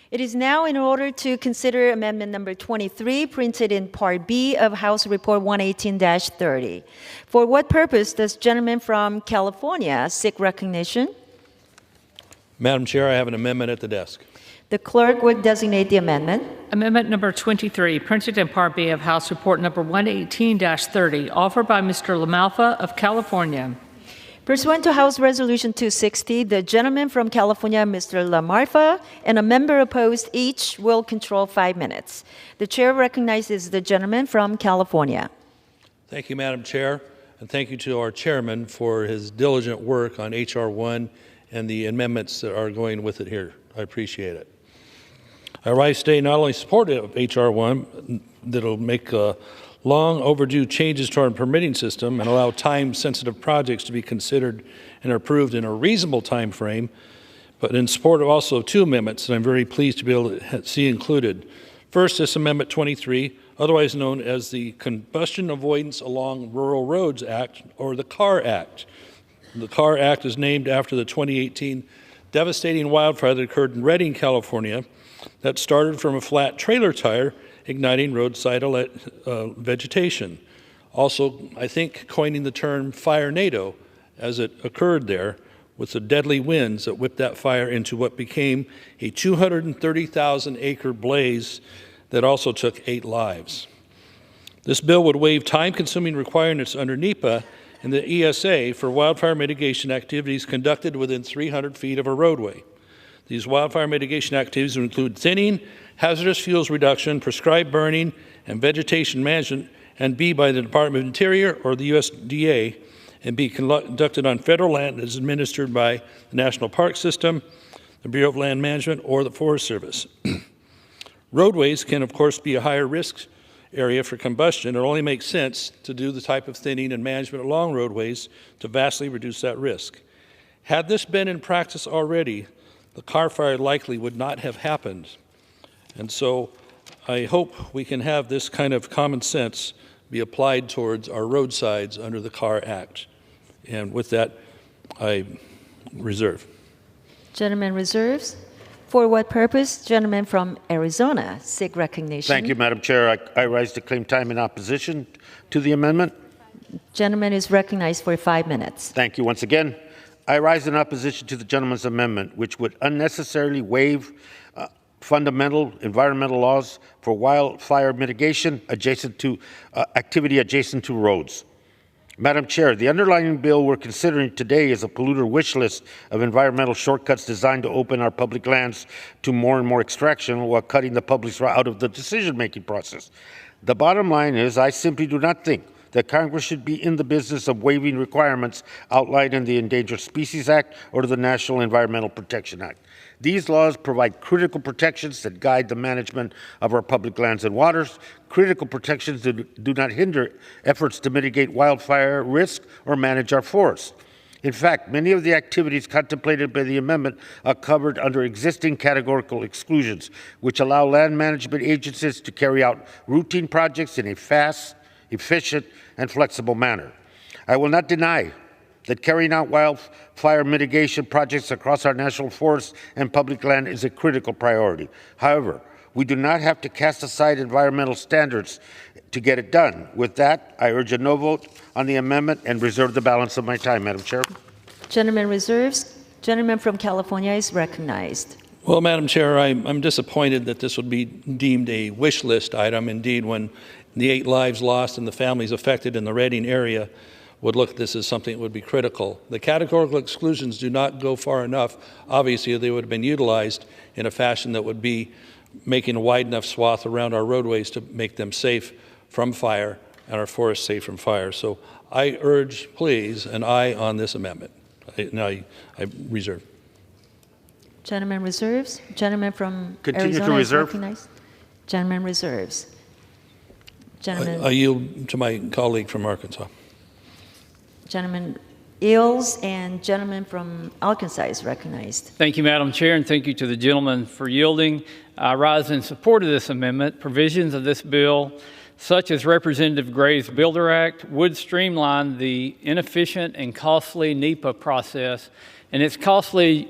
It is now in order to consider amendment number 23, printed in Part B of House Report 118-30. For what purpose does gentleman from California seek recognition? Madam Chair, I have an amendment at the desk. The clerk would designate the amendment. Amendment number 23, printed in Part B of House Report number 118-30, offered by Mr. LaMalfa of California. Pursuant to House Resolution 260, the gentleman from California, Mr. LaMalfa, and a member opposed each will control 5 minutes. The chair recognizes the gentleman from California. Thank you, Madam Chair, and thank you to our chairman for his diligent work on H.R. 1 and the amendments that are going with it here. I appreciate it. I rise today not only supportive of H.R. 1 that will make long overdue changes to our permitting system and allow time-sensitive projects to be considered and approved in a reasonable time frame, but in support of also 2 amendments that I'm very pleased to be able to see included. First, this Amendment 23, otherwise known as the Combustion Avoidance Along Rural Roads Act, or the CAR Act. The CAR Act is named after the 2018 devastating wildfire that occurred in Redding, California, that started from a flat trailer tire igniting roadside vegetation. Also, I think coining the term firenado as it occurred there with the deadly winds that whipped that fire into what became a 230,000-acre blaze that also took 8 lives. This bill would waive time-consuming requirements under NEPA and the ESA for wildfire mitigation activities conducted within 300 feet of a roadway. These wildfire mitigation activities would include thinning, hazardous fuels reduction, prescribed burning, and vegetation management, and be by the Department of Interior or the USDA, and be conducted on federal land that is administered by the National Park System, the Bureau of Land Management, or the Forest Service. Roadways can, of course, be a higher risk area for combustion. It only makes sense to do the type of thinning and management along roadways to vastly reduce that risk. Had this been in practice already, the car fire likely would not have happened. And so I hope we can have this kind of common sense be applied towards our roadsides under the CAR Act. And with that, I reserve. Gentleman reserves. For what purpose? Gentleman from Arizona seek recognition. Thank you, Madam Chair. I rise to claim time in opposition to the amendment. Gentleman is recognized for 5 minutes. Thank you once again. I rise in opposition to the gentleman's amendment, which would unnecessarily waive fundamental environmental laws for wildfire mitigation activity adjacent to roads. Madam Chair, the underlying bill we're considering today is a polluter wish list of environmental shortcuts designed to open our public lands to more and more extraction while cutting the public out of the decision-making process. The bottom line is I simply do not think that Congress should be in the business of waiving requirements outlined in the Endangered Species Act or the National Environmental Protection Act. These laws provide critical protections that guide the management of our public lands and waters, critical protections that do not hinder efforts to mitigate wildfire risk or manage our forests. In fact, many of the activities contemplated by the amendment are covered under existing categorical exclusions, which allow land management agencies to carry out routine projects in a fast, efficient, and flexible manner. I will not deny that carrying out wildfire mitigation projects across our national forests and public land is a critical priority. However, we do not have to cast aside environmental standards to get it done. With that, I urge a no vote on the amendment and reserve the balance of my time, Madam Chair. Gentleman reserves. Gentleman from California is recognized. Well, Madam Chair, I'm disappointed that this would be deemed a wish list item. Indeed, when the 8 lives lost and the families affected in the Redding area would look at this as something that would be critical. The categorical exclusions do not go far enough. Obviously, they would have been utilized in a fashion that would be making a wide enough swath around our roadways to make them safe from fire and our forests safe from fire. So I urge, please, an aye on this amendment. I reserve. Gentleman reserves. Gentleman from Continue Arizona to is reserve. recognized. Gentleman reserves. Gentleman, I yield to my colleague from Arkansas. Gentleman Eels and gentleman from Arkansas is recognized. Thank you, Madam Chair, and thank you to the gentleman for yielding. I rise in support of this amendment. Provisions of this bill, such as Representative Gray's Builder Act, would streamline the inefficient and costly NEPA process. And it's costly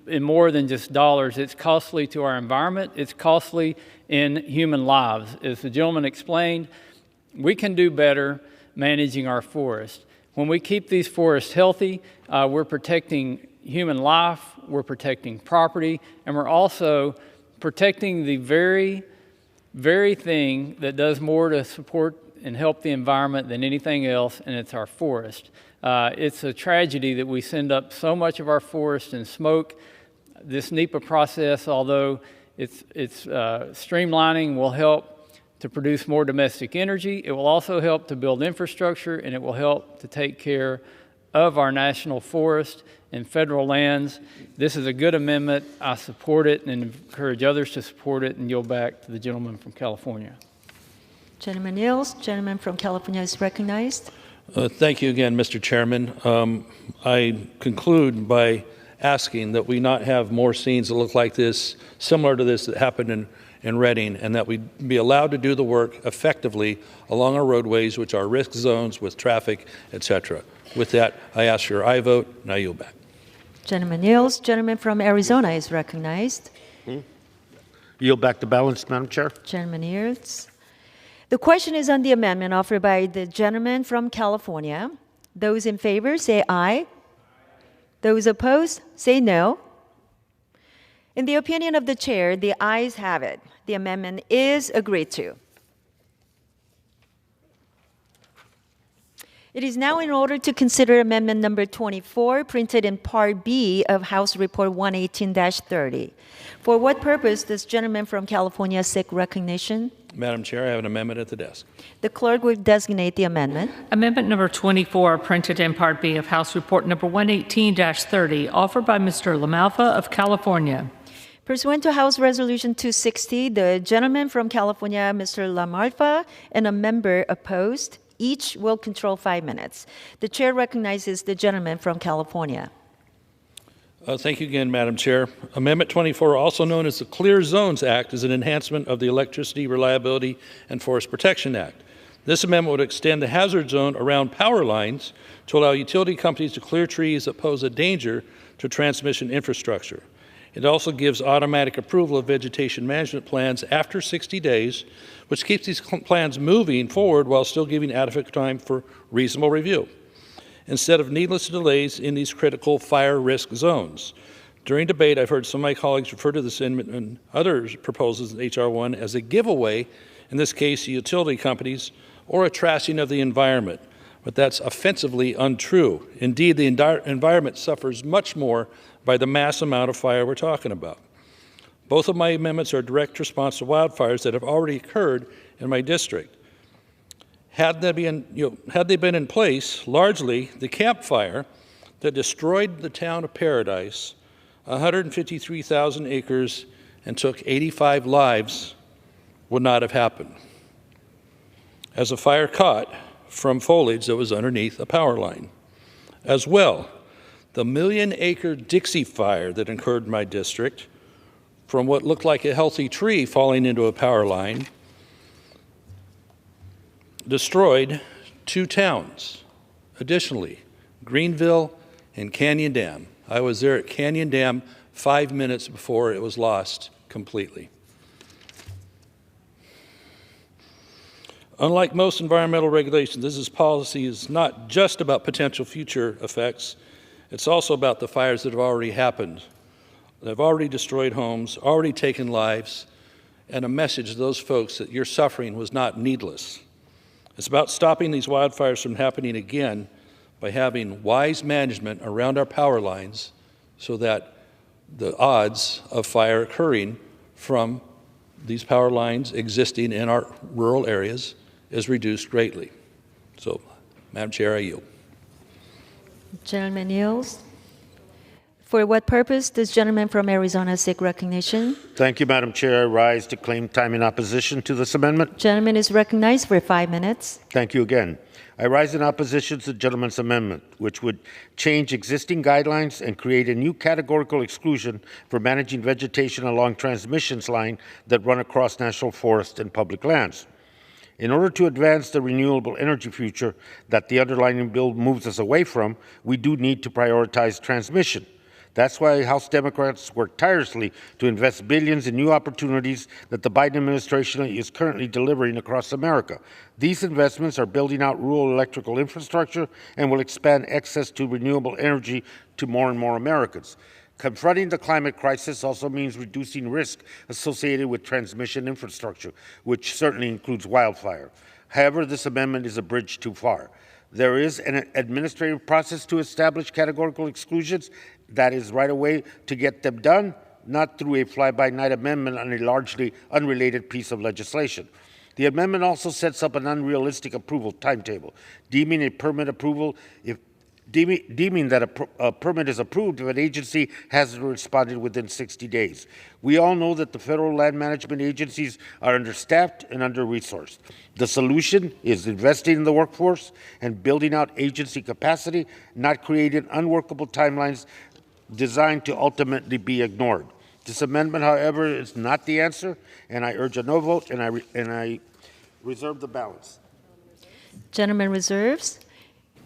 in more than just dollars. It's costly to our environment. It's costly in human lives. As the gentleman explained, we can do better managing our forests. When we keep these forests healthy, we're protecting human life, we're protecting property, and we're also protecting the very thing that does more to support and help the environment than anything else, and it's our forest. It's a tragedy that we send up so much of our forest in smoke. This NEPA process, although it's streamlining, will help to produce more domestic energy. It will also help to build infrastructure, and it will help to take care of our national forest and federal lands. This is a good amendment. I support it and encourage others to support it, and yield back to the gentleman from California. Gentleman Eels, gentleman from California is recognized. Thank you again, Mr. Chairman. I conclude by asking that we not have more scenes that look like this, similar to this that happened in Reading, and that we be allowed to do the work effectively along our roadways, which are risk zones with traffic, etc. With that, I ask for your aye vote, and I yield back. Gentleman Eels, gentleman from Arizona is recognized. Yield back the balance, Madam Chair. Gentleman Eels. The question is on the amendment offered by the gentleman from California. Those in favor say aye. Those opposed say no. In the opinion of the chair, the ayes have it. The amendment is agreed to. It is now in order to consider amendment number 24, printed in Part B of House Report 118-30. For what purpose does gentleman from California seek recognition? Madam Chair, I have an amendment at the desk. The clerk will designate the amendment. Amendment number 24, printed in Part B of House Report number 118-30, offered by Mr. LaMalfa of California. Pursuant to House Resolution 260, the gentleman from California, Mr. LaMalfa, and a member opposed, each will control 5 minutes. The chair recognizes the gentleman from California. Thank you again, Madam Chair. Amendment 24, also known as the Clear Zones Act, is an enhancement of the Electricity Reliability and Forest Protection Act. This amendment would extend the hazard zone around power lines to allow utility companies to clear trees that pose a danger to transmission infrastructure. It also gives automatic approval of vegetation management plans after 60 days, which keeps these plans moving forward while still giving adequate time for reasonable review, instead of needless delays in these critical fire risk zones. During debate, I've heard some of my colleagues refer to this amendment and other proposals in H.R. 1 as a giveaway, in this case, to utility companies, or a trashing of the environment. But that's offensively untrue. Indeed, the environment suffers much more by the mass amount of fire we're talking about. Both of my amendments are a direct response to wildfires that have already occurred in my district. Had they been in place, largely the Camp Fire that destroyed the town of Paradise, 153,000 acres, and took 85 lives, would not have happened. As a fire caught from foliage that was underneath a power line. As well, the million-acre Dixie Fire that occurred in my district, from what looked like a healthy tree falling into a power line, destroyed 2 towns. Additionally, Greenville and Canyon Dam. I was there at Canyon Dam 5 minutes before it was lost completely. Unlike most environmental regulations, this policy is not just about potential future effects. It's also about the fires that have already happened, that have already destroyed homes, already taken lives, and a message to those folks that your suffering was not needless. It's about stopping these wildfires from happening again by having wise management around our power lines so that the odds of fire occurring from these power lines existing in our rural areas is reduced greatly. So, Madam Chair, I yield. Gentleman yields. For what purpose does gentleman from Arizona seek recognition? Thank you, Madam Chair. I rise to claim time in opposition to this amendment. Gentleman is recognized for 5 minutes. Thank you again. I rise in opposition to the gentleman's amendment, which would change existing guidelines and create a new categorical exclusion for managing vegetation along transmissions line that run across national forests and public lands. In order to advance the renewable energy future that the underlying bill moves us away from, we do need to prioritize transmission. That's why House Democrats work tirelessly to invest billions in new opportunities that the Biden administration is currently delivering across America. These investments are building out rural electrical infrastructure and will expand access to renewable energy to more and more Americans. Confronting the climate crisis also means reducing risk associated with transmission infrastructure, which certainly includes wildfire. However, this amendment is a bridge too far. There is an administrative process to establish categorical exclusions. That is right away to get them done, not through a fly-by-night amendment on a largely unrelated piece of legislation. The amendment also sets up an unrealistic approval timetable, deeming a permit approval deeming that a permit is approved if an agency hasn't responded within 60 days. We all know that the federal land management agencies are understaffed and under-resourced. The solution is investing in the workforce and building out agency capacity, not creating unworkable timelines designed to ultimately be ignored. This amendment, however, is not the answer, and I urge a no vote, and I reserve the balance. Gentleman reserves.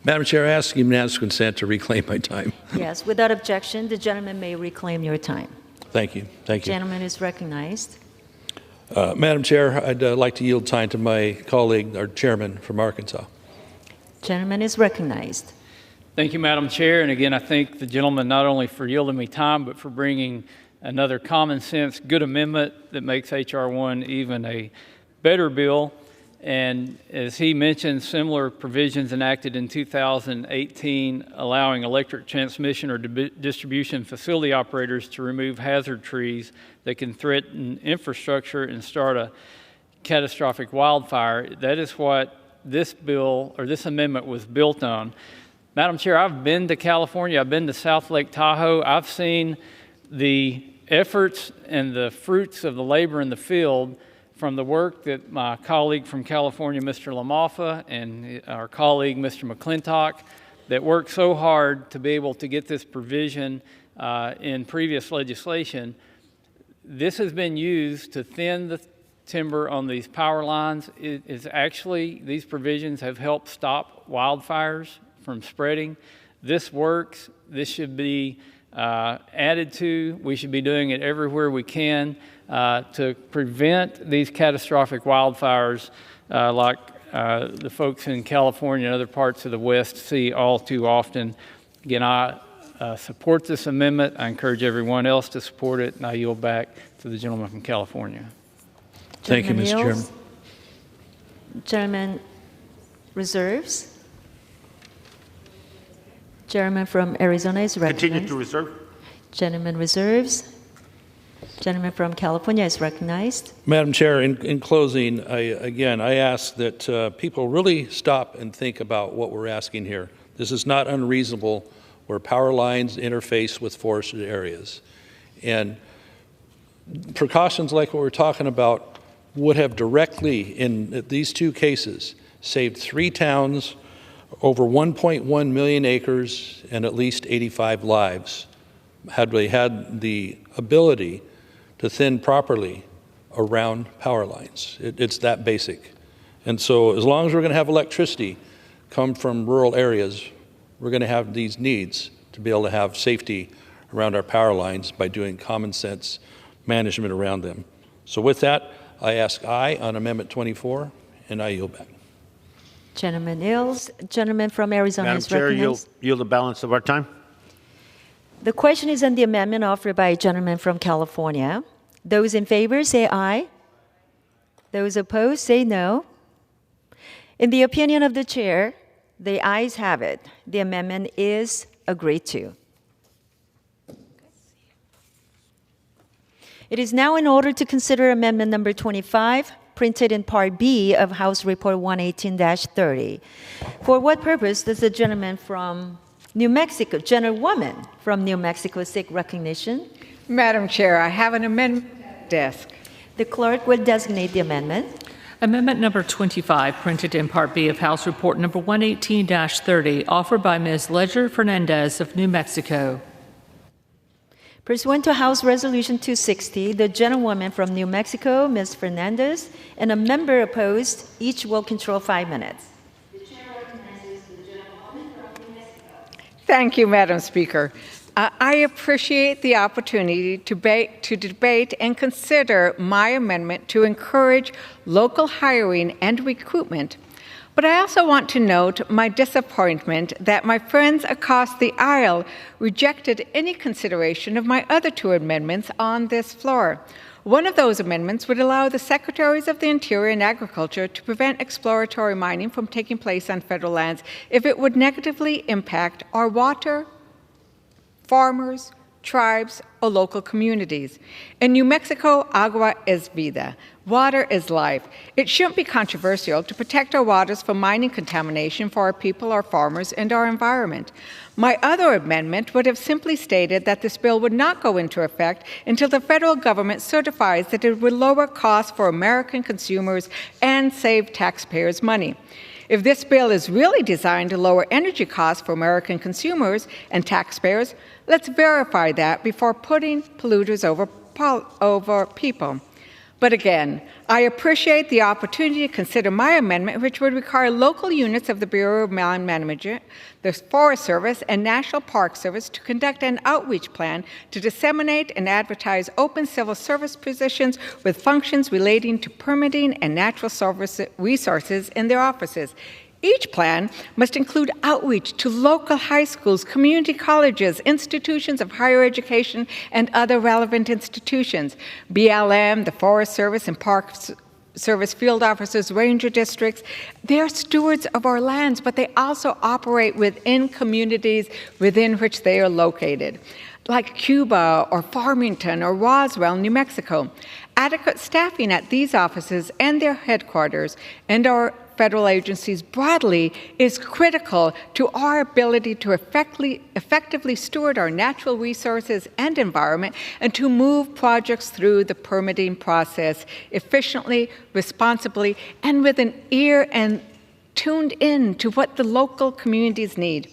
Madam Chair, I ask unanimous consent to reclaim my time. Yes, without objection, the gentleman may reclaim your time. Thank you. Thank you. Gentleman is recognized. Madam Chair, I'd like to yield time to my colleague, our chairman from Arkansas. Gentleman is recognized. Thank you, Madam Chair. And again, I thank the gentleman not only for yielding me time, but for bringing another common sense, good amendment that makes H.R. 1 even a better bill. And as he mentioned, similar provisions enacted in 2018 allowing electric transmission or distribution facility operators to remove hazard trees that can threaten infrastructure and start a catastrophic wildfire. That is what this bill or this amendment was built on. Madam Chair, I've been to California. I've been to South Lake Tahoe. I've seen the efforts and the fruits of the labor in the field from the work that my colleague from California, Mr. LaMalfa, and our colleague, Mr. McClintock, that worked so hard to be able to get this provision in previous legislation. This has been used to thin the timber on these power lines. It is actually, these provisions have helped stop wildfires from spreading. This works. This should be added to. We should be doing it everywhere we can to prevent these catastrophic wildfires like the folks in California and other parts of the West see all too often. Again, I support this amendment. I encourage everyone else to support it, and I yield back to the gentleman from California. Thank you, Mr. Chairman. Gentleman reserves. Gentleman from Arizona is recognized. Continue to reserve. Gentleman reserves. Gentleman from California is recognized. Madam Chair, in closing, I ask that people really stop and think about what we're asking here. This is not unreasonable where power lines interface with forested areas. And precautions like what we're talking about would have directly, in these two cases, saved 3 towns, over 1.1 million acres, and at least 85 lives, had we had the ability to thin properly around power lines. It's that basic. And so as long as we're going to have electricity come from rural areas, we're going to have these needs to be able to have safety around our power lines by doing common sense management around them. So with that, I ask aye on Amendment 24, and I yield back. Gentleman yields. Gentleman from Arizona Madam is Chair, recognized. yield the balance of our time. The question is on the amendment offered by a gentleman from California. Those in favor say aye. Those opposed say no. In the opinion of the chair, The ayes have it. The amendment is agreed to. It is now in order to consider amendment number 25, printed in Part B of House Report 118-30. For what purpose does the gentlewoman from New Mexico seek recognition? Madam Chair, I have an amendment at the desk. The clerk will designate the amendment. Amendment number 25, printed in Part B of House Report number 118-30, offered by Ms. Ledger Fernandez of New Mexico. Pursuant to House Resolution 260, the gentlewoman from New Mexico, Ms. Fernandez, and a member opposed, each will control 5 minutes. The chair recognizes the gentlewoman from New Mexico. Thank you, Madam Speaker. I appreciate the opportunity to debate and consider my amendment to encourage local hiring and recruitment. But I also want to note my disappointment that my friends across the aisle rejected any consideration of my other 2 amendments on this floor. One of those amendments would allow the Secretaries of the Interior and Agriculture to prevent exploratory mining from taking place on federal lands if it would negatively impact our water, farmers, tribes, or local communities. In New Mexico, agua es vida. Water is life. It shouldn't be controversial to protect our waters from mining contamination for our people, our farmers, and our environment. My other amendment would have simply stated that this bill would not go into effect until the federal government certifies that it would lower costs for American consumers and save taxpayers money. If this bill is really designed to lower energy costs for American consumers and taxpayers, let's verify that before putting polluters over people. But again, I appreciate the opportunity to consider my amendment, which would require local units of the Bureau of Land Management, the Forest Service, and National Park Service to conduct an outreach plan to disseminate and advertise open civil service positions with functions relating to permitting and natural resources in their offices. Each plan must include outreach to local high schools, community colleges, institutions of higher education, and other relevant institutions. BLM, the Forest Service, and Park Service field officers, ranger districts, they're stewards of our lands, but they also operate within communities within which they are located, like Cuba or Farmington or Roswell, New Mexico. Adequate staffing at these offices and their headquarters and our federal agencies broadly is critical to our ability to effectively steward our natural resources and environment and to move projects through the permitting process efficiently, responsibly, and with an ear and tuned in to what the local communities need.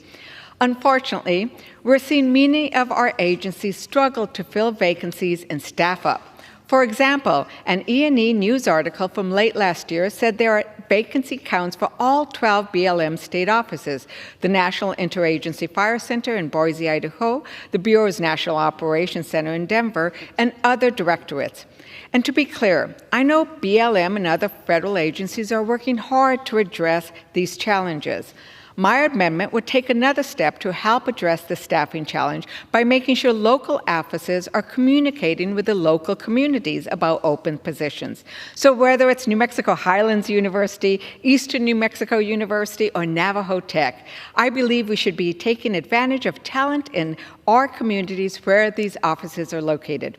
Unfortunately, we're seeing many of our agencies struggle to fill vacancies and staff up. For example, an E&E News article from late last year said there are vacancy counts for all 12 BLM state offices, the National Interagency Fire Center in Boise, Idaho, the Bureau's National Operations Center in Denver, and other directorates. And to be clear, I know BLM and other federal agencies are working hard to address these challenges. My amendment would take another step to help address the staffing challenge by making sure local offices are communicating with the local communities about open positions. So whether it's New Mexico Highlands University, Eastern New Mexico University, or Navajo Tech, I believe we should be taking advantage of talent in our communities where these offices are located.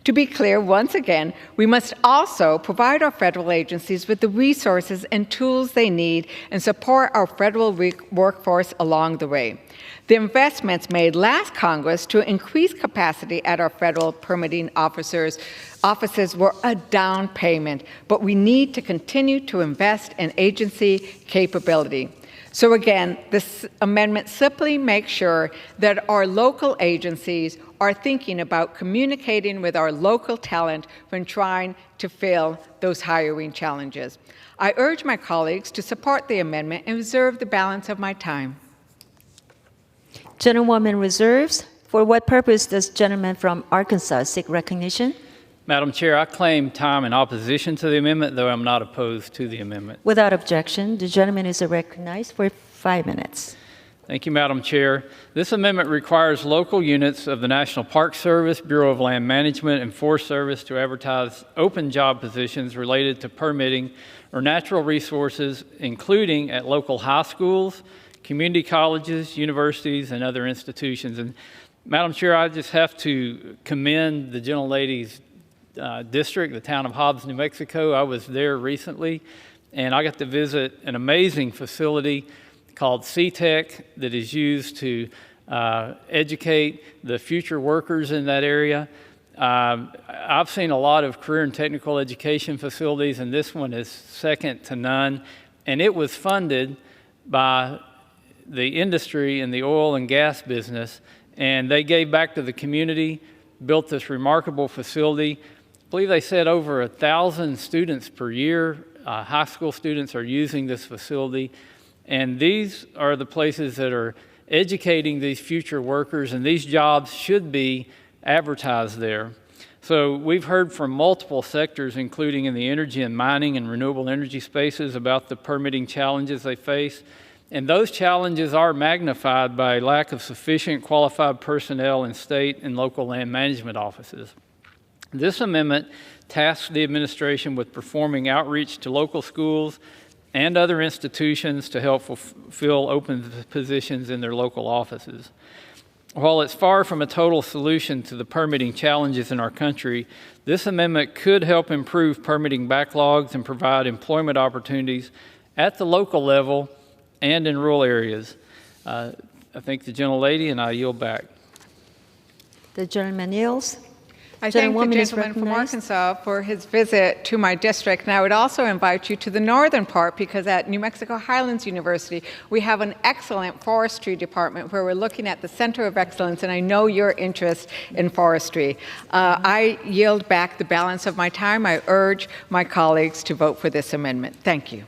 To be clear, once again, we must also provide our federal agencies with the resources and tools they need and support our federal workforce along the way. The investments made last Congress to increase capacity at our federal permitting offices were a down payment, but we need to continue to invest in agency capability. So again, this amendment simply makes sure that our local agencies are thinking about communicating with our local talent when trying to fill those hiring challenges. I urge my colleagues to support the amendment and reserve the balance of my time. Gentlewoman reserves. For what purpose does gentleman from Arkansas seek recognition? Madam Chair, I claim time in opposition to the amendment, though I'm not opposed to the amendment. Without objection, the gentleman is recognized for 5 minutes. Thank you, Madam Chair. This amendment requires local units of the National Park Service, Bureau of Land Management, and Forest Service to advertise open job positions related to permitting or natural resources, including at local high schools, community colleges, universities, and other institutions. And Madam Chair, I just have to commend the gentlelady's district, the town of Hobbs, New Mexico. I was there recently, and I got to visit an amazing facility called CTEC that is used to educate the future workers in that area. I've seen a lot of career and technical education facilities, and this one is second to none. And it was funded by the industry in the oil and gas business, and they gave back to the community, built this remarkable facility. I believe they said over 1,000 students per year, high school students, are using this facility. And these are the places that are educating these future workers, and these jobs should be advertised there. So we've heard from multiple sectors, including in the energy and mining and renewable energy spaces, about the permitting challenges they face. And those challenges are magnified by lack of sufficient qualified personnel in state and local land management offices. This amendment tasks the administration with performing outreach to local schools and other institutions to help fulfill open positions in their local offices. While it's far from a total solution to the permitting challenges in our country, this amendment could help improve permitting backlogs and provide employment opportunities at the local level and in rural areas. I thank the gentlelady, and I yield back. The gentleman yields. I thank the Gentlewoman is gentleman from recognized. Arkansas for his visit to my district, and I would also invite you to the northern part, because at New Mexico Highlands University we have an excellent forestry department where we're looking at the center of excellence, and I know your interest in forestry. I yield back the balance of my time. I urge my colleagues to vote for this amendment. Thank you.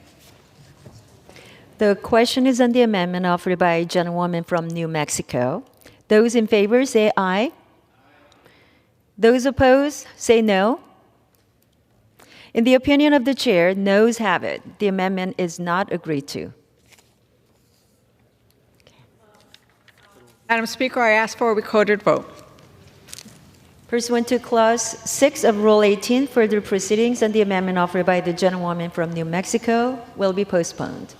The question is on the amendment offered by a gentlewoman from New Mexico. Those in favor say aye. Those opposed say no. In the opinion of the chair, noes have it. The amendment is not agreed to. Madam Speaker, I ask for a recorded vote. Pursuant to Clause 6 of Rule 18, further proceedings on the amendment offered by the gentlewoman from New Mexico will be postponed.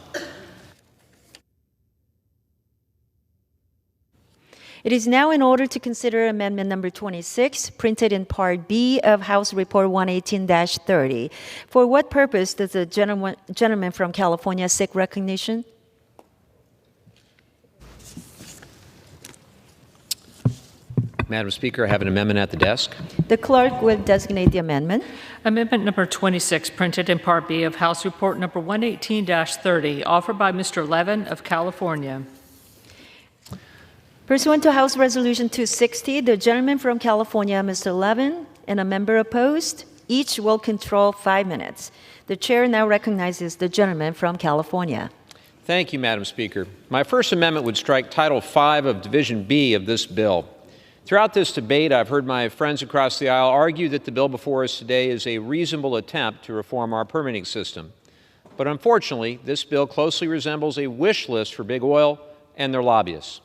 It is now in order to consider amendment number 26, printed in Part B of House Report 118-30. For what purpose does the gentleman from California seek recognition? Madam Speaker, I have an amendment at the desk. The clerk will designate the amendment. Amendment number 26, printed in Part B of House Report number 118-30, offered by Mr. Levin of California. Pursuant to House Resolution 260, the gentleman from California, Mr. Levin, and a member opposed, each will control 5 minutes. The chair now recognizes the gentleman from California. Thank you, Madam Speaker. My first amendment would strike Title V of Division B of this bill. Throughout this debate, I've heard my friends across the aisle argue that the bill before us today is a reasonable attempt to reform our permitting system. But unfortunately, this bill closely resembles a wish list for big oil and their lobbyists.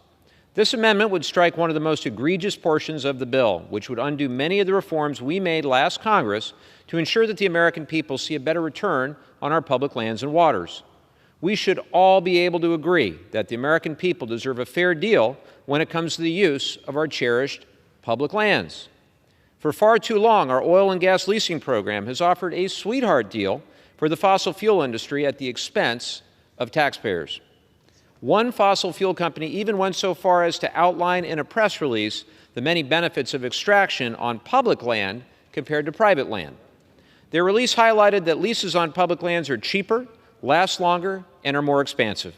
This amendment would strike one of the most egregious portions of the bill, which would undo many of the reforms we made last Congress to ensure that the American people see a better return on our public lands and waters. We should all be able to agree that the American people deserve a fair deal when it comes to the use of our cherished public lands. For far too long, our oil and gas leasing program has offered a sweetheart deal for the fossil fuel industry at the expense of taxpayers. One fossil fuel company even went so far as to outline in a press release the many benefits of extraction on public land compared to private land. Their release highlighted that leases on public lands are cheaper, last longer, and are more expansive.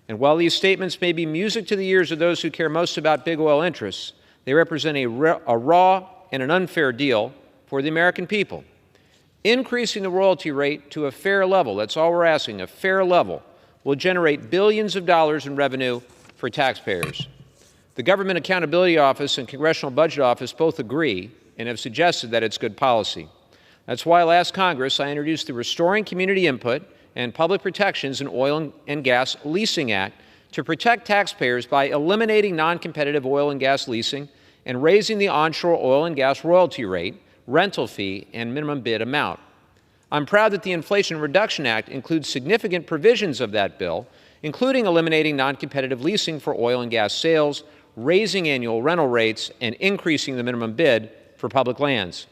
And while these statements may be music to the ears of those who care most about big oil interests, they represent a raw and an unfair deal for the American people. Increasing the royalty rate to a fair level, that's all we're asking, a fair level, will generate billions of dollars in revenue for taxpayers. The Government Accountability Office and Congressional Budget Office both agree and have suggested that it's good policy. That's why last Congress I introduced the Restoring Community Input and Public Protections in Oil and Gas Leasing Act to protect taxpayers by eliminating non-competitive oil and gas leasing and raising the onshore oil and gas royalty rate, rental fee, and minimum bid amount. I'm proud that the Inflation Reduction Act includes significant provisions of that bill, including eliminating non-competitive leasing for oil and gas sales, raising annual rental rates, and increasing the minimum bid for public lands.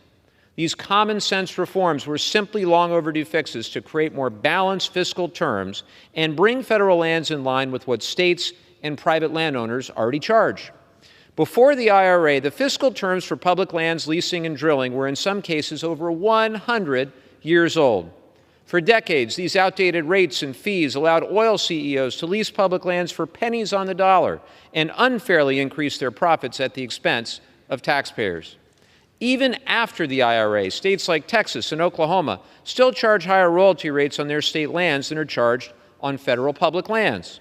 These common sense reforms were simply long overdue fixes to create more balanced fiscal terms and bring federal lands in line with what states and private landowners already charge. Before the IRA, the fiscal terms for public lands leasing and drilling were in some cases over 100 years old. For decades, these outdated rates and fees allowed oil CEOs to lease public lands for pennies on the dollar and unfairly increase their profits at the expense of taxpayers. Even after the IRA, states like Texas and Oklahoma still charge higher royalty rates on their state lands than are charged on federal public lands.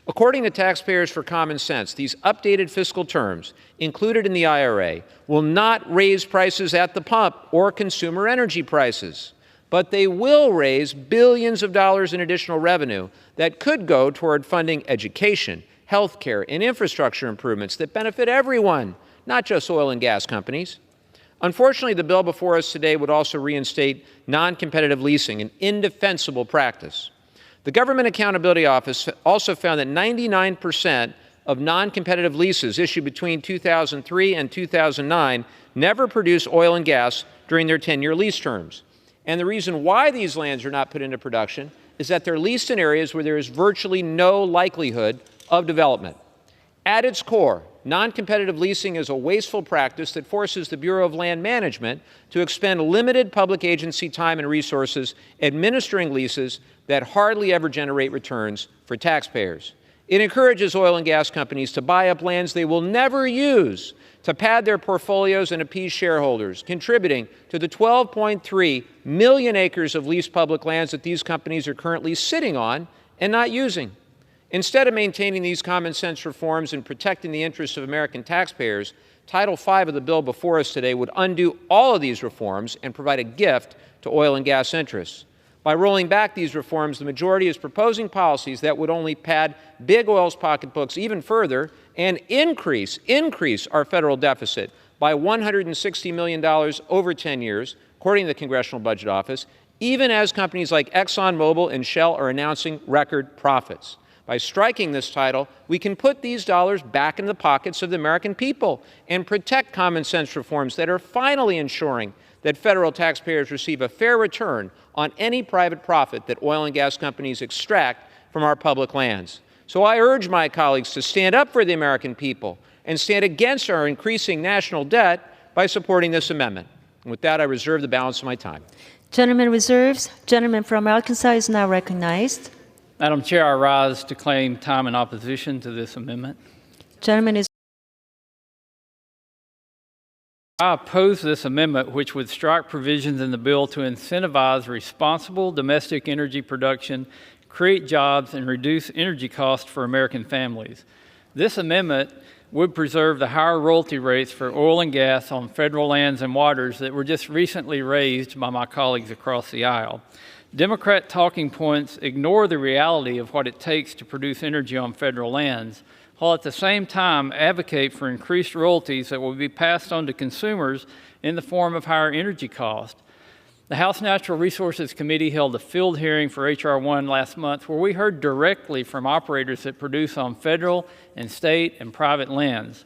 According to Taxpayers for Common Sense, these updated fiscal terms included in the IRA will not raise prices at the pump or consumer energy prices, but they will raise billions of dollars in additional revenue that could go toward funding education, health care, and infrastructure improvements that benefit everyone, not just oil and gas companies. Unfortunately, the bill before us today would also reinstate non-competitive leasing, an indefensible practice. The Government Accountability Office also found that 99% of non-competitive leases issued between 2003 and 2009 never produced oil and gas during their 10-year lease terms. And the reason why these lands are not put into production is that they're leased in areas where there is virtually no likelihood of development. At its core, non-competitive leasing is a wasteful practice that forces the Bureau of Land Management to expend limited public agency time and resources administering leases that hardly ever generate returns for taxpayers. It encourages oil and gas companies to buy up lands they will never use to pad their portfolios and appease shareholders, contributing to the 12.3 million acres of leased public lands that these companies are currently sitting on and not using. Instead of maintaining these common sense reforms and protecting the interests of American taxpayers, Title V of the bill before us today would undo all of these reforms and provide a gift to oil and gas interests. By rolling back these reforms, the majority is proposing policies that would only pad big oil's pocketbooks even further and increase our federal deficit by $160 million over 10 years, according to the Congressional Budget Office, even as companies like ExxonMobil and Shell are announcing record profits. By striking this title, we can put these dollars back in the pockets of the American people and protect common sense reforms that are finally ensuring that federal taxpayers receive a fair return on any private profit that oil and gas companies extract from our public lands. So I urge my colleagues to stand up for the American people and stand against our increasing national debt by supporting this amendment. And with that, I reserve the balance of my time. Gentleman reserves. Gentleman from Arkansas is now recognized. Madam Chair, I rise to claim time in opposition to this amendment. Gentleman is. I oppose this amendment, which would strike provisions in the bill to incentivize responsible domestic energy production, create jobs, and reduce energy costs for American families. This amendment would preserve the higher royalty rates for oil and gas on federal lands and waters that were just recently raised by my colleagues across the aisle. Democrat talking points ignore the reality of what it takes to produce energy on federal lands, while at the same time advocate for increased royalties that will be passed on to consumers in the form of higher energy costs. The House Natural Resources Committee held a field hearing for H.R. 1 last month where we heard directly from operators that produce on federal and state and private lands.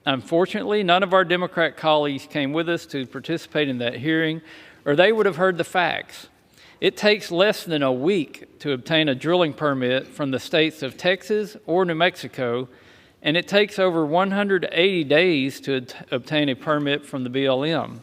Unfortunately, none of our Democrat colleagues came with us to participate in that hearing, or they would have heard the facts. It takes less than a week to obtain a drilling permit from the states of Texas or New Mexico, and it takes over 180 days to obtain a permit from the BLM.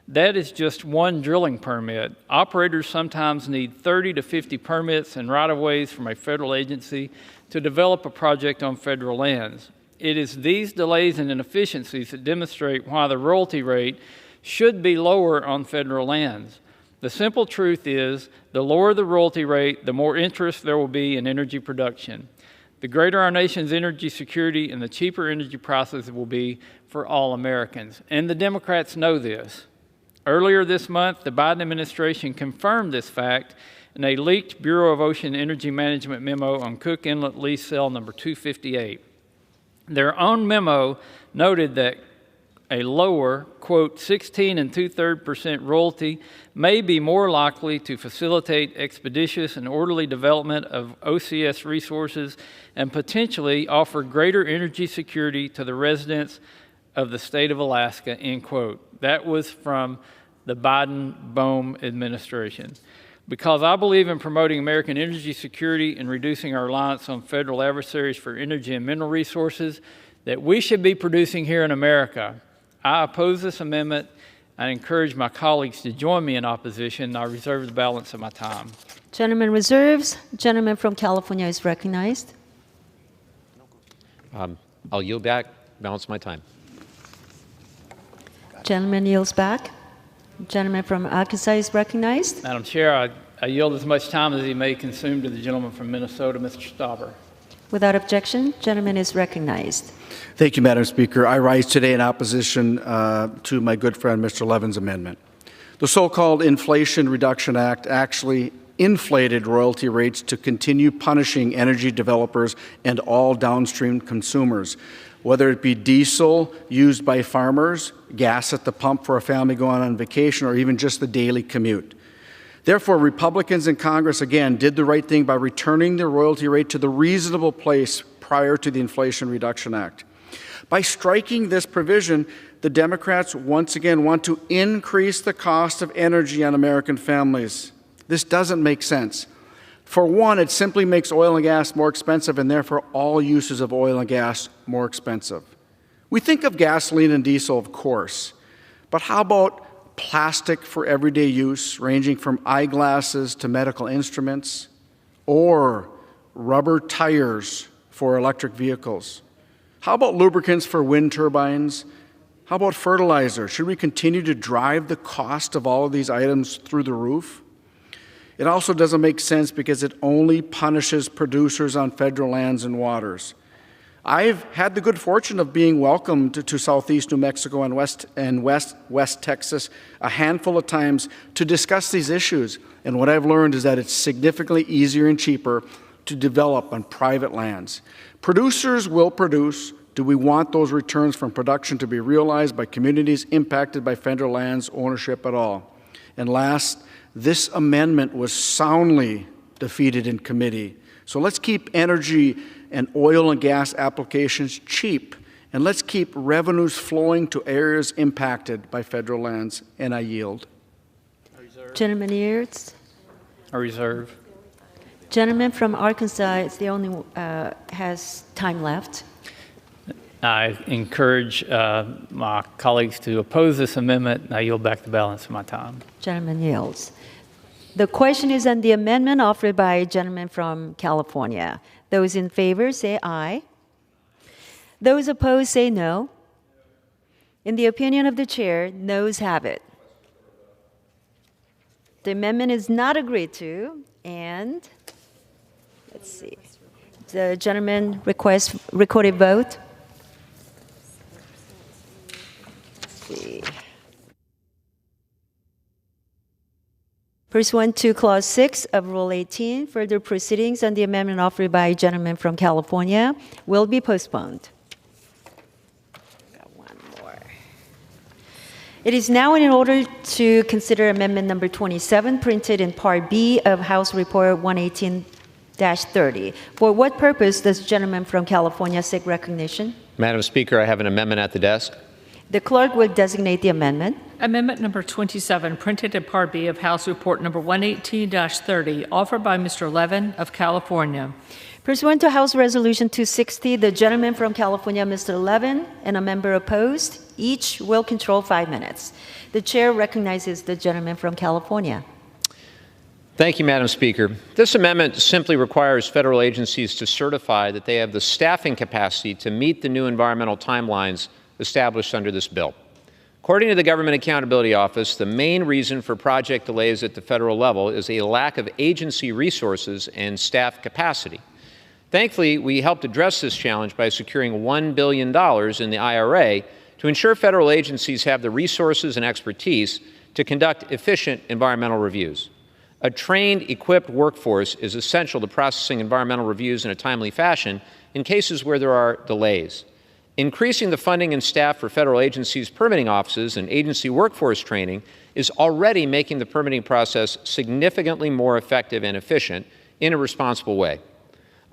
That is just one drilling permit. Operators sometimes need 30 to 50 permits and right-of-ways from a federal agency to develop a project on federal lands. It is these delays and inefficiencies that demonstrate why the royalty rate should be lower on federal lands. The simple truth is, the lower the royalty rate, the more interest there will be in energy production. The greater our nation's energy security and the cheaper energy prices will be for all Americans. And the Democrats know this. Earlier this month, the Biden administration confirmed this fact in a leaked Bureau of Ocean Energy Management memo on Cook Inlet lease cell number 258. Their own memo noted that a lower, quote, 16 2/3% royalty may be more likely to facilitate expeditious and orderly development of OCS resources and potentially offer greater energy security to the residents of the state of Alaska, end quote. That was from the Biden-Boehm administration. Because I believe in promoting American energy security and reducing our reliance on federal adversaries for energy and mineral resources that we should be producing here in America, I oppose this amendment. I encourage my colleagues to join me in opposition. I reserve the balance of my time. Gentleman reserves. Gentleman from California is recognized. I'll yield back, balance my time. Gentleman yields back. Gentleman from Arkansas is recognized. Madam Chair, I yield as much time as he may consume to the gentleman from Minnesota, Mr. Stauber. Without objection, gentleman is recognized. Thank you, Madam Speaker. I rise today in opposition to my good friend Mr. Levin's amendment. The so-called Inflation Reduction Act actually inflated royalty rates to continue punishing energy developers and all downstream consumers, whether it be diesel used by farmers, gas at the pump for a family going on vacation, or even just the daily commute. Therefore, Republicans in Congress, again, did the right thing by returning the royalty rate to the reasonable place prior to the Inflation Reduction Act. By striking this provision, the Democrats once again want to increase the cost of energy on American families. This doesn't make sense. For one, it simply makes oil and gas more expensive, and therefore all uses of oil and gas more expensive. We think of gasoline and diesel, of course, but how about plastic for everyday use, ranging from eyeglasses to medical instruments, or rubber tires for electric vehicles? How about lubricants for wind turbines? How about fertilizer? Should we continue to drive the cost of all of these items through the roof? It also doesn't make sense because it only punishes producers on federal lands and waters. I've had the good fortune of being welcomed to southeast New Mexico and West Texas a handful of times to discuss these issues. And what I've learned is that it's significantly easier and cheaper to develop on private lands. Producers will produce. Do we want those returns from production to be realized by communities impacted by federal lands ownership at all? And last, this amendment was soundly defeated in committee. So let's keep energy and oil and gas applications cheap, and let's keep revenues flowing to areas impacted by federal lands. And I yield. Gentleman yields. I reserve. Gentleman from Arkansas is the only has time left. I encourage my colleagues to oppose this amendment, and I yield back the balance of my time. Gentleman yields. The question is on the amendment offered by a gentleman from California. Those in favor say aye. Those opposed say no. In the opinion of the chair, noes have it. The amendment is not agreed to, and let's see. The gentleman requests recorded vote. Let's see. Pursuant to Clause 6 of Rule 18, further proceedings on the amendment offered by a gentleman from California will be postponed. Got one more. It is now in order to consider Amendment Number 27, printed in Part B of House Report 118-30. For what purpose does the gentleman from California seek recognition? Madam Speaker, I have an amendment at the desk. The clerk will designate the amendment. Amendment number 27, printed in Part B of House Report number 118-30, offered by Mr. Levin of California. Pursuant to House Resolution 260, the gentleman from California, Mr. Levin, and a member opposed, each will control 5 minutes. The chair recognizes the gentleman from California. Thank you, Madam Speaker. This amendment simply requires federal agencies to certify that they have the staffing capacity to meet the new environmental timelines established under this bill. According to the Government Accountability Office, the main reason for project delays at the federal level is a lack of agency resources and staff capacity. Thankfully, we helped address this challenge by securing $1 billion in the IRA to ensure federal agencies have the resources and expertise to conduct efficient environmental reviews. A trained, equipped workforce is essential to processing environmental reviews in a timely fashion in cases where there are delays. Increasing the funding and staff for federal agencies' permitting offices and agency workforce training is already making the permitting process significantly more effective and efficient in a responsible way.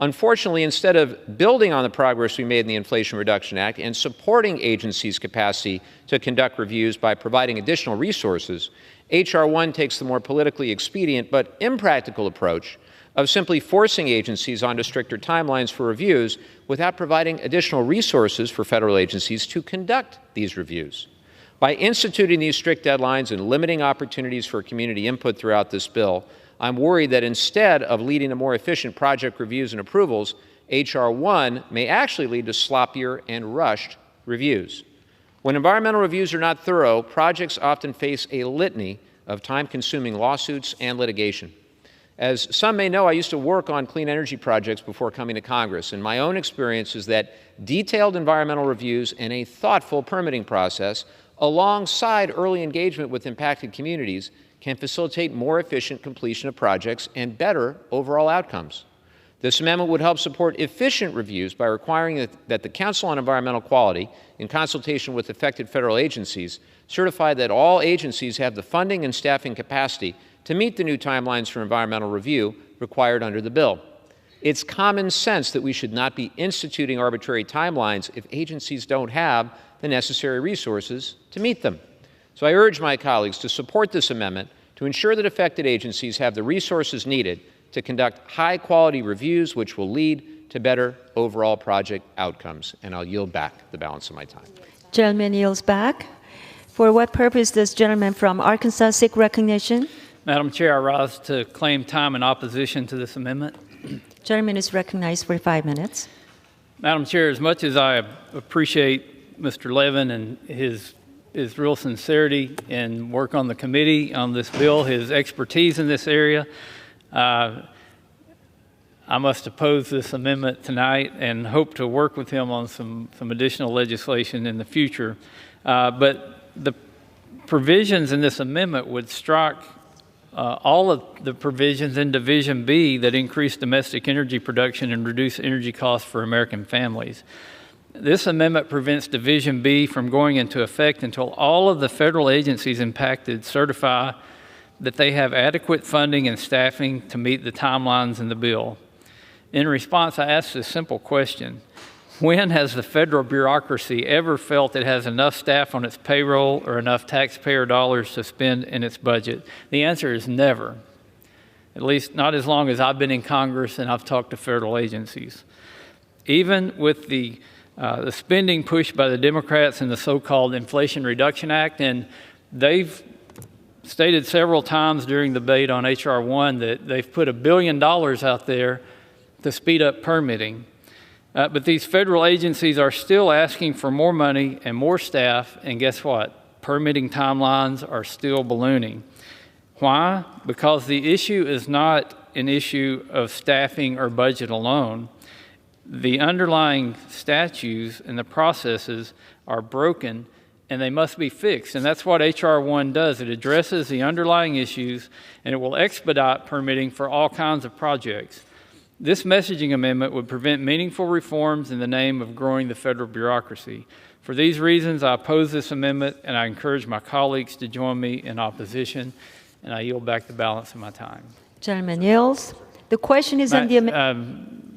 Unfortunately, instead of building on the progress we made in the Inflation Reduction Act and supporting agencies' capacity to conduct reviews by providing additional resources, H.R. 1 takes the more politically expedient but impractical approach of simply forcing agencies onto stricter timelines for reviews without providing additional resources for federal agencies to conduct these reviews. By instituting these strict deadlines and limiting opportunities for community input throughout this bill, I'm worried that instead of leading to more efficient project reviews and approvals, H.R. 1 may actually lead to sloppier and rushed reviews. When environmental reviews are not thorough, projects often face a litany of time-consuming lawsuits and litigation. As some may know, I used to work on clean energy projects before coming to Congress, and my own experience is that detailed environmental reviews and a thoughtful permitting process, alongside early engagement with impacted communities, can facilitate more efficient completion of projects and better overall outcomes. This amendment would help support efficient reviews by requiring that the Council on Environmental Quality, in consultation with affected federal agencies, certify that all agencies have the funding and staffing capacity to meet the new timelines for environmental review required under the bill. It's common sense that we should not be instituting arbitrary timelines if agencies don't have the necessary resources to meet them. So I urge my colleagues to support this amendment to ensure that affected agencies have the resources needed to conduct high-quality reviews, which will lead to better overall project outcomes. And I'll yield back the balance of my time. Gentleman yields back. For what purpose does gentleman from Arkansas seek recognition? Madam Chair, I rise to claim time in opposition to this amendment. Gentleman is recognized for 5 minutes. Madam Chair, as much as I appreciate Mr. Levin and his real sincerity and work on the committee on this bill, his expertise in this area, I must oppose this amendment tonight and hope to work with him on some additional legislation in the future. But the provisions in this amendment would strike all of the provisions in Division B that increase domestic energy production and reduce energy costs for American families. This amendment prevents Division B from going into effect until all of the federal agencies impacted certify that they have adequate funding and staffing to meet the timelines in the bill. In response, I asked a simple question. When has the federal bureaucracy ever felt it has enough staff on its payroll or enough taxpayer dollars to spend in its budget? The answer is never, at least not as long as I've been in Congress and I've talked to federal agencies. Even with the spending pushed by the Democrats in the so-called Inflation Reduction Act, and they've stated several times during the debate on H.R. 1 that they've put $1 billion out there to speed up permitting. But these federal agencies are still asking for more money and more staff, and guess what? Permitting timelines are still ballooning. Why? Because the issue is not an issue of staffing or budget alone. The underlying statutes and the processes are broken, and they must be fixed. And that's what H.R. 1 does. It addresses the underlying issues, and it will expedite permitting for all kinds of projects. This messaging amendment would prevent meaningful reforms in the name of growing the federal bureaucracy. For these reasons, I oppose this amendment, and I encourage my colleagues to join me in opposition, and I yield back the balance of my time. Gentleman yields. The question is on the amendment.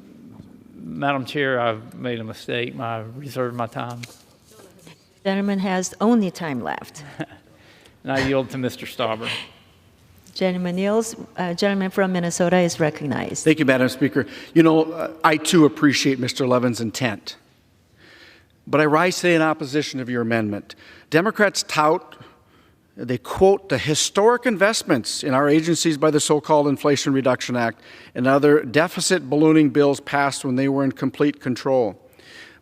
Madam Chair, I've made a mistake. I reserved my time. Gentleman has only time left. And I yield to Mr. Stauber. Gentleman yields. Gentleman from Minnesota is recognized. Thank you, Madam Speaker. You know, I too appreciate Mr. Levin's intent, but I rise today in opposition of your amendment. Democrats they quote the historic investments in our agencies by the so-called Inflation Reduction Act and other deficit ballooning bills passed when they were in complete control.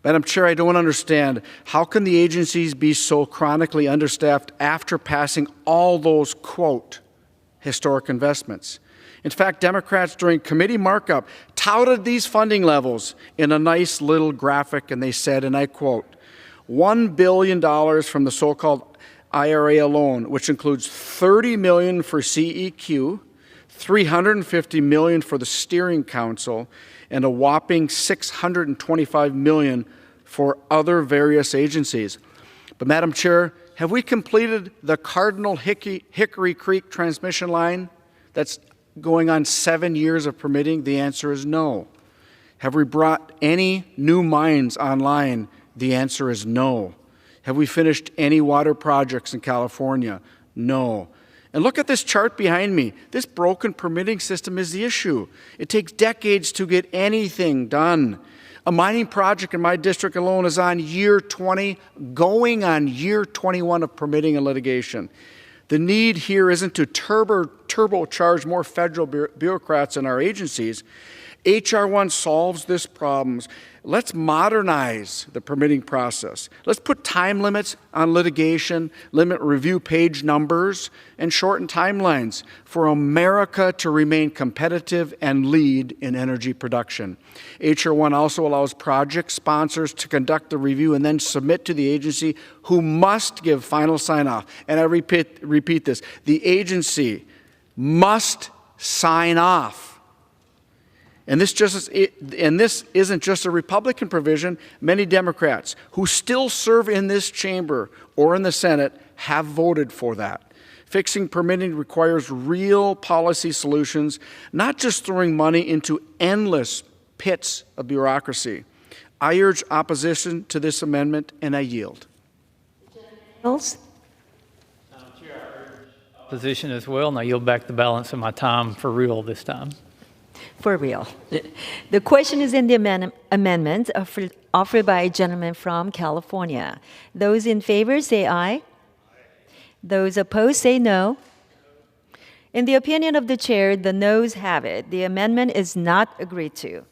Madam Chair, I don't understand, how can the agencies be so chronically understaffed after passing all those, quote, historic investments? In fact, Democrats during committee markup touted these funding levels in a nice little graphic, and they said, and I quote, $1 billion from the so-called IRA alone, which includes $30 million for CEQ, $350 million for the Steering Council, and a whopping $625 million for other various agencies. But, Madam Chair, have we completed the Cardinal Hickory Creek transmission line that's going on 7 years of permitting? The answer is no. Have we brought any new mines online? The answer is no. Have we finished any water projects in California? No. And look at this chart behind me. This broken permitting system is the issue. It takes decades to get anything done. A mining project in my district alone is on year 20, going on year 21 of permitting and litigation. The need here isn't to turbocharge more federal bureaucrats in our agencies. H.R. 1 solves this problem. Let's modernize the permitting process. Let's put time limits on litigation, limit review page numbers, and shorten timelines for America to remain competitive and lead in energy production. H.R. 1 also allows project sponsors to conduct the review and then submit to the agency, who must give final sign-off. And I repeat this, the agency must sign off. And this isn't just a Republican provision. Many Democrats who still serve in this chamber or in the Senate have voted for that. Fixing permitting requires real policy solutions, not just throwing money into endless pits of bureaucracy. I urge opposition to this amendment, and I yield. Opposition as well, and I yield back the balance of my time for real this time. For real. The question is in the amendment offered by a gentleman from California. Those in favor say aye. Those opposed say no. In the opinion of the chair, the noes have it. The amendment is not agreed to.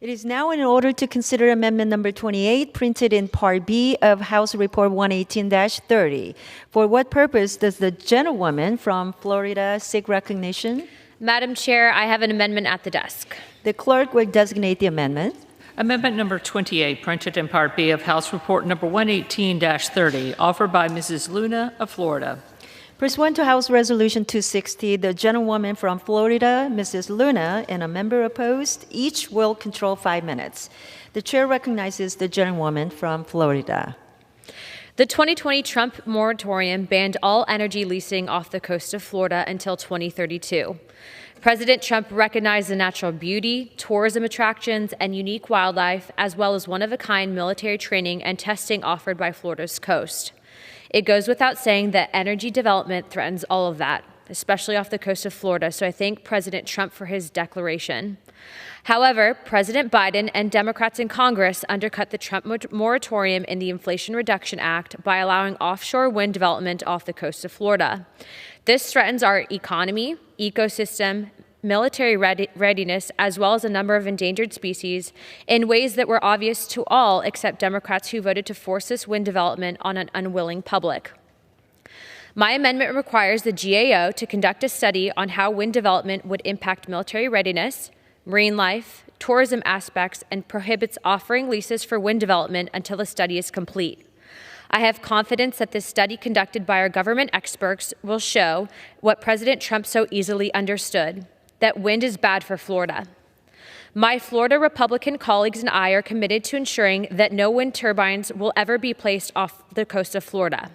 It is now in order to consider amendment number 28, printed in Part B of House Report 118-30. For what purpose does the gentlewoman from Florida seek recognition? Madam Chair, I have an amendment at the desk. The clerk will designate the amendment. Amendment number 28, printed in Part B of House Report number 118-30, offered by Mrs. Luna of Florida. Pursuant to House Resolution 260, the gentlewoman from Florida, Mrs. Luna, and a member opposed, each will control 5 minutes. The chair recognizes the gentlewoman from Florida. The 2020 Trump moratorium banned all energy leasing off the coast of Florida until 2032. President Trump recognized the natural beauty, tourism attractions, and unique wildlife, as well as one-of-a-kind military training and testing offered by Florida's coast. It goes without saying that energy development threatens all of that, especially off the coast of Florida, so I thank President Trump for his declaration. However, President Biden and Democrats in Congress undercut the Trump moratorium in the Inflation Reduction Act by allowing offshore wind development off the coast of Florida. This threatens our economy, ecosystem, military readiness, as well as a number of endangered species in ways that were obvious to all except Democrats who voted to force this wind development on an unwilling public. My amendment requires the GAO to conduct a study on how wind development would impact military readiness, marine life, tourism aspects, and prohibits offering leases for wind development until the study is complete. I have confidence that this study conducted by our government experts will show what President Trump so easily understood, that wind is bad for Florida. My Florida Republican colleagues and I are committed to ensuring that no wind turbines will ever be placed off the coast of Florida.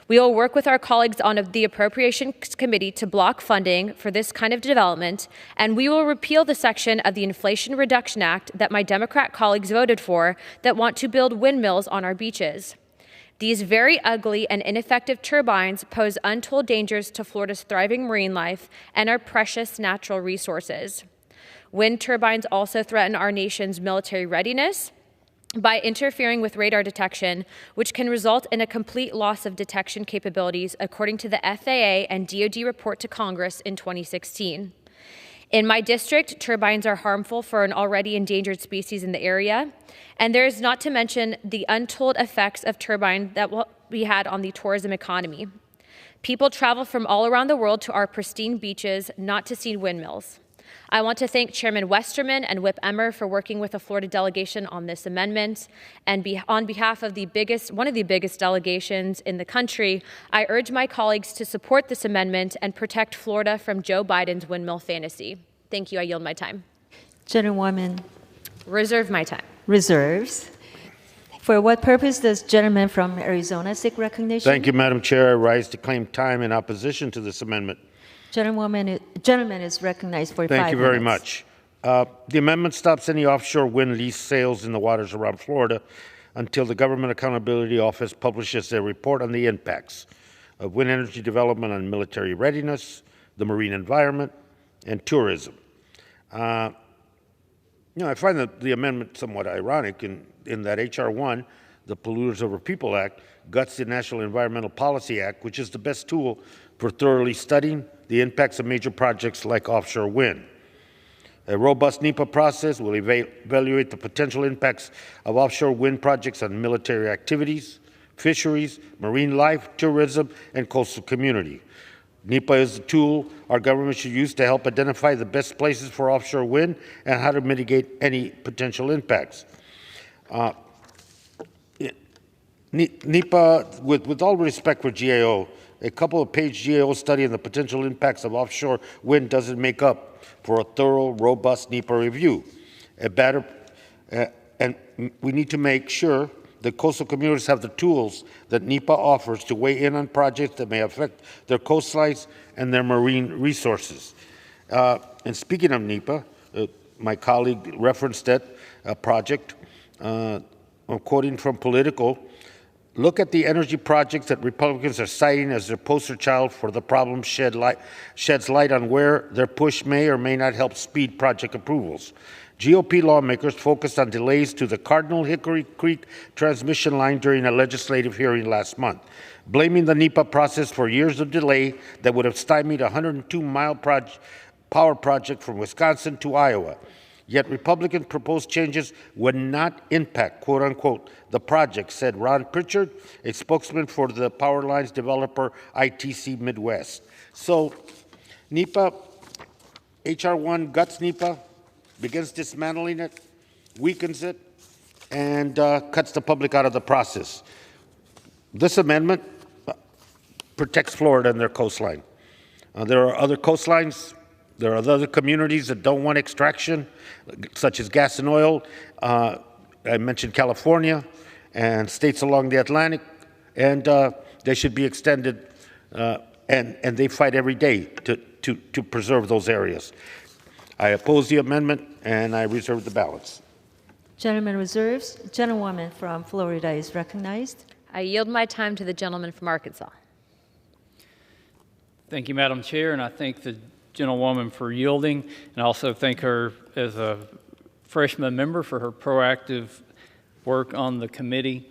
We will work with our colleagues on the Appropriations Committee to block funding for this kind of development, and we will repeal the section of the Inflation Reduction Act that my Democrat colleagues voted for that want to build windmills on our beaches. These very ugly and ineffective turbines pose untold dangers to Florida's thriving marine life and our precious natural resources. Wind turbines also threaten our nation's military readiness by interfering with radar detection, which can result in a complete loss of detection capabilities, according to the FAA and DoD report to Congress in 2016. In my district, turbines are harmful for an already endangered species in the area, and there is not to mention the untold effects of turbines that will be had on the tourism economy. People travel from all around the world to our pristine beaches not to see windmills. I want to thank Chairman Westerman and Whip Emmer for working with the Florida delegation on this amendment. And on behalf of one of the biggest delegations in the country, I urge my colleagues to support this amendment and protect Florida from Joe Biden's windmill fantasy. Thank you. I yield my time. Gentlewoman Reserve my time. reserves. For what purpose does gentleman from Arizona seek recognition? Thank you, Madam Chair. I rise to claim time in opposition to this amendment. Gentleman is recognized for 5 minutes. Thank you very much. The amendment stops any offshore wind lease sales in the waters around Florida until the Government Accountability Office publishes their report on the impacts of wind energy development on military readiness, the marine environment, and tourism. I find the amendment somewhat ironic in that H.R. 1, the Polluters Over People Act, guts the National Environmental Policy Act, which is the best tool for thoroughly studying the impacts of major projects like offshore wind. A robust NEPA process will evaluate the potential impacts of offshore wind projects on military activities, fisheries, marine life, tourism, and coastal community. NEPA is the tool our government should use to help identify the best places for offshore wind and how to mitigate any potential impacts. NEPA, with all respect for GAO, a couple of page GAO study on the potential impacts of offshore wind doesn't make up for a thorough, robust NEPA review. And we need to make sure that coastal communities have the tools that NEPA offers to weigh in on projects that may affect their coastlines and their marine resources. And speaking of NEPA, my colleague referenced that project. I'm quoting from Politico. Look at the energy projects that Republicans are citing as their poster child for the problem sheds light on where their push may or may not help speed project approvals. GOP lawmakers focused on delays to the Cardinal Hickory Creek transmission line during a legislative hearing last month, blaming the NEPA process for years of delay that would have stymied a 102-mile power project from Wisconsin to Iowa. Yet Republican proposed changes would not impact, quote unquote, the project, said Ron Pritchard, a spokesman for the power lines developer ITC Midwest. So NEPA, H.R. 1 guts NEPA, begins dismantling it, weakens it, and cuts the public out of the process. This amendment protects Florida and their coastline. There are other coastlines. There are other communities that don't want extraction, such as gas and oil. I mentioned California and states along the Atlantic, and they should be extended, and they fight every day to preserve those areas. I oppose the amendment, and I reserve the balance. Gentleman reserves. Gentlewoman from Florida is recognized. I yield my time to the gentleman from Arkansas. Thank you, Madam Chair, and I thank the gentlewoman for yielding, and also thank her as a freshman member for her proactive work on the committee.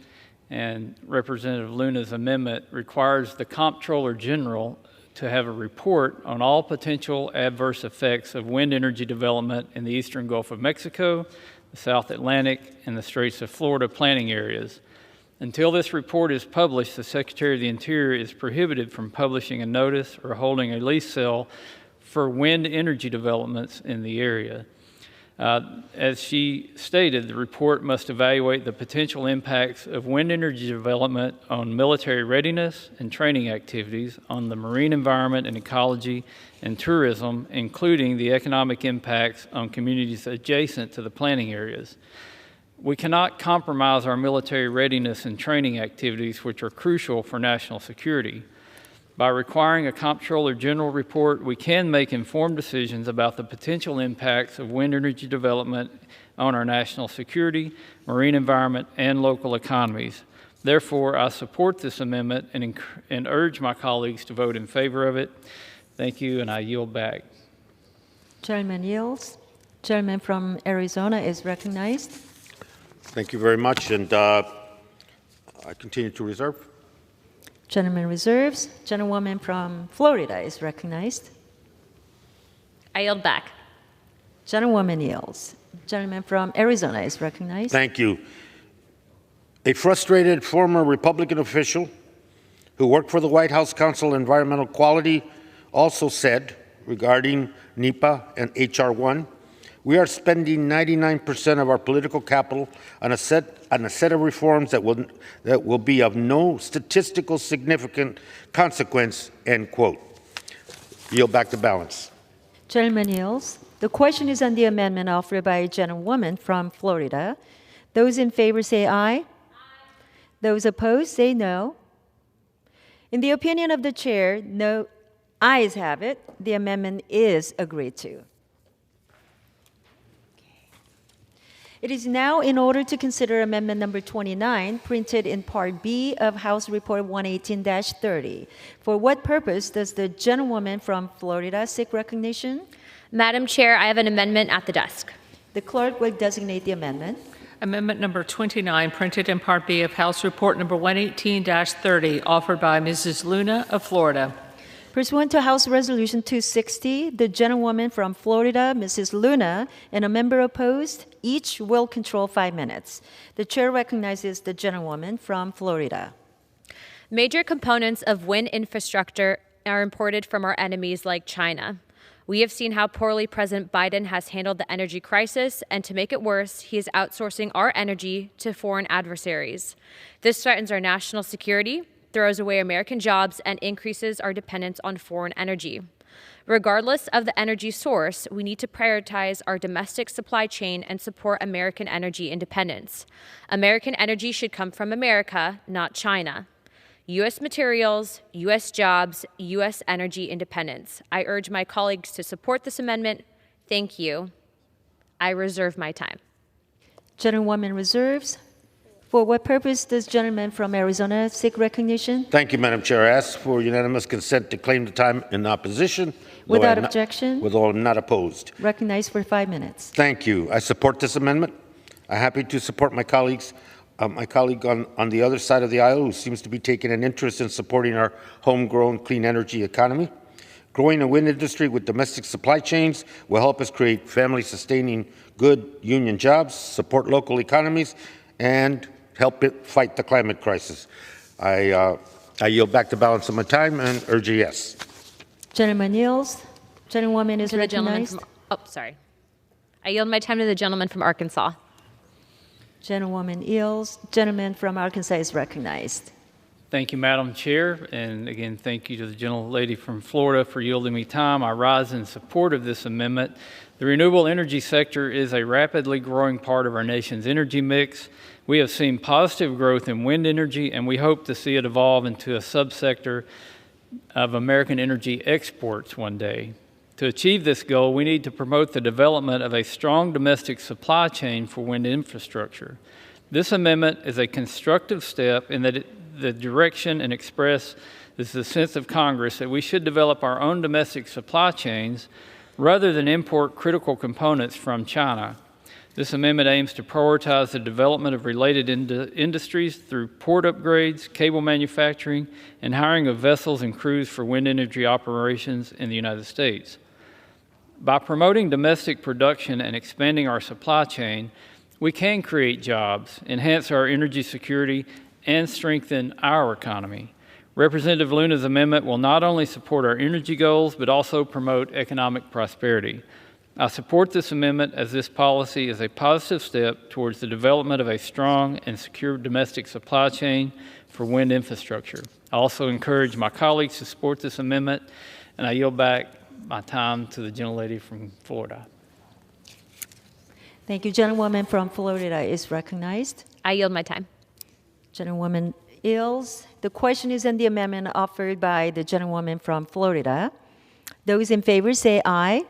And Representative Luna's amendment requires the Comptroller General to have a report on all potential adverse effects of wind energy development in the eastern Gulf of Mexico, the South Atlantic, and the Straits of Florida planning areas. Until this report is published, the Secretary of the Interior is prohibited from publishing a notice or holding a lease sale for wind energy developments in the area. As she stated, the report must evaluate the potential impacts of wind energy development on military readiness and training activities, on the marine environment and ecology and tourism, including the economic impacts on communities adjacent to the planning areas. We cannot compromise our military readiness and training activities, which are crucial for national security. By requiring a Comptroller General report, we can make informed decisions about the potential impacts of wind energy development on our national security, marine environment, and local economies. Therefore, I support this amendment and urge my colleagues to vote in favor of it. Thank you, and I yield back. Gentleman yields. Gentleman from Arizona is recognized. Thank you very much, and I continue to reserve. Gentleman reserves. Gentlewoman from Florida is recognized. I yield back. Gentlewoman yields. Gentleman from Arizona is recognized. Thank you. A frustrated former Republican official who worked for the White House Council on Environmental Quality also said regarding NEPA and H.R. 1, we are spending 99% of our political capital on a set of reforms that will be of no statistical significant consequence, end quote. Yield back the balance. Gentleman yields. The question is on the amendment offered by a gentlewoman from Florida. Those in favor say aye. Those opposed say no. In the opinion of the chair, no ayes have it. The amendment is agreed to. It is now in order to consider amendment number 29, printed in Part B of House Report 118-30. For what purpose does the gentlewoman from Florida seek recognition? Madam Chair, I have an amendment at the desk. The clerk will designate the amendment. Amendment number 29, printed in Part B of House Report number 118-30, offered by Mrs. Luna of Florida. Pursuant to House Resolution 260, the gentlewoman from Florida, Mrs. Luna, and a member opposed, each will control 5 minutes. The chair recognizes the gentlewoman from Florida. Major components of wind infrastructure are imported from our enemies like China. We have seen how poorly President Biden has handled the energy crisis, and to make it worse, he is outsourcing our energy to foreign adversaries. This threatens our national security, throws away American jobs, and increases our dependence on foreign energy. Regardless of the energy source, we need to prioritize our domestic supply chain and support American energy independence. American energy should come from America, not China. U.S. materials, U.S. jobs, U.S. energy independence. I urge my colleagues to support this amendment. Thank you. I reserve my time. Gentlewoman reserves. For what purpose does gentleman from Arizona seek recognition? Thank you, Madam Chair. I ask for unanimous consent to claim the time in opposition. Without objection. Although I'm not opposed. Recognized for 5 minutes. Thank you. I support this amendment. I'm happy to support my colleagues, my colleague on the other side of the aisle, who seems to be taking an interest in supporting our homegrown clean energy economy. Growing a wind industry with domestic supply chains will help us create family-sustaining good union jobs, support local economies, and help it fight the climate crisis. I yield back the balance of my time and urge a yes. Gentleman yields. Gentlewoman is recognized. I yield my time to the gentleman from Arkansas. Gentlewoman yields. Gentleman from Arkansas is recognized. Thank you, Madam Chair, and again, thank you to the gentlelady from Florida for yielding me time. I rise in support of this amendment. The renewable energy sector is a rapidly growing part of our nation's energy mix. We have seen positive growth in wind energy, and we hope to see it evolve into a subsector of American energy exports one day. To achieve this goal, we need to promote the development of a strong domestic supply chain for wind infrastructure. This amendment is a constructive step in that the direction and express is the sense of Congress that we should develop our own domestic supply chains rather than import critical components from China. This amendment aims to prioritize the development of related industries through port upgrades, cable manufacturing, and hiring of vessels and crews for wind energy operations in the United States. By promoting domestic production and expanding our supply chain, we can create jobs, enhance our energy security, and strengthen our economy. Representative Luna's amendment will not only support our energy goals, but also promote economic prosperity. I support this amendment as this policy is a positive step towards the development of a strong and secure domestic supply chain for wind infrastructure. I also encourage my colleagues to support this amendment, and I yield back my time to the gentlelady from Florida. Thank you. Gentlewoman from Florida is recognized. I yield my time. Gentlewoman yields. The question is on the amendment offered by the gentlewoman from Florida. Those in favor say aye.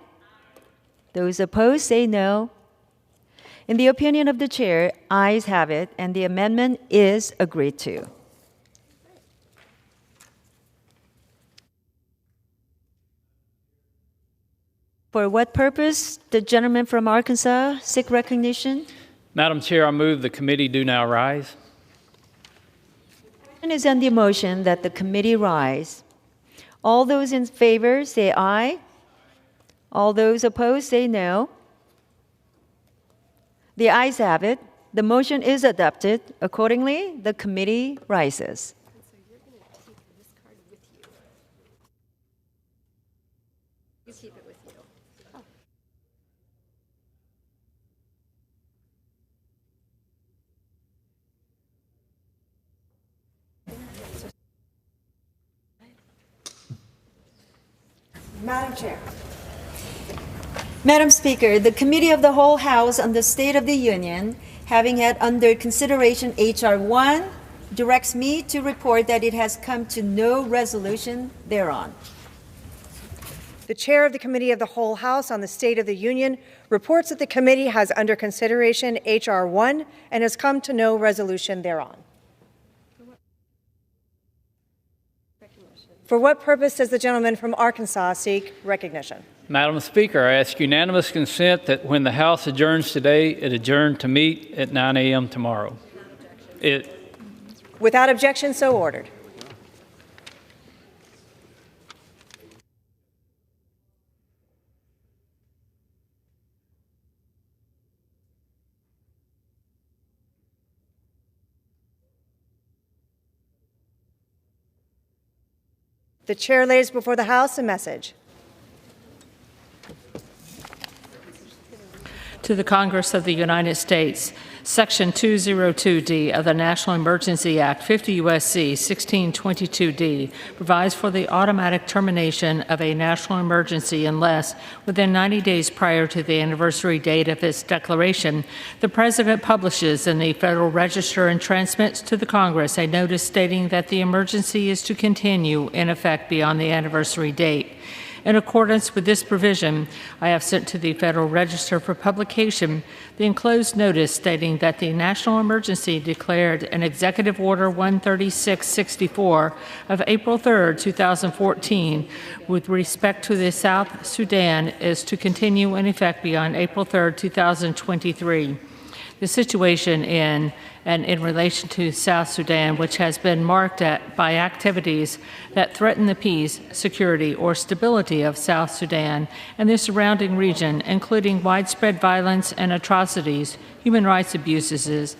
Those opposed say no. In the opinion of the chair, ayes have it, and the amendment is agreed to. For what purpose the gentleman from Arkansas seek recognition? Madam Chair, I move the committee do now rise. The question is on the motion that the committee rise. All those in favor say aye. All those opposed say no. The ayes have it. The motion is adopted. Accordingly, the committee rises. Keep it with you. Madam Chair. Madam Speaker, the Committee of the Whole House on the State of the Union, having had under consideration H.R. 1, directs me to report that it has come to no resolution thereon. The Chair of the Committee of the Whole House on the State of the Union reports that the committee has under consideration H.R. 1 and has come to no resolution thereon. For what purpose does the gentleman from Arkansas seek recognition? Madam Speaker, I ask unanimous consent that when the House adjourns today, it adjourn to meet at 9 a.m. tomorrow. Without objection, so ordered. The Chair lays before the House a message. To the Congress of the United States, Section 202D of the National Emergency Act, 50 U.S.C. 1622D, provides for the automatic termination of a national emergency unless, within 90 days prior to the anniversary date of its declaration, the President publishes in the Federal Register and transmits to the Congress a notice stating that the emergency is to continue in effect beyond the anniversary date. In accordance with this provision, I have sent to the Federal Register for publication the enclosed notice stating that the national emergency declared in Executive Order 136/64 of April 3, 2014, with respect to the South Sudan is to continue in effect beyond April 3, 2023. The situation in and in relation to South Sudan, which has been marked by activities that threaten the peace, security, or stability of South Sudan and the surrounding region, including widespread violence and atrocities, human rights abuses,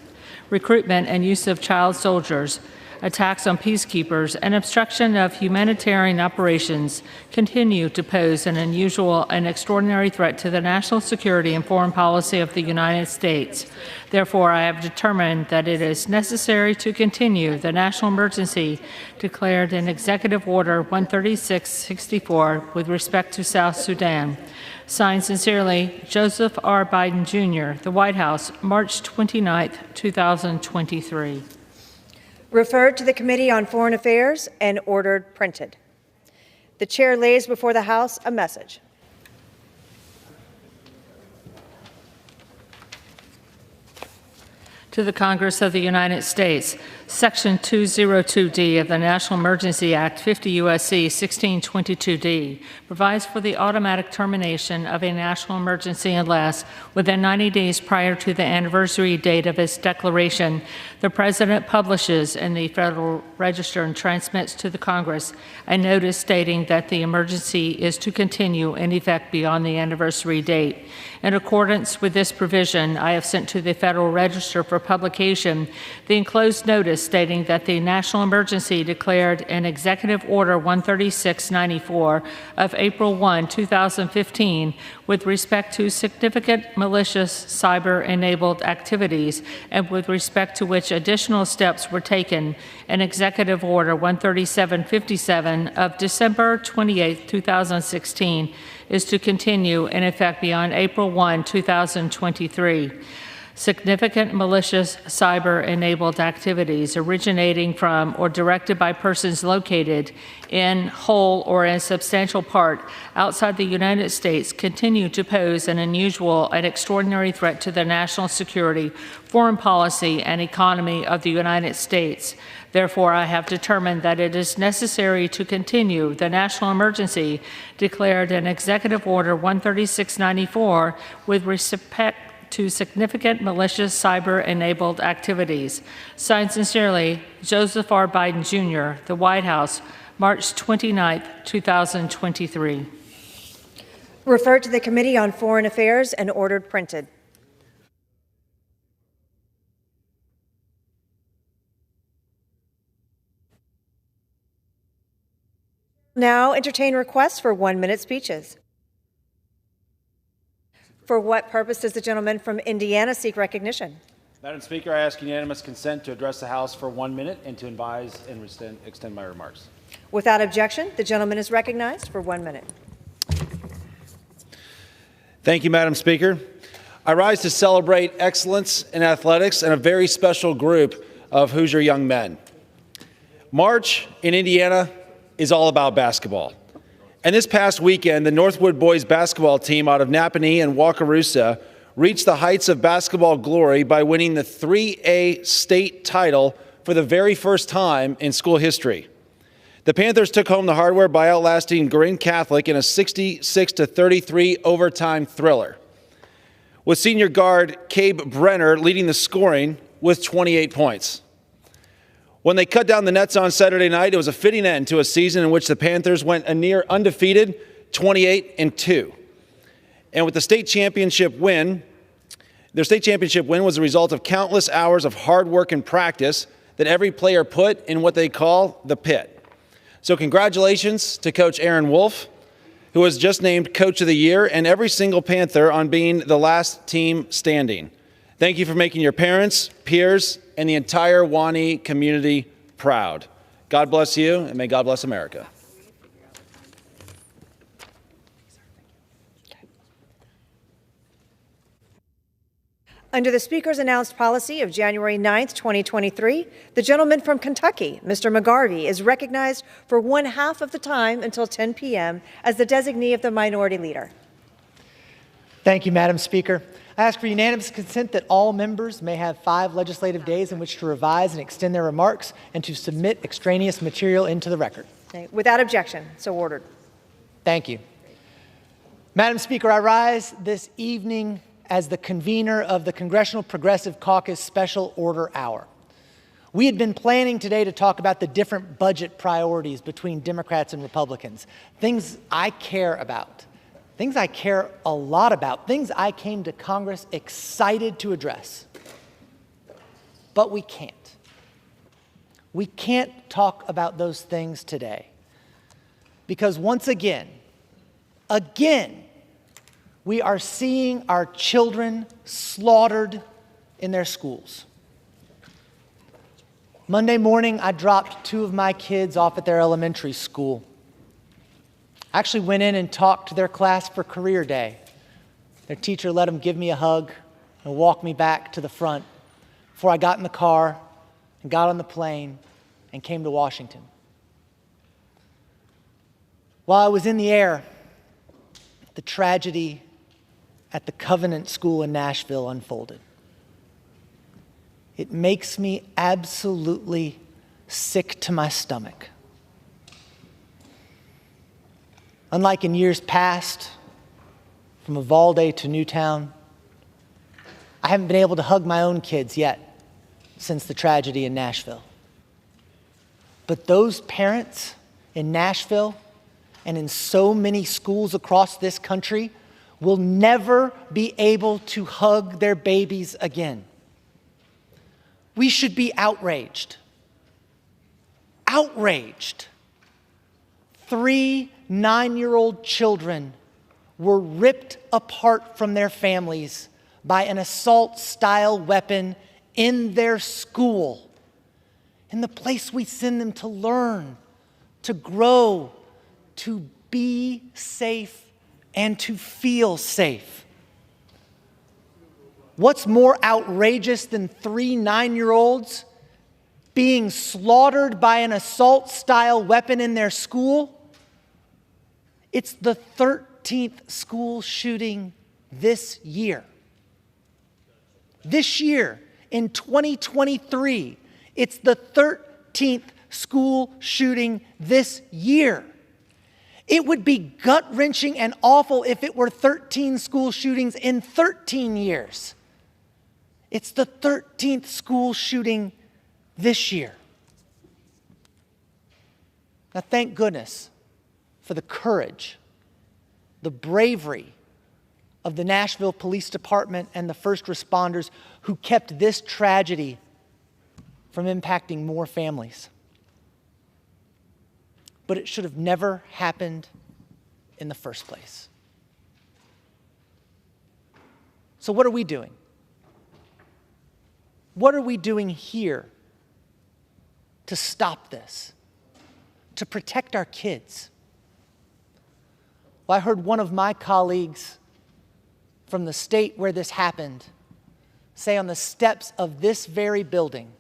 recruitment and use of child soldiers, attacks on peacekeepers, and obstruction of humanitarian operations continue to pose an unusual and extraordinary threat to the national security and foreign policy of the United States. Therefore, I have determined that it is necessary to continue the national emergency declared in Executive Order 136/64 with respect to South Sudan. Signed sincerely, Joseph R. Biden, Jr., The White House, March 29, 2023. Referred to the Committee on Foreign Affairs and ordered printed. The Chair lays before the House a message. To the Congress of the United States, Section 202D of the National Emergency Act, 50 U.S.C. 1622D, provides for the automatic termination of a national emergency unless, within 90 days prior to the anniversary date of its declaration, the President publishes in the Federal Register and transmits to the Congress a notice stating that the emergency is to continue in effect beyond the anniversary date. In accordance with this provision, I have sent to the Federal Register for publication the enclosed notice stating that the national emergency declared in Executive Order 136/94 of April 1, 2015, with respect to significant malicious cyber-enabled activities and with respect to which additional steps were taken in Executive Order 13757 of December 28, 2016, is to continue in effect beyond April 1, 2023. Significant malicious cyber-enabled activities originating from or directed by persons located in whole or in substantial part outside the United States continue to pose an unusual and extraordinary threat to the national security, foreign policy, and economy of the United States. Therefore, I have determined that it is necessary to continue the national emergency declared in Executive Order 136/94 with respect to significant malicious cyber-enabled activities. Signed sincerely, Joseph R. Biden, Jr., The White House, March 29, 2023. Referred to the Committee on Foreign Affairs and ordered printed. Now entertain requests for 1-minute speeches. For what purpose does the gentleman from Indiana seek recognition? Madam Speaker, I ask unanimous consent to address the House for 1 minute and to advise and extend my remarks. Without objection, the gentleman is recognized for 1 minute. Thank you, Madam Speaker. I rise to celebrate excellence in athletics and a very special group of Hoosier young men. March in Indiana is all about basketball. And this past weekend, the Northwood boys basketball team out of Napanee and Wakarusa reached the heights of basketball glory by winning the 3A state title for the very first time in school history. The Panthers took home the hardware by outlasting Garin Catholic in a 66-33 overtime thriller, with senior guard Cabe Brenner leading the scoring with 28 points. When they cut down the nets on Saturday night, it was a fitting end to a season in which the Panthers went a near undefeated 28-2. And with the state championship win, their state championship win was the result of countless hours of hard work and practice that every player put in what they call the pit. So congratulations to Coach Aaron Wolf, who was just named Coach of the Year, and every single Panther on being the last team standing. Thank you for making your parents, peers, and the entire Wani community proud. God bless you, and may God bless America. Under the Speaker's announced policy of January 9th, 2023, the gentleman from Kentucky, Mr. McGarvey, is recognized for 1/2 of the time until 10 p.m. as the designee of the Minority Leader. Thank you, Madam Speaker. I ask for unanimous consent that all members may have 5 legislative days in which to revise and extend their remarks and to submit extraneous material into the record. Without objection, so ordered. Thank you. Madam Speaker, I rise this evening as the convener of the Congressional Progressive Caucus Special Order Hour. We had been planning today to talk about the different budget priorities between Democrats and Republicans, things I care about, things I care a lot about, things I came to Congress excited to address. But we can't. We can't talk about those things today because once again, we are seeing our children slaughtered in their schools. Monday morning, I dropped 2 of my kids off at their elementary school. I actually went in and talked to their class for career day. Their teacher let them give me a hug and walk me back to the front before I got in the car and got on the plane and came to Washington. While I was in the air, the tragedy at the Covenant School in Nashville unfolded. It makes me absolutely sick to my stomach. Unlike in years past, from Uvalde to Newtown, I haven't been able to hug my own kids yet since the tragedy in Nashville. But those parents in Nashville and in so many schools across this country will never be able to hug their babies again. We should be outraged. Outraged. 3 9-year-old children were ripped apart from their families by an assault-style weapon in their school, in the place we send them to learn, to grow, to be safe, and to feel safe. What's more outrageous than 3 9-year-olds being slaughtered by an assault-style weapon in their school? It's the 13th school shooting this year. This year, in 2023, it's the 13th school shooting this year. It would be gut-wrenching and awful if it were 13 school shootings in 13 years. It's the 13th school shooting this year. Now, thank goodness for the courage, the bravery of the Nashville Police Department and the first responders who kept this tragedy from impacting more families. But it should have never happened in the first place. So what are we doing? What are we doing here to stop this, to protect our kids? Well, I heard one of my colleagues from the state where this happened say on the steps of this very building,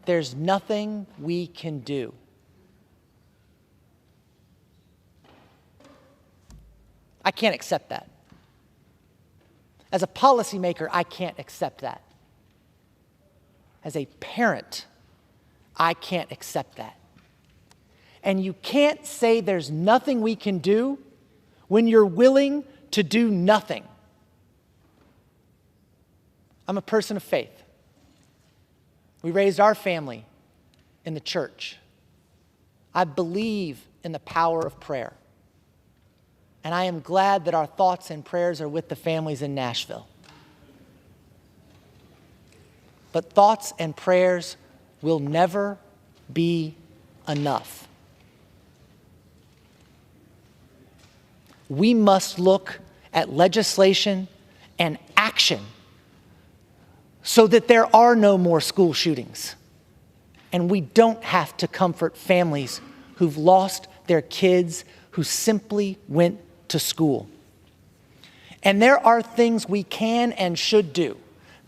there's nothing we can do. I can't accept that. As a policymaker, I can't accept that. As a parent, I can't accept that. And you can't say there's nothing we can do when you're willing to do nothing. I'm a person of faith. We raised our family in the church. I believe in the power of prayer. And I am glad that our thoughts and prayers are with the families in Nashville. But thoughts and prayers will never be enough. We must look at legislation and action so that there are no more school shootings. And we don't have to comfort families who've lost their kids who simply went to school. And there are things we can and should do.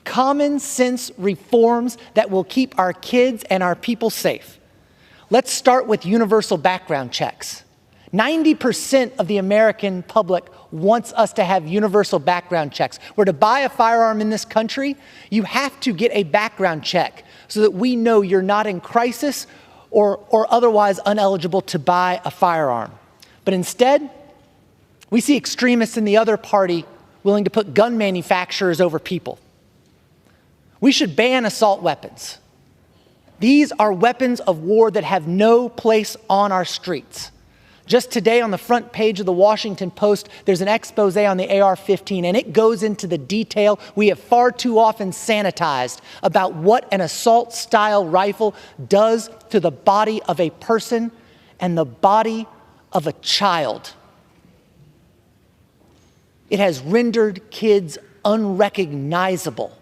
Common sense reforms that will keep our kids and our people safe. Let's start with universal background checks. 90% of the American public wants us to have universal background checks. Where to buy a firearm in this country, you have to get a background check so that we know you're not in crisis or otherwise ineligible to buy a firearm. But instead, we see extremists in the other party willing to put gun manufacturers over people. We should ban assault weapons. These are weapons of war that have no place on our streets. Just today on the front page of the Washington Post, there's an expose on the AR-15, and it goes into the detail we have far too often sanitized about what an assault-style rifle does to the body of a person and the body of a child. It has rendered kids unrecognizable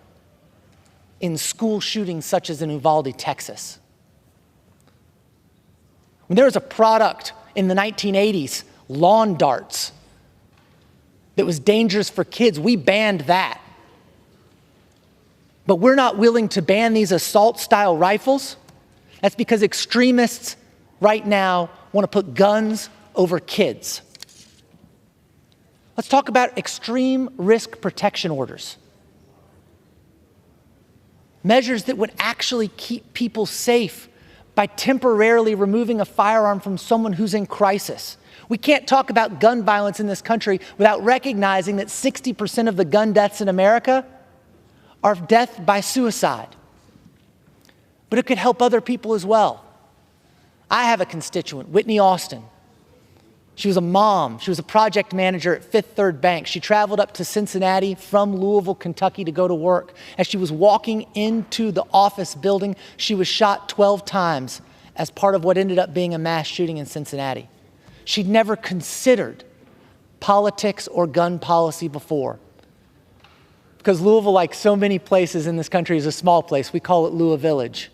in school shootings such as in Uvalde, Texas. When there was a product in the 1980s, lawn darts, that was dangerous for kids, we banned that. But we're not willing to ban these assault-style rifles. That's because extremists right now want to put guns over kids. Let's talk about extreme risk protection orders. Measures that would actually keep people safe by temporarily removing a firearm from someone who's in crisis. We can't talk about gun violence in this country without recognizing that 60% of the gun deaths in America are death by suicide. But it could help other people as well. I have a constituent, Whitney Austin. She was a mom. She was a project manager at Fifth Third Bank. She traveled up to Cincinnati from Louisville, Kentucky to go to work. As she was walking into the office building, she was shot 12 times as part of what ended up being a mass shooting in Cincinnati. She'd never considered politics or gun policy before. Because Louisville, like so many places in this country, is a small place. We call it Louis Village.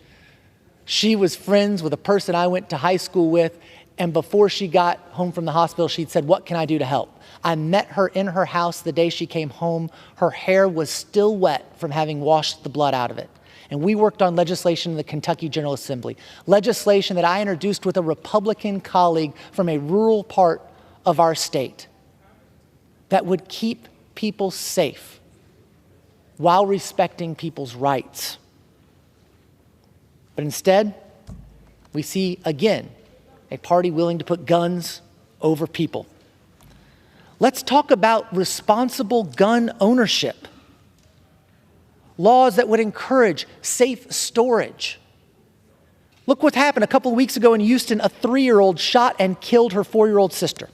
She was friends with a person I went to high school with, and before she got home from the hospital, she'd said, "What can I do to help?" I met her in her house the day she came home. Her hair was still wet from having washed the blood out of it. And we worked on legislation in the Kentucky General Assembly, legislation that I introduced with a Republican colleague from a rural part of our state that would keep people safe while respecting people's rights. But instead, we see, again, a party willing to put guns over people. Let's talk about responsible gun ownership. Laws that would encourage safe storage. Look what happened a couple of weeks ago in Houston. A 3-year-old shot and killed her 4-year-old sister.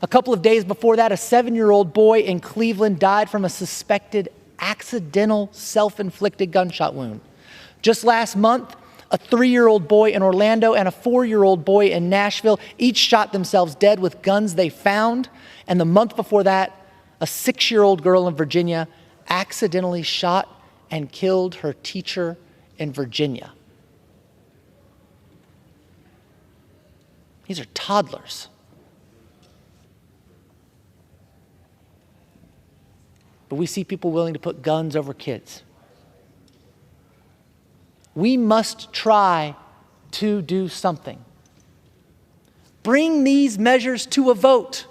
A couple of days before that, a 7-year-old boy in Cleveland died from a suspected accidental self-inflicted gunshot wound. Just last month, a 3-year-old boy in Orlando and a 4-year-old boy in Nashville each shot themselves dead with guns they found. And the month before that, a 6-year-old girl in Virginia accidentally shot and killed her teacher in Virginia. These are toddlers. but we see people willing to put guns over kids. We must try to do something. Bring these measures to a vote.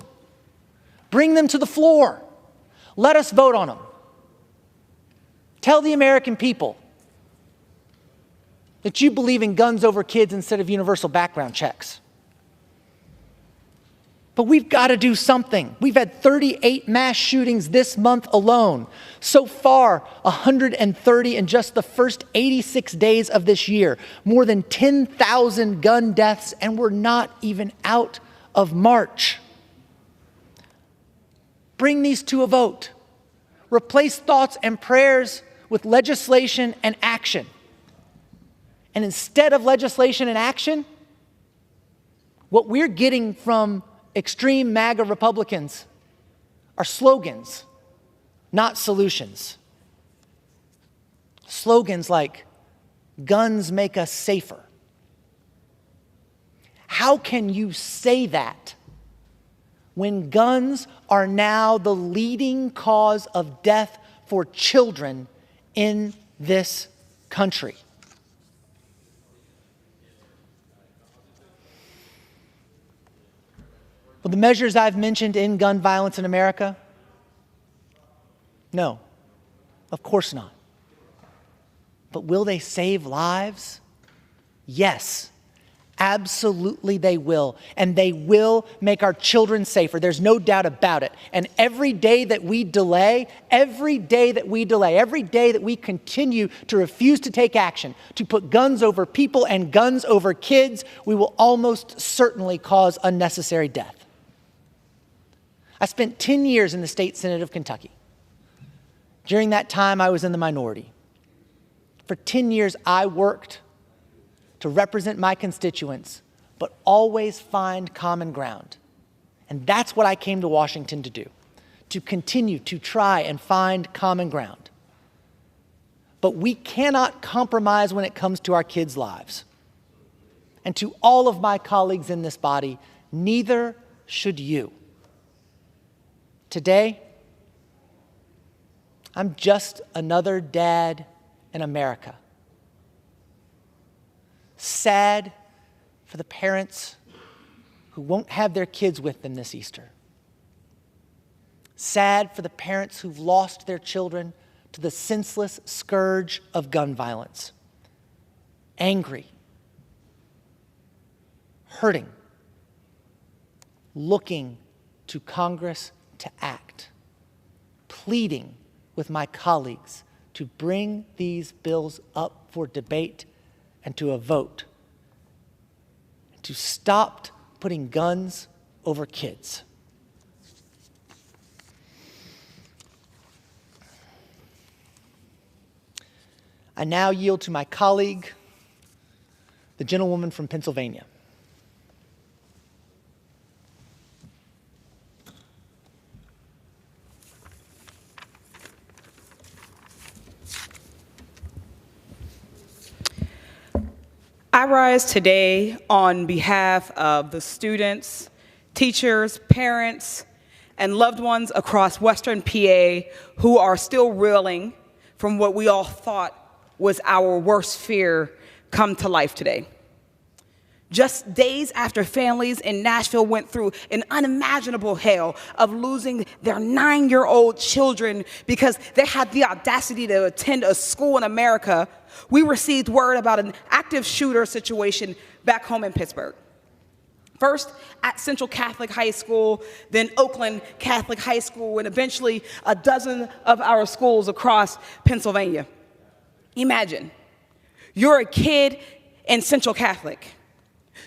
Bring them to the floor. Let us vote on them. Tell the American people that you believe in guns over kids instead of universal background checks. But we've got to do something. We've had 38 mass shootings this month alone. So far, 130 in just the first 86 days of this year. More than 10,000 gun deaths, and we're not even out of March. Bring these to a vote. Replace thoughts and prayers with legislation and action. And instead of legislation and action, what we're getting from extreme MAGA Republicans are slogans, not solutions. Slogans like, guns make us safer. How can you say that when guns are now the leading cause of death for children in this country? Will the measures I've mentioned end gun violence in America? No, of course not. But will they save lives? Yes, absolutely they will. And they will make our children safer. There's no doubt about it. And every day that we delay, every day that we continue to refuse to take action, to put guns over people and guns over kids, we will almost certainly cause unnecessary death. I spent 10 years in the state Senate of Kentucky. During that time, I was in the minority. For 10 years, I worked to represent my constituents, but always find common ground. And that's what I came to Washington to do, to continue to try and find common ground. But we cannot compromise when it comes to our kids' lives. And to all of my colleagues in this body, neither should you. Today, I'm just another dad in America. Sad for the parents who won't have their kids with them this Easter. Sad for the parents who've lost their children to the senseless scourge of gun violence. Angry, hurting, looking to Congress to act, pleading with my colleagues to bring these bills up for debate and to a vote, and to stop putting guns over kids. I now yield to my colleague, the gentlewoman from Pennsylvania. I rise today on behalf of the students, teachers, parents, and loved ones across Western PA who are still reeling from what we all thought was our worst fear come to life today. Just days after families in Nashville went through an unimaginable hell of losing their 9-year-old children because they had the audacity to attend a school in America, we received word about an active shooter situation back home in Pittsburgh. First at Central Catholic High School, then Oakland Catholic High School, and eventually a dozen of our schools across Pennsylvania. Imagine, you're a kid in Central Catholic.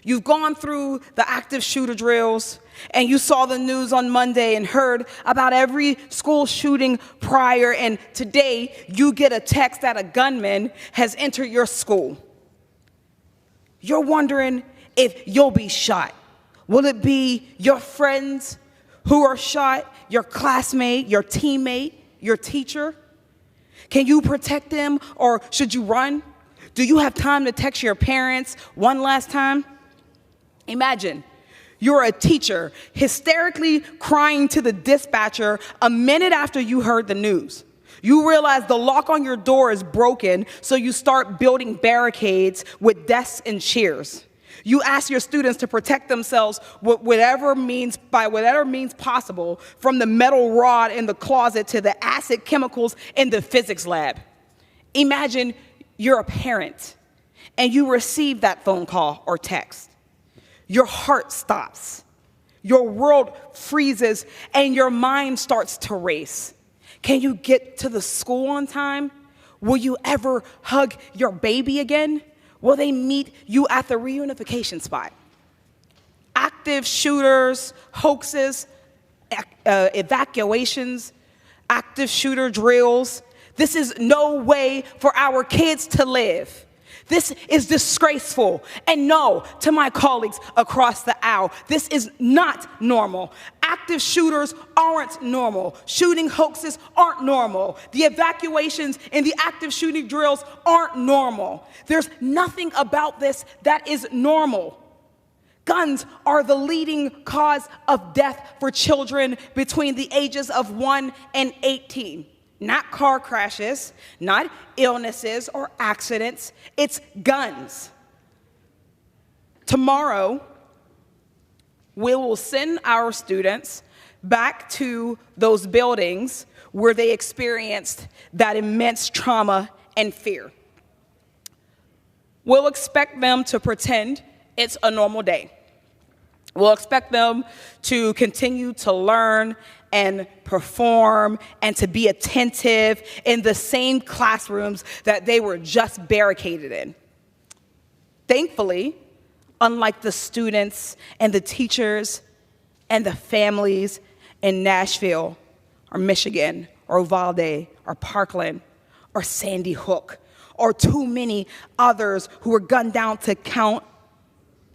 You've gone through the active shooter drills, and you saw the news on Monday and heard about every school shooting prior, and today you get a text that a gunman has entered your school. You're wondering if you'll be shot. Will it be your friends who are shot, your classmate, your teammate, your teacher? Can you protect them, or should you run? Do you have time to text your parents one last time? Imagine You're a teacher hysterically crying to the dispatcher a minute after you heard the news. You realize the lock on your door is broken, so you start building barricades with desks and chairs. You ask your students to protect themselves with whatever means possible, from the metal rod in the closet to the acid chemicals in the physics lab. Imagine you're a parent and you receive that phone call or text. Your heart stops. Your world freezes and your mind starts to race. Can you get to the school on time? Will you ever hug your baby again? Will they meet you at the reunification spot? Active shooters, hoaxes, evacuations, active shooter drills. This is no way for our kids to live. This is disgraceful. And no, to my colleagues across the aisle, this is not normal. Active shooters aren't normal. Shooting hoaxes aren't normal. The evacuations and the active shooting drills aren't normal. There's nothing about this that is normal. Guns are the leading cause of death for children between the ages of 1 and 18. Not car crashes, not illnesses or accidents, it's guns. Tomorrow, we will send our students back to those buildings where they experienced that immense trauma and fear. We'll expect them to pretend it's a normal day. We'll expect them to continue to learn and perform and to be attentive in the same classrooms that they were just barricaded in. Thankfully, unlike the students and the teachers and the families in Nashville or Michigan or Uvalde or Parkland or Sandy Hook or too many others who were gunned down to count,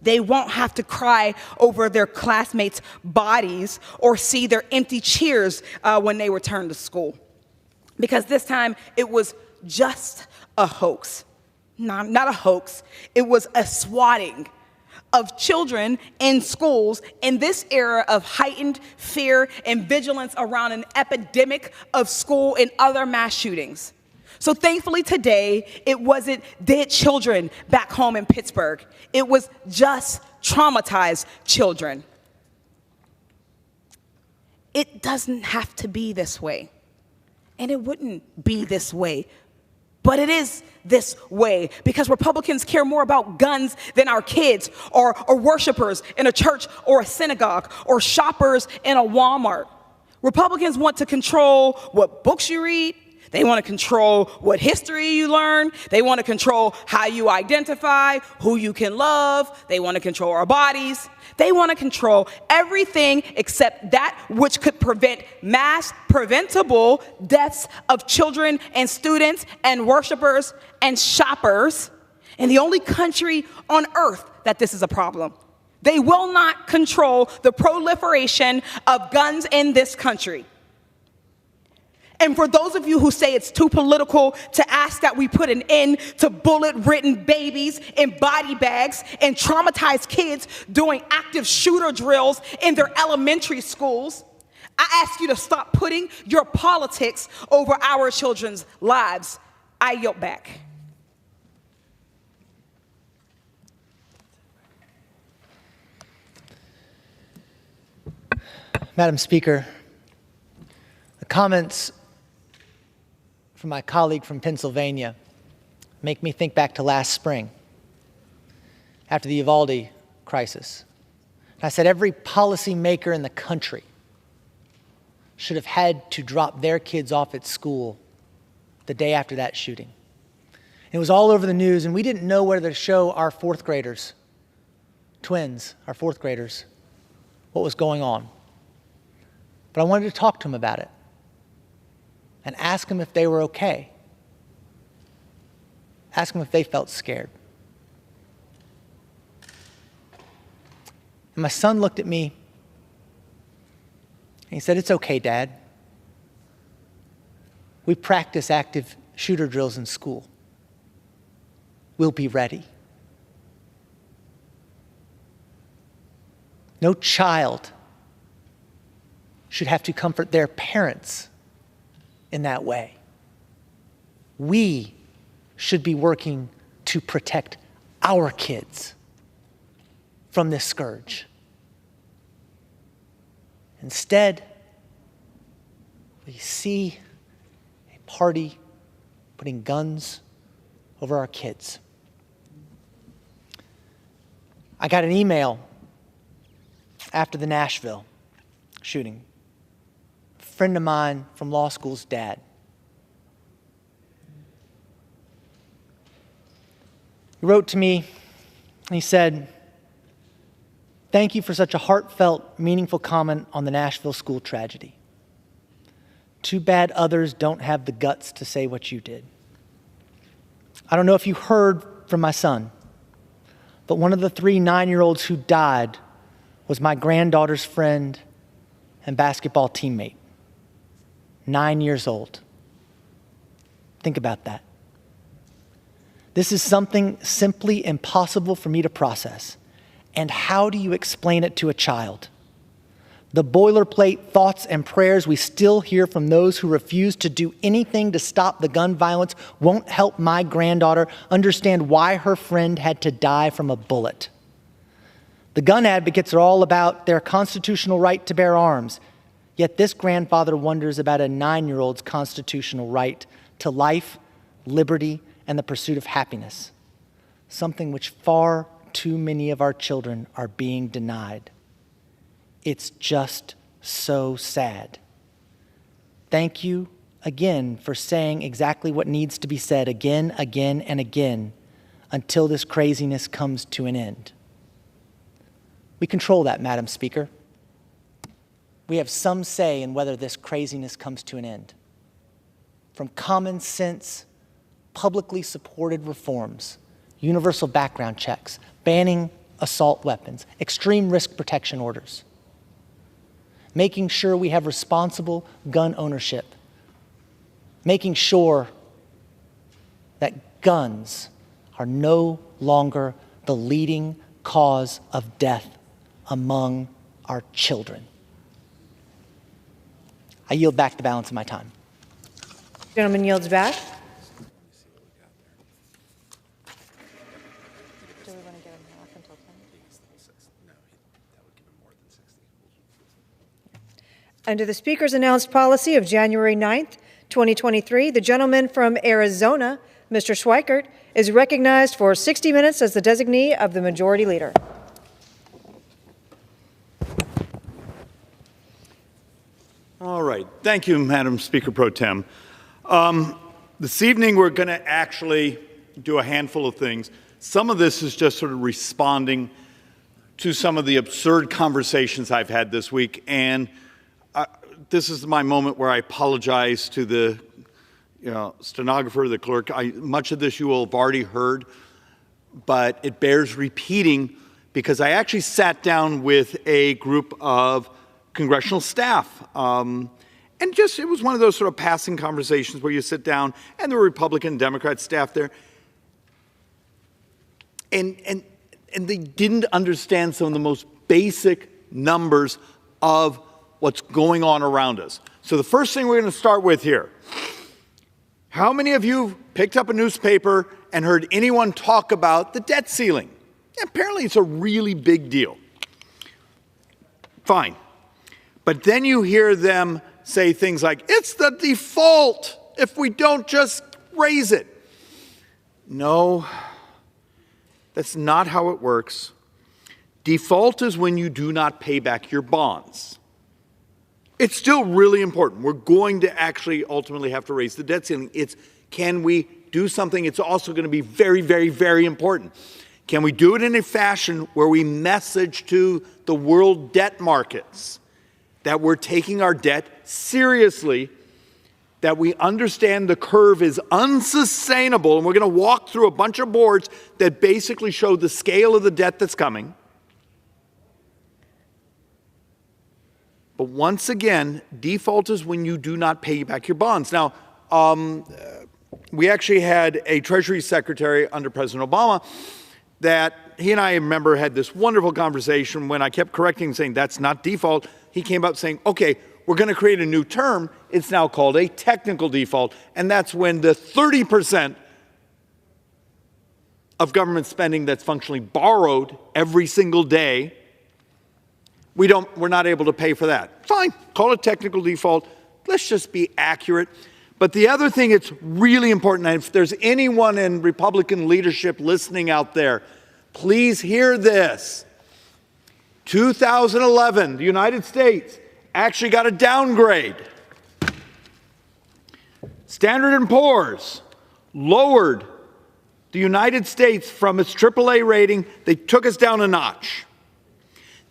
they won't have to cry over their classmates' bodies or see their empty chairs when they return to school. Because this time, it was just a hoax. Not a hoax. It was a swatting of children in schools in this era of heightened fear and vigilance around an epidemic of school and other mass shootings. So thankfully today, it wasn't dead children back home in Pittsburgh. It was just traumatized children. It doesn't have to be this way. And it wouldn't be this way. But it is this way because Republicans care more about guns than our kids or worshipers in a church or a synagogue or shoppers in a Walmart. Republicans want to control what books you read. They want to control what history you learn. They want to control how you identify, who you can love. They want to control our bodies. They want to control everything except that which could prevent mass preventable deaths of children and students and worshipers and shoppers in the only country on earth that this is a problem. They will not control the proliferation of guns in this country. And for those of you who say it's too political to ask that we put an end to bullet-ridden babies in body bags and traumatized kids doing active shooter drills in their elementary schools, I ask you to stop putting your politics over our children's lives. I yield back. Madam Speaker, the comments from my colleague from Pennsylvania make me think back to last spring after the Uvalde crisis. I said every policymaker in the country should have had to drop their kids off at school the day after that shooting. It was all over the news, and we didn't know whether to show our fourth graders, twins, our fourth graders, what was going on. But I wanted to talk to them about it and ask them if they were okay. Ask them if they felt scared. And my son looked at me and he said, "It's okay, Dad. We practice active shooter drills in school. We'll be ready." No child should have to comfort their parents in that way. We should be working to protect our kids from this scourge. Instead, we see a party putting guns over our kids. I got an email after the Nashville shooting. A friend of mine from law school's dad. He wrote to me and he said, "Thank you for such a heartfelt, meaningful comment on the Nashville school tragedy. Too bad others don't have the guts to say what you did. I don't know if you heard from my son, but one of the 3 9-year-olds who died was my granddaughter's friend and basketball teammate. 9 years old. Think about that. This is something simply impossible for me to process. And how do you explain it to a child? The boilerplate thoughts and prayers we still hear from those who refuse to do anything to stop the gun violence won't help my granddaughter understand why her friend had to die from a bullet. The gun advocates are all about their constitutional right to bear arms, yet this grandfather wonders about a 9-year-old's constitutional right to life, liberty, and the pursuit of happiness, something which far too many of our children are being denied. It's just so sad. Thank you again for saying exactly what needs to be said again, and again, until this craziness comes to an end. We control that, Madam Speaker. We have some say in whether this craziness comes to an end. From common sense, publicly supported reforms, universal background checks, banning assault weapons, extreme risk protection orders, making sure we have responsible gun ownership, making sure that guns are no longer the leading cause of death among our children. I yield back the balance of my time. Gentleman yields back. Under the Speaker's announced policy of January 9th, 2023, the gentleman from Arizona, Mr. Schweikert, is recognized for 60 minutes as the designee of the Majority Leader. All right. Thank you, Madam Speaker Pro Tem. This evening, we're going to actually do a handful of things. Some of this is just sort of responding to some of the absurd conversations I've had this week, and this is my moment where I apologize to the stenographer, the clerk. Much of this you will have already heard, but it bears repeating because I actually sat down with a group of congressional staff. And just, it was one of those sort of passing conversations where you sit down and there were Republican and Democrat staff there. And they didn't understand some of the most basic numbers of what's going on around us. So the first thing we're going to start with here. How many of you picked up a newspaper and heard anyone talk about the debt ceiling? Yeah, apparently it's a really big deal. Fine. But then you hear them say things like, it's the default if we don't just raise it. No, that's not how it works. Default is when you do not pay back your bonds. It's still really important. We're going to actually ultimately have to raise the debt ceiling. It's, can we do something? It's also going to be very, very, very important. Can we do it in a fashion where we message to the world debt markets that we're taking our debt seriously, that we understand the curve is unsustainable, and we're going to walk through a bunch of boards that basically show the scale of the debt that's coming. But once again, default is when you do not pay back your bonds. Now, we actually had a Treasury Secretary under President Obama that he and I remember had this wonderful conversation when I kept correcting saying that's not default. He came up saying, okay, we're going to create a new term. It's now called a technical default. And that's when the 30% of government spending that's functionally borrowed every single day, we're not able to pay for that. Fine, call it technical default. Let's just be accurate. But the other thing that's really important, and if there's anyone in Republican leadership listening out there, please hear this. 2011, the United States actually got a downgrade. Standard & Poor's lowered the United States from its AAA rating. They took us down a notch.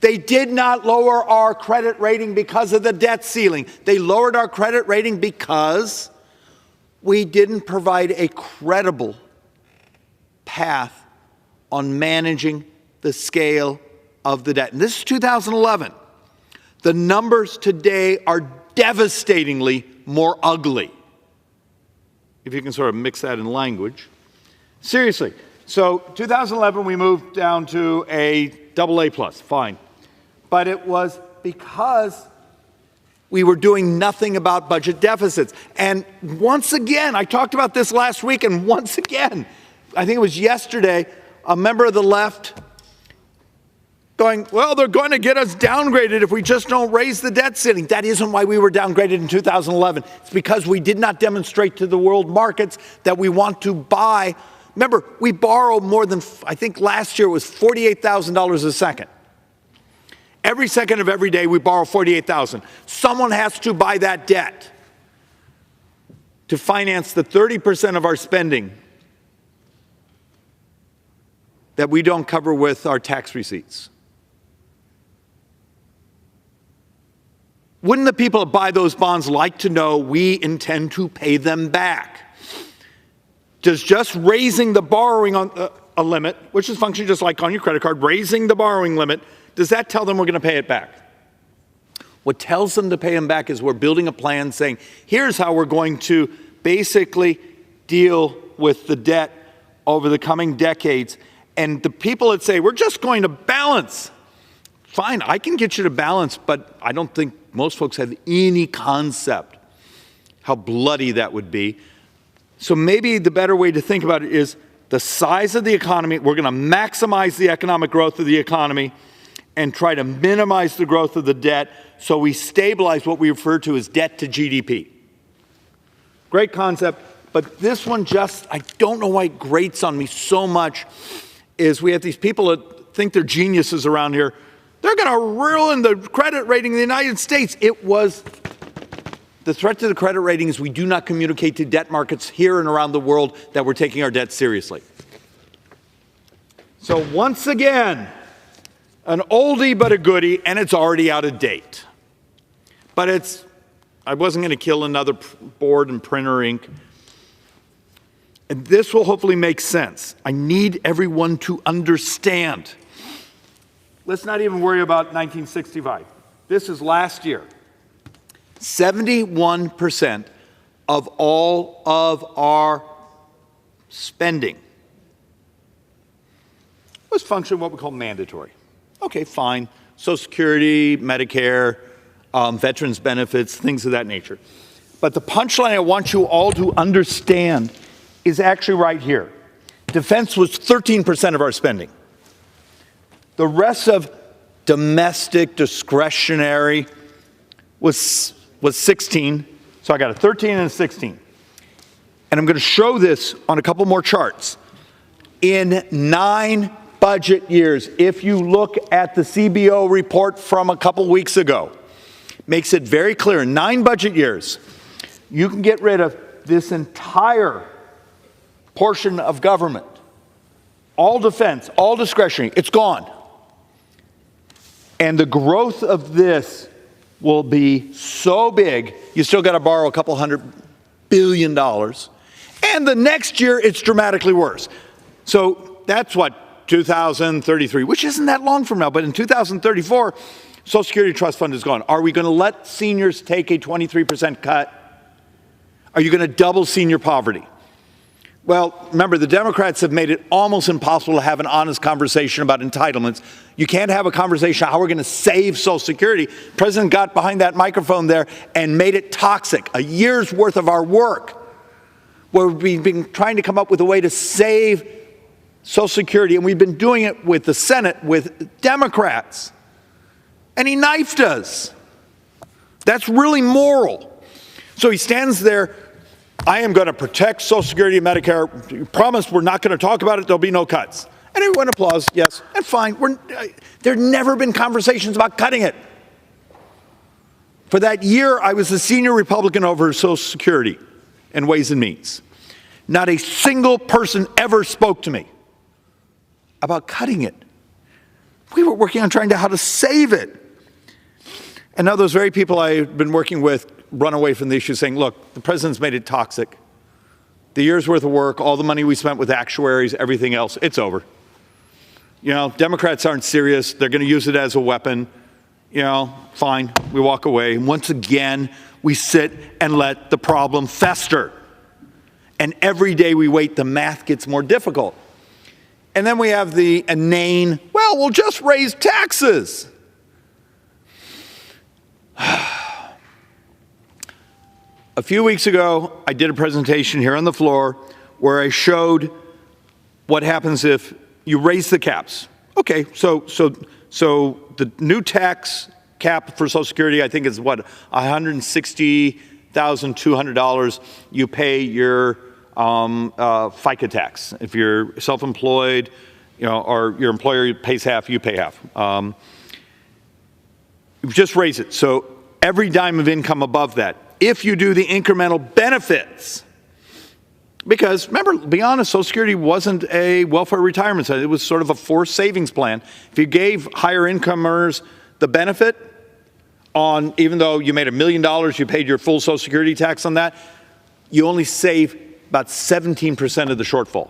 They did not lower our credit rating because of the debt ceiling. They lowered our credit rating because we didn't provide a credible path on managing the scale of the debt. And this is 2011. The numbers today are devastatingly more ugly, if you can sort of mix that in language. Seriously. So 2011, we moved down to a AA+, fine. But it was because we were doing nothing about budget deficits. And once again, I talked about this last week, and once again, I think it was yesterday, a member of the left going, well, they're going to get us downgraded if we just don't raise the debt ceiling. That isn't why we were downgraded in 2011. It's because we did not demonstrate to the world markets that we want to buy. Remember, we borrow more than, I think last year it was $48,000 a second. Every second of every day we borrow $48,000. Someone has to buy that debt to finance the 30% of our spending that we don't cover with our tax receipts. Wouldn't the people that buy those bonds like to know we intend to pay them back? Does just raising the borrowing on a limit, which is functioning just like on your credit card, raising the borrowing limit, does that tell them we're going to pay it back? What tells them to pay them back is we're building a plan saying, here's how we're going to basically deal with the debt over the coming decades. And the people that say, we're just going to balance, fine, I can get you to balance, but I don't think most folks have any concept how bloody that would be. So maybe the better way to think about it is the size of the economy. We're going to maximize the economic growth of the economy and try to minimize the growth of the debt so we stabilize what we refer to as debt to GDP. Great concept, but this one just, I don't know why it grates on me so much, is we have these people that think they're geniuses around here. They're going to ruin the credit rating in the United States. It was, the threat to the credit rating is we do not communicate to debt markets here and around the world that we're taking our debt seriously. So once again, an oldie but a goodie, and it's already out of date. But I wasn't going to kill another board and printer ink. And this will hopefully make sense. I need everyone to understand. Let's not even worry about 1965. This is last year. 71% of all of our spending was functioning what we call mandatory. Okay, fine. Social Security, Medicare, veterans benefits, things of that nature. But the punchline I want you all to understand is actually right here. Defense was 13% of our spending. The rest of domestic discretionary was 16. So I got a 13 and a 16. And I'm going to show this on a couple more charts. In 9 budget years, if you look at the CBO report from a couple weeks ago, makes it very clear, in 9 budget years, you can get rid of this entire portion of government, all defense, all discretionary, it's gone. And the growth of this will be so big, you still got to borrow a couple $100 billion. And the next year, it's dramatically worse. So that's what, 2033, which isn't that long from now, but in 2034, Social Security Trust Fund is gone. Are we going to let seniors take a 23% cut? Are you going to double senior poverty? Well, remember, the Democrats have made it almost impossible to have an honest conversation about entitlements. You can't have a conversation how we're going to save Social Security. The president got behind that microphone there and made it toxic. A year's worth of our work, where we've been trying to come up with a way to save Social Security, and we've been doing it with the Senate, with Democrats. And he knifed us. That's really moral. So he stands there, I am going to protect Social Security and Medicare. You promised we're not going to talk about it. There'll be no cuts. And everyone applauds, yes, and fine. There have never been conversations about cutting it. For that year, I was the senior Republican over Social Security and Ways and Means. Not a single person ever spoke to me about cutting it. We were working on trying to how to save it. And now those very people I've been working with run away from the issue saying, look, the president's made it toxic. The year's worth of work, all the money we spent with actuaries, everything else, it's over. You know, Democrats aren't serious. They're going to use it as a weapon. You know, fine, we walk away. And once again, we sit and let the problem fester. And every day we wait, the math gets more difficult. And then we have the inane, well, we'll just raise taxes. A few weeks ago, I did a presentation here on the floor where I showed what happens if you raise the caps. Okay, so the new tax cap for Social Security, I think is what, $160,200. You pay your FICA tax. If you're self-employed, you know, or your employer pays half, you pay half. Just raise it. So every dime of income above that. If you do the incremental benefits, because remember, to be honest, Social Security wasn't a welfare retirement plan. It was sort of a forced savings plan. If you gave higher income earners the benefit on, even though you made $1 million, you paid your full Social Security tax on that, you only save about 17% of the shortfall.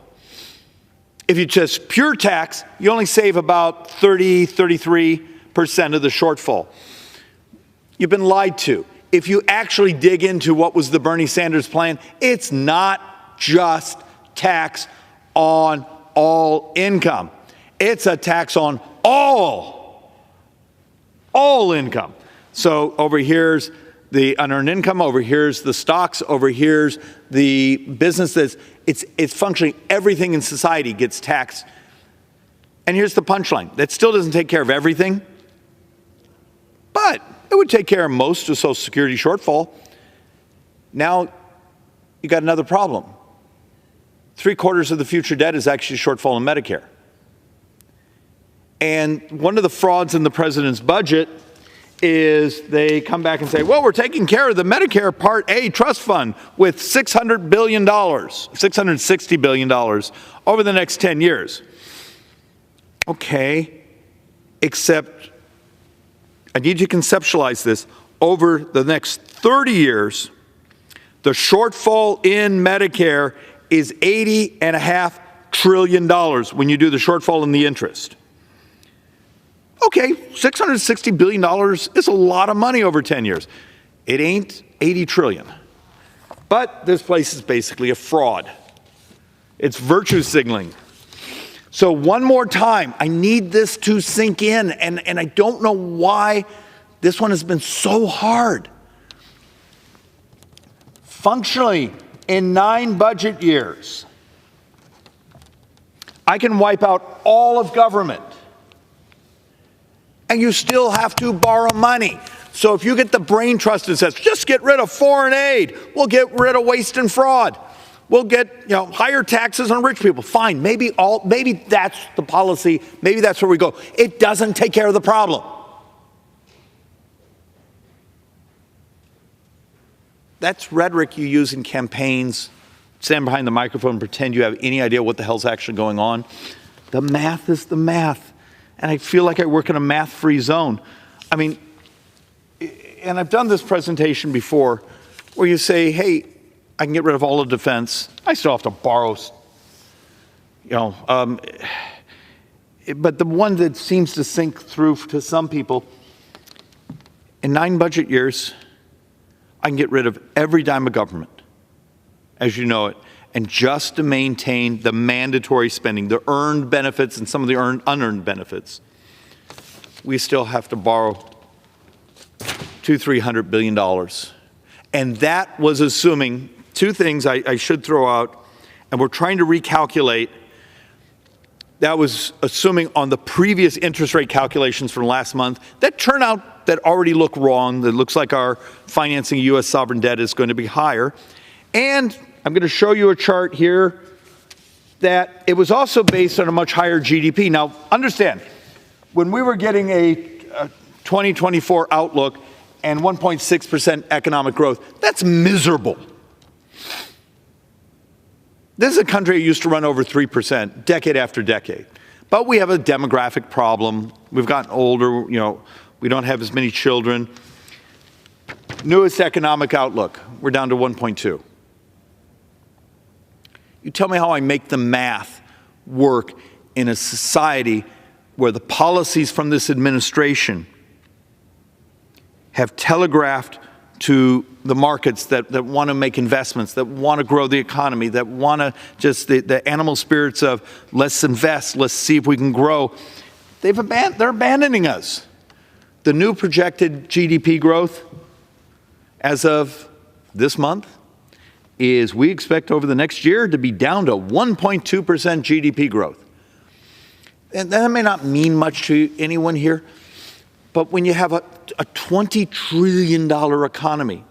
If you just pure tax, you only save about 33% of the shortfall. You've been lied to. If you actually dig into what was the Bernie Sanders plan, it's not just tax on all income. It's a tax on all income. So over here's the unearned income, over here's the stocks, over here's the businesses. It's functionally everything in society gets taxed. And here's the punchline. That still doesn't take care of everything, but it would take care of most of Social Security shortfall. Now you got another problem. 3/4 of the future debt is actually shortfall in Medicare. And one of the frauds in the president's budget is they come back and say, well, we're taking care of the Medicare Part A trust fund with $600 billion, $660 billion over the next 10 years. Okay, except I need you to conceptualize this. Over the next 30 years, the shortfall in Medicare is $80.5 trillion when you do the shortfall in the interest. Okay, $660 billion is a lot of money over 10 years. It ain't 80 trillion. But this place is basically a fraud. It's virtue signaling. So one more time, I need this to sink in, and I don't know why this one has been so hard. Functionally, in 9 budget years, I can wipe out all of government, and you still have to borrow money. So if you get the brain trust that says, just get rid of foreign aid, we'll get rid of waste and fraud, we'll get higher taxes on rich people. Fine, maybe that's the policy. Maybe that's where we go. It doesn't take care of the problem. That's rhetoric you use in campaigns. Stand behind the microphone and pretend you have any idea what the hell's actually going on. The math is the math. And I feel like I work in a math-free zone. I mean, and I've done this presentation before where you say, hey, I can get rid of all of defense. I still have to borrow, but the one that seems to sink through to some people, in 9 budget years, I can get rid of every dime of government, as you know it. and just to maintain the mandatory spending, the earned benefits and some of the unearned benefits, we still have to borrow $200-300 billion. And that was assuming two things I should throw out, and we're trying to recalculate. That was assuming on the previous interest rate calculations from last month that turn out that already look wrong. It looks like our financing of U.S. sovereign debt is going to be higher. And I'm going to show you a chart here that it was also based on a much higher GDP. Now, understand, when we were getting a 2024 outlook and 1.6% economic growth, that's miserable. This is a country that used to run over 3% decade after decade. But we have a demographic problem. We've gotten older, we don't have as many children. Newest economic outlook, we're down to 1.2. You tell me how I make the math work in a society where the policies from this administration have telegraphed to the markets that want to make investments, that want to grow the economy, that want to just the animal spirits of let's invest, let's see if we can grow. They're abandoning us. The new projected GDP growth as of this month is we expect over the next year to be down to 1.2% GDP growth. And that may not mean much to anyone here, but when you have a $20 trillion economy,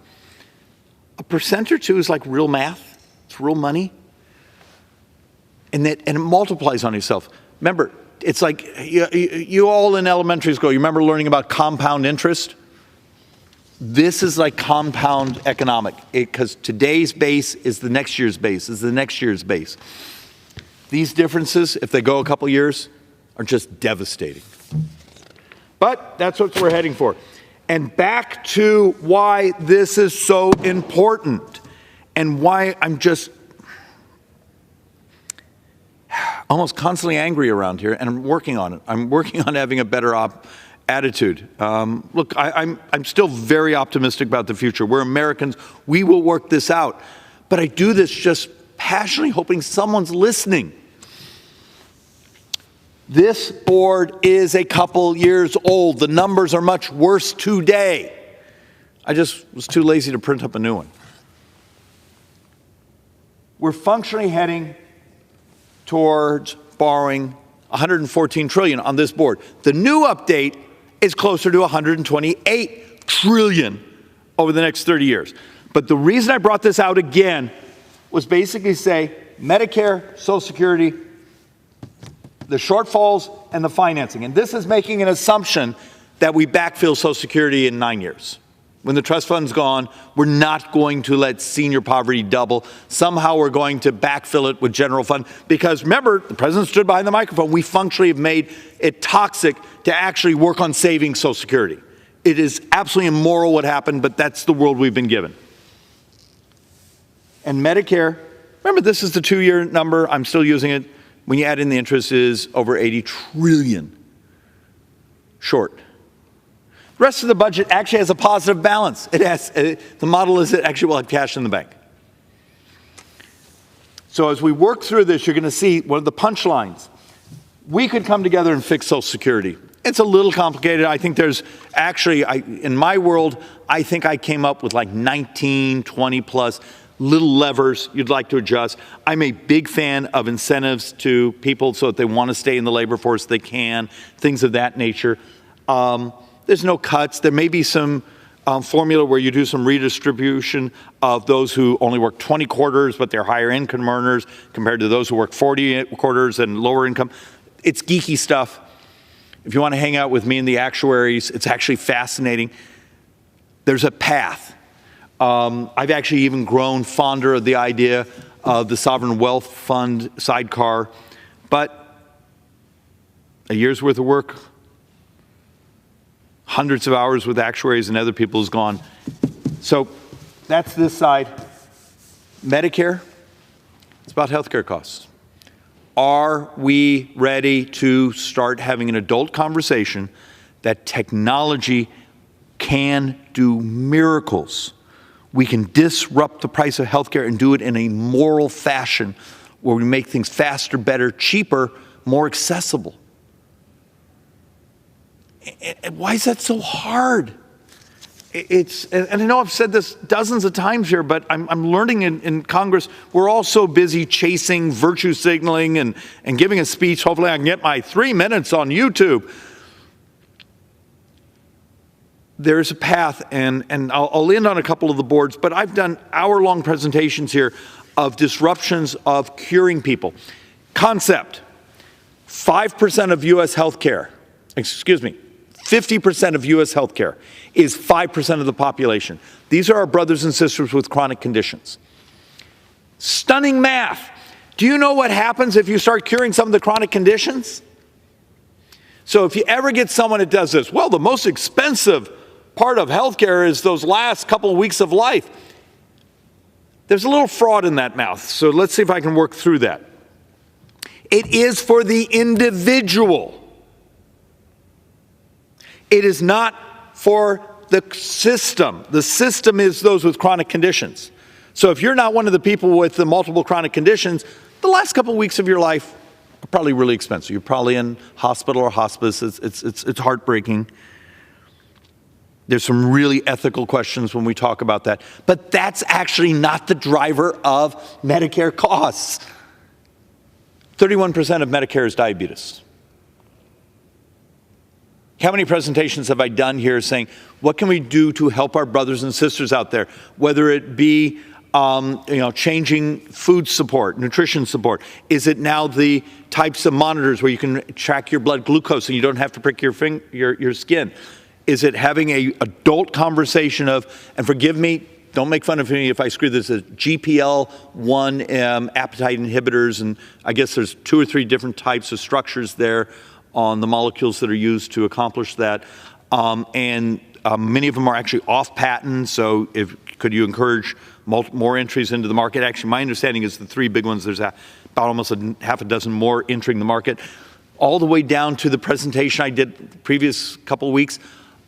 a percent or two is like real math. It's real money. And it multiplies on itself. Remember, it's like you all in elementary school, you remember learning about compound interest? This is like compound economic, because today's base is the next year's base, is the next year's base. These differences, if they go a couple years, are just devastating. But that's what we're heading for. And back to why this is so important and why I'm just almost constantly angry around here, and I'm working on it. I'm working on having a better attitude. Look, I'm still very optimistic about the future. We're Americans. We will work this out. But I do this just passionately hoping someone's listening. This board is a couple years old. The numbers are much worse today. I just was too lazy to print up a new one. We're functionally heading towards borrowing $114 trillion on this board. The new update is closer to $128 trillion over the next 30 years. But the reason I brought this out again was basically say Medicare, Social Security, the shortfalls, and the financing. And this is making an assumption that we backfill Social Security in 9 years. When the trust fund's gone, we're not going to let senior poverty double. Somehow we're going to backfill it with general fund. Because remember, the president stood behind the microphone. We functionally have made it toxic to actually work on saving Social Security. It is absolutely immoral what happened, but that's the world we've been given. And Medicare, remember this is the 2-year number. I'm still using it. When you add in the interest, is over $80 trillion short. The rest of the budget actually has a positive balance. It has, the model is it actually will have cash in the bank. So as we work through this, you're going to see one of the punchlines. We could come together and fix Social Security. It's a little complicated. I think there's actually, in my world, I think I came up with like 19, 20 plus little levers you'd like to adjust. I'm a big fan of incentives to people so that they want to stay in the labor force, they can, things of that nature. There's no cuts. There may be some formula where you do some redistribution of those who only work 20 quarters, but they're higher income earners compared to those who work 40 quarters and lower income. It's geeky stuff. If you want to hang out with me and the actuaries, it's actually fascinating. There's a path. I've actually even grown fonder of the idea of the sovereign wealth fund sidecar, but a year's worth of work, hundreds of hours with actuaries and other people is gone. So that's this side. Medicare, it's about healthcare costs. Are we ready to start having an adult conversation that technology can do miracles we can disrupt the price of healthcare and do it in a moral fashion where we make things faster, better, cheaper, more accessible. And why is that so hard? And I know I've said this dozens of times here, but I'm learning in Congress, we're all so busy chasing virtue signaling and giving a speech. Hopefully I can get my 3 minutes on YouTube. There's a path, and I'll end on a couple of the boards, but I've done hour-long presentations here of disruptions of curing people. Concept, 5% of U.S. healthcare, 50% of U.S. healthcare is 5% of the population. These are our brothers and sisters with chronic conditions. Stunning math. Do you know what happens if you start curing some of the chronic conditions? So if you ever get someone that does this, well, the most expensive part of healthcare is those last couple of weeks of life. There's a little fraud in that math, so let's see if I can work through that. It is for the individual. It is not for the system. The system is those with chronic conditions. So if you're not one of the people with the multiple chronic conditions, the last couple of weeks of your life are probably really expensive. You're probably in hospital or hospice. It's heartbreaking. There's some really ethical questions when we talk about that. But that's actually not the driver of Medicare costs. 31% of Medicare is diabetes. How many presentations have I done here saying, what can we do to help our brothers and sisters out there? Whether it be changing food support, nutrition support. Is it now the types of monitors where you can track your blood glucose and you don't have to prick your skin? Is it having an adult conversation of, and forgive me, don't make fun of me if I screw this, GPL-1 appetite inhibitors, and I guess there's 2 or 3 different types of structures there on the molecules that are used to accomplish that. Many of them are actually off patent, so could you encourage more entries into the market? Actually, my understanding is the 3 big ones, there's about almost half a dozen more entering the market, all the way down to the presentation I did the previous couple of weeks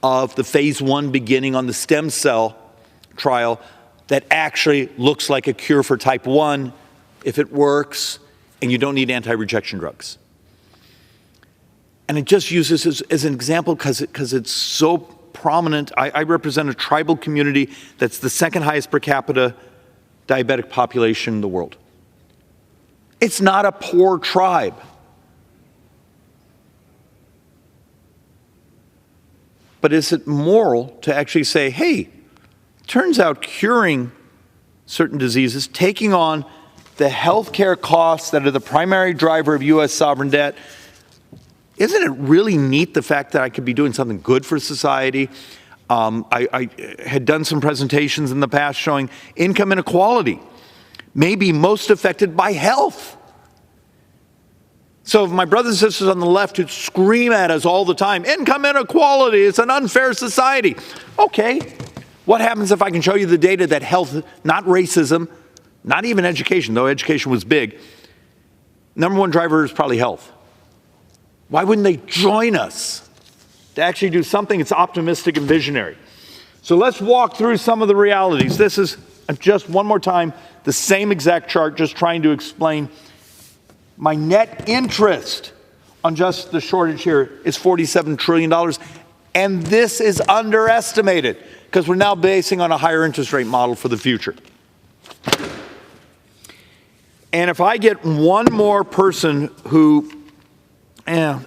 of the phase 1 beginning on the stem cell trial that actually looks like a cure for type 1 if it works and you don't need anti-rejection drugs. And it just uses as an example because it's so prominent. I represent a tribal community that's the 2nd highest per capita diabetic population in the world. It's not a poor tribe. But is it moral to actually say, hey, turns out curing certain diseases, taking on the healthcare costs that are the primary driver of U.S. sovereign debt, isn't it really neat the fact that I could be doing something good for society? I had done some presentations in the past showing income inequality may be most affected by health. So if my brothers and sisters on the left who scream at us all the time, income inequality, it's an unfair society. Okay, what happens if I can show you the data that health, not racism, not even education, though education was big, number 1 driver is probably health. Why wouldn't they join us to actually do something that's optimistic and visionary? So let's walk through some of the realities. This is just one more time, the same exact chart, just trying to explain my net interest on just the shortage here is $47 trillion. And this is underestimated because we're now basing on a higher interest rate model for the future. And if I get one more person who, I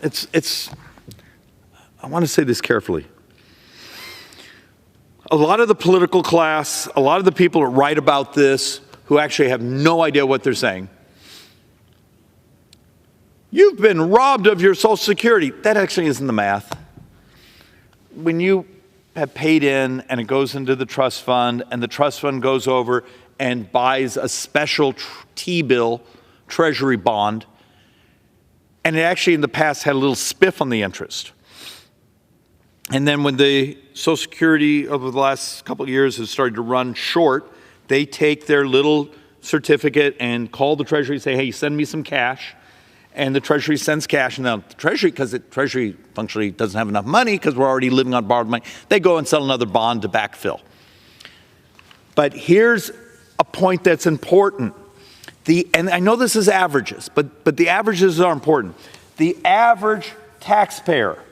want to say this carefully. A lot of the political class, a lot of the people that write about this who actually have no idea what they're saying, you've been robbed of your Social Security. That actually isn't the math. When you have paid in and it goes into the trust fund and the trust fund goes over and buys a special T-bill, treasury bond, and it actually in the past had a little spiff on the interest. And then when the Social Security over the last couple of years has started to run short, they take their little certificate and call the Treasury and say, hey, send me some cash. And the Treasury sends cash. And now the Treasury, because the Treasury functionally doesn't have enough money because we're already living on borrowed money, they go and sell another bond to backfill. But here's a point that's important. And I know this is averages, but the averages are important. The average taxpayer,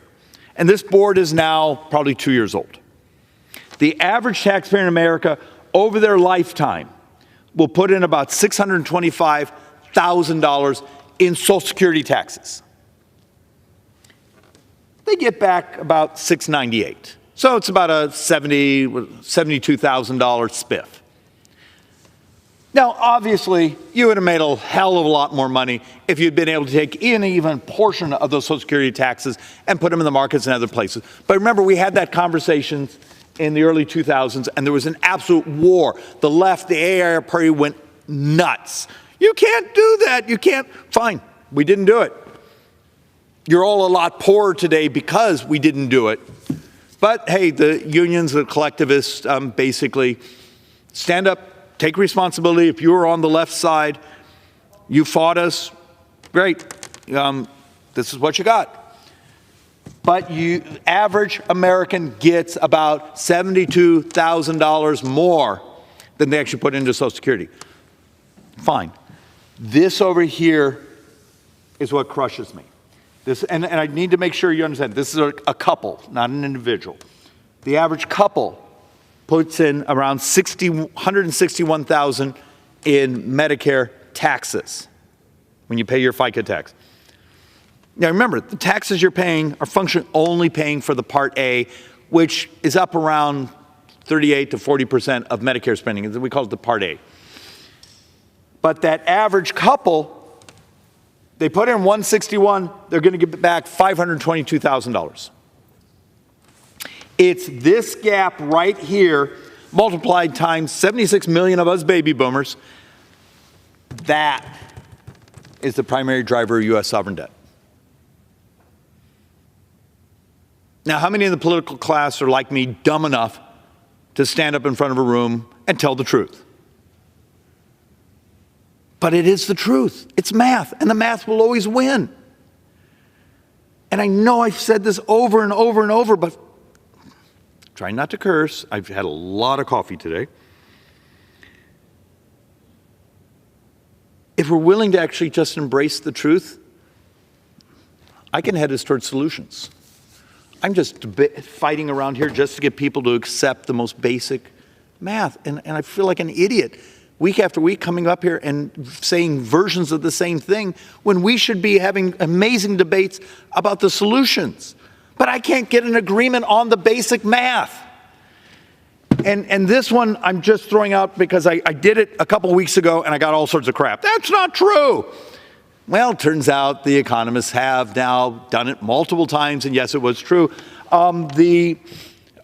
and this board is now probably 2 years old. The average taxpayer in America over their lifetime will put in about $625,000 in Social Security taxes. They get back about $698,000. So it's about a $72,000 spiff. Now, obviously, you would have made a hell of a lot more money if you'd been able to take in even a portion of those Social Security taxes and put them in the markets and other places. But remember, we had that conversation in the early 2000s, and there was an absolute war. The left, the AAR party went nuts. You can't do that. You can't. Fine, we didn't do it. You're all a lot poorer today because we didn't do it. But hey, the unions, the collectivists, basically stand up, take responsibility. If you were on the left side, you fought us, great. This is what you got. But average American gets about $72,000 more than they actually put into Social Security. Fine. This over here is what crushes me. And I need to make sure you understand, this is a couple, not an individual. The average couple puts in around $161,000 in Medicare taxes when you pay your FICA tax. Now remember, the taxes you're paying are functionally only paying for the Part A, which is up around 38 to 40% of Medicare spending. We call it the Part A. But that average couple, they put in $161,000, they're going to get back $522,000. It's this gap right here, multiplied times 76 million of us baby boomers. That is the primary driver of U.S. sovereign debt. Now, how many in the political class are like me, dumb enough to stand up in front of a room and tell the truth? But it is the truth. It's math, and the math will always win. And I know I've said this over and over and over, but try not to curse. I've had a lot of coffee today. If we're willing to actually just embrace the truth, I can head us towards solutions. I'm just fighting around here just to get people to accept the most basic math. And I feel like an idiot week after week coming up here and saying versions of the same thing when we should be having amazing debates about the solutions. But I can't get an agreement on the basic math. And this one I'm just throwing out because I did it a couple weeks ago and I got all sorts of crap. That's not true. Well, it turns out the economists have now done it multiple times, and yes, it was true. The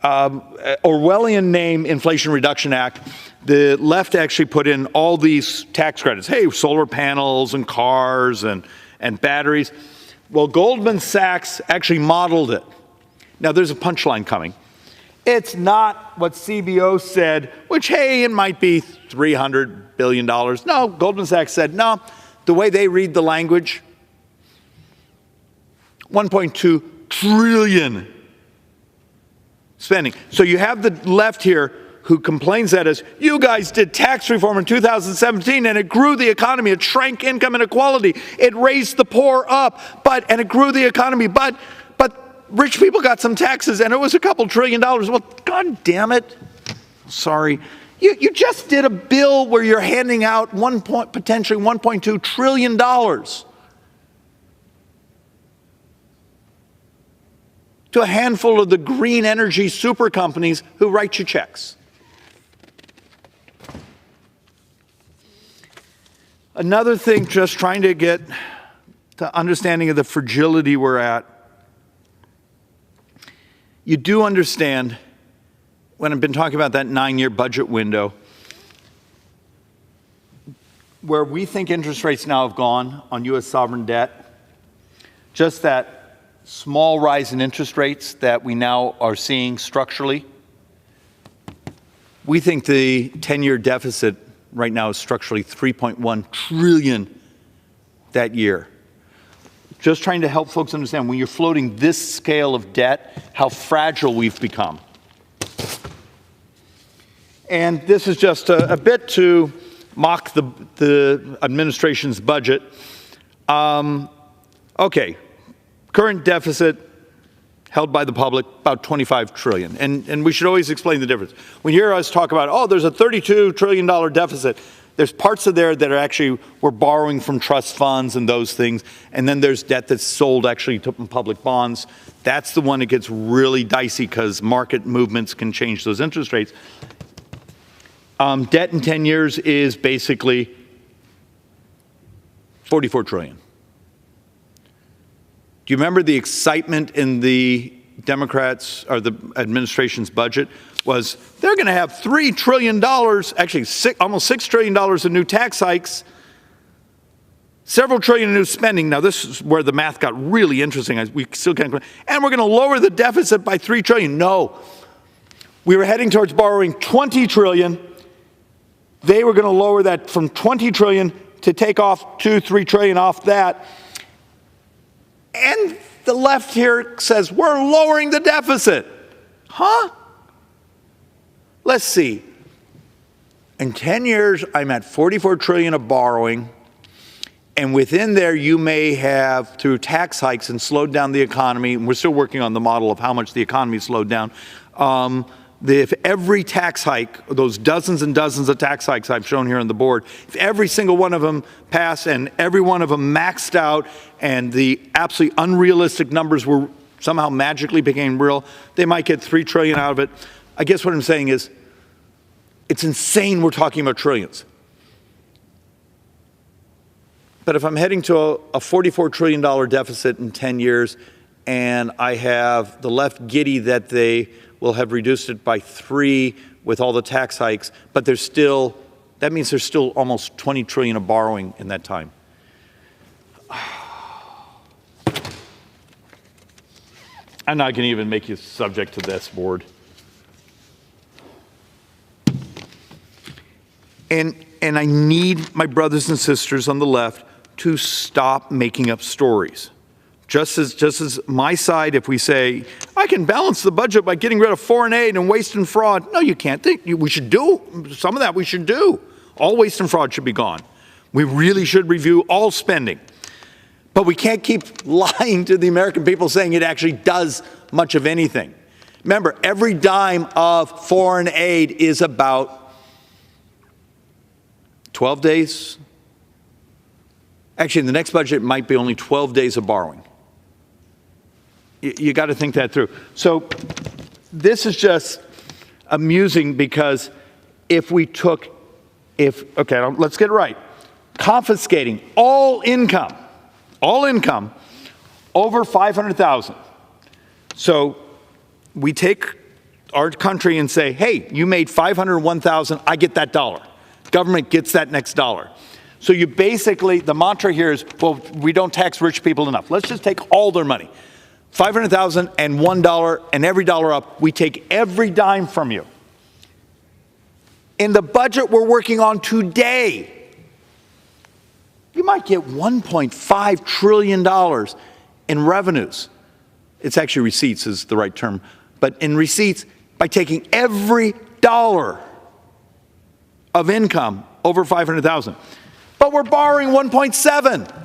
Orwellian name Inflation Reduction Act, the left actually put in all these tax credits. Hey, solar panels and cars and batteries. Well, Goldman Sachs actually modeled it. Now, there's a punchline coming. It's not what CBO said, which, hey, it might be $300 billion. No, Goldman Sachs said, no. The way they read the language, 1.2 trillion spending. So you have the left here who complains at us, you guys did tax reform in 2017 and it grew the economy, it shrank income inequality, it raised the poor up, and it grew the economy, but rich people got some taxes and it was a couple $1 trillion. Well, God damn it. Sorry. You just did a bill where you're handing out potentially $1.2 trillion. To a handful of the green energy super companies who write you checks. Another thing, just trying to get to understanding of the fragility we're at. You do understand, when I've been talking about that 9-year budget window, where we think interest rates now have gone on U.S. sovereign debt, just that small rise in interest rates that we now are seeing structurally, we think the 10-year deficit right now is structurally $3.1 trillion that year. Just trying to help folks understand, when you're floating this scale of debt, how fragile we've become. And this is just a bit to mock the administration's budget. Okay, current deficit held by the public, about $25 trillion. And we should always explain the difference. When you hear us talk about, oh, there's a $32 trillion deficit, there's parts of there that are actually, we're borrowing from trust funds and those things. And then there's debt that's sold actually to public bonds. That's the one that gets really dicey because market movements can change those interest rates. Debt in 10 years is basically $44 trillion. Do you remember the excitement in the Democrats or the administration's budget was they're going to have $3 trillion, actually almost $6 trillion in new tax hikes, several trillion in new spending. Now, this is where the math got really interesting. We still can't, and we're going to lower the deficit by $3 trillion. No, we were heading towards borrowing $20 trillion. They were going to lower that from $20 trillion to take off $3 trillion off that. And the left here says, we're lowering the deficit. Huh? Let's see. In 10 years, I'm at $44 trillion of borrowing. And within there, you may have, through tax hikes and slowed down the economy, and we're still working on the model of how much the economy slowed down, if every tax hike, those dozens and dozens of tax hikes I've shown here on the board, if every single one of them passed and every one of them maxed out and the absolutely unrealistic numbers were somehow magically became real, they might get $3 trillion out of it. I guess what I'm saying is it's insane we're talking about trillions. But if I'm heading to a $44 trillion deficit in 10 years and I have the left giddy that they will have reduced it by 3 with all the tax hikes, but there's still, that means there's still almost $20 trillion of borrowing in that time. I'm not going to even make you subject to this, board. And I need my brothers and sisters on the left to stop making up stories. Just as my side, if we say, I can balance the budget by getting rid of foreign aid and waste and fraud. No, you can't. We should do some of that. We should do. All waste and fraud should be gone. We really should review all spending. But we can't keep lying to the American people saying it actually does much of anything. Remember, every dime of foreign aid is about 12 days. Actually, in the next budget, it might be only 12 days of borrowing. You got to think that through. So this is just amusing because if we took, okay, let's get it right. Confiscating all income over $500,000. So we take our country and say, hey, you made $501,000, I get that dollar. Government gets that next dollar. So you basically, the mantra here is, well, we don't tax rich people enough. Let's just take all their money. $500,000 and $1, and every dollar up, we take every dime from you. In the budget we're working on today, you might get $1.5 trillion in revenues. It's actually receipts is the right term. But in receipts, by taking every dollar of income over $500,000. But we're borrowing 1.7.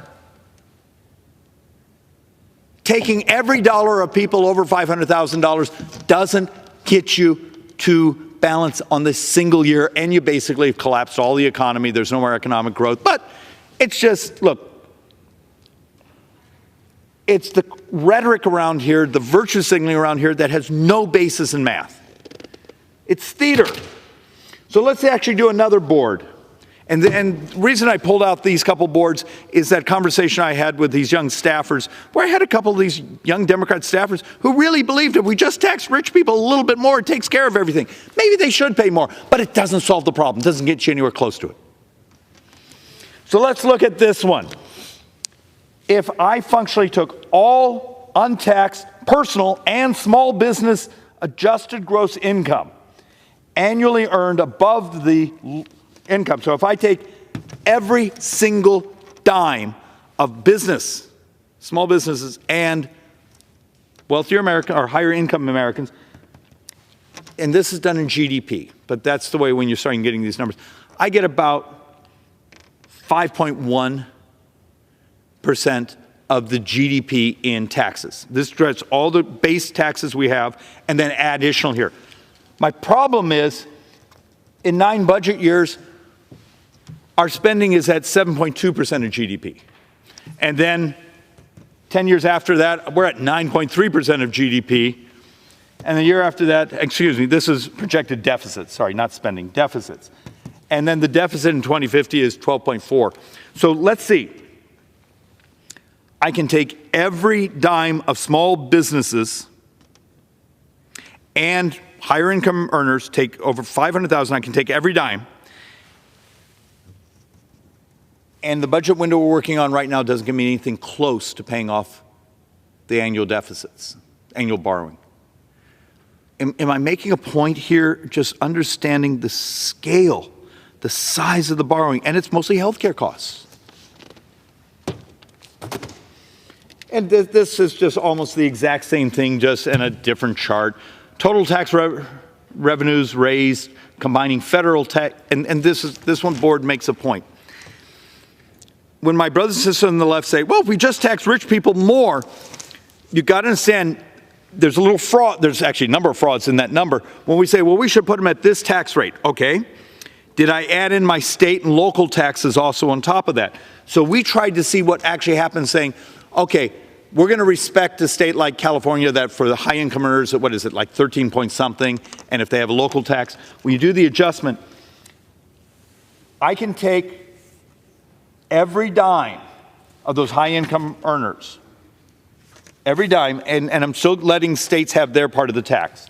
Taking every dollar of people over $500,000 doesn't get you to balance on this single year, and you basically have collapsed all the economy. There's no more economic growth. But it's just, look, it's the rhetoric around here, the virtue signaling around here that has no basis in math. It's theater. So let's actually do another board. And the reason I pulled out these couple boards is that conversation I had with these young staffers, where I had a couple of these young Democrat staffers who really believed if we just tax rich people a little bit more, it takes care of everything. Maybe they should pay more, but it doesn't solve the problem. It doesn't get you anywhere close to it. So let's look at this one. If I functionally took all untaxed personal and small business adjusted gross income annually earned above the income. So if I take every single dime of business, small businesses and wealthier American or higher income Americans, and this is done in GDP, but that's the way when you're starting getting these numbers. I get about 5.1% of the GDP in taxes. This addresses all the base taxes we have and then add additional here. My problem is, in 9 budget years, our spending is at 7.2% of GDP. And then 10 years after that, we're at 9.3% of GDP. And the year after that, excuse me, this is projected deficits, sorry, not spending, deficits. And then the deficit in 2050 is 12.4. So let's see. I can take every dime of small businesses and higher income earners, take over 500,000, I can take every dime. And the budget window we're working on right now doesn't give me anything close to paying off the annual deficits, annual borrowing. Am I making a point here, just understanding the scale, the size of the borrowing, and it's mostly healthcare costs. And this is just almost the exact same thing, just in a different chart. Total tax revenues raised, combining federal tax, and this one board makes a point. When my brothers and sisters on the left say, well, if we just tax rich people more, you got to understand there's a little fraud. There's actually a number of frauds in that number. When we say, well, we should put them at this tax rate. Okay. Did I add in my state and local taxes also on top of that? So we tried to see what actually happened, saying, okay, we're going to respect a state like California that for the high income earners, what is it, like 13 point something, and if they have a local tax, when you do the adjustment, I can take every dime of those high income earners, every dime, and I'm still letting states have their part of the tax.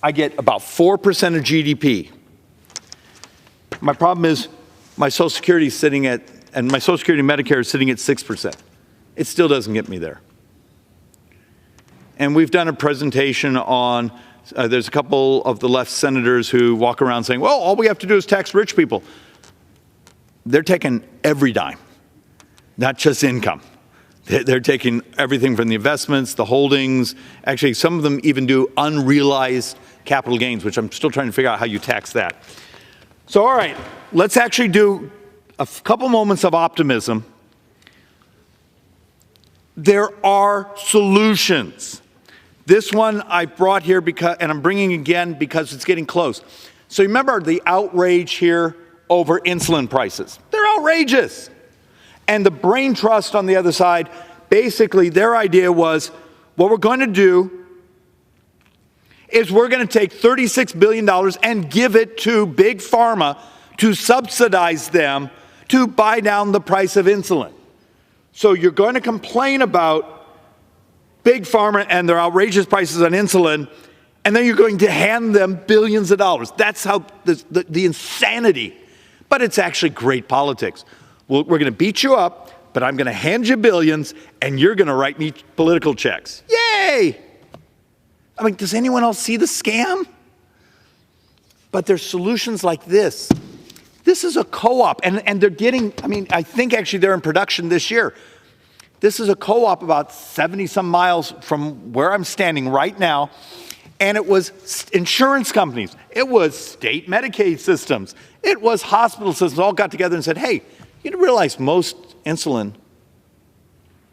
I get about 4% of GDP. My problem is my Social Security is sitting at, and my Social Security and Medicare is sitting at 6%. It still doesn't get me there. And we've done a presentation on, there's a couple of the left senators who walk around saying, well, all we have to do is tax rich people. They're taking every dime, not just income. They're taking everything from the investments, the holdings. Actually, some of them even do unrealized capital gains, which I'm still trying to figure out how you tax that. So, all right, let's actually do a couple moments of optimism. There are solutions. This one I brought here because, and I'm bringing again because it's getting close. So remember the outrage here over insulin prices. They're outrageous. And the Brain Trust on the other side, basically their idea was, what we're going to do is we're going to take $36 billion and give it to Big Pharma to subsidize them to buy down the price of insulin. So you're going to complain about Big Pharma and their outrageous prices on insulin, and then you're going to hand them billions of dollars. That's how the insanity. But it's actually great politics. We're going to beat you up, but I'm going to hand you billions, and you're going to write me political checks. Yay! I mean, does anyone else see the scam? But there's solutions like this. This is a co-op, and they're getting, I mean, I think actually they're in production this year. This is a co-op about 70-some miles from where I'm standing right now, and it was insurance companies. It was state Medicaid systems. It was hospital systems all got together and said, hey, you realize most insulin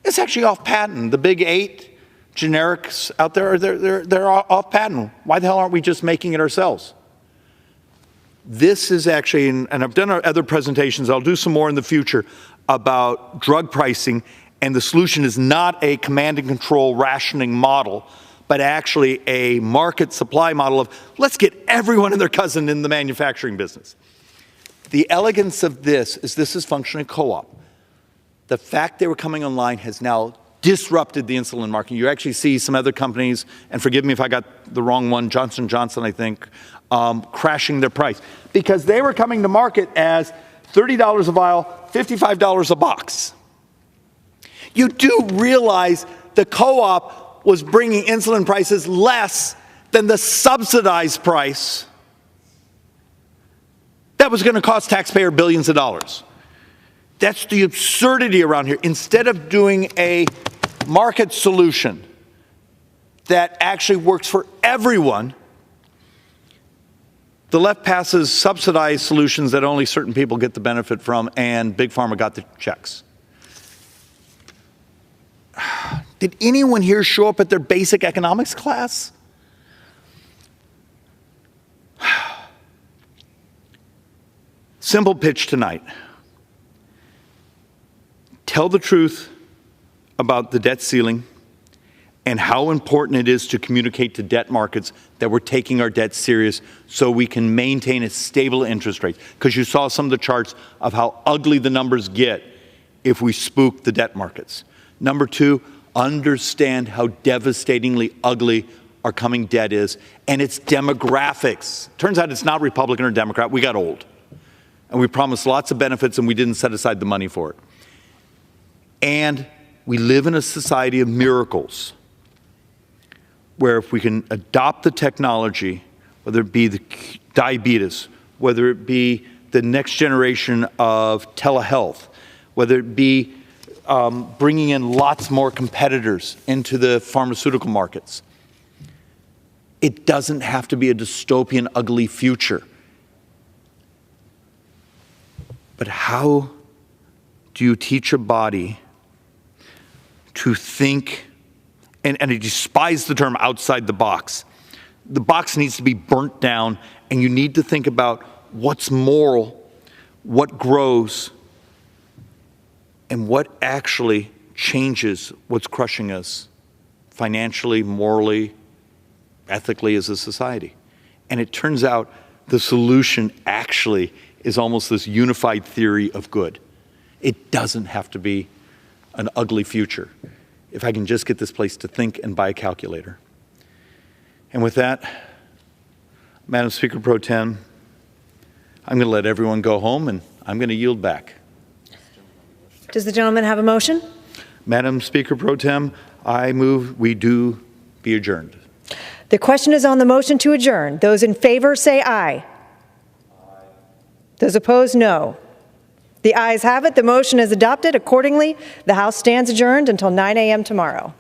is actually off patent. The big 8 generics out there, they're off patent. Why the hell aren't we just making it ourselves? This is actually, and I've done other presentations, I'll do some more in the future, about drug pricing, and the solution is not a command and control rationing model, but actually a market supply model of let's get everyone and their cousin in the manufacturing business. The elegance of this is functioning co-op. The fact they were coming online has now disrupted the insulin market. You actually see some other companies, and forgive me if I got the wrong one, Johnson & Johnson, I think, crashing their price. Because they were coming to market as $30 a vial, $55 a box. You do realize the co-op was bringing insulin prices less than the subsidized price that was going to cost taxpayer billions of dollars. That's the absurdity around here. Instead of doing a market solution that actually works for everyone, The left passes subsidized solutions that only certain people get the benefit from, and Big Pharma got the checks. Did anyone here show up at their basic economics class? Simple pitch tonight. Tell the truth about the debt ceiling and how important it is to communicate to debt markets that we're taking our debt serious so we can maintain a stable interest rate. Because you saw some of the charts of how ugly the numbers get if we spook the debt markets. Number two, understand how devastatingly ugly our coming debt is and its demographics. Turns out it's not Republican or Democrat. We got old. And we promised lots of benefits and we didn't set aside the money for it. And we live in a society of miracles where if we can adopt the technology, whether it be the diabetes, whether it be the next generation of telehealth, whether it be bringing in lots more competitors into the pharmaceutical markets, it doesn't have to be a dystopian, ugly future. But how do you teach a body to think, and I despise the term outside the box. The box needs to be burnt down, and you need to think about what's moral, what grows, and what actually changes what's crushing us financially, morally, ethically as a society. And it turns out the solution actually is almost this unified theory of good. It doesn't have to be an ugly future if I can just get this place to think and buy a calculator. And with that, Madam Speaker Pro Tem, I'm going to let everyone go home and I'm going to yield back. Does the gentleman have a motion? Madam Speaker Pro Tem, I move we do be adjourned. The question is on the motion to adjourn. Those in favor say aye. Those opposed, no. The ayes have it. The motion is adopted. Accordingly, the House stands adjourned until 9 a.m. tomorrow.